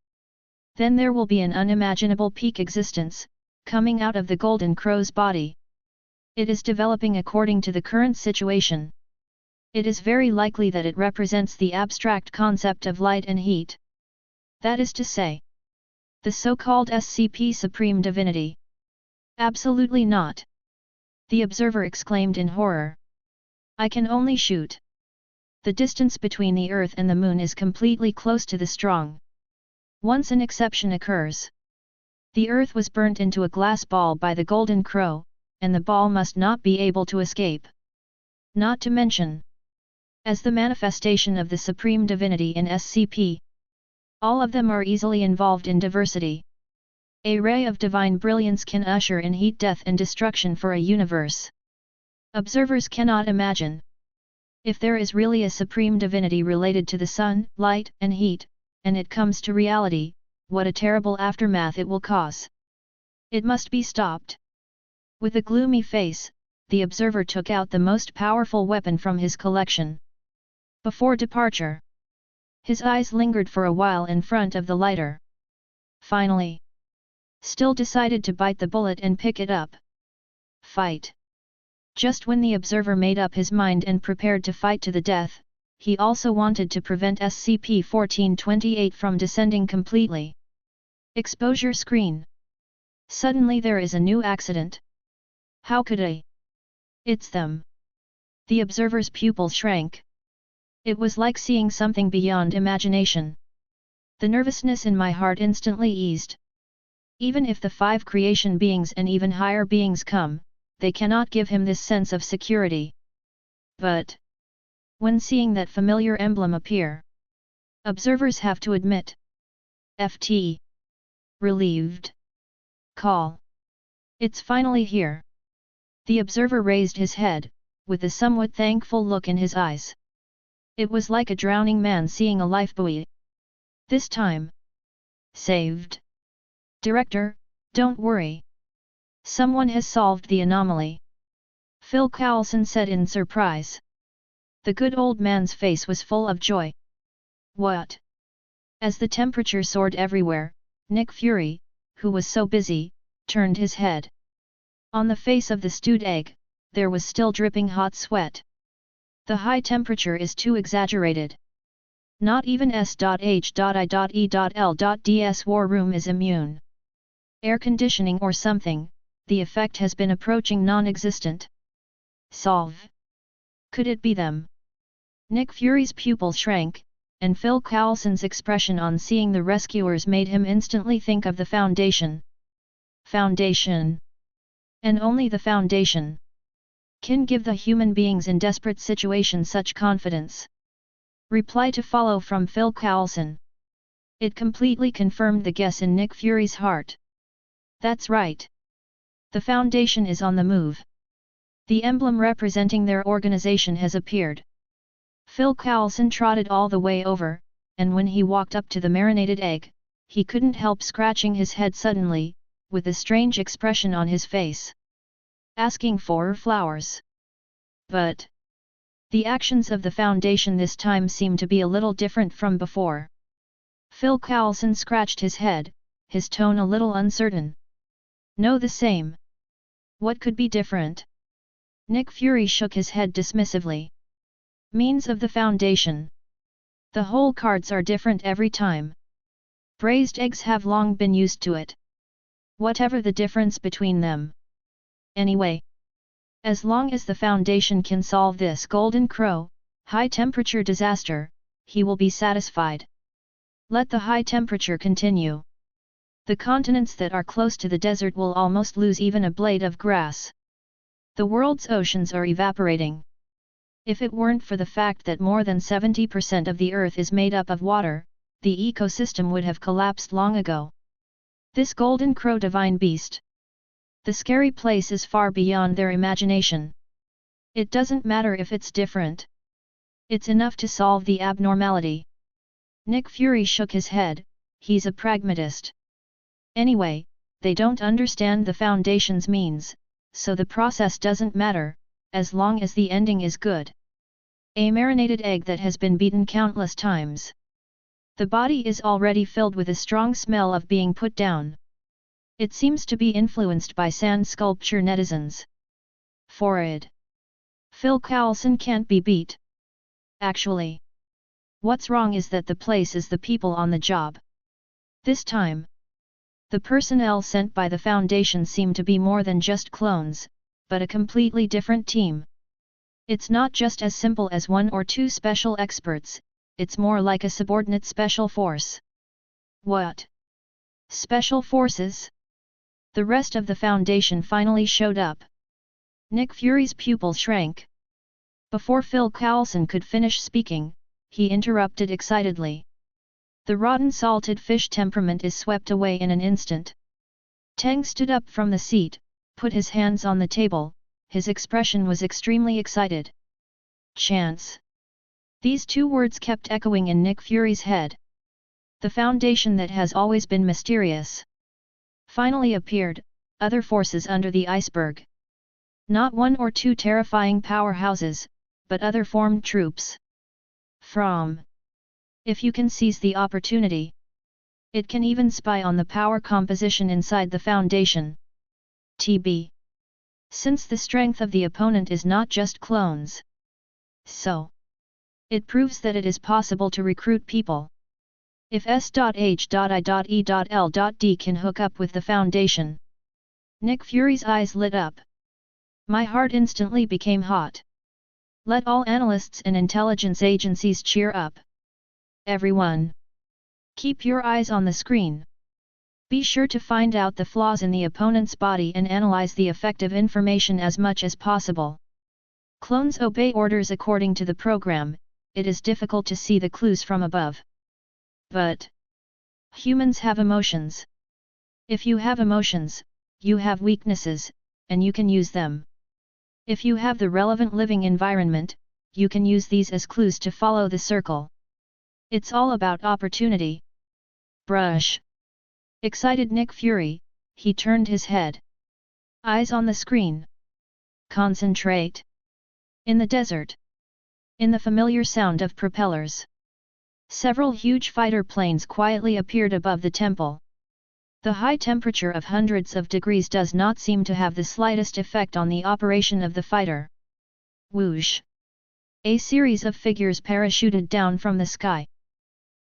[SPEAKER 1] then there will be an unimaginable peak existence, coming out of the Golden Crow's body. It is developing according to the current situation. It is very likely that it represents the abstract concept of light and heat. That is to say, the so-called SCP Supreme Divinity. Absolutely not. The observer exclaimed in horror. I can only shoot. The distance between the Earth and the Moon is completely close to the strong. Once an exception occurs. The Earth was burnt into a glass ball by the Golden Crow, and the ball must not be able to escape. Not to mention, as the manifestation of the Supreme Divinity in SCP, all of them are easily involved in diversity. A ray of divine brilliance can usher in heat, death and destruction for a universe. Observers cannot imagine. If there is really a supreme divinity related to the sun, light, and heat, and it comes to reality, what a terrible aftermath it will cause. It must be stopped. With a gloomy face, the observer took out the most powerful weapon from his collection. Before departure, his eyes lingered for a while in front of the lighter. Finally, still decided to bite the bullet and pick it up. Fight. Just when the observer made up his mind and prepared to fight to the death, he also wanted to prevent SCP-1428 from descending completely. Exposure screen. Suddenly there is a new accident. How could I? It's them. The observer's pupil shrank. It was like seeing something beyond imagination. The nervousness in my heart instantly eased. Even if the 5 creation beings and even higher beings come, they cannot give him this sense of security. But when seeing that familiar emblem appear, observers have to admit. FT. Relieved. Call. It's finally here. The observer raised his head, with a somewhat thankful look in his eyes. It was like a drowning man seeing a lifebuoy. This time. Saved. Director, don't worry. Someone has solved the anomaly. Phil Coulson said in surprise. The good old man's face was full of joy. What? As the temperature soared everywhere, Nick Fury, who was so busy, turned his head. On the face of the stewed egg, there was still dripping hot sweat. The high temperature is too exaggerated. Not even S.H.I.E.L.'s war room is immune. Air conditioning or something, the effect has been approaching non-existent. Solve. Could it be them? Nick Fury's pupil shrank, and Phil Coulson's expression on seeing the rescuers made him instantly think of the Foundation. Foundation. And only the Foundation can give the human beings in desperate situations such confidence. Reply to follow from Phil Coulson. It completely confirmed the guess in Nick Fury's heart. That's right. The Foundation is on the move. The emblem representing their organization has appeared. Phil Coulson trotted all the way over, and when he walked up to the marinated egg, he couldn't help scratching his head suddenly, with a strange expression on his face. Asking for flowers. But the actions of the Foundation this time seemed to be a little different from before. Phil Coulson scratched his head, his tone a little uncertain. No, the same. What could be different? Nick Fury shook his head dismissively. Means of the Foundation. The whole cards are different every time. Braised eggs have long been used to it. Whatever the difference between them. Anyway, as long as the Foundation can solve this Golden Crow, high-temperature disaster, he will be satisfied. Let the high temperature continue. The continents that are close to the desert will almost lose even a blade of grass. The world's oceans are evaporating. If it weren't for the fact that more than 70% of the Earth is made up of water, the ecosystem would have collapsed long ago. This Golden Crow divine beast. The scary place is far beyond their imagination. It doesn't matter if it's different. It's enough to solve the abnormality. Nick Fury shook his head, he's a pragmatist. Anyway, they don't understand the Foundation's means, so the process doesn't matter, as long as the ending is good. A marinated egg that has been beaten countless times. The body is already filled with a strong smell of being put down. It seems to be influenced by sand sculpture netizens. Forward. Phil Coulson can't be beat. Actually, what's wrong is that the place is the people on the job. This time, the personnel sent by the Foundation seem to be more than just clones, but a completely different team. It's not just as simple as one or two special experts, it's more like a subordinate special force. What? Special forces? The rest of the Foundation finally showed up. Nick Fury's pupils shrank. Before Phil Coulson could finish speaking, he interrupted excitedly. The rotten salted fish temperament is swept away in an instant. Tang stood up from the seat, put his hands on the table, his expression was extremely excited. Chance. These two words kept echoing in Nick Fury's head. The Foundation that has always been mysterious. Finally appeared, other forces under the iceberg. Not one or two terrifying powerhouses, but other formed troops. If you can seize the opportunity, it can even spy on the power composition inside the Foundation. TB. Since the strength of the opponent is not just clones. So, it proves that it is possible to recruit people. If S.H.I.E.L.D. can hook up with the Foundation. Nick Fury's eyes lit up. My heart instantly became hot. Let all analysts and intelligence agencies cheer up. Everyone. Keep your eyes on the screen. Be sure to find out the flaws in the opponent's body and analyze the effective information as much as possible. Clones obey orders according to the program, it is difficult to see the clues from above. But humans have emotions. If you have emotions, you have weaknesses, and you can use them. If you have the relevant living environment, you can use these as clues to follow the circle. It's all about opportunity. Brush. Excited Nick Fury, he turned his head. Eyes on the screen. Concentrate. In the desert. In the familiar sound of propellers. Several huge fighter planes quietly appeared above the temple. The high temperature of hundreds of degrees does not seem to have the slightest effect on the operation of the fighter. Whoosh! A series of figures parachuted down from the sky.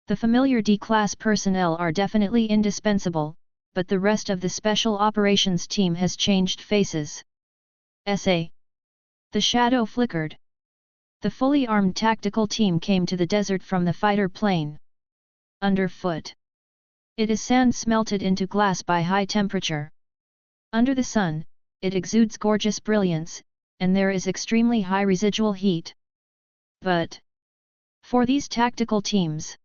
[SPEAKER 1] The familiar D-class personnel are definitely indispensable, but the rest of the Special Operations team has changed faces. SA. The shadow flickered. The fully armed tactical team came to the desert from the fighter plane. Underfoot. It is sand smelted into glass by high temperature. Under the sun, it exudes gorgeous brilliance, and there is extremely high residual heat. But for these tactical teams,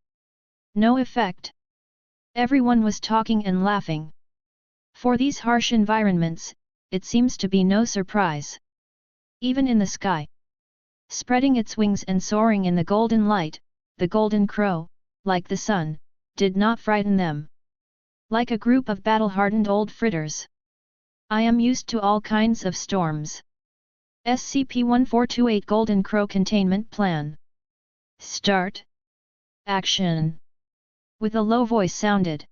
[SPEAKER 1] no effect. Everyone was talking and laughing. For these harsh environments, it seems to be no surprise. Even in the sky, spreading its wings and soaring in the golden light, the golden crow, like the sun, did not frighten them. Like a group of battle-hardened old fritters. I am used to all kinds of storms. SCP-1428 Golden Crow Containment Plan. Start. Action. With a low voice sounded.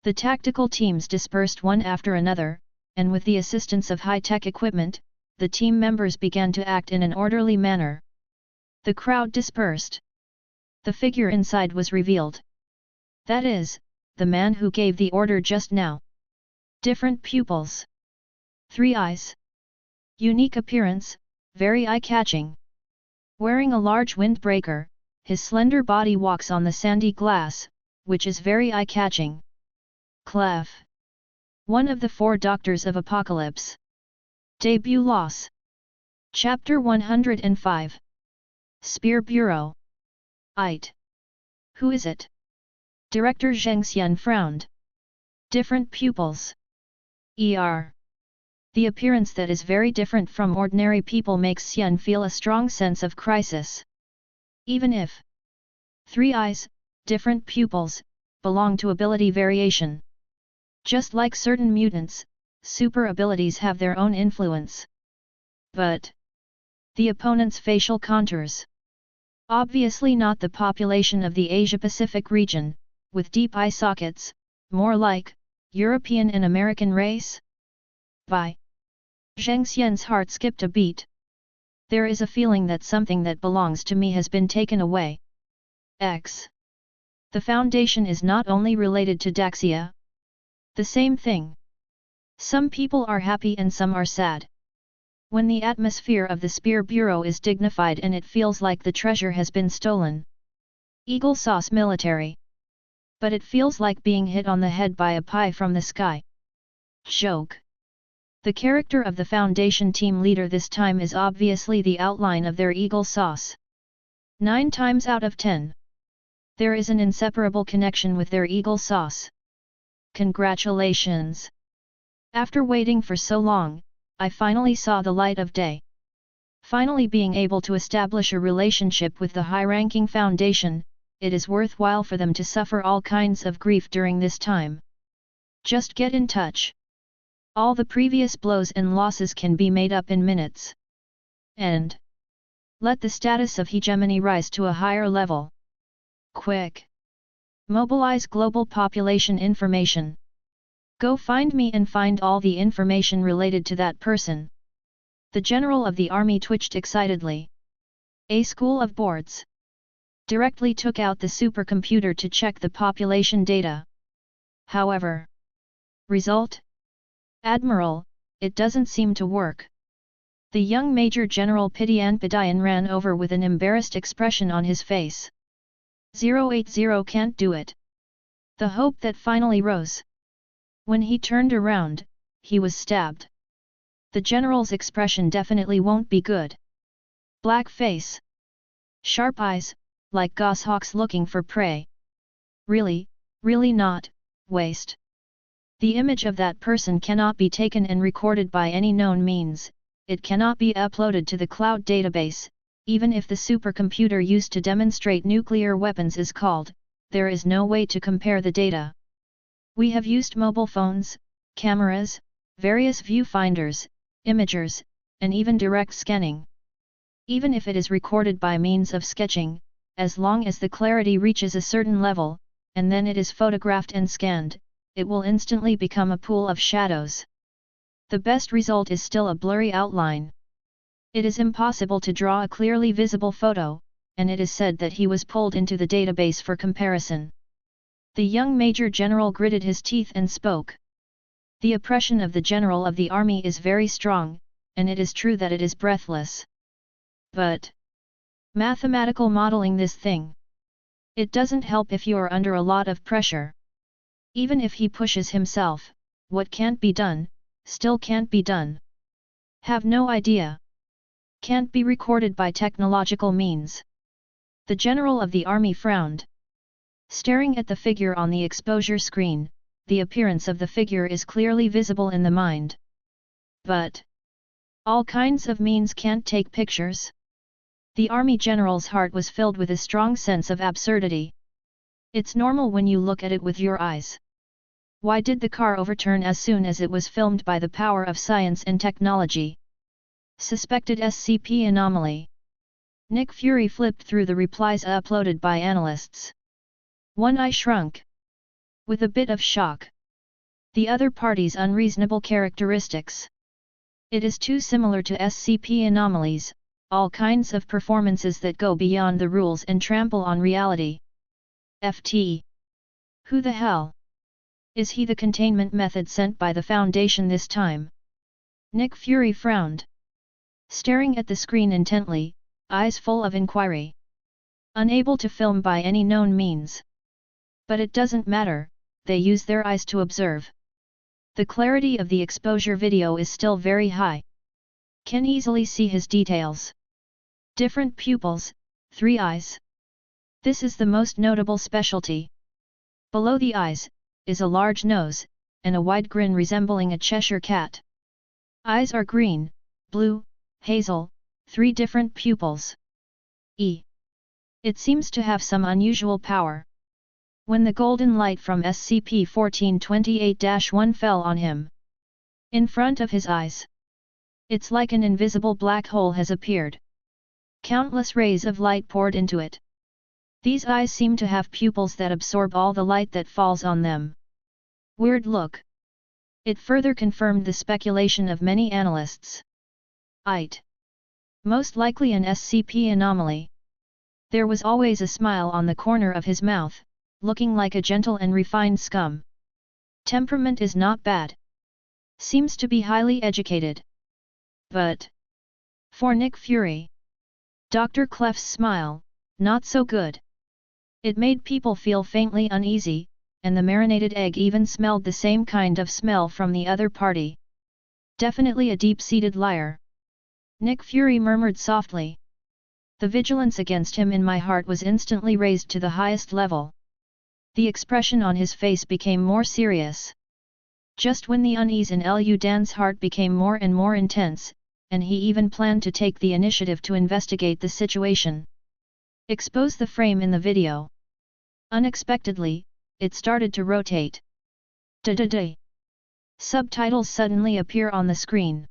[SPEAKER 1] The tactical teams dispersed one after another, and with the assistance of high-tech equipment, the team members began to act in an orderly manner. The crowd dispersed. The figure inside was revealed. That is, the man who gave the order just now. Different pupils. 3 eyes. Unique appearance, very eye-catching. Wearing a large windbreaker, his slender body walks on the sandy glass, which is very eye-catching. Clef. One of the 4 Doctors of Apocalypse. Debut loss. Chapter 105. Spear Bureau. It. Who is it? Director Zheng Xian frowned. Different pupils. The appearance that is very different from ordinary people makes Xian feel a strong sense of crisis. Even if 3 eyes, different pupils, belong to ability variation. Just like certain mutants, super abilities have their own influence. But the opponent's facial contours. Obviously not the population of the Asia-Pacific region, with deep eye sockets, more like European and American race? By Zheng Xian's heart skipped a beat. There is a feeling that something that belongs to me has been taken away. The Foundation is not only related to Daxia. The same thing. Some people are happy and some are sad. When the atmosphere of the Spear Bureau is dignified and it feels like the treasure has been stolen. Eagle sauce military. But it feels like being hit on the head by a pie from the sky. Joke. The character of the Foundation team leader this time is obviously the outline of their eagle sauce. 9 times out of 10. There is an inseparable connection with their eagle sauce. Congratulations! After waiting for so long, I finally saw the light of day. Finally being able to establish a relationship with the high-ranking Foundation, it is worthwhile for them to suffer all kinds of grief during this time. Just get in touch. All the previous blows and losses can be made up in minutes. And let the status of hegemony rise to a higher level. Quick! Mobilize global population information. Go find me and find all the information related to that person. The general of the army twitched excitedly. A school of boards directly took out the supercomputer to check the population data. However, result? Admiral, it doesn't seem to work. The young Major General Pidian Padian ran over with an embarrassed expression on his face. 080 can't do it. The hope that finally rose. When he turned around, he was stabbed. The general's expression definitely won't be good. Black face. Sharp eyes, like goshawks looking for prey. Really not, waste. The image of that person cannot be taken and recorded by any known means, it cannot be uploaded to the cloud database, even if the supercomputer used to demonstrate nuclear weapons is called, there is no way to compare the data. We have used mobile phones, cameras, various viewfinders, imagers, and even direct scanning. Even if it is recorded by means of sketching, as long as the clarity reaches a certain level, and then it is photographed and scanned, it will instantly become a pool of shadows. The best result is still a blurry outline. It is impossible to draw a clearly visible photo, and it is said that he was pulled into the database for comparison. The young Major General gritted his teeth and spoke. The oppression of the General of the Army is very strong, and it is true that it is breathless. But mathematical modeling this thing. It doesn't help if you are under a lot of pressure. Even if he pushes himself, what can't be done, still can't be done. Have no idea. Can't be recorded by technological means. The General of the Army frowned. Staring at the figure on the exposure screen, the appearance of the figure is clearly visible in the mind. But All kinds of means can't take pictures. The army general's heart was filled with a strong sense of absurdity. It's normal when you look at it with your eyes. Why did the car overturn as soon as it was filmed by the power of science and technology? Suspected SCP anomaly. Nick Fury flipped through the replies uploaded by analysts. One eye shrunk. With a bit of shock. The other party's unreasonable characteristics. It is too similar to SCP anomalies, all kinds of performances that go beyond the rules and trample on reality. FT. Who the hell? Is he the containment method sent by the Foundation this time? Nick Fury frowned. Staring at the screen intently, eyes full of inquiry. Unable to film by any known means. But it doesn't matter, they use their eyes to observe. The clarity of the exposure video is still very high. Can easily see his details. Different pupils, 3 eyes. This is the most notable specialty. Below the eyes, is a large nose, and a wide grin resembling a Cheshire cat. Eyes are green, blue, hazel, 3 different pupils. It seems to have some unusual power. When the golden light from SCP-1428-1 fell on him. In front of his eyes. It's like an invisible black hole has appeared. Countless rays of light poured into it. These eyes seem to have pupils that absorb all the light that falls on them. Weird look. It further confirmed the speculation of many analysts. Most likely an SCP anomaly. There was always a smile on the corner of his mouth, looking like a gentle and refined scum. Temperament is not bad. Seems to be highly educated. But for Nick Fury, Dr. Clef's smile, not so good. It made people feel faintly uneasy, and the marinated egg even smelled the same kind of smell from the other party. Definitely a deep-seated liar. Nick Fury murmured softly. The vigilance against him in my heart was instantly raised to the highest level. The expression on his face became more serious. Just when the unease in Liu Dan's heart became more and more intense, and he even planned to take the initiative to investigate the situation. Expose the frame in the video. Unexpectedly, it started to rotate. Da-da-da. Subtitles suddenly appear on the screen.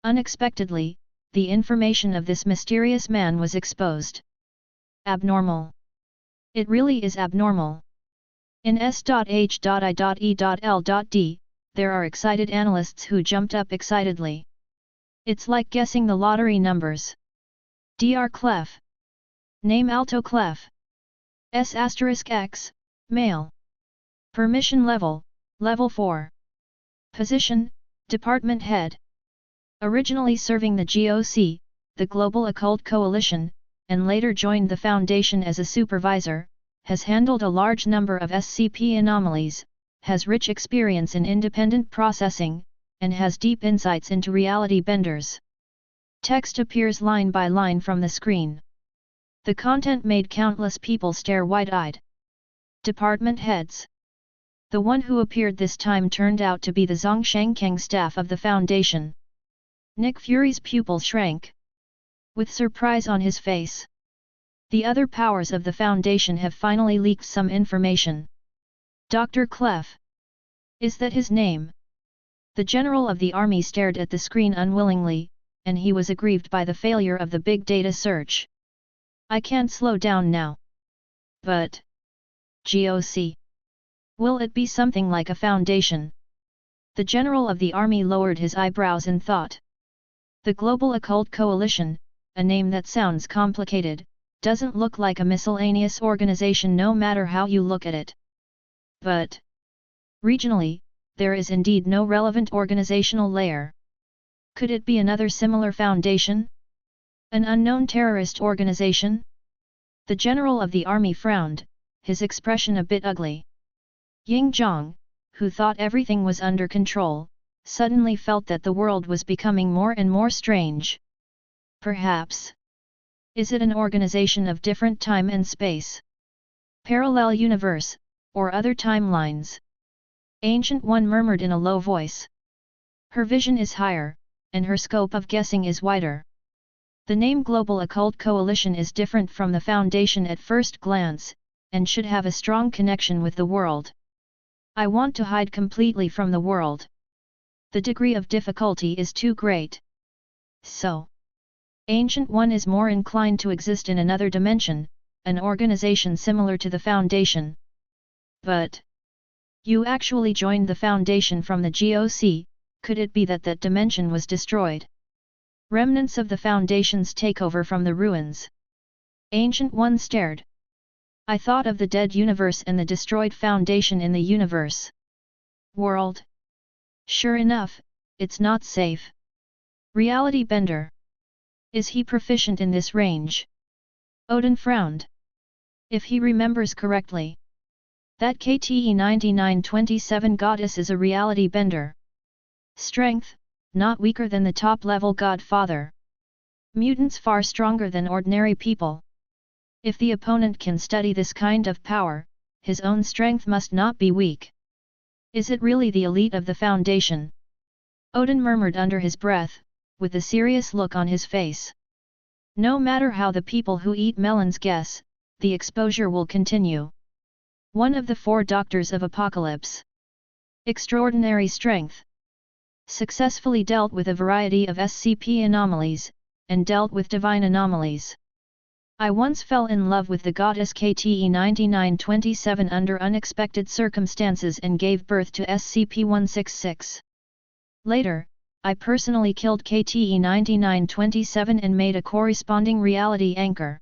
[SPEAKER 1] Unexpectedly, the information of this mysterious man was exposed. Abnormal. It really is abnormal. In S.H.I.E.L.D, there are excited analysts who jumped up excitedly. It's like guessing the lottery numbers. Dr. Clef. Name Alto Clef. S*X, male. Permission level, level 4. Position, department head. Originally serving the GOC, the Global Occult Coalition, and later joined the Foundation as a supervisor, has handled a large number of SCP anomalies, has rich experience in independent processing, and has deep insights into reality benders. Text appears line by line from the screen. The content made countless people stare wide-eyed. Department heads. The one who appeared this time turned out to be the Zhongshangkeng staff of the Foundation. Nick Fury's pupil shrank. With surprise on his face. The other powers of the Foundation have finally leaked some information. Dr. Clef. Is that his name? The general of the army stared at the screen unwillingly, and he was aggrieved by the failure of the big data search. I can't slow down now. But GOC. Will it be something like a foundation? The general of the army lowered his eyebrows in thought. The Global Occult Coalition, a name that sounds complicated, doesn't look like a miscellaneous organization no matter how you look at it. But regionally, there is indeed no relevant organizational layer. Could it be another similar foundation? An unknown terrorist organization? The general of the army frowned, his expression a bit ugly. Ying Zhang, who thought everything was under control, suddenly felt that the world was becoming more and more strange. Perhaps. Is it an organization of different time and space? Parallel universe, or other timelines? Ancient One murmured in a low voice. Her vision is higher, and her scope of guessing is wider. The name Global Occult Coalition is different from the Foundation at first glance, and should have a strong connection with the world. I want to hide completely from the world. The degree of difficulty is too great. So, Ancient One is more inclined to exist in another dimension, an organization similar to the Foundation. But you actually joined the Foundation from the GOC, could it be that that dimension was destroyed? Remnants of the Foundation's takeover from the ruins. Ancient One stared. I thought of the dead universe and the destroyed Foundation in the universe. World. Sure enough, it's not safe. Reality Bender. Is he proficient in this range? Odin frowned. If he remembers correctly, that KTE 9927 goddess is a reality bender. Strength, not weaker than the top-level godfather. Mutants far stronger than ordinary people. If the opponent can study this kind of power, his own strength must not be weak. Is it really the elite of the Foundation? Odin murmured under his breath, with a serious look on his face. No matter how the people who eat melons guess, the exposure will continue. One of the 4 Doctors of Apocalypse. Extraordinary strength. Successfully dealt with a variety of SCP anomalies, and dealt with divine anomalies. I once fell in love with the goddess KTE 9927 under unexpected circumstances and gave birth to SCP-166. Later, I personally killed KTE 9927 and made a corresponding reality anchor.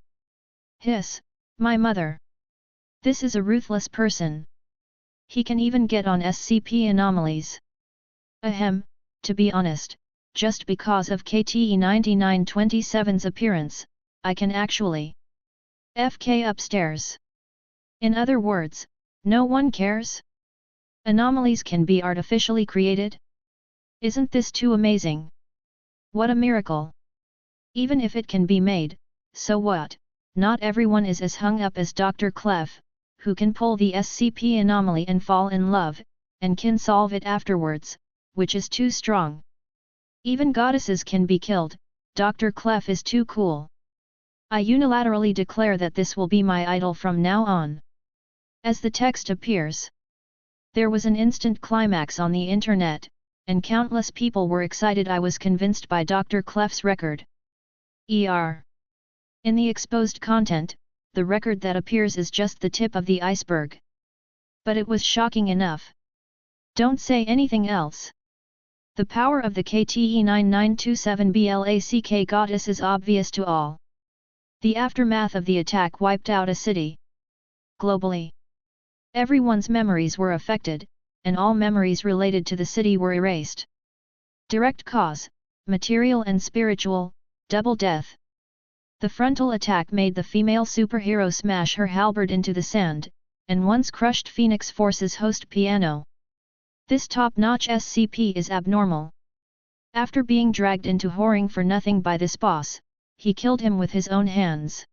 [SPEAKER 1] Hiss, my mother. This is a ruthless person. He can even get on SCP anomalies. Ahem, to be honest, just because of KTE 9927's appearance, I can actually FK upstairs. In other words, no one cares? Anomalies can be artificially created? Isn't this too amazing? What a miracle! Even if it can be made, so what? Not everyone is as hung up as Dr. Clef, who can pull the SCP anomaly and fall in love, and can solve it afterwards, which is too strong. Even goddesses can be killed, Dr. Clef is too cool. I unilaterally declare that this will be my idol from now on. As the text appears, there was an instant climax on the internet, and countless people were excited. I was convinced by Dr. Clef's record. In the exposed content, the record that appears is just the tip of the iceberg. But it was shocking enough. Don't say anything else. The power of the KTE 9927 BLACK goddess is obvious to all. The aftermath of the attack wiped out a city. Globally, everyone's memories were affected, and all memories related to the city were erased. Direct cause, material and spiritual, double death. The frontal attack made the female superhero smash her halberd into the sand, and once crushed Phoenix Force's host piano. This top-notch SCP is abnormal. After being dragged into whoring for nothing by this boss, he killed him with his own hands.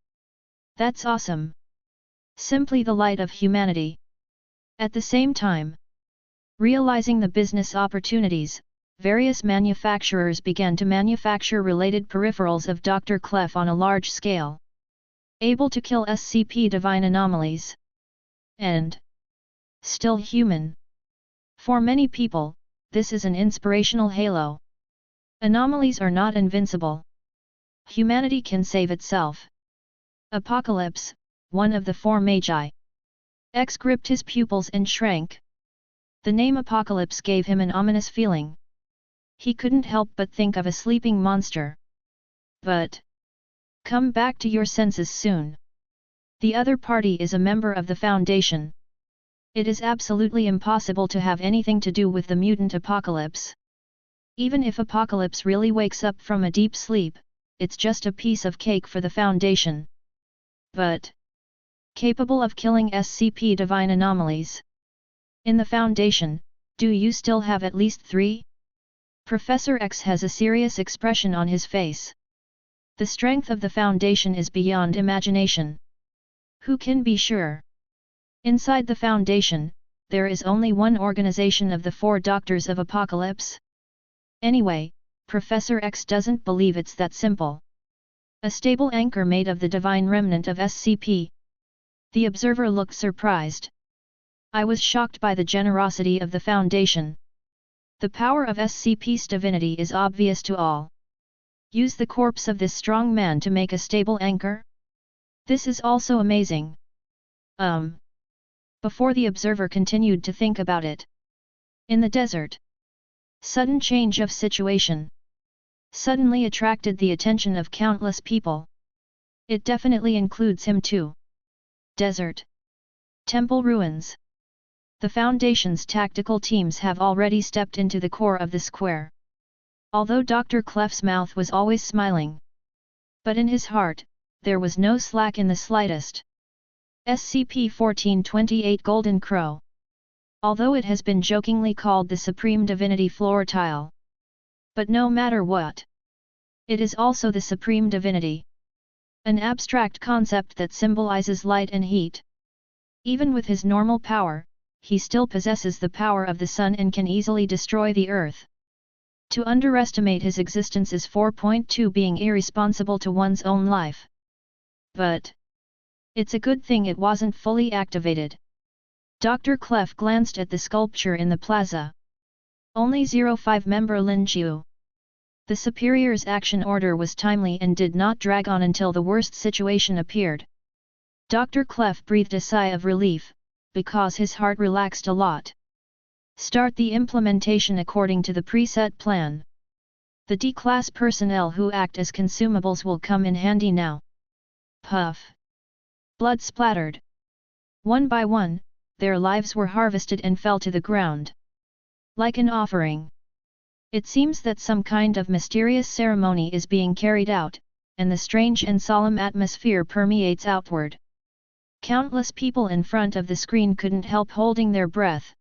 [SPEAKER 1] That's awesome. Simply the light of humanity. At the same time, realizing the business opportunities, various manufacturers began to manufacture related peripherals of Dr. Clef on a large scale. Able to kill SCP divine anomalies. And still human. For many people, this is an inspirational halo. Anomalies are not invincible. Humanity can save itself. Apocalypse, one of the 4 magi. X gripped his pupils and shrank. The name Apocalypse gave him an ominous feeling. He couldn't help but think of a sleeping monster. But come back to your senses soon. The other party is a member of the Foundation. It is absolutely impossible to have anything to do with the mutant Apocalypse. Even if Apocalypse really wakes up from a deep sleep, it's just a piece of cake for the Foundation. But capable of killing SCP divine anomalies. In the Foundation, do you still have at least 3? Professor X has a serious expression on his face. The strength of the Foundation is beyond imagination. Who can be sure? Inside the Foundation, there is only one organization of the 4 Doctors of Apocalypse. Anyway, Professor X doesn't believe it's that simple. A stable anchor made of the divine remnant of SCP. The observer looked surprised. I was shocked by the generosity of the Foundation. The power of SCP's divinity is obvious to all. Use the corpse of this strong man to make a stable anchor? This is also amazing. Before the observer continued to think about it. In the desert. Sudden change of situation. Suddenly attracted the attention of countless people. It definitely includes him too. Desert. Temple ruins. The Foundation's tactical teams have already stepped into the core of the square. Although Dr. Clef's mouth was always smiling. But in his heart, there was no slack in the slightest. SCP-1428 Golden Crow. Although it has been jokingly called the Supreme Divinity Floor Tile. But no matter what. It is also the Supreme Divinity. An abstract concept that symbolizes light and heat. Even with his normal power, he still possesses the power of the sun and can easily destroy the earth. To underestimate his existence is 4.2 being irresponsible to one's own life. But it's a good thing it wasn't fully activated. Dr. Clef glanced at the sculpture in the plaza. Only 05 member Lin Xiu. The superior's action order was timely and did not drag on until the worst situation appeared. Dr. Clef breathed a sigh of relief, because his heart relaxed a lot. Start the implementation according to the preset plan. The D-class personnel who act as consumables will come in handy now. Puff. Blood splattered. One by one, their lives were harvested and fell to the ground. Like an offering. It seems that some kind of mysterious ceremony is being carried out, and the strange and solemn atmosphere permeates outward. Countless people in front of the screen couldn't help holding their breath.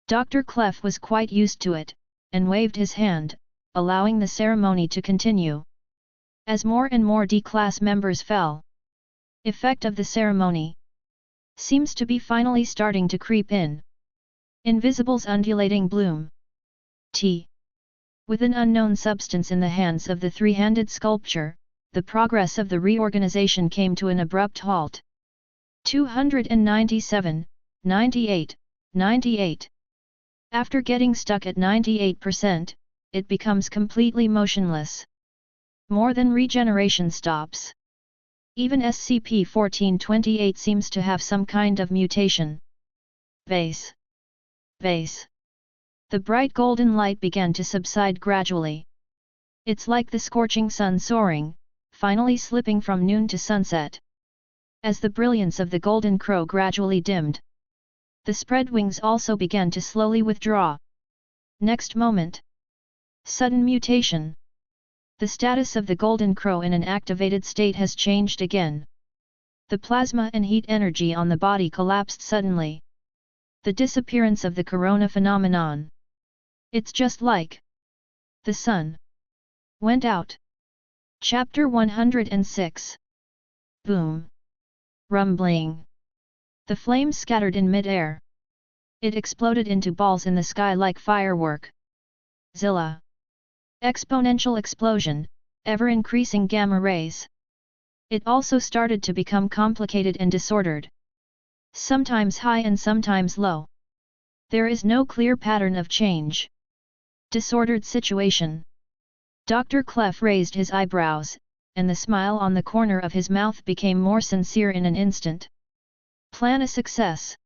[SPEAKER 1] Dr. Clef was quite used to it, and waved his hand, allowing the ceremony to continue. As more and more D-class members fell. Effect of the ceremony seems to be finally starting to creep in. Invisible's undulating bloom. T. With an unknown substance in the hands of the three-handed sculpture, the progress of the reorganization came to an abrupt halt. 297, 98, 98. After getting stuck at 98%, it becomes completely motionless. More than regeneration stops. Even SCP-1428 seems to have some kind of mutation. Base. Base. The bright golden light began to subside gradually. It's like the scorching sun soaring, finally slipping from noon to sunset. As the brilliance of the golden crow gradually dimmed, the spread wings also began to slowly withdraw. Next moment. Sudden mutation. The status of the golden crow in an activated state has changed again. The plasma and heat energy on the body collapsed suddenly. The disappearance of the corona phenomenon. It's just like the sun went out. Chapter 106. Boom. Rumbling. The flames scattered in mid-air. It exploded into balls in the sky like firework. Zilla. Exponential explosion, ever-increasing gamma rays. It also started to become complicated and disordered. Sometimes high and sometimes low. There is no clear pattern of change. Disordered situation. Dr. Clef raised his eyebrows, and the smile on the corner of his mouth became more sincere in an instant. Plan a success.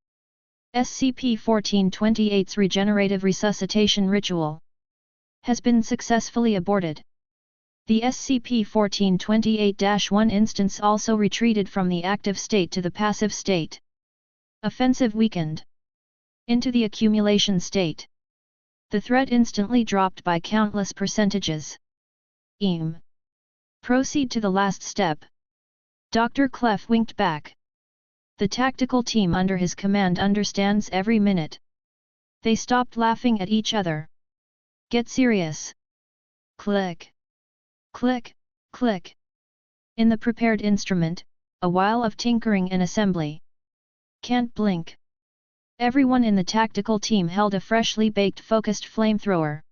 [SPEAKER 1] SCP-1428's regenerative resuscitation ritual has been successfully aborted. The SCP-1428-1 instance also retreated from the active state to the passive state. Offensive weakened. Into the accumulation state. The threat instantly dropped by countless percentages. Proceed to the last step. Dr. Clef winked back. The tactical team under his command understands every minute. They stopped laughing at each other. Get serious. Click. Click, click. In the prepared instrument, a while of tinkering and assembly. Can't blink. Everyone in the tactical team held a freshly baked focused flamethrower.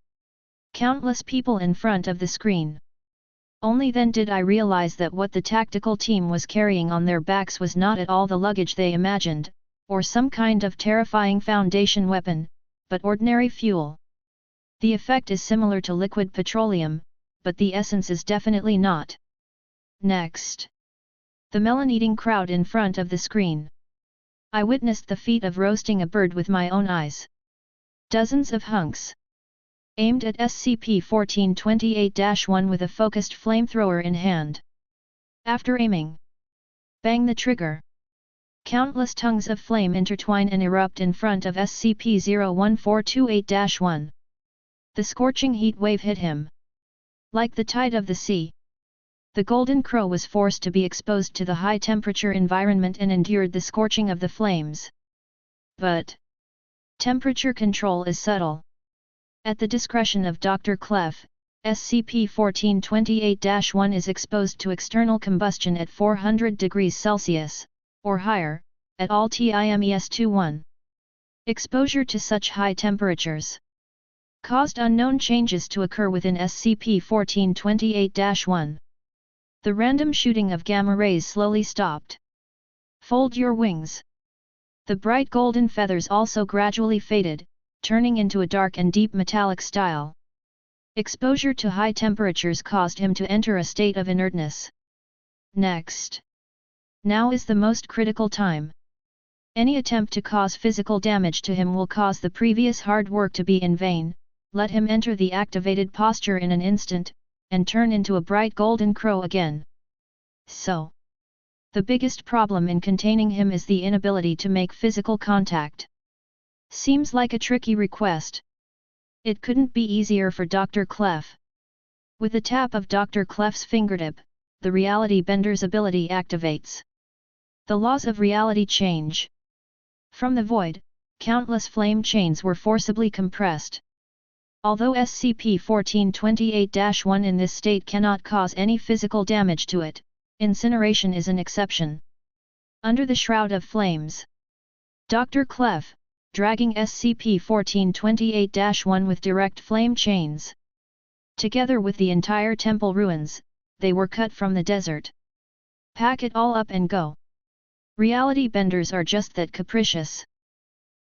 [SPEAKER 1] Countless people in front of the screen. Only then did I realize that what the tactical team was carrying on their backs was not at all the luggage they imagined, or some kind of terrifying Foundation weapon, but ordinary fuel. The effect is similar to liquid petroleum, but the essence is definitely not. Next. The melon-eating crowd in front of the screen. I witnessed the feat of roasting a bird with my own eyes. Dozens of hunks. Aimed at SCP-1428-1 with a focused flamethrower in hand. After aiming. Bang the trigger. Countless tongues of flame intertwine and erupt in front of SCP-01428-1. The scorching heat wave hit him. Like the tide of the sea. The Golden Crow was forced to be exposed to the high-temperature environment and endured the scorching of the flames. But temperature control is subtle. At the discretion of Dr. Clef, SCP-1428-1 is exposed to external combustion at 400 degrees Celsius, or higher, at all times. Exposure to such high temperatures caused unknown changes to occur within SCP-1428-1. The random shooting of gamma rays slowly stopped. Fold your wings. The bright golden feathers also gradually faded, turning into a dark and deep metallic style. Exposure to high temperatures caused him to enter a state of inertness. Next. Now is the most critical time. Any attempt to cause physical damage to him will cause the previous hard work to be in vain. Let him enter the activated posture in an instant, and turn into a bright golden crow again. So. The biggest problem in containing him is the inability to make physical contact. Seems like a tricky request. It couldn't be easier for Dr. Clef. With the tap of Dr. Clef's fingertip, the reality bender's ability activates. The laws of reality change. From the void, countless flame chains were forcibly compressed. Although SCP-1428-1 in this state cannot cause any physical damage to it, incineration is an exception. Under the shroud of flames, Dr. Clef, dragging SCP-1428-1 with direct flame chains. Together with the entire temple ruins, they were cut from the desert. Pack it all up and go. Reality benders are just that capricious.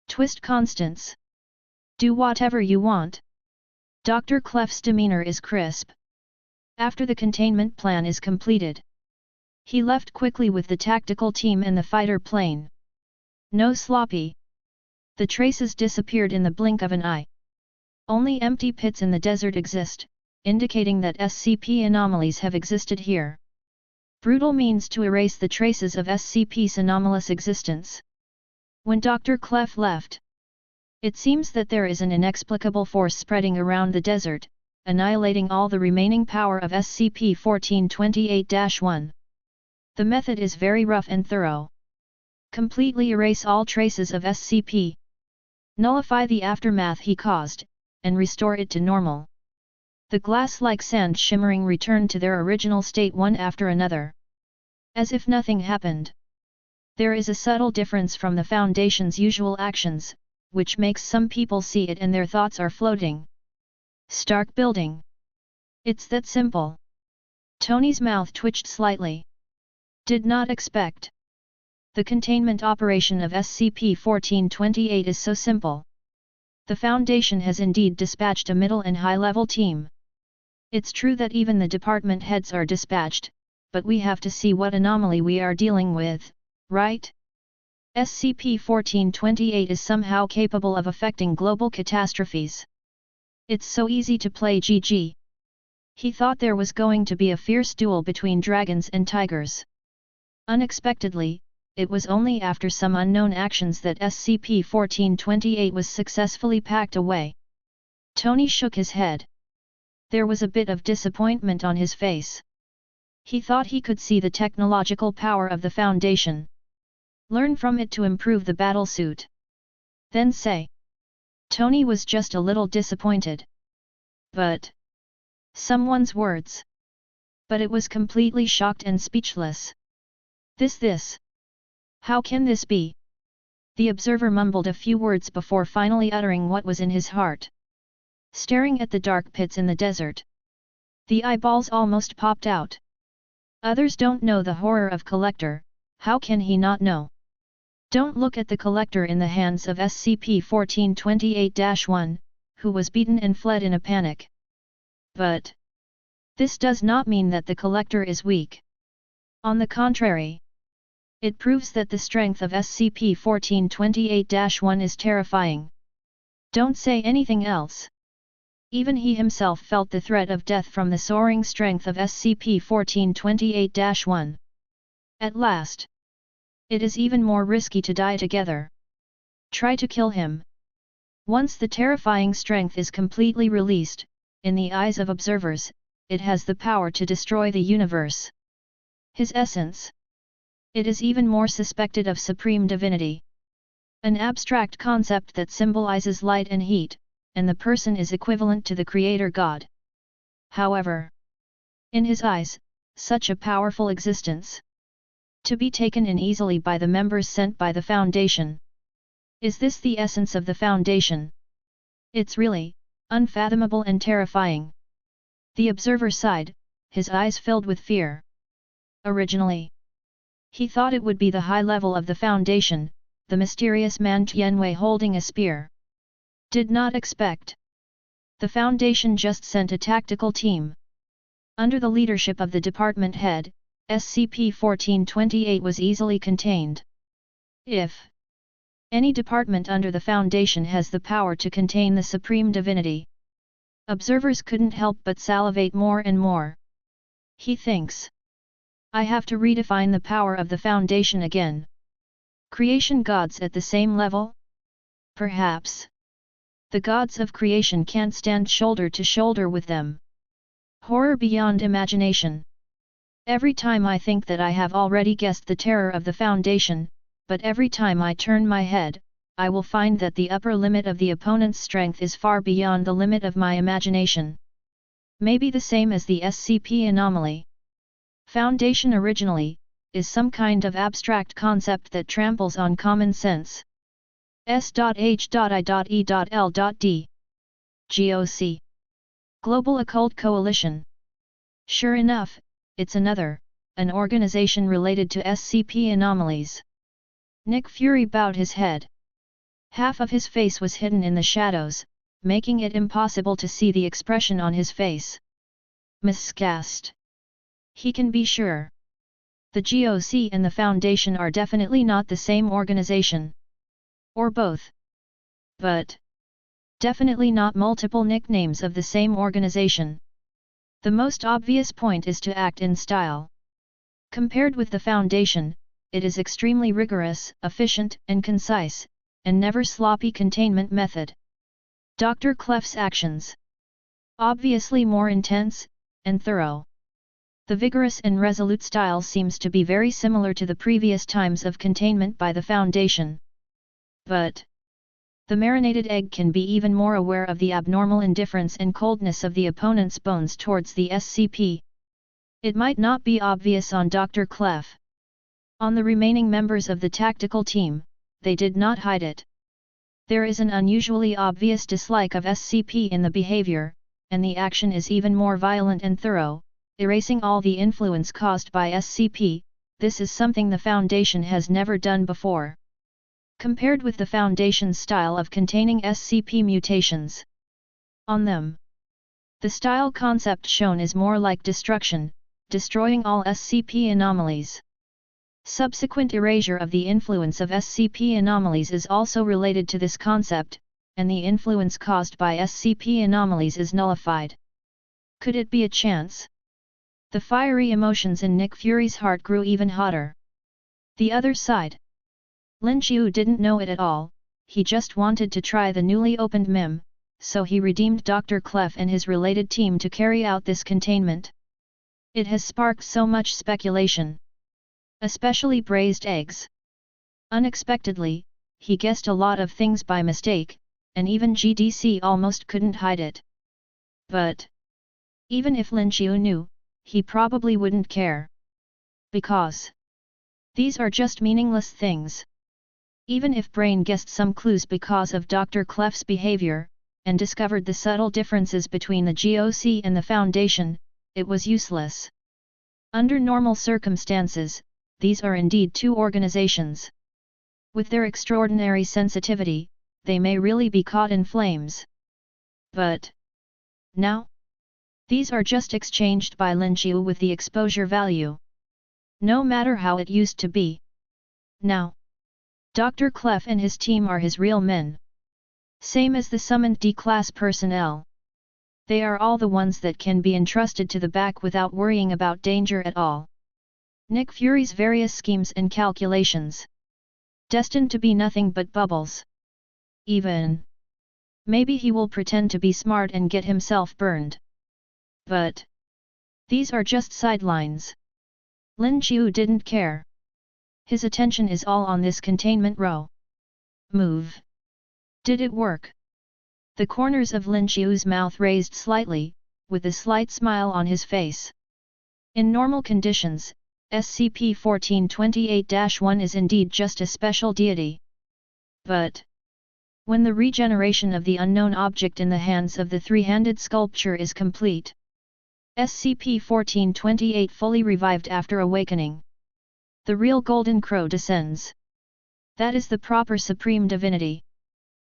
[SPEAKER 1] Twist constants. Do whatever you want. Dr. Clef's demeanor is crisp. After the containment plan is completed, he left quickly with the tactical team and the fighter plane. No sloppy. The traces disappeared in the blink of an eye. Only empty pits in the desert exist, indicating that SCP anomalies have existed here. Brutal means to erase the traces of SCP's anomalous existence. When Dr. Clef left, it seems that there is an inexplicable force spreading around the desert, annihilating all the remaining power of SCP-1428-1. The method is very rough and thorough. Completely erase all traces of SCP. Nullify the aftermath he caused, and restore it to normal. The glass-like sand shimmering returned to their original state one after another. As if nothing happened. There is a subtle difference from the Foundation's usual actions, which makes some people see it and their thoughts are floating. Stark building. It's that simple. Tony's mouth twitched slightly. Did not expect. The containment operation of SCP-1428 is so simple. The Foundation has indeed dispatched a middle and high-level team. It's true that even the department heads are dispatched, but we have to see what anomaly we are dealing with, right? SCP-1428 is somehow capable of affecting global catastrophes. It's so easy to play GG. He thought there was going to be a fierce duel between dragons and tigers. Unexpectedly, it was only after some unknown actions that SCP-1428 was successfully packed away. Tony shook his head. There was a bit of disappointment on his face. He thought he could see the technological power of the Foundation. Learn from it to improve the battlesuit. Then say. Tony was just a little disappointed. But someone's words. But it was completely shocked and speechless. This. How can this be? The observer mumbled a few words before finally uttering what was in his heart. staring at the dark pits in the desert. The eyeballs almost popped out. Others don't know the horror of Collector, how can he not know? Don't look at the Collector in the hands of SCP-1428-1, who was beaten and fled in a panic. But this does not mean that the Collector is weak. On the contrary, it proves that the strength of SCP-1428-1 is terrifying. Don't say anything else. Even he himself felt the threat of death from the soaring strength of SCP-1428-1. At last, it is even more risky to die together. Try to kill him. Once the terrifying strength is completely released, in the eyes of observers, it has the power to destroy the universe. His essence. It is even more suspected of supreme divinity. An abstract concept that symbolizes light and heat, and the person is equivalent to the creator God. However, in his eyes, such a powerful existence, to be taken in easily by the members sent by the Foundation. Is this the essence of the Foundation? It's really unfathomable and terrifying. The observer sighed, his eyes filled with fear. Originally, he thought it would be the high level of the Foundation, the mysterious man Tianwei holding a spear. Did not expect. The Foundation just sent a tactical team. Under the leadership of the department head, SCP-1428 was easily contained. If any department under the Foundation has the power to contain the supreme divinity, observers couldn't help but salivate more and more. He thinks, I have to redefine the power of the Foundation again. Creation gods at the same level? Perhaps. The gods of creation can't stand shoulder to shoulder with them. Horror beyond imagination. Every time I think that I have already guessed the terror of the Foundation, but every time I turn my head, I will find that the upper limit of the opponent's strength is far beyond the limit of my imagination. Maybe the same as the SCP anomaly. Foundation originally is some kind of abstract concept that tramples on common sense. S.H.I.E.L.D. GOC. Global Occult Coalition. Sure enough, it's another, an organization related to SCP anomalies. Nick Fury bowed his head. Half of his face was hidden in the shadows, making it impossible to see the expression on his face. Miscast. He can be sure. The GOC and the Foundation are definitely not the same organization. Or both. But definitely not multiple nicknames of the same organization. The most obvious point is to act in style. Compared with the Foundation, it is extremely rigorous, efficient and concise, and never sloppy containment method. Dr. Clef's actions. Obviously more intense, and thorough. The vigorous and resolute style seems to be very similar to the previous times of containment by the Foundation. But the marinated egg can be even more aware of the abnormal indifference and coldness of the opponent's bones towards the SCP. It might not be obvious on Dr. Clef. On the remaining members of the tactical team, they did not hide it. There is an unusually obvious dislike of SCP in the behavior, and the action is even more violent and thorough, erasing all the influence caused by SCP. This is something the Foundation has never done before. Compared with the Foundation's style of containing SCP mutations on them, the style concept shown is more like destruction, destroying all SCP anomalies. Subsequent erasure of the influence of SCP anomalies is also related to this concept, and the influence caused by SCP anomalies is nullified. Could it be a chance? The fiery emotions in Nick Fury's heart grew even hotter. The other side. Lin Xiu didn't know it at all, he just wanted to try the newly opened MIM, so he redeemed Dr. Clef and his related team to carry out this containment. It has sparked so much speculation. Especially braised eggs. Unexpectedly, he guessed a lot of things by mistake, and even GDC almost couldn't hide it. But even if Lin Xiu knew, he probably wouldn't care. Because these are just meaningless things. Even if Brain guessed some clues because of Dr. Clef's behavior, and discovered the subtle differences between the GOC and the Foundation, it was useless. Under normal circumstances, these are indeed two organizations. With their extraordinary sensitivity, they may really be caught in flames. But now, these are just exchanged by Lin Xiu with the exposure value. No matter how it used to be. Now, Dr. Clef and his team are his real men. Same as the summoned D-class personnel. They are all the ones that can be entrusted to the back without worrying about danger at all. Nick Fury's various schemes and calculations. Destined to be nothing but bubbles. Even. Maybe he will pretend to be smart and get himself burned. But these are just sidelines. Lin Xiu didn't care. His attention is all on this containment row. Move. Did it work? The corners of Lin Xiu's mouth raised slightly, with a slight smile on his face. In normal conditions, SCP-1428-1 is indeed just a special deity. But when the regeneration of the unknown object in the hands of the three-handed sculpture is complete, SCP-1428 fully revived after awakening, the real Golden Crow descends. That is the proper supreme divinity.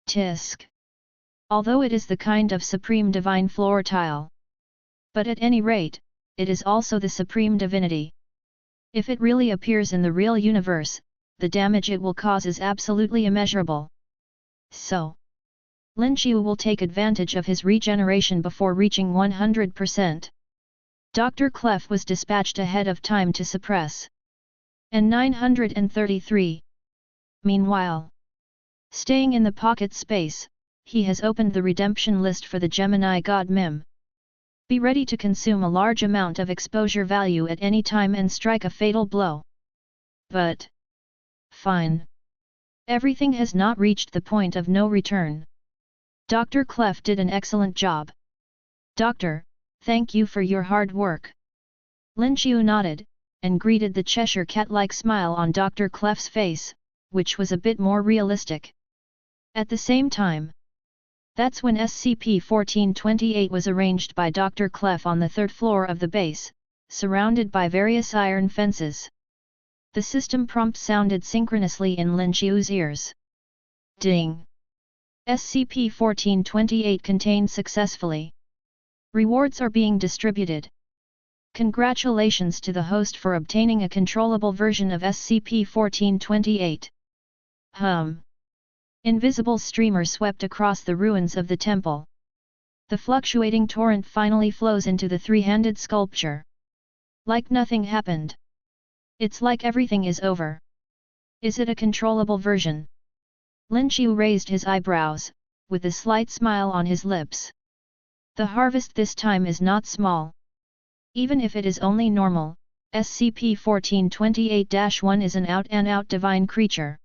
[SPEAKER 1] Tisk. Although it is the kind of supreme divine floor tile. But at any rate, it is also the supreme divinity. If it really appears in the real universe, the damage it will cause is absolutely immeasurable. So, Lin Xiu will take advantage of his regeneration before reaching 100%. Dr. Clef was dispatched ahead of time to suppress. And 933. Meanwhile, staying in the pocket space, he has opened the redemption list for the Gemini God Mim. Be ready to consume a large amount of exposure value at any time and strike a fatal blow. But fine. Everything has not reached the point of no return. Dr. Clef did an excellent job. Doctor, thank you for your hard work. Lin Xiu nodded, and greeted the Cheshire cat-like smile on Dr. Clef's face, which was a bit more realistic. At the same time, that's when SCP-1428 was arranged by Dr. Clef on the third floor of the base, surrounded by various iron fences. The system prompt sounded synchronously in Lin Xiu's ears. Ding! SCP-1428 contained successfully. Rewards are being distributed. Congratulations to the host for obtaining a controllable version of SCP-1428. Invisible streamer swept across the ruins of the temple. The fluctuating torrent finally flows into the three-handed sculpture. Like nothing happened. It's like everything is over. Is it a controllable version? Lin Xiu raised his eyebrows, with a slight smile on his lips. The harvest this time is not small. Even if it is only normal, SCP-1428-1 is an out-and-out divine creature.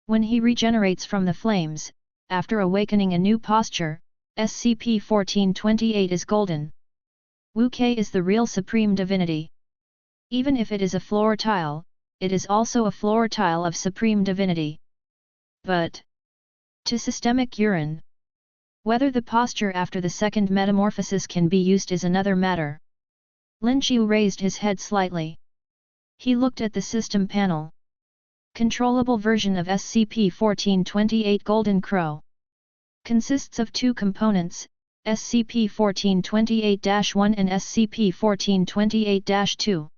[SPEAKER 1] When he regenerates from the flames, after awakening a new posture, SCP-1428 is golden. Wu Kei is the real supreme divinity. Even if it is a floor tile, it is also a floor tile of supreme divinity. But to systemic urine. Whether the posture after the second metamorphosis can be used is another matter. Lin Xiu raised his head slightly. He looked at the system panel. Controllable version of SCP-1428 Golden Crow. Consists of two components, SCP-1428-1 and SCP-1428-2.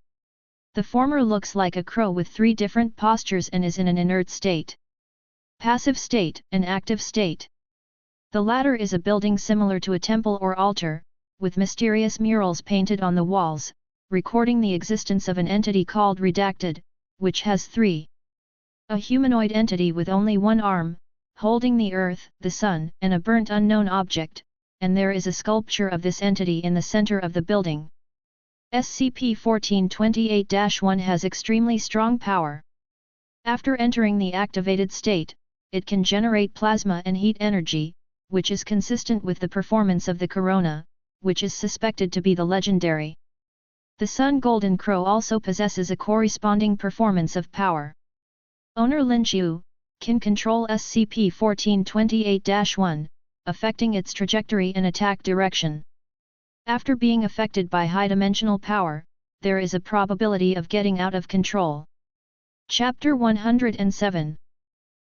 [SPEAKER 1] The former looks like a crow with three different postures and is in an inert state. Passive state and active state. The latter is a building similar to a temple or altar, with mysterious murals painted on the walls, recording the existence of an entity called Redacted, which has three. A humanoid entity with only one arm, holding the earth, the sun, and a burnt unknown object, and there is a sculpture of this entity in the center of the building. SCP-1428-1 has extremely strong power. After entering the activated state, it can generate plasma and heat energy, which is consistent with the performance of the corona, which is suspected to be the legendary. The Sun Golden Crow also possesses a corresponding performance of power. Owner Lin Xiu can control SCP-1428-1, affecting its trajectory and attack direction. After being affected by high-dimensional power, there is a probability of getting out of control. Chapter 107.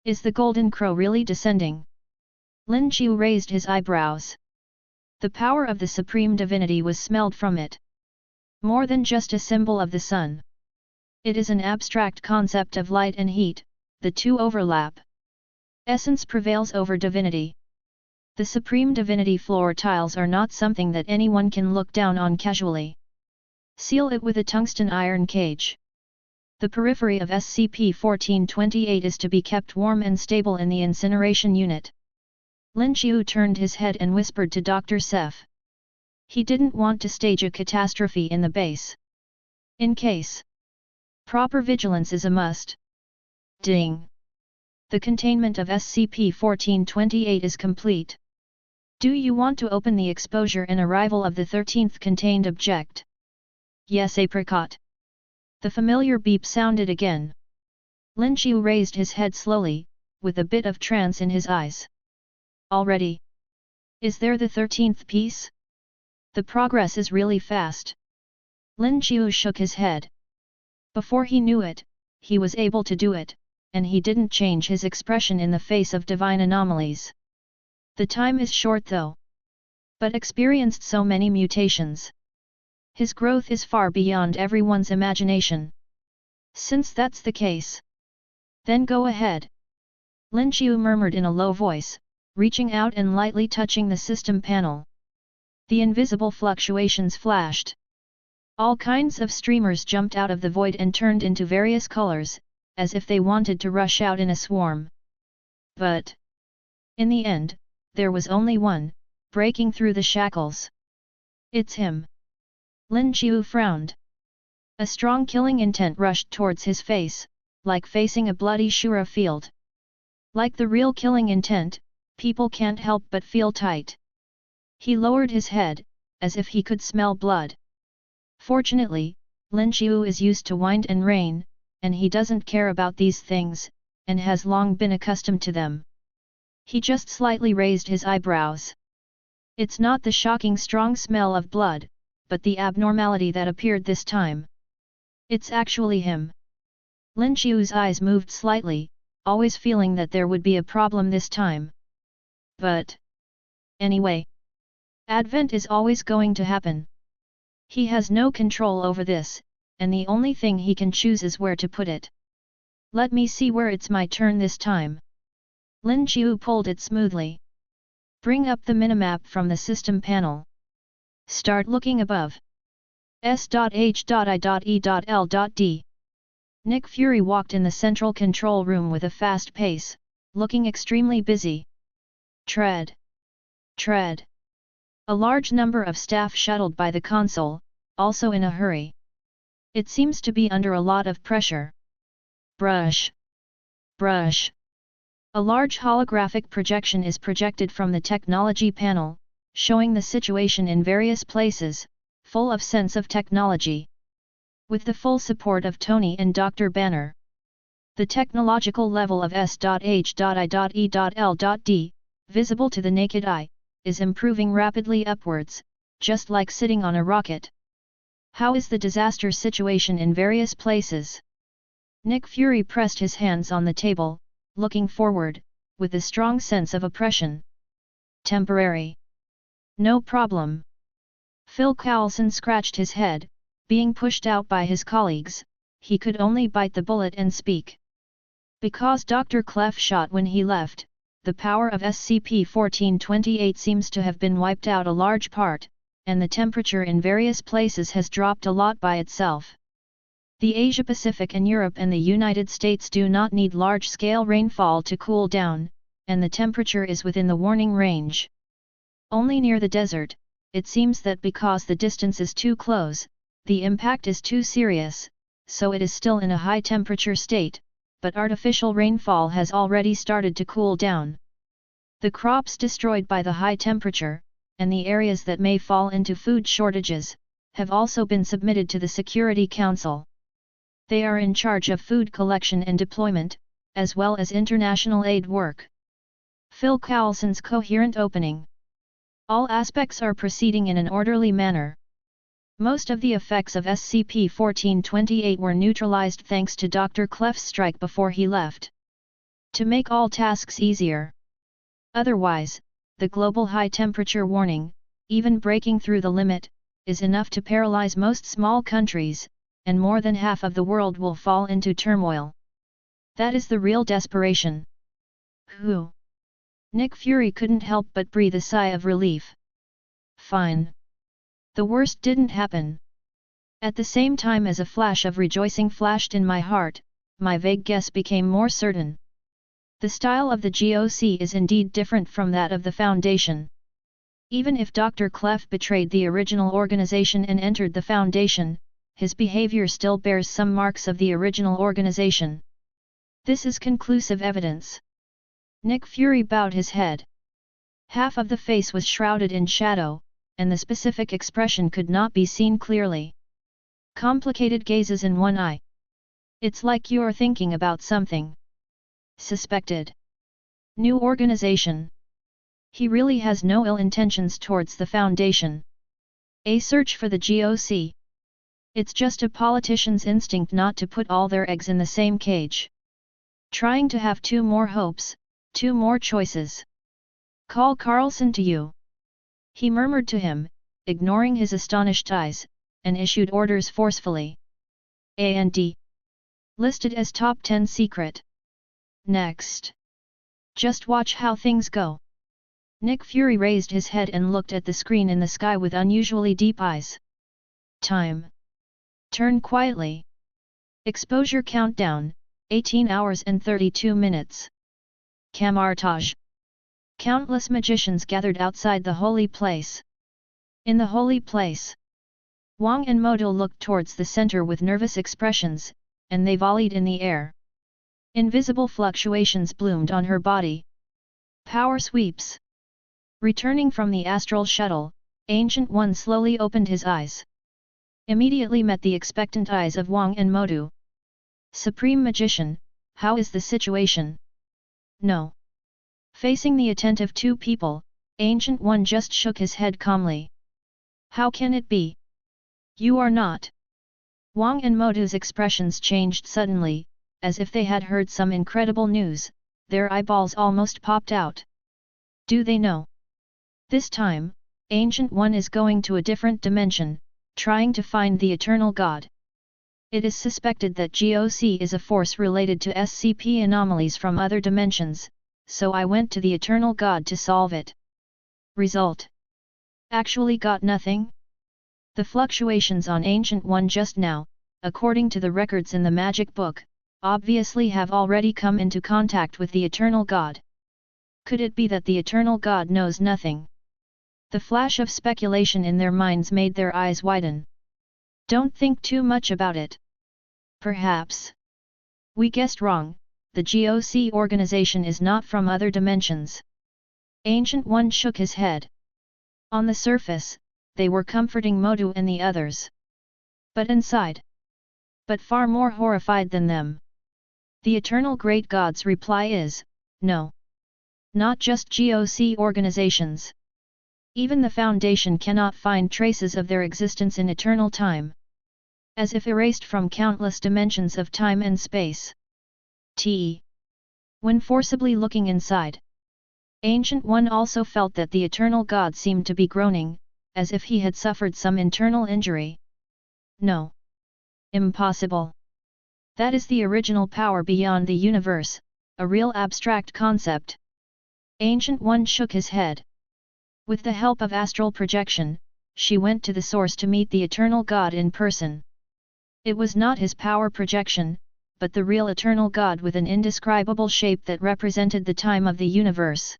[SPEAKER 1] Is the Golden Crow really descending? Lin Xiu raised his eyebrows. The power of the Supreme Divinity was smelled from it. More than just a symbol of the sun. It is an abstract concept of light and heat, the two overlap. Essence prevails over divinity. The Supreme Divinity floor tiles are not something that anyone can look down on casually. Seal it with a tungsten iron cage. The periphery of SCP-1428 is to be kept warm and stable in the incineration unit. Lin Xiu turned his head and whispered to Dr. Sef. He didn't want to stage a catastrophe in the base. In case. Proper vigilance is a must. Ding! The containment of SCP-1428 is complete. Do you want to open the exposure and arrival of the 13th contained object? Yes, apricot. The familiar beep sounded again. Lin Xiu raised his head slowly, with a bit of trance in his eyes. Already? Is there the 13th piece? The progress is really fast. Lin Xiu shook his head. Before he knew it, he was able to do it, and he didn't change his expression in the face of divine anomalies. The time is short though. But experienced so many mutations. His growth is far beyond everyone's imagination. Since that's the case, then go ahead. Lin Xiu murmured in a low voice, reaching out and lightly touching the system panel. The invisible fluctuations flashed. All kinds of streamers jumped out of the void and turned into various colors, as if they wanted to rush out in a swarm. But in the end, there was only one, breaking through the shackles. It's him. Lin Xiu frowned. A strong killing intent rushed towards his face, like facing a bloody Shura field. Like the real killing intent, people can't help but feel tight. He lowered his head, as if he could smell blood. Fortunately, Lin Xiu is used to wind and rain, and he doesn't care about these things, and has long been accustomed to them. He just slightly raised his eyebrows. It's not the shocking strong smell of blood, but the abnormality that appeared this time. It's actually him. Lin Xiu's eyes moved slightly, always feeling that there would be a problem this time. But anyway, Advent is always going to happen. He has no control over this, and the only thing he can choose is where to put it. Let me see where it's my turn this time. Lin Xiu pulled it smoothly. Bring up the minimap from the system panel. Start looking above. S.H.I.E.L.D. Nick Fury walked in the central control room with a fast pace, looking extremely busy. Tread. Tread. A large number of staff shuttled by the console, also in a hurry. It seems to be under a lot of pressure. Brush. Brush. A large holographic projection is projected from the technology panel, showing the situation in various places, full of sense of technology. With the full support of Tony and Dr. Banner. The technological level of S.H.I.E.L.D, visible to the naked eye, is improving rapidly upwards, just like sitting on a rocket. How is the disaster situation in various places? Nick Fury pressed his hands on the table, looking forward, with a strong sense of oppression. Temporary. No problem. Phil Coulson scratched his head, being pushed out by his colleagues, he could only bite the bullet and speak. Because Dr. Clef shot when he left, the power of SCP-1428 seems to have been wiped out a large part, and the temperature in various places has dropped a lot by itself. The Asia-Pacific and Europe and the United States do not need large-scale rainfall to cool down, and the temperature is within the warning range. Only near the desert, it seems that because the distance is too close, the impact is too serious, so it is still in a high-temperature state, but artificial rainfall has already started to cool down. The crops destroyed by the high temperature, and the areas that may fall into food shortages, have also been submitted to the Security Council. They are in charge of food collection and deployment, as well as international aid work. Phil Coulson's coherent opening. All aspects are proceeding in an orderly manner. Most of the effects of SCP-1428 were neutralized thanks to Dr. Clef's strike before he left. To make all tasks easier. Otherwise, the global high temperature warning, even breaking through the limit, is enough to paralyze most small countries, and more than half of the world will fall into turmoil. That is the real desperation. Whew! Nick Fury couldn't help but breathe a sigh of relief. Fine. The worst didn't happen. At the same time as a flash of rejoicing flashed in my heart, my vague guess became more certain. The style of the GOC is indeed different from that of the Foundation. Even if Dr. Clef betrayed the original organization and entered the Foundation, his behavior still bears some marks of the original organization. This is conclusive evidence. Nick Fury bowed his head. Half of the face was shrouded in shadow, and the specific expression could not be seen clearly. Complicated gazes in one eye. It's like you're thinking about something. Suspected. New organization. He really has no ill intentions towards the Foundation. A search for the GOC. It's just a politician's instinct not to put all their eggs in the same cage. Trying to have two more hopes, two more choices. Call Carlson to you. He murmured to him, ignoring his astonished eyes, and issued orders forcefully. A&D. Listed as top 10 secret. Next. Just watch how things go. Nick Fury raised his head and looked at the screen in the sky with unusually deep eyes. Time. Turn quietly. Exposure countdown, 18 hours and 32 minutes. Camartage. Countless magicians gathered outside the holy place. In the holy place. Wang and Modo looked towards the center with nervous expressions, and they volleyed in the air. Invisible fluctuations bloomed on her body. Power sweeps. Returning from the astral shuttle, Ancient One slowly opened his eyes. Immediately met the expectant eyes of Wang and Modu. Supreme Magician, how is the situation? No. Facing the attentive two people, Ancient One just shook his head calmly. How can it be? You are not. Wang and Modu's expressions changed suddenly, as if they had heard some incredible news, their eyeballs almost popped out. Do they know? This time, Ancient One is going to a different dimension, trying to find the Eternal God. It is suspected that GOC is a force related to SCP anomalies from other dimensions, so I went to the Eternal God to solve it. Result. Actually got nothing? The fluctuations on Ancient One just now, according to the records in the magic book, obviously have already come into contact with the Eternal God. Could it be that the Eternal God knows nothing? The flash of speculation in their minds made their eyes widen. Don't think too much about it. Perhaps. We guessed wrong, the GOC organization is not from other dimensions. Ancient One shook his head. On the surface, they were comforting Modu and the others. But inside. But far more horrified than them. The Eternal Great God's reply is, no. Not just GOC organizations. Even the Foundation cannot find traces of their existence in eternal time. As if erased from countless dimensions of time and space. When forcibly looking inside. Ancient One also felt that the Eternal God seemed to be groaning, as if he had suffered some internal injury. No. Impossible. That is the original power beyond the universe, a real abstract concept. Ancient One shook his head. With the help of astral projection, she went to the source to meet the Eternal God in person. It was not his power projection, but the real Eternal God with an indescribable shape that represented the time of the universe.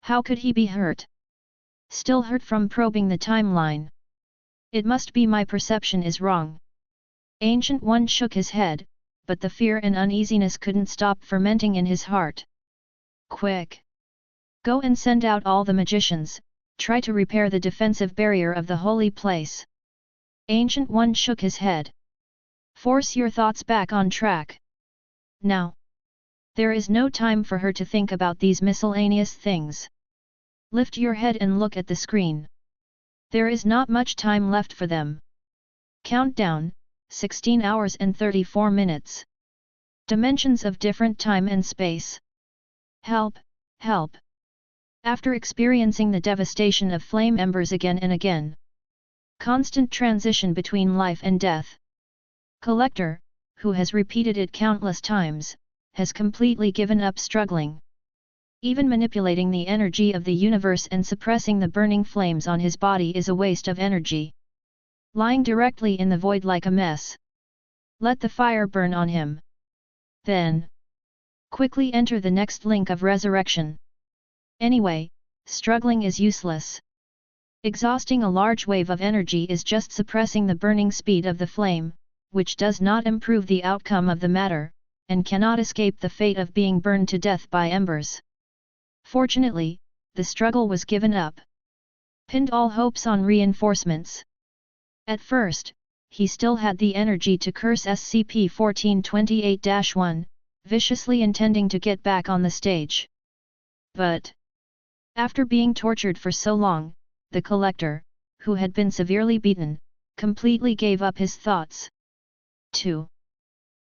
[SPEAKER 1] How could he be hurt? Still hurt from probing the timeline. It must be my perception is wrong. Ancient One shook his head, but the fear and uneasiness couldn't stop fermenting in his heart. Quick! Go and send out all the magicians, try to repair the defensive barrier of the holy place. Ancient One shook his head. Force your thoughts back on track. Now. There is no time for her to think about these miscellaneous things. Lift your head and look at the screen. There is not much time left for them. Countdown, 16 hours and 34 minutes. Dimensions of different time and space. Help, help. After experiencing the devastation of flame embers again and again. Constant transition between life and death. Collector, who has repeated it countless times, has completely given up struggling. Even manipulating the energy of the universe and suppressing the burning flames on his body is a waste of energy. Lying directly in the void like a mess. Let the fire burn on him. Then, quickly enter the next link of resurrection. Anyway, struggling is useless. Exhausting a large wave of energy is just suppressing the burning speed of the flame, which does not improve the outcome of the matter, and cannot escape the fate of being burned to death by embers. Fortunately, the struggle was given up. Pinned all hopes on reinforcements. At first, he still had the energy to curse SCP-1428-1, viciously intending to get back on the stage. But, after being tortured for so long, the collector, who had been severely beaten, completely gave up his thoughts. 2.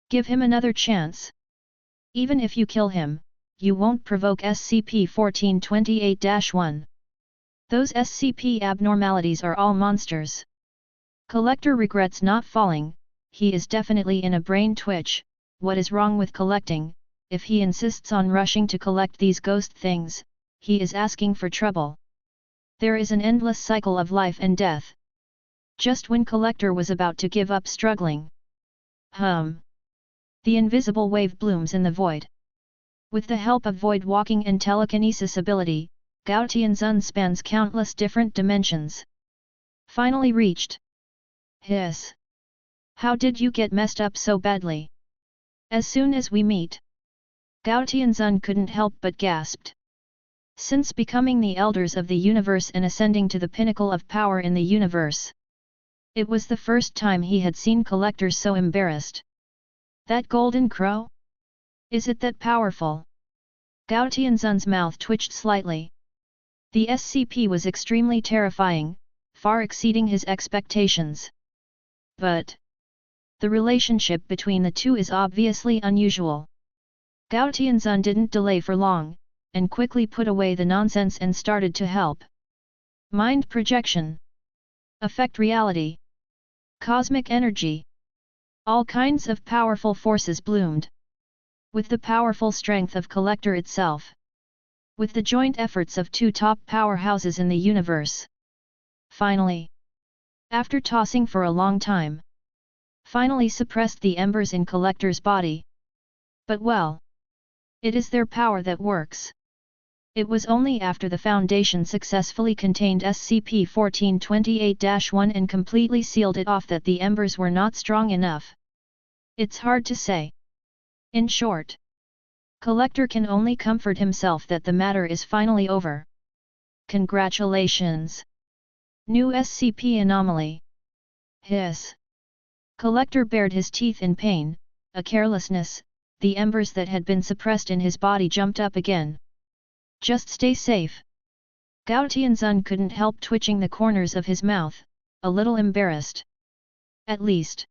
[SPEAKER 1] Give him another chance. Even if you kill him, you won't provoke SCP-1428-1. Those SCP abnormalities are all monsters. Collector regrets not falling. He is definitely in a brain twitch. What is wrong with collecting? If he insists on rushing to collect these ghost things, he is asking for trouble. There is an endless cycle of life and death. Just when Collector was about to give up struggling. The invisible wave blooms in the void. With the help of void walking and telekinesis ability, Gao Tianzun spans countless different dimensions. Finally reached. Hiss. How did you get messed up so badly? As soon as we meet. Gao Tianzun couldn't help but gasped. Since becoming the elders of the universe and ascending to the pinnacle of power in the universe, it was the first time he had seen Collector so embarrassed. That golden crow? Is it that powerful? Gao Tianzun's mouth twitched slightly. The SCP was extremely terrifying, far exceeding his expectations. But the relationship between the two is obviously unusual. Gao Tianzun didn't delay for long, and quickly put away the nonsense and started to help. Mind projection. Affect reality. Cosmic energy. All kinds of powerful forces bloomed. With the powerful strength of Collector itself. With the joint efforts of two top powerhouses in the universe. Finally, after tossing for a long time, finally suppressed the embers in Collector's body. But well, it is their power that works. It was only after the Foundation successfully contained SCP-1428-1 and completely sealed it off that the embers were not strong enough. It's hard to say. In short, Collector can only comfort himself that the matter is finally over. Congratulations! New SCP anomaly. Hiss. Collector bared his teeth in pain, a carelessness, the embers that had been suppressed in his body jumped up again. Just stay safe. Gao Tianzun couldn't help twitching the corners of his mouth, a little embarrassed. At least,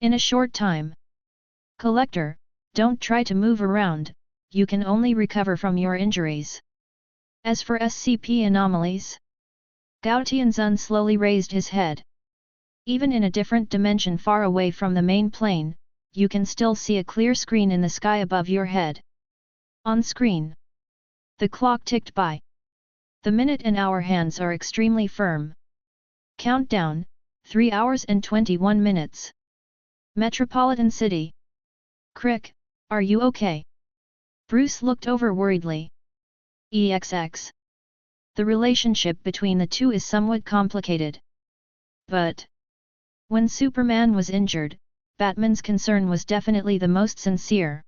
[SPEAKER 1] in a short time. Collector, don't try to move around, you can only recover from your injuries. As for SCP anomalies, Gao Tianzun slowly raised his head. Even in a different dimension far away from the main plane, you can still see a clear screen in the sky above your head. On screen, the clock ticked by. The minute and hour hands are extremely firm. Countdown, 3 hours and 21 minutes. Metropolitan City. Crick, are you okay? Bruce looked over worriedly. EXX. The relationship between the two is somewhat complicated. But when Superman was injured, Batman's concern was definitely the most sincere.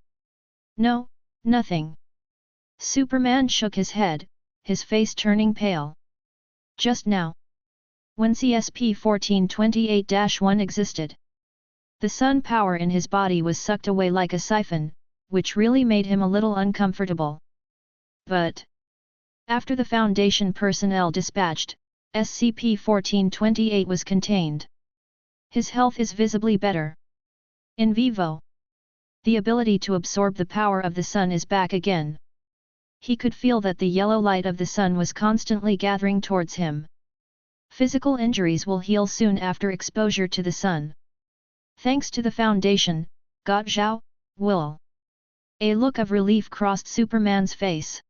[SPEAKER 1] No, nothing. Superman shook his head, his face turning pale. Just now, when CSP-1428-1 existed, the sun power in his body was sucked away like a siphon, which really made him a little uncomfortable. But after the Foundation personnel dispatched, SCP-1428 was contained. His health is visibly better. In vivo, the ability to absorb the power of the sun is back again. He could feel that the yellow light of the sun was constantly gathering towards him. Physical injuries will heal soon after exposure to the sun. Thanks to the Foundation, got Zhao, will. A look of relief crossed Superman's face.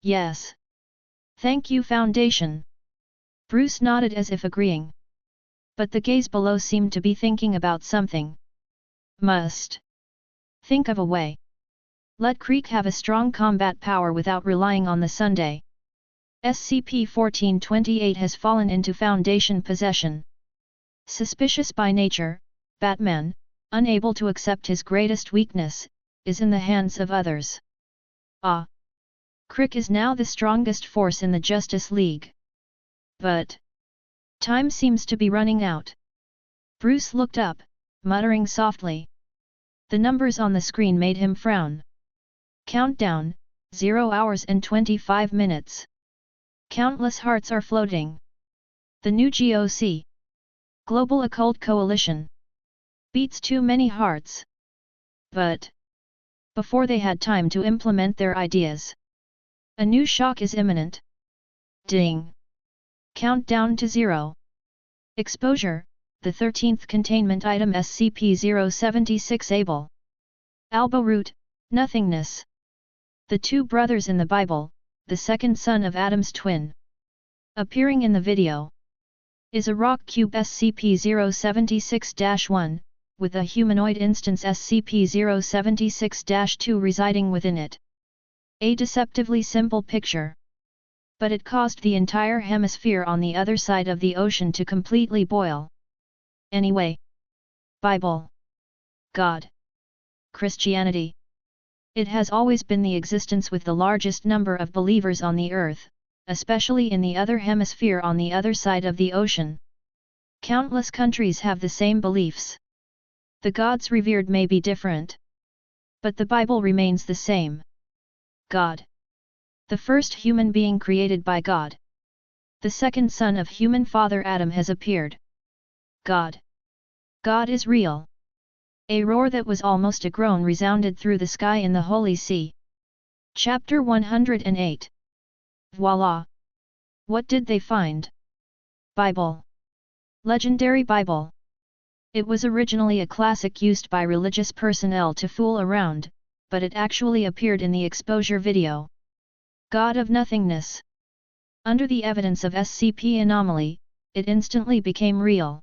[SPEAKER 1] Yes. Thank you, Foundation. Bruce nodded as if agreeing. But the gaze below seemed to be thinking about something. Must think of a way. Let Creek have a strong combat power without relying on the Sunday. SCP-1428 has fallen into Foundation possession. Suspicious by nature, Batman, unable to accept his greatest weakness, is in the hands of others. Ah! Crick is now the strongest force in the Justice League. But time seems to be running out. Bruce looked up, muttering softly. The numbers on the screen made him frown. Countdown, 0 hours and 25 minutes. Countless hearts are floating. The new GOC, Global Occult Coalition, beats too many hearts. But before they had time to implement their ideas, a new shock is imminent. Ding! Countdown to 0. Exposure, the 13th containment item SCP-076 Able. Alba root, nothingness. The two brothers in the Bible, the second son of Adam's twin. Appearing in the video is a rock cube SCP-076-1, with a humanoid instance SCP-076-2 residing within it. A deceptively simple picture. But it caused the entire hemisphere on the other side of the ocean to completely boil. Anyway. Bible. God. Christianity. It has always been the existence with the largest number of believers on the earth, especially in the other hemisphere on the other side of the ocean. Countless countries have the same beliefs. The gods revered may be different, but the Bible remains the same. God. The first human being created by God. The second son of human father Adam has appeared. God. God is real. A roar that was almost a groan resounded through the sky in the Holy See. Chapter 108. Voila! What did they find? Bible. Legendary Bible. It was originally a classic used by religious personnel to fool around, but it actually appeared in the exposure video. God of nothingness. Under the evidence of SCP anomaly, it instantly became real.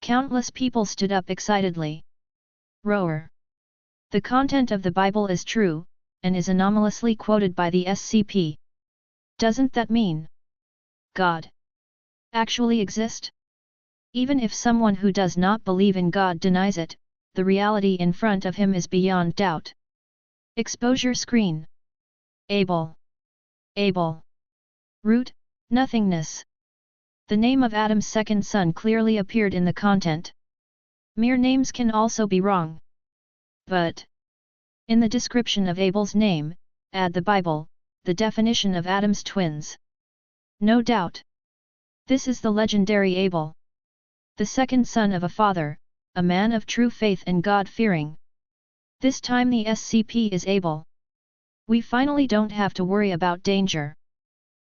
[SPEAKER 1] Countless people stood up excitedly. Roar. The content of the Bible is true, and is anomalously quoted by the SCP. Doesn't that mean God actually exist? Even if someone who does not believe in God denies it, the reality in front of him is beyond doubt. Exposure screen. Able. Able. Root, nothingness. The name of Adam's second son clearly appeared in the content. Mere names can also be wrong. But in the description of Abel's name, add the Bible, the definition of Adam's twins. No doubt. This is the legendary Abel. The second son of a father, a man of true faith and God-fearing. This time the SCP is Abel. We finally don't have to worry about danger.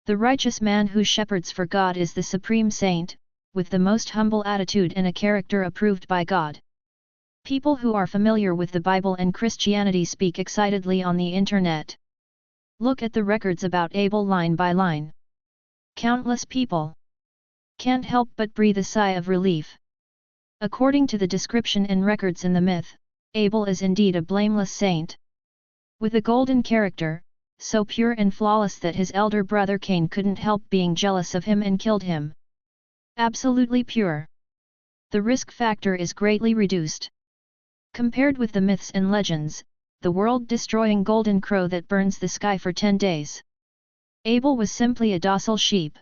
[SPEAKER 1] The righteous man who shepherds for God is the supreme saint, with the most humble attitude and a character approved by God. People who are familiar with the Bible and Christianity speak excitedly on the internet. Look at the records about Abel line by line. Countless people can't help but breathe a sigh of relief. According to the description and records in the myth, Abel is indeed a blameless saint. With a golden character, so pure and flawless that his elder brother Cain couldn't help being jealous of him and killed him. Absolutely pure. The risk factor is greatly reduced. Compared with the myths and legends, the world-destroying golden crow that burns the sky for 10 days. Abel was simply a docile sheep.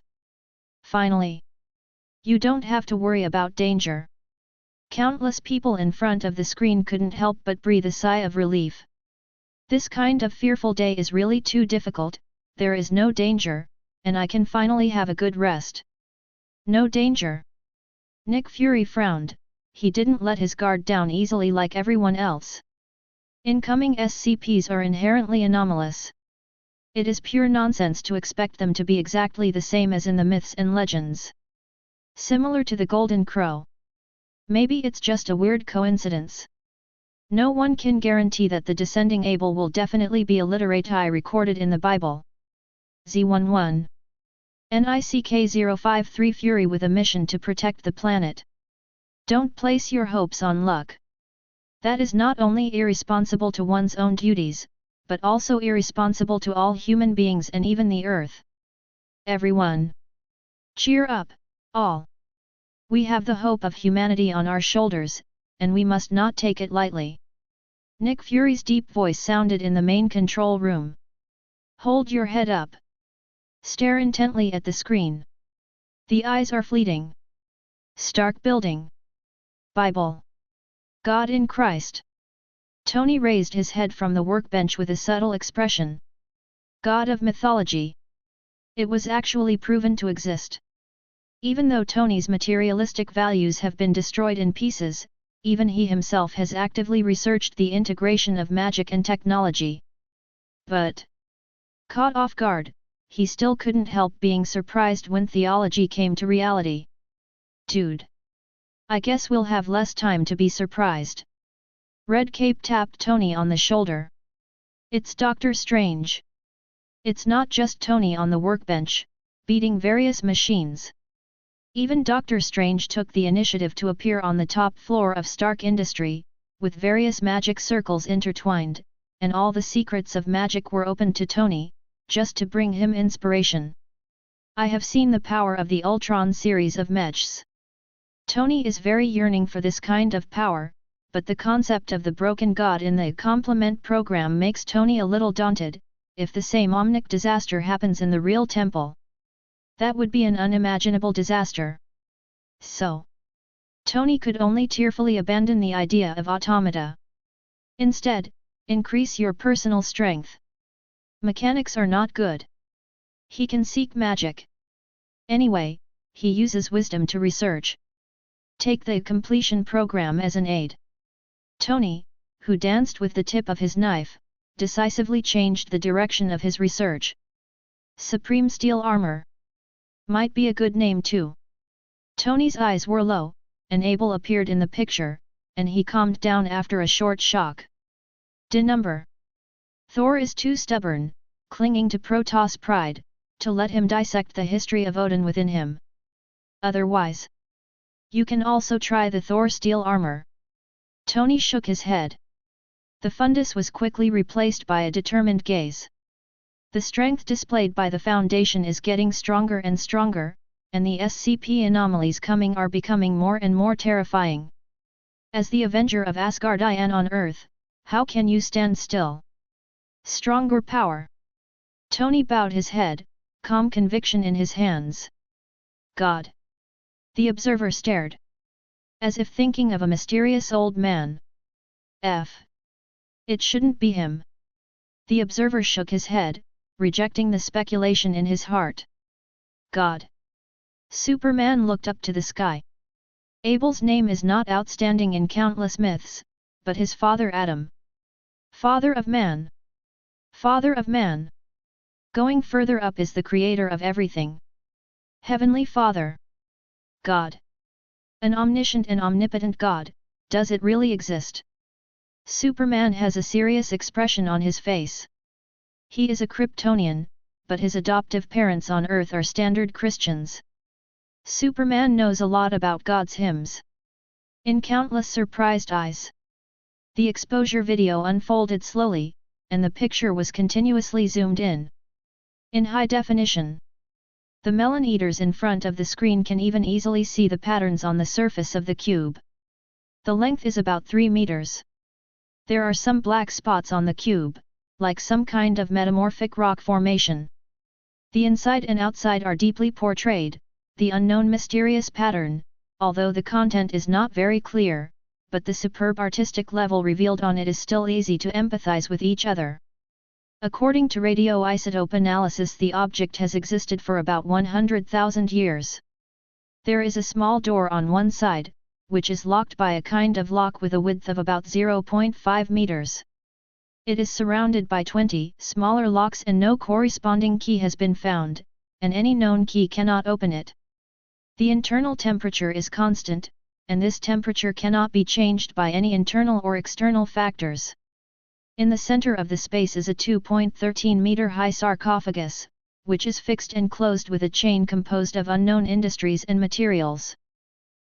[SPEAKER 1] Finally. You don't have to worry about danger. Countless people in front of the screen couldn't help but breathe a sigh of relief. This kind of fearful day is really too difficult, there is no danger, and I can finally have a good rest. No danger. Nick Fury frowned, he didn't let his guard down easily like everyone else. Incoming SCPs are inherently anomalous. It is pure nonsense to expect them to be exactly the same as in the myths and legends. Similar to the Golden Crow. Maybe it's just a weird coincidence. No one can guarantee that the descending Abel will definitely be a literati recorded in the Bible. Z11. NICK-053 Fury with a mission to protect the planet. Don't place your hopes on luck. That is not only irresponsible to one's own duties, but also irresponsible to all human beings and even the Earth. Everyone. Cheer up, all. We have the hope of humanity on our shoulders, and we must not take it lightly. Nick Fury's deep voice sounded in the main control room. Hold your head up. Stare intently at the screen. The eyes are fleeting. Stark building. Bible. God in Christ. Tony raised his head from the workbench with a subtle expression. God of mythology. It was actually proven to exist. Even though Tony's materialistic values have been destroyed in pieces, even he himself has actively researched the integration of magic and technology. But, caught off guard, he still couldn't help being surprised when theology came to reality. Dude. I guess we'll have less time to be surprised. Red Cape tapped Tony on the shoulder. It's Doctor Strange. It's not just Tony on the workbench, beating various machines. Even Doctor Strange took the initiative to appear on the top floor of Stark Industry, with various magic circles intertwined, and all the secrets of magic were open to Tony, just to bring him inspiration. I have seen the power of the Ultron series of mechs. Tony is very yearning for this kind of power, but the concept of the broken god in the complement program makes Tony a little daunted. If the same omnic disaster happens in the real temple, that would be an unimaginable disaster. So, Tony could only tearfully abandon the idea of automata. Instead, increase your personal strength. Mechanics are not good. He can seek magic. Anyway, he uses wisdom to research. Take the completion program as an aid. Tony, who danced with the tip of his knife, decisively changed the direction of his research. Supreme Steel Armor. Might be a good name too. Tony's eyes were low, and Abel appeared in the picture, and he calmed down after a short shock. Number. Thor is too stubborn, clinging to Protoss pride, to let him dissect the history of Odin within him. Otherwise, you can also try the Thor steel armor. Tony shook his head. The fundus was quickly replaced by a determined gaze. The strength displayed by the Foundation is getting stronger and stronger, and the SCP anomalies coming are becoming more and more terrifying. As the Avenger of Asgardian on Earth, how can you stand still? Stronger power. Tony bowed his head, calm conviction in his hands. God. The observer stared. As if thinking of a mysterious old man. It shouldn't be him. The observer shook his head, rejecting the speculation in his heart. God. Superman looked up to the sky. Abel's name is not outstanding in countless myths, but his father Adam. Father of man. Father of man. Going further up is the creator of everything. Heavenly Father. God. An omniscient and omnipotent God, does it really exist? Superman has a serious expression on his face. He is a Kryptonian, but his adoptive parents on Earth are standard Christians. Superman knows a lot about God's hymns. In countless surprised eyes, the exposure video unfolded slowly, and the picture was continuously zoomed in. In high definition. The melon eaters in front of the screen can even easily see the patterns on the surface of the cube. The length is about 3 meters. There are some black spots on the cube, like some kind of metamorphic rock formation. The inside and outside are deeply portrayed, the unknown mysterious pattern, although the content is not very clear, but the superb artistic level revealed on it is still easy to empathize with each other. According to radioisotope analysis, the object has existed for about 100,000 years. There is a small door on one side, which is locked by a kind of lock with a width of about 0.5 meters. It is surrounded by 20 smaller locks and no corresponding key has been found, and any known key cannot open it. The internal temperature is constant, and this temperature cannot be changed by any internal or external factors. In the center of the space is a 2.13 meter high sarcophagus, which is fixed and closed with a chain composed of unknown industries and materials.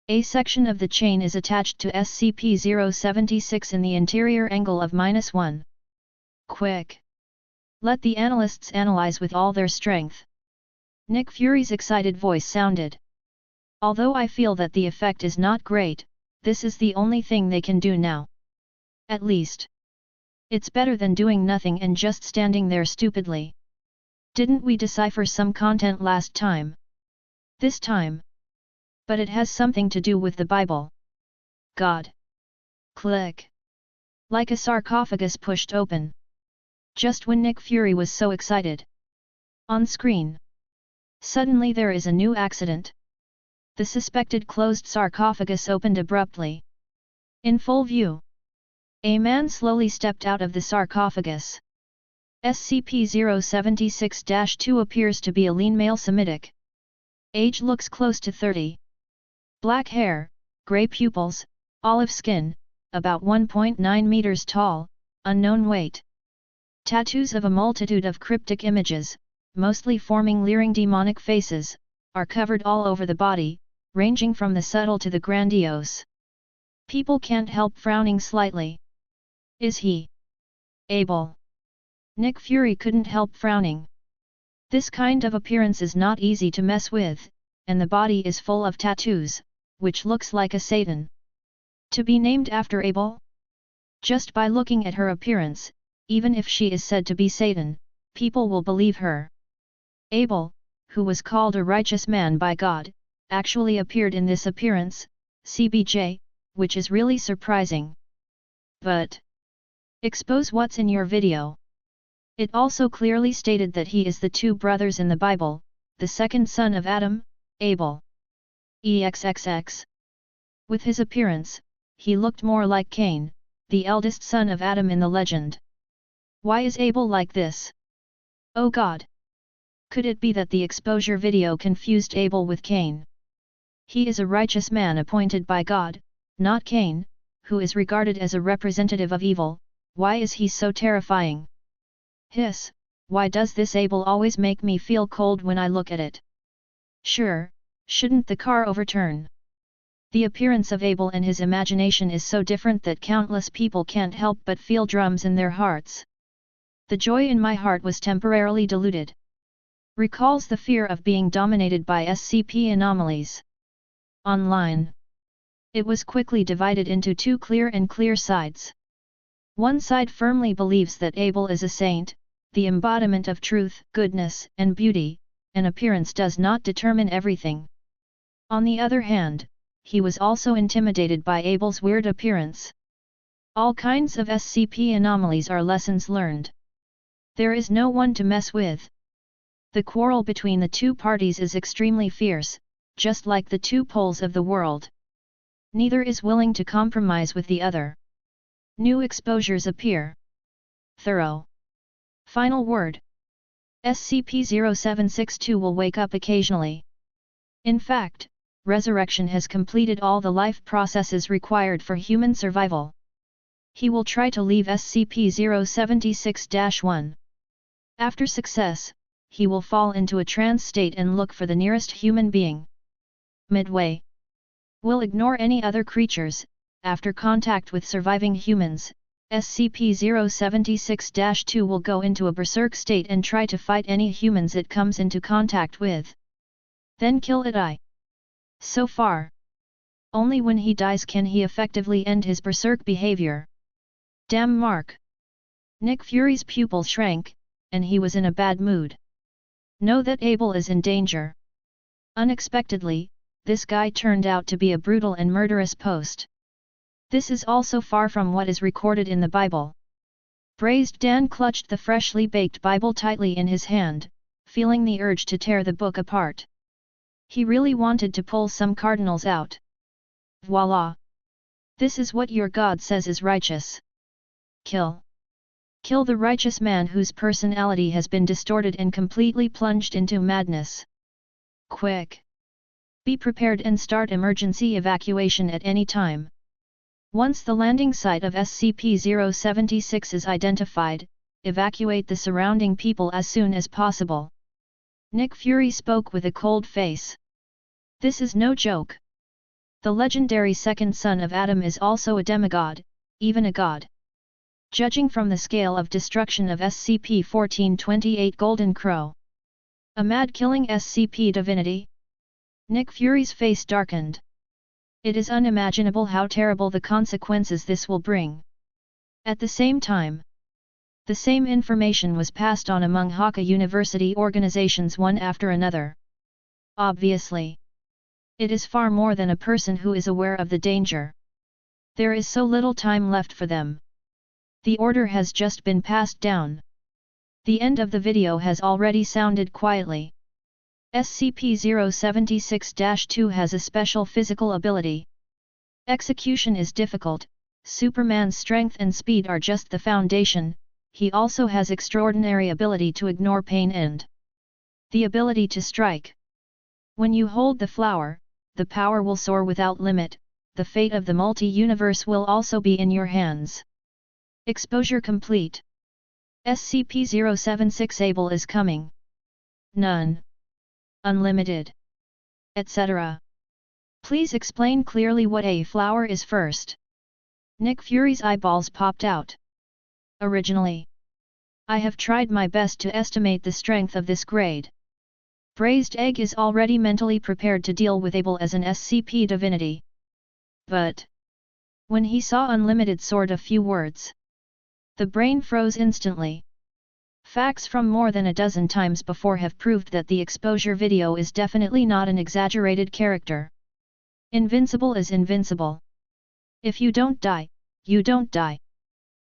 [SPEAKER 1] A section of the chain is attached to SCP-076 in the interior angle of -1. Quick! Let the analysts analyze with all their strength. Nick Fury's excited voice sounded. Although I feel that the effect is not great, this is the only thing they can do now. At least. It's better than doing nothing and just standing there stupidly. Didn't we decipher some content last time? This time. But it has something to do with the Bible. God. Click. Like a sarcophagus pushed open. Just when Nick Fury was so excited. On screen. Suddenly there is a new accident. The suspected closed sarcophagus opened abruptly. In full view. A man slowly stepped out of the sarcophagus. SCP-076-2 appears to be a lean male Semitic. Age looks close to 30. Black hair, grey pupils, olive skin, about 1.9 meters tall, unknown weight. Tattoos of a multitude of cryptic images, mostly forming leering demonic faces, are covered all over the body, ranging from the subtle to the grandiose. People can't help frowning slightly. Is he Abel? Nick Fury couldn't help frowning. This kind of appearance is not easy to mess with, and the body is full of tattoos, which looks like a Satan. To be named after Abel? Just by looking at her appearance, even if she is said to be Satan, people will believe her. Abel, who was called a righteous man by God, actually appeared in this appearance, CBJ, which is really surprising. But expose what's in your video. It also clearly stated that he is the two brothers in the Bible, the second son of Adam, Abel. EXXX. With his appearance, he looked more like Cain, the eldest son of Adam in the legend. Why is Abel like this? Oh God! Could it be that the exposure video confused Abel with Cain? He is a righteous man appointed by God, not Cain, who is regarded as a representative of evil. Why is he so terrifying? Hiss, why does this Abel always make me feel cold when I look at it? Sure, shouldn't the car overturn? The appearance of Abel and his imagination is so different that countless people can't help but feel drums in their hearts. The joy in my heart was temporarily diluted. Recalls the fear of being dominated by SCP anomalies. Online. It was quickly divided into two clear sides. One side firmly believes that Abel is a saint, the embodiment of truth, goodness, and beauty, and appearance does not determine everything. On the other hand, he was also intimidated by Abel's weird appearance. All kinds of SCP anomalies are lessons learned. There is no one to mess with. The quarrel between the two parties is extremely fierce, just like the two poles of the world. Neither is willing to compromise with the other. New exposures appear. Thorough. Final word. SCP-0762 will wake up occasionally. In fact, resurrection has completed all the life processes required for human survival. He will try to leave SCP-076-1. After success, he will fall into a trance state and look for the nearest human being. Midway. Will ignore any other creatures. After contact with surviving humans, SCP-076-2 will go into a berserk state and try to fight any humans it comes into contact with. Then kill it. So far, only when he dies can he effectively end his berserk behavior. Damn Mark! Nick Fury's pupils shrank, and he was in a bad mood. Know that Abel is in danger. Unexpectedly, this guy turned out to be a brutal and murderous post. This is also far from what is recorded in the Bible. Braised Dan clutched the freshly baked Bible tightly in his hand, feeling the urge to tear the book apart. He really wanted to pull some cardinals out. Voila! This is what your God says is righteous. Kill. Kill the righteous man whose personality has been distorted and completely plunged into madness. Quick! Be prepared and start emergency evacuation at any time. Once the landing site of SCP-076 is identified, evacuate the surrounding people as soon as possible. Nick Fury spoke with a cold face. This is no joke. The legendary second son of Adam is also a demigod, even a god. Judging from the scale of destruction of SCP-1428 Golden Crow. A mad-killing SCP divinity? Nick Fury's face darkened. It is unimaginable how terrible the consequences this will bring. At the same time, the same information was passed on among Haka University organizations one after another. Obviously, it is far more than a person who is aware of the danger. There is so little time left for them. The order has just been passed down. The end of the video has already sounded quietly. SCP-076-2 has a special physical ability. Execution is difficult, Superman's strength and speed are just the foundation, he also has extraordinary ability to ignore pain and the ability to strike. When you hold the flower, the power will soar without limit, the fate of the multi-universe will also be in your hands. Exposure complete. SCP-076 Able is coming. None. Unlimited. Etc. Please explain clearly what a flower is first. Nick Fury's eyeballs popped out. Originally, I have tried my best to estimate the strength of this grade. Braised Egg is already mentally prepared to deal with Able as an SCP divinity. But when he saw unlimited soared a few words, the brain froze instantly. Facts from more than a dozen times before have proved that the exposure video is definitely not an exaggerated character. Invincible is invincible. If you don't die, you don't die.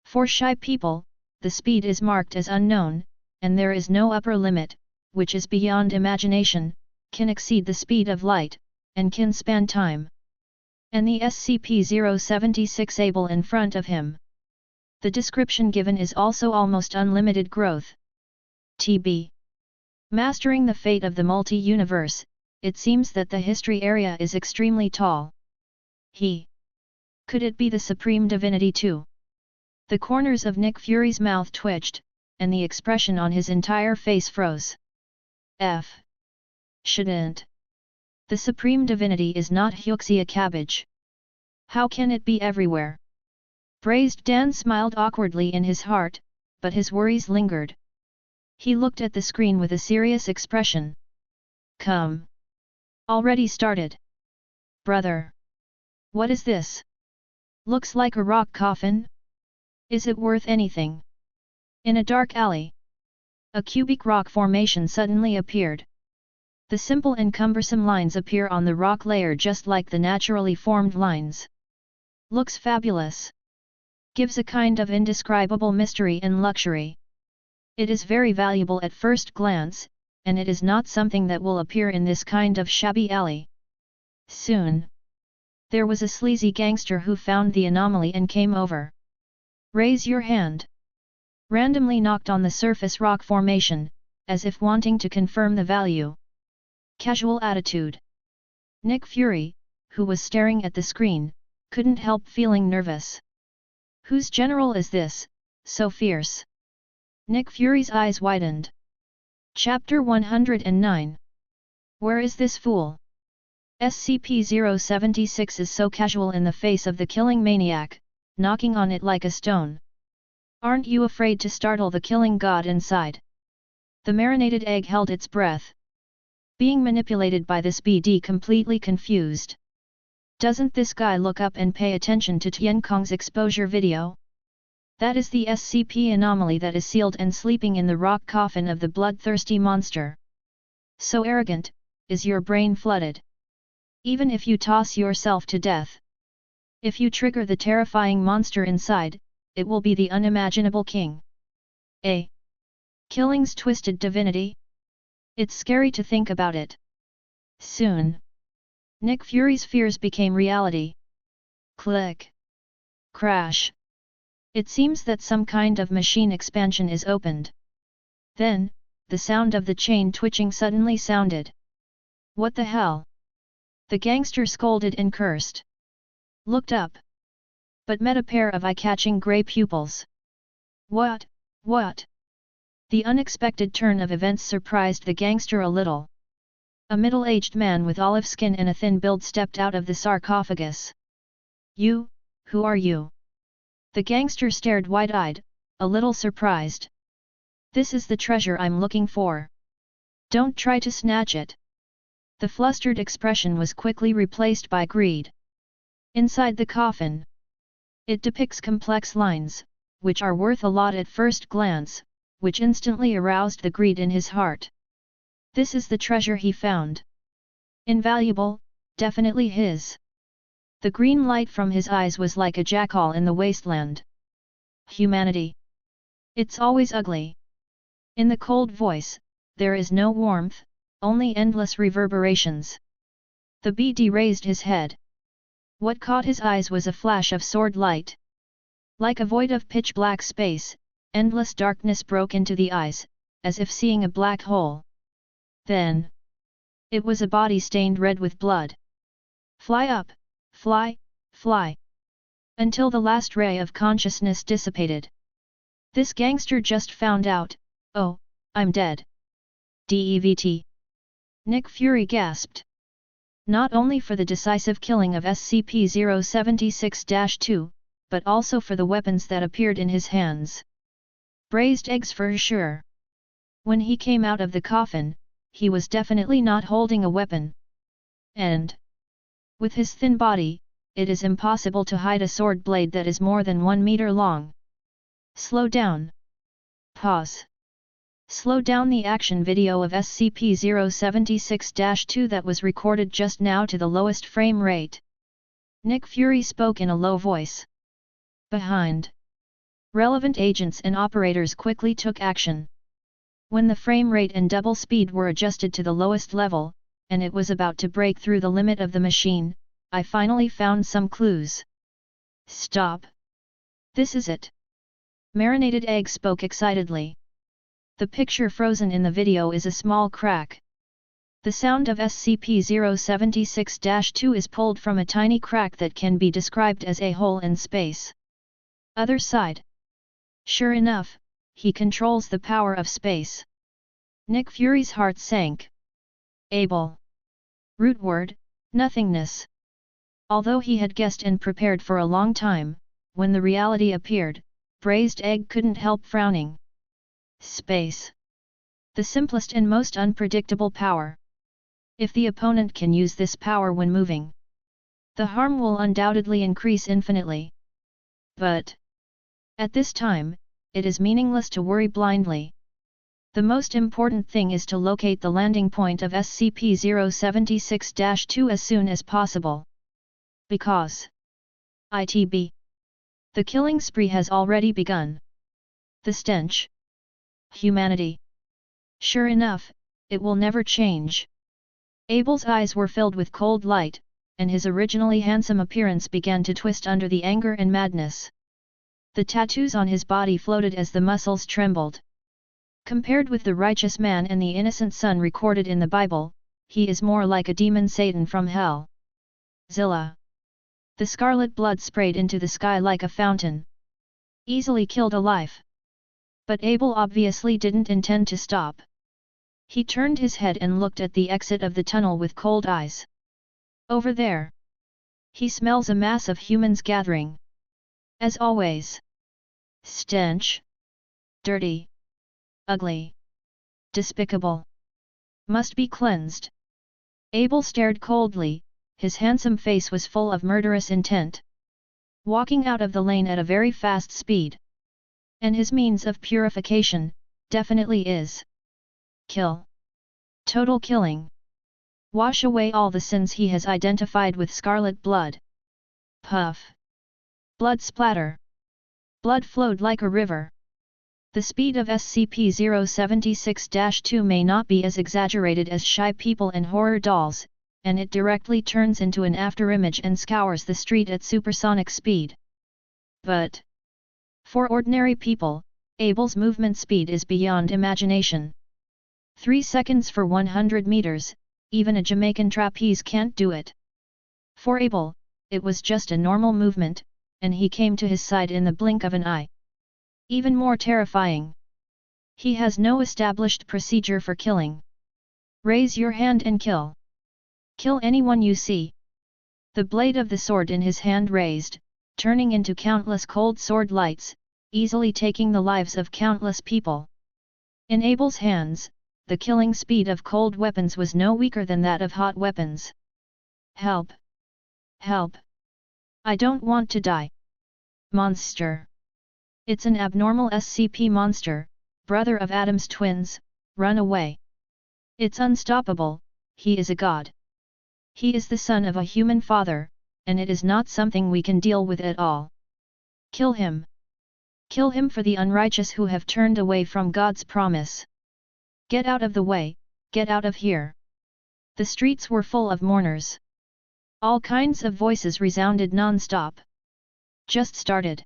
[SPEAKER 1] For shy people, the speed is marked as unknown, and there is no upper limit, which is beyond imagination, can exceed the speed of light, and can span time. And the SCP-076 Able in front of him. The description given is also almost unlimited growth. TB. Mastering the fate of the multi-universe, it seems that the history area is extremely tall. Could it be the Supreme Divinity too? The corners of Nick Fury's mouth twitched, and the expression on his entire face froze. Shouldn't. The Supreme Divinity is not Huxia cabbage. How can it be everywhere? Braised Dan smiled awkwardly in his heart, but his worries lingered. He looked at the screen with a serious expression. Come. Already started. Brother. What is this? Looks like a rock coffin? Is it worth anything? In a dark alley, a cubic rock formation suddenly appeared. The simple and cumbersome lines appear on the rock layer just like the naturally formed lines. Looks fabulous. Gives a kind of indescribable mystery and luxury. It is very valuable at first glance, and it is not something that will appear in this kind of shabby alley. Soon, there was a sleazy gangster who found the anomaly and came over. Raise your hand. Randomly knocked on the surface rock formation, as if wanting to confirm the value. Casual attitude. Nick Fury, who was staring at the screen, couldn't help feeling nervous. Whose general is this, so fierce? Nick Fury's eyes widened. Chapter 109. Where is this fool? SCP-076 is so casual in the face of the killing maniac, knocking on it like a stone. Aren't you afraid to startle the killing god inside? The marinated egg held its breath. Being manipulated by this BD completely confused. Doesn't this guy look up and pay attention to Tian Kong's exposure video? That is the SCP anomaly that is sealed and sleeping in the rock coffin of the bloodthirsty monster. So arrogant, is your brain flooded? Even if you toss yourself to death. If you trigger the terrifying monster inside, it will be the unimaginable king. A. Killing's twisted divinity? It's scary to think about it. Soon, Nick Fury's fears became reality. Click. Crash. It seems that some kind of machine expansion is opened. Then, the sound of the chain twitching suddenly sounded. What the hell? The gangster scolded and cursed. Looked up. But met a pair of eye-catching grey pupils. What? The unexpected turn of events surprised the gangster a little. A middle-aged man with olive skin and a thin build stepped out of the sarcophagus. You, who are you? The gangster stared wide-eyed, a little surprised. This is the treasure I'm looking for. Don't try to snatch it. The flustered expression was quickly replaced by greed. Inside the coffin. It depicts complex lines, which are worth a lot at first glance, which instantly aroused the greed in his heart. This is the treasure he found. Invaluable, definitely his. The green light from his eyes was like a jackal in the wasteland. Humanity. It's always ugly. In the cold voice, there is no warmth, only endless reverberations. The BD raised his head. What caught his eyes was a flash of sword light. Like a void of pitch-black space, endless darkness broke into the eyes, as if seeing a black hole. Then, it was a body stained red with blood. Fly up, fly, fly. Until the last ray of consciousness dissipated. This gangster just found out, oh, I'm dead. DEVT. Nick Fury gasped. Not only for the decisive killing of SCP-076-2, but also for the weapons that appeared in his hands. Braised eggs for sure. When he came out of the coffin, he was definitely not holding a weapon. And with his thin body, it is impossible to hide a sword blade that is more than 1 meter long. Slow down. Pause. Slow down the action video of SCP-076-2 that was recorded just now to the lowest frame rate. Nick Fury spoke in a low voice. Behind. Relevant agents and operators quickly took action. When the frame rate and double speed were adjusted to the lowest level, and it was about to break through the limit of the machine, I finally found some clues. Stop. This is it. Marinated Egg spoke excitedly. The picture frozen in the video is a small crack. The sound of SCP-076-2 is pulled from a tiny crack that can be described as a hole in space. Other side. Sure enough, he controls the power of space. Nick Fury's heart sank. Able. Root word, nothingness. Although he had guessed and prepared for a long time, when the reality appeared, Braised Egg couldn't help frowning. Space. The simplest and most unpredictable power. If the opponent can use this power when moving, the harm will undoubtedly increase infinitely. But at this time, it is meaningless to worry blindly. The most important thing is to locate the landing point of SCP-076-2 as soon as possible. Because ITB. The killing spree has already begun. The stench. Humanity. Sure enough, it will never change. Abel's eyes were filled with cold light, and his originally handsome appearance began to twist under the anger and madness. The tattoos on his body floated as the muscles trembled. Compared with the righteous man and the innocent son recorded in the Bible, he is more like a demon Satan from hell. Zilla. The scarlet blood sprayed into the sky like a fountain. Easily killed a life. But Abel obviously didn't intend to stop. He turned his head and looked at the exit of the tunnel with cold eyes. Over there. He smells a mass of humans gathering. As always. Stench. Dirty. Ugly. Despicable. Must be cleansed. Abel stared coldly, his handsome face was full of murderous intent. Walking out of the lane at a very fast speed. And his means of purification, definitely is. Kill. Total killing. Wash away all the sins he has identified with scarlet blood. Puff. Blood splatter. Blood flowed like a river. The speed of SCP-076-2 may not be as exaggerated as shy people and horror dolls, and it directly turns into an afterimage and scours the street at supersonic speed. But for ordinary people, Abel's movement speed is beyond imagination. 3 seconds for 100 meters, even a Jamaican trapeze can't do it. For Abel, it was just a normal movement, and he came to his side in the blink of an eye. Even more terrifying. He has no established procedure for killing. Raise your hand and kill. Kill anyone you see. The blade of the sword in his hand raised, turning into countless cold sword lights, easily taking the lives of countless people. In Abel's hands, the killing speed of cold weapons was no weaker than that of hot weapons. Help! Help! I don't want to die. Monster! It's an abnormal SCP monster, brother of Adam's twins, run away. It's unstoppable, he is a god. He is the son of a human father, and it is not something we can deal with at all. Kill him. Kill him for the unrighteous who have turned away from God's promise. Get out of the way, get out of here. The streets were full of mourners. All kinds of voices resounded non-stop. Just started.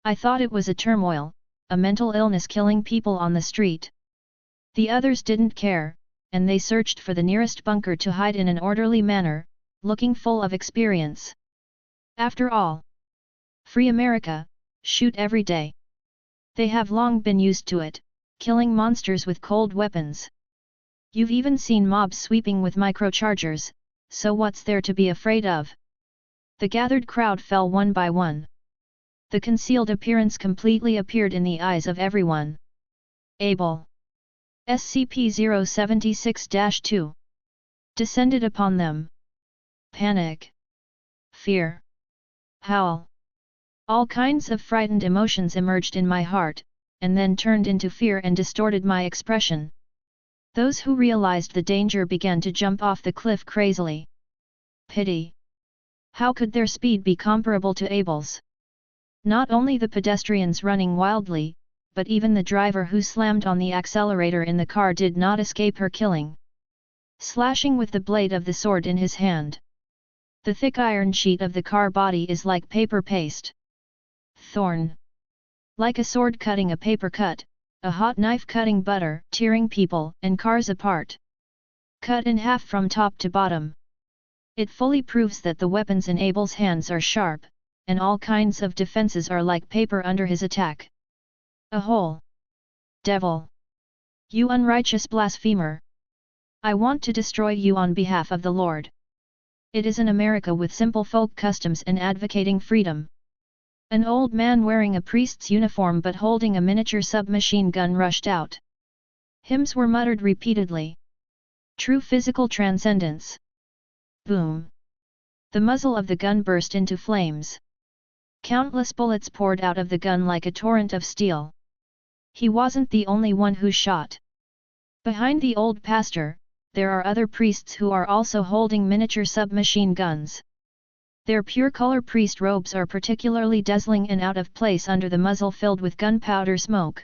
[SPEAKER 1] I thought it was a turmoil, a mental illness killing people on the street. The others didn't care, and they searched for the nearest bunker to hide in an orderly manner, looking full of experience. After all, free America, shoot every day. They have long been used to it, killing monsters with cold weapons. You've even seen mobs sweeping with microchargers, so what's there to be afraid of? The gathered crowd fell one by one. The concealed appearance completely appeared in the eyes of everyone. Abel. SCP-076-2. Descended upon them. Panic. Fear. Howl. All kinds of frightened emotions emerged in my heart, and then turned into fear and distorted my expression. Those who realized the danger began to jump off the cliff crazily. Pity. How could their speed be comparable to Abel's? Not only the pedestrians running wildly, but even the driver who slammed on the accelerator in the car did not escape her killing. Slashing with the blade of the sword in his hand. The thick iron sheet of the car body is like paper paste. Thorn. Like a sword cutting a paper cut, a hot knife cutting butter, tearing people and cars apart. Cut in half from top to bottom. It fully proves that the weapons in Abel's hands are sharp, and all kinds of defenses are like paper under his attack. A hole. Devil! You unrighteous blasphemer! I want to destroy you on behalf of the Lord. It is an America with simple folk customs and advocating freedom. An old man wearing a priest's uniform but holding a miniature submachine gun rushed out. Hymns were muttered repeatedly. True physical transcendence. Boom! The muzzle of the gun burst into flames. Countless bullets poured out of the gun like a torrent of steel. He wasn't the only one who shot. Behind the old pastor, there are other priests who are also holding miniature submachine guns. Their pure-color priest robes are particularly dazzling and out of place under the muzzle filled with gunpowder smoke.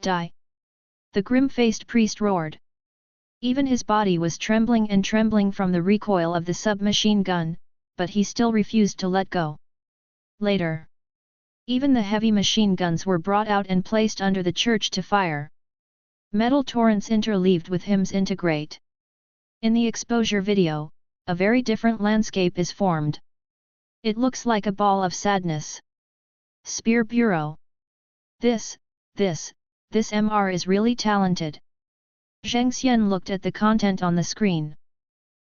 [SPEAKER 1] Die! The grim-faced priest roared. Even his body was trembling from the recoil of the submachine gun, but he still refused to let go. Later, even the heavy machine guns were brought out and placed under the church to fire. Metal torrents interleaved with hymns integrate. In the exposure video, a very different landscape is formed. It looks like a ball of sadness. Spear Bureau. This MR is really talented. Zheng Xian looked at the content on the screen.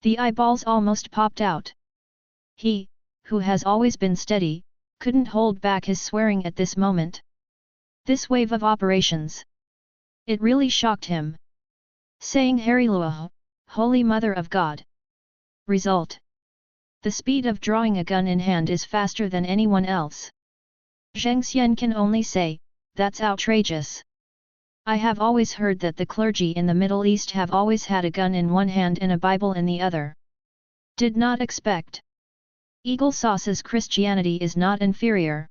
[SPEAKER 1] The eyeballs almost popped out. He, who has always been steady, couldn't hold back his swearing at this moment. This wave of operations. It really shocked him. Saying Harilua, Holy Mother of God. Result. The speed of drawing a gun in hand is faster than anyone else. Zheng Xian can only say, that's outrageous. I have always heard that the clergy in the Middle East have always had a gun in one hand and a Bible in the other. Did not expect. Eagle Sauce's Christianity is not inferior.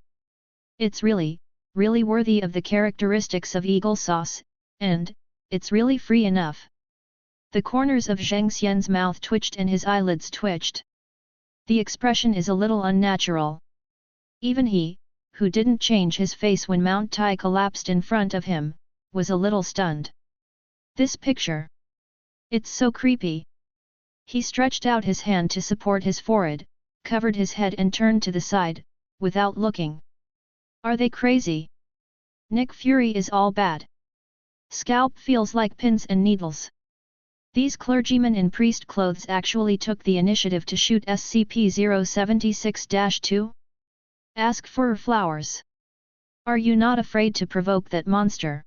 [SPEAKER 1] It's really worthy of the characteristics of eagle sauce, and it's really free enough. The corners of Zheng Xian's mouth twitched and his eyelids twitched. The expression is a little unnatural. Even he, who didn't change his face when Mount Tai collapsed in front of him, was a little stunned. This picture. It's so creepy. He stretched out his hand to support his forehead, covered his head and turned to the side, without looking. Are they crazy? Nick Fury is all bad. Scalp feels like pins and needles. These clergymen in priest clothes actually took the initiative to shoot SCP-076-2? Ask for flowers. Are you not afraid to provoke that monster?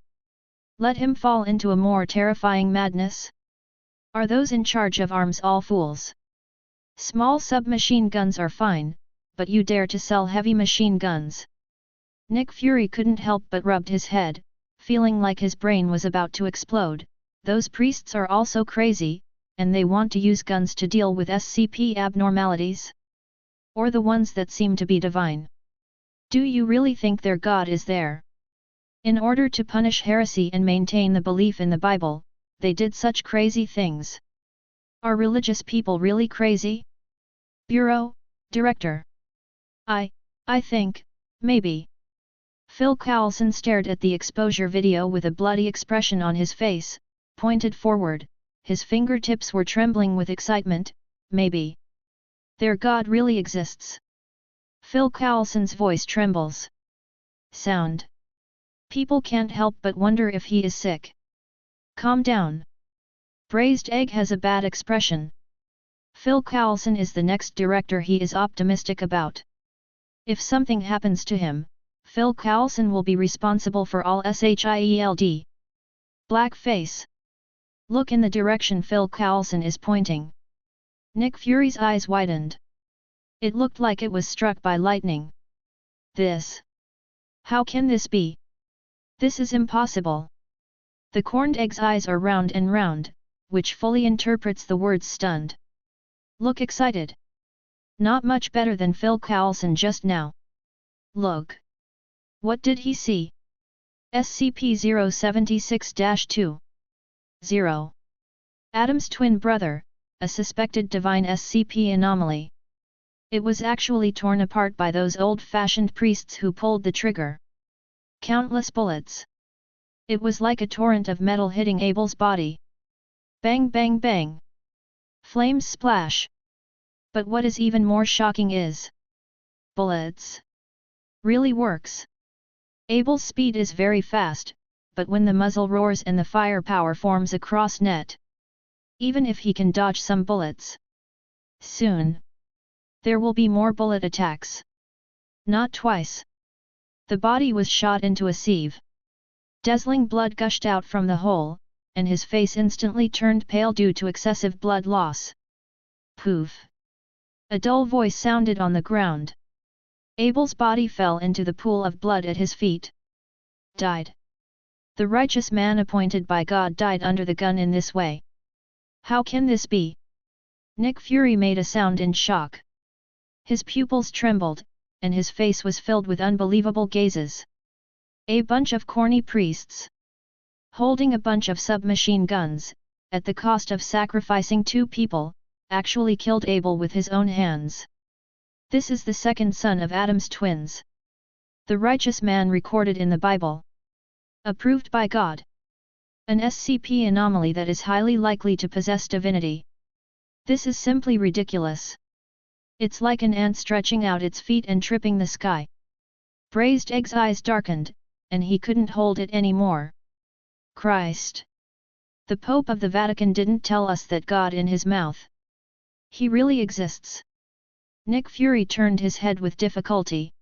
[SPEAKER 1] Let him fall into a more terrifying madness? Are those in charge of arms all fools? Small submachine guns are fine, but you dare to sell heavy machine guns? Nick Fury couldn't help but rubbed his head, feeling like his brain was about to explode. Those priests are also crazy, and they want to use guns to deal with SCP abnormalities? Or the ones that seem to be divine? Do you really think their God is there? In order to punish heresy and maintain the belief in the Bible, they did such crazy things. Are religious people really crazy? Bureau, Director. I think, maybe. Phil Coulson stared at the exposure video with a bloody expression on his face, pointed forward, his fingertips were trembling with excitement. Maybe. Their God really exists. Phil Coulson's voice trembles. Sound. People can't help but wonder if he is sick. Calm down. Braised egg has a bad expression. Phil Coulson is the next director he is optimistic about. If something happens to him, Phil Coulson will be responsible for all SHIELD. Black face. Look in the direction Phil Coulson is pointing. Nick Fury's eyes widened. It looked like it was struck by lightning. This. How can this be? This is impossible. The corned egg's eyes are round and round, which fully interprets the words stunned. Look excited. Not much better than Phil Coulson just now. Look. What did he see? SCP-076-2. 0. Adam's twin brother, a suspected divine SCP anomaly. It was actually torn apart by those old-fashioned priests who pulled the trigger. Countless bullets. It was like a torrent of metal hitting Abel's body. Bang bang bang. Flames splash. But what is even more shocking is... bullets. Really works. Abel's speed is very fast, but when the muzzle roars and the firepower forms a cross net. Even if he can dodge some bullets. Soon. There will be more bullet attacks. Not twice. The body was shot into a sieve. Dazzling blood gushed out from the hole, and his face instantly turned pale due to excessive blood loss. Poof! A dull voice sounded on the ground. Abel's body fell into the pool of blood at his feet. Died. The righteous man appointed by God died under the gun in this way. How can this be? Nick Fury made a sound in shock. His pupils trembled, and his face was filled with unbelievable gazes. A bunch of corny priests, holding a bunch of submachine guns, at the cost of sacrificing 2 people, actually killed Abel with his own hands. This is the second son of Adam's twins. The righteous man recorded in the Bible. Approved by God. An SCP anomaly that is highly likely to possess divinity. This is simply ridiculous. It's like an ant stretching out its feet and tripping the sky. Braised Egg's eyes darkened, and he couldn't hold it anymore. Christ! The Pope of the Vatican didn't tell us that God in his mouth. He really exists. Nick Fury turned his head with difficulty.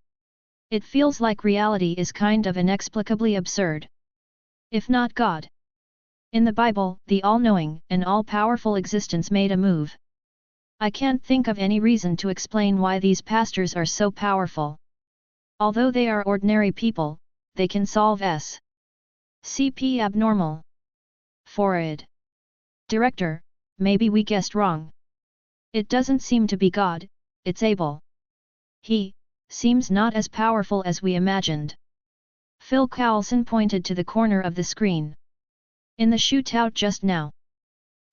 [SPEAKER 1] It feels like reality is kind of inexplicably absurd. If not God. In the Bible, the all-knowing and all-powerful existence made a move. I can't think of any reason to explain why these pastors are so powerful. Although they are ordinary people, they can solve SCP abnormal. Forward. Director, maybe we guessed wrong. It doesn't seem to be God, it's Abel. He seems not as powerful as we imagined. Phil Coulson pointed to the corner of the screen. In the shootout just now.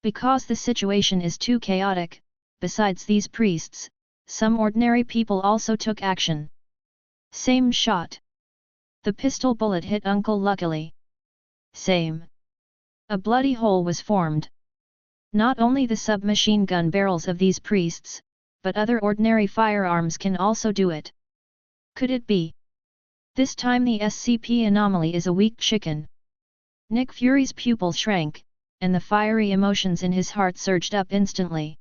[SPEAKER 1] Because the situation is too chaotic, besides these priests, some ordinary people also took action. Same shot. The pistol bullet hit Uncle luckily. Same. A bloody hole was formed. Not only the submachine gun barrels of these priests, but other ordinary firearms can also do it. Could it be? This time the SCP anomaly is a weak chicken. Nick Fury's pupils shrank, and the fiery emotions in his heart surged up instantly.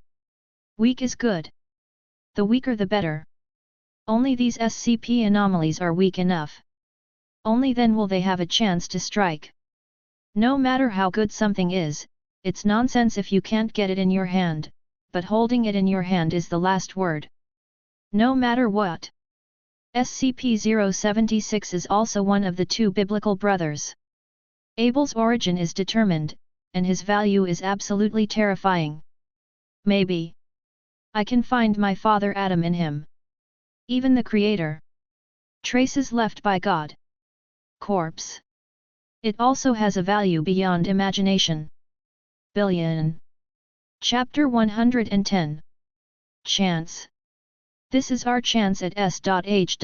[SPEAKER 1] Weak is good. The weaker the better. Only these SCP anomalies are weak enough. Only then will they have a chance to strike. No matter how good something is, it's nonsense if you can't get it in your hand, but holding it in your hand is the last word. No matter what. SCP-076 is also one of the two biblical brothers. Abel's origin is determined, and his value is absolutely terrifying. Maybe I can find my father Adam in him. Even the Creator. Traces left by God. Corpse. It also has a value beyond imagination. Billion. Chapter 110. Chance. This is our chance at S.H.I.E.L.D.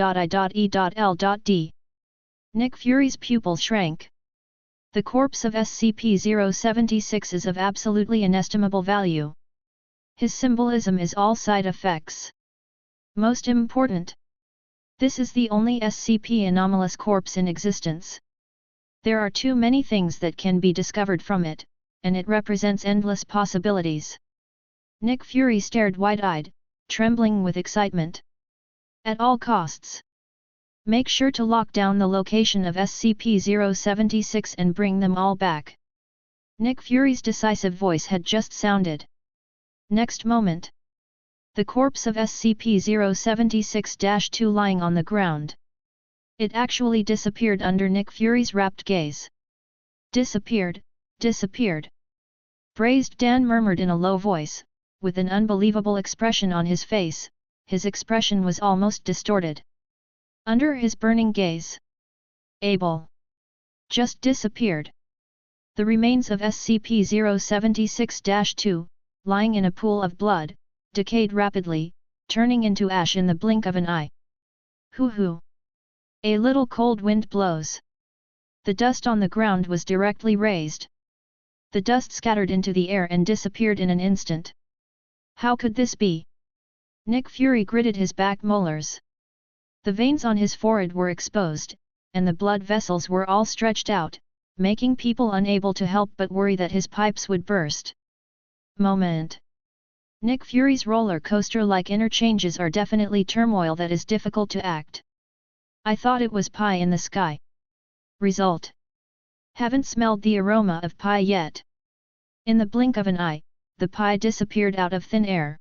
[SPEAKER 1] Nick Fury's pupils shrank. The corpse of SCP-076 is of absolutely inestimable value. His symbolism is all side effects. Most important. This is the only SCP anomalous corpse in existence. There are too many things that can be discovered from it, and it represents endless possibilities. Nick Fury stared wide-eyed, trembling with excitement. At all costs. Make sure to lock down the location of SCP-076 and bring them all back. Nick Fury's decisive voice had just sounded. Next moment. The corpse of SCP-076-2 lying on the ground. It actually disappeared under Nick Fury's rapt gaze. Disappeared, disappeared. Braised Dan murmured in a low voice, with an unbelievable expression on his face. His expression was almost distorted. Under his burning gaze. Abel. Just disappeared. The remains of SCP-076-2, lying in a pool of blood, decayed rapidly, turning into ash in the blink of an eye. Hoo-hoo. A little cold wind blows. The dust on the ground was directly raised. The dust scattered into the air and disappeared in an instant. How could this be? Nick Fury gritted his back molars. The veins on his forehead were exposed, and the blood vessels were all stretched out, making people unable to help but worry that his pipes would burst. Moment. Nick Fury's roller coaster-like interchanges are definitely turmoil that is difficult to act. I thought it was pie in the sky. Result. Haven't smelled the aroma of pie yet. In the blink of an eye, the pie disappeared out of thin air.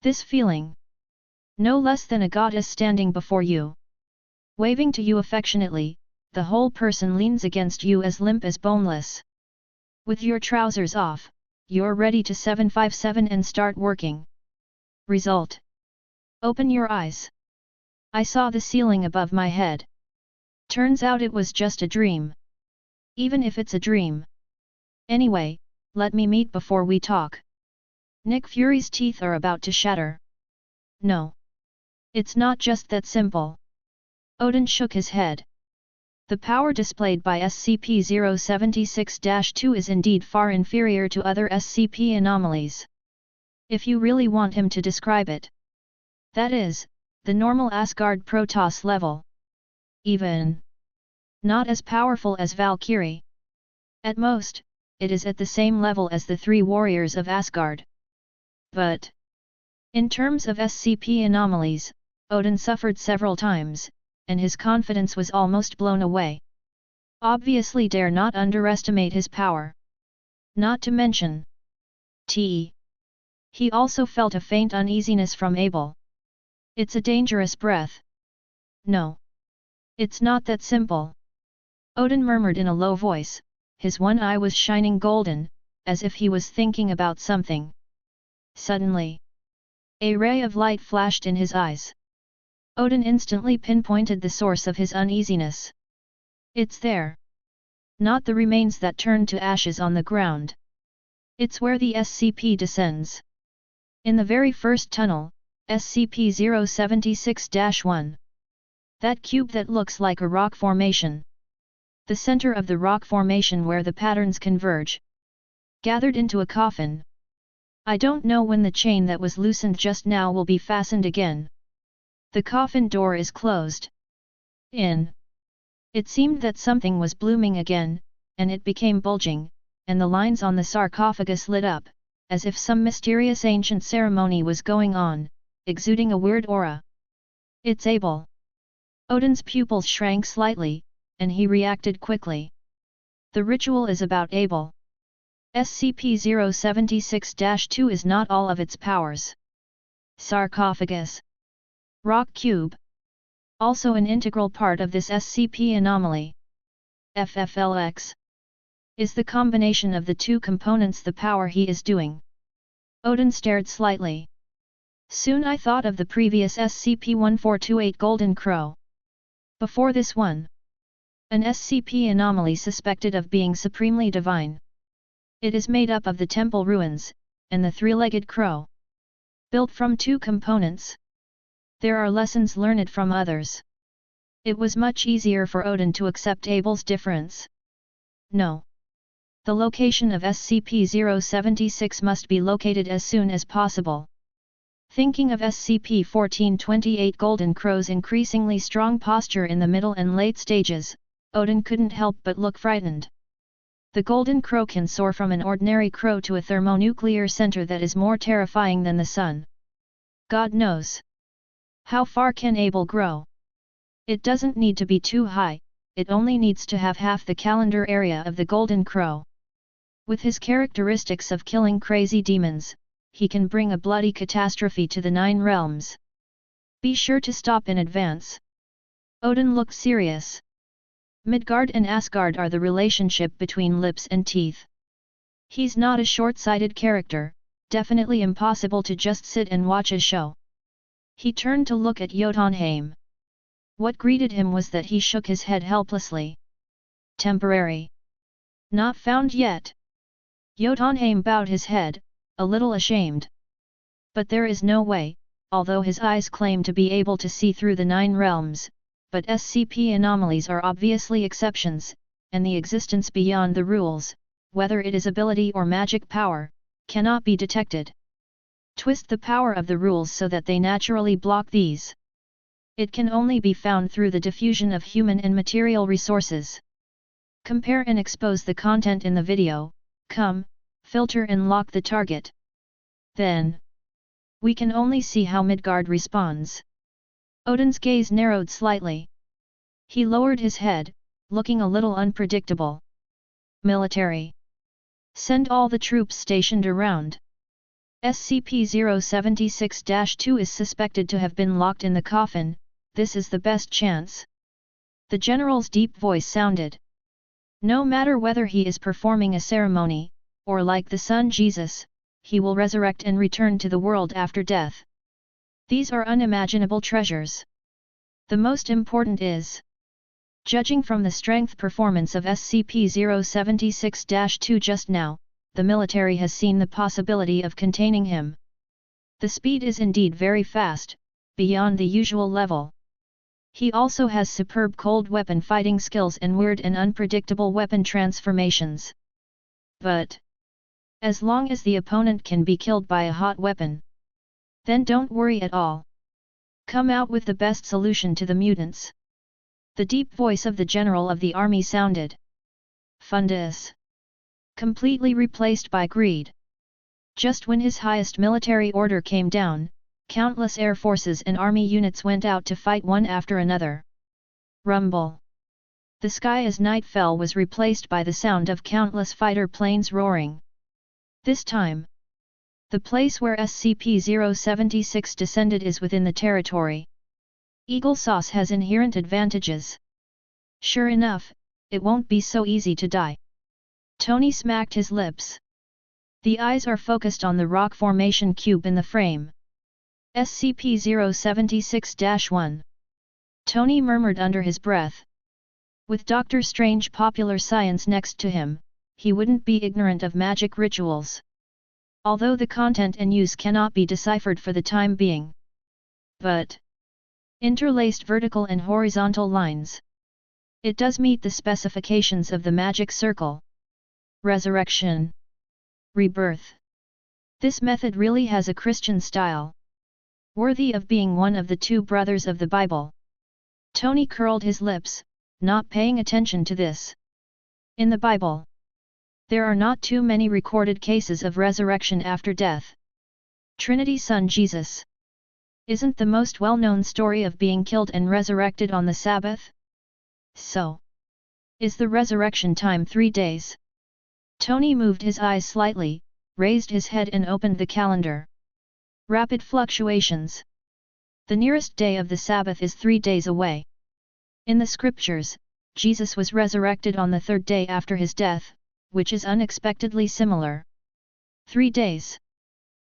[SPEAKER 1] This feeling. No less than a goddess standing before you. Waving to you affectionately, the whole person leans against you as limp as boneless. With your trousers off, you're ready to 757 and start working. Result. Open your eyes. I saw the ceiling above my head. Turns out it was just a dream. Even if it's a dream. Anyway, let me meet before we talk. Nick Fury's teeth are about to shatter. No. It's not just that simple. Odin shook his head. The power displayed by SCP-076-2 is indeed far inferior to other SCP anomalies. If you really want him to describe it. That is, the normal Asgard Protoss level. Even. Not as powerful as Valkyrie. At most, it is at the same level as the three warriors of Asgard. But. In terms of SCP anomalies, Odin suffered several times, and his confidence was almost blown away. Obviously dare not underestimate his power. Not to mention. He also felt a faint uneasiness from Abel. It's a dangerous breath. No. It's not that simple. Odin murmured in a low voice, his one eye was shining golden, as if he was thinking about something. Suddenly. A ray of light flashed in his eyes. Odin instantly pinpointed the source of his uneasiness. It's there. Not the remains that turned to ashes on the ground. It's where the SCP descends. In the very first tunnel, SCP-076-1. That cube that looks like a rock formation. The center of the rock formation where the patterns converge. Gathered into a coffin. I don't know when the chain that was loosened just now will be fastened again. The coffin door is closed. It seemed that something was blooming again, and it became bulging, and the lines on the sarcophagus lit up, as if some mysterious ancient ceremony was going on, exuding a weird aura. It's Abel. Odin's pupils shrank slightly, and he reacted quickly. The ritual is about Abel. SCP-076-2 is not all of its powers. Sarcophagus. Rock cube. Also an integral part of this SCP anomaly. FFLX. Is the combination of the two components the power he is doing? Odin stared slightly. Soon I thought of the previous SCP-1428 Golden Crow. Before this one. An SCP anomaly suspected of being supremely divine. It is made up of the temple ruins, and the three-legged crow. Built from two components. There are lessons learned from others. It was much easier for Odin to accept Abel's difference. No. The location of SCP-076 must be located as soon as possible. Thinking of SCP-1428 Golden Crow's increasingly strong posture in the middle and late stages, Odin couldn't help but look frightened. The Golden Crow can soar from an ordinary crow to a thermonuclear center that is more terrifying than the sun. God knows. How far can Abel grow? It doesn't need to be too high, it only needs to have half the calendar area of the Golden Crow. With his characteristics of killing crazy demons, he can bring a bloody catastrophe to the Nine Realms. Be sure to stop in advance. Odin looked serious. Midgard and Asgard are the relationship between lips and teeth. He's not a short-sighted character, definitely impossible to just sit and watch a show. He turned to look at Jotunheim. What greeted him was that he shook his head helplessly. Temporary. Not found yet. Jotunheim bowed his head, a little ashamed. But there is no way, although his eyes claim to be able to see through the Nine Realms, but SCP anomalies are obviously exceptions, and the existence beyond the rules, whether it is ability or magic power, cannot be detected. Twist the power of the rules so that they naturally block these. It can only be found through the diffusion of human and material resources. Compare and expose the content in the video, filter and lock the target. Then, we can only see how Midgard responds. Odin's gaze narrowed slightly. He lowered his head, looking a little unpredictable. Military. Send all the troops stationed around. SCP-076-2 is suspected to have been locked in the coffin, this is the best chance. The general's deep voice sounded. No matter whether he is performing a ceremony, or like the son Jesus, he will resurrect and return to the world after death. These are unimaginable treasures. The most important is, judging from the strength performance of SCP-076-2 just now, the military has seen the possibility of containing him. The speed is indeed very fast, beyond the usual level. He also has superb cold weapon fighting skills and weird and unpredictable weapon transformations. But, as long as the opponent can be killed by a hot weapon, then don't worry at all. Come out with the best solution to the mutants. The deep voice of the general of the army sounded. Fundus. Completely replaced by greed. Just when his highest military order came down, countless air forces and army units went out to fight one after another. Rumble. The sky as night fell was replaced by the sound of countless fighter planes roaring. This time, the place where SCP-076 descended is within the territory. Eagle Sauce has inherent advantages. Sure enough, it won't be so easy to die. Tony smacked his lips. The eyes are focused on the rock formation cube in the frame. SCP-076-1. Tony murmured under his breath. With Doctor Strange popular science next to him, he wouldn't be ignorant of magic rituals. Although the content and use cannot be deciphered for the time being. But interlaced vertical and horizontal lines. It does meet the specifications of the magic circle. Resurrection. Rebirth. This method really has a Christian style. Worthy of being one of the two brothers of the Bible. Tony curled his lips, not paying attention to this. In the Bible, there are not too many recorded cases of resurrection after death. Trinity's son Jesus isn't the most well-known story of being killed and resurrected on the Sabbath? So, is the resurrection time 3 days? Tony moved his eyes slightly, raised his head and opened the calendar. Rapid fluctuations. The nearest day of the Sabbath is 3 days away. In the scriptures, Jesus was resurrected on the 3rd day after his death, which is unexpectedly similar. 3 days.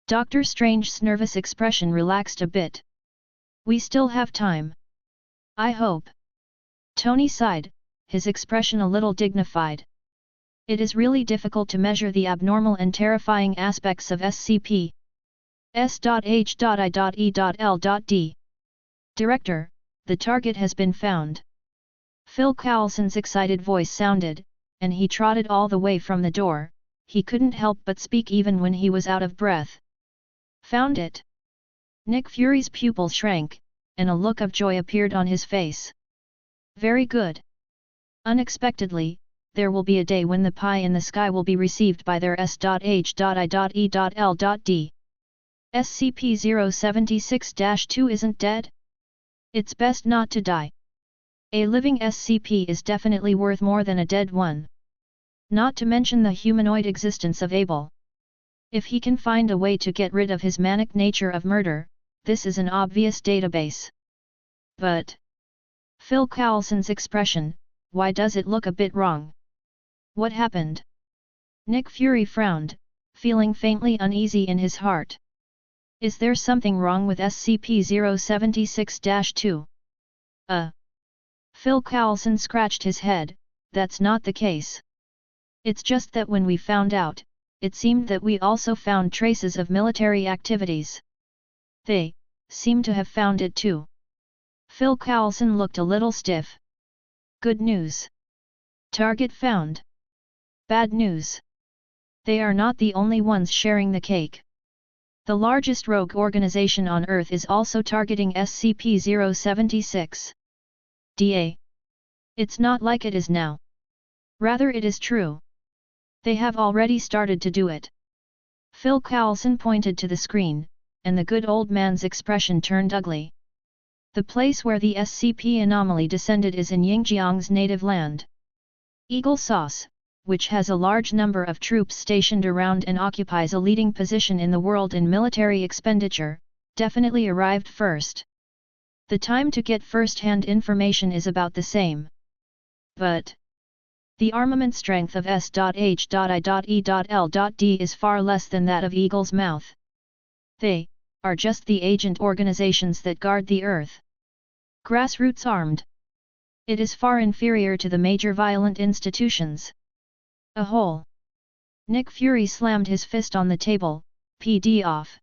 [SPEAKER 1] Doctor Strange's nervous expression relaxed a bit. We still have time. I hope. Tony sighed, his expression a little dignified. It is really difficult to measure the abnormal and terrifying aspects of SCP. S.H.I.E.L.D. Director, the target has been found. Phil Coulson's excited voice sounded, and he trotted all the way from the door. He couldn't help but speak even when he was out of breath. Found it. Nick Fury's pupil shrank, and a look of joy appeared on his face. Very good. Unexpectedly, there will be a day when the pie in the sky will be received by their S.H.I.E.L.D. SCP-076-2 isn't dead? It's best not to die. A living SCP is definitely worth more than a dead one. Not to mention the humanoid existence of Abel. If he can find a way to get rid of his manic nature of murder, this is an obvious database. But Phil Coulson's expression, why does it look a bit wrong? What happened? Nick Fury frowned, feeling faintly uneasy in his heart. Is there something wrong with SCP-076-2? Phil Coulson scratched his head, that's not the case. It's just that when we found out, it seemed that we also found traces of military activities. They seem to have found it too. Phil Coulson looked a little stiff. Good news. Target found. Bad news. They are not the only ones sharing the cake. The largest rogue organization on Earth is also targeting SCP-076. DA. It's not like it is now. Rather it is true. They have already started to do it. Phil Coulson pointed to the screen, and the good old man's expression turned ugly. The place where the SCP anomaly descended is in Yingjiang's native land. Eagle Sauce, which has a large number of troops stationed around and occupies a leading position in the world in military expenditure, definitely arrived first. The time to get first-hand information is about the same. But the armament strength of S.H.I.E.L.D. is far less than that of Eagle's Mouth. They are just the agent organizations that guard the Earth. Grassroots armed. It is far inferior to the major violent institutions. A whole. Nick Fury slammed his fist on the table, PD off.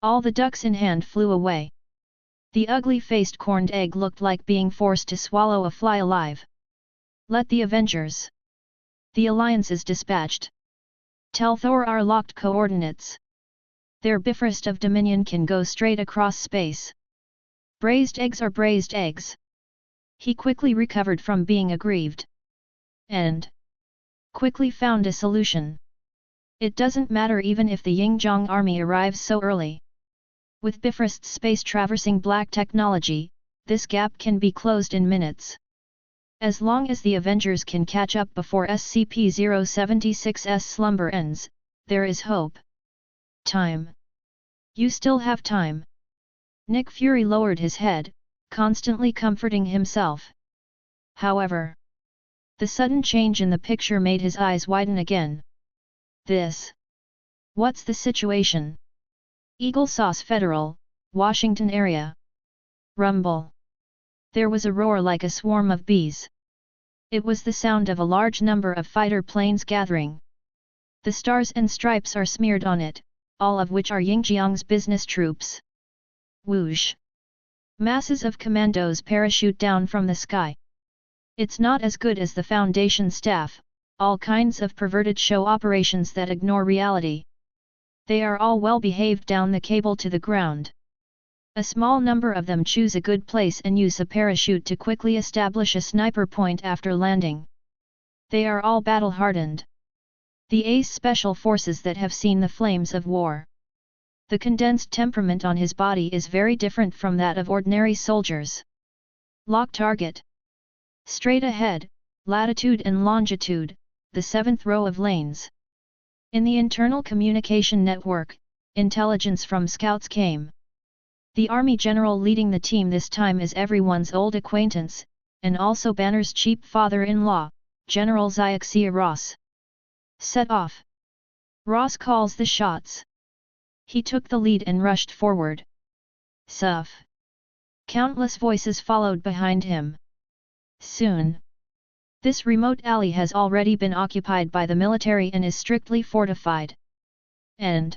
[SPEAKER 1] All the ducks in hand flew away. The ugly-faced corned egg looked like being forced to swallow a fly alive. Let the Avengers. The Alliance is dispatched. Tell Thor our locked coordinates. Their Bifrost of Dominion can go straight across space. Braised eggs are braised eggs. He quickly recovered from being aggrieved. And quickly found a solution. It doesn't matter even if the Yingjiang army arrives so early. With Bifrost's space-traversing black technology, this gap can be closed in minutes. As long as the Avengers can catch up before SCP-076's slumber ends, there is hope. Time. You still have time. Nick Fury lowered his head, constantly comforting himself. However, the sudden change in the picture made his eyes widen again. What's the situation? Eagle Sauce Federal, Washington area. Rumble. There was a roar like a swarm of bees. It was the sound of a large number of fighter planes gathering. The stars and stripes are smeared on it, all of which are Yingjiang's business troops. Whoosh! Masses of commandos parachute down from the sky. It's not as good as the Foundation staff, all kinds of perverted show operations that ignore reality. They are all well behaved down the cable to the ground. A small number of them choose a good place and use a parachute to quickly establish a sniper point after landing. They are all battle-hardened. The ace special forces that have seen the flames of war. The condensed temperament on his body is very different from that of ordinary soldiers. Lock target. Straight ahead, latitude and longitude, the 7th row of lanes. In the internal communication network, intelligence from scouts came. The army general leading the team this time is everyone's old acquaintance, and also Banner's cheap father-in-law, General Xiaxia Ross. Set off. Ross calls the shots. He took the lead and rushed forward. Suff. Countless voices followed behind him. Soon. This remote alley has already been occupied by the military and is strictly fortified. And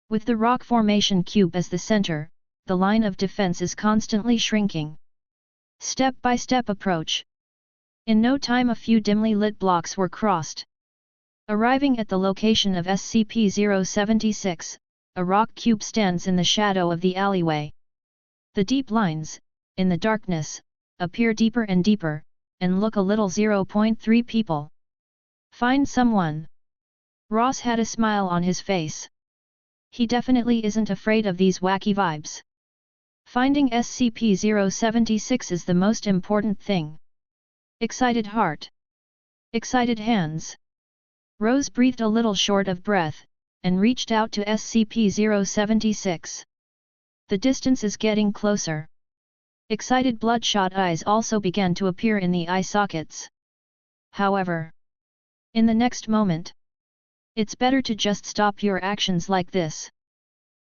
[SPEAKER 1] with the rock formation cube as the center, the line of defense is constantly shrinking. Step-by-step approach. In no time a few dimly lit blocks were crossed. Arriving at the location of SCP-076, a rock cube stands in the shadow of the alleyway. The deep lines, in the darkness, appear deeper and deeper, and look a little 0.3 people. Find someone. Ross had a smile on his face. He definitely isn't afraid of these wacky vibes. Finding SCP-076 is the most important thing. Excited heart. Excited hands. Rose breathed a little short of breath, and reached out to SCP-076. The distance is getting closer. Excited bloodshot eyes also began to appear in the eye sockets. However, in the next moment, it's better to just stop your actions like this.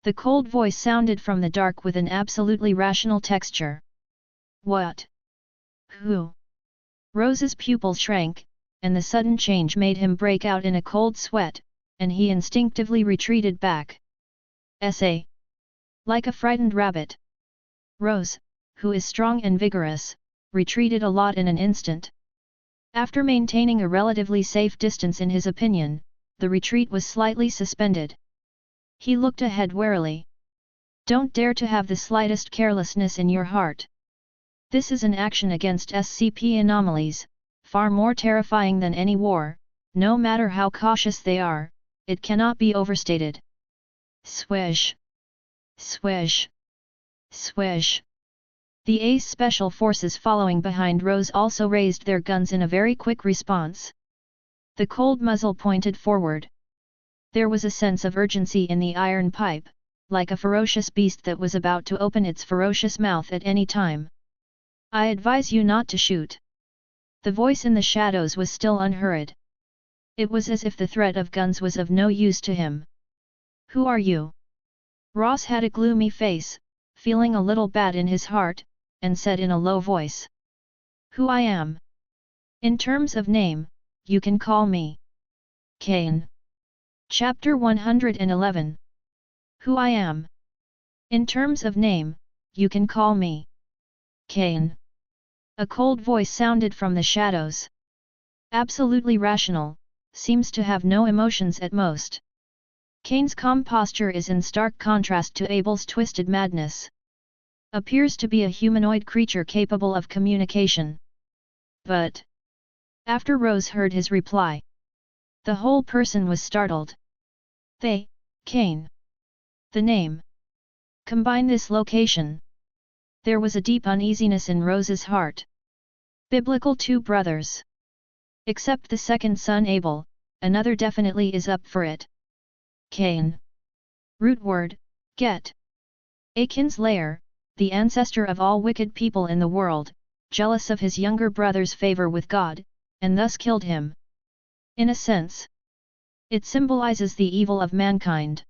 [SPEAKER 1] The cold voice sounded from the dark with an absolutely rational texture. What? Who? Rose's pupil shrank, and the sudden change made him break out in a cold sweat, and he instinctively retreated back. S.A. Like a frightened rabbit. Rose, who is strong and vigorous, retreated a lot in an instant. After maintaining a relatively safe distance in his opinion, the retreat was slightly suspended. He looked ahead warily. Don't dare to have the slightest carelessness in your heart. This is an action against SCP anomalies, far more terrifying than any war, no matter how cautious they are, it cannot be overstated. Swish! Swish! Swish! The Ace Special Forces following behind Rose also raised their guns in a very quick response. The cold muzzle pointed forward. There was a sense of urgency in the iron pipe, like a ferocious beast that was about to open its ferocious mouth at any time. I advise you not to shoot. The voice in the shadows was still unhurried. It was as if the threat of guns was of no use to him. Who are you? Ross had a gloomy face, feeling a little bad in his heart, and said in a low voice. Who I am? In terms of name, you can call me Kane. Chapter 111. Who I am? In terms of name, you can call me Kane. A cold voice sounded from the shadows. Absolutely rational, seems to have no emotions at most. Kane's calm posture is in stark contrast to Abel's twisted madness. Appears to be a humanoid creature capable of communication. But after Rose heard his reply, the whole person was startled. Kane. The name. Combine this location. There was a deep uneasiness in Rose's heart. Biblical two brothers. Except the second son Abel, another definitely is up for it. Kane. Root word, get. Akin's lair, the ancestor of all wicked people in the world, jealous of his younger brother's favor with God, and thus killed him. In a sense, it symbolizes the evil of mankind.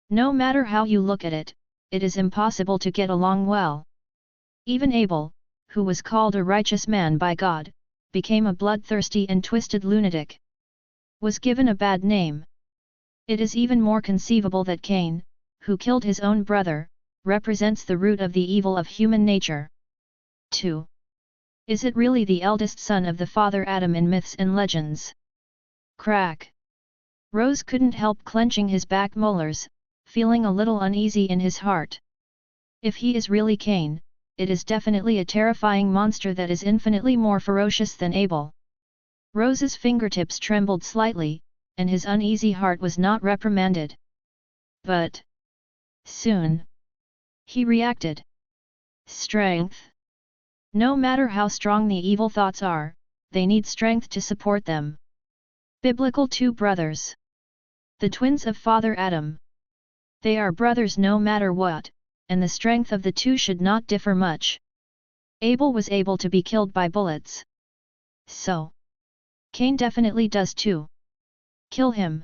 [SPEAKER 1] No matter how you look at it, it is impossible to get along well. Even Abel, who was called a righteous man by God, became a bloodthirsty and twisted lunatic. Was given a bad name. It is even more conceivable that Cain, who killed his own brother, represents the root of the evil of human nature. 2. Is it really the eldest son of the father Adam in myths and legends? Crack. Rose couldn't help clenching his back molars, feeling a little uneasy in his heart. If he is really Cain, it is definitely a terrifying monster that is infinitely more ferocious than Abel. Rose's fingertips trembled slightly, and his uneasy heart was not reprimanded. But soon he reacted. Strength. No matter how strong the evil thoughts are, they need strength to support them. Biblical two brothers. The twins of Father Adam. They are brothers no matter what, and the strength of the two should not differ much. Abel was able to be killed by bullets. So Cain definitely does too. Kill him.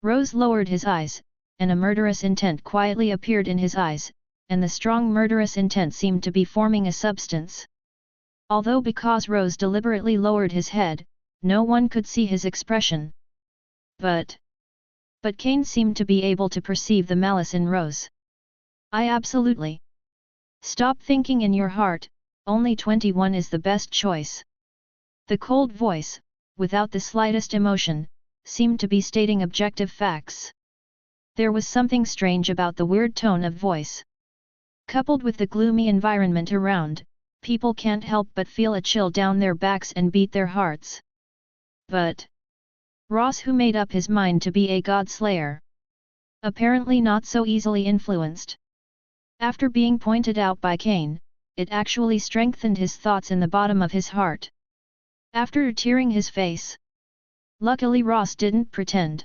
[SPEAKER 1] Rose lowered his eyes, and a murderous intent quietly appeared in his eyes, and the strong murderous intent seemed to be forming a substance. Although because Rose deliberately lowered his head, no one could see his expression. But Cain seemed to be able to perceive the malice in Rose. I absolutely. Stop thinking in your heart, only 21 is the best choice. The cold voice, without the slightest emotion, seemed to be stating objective facts. There was something strange about the weird tone of voice. Coupled with the gloomy environment around, people can't help but feel a chill down their backs and beat their hearts. But Ross, who made up his mind to be a god-slayer, apparently not so easily influenced. After being pointed out by Cain, it actually strengthened his thoughts in the bottom of his heart. After tearing his face. Luckily Ross didn't pretend.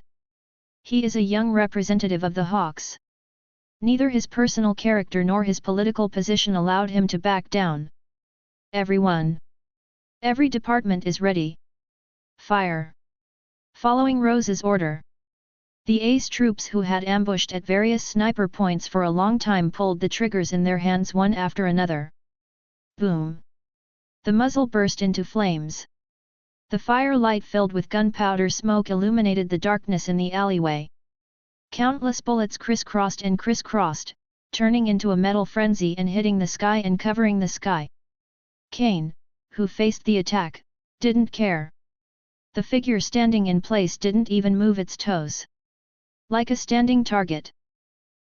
[SPEAKER 1] He is a young representative of the Hawks. Neither his personal character nor his political position allowed him to back down. Everyone. Every department is ready. Fire. Following Rose's order, the Ace troops, who had ambushed at various sniper points for a long time, pulled the triggers in their hands one after another. Boom. The muzzle burst into flames. The firelight filled with gunpowder smoke illuminated the darkness in the alleyway. Countless bullets crisscrossed and crisscrossed, turning into a metal frenzy and hitting the sky and covering the sky. Cain, who faced the attack, didn't care. The figure standing in place didn't even move its toes. Like a standing target.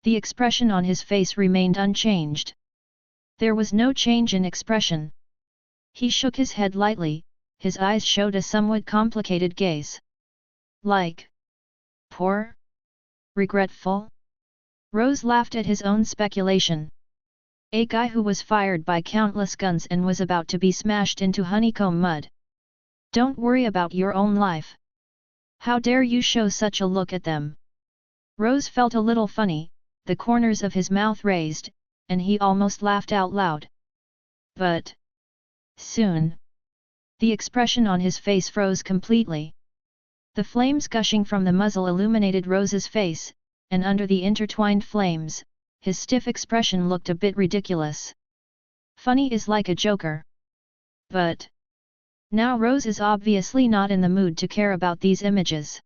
[SPEAKER 1] The expression on his face remained unchanged. There was no change in expression. He shook his head lightly, his eyes showed a somewhat complicated gaze. Like poor? Regretful? Rose laughed at his own speculation. A guy who was fired by countless guns and was about to be smashed into honeycomb mud. Don't worry about your own life. How dare you show such a look at them? Rose felt a little funny, the corners of his mouth raised, and he almost laughed out loud. But soon, the expression on his face froze completely. The flames gushing from the muzzle illuminated Rose's face, and under the intertwined flames, his stiff expression looked a bit ridiculous. Funny is like a joker. But now Rose is obviously not in the mood to care about these images.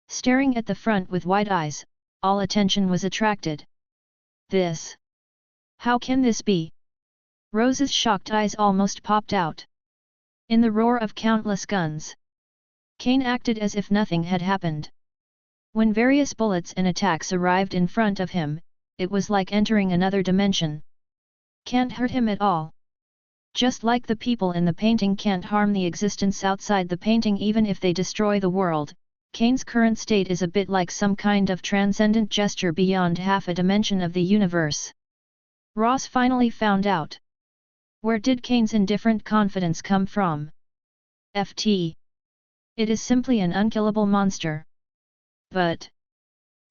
[SPEAKER 1] Staring at the front with wide eyes, all attention was attracted. This. How can this be? Rose's shocked eyes almost popped out. In the roar of countless guns, Cain acted as if nothing had happened. When various bullets and attacks arrived in front of him, it was like entering another dimension. Can't hurt him at all. Just like the people in the painting can't harm the existence outside the painting even if they destroy the world, Cain's current state is a bit like some kind of transcendent gesture beyond half a dimension of the universe. Ross finally found out. Where did Cain's indifferent confidence come from? FT. It is simply an unkillable monster. But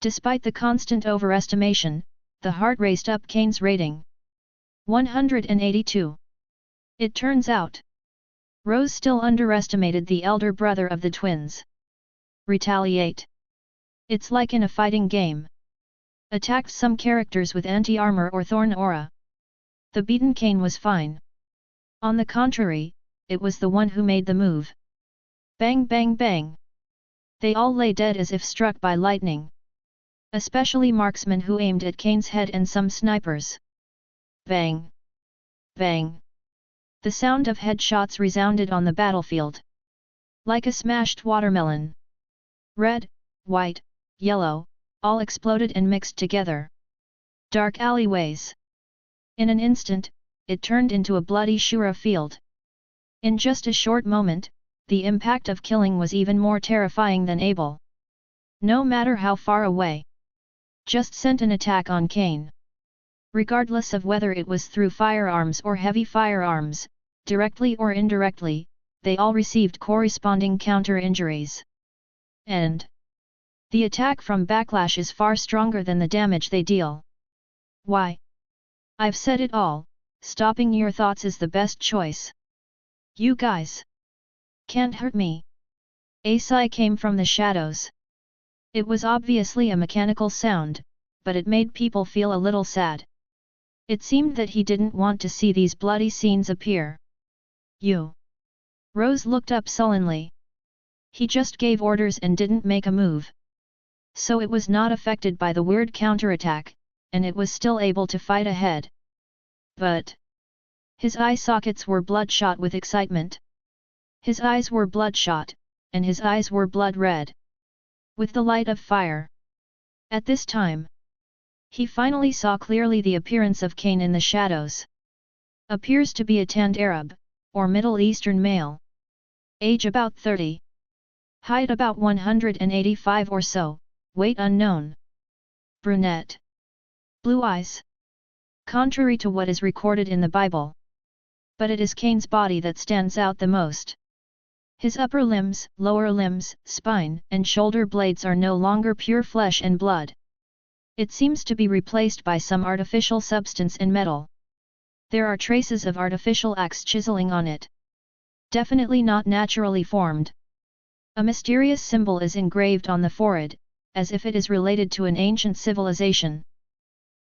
[SPEAKER 1] despite the constant overestimation, the heart raced up Cain's rating. 182. It turns out, Rose still underestimated the elder brother of the twins. Retaliate. It's like in a fighting game. attacked some characters with anti-armor or thorn aura. The beaten Kane was fine. On the contrary, it was the one who made the move. Bang bang bang! They all lay dead as if struck by lightning. Especially marksmen who aimed at Kane's head and some snipers. Bang! Bang! The sound of headshots resounded on the battlefield. Like a smashed watermelon. Red, white, yellow, all exploded and mixed together. Dark alleyways. In an instant, it turned into a bloody Shura field. In just a short moment, the impact of killing was even more terrifying than Abel. No matter how far away. Just sent an attack on Kane. Regardless of whether it was through firearms or heavy firearms, directly or indirectly, they all received corresponding counter-injuries. And the attack from backlash is far stronger than the damage they deal. Why? I've said it all, stopping your thoughts is the best choice. You guys can't hurt me. A sigh came from the shadows. It was obviously a mechanical sound, but it made people feel a little sad. It seemed that he didn't want to see these bloody scenes appear. You. Rose looked up sullenly. He just gave orders and didn't make a move. So it was not affected by the weird counterattack, and it was still able to fight ahead. But his eye sockets were bloodshot with excitement. His eyes were bloodshot, and his eyes were blood red. With the light of fire. At this time, he finally saw clearly the appearance of Kane in the shadows. Appears to be a tanned Arab, or Middle Eastern male. Age about 30. Height about 185 or so, weight unknown. Brunette. Blue eyes. Contrary to what is recorded in the Bible. But it is Kane's body that stands out the most. His upper limbs, lower limbs, spine, and shoulder blades are no longer pure flesh and blood. It seems to be replaced by some artificial substance and metal. There are traces of artificial axe chiseling on it. Definitely not naturally formed. A mysterious symbol is engraved on the forehead, as if it is related to an ancient civilization.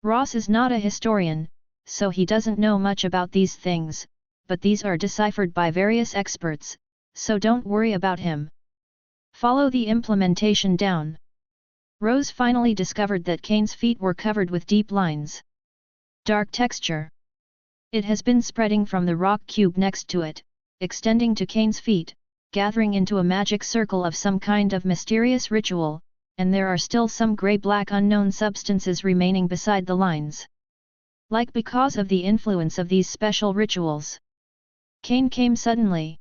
[SPEAKER 1] Ross is not a historian, so he doesn't know much about these things, but these are deciphered by various experts, so don't worry about him. Follow the implementation down. Rose finally discovered that Kane's feet were covered with deep lines. Dark texture. It has been spreading from the rock cube next to it, extending to Kane's feet, gathering into a magic circle of some kind of mysterious ritual, and there are still some grey-black unknown substances remaining beside the lines. Like because of the influence of these special rituals. Kane came suddenly.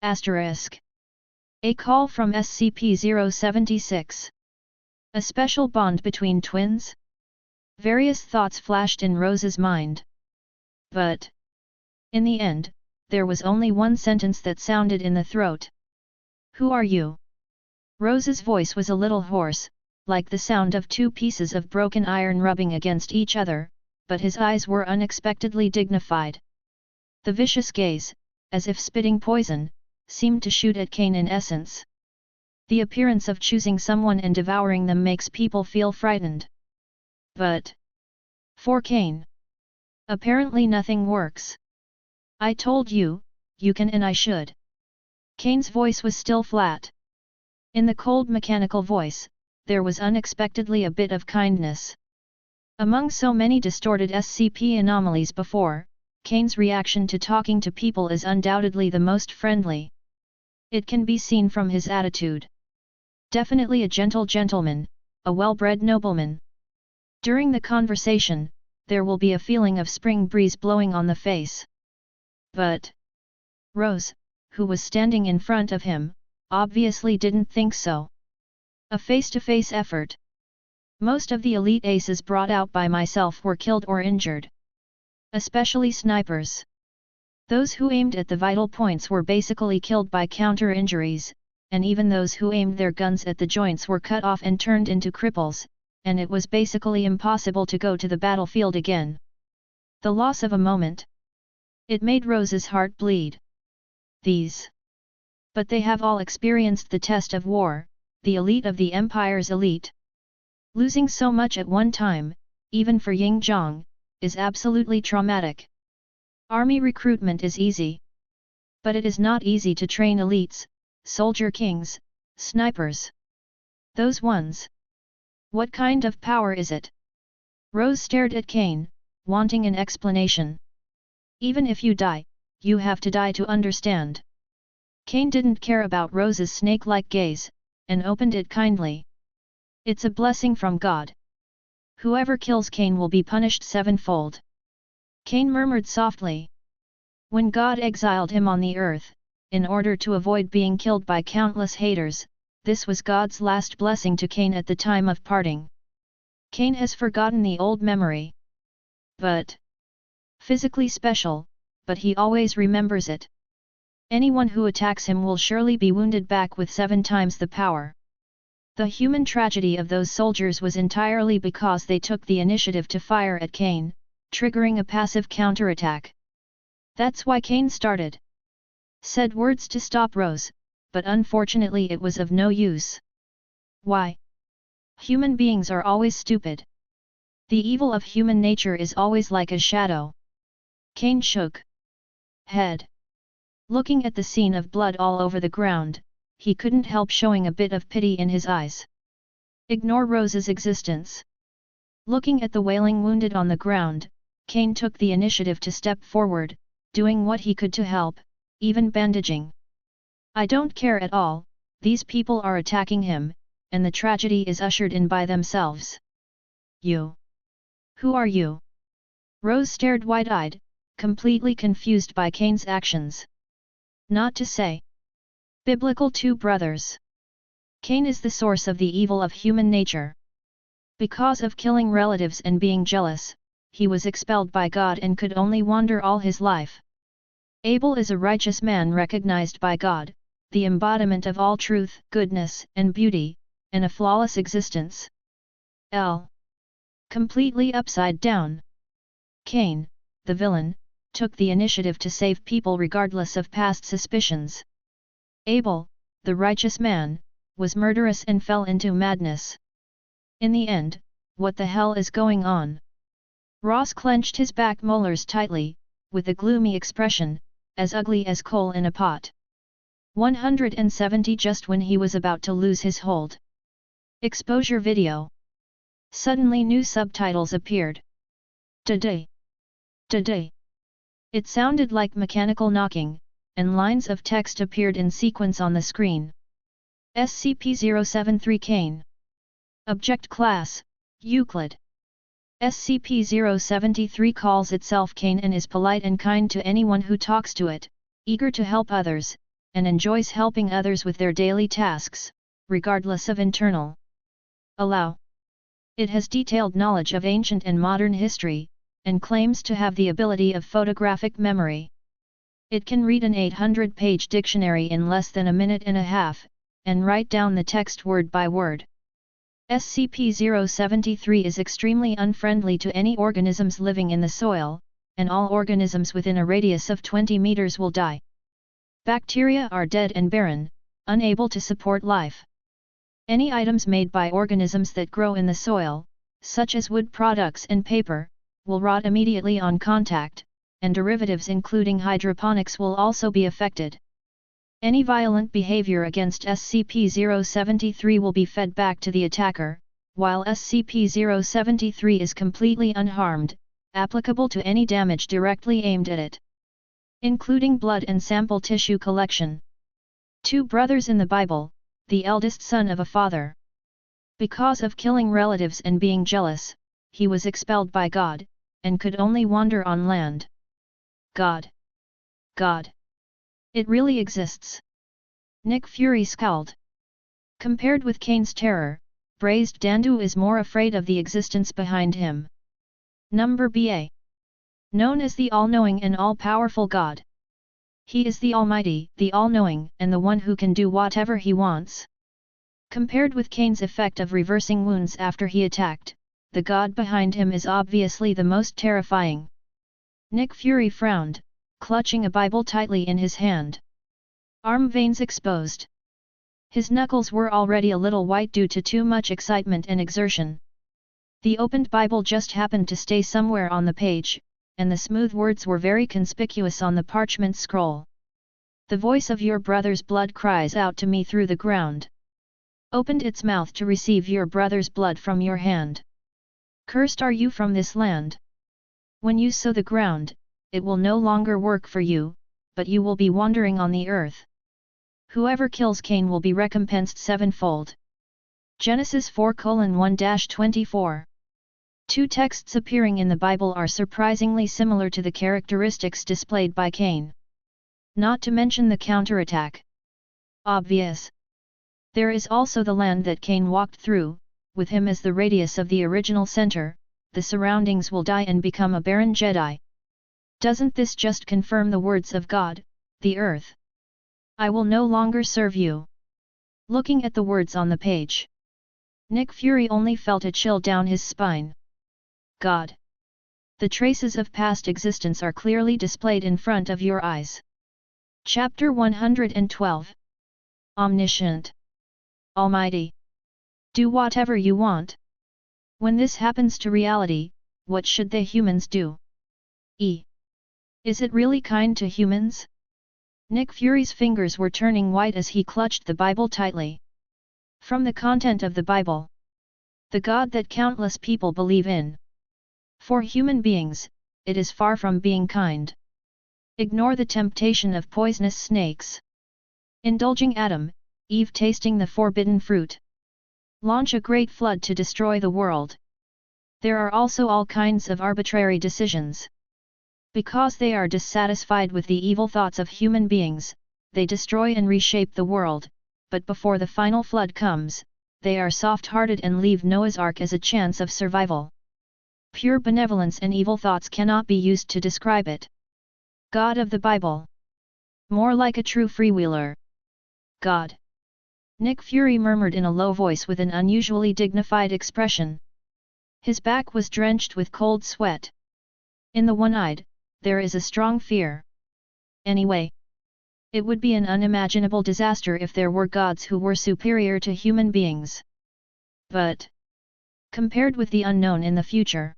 [SPEAKER 1] Asterisk. A call from SCP-076. A special bond between twins? Various thoughts flashed in Rose's mind. But in the end, there was only one sentence that sounded in the throat. Who are you? Rose's voice was a little hoarse, like the sound of two pieces of broken iron rubbing against each other, but his eyes were unexpectedly dignified. The vicious gaze, as if spitting poison, seemed to shoot at Kane in essence. The appearance of choosing someone and devouring them makes people feel frightened. But for Kane, apparently nothing works. I told you, you can and I should. Kane's voice was still flat. In the cold mechanical voice, there was unexpectedly a bit of kindness. Among so many distorted SCP anomalies before, Kane's reaction to talking to people is undoubtedly the most friendly. It can be seen from his attitude. Definitely a gentle gentleman, a well-bred nobleman. During the conversation, there will be a feeling of spring breeze blowing on the face. But Rose, who was standing in front of him, obviously didn't think so. A face-to-face effort. Most of the elite aces brought out by myself were killed or injured. Especially snipers. Those who aimed at the vital points were basically killed by counter-injuries, and even those who aimed their guns at the joints were cut off and turned into cripples, and it was basically impossible to go to the battlefield again. The loss of a moment. It made Rose's heart bleed. These. But they have all experienced the test of war, the elite of the Empire's elite. Losing so much at one time, even for Ying Zhang, is absolutely traumatic. Army recruitment is easy. But it is not easy to train elites, soldier kings, snipers. Those ones. What kind of power is it? Rose stared at Kane, wanting an explanation. Even if you die, you have to die to understand. Kane didn't care about Rose's snake-like gaze, and opened it kindly. It's a blessing from God. Whoever kills Kane will be punished sevenfold. Kane murmured softly. When God exiled him on the earth, in order to avoid being killed by countless haters, this was God's last blessing to Kane at the time of parting. Kane has forgotten the old memory. But physically special, but he always remembers it. Anyone who attacks him will surely be wounded back with 7 times the power. The human tragedy of those soldiers was entirely because they took the initiative to fire at Kane, triggering a passive counterattack. That's why Kane started. Said words to stop Rose, but unfortunately it was of no use. Why? Human beings are always stupid. The evil of human nature is always like a shadow. Kane shook head. Looking at the scene of blood all over the ground, he couldn't help showing a bit of pity in his eyes. Ignore Rose's existence. Looking at the wailing wounded on the ground, Kane took the initiative to step forward, doing what he could to help, even bandaging. I don't care at all, these people are attacking him, and the tragedy is ushered in by themselves. You? Who are you? Rose stared wide-eyed, completely confused by Kane's actions. Not to say biblical 2 brothers. Kane is the source of the evil of human nature. Because of killing relatives and being jealous, he was expelled by God and could only wander all his life. Abel is a righteous man recognized by God, the embodiment of all truth, goodness, and beauty, and a flawless existence. Completely upside down. Kane, the villain, took the initiative to save people regardless of past suspicions. Abel, the righteous man, was murderous and fell into madness. In the end, what the hell is going on? Ross clenched his back molars tightly, with a gloomy expression, as ugly as coal in a pot. 170 just when he was about to lose his hold. Exposure video. Suddenly new subtitles appeared. Today. It sounded like mechanical knocking, and lines of text appeared in sequence on the screen. SCP-073 Kane. Object Class, Euclid. SCP-073 calls itself Kane and is polite and kind to anyone who talks to it, eager to help others, and enjoys helping others with their daily tasks, regardless of internal allow. It has detailed knowledge of ancient and modern history, and claims to have the ability of photographic memory. It can read an 800-page dictionary in less than a minute and a half, and write down the text word by word. SCP-073 is extremely unfriendly to any organisms living in the soil, and all organisms within a radius of 20 meters will die. Bacteria are dead and barren, unable to support life. Any items made by organisms that grow in the soil, such as wood products and paper, will rot immediately on contact, and derivatives including hydroponics will also be affected. Any violent behavior against SCP-073 will be fed back to the attacker, while SCP-073 is completely unharmed, applicable to any damage directly aimed at it, including blood and sample tissue collection. 2 brothers in the Bible, the eldest son of a father. Because of killing relatives and being jealous, he was expelled by God, and could only wander on land. God. It really exists. Nick Fury scowled. Compared with Kane's terror, Braised Dandu is more afraid of the existence behind him. Number BA. Known as the all-knowing and all-powerful God. He is the Almighty, the all-knowing, and the one who can do whatever he wants. Compared with Kane's effect of reversing wounds after he attacked, the God behind him is obviously the most terrifying. Nick Fury frowned, clutching a Bible tightly in his hand. Arm veins exposed. His knuckles were already a little white due to too much excitement and exertion. The opened Bible just happened to stay somewhere on the page, and the smooth words were very conspicuous on the parchment scroll. The voice of your brother's blood cries out to me through the ground. Opened its mouth to receive your brother's blood from your hand. Cursed are you from this land. When you sow the ground, it will no longer work for you, but you will be wandering on the earth. Whoever kills Cain will be recompensed sevenfold. Genesis 4:1-24. Two texts appearing in the Bible are surprisingly similar to the characteristics displayed by Cain. Not to mention the counterattack. Obvious. There is also the land that Cain walked through, with him as the radius of the original center. The surroundings will die and become a barren Jedi. Doesn't this just confirm the words of God, the earth? I will no longer serve you. Looking at the words on the page, Nick Fury only felt a chill down his spine. God. The traces of past existence are clearly displayed in front of your eyes. Chapter 112. Omniscient. Almighty. Do whatever you want. When this happens to reality, what should the humans do? Is it really kind to humans? Nick Fury's fingers were turning white as he clutched the Bible tightly. From the content of the Bible. The God that countless people believe in. For human beings, it is far from being kind. Ignore the temptation of poisonous snakes. Indulging Adam, Eve tasting the forbidden fruit. Launch a great flood to destroy the world. There are also all kinds of arbitrary decisions. Because they are dissatisfied with the evil thoughts of human beings, they destroy and reshape the world, but before the final flood comes, they are soft-hearted and leave Noah's Ark as a chance of survival. Pure benevolence and evil thoughts cannot be used to describe it. God of the Bible. More like a true freewheeler. God. Nick Fury murmured in a low voice with an unusually dignified expression. His back was drenched with cold sweat. In the one-eyed, there is a strong fear. Anyway, it would be an unimaginable disaster if there were gods who were superior to human beings. But, compared with the unknown in the future,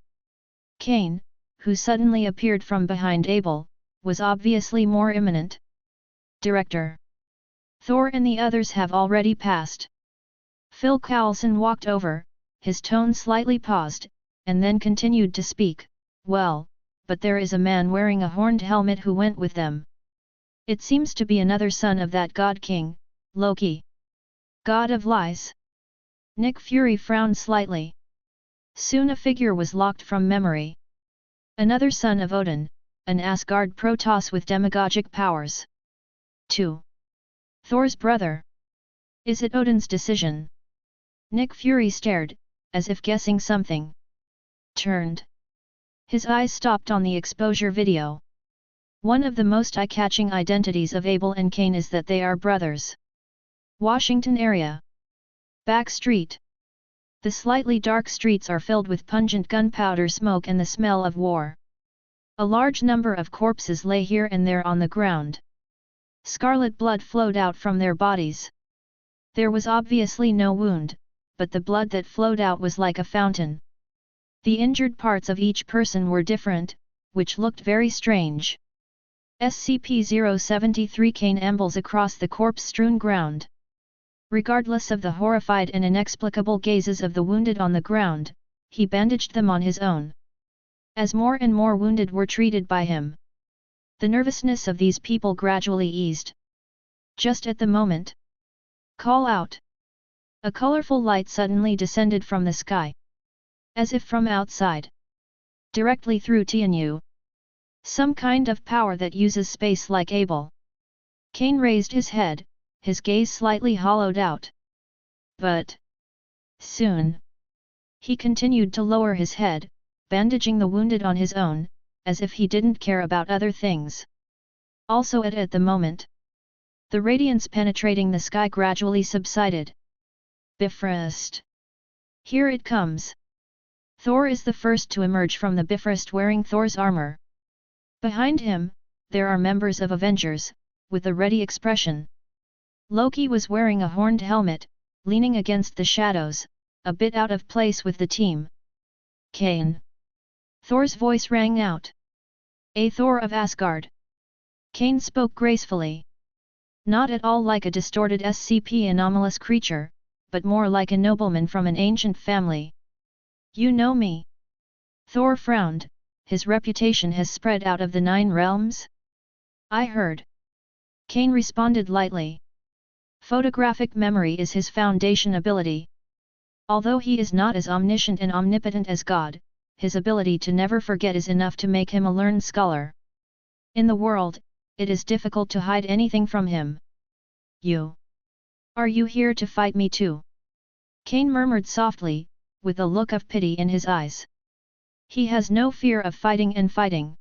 [SPEAKER 1] Cain, who suddenly appeared from behind Abel, was obviously more imminent. Director. Thor and the others have already passed. Phil Coulson walked over, his tone slightly paused, and then continued to speak. Well, but there is a man wearing a horned helmet who went with them. It seems to be another son of that god king, Loki. God of lies. Nick Fury frowned slightly. Soon a figure was locked from memory. Another son of Odin, an Asgard Protoss with demagogic powers. 2. Thor's brother. Is it Odin's decision? Nick Fury stared, as if guessing something. Turned. His eyes stopped on the exposure video. One of the most eye-catching identities of Abel and Cain is that they are brothers. Washington area. Back Street. The slightly dark streets are filled with pungent gunpowder smoke and the smell of war. A large number of corpses lay here and there on the ground. Scarlet blood flowed out from their bodies. There was obviously no wound, but the blood that flowed out was like a fountain. The injured parts of each person were different, which looked very strange. SCP-073 Cain ambles across the corpse-strewn ground. Regardless of the horrified and inexplicable gazes of the wounded on the ground, he bandaged them on his own. As more and more wounded were treated by him, the nervousness of these people gradually eased. Just at the moment. Call out! A colorful light suddenly descended from the sky. As if from outside. Directly through Tianyu. Some kind of power that uses space like Abel. Cain raised his head, his gaze slightly hollowed out. But soon, he continued to lower his head, bandaging the wounded on his own, as if he didn't care about other things. Also at the moment, the radiance penetrating the sky gradually subsided. Bifrost. Here it comes. Thor is the first to emerge from the Bifrost wearing Thor's armor. Behind him, there are members of Avengers, with a ready expression. Loki was wearing a horned helmet, leaning against the shadows, a bit out of place with the team. Cain. Thor's voice rang out. A Thor of Asgard. Cain spoke gracefully. Not at all like a distorted SCP anomalous creature, but more like a nobleman from an ancient family. You know me? Thor frowned, his reputation has spread out of the 9 realms? I heard. Cain responded lightly. Photographic memory is his foundation ability. Although he is not as omniscient and omnipotent as God, his ability to never forget is enough to make him a learned scholar. In the world, it is difficult to hide anything from him. You. Are you here to fight me too? Cain murmured softly, with a look of pity in his eyes. He has no fear of fighting and fighting.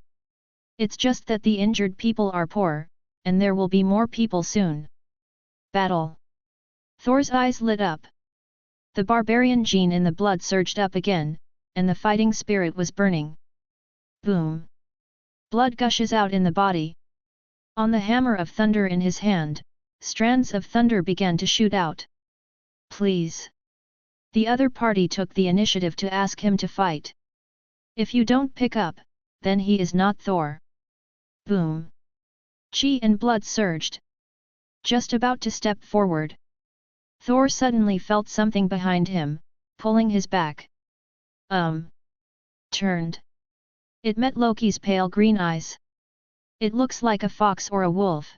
[SPEAKER 1] It's just that the injured people are poor, and there will be more people soon. Battle. Thor's eyes lit up. The barbarian gene in the blood surged up again, and the fighting spirit was burning. Boom. Blood gushes out in the body. On the hammer of thunder in his hand, strands of thunder began to shoot out. Please. The other party took the initiative to ask him to fight. If you don't pick up, then he is not Thor. Boom. Chi and blood surged. Just about to step forward. Thor suddenly felt something behind him, pulling his back. Turned. It met Loki's pale green eyes. It looks like a fox or a wolf.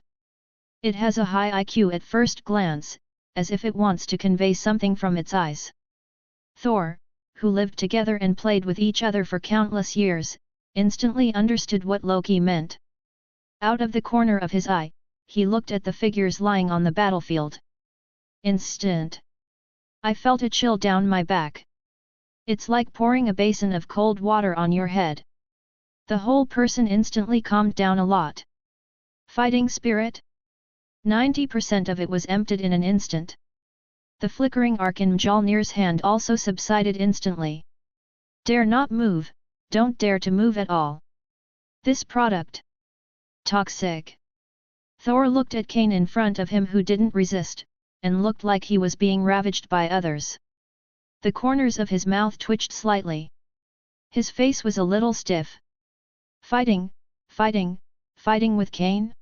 [SPEAKER 1] It has a high IQ at first glance, as if it wants to convey something from its eyes. Thor, who lived together and played with each other for countless years, instantly understood what Loki meant. Out of the corner of his eye, he looked at the figures lying on the battlefield. Instant. I felt a chill down my back. It's like pouring a basin of cold water on your head. The whole person instantly calmed down a lot. Fighting spirit? 90% of it was emptied in an instant. The flickering arc in Mjolnir's hand also subsided instantly. Dare not move, don't dare to move at all. This product. Toxic. Thor looked at Cain in front of him who didn't resist, and looked like he was being ravaged by others. The corners of his mouth twitched slightly. His face was a little stiff. Fighting with Cain?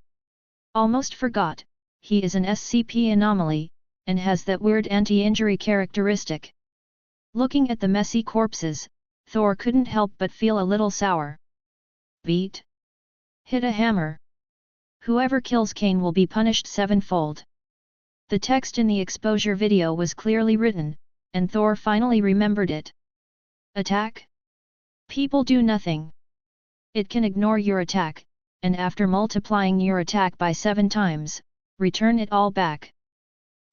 [SPEAKER 1] Almost forgot, he is an SCP anomaly, and has that weird anti-injury characteristic. Looking at the messy corpses, Thor couldn't help but feel a little sour. Beat. Hit a hammer. Whoever kills Cain will be punished sevenfold. The text in the exposure video was clearly written, and Thor finally remembered it. Attack? People do nothing. It can ignore your attack, and after multiplying your attack by 7 times, return it all back.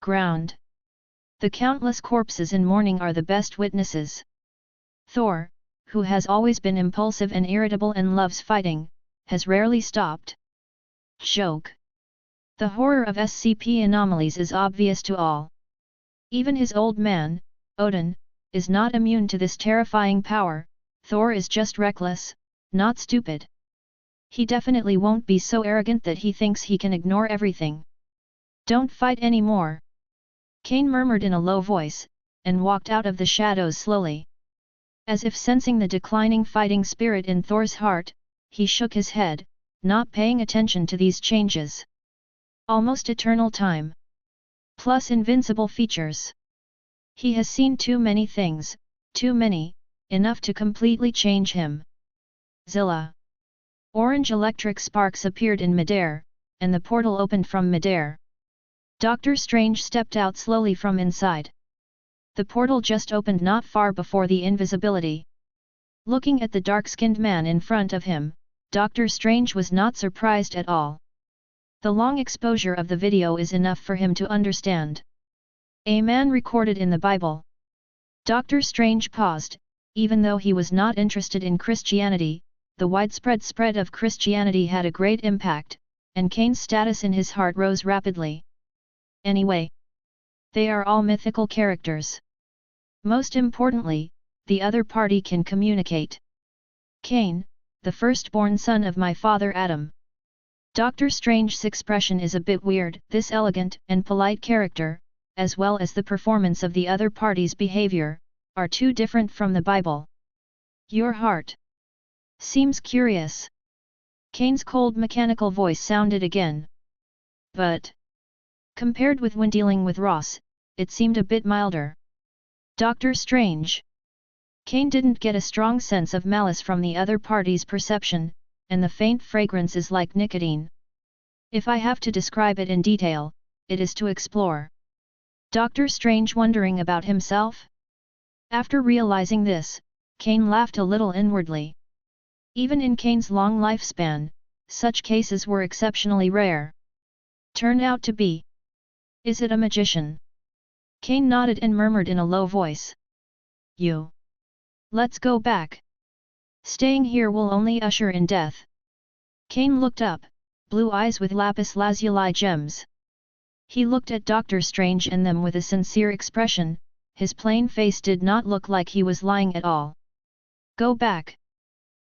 [SPEAKER 1] Ground. The countless corpses in mourning are the best witnesses. Thor, who has always been impulsive and irritable and loves fighting, has rarely stopped. Joke. The horror of SCP anomalies is obvious to all. Even his old man, Odin, is not immune to this terrifying power. Thor is just reckless, not stupid. He definitely won't be so arrogant that he thinks he can ignore everything. Don't fight anymore. Cain murmured in a low voice, and walked out of the shadows slowly. As if sensing the declining fighting spirit in Thor's heart, he shook his head, not paying attention to these changes. Almost eternal time. Plus invincible features. He has seen too many things, too many, enough to completely change him. Zilla. Orange electric sparks appeared in midair, and the portal opened from midair. Doctor Strange stepped out slowly from inside. The portal just opened not far before the invisibility. Looking at the dark-skinned man in front of him, Doctor Strange was not surprised at all. The long exposure of the video is enough for him to understand. A man recorded in the Bible. Doctor Strange paused, even though he was not interested in Christianity. The widespread spread of Christianity had a great impact, and Cain's status in his heart rose rapidly. Anyway, they are all mythical characters. Most importantly, the other party can communicate. Cain, the firstborn son of my father Adam. Doctor Strange's expression is a bit weird. This elegant and polite character, as well as the performance of the other party's behavior, are too different from the Bible. Your heart seems curious. Kane's cold mechanical voice sounded again. But compared with when dealing with Ross, it seemed a bit milder. Doctor Strange. Kane didn't get a strong sense of malice from the other party's perception, and the faint fragrance is like nicotine. If I have to describe it in detail, it is to explore. Doctor Strange wondering about himself? After realizing this, Kane laughed a little inwardly. Even in Kane's long lifespan, such cases were exceptionally rare. Turned out to be. Is it a magician? Kane nodded and murmured in a low voice. You. Let's go back. Staying here will only usher in death. Kane looked up, blue eyes with lapis lazuli gems. He looked at Doctor Strange and them with a sincere expression, his plain face did not look like he was lying at all. Go back.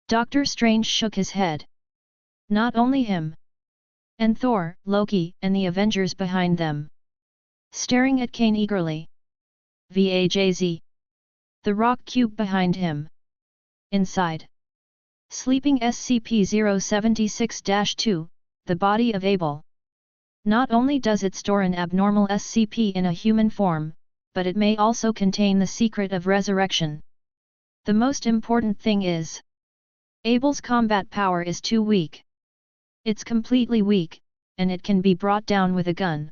[SPEAKER 1] Doctor Strange shook his head. Not only him. And Thor, Loki, and the Avengers behind them. Staring at Kane eagerly. Vajz. The rock cube behind him. Inside. Sleeping SCP-076-2, the body of Abel. Not only does it store an abnormal SCP in a human form, but it may also contain the secret of resurrection. The most important thing is, Abel's combat power is too weak. It's completely weak, and it can be brought down with a gun.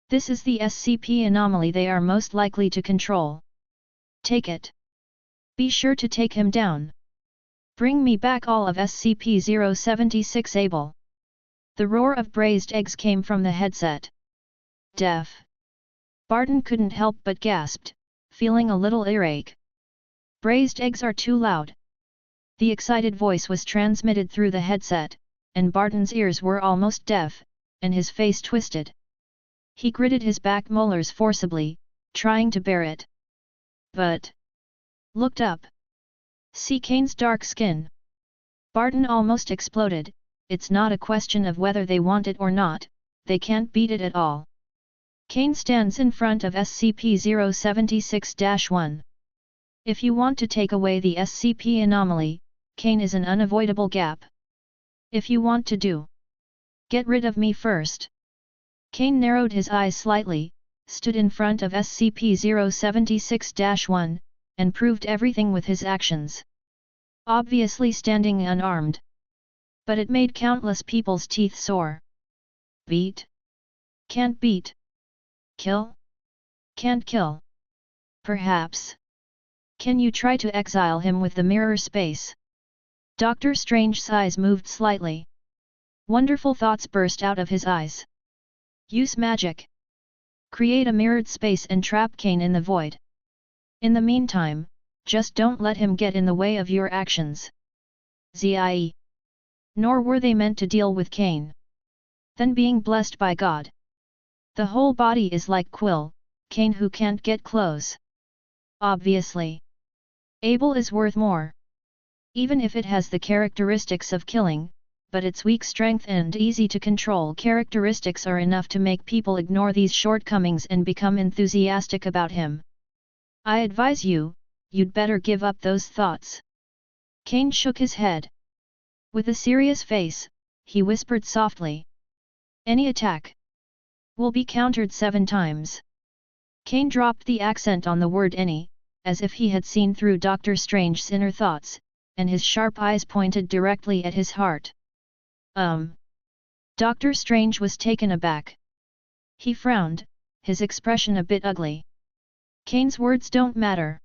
[SPEAKER 1] This is the SCP anomaly they are most likely to control. Take it. Be sure to take him down. Bring me back all of SCP-076 Abel. The roar of braised eggs came from the headset. Deaf. Barton couldn't help but gasped, feeling a little earache. Braised eggs are too loud. The excited voice was transmitted through the headset, and Barton's ears were almost deaf, and his face twisted. He gritted his back molars forcibly, trying to bear it. But looked up. See Kane's dark skin. Barton almost exploded. It's not a question of whether they want it or not, they can't beat it at all. Kane stands in front of SCP-076-1. If you want to take away the SCP anomaly, Kane is an unavoidable gap. If you want to get rid of me first. Kane narrowed his eyes slightly, stood in front of SCP-076-1, and proved everything with his actions. Obviously standing unarmed. But it made countless people's teeth sore. Beat? Can't beat. Kill? Can't kill. Perhaps. Can you try to exile him with the mirror space? Doctor Strange's eyes moved slightly. Wonderful thoughts burst out of his eyes. Use magic. Create a mirrored space and trap Kane in the void. In the meantime, just don't let him get in the way of your actions. Zie. Nor were they meant to deal with Kane. Then being blessed by God. The whole body is like Quill, Kane who can't get close. Obviously. Abel is worth more. Even if it has the characteristics of killing, but its weak strength and easy to control characteristics are enough to make people ignore these shortcomings and become enthusiastic about him. I advise you, you'd better give up those thoughts. Kane shook his head. With a serious face, he whispered softly. Any attack will be countered 7 times. Kane dropped the accent on the word any, as if he had seen through Doctor Strange's inner thoughts, and his sharp eyes pointed directly at his heart. Doctor Strange was taken aback. He frowned, his expression a bit ugly. Kane's words don't matter.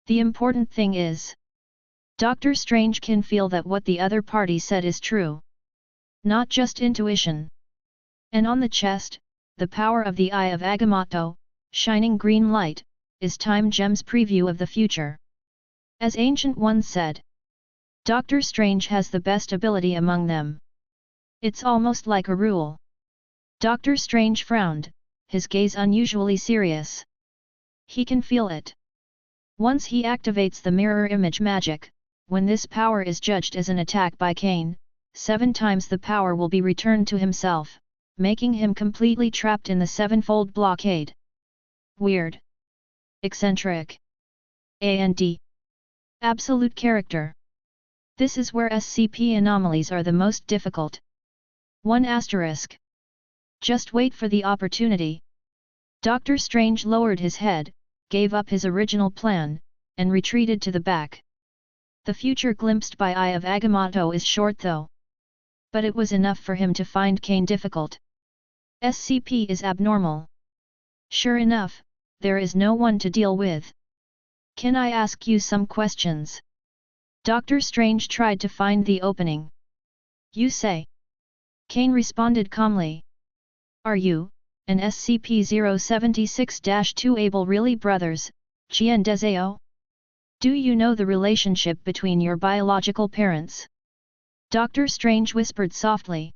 [SPEAKER 1] The important thing is, Doctor Strange can feel that what the other party said is true. Not just intuition. And on the chest, the power of the Eye of Agamotto, shining green light, is Time Gem's preview of the future. As Ancient One said, Doctor Strange has the best ability among them. It's almost like a rule. Doctor Strange frowned, his gaze unusually serious. He can feel it. Once he activates the mirror image magic, when this power is judged as an attack by Kane, 7 times the power will be returned to himself, making him completely trapped in the 7-fold blockade. Weird. Eccentric. And Absolute character. This is where SCP anomalies are the most difficult. 1 asterisk. Just wait for the opportunity. Doctor Strange lowered his head, gave up his original plan, and retreated to the back. The future glimpsed by Eye of Agamotto is short though. But it was enough for him to find Kane difficult. SCP is abnormal. Sure enough, there is no one to deal with. Can I ask you some questions? Doctor Strange tried to find the opening. You say. Kane responded calmly. Are you, an SCP-076-2 Able really brothers, Chien Deseo? Do you know the relationship between your biological parents? Doctor Strange whispered softly.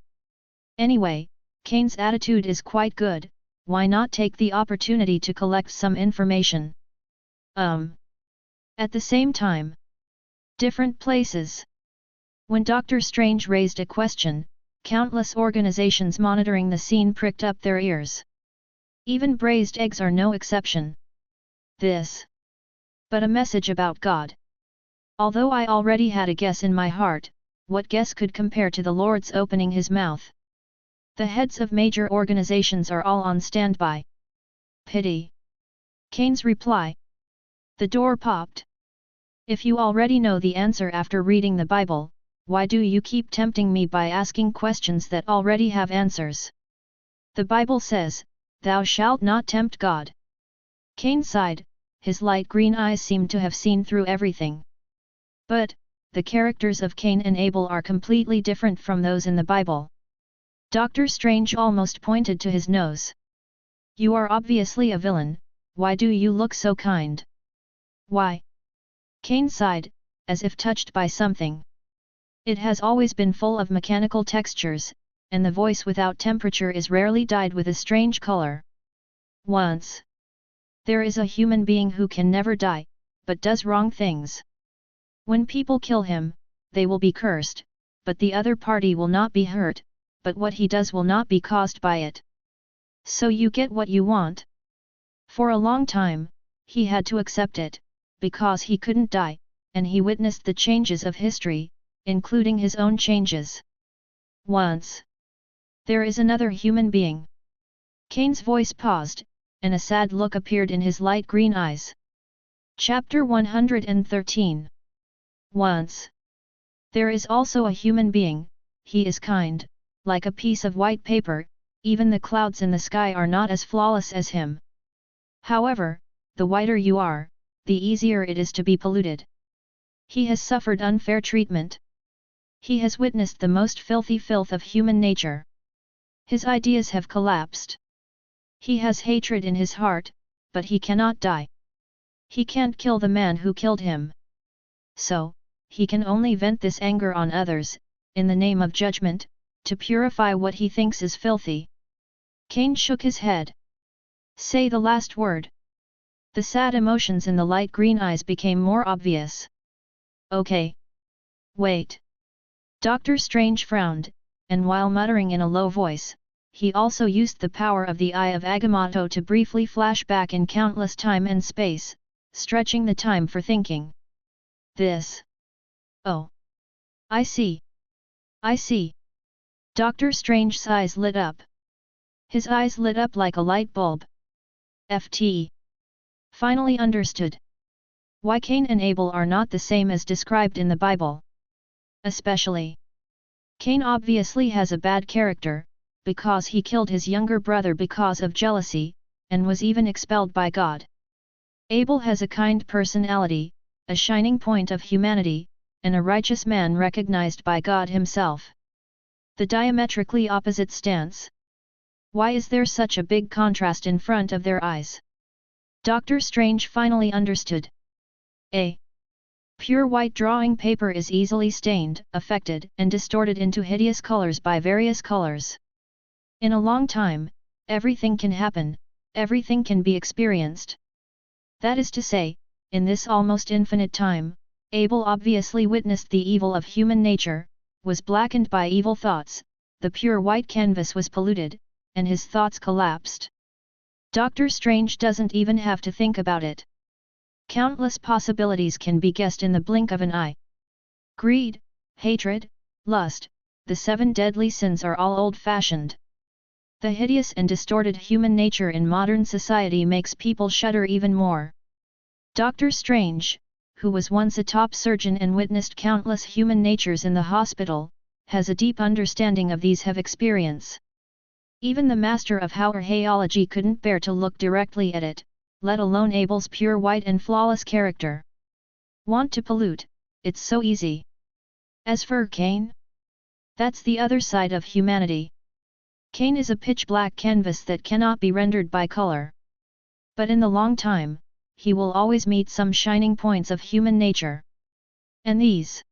[SPEAKER 1] Anyway, Kane's attitude is quite good, why not take the opportunity to collect some information? At the same time. Different places. When Doctor Strange raised a question, countless organizations monitoring the scene pricked up their ears. Even braised eggs are no exception. This. But a message about God. Although I already had a guess in my heart, what guess could compare to the Lord's opening his mouth? The heads of major organizations are all on standby. Pity. Kane's reply. The door popped. If you already know the answer after reading the Bible, why do you keep tempting me by asking questions that already have answers? The Bible says, "Thou shalt not tempt God." Kane sighed, his light green eyes seemed to have seen through everything. But, the characters of Kane and Abel are completely different from those in the Bible. Doctor Strange almost pointed to his nose. You are obviously a villain, why do you look so kind? Why? Kane sighed, as if touched by something. It has always been full of mechanical textures, and the voice without temperature is rarely dyed with a strange color. Once. There is a human being who can never die, but does wrong things. When people kill him, they will be cursed, but the other party will not be hurt, but what he does will not be caused by it. So you get what you want. For a long time, he had to accept it, because he couldn't die, and he witnessed the changes of history, including his own changes. Once. There is another human being. Kane's voice paused, and a sad look appeared in his light green eyes. Chapter 113. Once. There is also a human being, he is kind, like a piece of white paper, even the clouds in the sky are not as flawless as him. However, the whiter you are, the easier it is to be polluted. He has suffered unfair treatment. He has witnessed the most filthy filth of human nature. His ideas have collapsed. He has hatred in his heart, but he cannot die. He can't kill the man who killed him. So, he can only vent this anger on others, in the name of judgment, to purify what he thinks is filthy. Kane shook his head. Say the last word. The sad emotions in the light green eyes became more obvious. Okay. Wait. Doctor Strange frowned, and while muttering in a low voice, he also used the power of the Eye of Agamotto to briefly flash back in countless time and space, stretching the time for thinking. This. Oh. I see. I see. Doctor Strange's eyes lit up. His eyes lit up like a light bulb. FT. Finally understood. Why Cain and Abel are not the same as described in the Bible. Especially. Cain obviously has a bad character, because he killed his younger brother because of jealousy, and was even expelled by God. Abel has a kind personality, a shining point of humanity, and a righteous man recognized by God himself. The diametrically opposite stance. Why is there such a big contrast in front of their eyes? Doctor Strange finally understood. A. Pure white drawing paper is easily stained, affected, and distorted into hideous colors by various colors. In a long time, everything can happen, everything can be experienced. That is to say, in this almost infinite time, Abel obviously witnessed the evil of human nature, was blackened by evil thoughts, the pure white canvas was polluted, and his thoughts collapsed. Doctor Strange doesn't even have to think about it. Countless possibilities can be guessed in the blink of an eye. Greed, hatred, lust, the 7 deadly sins are all old-fashioned. The hideous and distorted human nature in modern society makes people shudder even more. Dr. Strange, who was once a top surgeon and witnessed countless human natures in the hospital, has a deep understanding of these have experience. Even the master of hayology couldn't bear to look directly at it, let alone Abel's pure white and flawless character. Want to pollute? It's so easy. As for Cain? That's the other side of humanity. Cain is a pitch-black canvas that cannot be rendered by color. But in the long time, he will always meet some shining points of human nature. And these.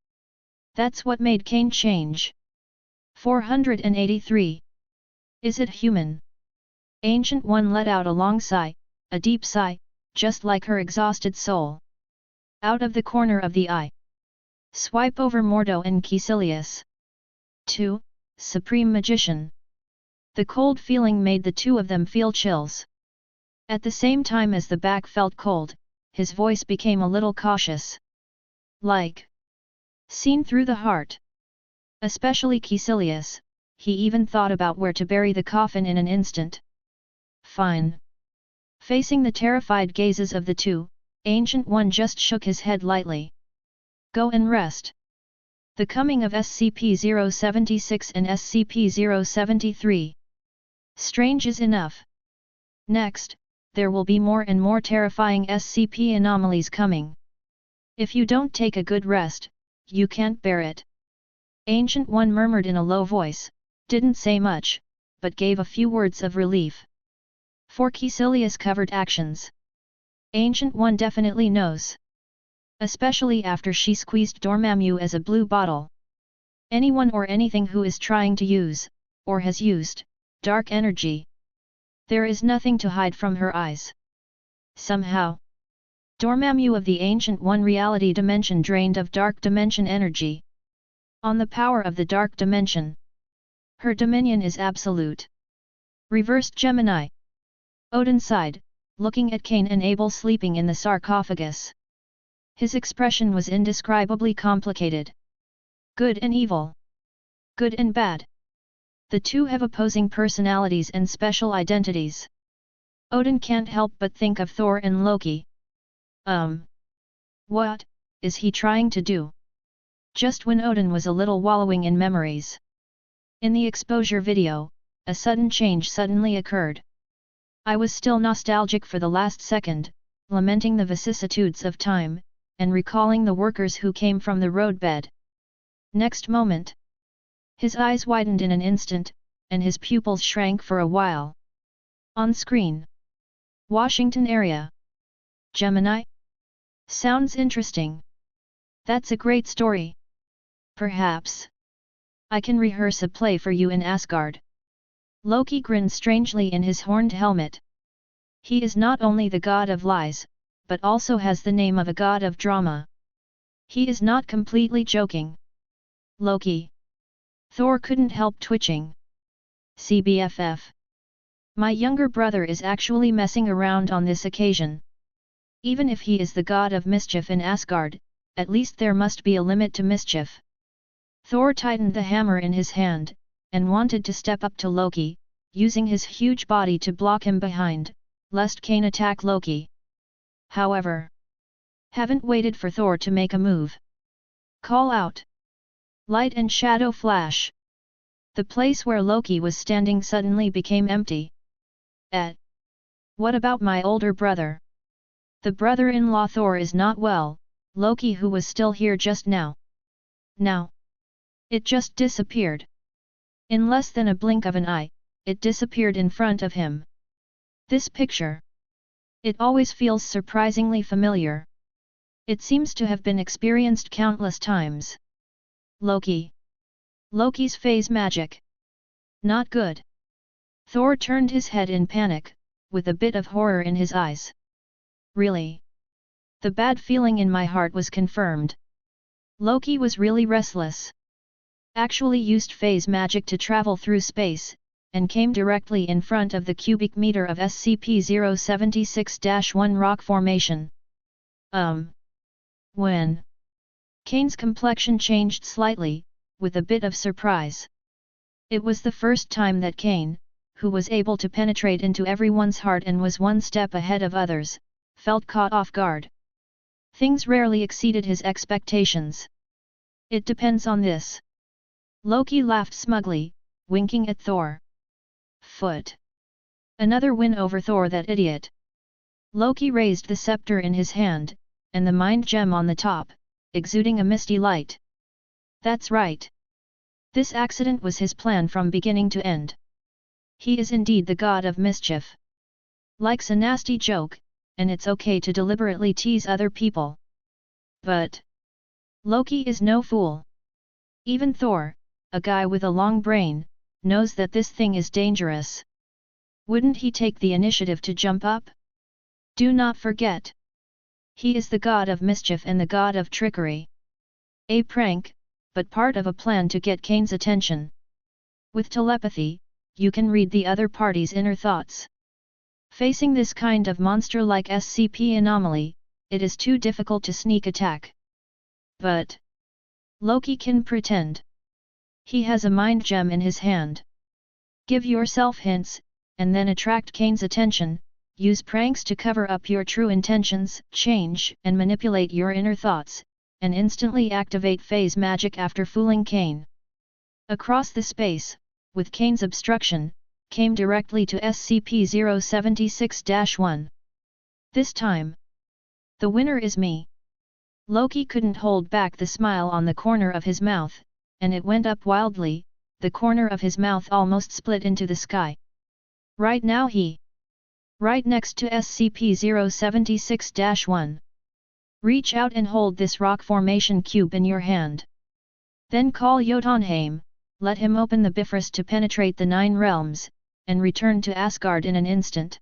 [SPEAKER 1] That's what made Cain change. 483. Is it human? Ancient One let out a long sigh, a deep sigh, just like her exhausted soul. Out of the corner of the eye. Swipe over Mordo and Caecilius. 2. Supreme Magician. The cold feeling made the two of them feel chills. At the same time as the back felt cold, his voice became a little cautious. Like. Seen through the heart. Especially Caecilius, he even thought about where to bury the coffin in an instant. Fine. Facing the terrified gazes of the two, Ancient One just shook his head lightly. Go and rest. The coming of SCP-076 and SCP-073. Strange is enough. Next, there will be more and more terrifying SCP anomalies coming. If you don't take a good rest, you can't bear it. Ancient One murmured in a low voice, didn't say much, but gave a few words of relief. For Caecilius covered actions. Ancient One definitely knows. Especially after she squeezed Dormammu as a blue bottle. Anyone or anything who is trying to use, or has used, dark energy. There is nothing to hide from her eyes. Somehow. Dormammu of the Ancient One reality dimension drained of dark dimension energy. On the power of the dark dimension. Her dominion is absolute. Reversed Gemini. Odin sighed, looking at Cain and Abel sleeping in the sarcophagus. His expression was indescribably complicated. Good and evil. Good and bad. The two have opposing personalities and special identities. Odin can't help but think of Thor and Loki. What is he trying to do? Just when Odin was a little wallowing in memories. In the exposure video, a sudden change suddenly occurred. I was still nostalgic for the last second, lamenting the vicissitudes of time, and recalling the workers who came from the roadbed. Next moment. His eyes widened in an instant, and his pupils shrank for a while. On screen. Washington area. Gemini? Sounds interesting. That's a great story. Perhaps. I can rehearse a play for you in Asgard. Loki grinned strangely in his horned helmet. He is not only the god of lies, but also has the name of a god of drama. He is not completely joking. Loki. Thor couldn't help twitching. CBFF. My younger brother is actually messing around on this occasion. Even if he is the god of mischief in Asgard, at least there must be a limit to mischief. Thor tightened the hammer in his hand, and wanted to step up to Loki, using his huge body to block him behind, lest Cain attack Loki. However, haven't waited for Thor to make a move. Call out. Light and shadow flash. The place where Loki was standing suddenly became empty. What about my older brother? The brother-in-law Thor is not well, Loki who was still here just now. Now. It just disappeared. In less than a blink of an eye, it disappeared in front of him. This picture. It always feels surprisingly familiar. It seems to have been experienced countless times. Loki. Loki's phase magic. Not good. Thor turned his head in panic, with a bit of horror in his eyes. Really? The bad feeling in my heart was confirmed. Loki was really restless. Actually used phase magic to travel through space, and came directly in front of the cubic meter of SCP-076-1 rock formation. Um. When? Kane's complexion changed slightly, with a bit of surprise. It was the first time that Kane, who was able to penetrate into everyone's heart and was one step ahead of others, felt caught off guard. Things rarely exceeded his expectations. It depends on this. Loki laughed smugly, winking at Thor. Foot. Another win over Thor, that idiot. Loki raised the scepter in his hand, and the mind gem on the top, exuding a misty light. That's right. This accident was his plan from beginning to end. He is indeed the god of mischief. Likes a nasty joke, and it's okay to deliberately tease other people. But Loki is no fool. Even Thor, a guy with a long brain, knows that this thing is dangerous. Wouldn't he take the initiative to jump up? Do not forget. He is the god of mischief and the god of trickery. A prank, but part of a plan to get Kane's attention. With telepathy, you can read the other party's inner thoughts. Facing this kind of monster-like SCP anomaly, it is too difficult to sneak attack. But Loki can pretend. He has a mind gem in his hand. Give yourself hints, and then attract Kane's attention. Use pranks to cover up your true intentions, change and manipulate your inner thoughts, and instantly activate phase magic after fooling Kane. Across the space, with Kane's obstruction, came directly to SCP-076-1. This time, the winner is me. Loki couldn't hold back the smile on the corner of his mouth, and it went up wildly, the corner of his mouth almost split into the sky. Right now right next to SCP-076-1. Reach out and hold this rock formation cube in your hand. Then call Jotunheim, let him open the Bifrost to penetrate the 9 realms, and return to Asgard in an instant.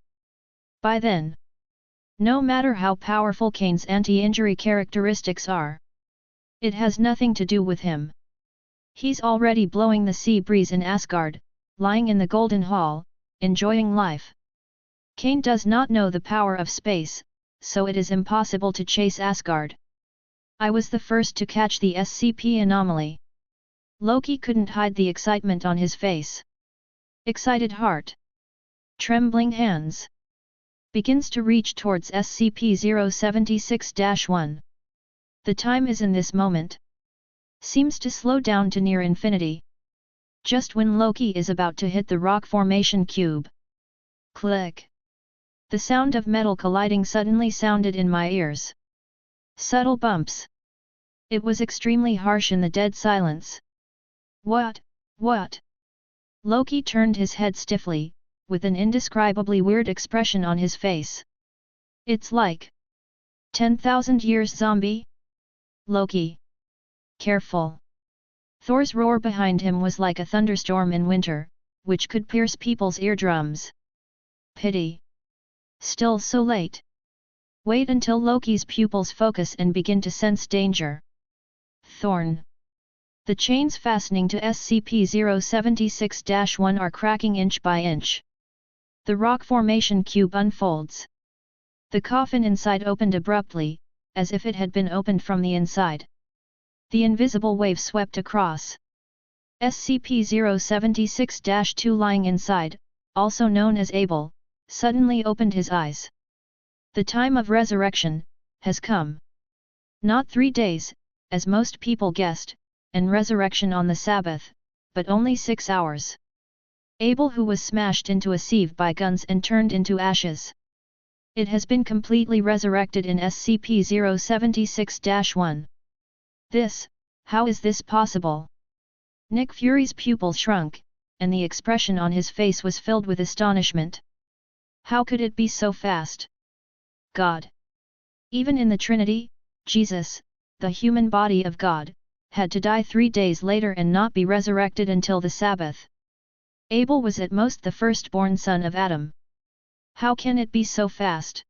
[SPEAKER 1] By then, no matter how powerful Kane's anti-injury characteristics are, it has nothing to do with him. He's already blowing the sea breeze in Asgard, lying in the Golden Hall, enjoying life. Kane does not know the power of space, so it is impossible to chase Asgard. I was the first to catch the SCP anomaly. Loki couldn't hide the excitement on his face. Excited heart. Trembling hands. Begins to reach towards SCP-076-1. The time is in this moment. Seems to slow down to near infinity. Just when Loki is about to hit the rock formation cube. Click. The sound of metal colliding suddenly sounded in my ears. Subtle bumps. It was extremely harsh in the dead silence. What? Loki turned his head stiffly, with an indescribably weird expression on his face. It's like 10,000 years zombie? Loki. Careful. Thor's roar behind him was like a thunderstorm in winter, which could pierce people's eardrums. Pity. Still so late. Wait until Loki's pupils focus and begin to sense danger. Thorn. The chains fastening to SCP-076-1 are cracking inch by inch. The rock formation cube unfolds. The coffin inside opened abruptly, as if it had been opened from the inside. The invisible wave swept across. SCP-076-2 lying inside, also known as Abel, suddenly opened his eyes. The time of resurrection has come. Not 3 days, as most people guessed, and resurrection on the Sabbath, but only 6 hours. Abel, who was smashed into a sieve by guns and turned into ashes. It has been completely resurrected in SCP-076-1. How is this possible? Nick Fury's pupils shrunk, and the expression on his face was filled with astonishment. How could it be so fast? God. Even in the Trinity, Jesus, the human body of God, had to die 3 days later and not be resurrected until the Sabbath. Abel was at most the firstborn son of Adam. How can it be so fast?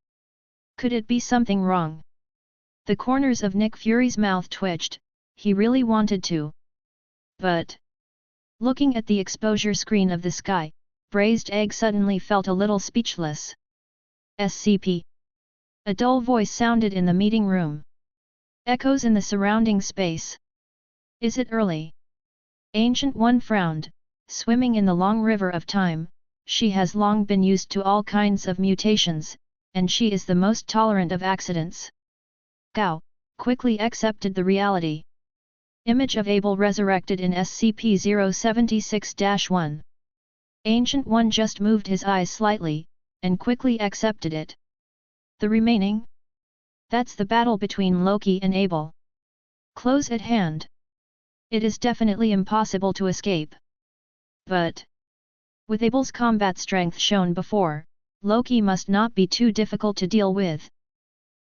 [SPEAKER 1] Could it be something wrong? The corners of Nick Fury's mouth twitched, he really wanted to. But looking at the exposure screen of the sky, Braised Egg suddenly felt a little speechless. SCP. A dull voice sounded in the meeting room. Echoes in the surrounding space. Is it early? Ancient One frowned. Swimming in the long river of time, she has long been used to all kinds of mutations, and she is the most tolerant of accidents. Gao quickly accepted the reality. Image of Abel resurrected in SCP-076-1. Ancient One just moved his eyes slightly, and quickly accepted it. The remaining? That's the battle between Loki and Abel. Close at hand. It is definitely impossible to escape. But with Abel's combat strength shown before, Loki must not be too difficult to deal with.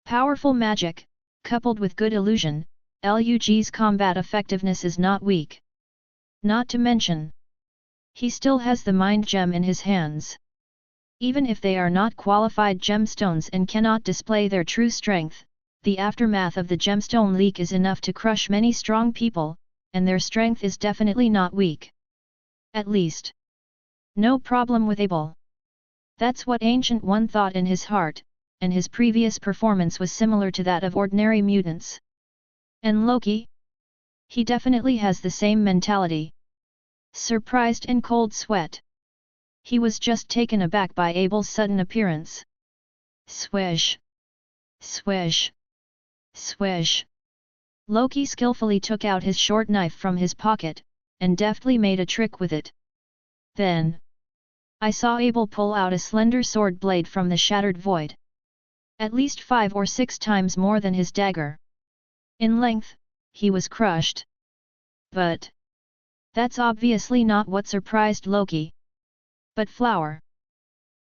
[SPEAKER 1] Powerful magic, coupled with good illusion, Lug's combat effectiveness is not weak. Not to mention, he still has the mind gem in his hands. Even if they are not qualified gemstones and cannot display their true strength, the aftermath of the gemstone leak is enough to crush many strong people, and their strength is definitely not weak. At least, no problem with Abel. That's what Ancient One thought in his heart, and his previous performance was similar to that of ordinary mutants. And Loki? He definitely has the same mentality. Surprised and cold sweat. He was just taken aback by Abel's sudden appearance. Swish! Swish! Swish! Loki skillfully took out his short knife from his pocket, and deftly made a trick with it. Then, I saw Abel pull out a slender sword blade from the shattered void. At least 5 or 6 times more than his dagger. In length, he was crushed. But that's obviously not what surprised Loki. But flower.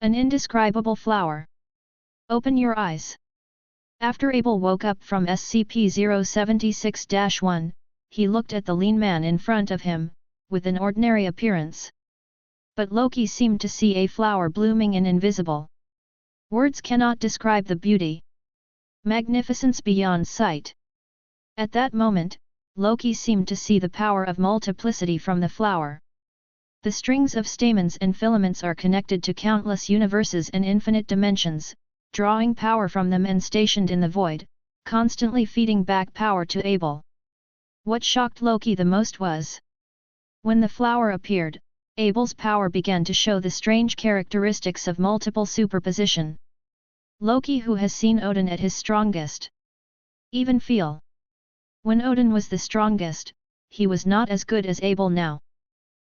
[SPEAKER 1] An indescribable flower. Open your eyes. After Abel woke up from SCP-076-1, he looked at the lean man in front of him, with an ordinary appearance. But Loki seemed to see a flower blooming and invisible. Words cannot describe the beauty. Magnificence beyond sight. At that moment, Loki seemed to see the power of multiplicity from the flower. The strings of stamens and filaments are connected to countless universes and infinite dimensions, drawing power from them and stationed in the void, constantly feeding back power to Abel. What shocked Loki the most was, when the flower appeared, Abel's power began to show the strange characteristics of multiple superposition. Loki, who has seen Odin at his strongest, even feel. When Odin was the strongest, he was not as good as Abel now.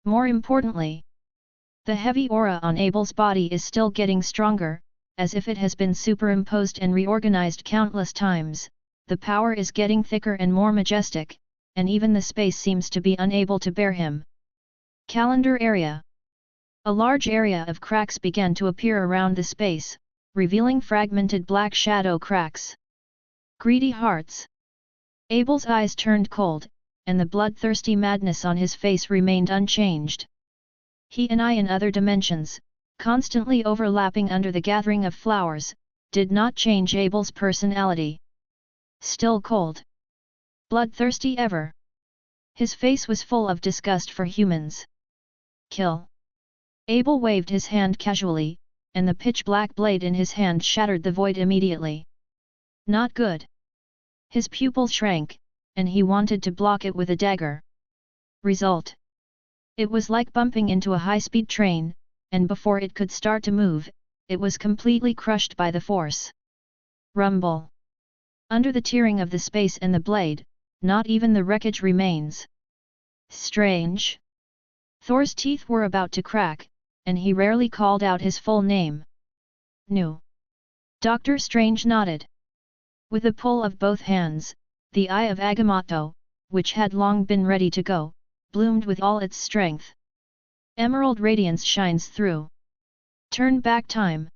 [SPEAKER 1] More importantly, the heavy aura on Abel's body is still getting stronger, as if it has been superimposed and reorganized countless times. The power is getting thicker and more majestic, and even the space seems to be unable to bear him. Calendar area. A large area of cracks began to appear around the space, revealing fragmented black shadow cracks. Greedy hearts. Abel's eyes turned cold, and the bloodthirsty madness on his face remained unchanged. He and I in other dimensions, constantly overlapping under the gathering of flowers, did not change Abel's personality. Still cold. Bloodthirsty ever. His face was full of disgust for humans. Kill. Abel waved his hand casually, and the pitch-black blade in his hand shattered the void immediately. Not good. His pupil shrank, and he wanted to block it with a dagger. Result. It was like bumping into a high-speed train, and before it could start to move, it was completely crushed by the force. Rumble. Under the tearing of the space and the blade, not even the wreckage remains. Strange. Thor's teeth were about to crack, and he rarely called out his full name. No. Dr. Strange nodded. With a pull of both hands, the eye of Agamotto, which had long been ready to go, bloomed with all its strength. Emerald radiance shines through. Turn back time.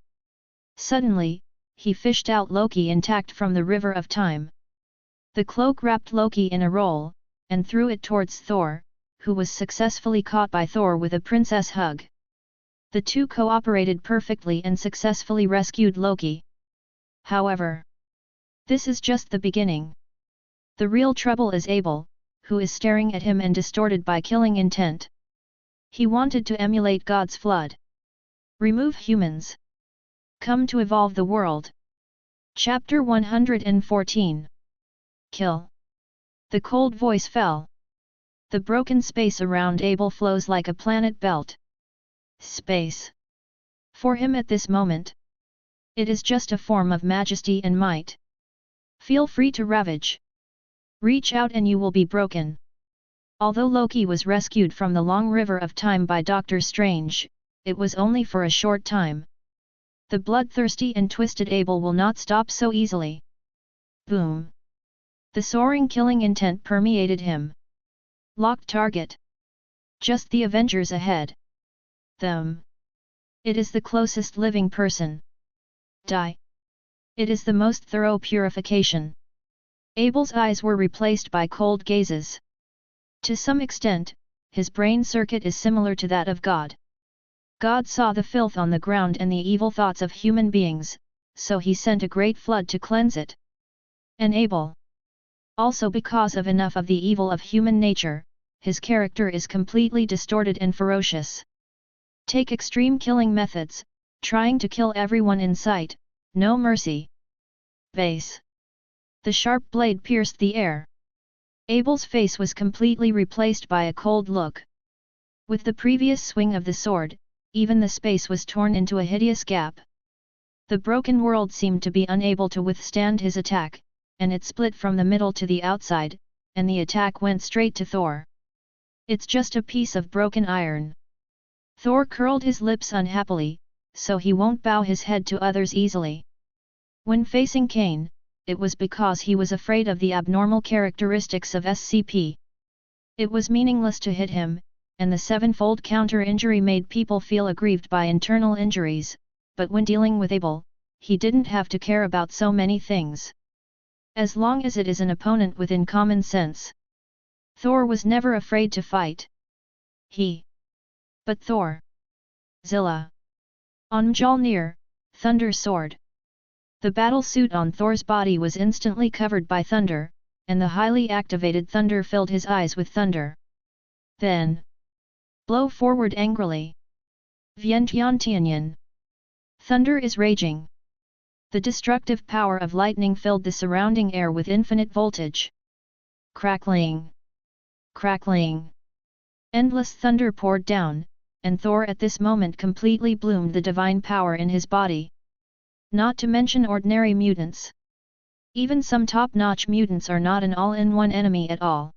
[SPEAKER 1] Suddenly, he fished out Loki intact from the river of time. The cloak wrapped Loki in a roll, and threw it towards Thor, who was successfully caught by Thor with a princess hug. The two cooperated perfectly and successfully rescued Loki. However, this is just the beginning. The real trouble is Abel, who is staring at him and distorted by killing intent. He wanted to emulate God's flood. Remove humans. Come to evolve the world. Chapter 114. Kill. The cold voice fell. The broken space around Abel flows like a planet belt. Space. For him at this moment, it is just a form of majesty and might. Feel free to ravage. Reach out and you will be broken. Although Loki was rescued from the long river of time by Doctor Strange, it was only for a short time. The bloodthirsty and twisted Abel will not stop so easily. Boom. The soaring killing intent permeated him. Locked target. Just the Avengers ahead. Them. It is the closest living person. Die. It is the most thorough purification. Abel's eyes were replaced by cold gazes. To some extent, his brain circuit is similar to that of God. God saw the filth on the ground and the evil thoughts of human beings, so he sent a great flood to cleanse it. And Abel. Also because of enough of the evil of human nature, his character is completely distorted and ferocious. Take extreme killing methods, trying to kill everyone in sight, no mercy. Base. The sharp blade pierced the air. Abel's face was completely replaced by a cold look. With the previous swing of the sword, even the space was torn into a hideous gap. The broken world seemed to be unable to withstand his attack, and it split from the middle to the outside, and the attack went straight to Thor. It's just a piece of broken iron. Thor curled his lips unhappily, so he won't bow his head to others easily. When facing Kane, it was because he was afraid of the abnormal characteristics of SCP. It was meaningless to hit him, and the sevenfold counter-injury made people feel aggrieved by internal injuries, but when dealing with Abel, he didn't have to care about so many things. As long as it is an opponent within common sense. Thor was never afraid to fight. But Thor. Zilla. On Mjolnir, Thunder Sword. The battle suit on Thor's body was instantly covered by thunder, and the highly activated thunder filled his eyes with thunder. Then. Blow forward angrily. Vientiantianyan. Thunder is raging. The destructive power of lightning filled the surrounding air with infinite voltage. Crackling. Crackling. Endless thunder poured down, and Thor at this moment completely bloomed the divine power in his body. Not to mention ordinary mutants. Even some top-notch mutants are not an all-in-one enemy at all.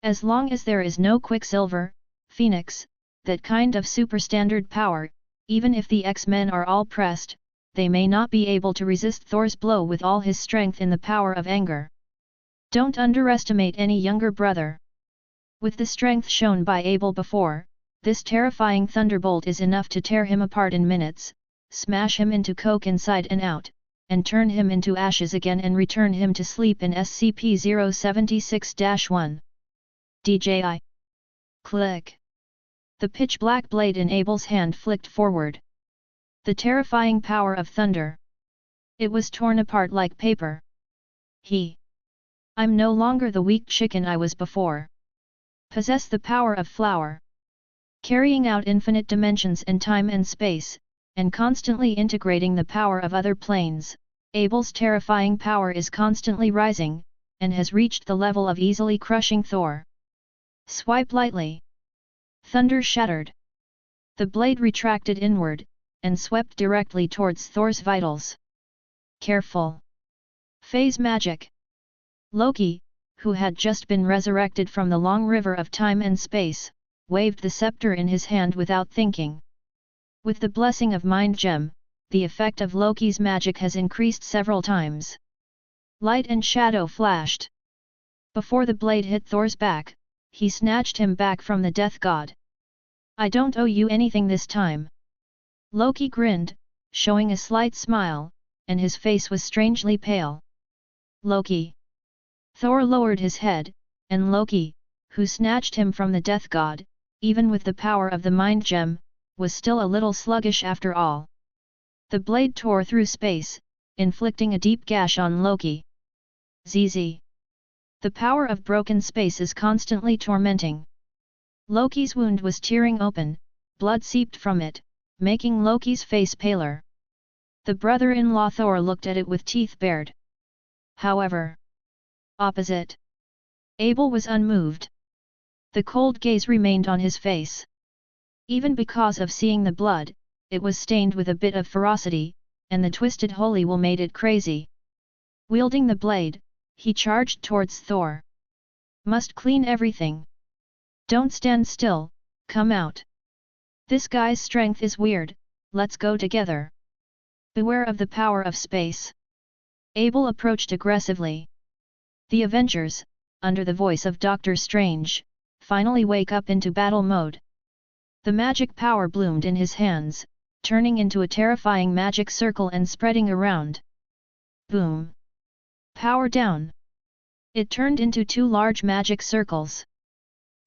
[SPEAKER 1] As long as there is no Quicksilver, Phoenix, that kind of superstandard power, even if the X-Men are all pressed, they may not be able to resist Thor's blow with all his strength in the power of anger. Don't underestimate any younger brother. With the strength shown by Abel before, this terrifying thunderbolt is enough to tear him apart in minutes, smash him into coke inside and out, and turn him into ashes again and return him to sleep in SCP-076-1. DJI. Click. The pitch-black blade in Abel's hand flicked forward. The terrifying power of thunder. It was torn apart like paper. I'm no longer the weak chicken I was before. Possess the power of flower. Carrying out infinite dimensions in time and space, and constantly integrating the power of other planes, Abel's terrifying power is constantly rising, and has reached the level of easily crushing Thor. Swipe lightly. Thunder shattered. The blade retracted inward, and swept directly towards Thor's vitals. Careful. Phase magic. Loki, who had just been resurrected from the long river of time and space, waved the scepter in his hand without thinking. With the blessing of Mind Gem, the effect of Loki's magic has increased several times. Light and shadow flashed. Before the blade hit Thor's back, he snatched him back from the death god. I don't owe you anything this time. Loki grinned, showing a slight smile, and his face was strangely pale. Loki. Thor lowered his head, and Loki, who snatched him from the death god, even with the power of the mind gem, was still a little sluggish after all. The blade tore through space, inflicting a deep gash on Loki. ZZ. The power of broken space is constantly tormenting. Loki's wound was tearing open, blood seeped from it, making Loki's face paler. The brother-in-law Thor looked at it with teeth bared. However, opposite, Abel was unmoved. The cold gaze remained on his face. Even because of seeing the blood, it was stained with a bit of ferocity, and the twisted holy will made it crazy. Wielding the blade, he charged towards Thor. Must clean everything. Don't stand still, come out. This guy's strength is weird, let's go together. Beware of the power of space. Abel approached aggressively. The Avengers, under the voice of Doctor Strange, finally wake up into battle mode. The magic power bloomed in his hands, turning into a terrifying magic circle and spreading around. Boom! Power down! It turned into 2 large magic circles.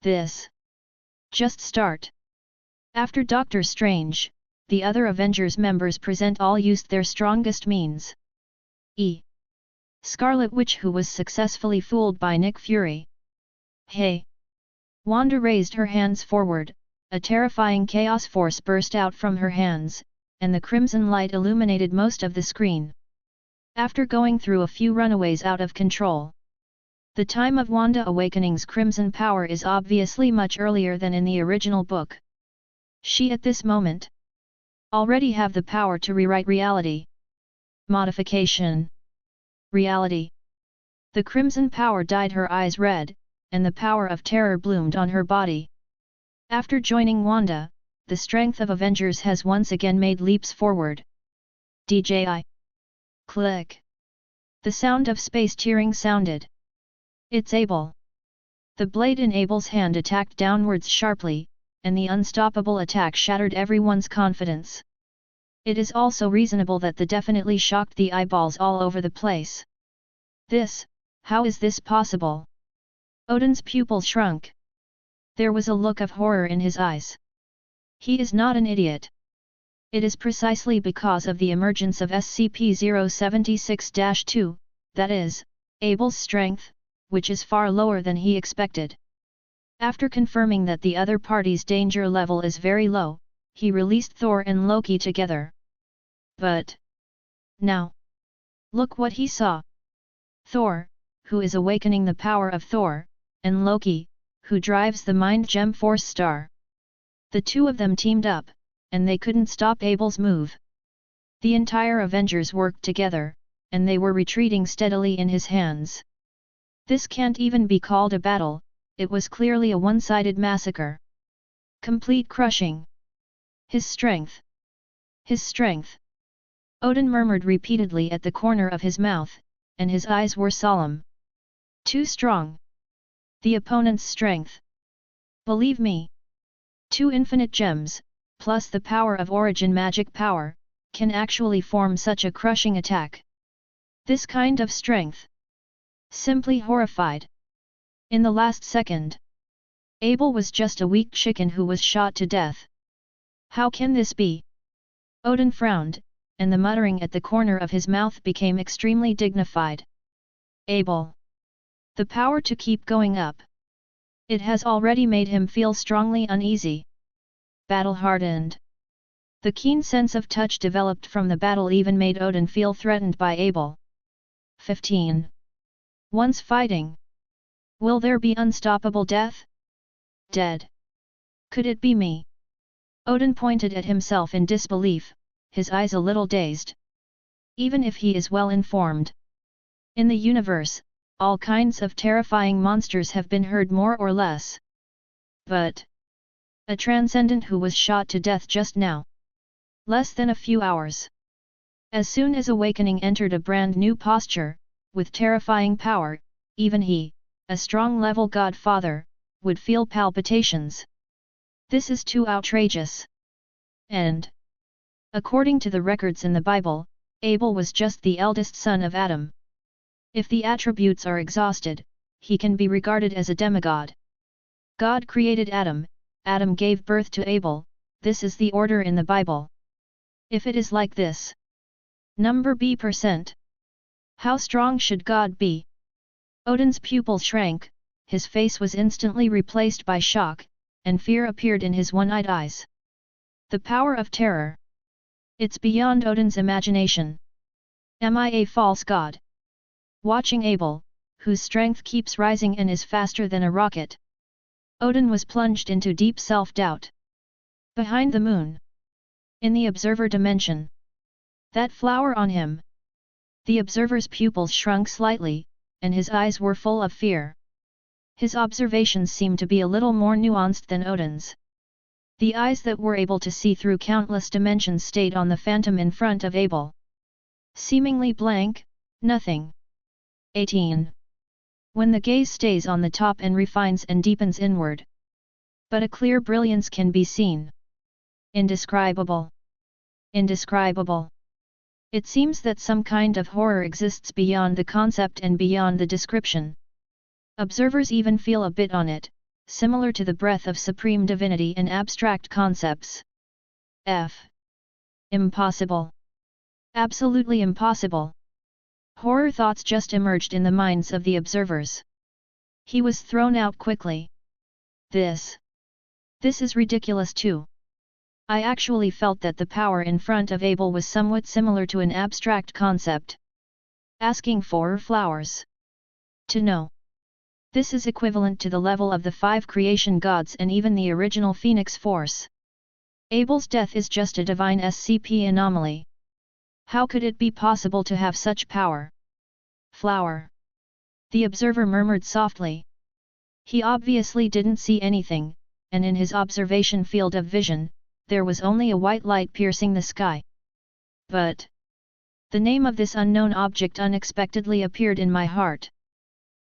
[SPEAKER 1] This just start. After Doctor Strange, the other Avengers members present all used their strongest means. Scarlet Witch, who was successfully fooled by Nick Fury. Hey! Wanda raised her hands forward, a terrifying chaos force burst out from her hands, and the crimson light illuminated most of the screen. After going through a few runaways out of control. The time of Wanda Awakening's crimson power is obviously much earlier than in the original book. She at this moment already have the power to rewrite reality. Modification. Reality. The crimson power dyed her eyes red, and the power of terror bloomed on her body. After joining Wanda, the strength of Avengers has once again made leaps forward. DJI. Click. The sound of space tearing sounded. It's Abel. The blade in Abel's hand attacked downwards sharply, and the unstoppable attack shattered everyone's confidence. It is also reasonable that the definitely shocked the eyeballs all over the place. How is this possible? Odin's pupil shrunk. There was a look of horror in his eyes. He is not an idiot. It is precisely because of the emergence of SCP-076-2, that is, Abel's strength, which is far lower than he expected. After confirming that the other party's danger level is very low, he released Thor and Loki together. But now, look what he saw. Thor, who is awakening the power of Thor, and Loki, who drives the Mind Gem Force Star. The two of them teamed up, and they couldn't stop Abel's move. The entire Avengers worked together, and they were retreating steadily in his hands. This can't even be called a battle, it was clearly a one-sided massacre. Complete crushing. His strength. His strength. Odin murmured repeatedly at the corner of his mouth, and his eyes were solemn. Too strong. The opponent's strength. Believe me. 2 infinite gems, plus the power of origin magic power, can actually form such a crushing attack. This kind of strength. Simply horrified. In the last second, Abel was just a weak chicken who was shot to death. How can this be? Odin frowned, and the muttering at the corner of his mouth became extremely dignified. Abel. The power to keep going up. It has already made him feel strongly uneasy. Battle-hardened. The keen sense of touch developed from the battle even made Odin feel threatened by Abel. 15. Once fighting. Will there be unstoppable death? Dead. Could it be me? Odin pointed at himself in disbelief, his eyes a little dazed. Even if he is well informed. In the universe, all kinds of terrifying monsters have been heard more or less. But a transcendent who was shot to death just now. Less than a few hours. As soon as awakening entered a brand new posture, with terrifying power, even he, a strong level godfather, would feel palpitations. This is too outrageous. And according to the records in the Bible, Abel was just the eldest son of Adam. If the attributes are exhausted, he can be regarded as a demigod. God created Adam, Adam gave birth to Abel, this is the order in the Bible. If it is like this, number B%. How strong should God be? Odin's pupil shrank, his face was instantly replaced by shock, and fear appeared in his one-eyed eyes. The power of terror. It's beyond Odin's imagination. Am I a false god? Watching Abel, whose strength keeps rising and is faster than a rocket, Odin was plunged into deep self-doubt. Behind the moon. In the observer dimension. That flower on him. The observer's pupils shrunk slightly, and his eyes were full of fear. His observations seemed to be a little more nuanced than Odin's. The eyes that were able to see through countless dimensions stayed on the phantom in front of Abel. Seemingly blank, nothing. 18. When the gaze stays on the top and refines and deepens inward. But a clear brilliance can be seen. Indescribable. Indescribable. It seems that some kind of horror exists beyond the concept and beyond the description. Observers even feel a bit on it, similar to the breath of supreme divinity in abstract concepts. F. Impossible. Absolutely impossible. Horror thoughts just emerged in the minds of the observers. He was thrown out quickly. This is ridiculous too. I actually felt that the power in front of Abel was somewhat similar to an abstract concept. Asking for flowers. To know. This is equivalent to the level of the 5 creation gods and even the original Phoenix Force. Abel's death is just a divine SCP anomaly. How could it be possible to have such power? Flower. The observer murmured softly. He obviously didn't see anything, and in his observation field of vision, there was only a white light piercing the sky. But the name of this unknown object unexpectedly appeared in my heart.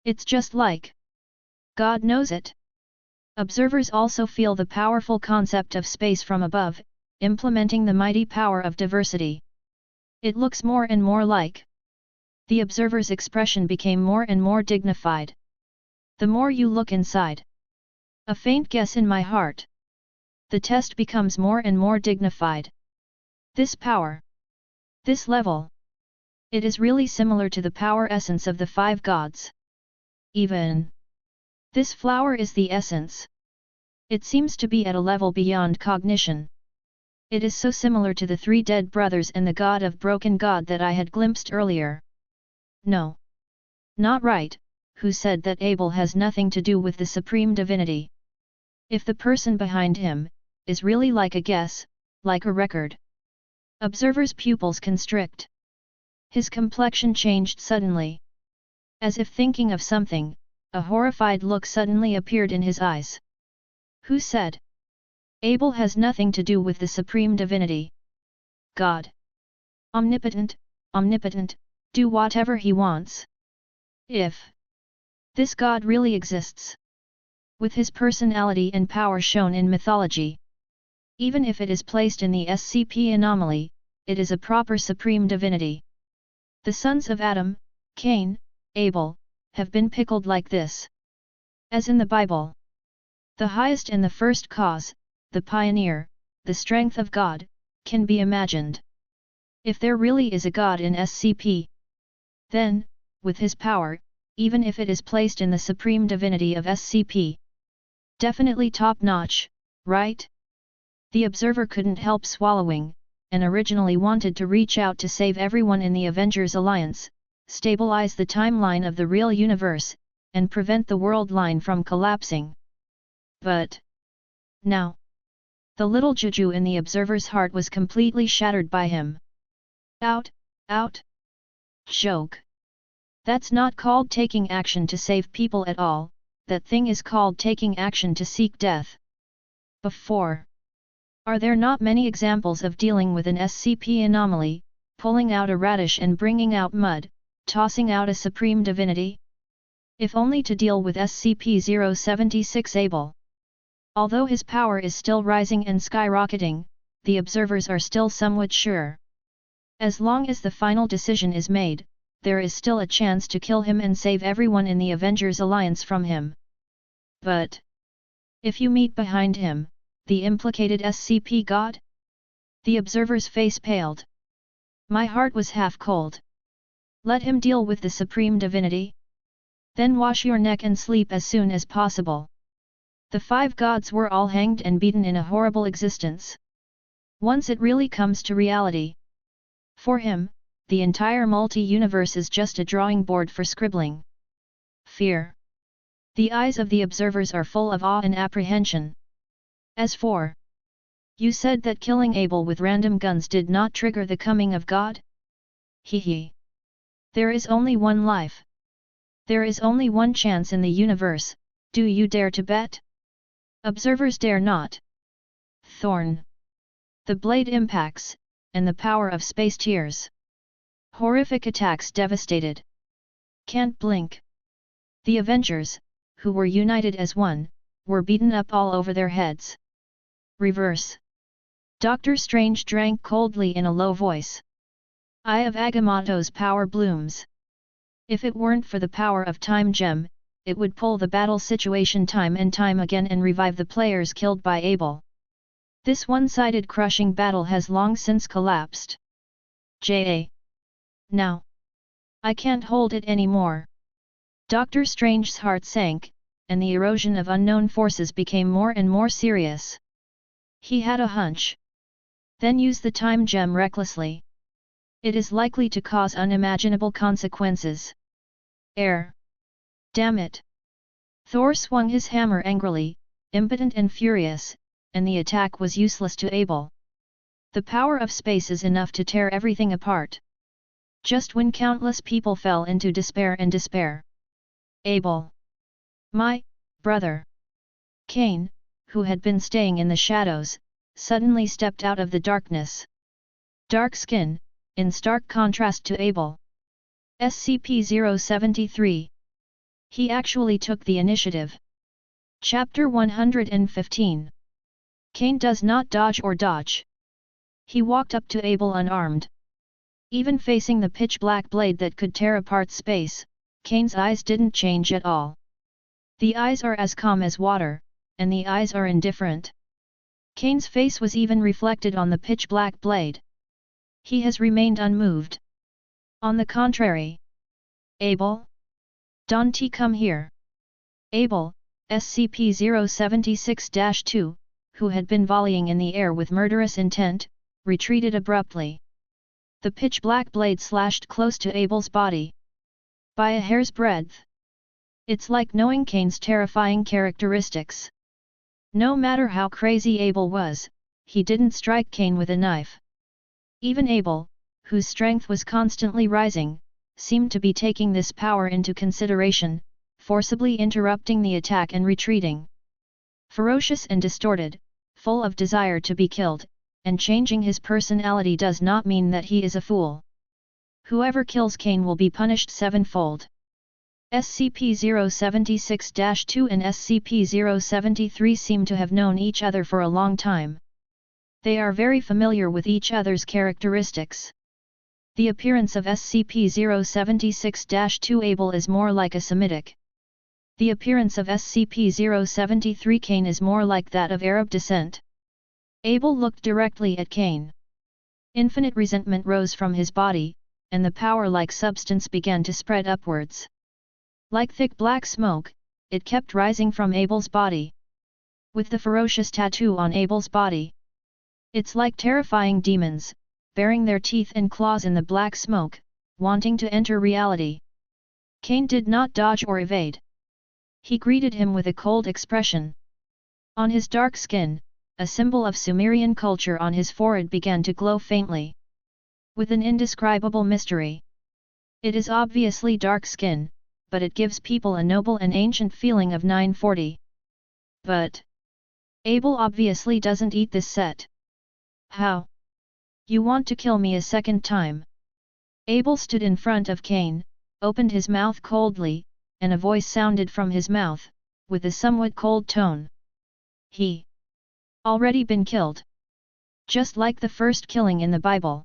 [SPEAKER 1] It's just like God knows it. Observers also feel the powerful concept of space from above, implementing the mighty power of diversity. It looks more and more like. The observer's expression became more and more dignified. The more you look inside. A faint guess in my heart. The test becomes more and more dignified. This power. This level. It is really similar to the power essence of the 5 gods. Even. This flower is the essence. It seems to be at a level beyond cognition. It is so similar to the 3 dead brothers and the god of broken god that I had glimpsed earlier. No. Not right, who said that Abel has nothing to do with the supreme divinity. If the person behind him, is really like a guess, like a record. Observer's pupils constrict. His complexion changed suddenly. As if thinking of something, a horrified look suddenly appeared in his eyes. Who said? Abel has nothing to do with the supreme divinity. God. Omnipotent, omnipotent, do whatever he wants. If this God really exists, with his personality and power shown in mythology, even if it is placed in the SCP anomaly, it is a proper supreme divinity. The sons of Adam, Cain, Abel, have been pickled like this. As in the Bible. The highest and the first cause, the pioneer, the strength of God, can be imagined. If there really is a God in SCP, then, with his power, even if it is placed in the supreme divinity of SCP, definitely top-notch, right? The observer couldn't help swallowing, and originally wanted to reach out to save everyone in the Avengers alliance, stabilize the timeline of the real universe, and prevent the world line from collapsing. But now, the little juju in the observer's heart was completely shattered by him. Out. Joke. That's not called taking action to save people at all, that thing is called taking action to seek death. Before. Are there not many examples of dealing with an SCP anomaly, pulling out a radish and bringing out mud, tossing out a supreme divinity? If only to deal with SCP-076 Abel. Although his power is still rising and skyrocketing, the observers are still somewhat sure. As long as the final decision is made, there is still a chance to kill him and save everyone in the Avengers alliance from him. But if you meet behind him, the implicated SCP god? The observer's face paled. My heart was half cold. Let him deal with the supreme divinity. Then wash your neck and sleep as soon as possible. The 5 gods were all hanged and beaten in a horrible existence. Once it really comes to reality. For him, the entire multi-universe is just a drawing board for scribbling. Fear. The eyes of the observers are full of awe and apprehension. As for, you said that killing Abel with random guns did not trigger the coming of God? Hee. There is only one life. There is only one chance in the universe, do you dare to bet? Observers dare not. Thorn. The blade impacts, and the power of space tears. Horrific attacks devastated. Can't blink. The Avengers, who were united as one, were beaten up all over their heads. Reverse. Doctor Strange drank coldly in a low voice. Eye of Agamotto's power blooms. If it weren't for the power of Time Gem, it would pull the battle situation time and time again and revive the players killed by Abel. This one-sided crushing battle has long since collapsed. Now. I can't hold it anymore. Doctor Strange's heart sank, and the erosion of unknown forces became more and more serious. He had a hunch. Then use the Time Gem recklessly. It is likely to cause unimaginable consequences. Damn it! Thor swung his hammer angrily, impotent and furious, and the attack was useless to Abel. The power of space is enough to tear everything apart. Just when countless people fell into despair. Abel. My brother. Cain, who had been staying in the shadows, suddenly stepped out of the darkness. Dark skin, in stark contrast to Abel. SCP-073. He actually took the initiative. Chapter 115. Cain does not dodge or dodge. He walked up to Abel unarmed. Even facing the pitch-black blade that could tear apart space, Cain's eyes didn't change at all. The eyes are as calm as water, and the eyes are indifferent. Cain's face was even reflected on the pitch-black blade. He has remained unmoved. On the contrary. Abel? Don't come here. Abel, SCP-076-2, who had been volleying in the air with murderous intent, retreated abruptly. The pitch-black blade slashed close to Abel's body. By a hair's breadth. It's like knowing Cain's terrifying characteristics. No matter how crazy Abel was, he didn't strike Cain with a knife. Even Abel, whose strength was constantly rising, seemed to be taking this power into consideration, forcibly interrupting the attack and retreating. Ferocious and distorted, full of desire to be killed, and changing his personality does not mean that he is a fool. Whoever kills Cain will be punished sevenfold. SCP-076-2 and SCP-073 seem to have known each other for a long time. They are very familiar with each other's characteristics. The appearance of SCP-076-2 Abel is more like a Semitic. The appearance of SCP-073 Cain is more like that of Arab descent. Abel looked directly at Cain. Infinite resentment rose from his body, and the power-like substance began to spread upwards. Like thick black smoke, it kept rising from Abel's body. With the ferocious tattoo on Abel's body. It's like terrifying demons, baring their teeth and claws in the black smoke, wanting to enter reality. Cain did not dodge or evade. He greeted him with a cold expression. On his dark skin, a symbol of Sumerian culture on his forehead began to glow faintly. With an indescribable mystery. It is obviously dark skin, but it gives people a noble and ancient feeling of 940. But Abel obviously doesn't eat this set. How? You want to kill me a second time? Abel stood in front of Cain, opened his mouth coldly, and a voice sounded from his mouth, with a somewhat cold tone. He already been killed. Just like the first killing in the Bible.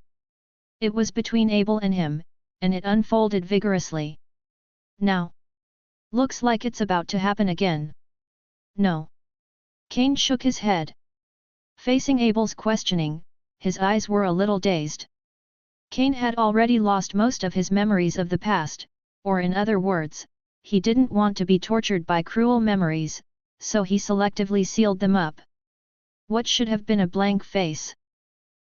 [SPEAKER 1] It was between Abel and him, and it unfolded vigorously. Now. Looks like it's about to happen again. No. Cain shook his head. Facing Abel's questioning, his eyes were a little dazed. Cain had already lost most of his memories of the past, or in other words, he didn't want to be tortured by cruel memories, so he selectively sealed them up. What should have been a blank face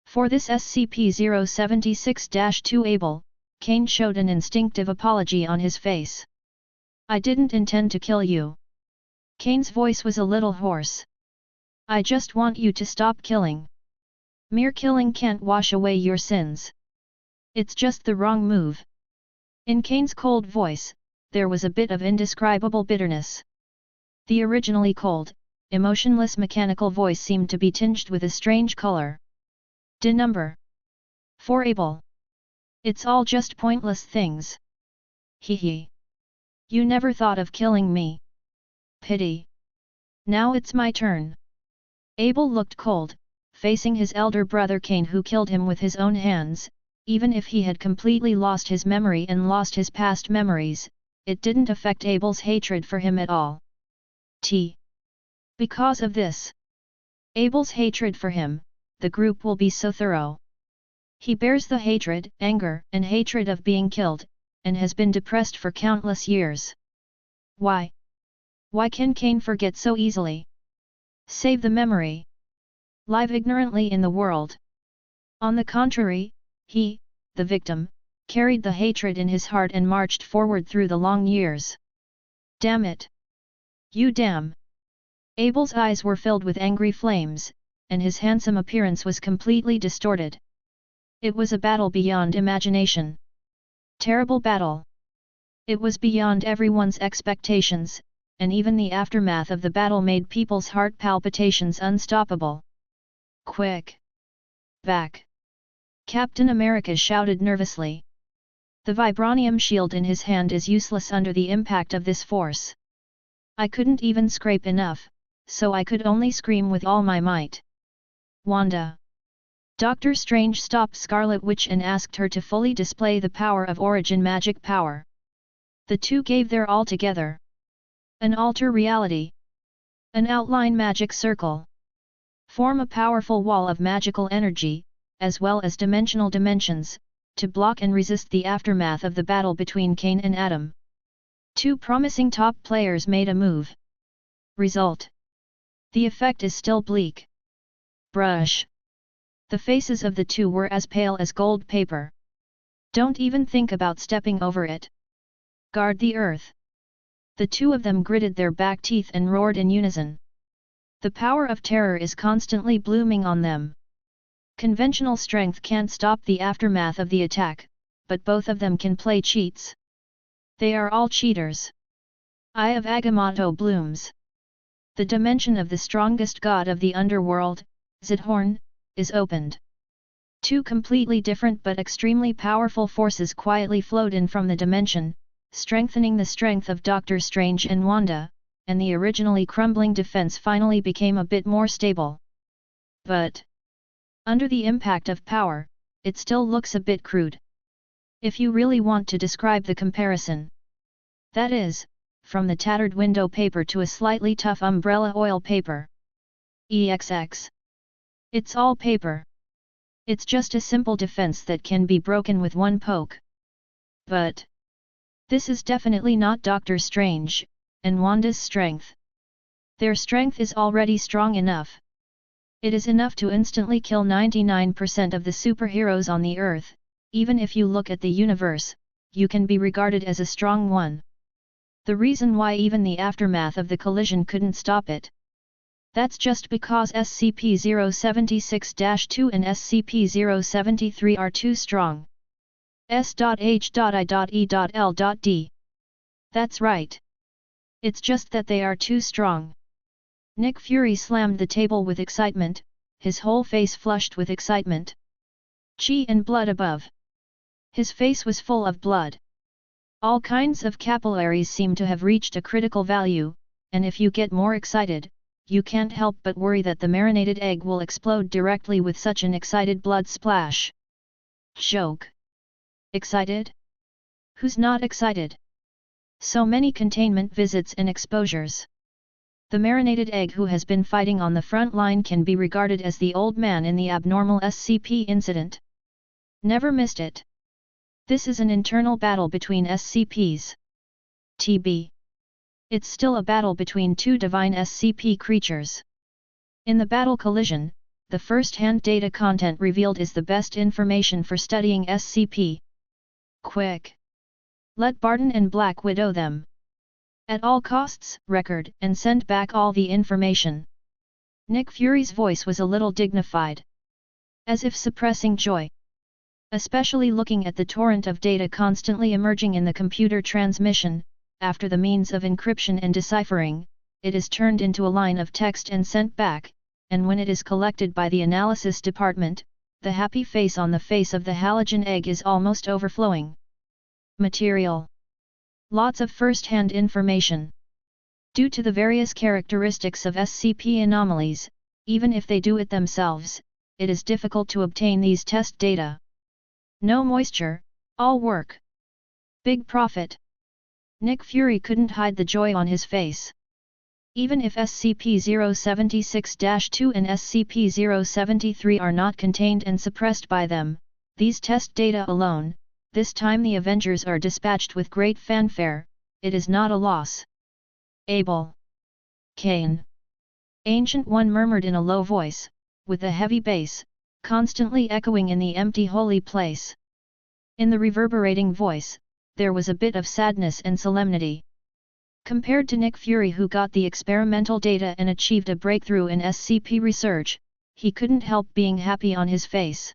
[SPEAKER 1] For this SCP-076-2 Abel, Kane showed an instinctive apology on his face. I didn't intend to kill you. Kane's voice was a little hoarse. I just want you to stop killing. Mere killing can't wash away your sins. It's just the wrong move. In Kane's cold voice, there was a bit of indescribable bitterness. The originally cold, emotionless mechanical voice seemed to be tinged with a strange color. Number 4 Abel. It's all just pointless things. Hee hee. You never thought of killing me. Pity. Now it's my turn. Abel looked cold, facing his elder brother Kane, who killed him with his own hands. Even if he had completely lost his memory and lost his past memories, it didn't affect Abel's hatred for him at all. Because of this, Abel's hatred for him, the group will be so thorough. He bears the hatred, anger, and hatred of being killed, and has been depressed for countless years. Why? Why can Kane forget so easily? Save the memory. Live ignorantly in the world. On the contrary, he, the victim, carried the hatred in his heart and marched forward through the long years. Damn it! You damn! Abel's eyes were filled with angry flames, and his handsome appearance was completely distorted. It was a battle beyond imagination. Terrible battle. It was beyond everyone's expectations, and even the aftermath of the battle made people's heart palpitations unstoppable. Quick! Back! Captain America shouted nervously. The vibranium shield in his hand is useless under the impact of this force. I couldn't even scrape enough, so I could only scream with all my might. Wanda. Doctor Strange stopped Scarlet Witch and asked her to fully display the power of origin magic power. The two gave their all together. An alter reality. An outline magic circle. Form a powerful wall of magical energy, as well as dimensional dimensions, to block and resist the aftermath of the battle between Kane and Adam. Two promising top players made a move. Result. The effect is still bleak. Brush. The faces of the two were as pale as gold paper. Don't even think about stepping over it. Guard the earth. The two of them gritted their back teeth and roared in unison. The power of terror is constantly blooming on them. Conventional strength can't stop the aftermath of the attack, but both of them can play cheats. They are all cheaters. Eye of Agamotto blooms. The dimension of the strongest god of the underworld, Zidhorn, is opened. Two completely different but extremely powerful forces quietly flowed in from the dimension, strengthening the strength of Doctor Strange and Wanda, and the originally crumbling defense finally became a bit more stable. But under the impact of power, it still looks a bit crude. If you really want to describe the comparison. That is, from the tattered window paper to a slightly tough umbrella oil paper. EXX. It's all paper. It's just a simple defense that can be broken with one poke. But this is definitely not Doctor Strange and Wanda's strength. Their strength is already strong enough. It is enough to instantly kill 99% of the superheroes on the Earth. Even if you look at the universe, you can be regarded as a strong one. The reason why even the aftermath of the collision couldn't stop it. That's just because SCP-076-2 and SCP-073 are too strong. S.H.I.E.L.D. That's right. It's just that they are too strong. Nick Fury slammed the table with excitement, his whole face flushed with excitement. Chi and blood above. His face was full of blood. All kinds of capillaries seem to have reached a critical value, and if you get more excited, you can't help but worry that the marinated egg will explode directly with such an excited blood splash. Joke. Excited? Who's not excited? So many containment visits and exposures. The marinated egg who has been fighting on the front line can be regarded as the old man in the abnormal SCP incident. Never missed it. This is an internal battle between SCPs. TB. It's still a battle between two divine SCP creatures. In the battle collision, the first-hand data content revealed is the best information for studying SCP. Quick! Let Barton and Black Widow them. At all costs, record and send back all the information. Nick Fury's voice was a little dignified. As if suppressing joy. Especially looking at the torrent of data constantly emerging in the computer transmission, after the means of encryption and deciphering, it is turned into a line of text and sent back, and when it is collected by the analysis department, the happy face on the face of the halogen egg is almost overflowing. Material. Lots of first-hand information. Due to the various characteristics of SCP anomalies, even if they do it themselves, it is difficult to obtain these test data. No moisture, all work. Big profit. Nick Fury couldn't hide the joy on his face. Even if SCP-076-2 and SCP-073 are not contained and suppressed by them, these test data alone, this time the Avengers are dispatched with great fanfare, it is not a loss. Abel. Cain. Ancient One murmured in a low voice, with a heavy bass, constantly echoing in the empty holy place. In the reverberating voice, there was a bit of sadness and solemnity. Compared to Nick Fury, who got the experimental data and achieved a breakthrough in SCP research, he couldn't help being happy on his face.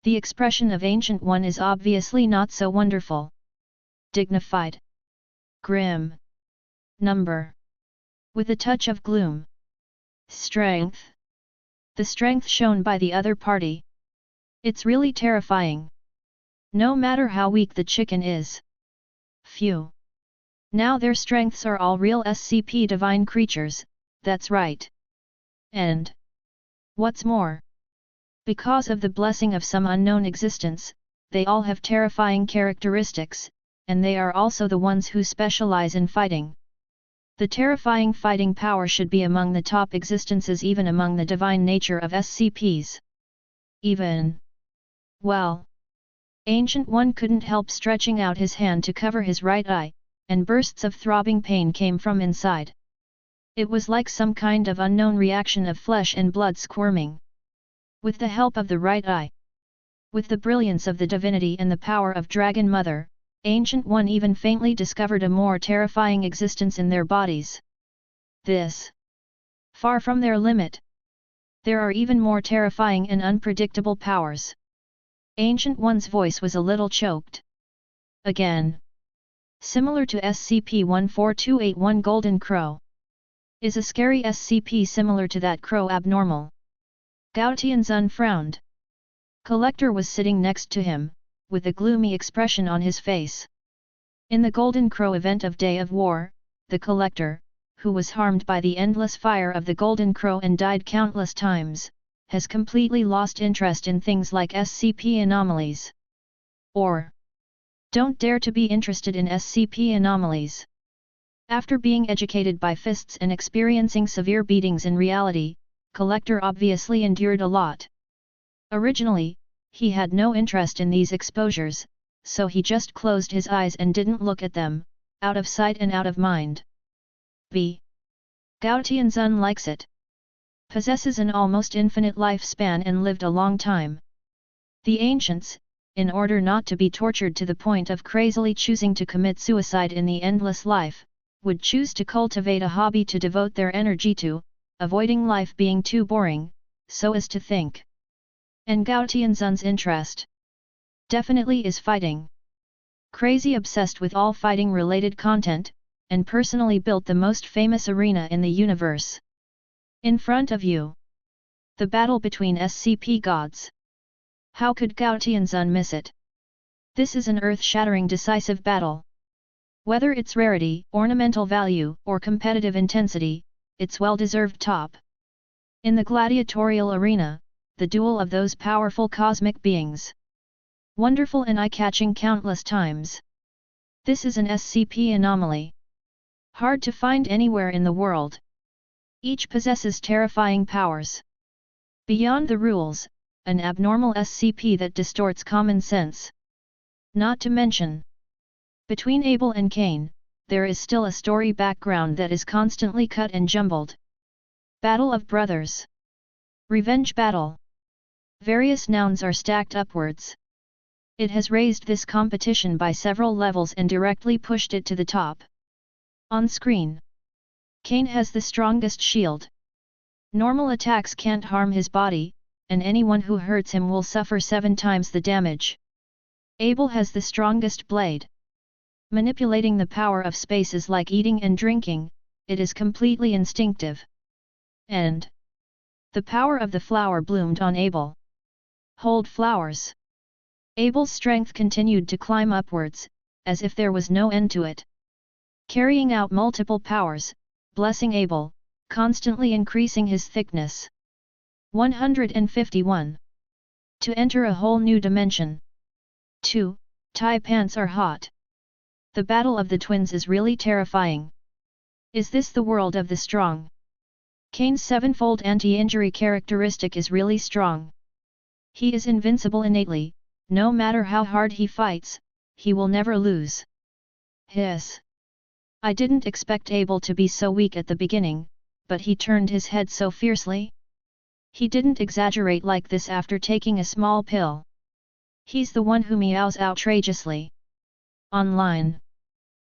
[SPEAKER 1] The expression of Ancient One is obviously not so wonderful. Dignified. Grim. Number. With a touch of gloom. Strength. The strength shown by the other party. It's really terrifying. No matter how weak the chicken is. Phew. Now their strengths are all real SCP divine creatures, that's right. And what's more, because of the blessing of some unknown existence, they all have terrifying characteristics, and they are also the ones who specialize in fighting. The terrifying fighting power should be among the top existences, even among the divine nature of SCPs. Even. Well. Ancient One couldn't help stretching out his hand to cover his right eye, and bursts of throbbing pain came from inside. It was like some kind of unknown reaction of flesh and blood squirming. With the help of the right eye. With the brilliance of the divinity and the power of Dragon Mother, Ancient One even faintly discovered a more terrifying existence in their bodies. This. Far from their limit. There are even more terrifying and unpredictable powers. Ancient One's voice was a little choked. Again. Similar to SCP-14281 Golden Crow. Is a scary SCP similar to that crow abnormal? Gao Tianzun frowned. Collector was sitting next to him, with a gloomy expression on his face. In the Golden Crow event of Day of War, the Collector, who was harmed by the endless fire of the Golden Crow and died countless times, has completely lost interest in things like SCP anomalies. Or don't dare to be interested in SCP anomalies. After being educated by fists and experiencing severe beatings in reality, Collector obviously endured a lot. Originally, he had no interest in these exposures, so he just closed his eyes and didn't look at them, out of sight and out of mind. B. Gao Tianzun likes it. Possesses an almost infinite lifespan and lived a long time. The ancients, in order not to be tortured to the point of crazily choosing to commit suicide in the endless life, would choose to cultivate a hobby to devote their energy to, avoiding life being too boring, so as to think. And Gao Tianzun's interest definitely is fighting. Crazy obsessed with all fighting-related content, and personally built the most famous arena in the universe. In front of you. The battle between SCP gods. How could Gao Tianzun miss it? This is an earth-shattering decisive battle. Whether its rarity, ornamental value, or competitive intensity, it's well-deserved top. In the gladiatorial arena, the duel of those powerful cosmic beings. Wonderful and eye-catching countless times. This is an SCP anomaly. Hard to find anywhere in the world. Each possesses terrifying powers. Beyond the rules, an abnormal SCP that distorts common sense. Not to mention, between Abel and Cain, there is still a story background that is constantly cut and jumbled. Battle of Brothers. Revenge battle. Various nouns are stacked upwards. It has raised this competition by several levels and directly pushed it to the top. On screen. Cain has the strongest shield. Normal attacks can't harm his body, and anyone who hurts him will suffer 7 times the damage. Abel has the strongest blade. Manipulating the power of space is like eating and drinking, it is completely instinctive. And the power of the flower bloomed on Abel. Hold flowers. Abel's strength continued to climb upwards, as if there was no end to it. Carrying out multiple powers, blessing Abel, constantly increasing his thickness. 151. To enter a whole new dimension. 2. Tie pants are hot. The battle of the twins is really terrifying. Is this the world of the strong? Cain's 7-fold anti-injury characteristic is really strong. He is invincible innately, no matter how hard he fights, he will never lose. Hiss. I didn't expect Abel to be so weak at the beginning, but he turned his head so fiercely. He didn't exaggerate like this after taking a small pill. He's the one who meows outrageously. Online.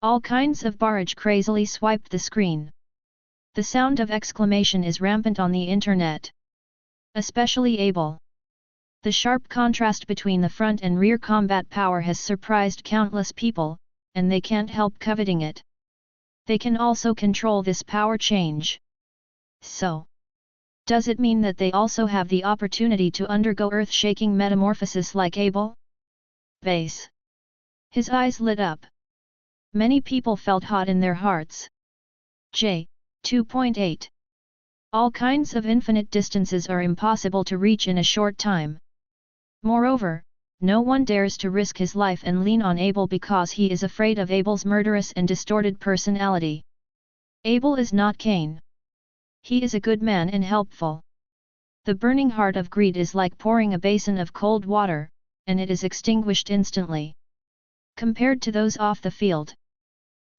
[SPEAKER 1] All kinds of barrage crazily swiped the screen. The sound of exclamation is rampant on the internet. Especially Abel. The sharp contrast between the front and rear combat power has surprised countless people, and they can't help coveting it. They can also control this power change. So, does it mean that they also have the opportunity to undergo earth-shaking metamorphosis like Abel? Base. His eyes lit up. Many people felt hot in their hearts. J. 2.8. All kinds of infinite distances are impossible to reach in a short time. Moreover, no one dares to risk his life and lean on Abel because he is afraid of Abel's murderous and distorted personality. Abel is not Cain. He is a good man and helpful. The burning heart of greed is like pouring a basin of cold water, and it is extinguished instantly. Compared to those off the field,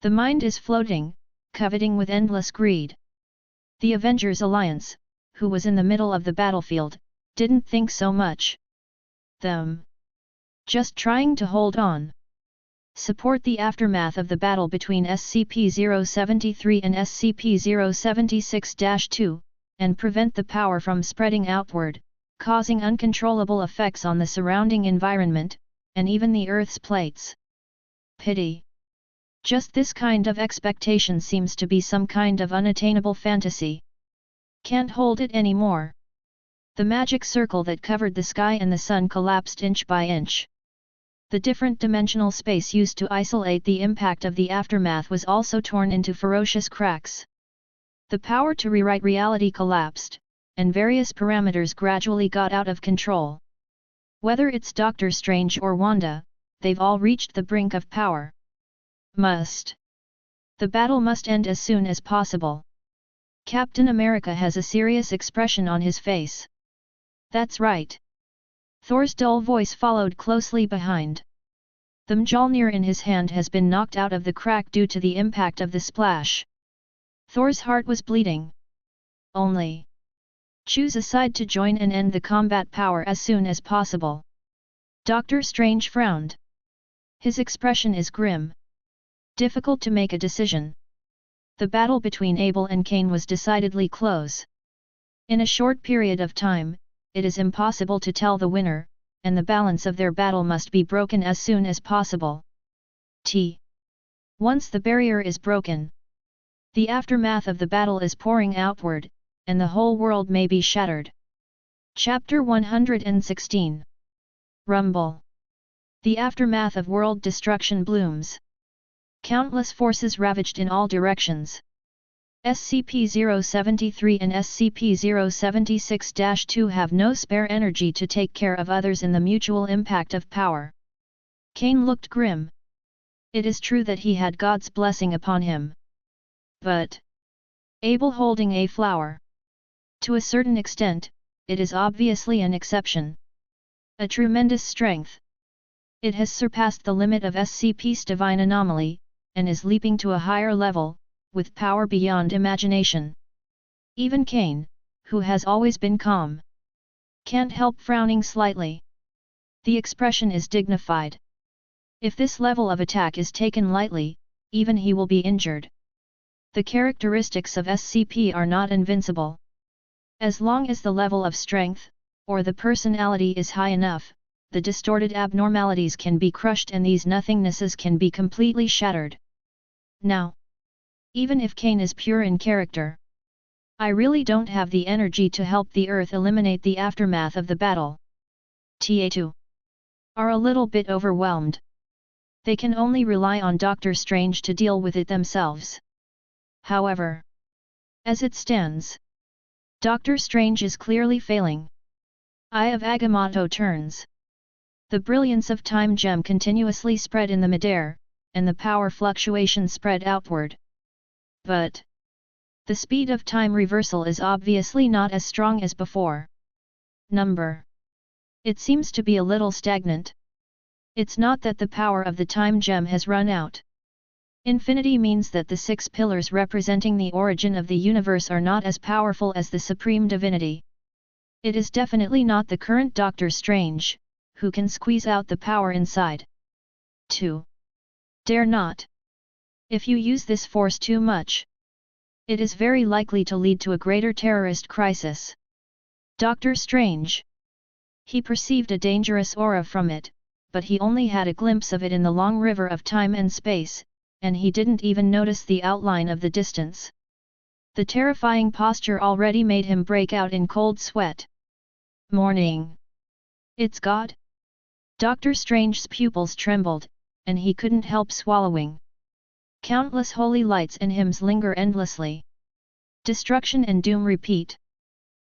[SPEAKER 1] the mind is floating, coveting with endless greed. The Avengers alliance, who was in the middle of the battlefield, didn't think so much. Them. Just trying to hold on. Support the aftermath of the battle between SCP-073 and SCP-076-2, and prevent the power from spreading outward, causing uncontrollable effects on the surrounding environment, and even the Earth's plates. Pity. Just this kind of expectation seems to be some kind of unattainable fantasy. Can't hold it anymore. The magic circle that covered the sky and the sun collapsed inch by inch. The different dimensional space used to isolate the impact of the aftermath was also torn into ferocious cracks. The power to rewrite reality collapsed, and various parameters gradually got out of control. Whether it's Doctor Strange or Wanda, they've all reached the brink of power. The battle must end as soon as possible. Captain America has a serious expression on his face. That's right. Thor's dull voice followed closely behind. The Mjolnir in his hand has been knocked out of the crack due to the impact of the splash. Thor's heart was bleeding. Only. Choose a side to join and end the combat power as soon as possible. Doctor Strange frowned. His expression is grim. Difficult to make a decision. The battle between Abel and Cain was decidedly close. In a short period of time, it is impossible to tell the winner, and the balance of their battle must be broken as soon as possible. Once the barrier is broken, the aftermath of the battle is pouring outward, and the whole world may be shattered. Chapter 116. Rumble. The aftermath of world destruction blooms. Countless forces ravaged in all directions. SCP-073 and SCP-076-2 have no spare energy to take care of others in the mutual impact of power. Cain looked grim. It is true that he had God's blessing upon him. But Abel holding a flower. To a certain extent, it is obviously an exception. A tremendous strength. It has surpassed the limit of SCP's divine anomaly, and is leaping to a higher level, with power beyond imagination. Even Cain, who has always been calm, Can't help frowning slightly. The expression is dignified. If this level of attack is taken lightly, even he will be injured. The characteristics of SCP are not invincible. As long as the level of strength, or the personality is high enough, the distorted abnormalities can be crushed and these nothingnesses can be completely shattered. Now, even if Kane is pure in character, I really don't have the energy to help the Earth eliminate the aftermath of the battle. TA2 are a little bit overwhelmed. They can only rely on Doctor Strange to deal with it themselves. However, as it stands, Doctor Strange is clearly failing. Eye of Agamotto turns. The brilliance of Time Gem continuously spread in the midair, and the power fluctuation spread outward. But the speed of time reversal is obviously not as strong as before. It seems to be a little stagnant. It's not that the power of the Time Gem has run out. Infinity means that the 6 pillars representing the origin of the universe are not as powerful as the Supreme Divinity. It is definitely not the current Doctor Strange, who can squeeze out the power inside. 2. Dare not. If you use this force too much, it is very likely to lead to a greater terrorist crisis. Doctor Strange. He perceived a dangerous aura from it, but he only had a glimpse of it in the long river of time and space, and he didn't even notice the outline of the distance. The terrifying posture already made him break out in cold sweat. Morning. It's God? Doctor Strange's pupils trembled, and he couldn't help swallowing. Countless holy lights and hymns linger endlessly. Destruction and doom repeat.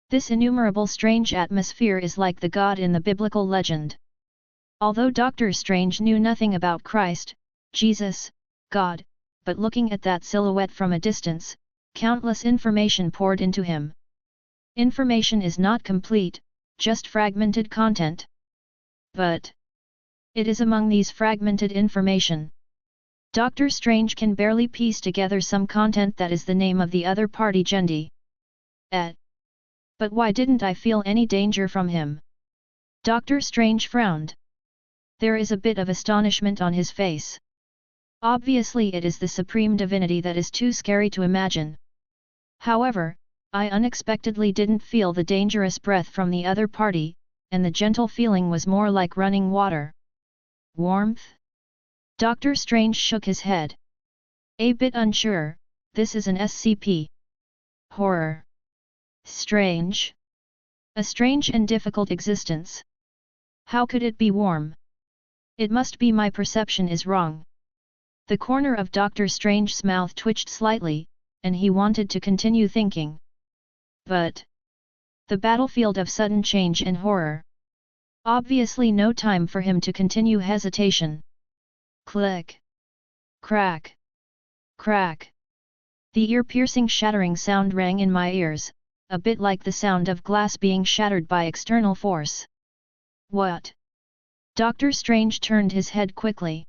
[SPEAKER 1] This innumerable strange atmosphere is like the God in the biblical legend. Although Doctor Strange knew nothing about Christ, Jesus, God, but looking at that silhouette from a distance, countless information poured into him. Information is not complete, just fragmented content. But it is among these fragmented information. Doctor Strange can barely piece together some content that is the name of the other party Gendi. But why didn't I feel any danger from him? Doctor Strange frowned. There is a bit of astonishment on his face. Obviously it is the Supreme Divinity that is too scary to imagine. However, I unexpectedly didn't feel the dangerous breath from the other party, and the gentle feeling was more like running water. Warmth? Doctor Strange shook his head. A bit unsure, this is an SCP. Horror. Strange. A strange and difficult existence. How could it be warm? It must be my perception is wrong. The corner of Doctor Strange's mouth twitched slightly, and he wanted to continue thinking. But the battlefield of sudden change and horror. Obviously no time for him to continue hesitation. Click. Crack. Crack. The ear-piercing shattering sound rang in my ears, a bit like the sound of glass being shattered by external force. What? Doctor Strange turned his head quickly.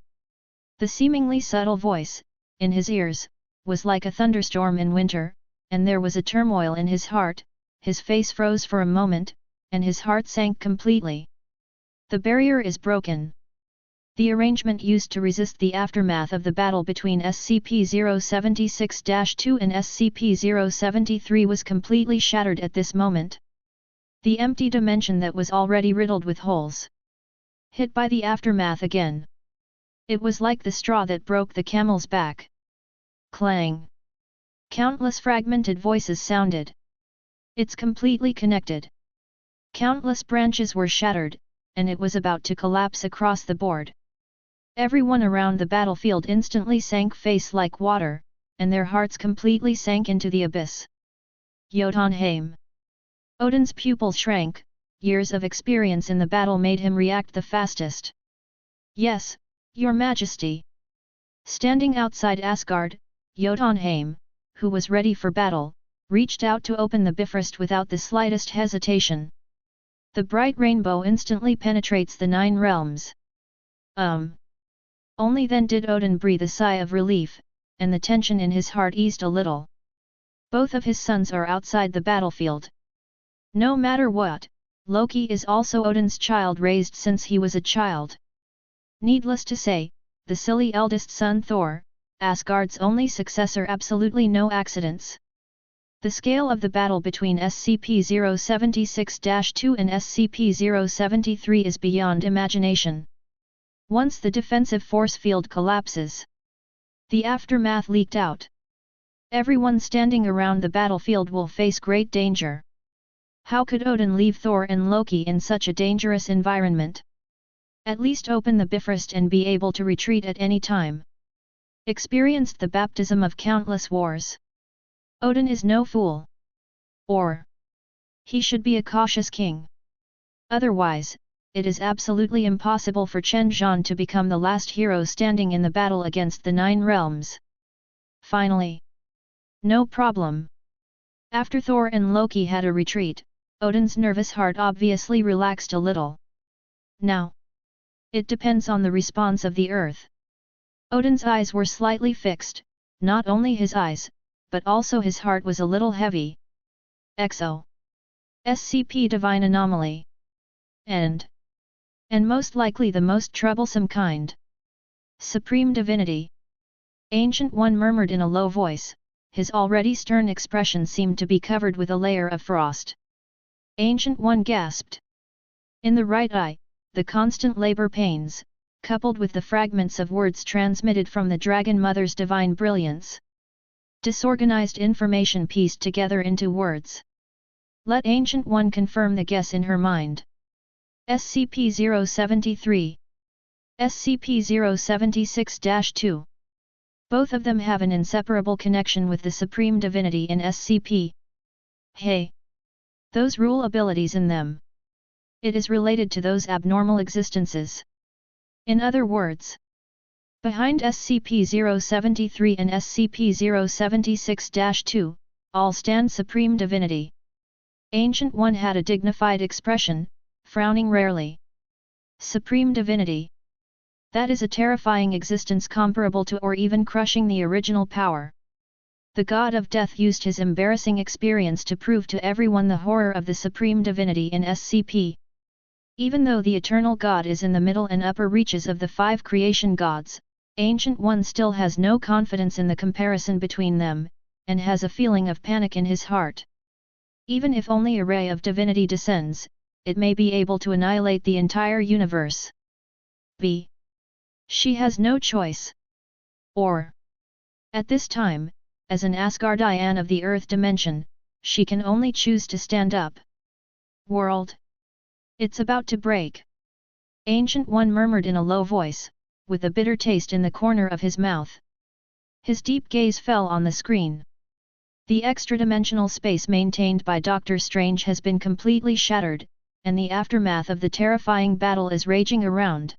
[SPEAKER 1] The seemingly subtle voice, in his ears, was like a thunderstorm in winter, and there was a turmoil in his heart. His face froze for a moment, and his heart sank completely. The barrier is broken. The arrangement used to resist the aftermath of the battle between SCP-076-2 and SCP-073 was completely shattered at this moment. The empty dimension that was already riddled with holes. Hit by the aftermath again. It was like the straw that broke the camel's back. Clang. Countless fragmented voices sounded. It's completely connected. Countless branches were shattered, and it was about to collapse across the board. Everyone around the battlefield instantly sank face like water, and their hearts completely sank into the abyss. Jotunheim. Odin's pupils shrank. Years of experience in the battle made him react the fastest. Yes, Your Majesty. Standing outside Asgard, Jotunheim, who was ready for battle, reached out to open the Bifrost without the slightest hesitation. The bright rainbow instantly penetrates the 9 realms. Only then did Odin breathe a sigh of relief, and the tension in his heart eased a little. Both of his sons are outside the battlefield. No matter what, Loki is also Odin's child raised since he was a child. Needless to say, the silly eldest son Thor, Asgard's only successor, absolutely no accidents. The scale of the battle between SCP-076-2 and SCP-073 is beyond imagination. Once the defensive force field collapses, the aftermath leaked out. Everyone standing around the battlefield will face great danger. How could Odin leave Thor and Loki in such a dangerous environment? At least open the Bifrost and be able to retreat at any time. Experienced the baptism of countless wars. Odin is no fool. Or he should be a cautious king. Otherwise, it is absolutely impossible for Chen Zhan to become the last hero standing in the battle against the Nine Realms. Finally. No problem. After Thor and Loki had a retreat, Odin's nervous heart obviously relaxed a little. Now, it depends on the response of the earth. Odin's eyes were slightly fixed, not only his eyes, but also his heart was a little heavy. XO. SCP Divine Anomaly. And most likely the most troublesome kind. Supreme Divinity. Ancient One murmured in a low voice, his already stern expression seemed to be covered with a layer of frost. Ancient One gasped. In the right eye, the constant labor pains, coupled with the fragments of words transmitted from the Dragon Mother's divine brilliance. Disorganized information pieced together into words. Let Ancient One confirm the guess in her mind. SCP-073. SCP-076-2. Both of them have an inseparable connection with the Supreme Divinity in SCP. Hey! Those rule abilities in them. It is related to those abnormal existences. In other words, behind SCP-073 and SCP-076-2, all stand Supreme Divinity. Ancient One had a dignified expression, frowning rarely. Supreme Divinity. That is a terrifying existence comparable to or even crushing the original power. The God of Death used his embarrassing experience to prove to everyone the horror of the Supreme Divinity in SCP. Even though the Eternal God is in the middle and upper reaches of the five creation gods, Ancient One still has no confidence in the comparison between them, and has a feeling of panic in his heart. Even if only a ray of divinity descends, it may be able to annihilate the entire universe. B. She has no choice. Or, at this time, as an Asgardian of the Earth dimension, she can only choose to stand up. World. It's about to break. Ancient One murmured in a low voice, with a bitter taste in the corner of his mouth. His deep gaze fell on the screen. The extra-dimensional space maintained by Doctor Strange has been completely shattered, and the aftermath of the terrifying battle is raging around.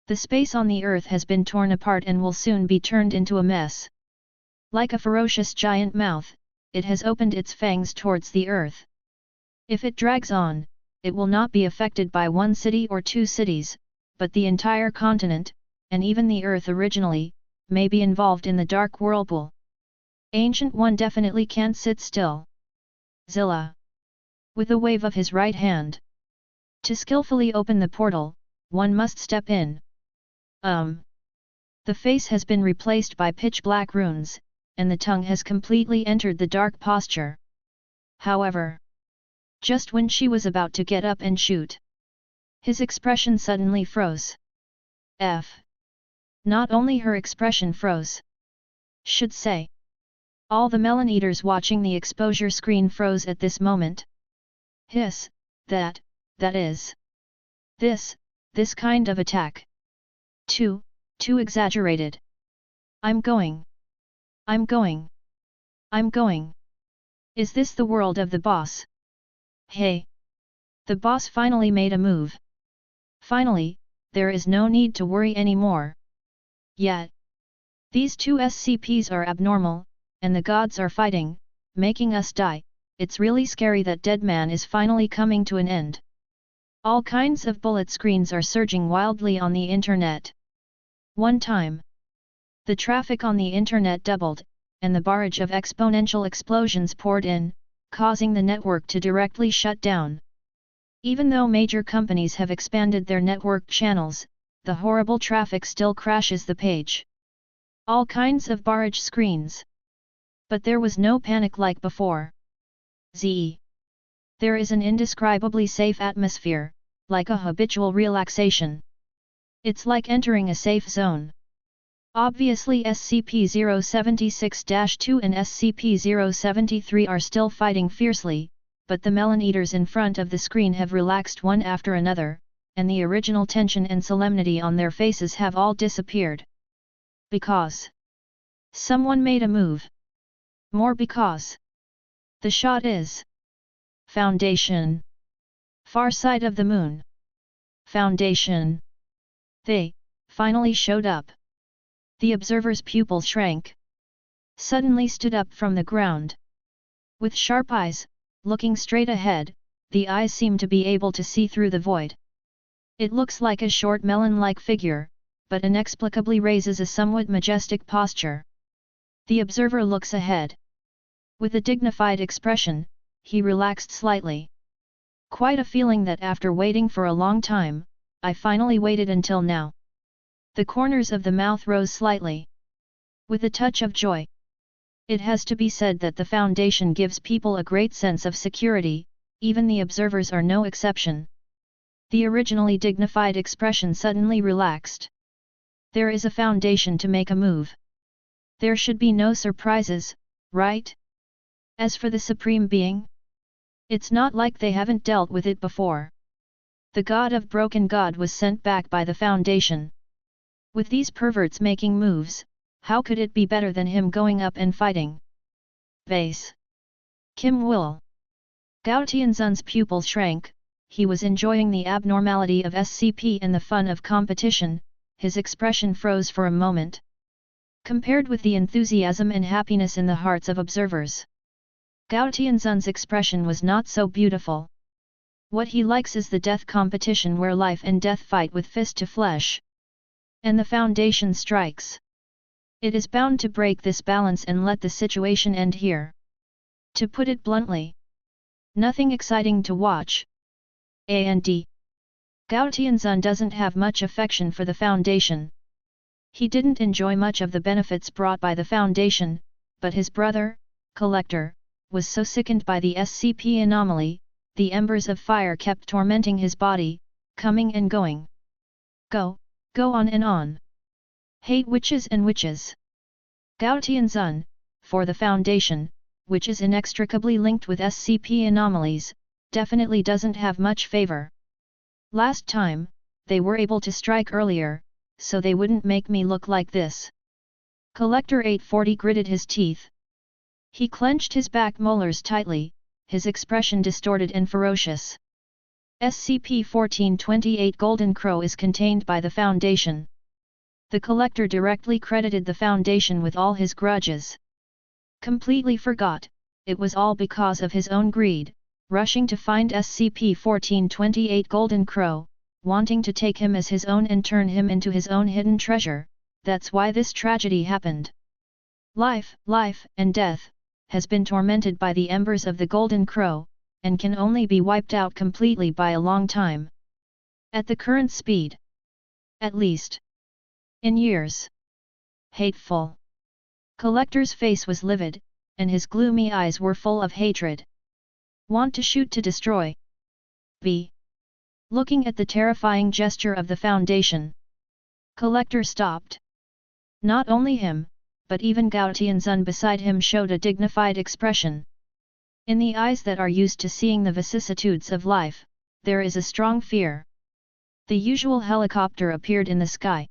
[SPEAKER 1] The space on the Earth has been torn apart and will soon be turned into a mess. Like a ferocious giant mouth, it has opened its fangs towards the Earth. If it drags on, it will not be affected by one city or two cities, but the entire continent, and even the Earth originally, may be involved in the dark whirlpool. Ancient One definitely can't sit still. Zilla. With a wave of his right hand. To skillfully open the portal, one must step in. The face has been replaced by pitch-black runes, and the tongue has completely entered the dark posture. However, just when she was about to get up and shoot, his expression suddenly froze. Not only her expression froze. Should say. All the melon eaters watching the exposure screen froze at this moment. Hiss, that is. This kind of attack. Too exaggerated. I'm going. Is this the world of the boss? Hey! The boss finally made a move. Finally, there is no need to worry anymore. Yet, these two SCPs are abnormal, and the gods are fighting, making us die. It's really scary that Deadman is finally coming to an end. All kinds of bullet screens are surging wildly on the internet. One time, the traffic on the internet doubled, and the barrage of exponential explosions poured in, causing the network to directly shut down. Even though major companies have expanded their network channels, the horrible traffic still crashes the page. All kinds of barrage screens. But there was no panic like before. There is an indescribably safe atmosphere, like a habitual relaxation. It's like entering a safe zone. Obviously SCP-076-2 and SCP-073 are still fighting fiercely, but the melon eaters in front of the screen have relaxed one after another, and the original tension and solemnity on their faces have all disappeared. Because someone made a move. More because the shot is Foundation. Far side of the moon. Foundation. They finally showed up. The observer's pupils shrank. Suddenly stood up from the ground. With sharp eyes, looking straight ahead, the eyes seem to be able to see through the void. It looks like a short melon-like figure, but inexplicably raises a somewhat majestic posture. The observer looks ahead. With a dignified expression, he relaxed slightly. Quite a feeling that after waiting for a long time, I finally waited until now. The corners of the mouth rose slightly. With a touch of joy. It has to be said that the Foundation gives people a great sense of security, even the observers are no exception. The originally dignified expression suddenly relaxed. There is a Foundation to make a move. There should be no surprises, right? As for the Supreme Being? It's not like they haven't dealt with it before. The God of Broken God was sent back by the Foundation. With these perverts making moves, how could it be better than him going up and fighting? Base. Kim Will. Gao Tianzun's pupil shrank, he was enjoying the abnormality of SCP and the fun of competition, his expression froze for a moment. Compared with the enthusiasm and happiness in the hearts of observers, Gao Tianzun's expression was not so beautiful. What he likes is the death competition where life and death fight with fist to flesh. And the Foundation strikes. It is bound to break this balance and let the situation end here. To put it bluntly, nothing exciting to watch. And Gao Tianzun doesn't have much affection for the Foundation. He didn't enjoy much of the benefits brought by the Foundation, but his brother, Collector, was so sickened by the SCP anomaly, the embers of fire kept tormenting his body, coming and going. Go on and on. Hate witches and witches. Gao Tianzun, for the Foundation, which is inextricably linked with SCP anomalies, definitely doesn't have much favor. Last time, they were able to strike earlier, so they wouldn't make me look like this. Collector 840 gritted his teeth. He clenched his back molars tightly, his expression distorted and ferocious. SCP-1428 Golden Crow is contained by the Foundation. The Collector directly credited the Foundation with all his grudges. Completely forgot, it was all because of his own greed, rushing to find SCP-1428 Golden Crow, wanting to take him as his own and turn him into his own hidden treasure, that's why this tragedy happened. Life, and death, has been tormented by the embers of the Golden Crow, and can only be wiped out completely by a long time. At the current speed. At least. In years. Hateful. Collector's face was livid, and his gloomy eyes were full of hatred. Want to shoot to destroy. B. Looking at the terrifying gesture of the Foundation. Collector stopped. Not only him, but even Gao Tianzun beside him showed a dignified expression. In the eyes that are used to seeing the vicissitudes of life, there is a strong fear. The usual helicopter appeared in the sky.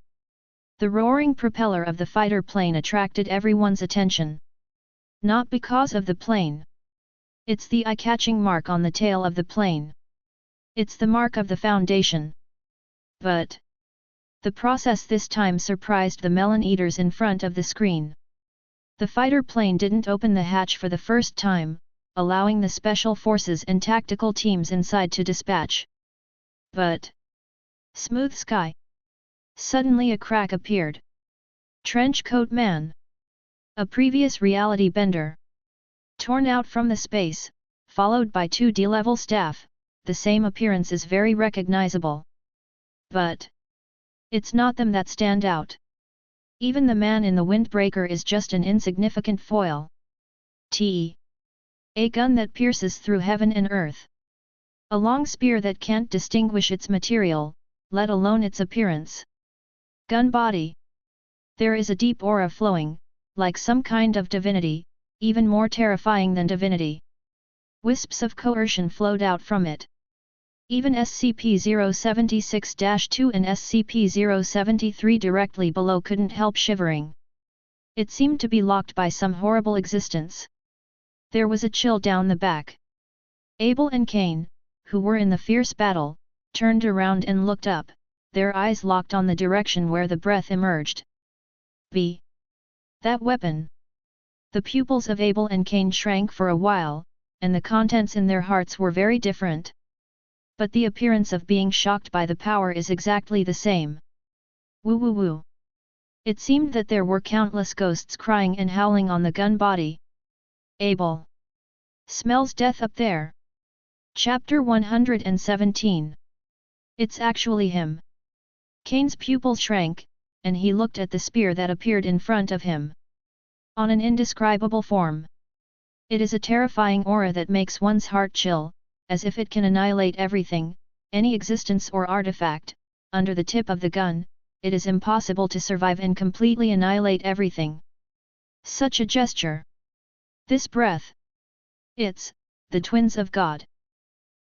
[SPEAKER 1] The roaring propeller of the fighter plane attracted everyone's attention. Not because of the plane. It's the eye-catching mark on the tail of the plane. It's the mark of the Foundation. But the process this time surprised the melon eaters in front of the screen. The fighter plane didn't open the hatch for the first time, allowing the special forces and tactical teams inside to dispatch. But smooth sky. Suddenly a crack appeared. Trench coat man. A previous reality bender. Torn out from the space, followed by two D-level staff, the same appearance is very recognizable. But it's not them that stand out. Even the man in the windbreaker is just an insignificant foil. A gun that pierces through heaven and earth. A long spear that can't distinguish its material, let alone its appearance. Gun body. There is a deep aura flowing, like some kind of divinity, even more terrifying than divinity. Wisps of coercion flowed out from it. Even SCP-076-2 and SCP-073 directly below couldn't help shivering. It seemed to be locked by some horrible existence. There was a chill down the back. Abel and Cain, who were in the fierce battle, turned around and looked up, their eyes locked on the direction where the breath emerged. That weapon! The pupils of Abel and Cain shrank for a while, and the contents in their hearts were very different. But the appearance of being shocked by the power is exactly the same. Woo woo woo! It seemed that there were countless ghosts crying and howling on the gun body. Abel smells death up there. Chapter 117. It's actually him. Cain's pupils shrank, and he looked at the spear that appeared in front of him. On an indescribable form. It is a terrifying aura that makes one's heart chill, as if it can annihilate everything, any existence or artifact. Under the tip of the gun, it is impossible to survive and completely annihilate everything. Such a gesture. This breath. It's the twins of God.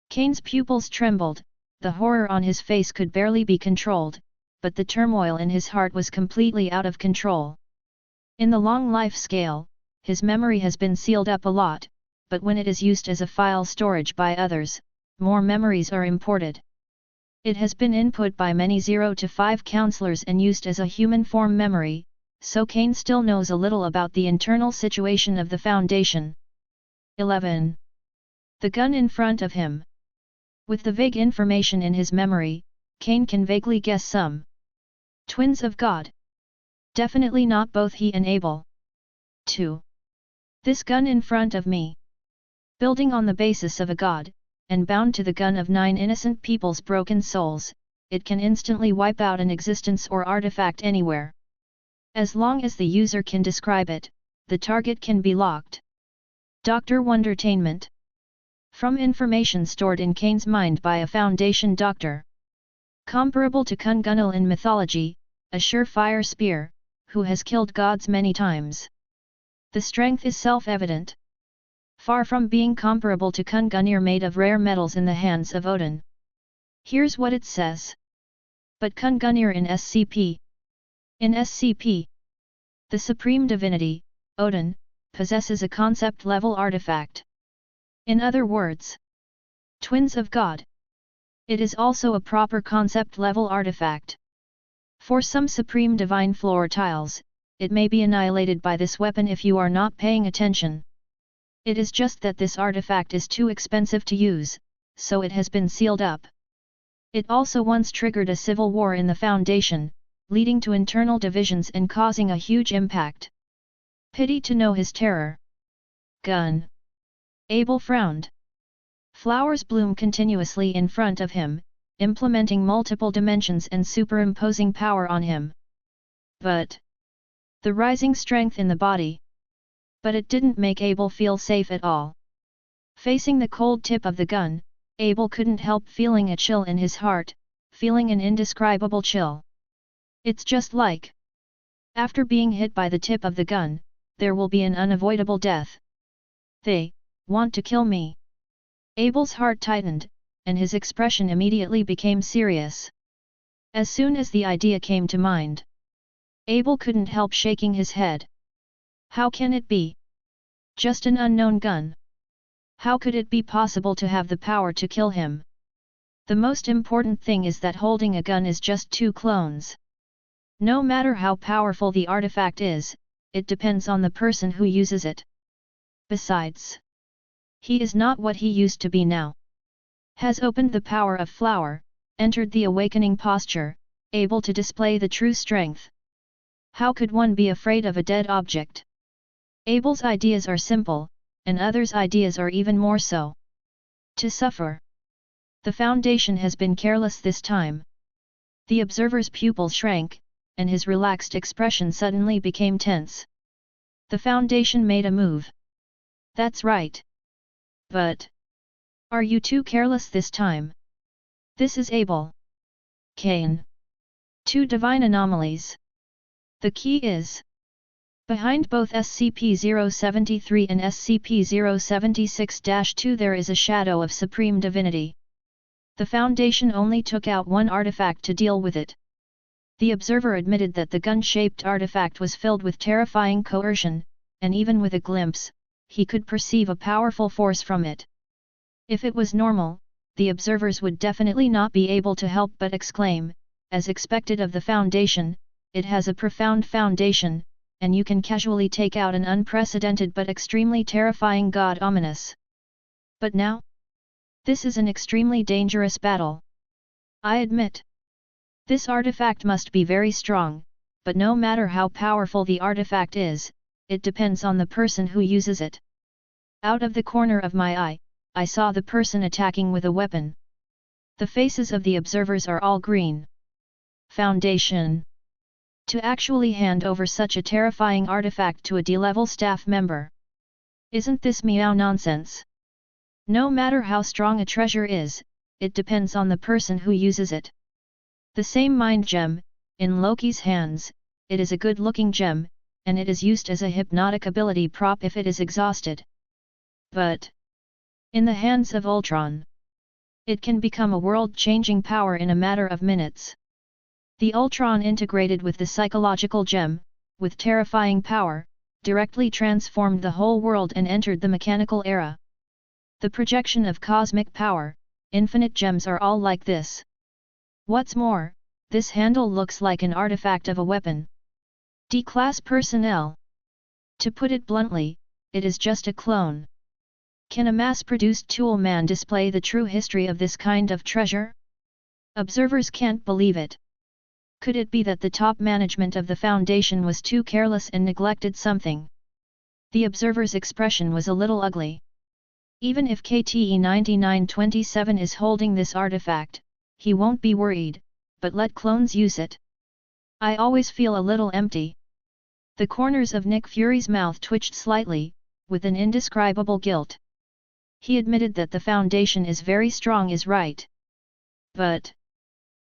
[SPEAKER 1] Cain's pupils trembled, the horror on his face could barely be controlled, but the turmoil in his heart was completely out of control. In the long life scale, his memory has been sealed up a lot, but when it is used as a file storage by others, more memories are imported. It has been input by many 0 to 5 counselors and used as a human form memory, so Cain still knows a little about the internal situation of the Foundation. 11. The gun in front of him. With the vague information in his memory, Cain can vaguely guess some. Twins of God. Definitely not both he and Abel. 2. This gun in front of me. Building on the basis of a god, and bound to the gun of 9 innocent people's broken souls, it can instantly wipe out an existence or artifact anywhere. As long as the user can describe it, the target can be locked. Dr. Wondertainment. From information stored in Cain's mind by a Foundation doctor. Comparable to Kungunil in mythology, a surefire spear, who has killed gods many times. The strength is self-evident. Far from being comparable to Kungunir made of rare metals in the hands of Odin. Here's what it says. But Kungunir in SCP. In SCP, the supreme divinity, Odin, possesses a concept-level artifact. In other words, twins of God. It is also a proper concept-level artifact. For some supreme divine floor tiles, it may be annihilated by this weapon if you are not paying attention. It is just that this artifact is too expensive to use, so it has been sealed up. It also once triggered a civil war in the Foundation, leading to internal divisions and causing a huge impact. Pity to know his terror. Gun. Abel frowned. Flowers bloom continuously in front of him, implementing multiple dimensions and superimposing power on him. But the rising strength in the body. But it didn't make Abel feel safe at all. Facing the cold tip of the gun, Abel couldn't help feeling a chill in his heart, feeling an indescribable chill. It's just like, after being hit by the tip of the gun, there will be an unavoidable death. They want to kill me. Abel's heart tightened, and his expression immediately became serious. As soon as the idea came to mind, Abel couldn't help shaking his head. How can it be? Just an unknown gun. How could it be possible to have the power to kill him? The most important thing is that holding a gun is just 2 clones. No matter how powerful the artifact is, it depends on the person who uses it. Besides, he is not what he used to be now. Has opened the power of flower, entered the awakening posture, able to display the true strength. How could one be afraid of a dead object? Abel's ideas are simple, and others' ideas are even more so. To suffer. The Foundation has been careless this time. The observer's pupils shrank, and his relaxed expression suddenly became tense. The Foundation made a move. That's right. But are you too careless this time? This is Abel. Cain. 2 divine anomalies. The key is behind both SCP-073 and SCP-076-2 there is a shadow of supreme divinity. The Foundation only took out one artifact to deal with it. The observer admitted that the gun-shaped artifact was filled with terrifying coercion, and even with a glimpse, he could perceive a powerful force from it. If it was normal, the observers would definitely not be able to help but exclaim, as expected of the Foundation, it has a profound foundation, and you can casually take out an unprecedented but extremely terrifying god ominous. But now? This is an extremely dangerous battle. I admit. This artifact must be very strong, but no matter how powerful the artifact is, it depends on the person who uses it. Out of the corner of my eye, I saw the person attacking with a weapon. The faces of the observers are all green. Foundation. To actually hand over such a terrifying artifact to a D-level staff member. Isn't this meow nonsense? No matter how strong a treasure is, it depends on the person who uses it. The same mind gem, in Loki's hands, it is a good-looking gem, and it is used as a hypnotic ability prop if it is exhausted. But in the hands of Ultron, it can become a world-changing power in a matter of minutes. The Ultron integrated with the psychological gem, with terrifying power, directly transformed the whole world and entered the mechanical era. The projection of cosmic power, infinite gems are all like this. What's more, this handle looks like an artifact of a weapon. D-class personnel. To put it bluntly, it is just a clone. Can a mass-produced tool man display the true history of this kind of treasure? Observers can't believe it. Could it be that the top management of the Foundation was too careless and neglected something? The observer's expression was a little ugly. Even if KTE 9927 is holding this artifact, he won't be worried, but let clones use it. I always feel a little empty. The corners of Nick Fury's mouth twitched slightly, with an indescribable guilt. He admitted that the Foundation is very strong is right. But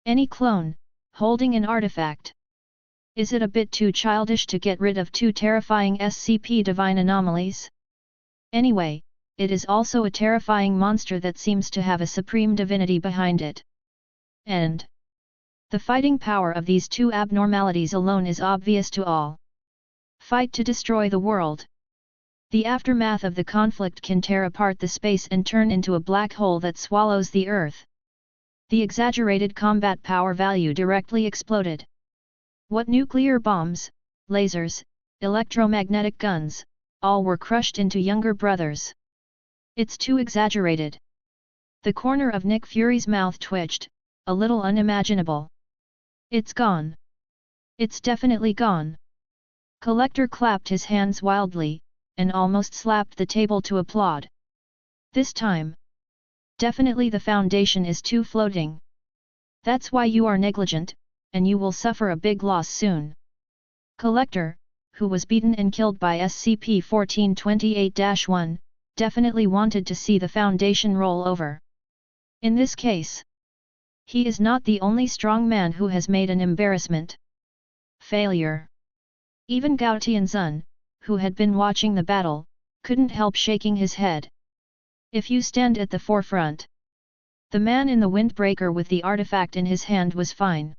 [SPEAKER 1] any clone, holding an artifact. Is it a bit too childish to get rid of 2 terrifying SCP divine anomalies? Anyway, it is also a terrifying monster that seems to have a supreme divinity behind it. And the fighting power of these 2 abnormalities alone is obvious to all. Fight to destroy the world. The aftermath of the conflict can tear apart the space and turn into a black hole that swallows the Earth. The exaggerated combat power value directly exploded. What nuclear bombs, lasers, electromagnetic guns, all were crushed into younger brothers. It's too exaggerated. The corner of Nick Fury's mouth twitched, a little unimaginable. It's gone. It's definitely gone. Collector clapped his hands wildly, and almost slapped the table to applaud. This time. Definitely the Foundation is too floating. That's why you are negligent, and you will suffer a big loss soon. Collector, who was beaten and killed by SCP-1428-1, definitely wanted to see the Foundation roll over. In this case, he is not the only strong man who has made an embarrassment. Failure. Even Gao Tianzun, who had been watching the battle, couldn't help shaking his head. If you stand at the forefront. The man in the windbreaker with the artifact in his hand was fine.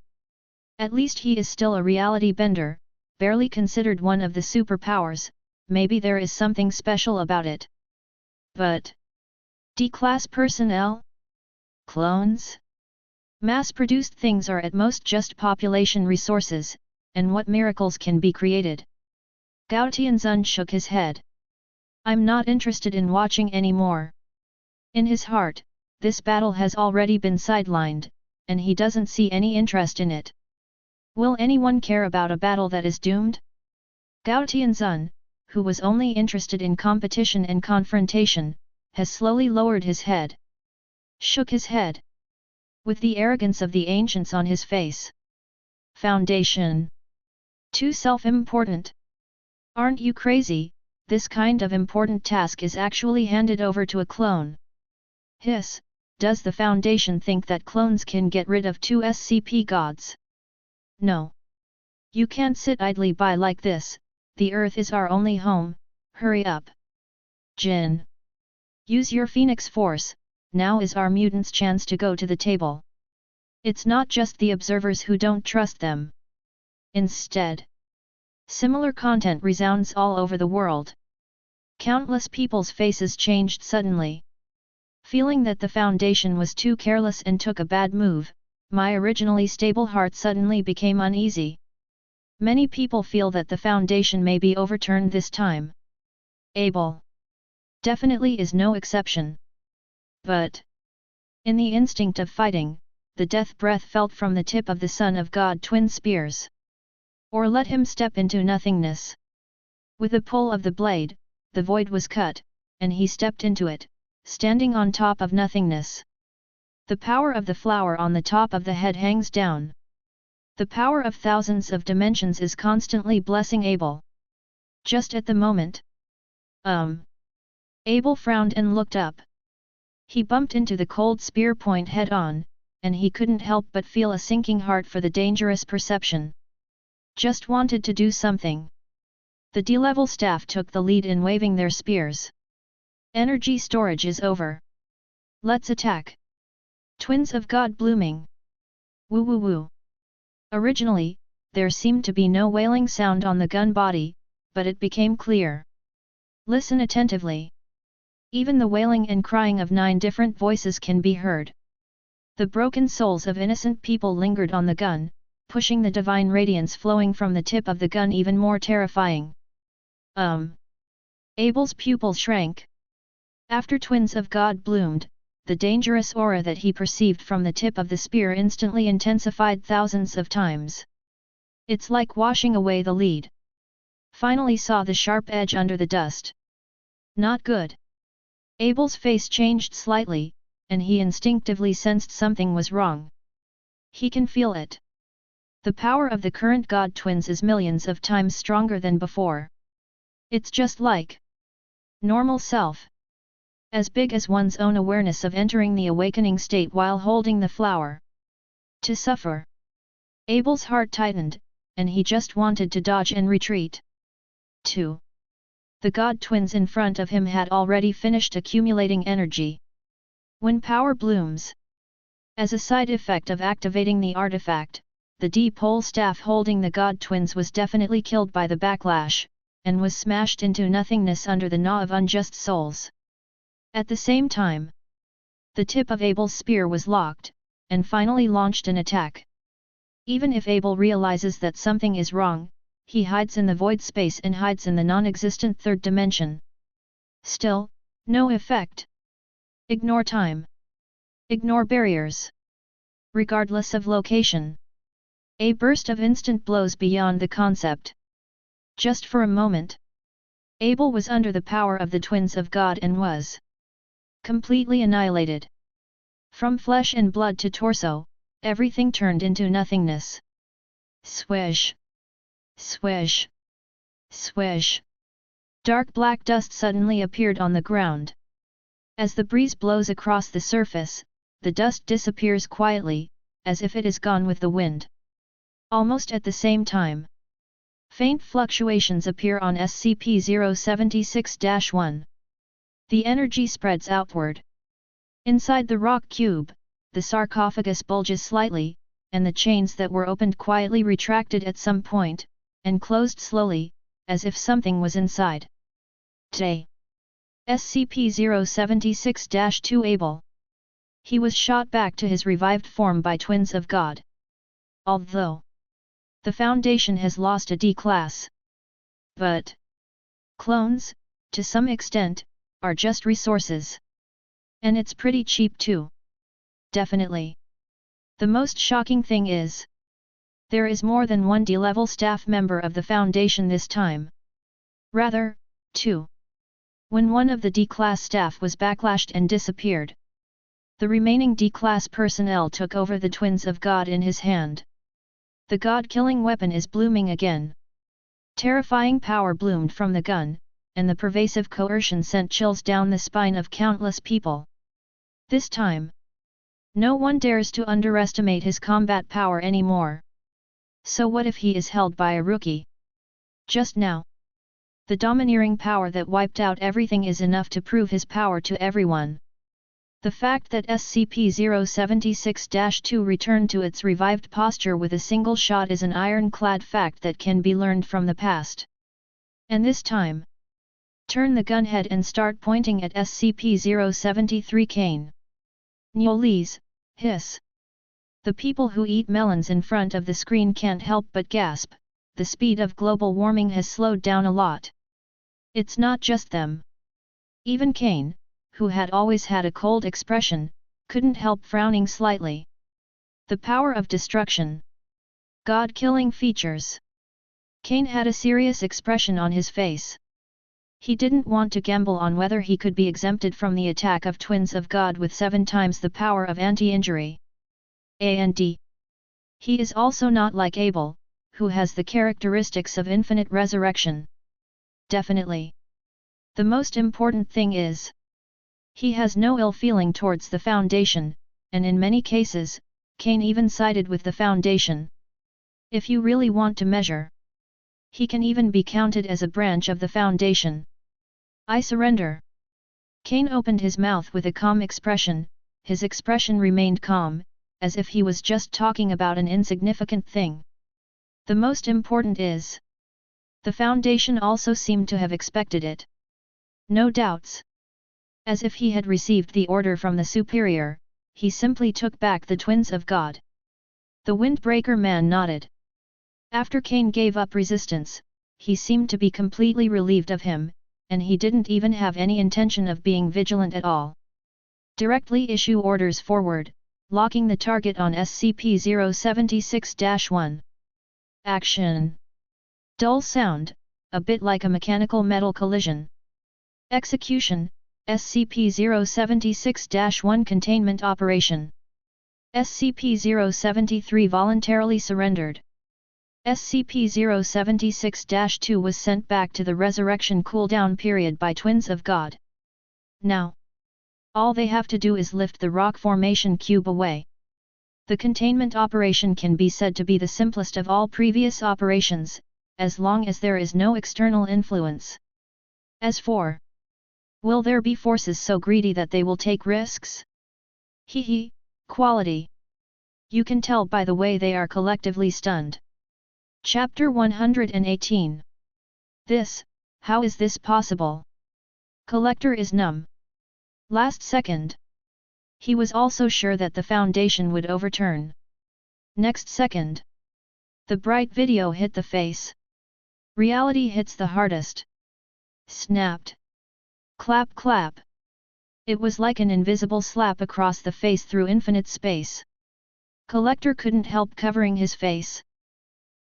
[SPEAKER 1] At least he is still a reality bender, barely considered one of the superpowers, maybe there is something special about it. But D-class personnel? Clones? Mass-produced things are at most just population resources, and what miracles can be created? Gao Tianzun shook his head. I'm not interested in watching anymore. In his heart, this battle has already been sidelined, and he doesn't see any interest in it. Will anyone care about a battle that is doomed? Gao Tianzun, who was only interested in competition and confrontation, has slowly lowered his head. shook his head, with the arrogance of the ancients on his face. Foundation. Too self-important. Aren't you crazy? This kind of important task is actually handed over to a clone. Hiss, does the Foundation think that clones can get rid of two SCP gods? No. You can't sit idly by like this, the Earth is our only home, hurry up. Jin. Use your Phoenix Force, now is our mutants' chance to go to the table. It's not just the observers who don't trust them. Instead, similar content resounds all over the world. Countless people's faces changed suddenly. Feeling that the Foundation was too careless and took a bad move, my originally stable heart suddenly became uneasy. Many people feel that the Foundation may be overturned this time. Abel definitely is no exception. But in the instinct of fighting, the death breath felt from the tip of the Son of God twin spears. Or let him step into nothingness. With a pull of the blade, the void was cut, and he stepped into it, standing on top of nothingness. The power of the flower on the top of the head hangs down. The power of thousands of dimensions is constantly blessing Abel. Just at the moment. Abel frowned and looked up. He bumped into the cold spear point head-on, and he couldn't help but feel a sinking heart for the dangerous perception. Just wanted to do something. The D-level staff took the lead in waving their spears. Energy storage is over. Let's attack. Twins of God blooming. Woo woo woo. Originally, there seemed to be no wailing sound on the gun body, but it became clear. Listen attentively. Even the wailing and crying of 9 different voices can be heard. The broken souls of innocent people lingered on the gun, pushing the divine radiance flowing from the tip of the gun even more terrifying. Abel's pupil shrank. After Twins of God bloomed, the dangerous aura that he perceived from the tip of the spear instantly intensified thousands of times. It's like washing away the lead. Finally saw the sharp edge under the dust. Not good. Abel's face changed slightly, and he instinctively sensed something was wrong. He can feel it. The power of the current God twins is millions of times stronger than before. It's just like normal self. As big as one's own awareness of entering the awakening state while holding the flower. To suffer. Abel's heart tightened, and he just wanted to dodge and retreat. 2. The God twins in front of him had already finished accumulating energy. When power blooms. As a side effect of activating the artifact, the D-pole staff holding the God twins was definitely killed by the backlash, and was smashed into nothingness under the gnaw of unjust souls. At the same time, the tip of Abel's spear was locked, and finally launched an attack. Even if Abel realizes that something is wrong, he hides in the void space and hides in the non-existent third dimension. Still, no effect. Ignore time. Ignore barriers. Regardless of location. A burst of instant blows beyond the concept. Just for a moment. Abel was under the power of the Twins of God and was completely annihilated. From flesh and blood to torso, everything turned into nothingness. Swish. Swish. Swish. Dark black dust suddenly appeared on the ground. As the breeze blows across the surface, the dust disappears quietly, as if it is gone with the wind. Almost at the same time, faint fluctuations appear on SCP-076-1. The energy spreads outward. Inside the rock cube, the sarcophagus bulges slightly, and the chains that were opened quietly retracted at some point, and closed slowly, as if something was inside. Tay. SCP-076-2 Abel. He was shot back to his revived form by Twins of God. Although the Foundation has lost a D-class. But clones, to some extent, are just resources. And it's pretty cheap too. Definitely. The most shocking thing is, there is more than one D-level staff member of the Foundation this time. Rather, 2. When one of the D-class staff was backlashed and disappeared. The remaining D-class personnel took over the Twins of God in his hand. The god-killing weapon is blooming again. Terrifying power bloomed from the gun, and the pervasive coercion sent chills down the spine of countless people. This time, no one dares to underestimate his combat power anymore. So what if he is held by a rookie? Just now, the domineering power that wiped out everything is enough to prove his power to everyone. The fact that SCP-076-2 returned to its revived posture with a single shot is an ironclad fact that can be learned from the past. And this time, turn the gunhead and start pointing at SCP-073 Kane. Nyolis, hiss. The people who eat melons in front of the screen can't help but gasp. The speed of global warming has slowed down a lot. It's not just them. Even Kane, who had always had a cold expression, couldn't help frowning slightly. The power of destruction. God-killing features. Kane had a serious expression on his face. He didn't want to gamble on whether he could be exempted from the attack of Twins of God with 7 times the power of anti-injury. And he is also not like Abel, who has the characteristics of infinite resurrection. Definitely. The most important thing is, he has no ill feeling towards the Foundation, and in many cases, Kane even sided with the Foundation. If you really want to measure, he can even be counted as a branch of the Foundation. I surrender. Kane opened his mouth with a calm expression. His expression remained calm, as if he was just talking about an insignificant thing. The most important is, the Foundation also seemed to have expected it. No doubts. As if he had received the order from the superior, he simply took back the Twins of God. The Windbreaker man nodded. After Kane gave up resistance, he seemed to be completely relieved of him, and he didn't even have any intention of being vigilant at all. Directly issue orders forward, locking the target on SCP-076-1. Action. Dull sound, a bit like a mechanical metal collision. Execution, SCP-076-1 Containment Operation. SCP-073 voluntarily surrendered. SCP-076-2 was sent back to the resurrection cooldown period by Twins of God. Now, all they have to do is lift the rock formation cube away. The containment operation can be said to be the simplest of all previous operations, as long as there is no external influence. As for, will there be forces so greedy that they will take risks? Hee, quality. You can tell by the way they are collectively stunned. Chapter 118. How is this possible? Collector is numb. Last second, he was also sure that the Foundation would overturn. Next second, the bright video hit the face. Reality hits the hardest. Snapped. Clap clap. It was like an invisible slap across the face through infinite space. Collector couldn't help covering his face.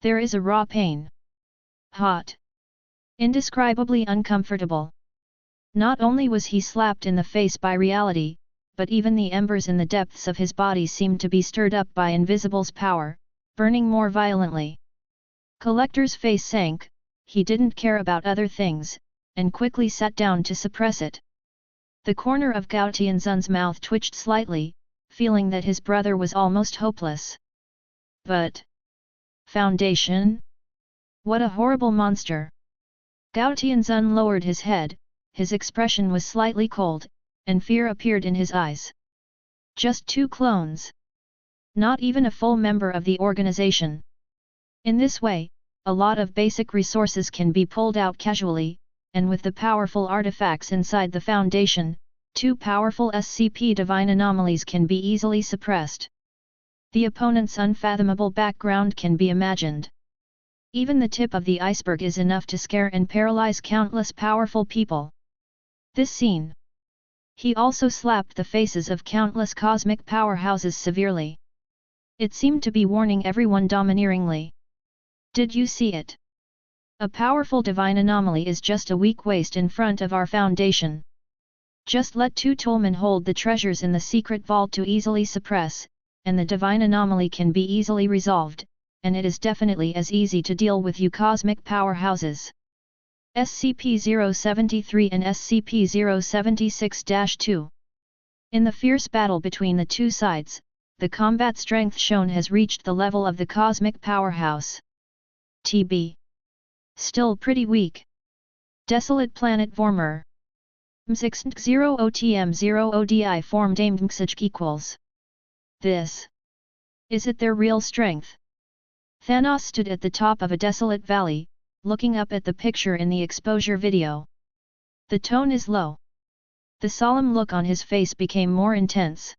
[SPEAKER 1] There is a raw pain. Hot. Indescribably uncomfortable. Not only was he slapped in the face by reality, but even the embers in the depths of his body seemed to be stirred up by Invisible's power, burning more violently. Collector's face sank, he didn't care about other things, and quickly sat down to suppress it. The corner of Gao Tianzun's mouth twitched slightly, feeling that his brother was almost hopeless. But Foundation? What a horrible monster! Gao Tianzun lowered his head, his expression was slightly cold, and fear appeared in his eyes. Just 2 clones. Not even a full member of the organization. In this way, a lot of basic resources can be pulled out casually, and with the powerful artifacts inside the Foundation, 2 powerful SCP divine anomalies can be easily suppressed. The opponent's unfathomable background can be imagined. Even the tip of the iceberg is enough to scare and paralyze countless powerful people. This scene. He also slapped the faces of countless cosmic powerhouses severely. It seemed to be warning everyone domineeringly. Did you see it? A powerful divine anomaly is just a weak waste in front of our Foundation. Just let two toolmen hold the treasures in the secret vault to easily suppress, and the divine anomaly can be easily resolved, and it is definitely as easy to deal with you cosmic powerhouses. SCP-073 and SCP-076-2. In the fierce battle between the two sides, the combat strength shown has reached the level of the cosmic powerhouse. TB. Still pretty weak. Desolate planet Vormer. M6-0 OTM-0 ODI formed AIM-MXIG equals. This. Is it their real strength? Thanos stood at the top of a desolate valley, looking up at the picture in the exposure video. The tone is low. The solemn look on his face became more intense.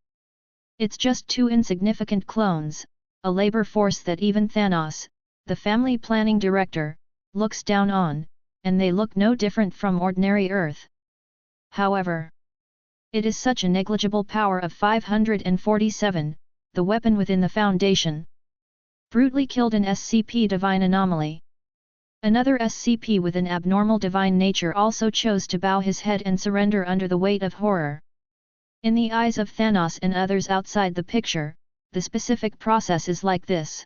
[SPEAKER 1] It's just two insignificant clones, a labor force that even Thanos, the family planning director, looks down on, and they look no different from ordinary Earth. However, it is such a negligible power of 547, the weapon within the Foundation. Brutally killed an SCP Divine Anomaly. Another SCP with an abnormal divine nature also chose to bow his head and surrender under the weight of horror. In the eyes of Thanos and others outside the picture, the specific process is like this.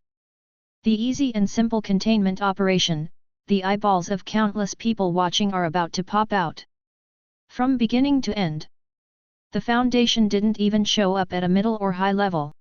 [SPEAKER 1] The easy and simple containment operation, the eyeballs of countless people watching are about to pop out. From beginning to end. The Foundation didn't even show up at a middle or high level.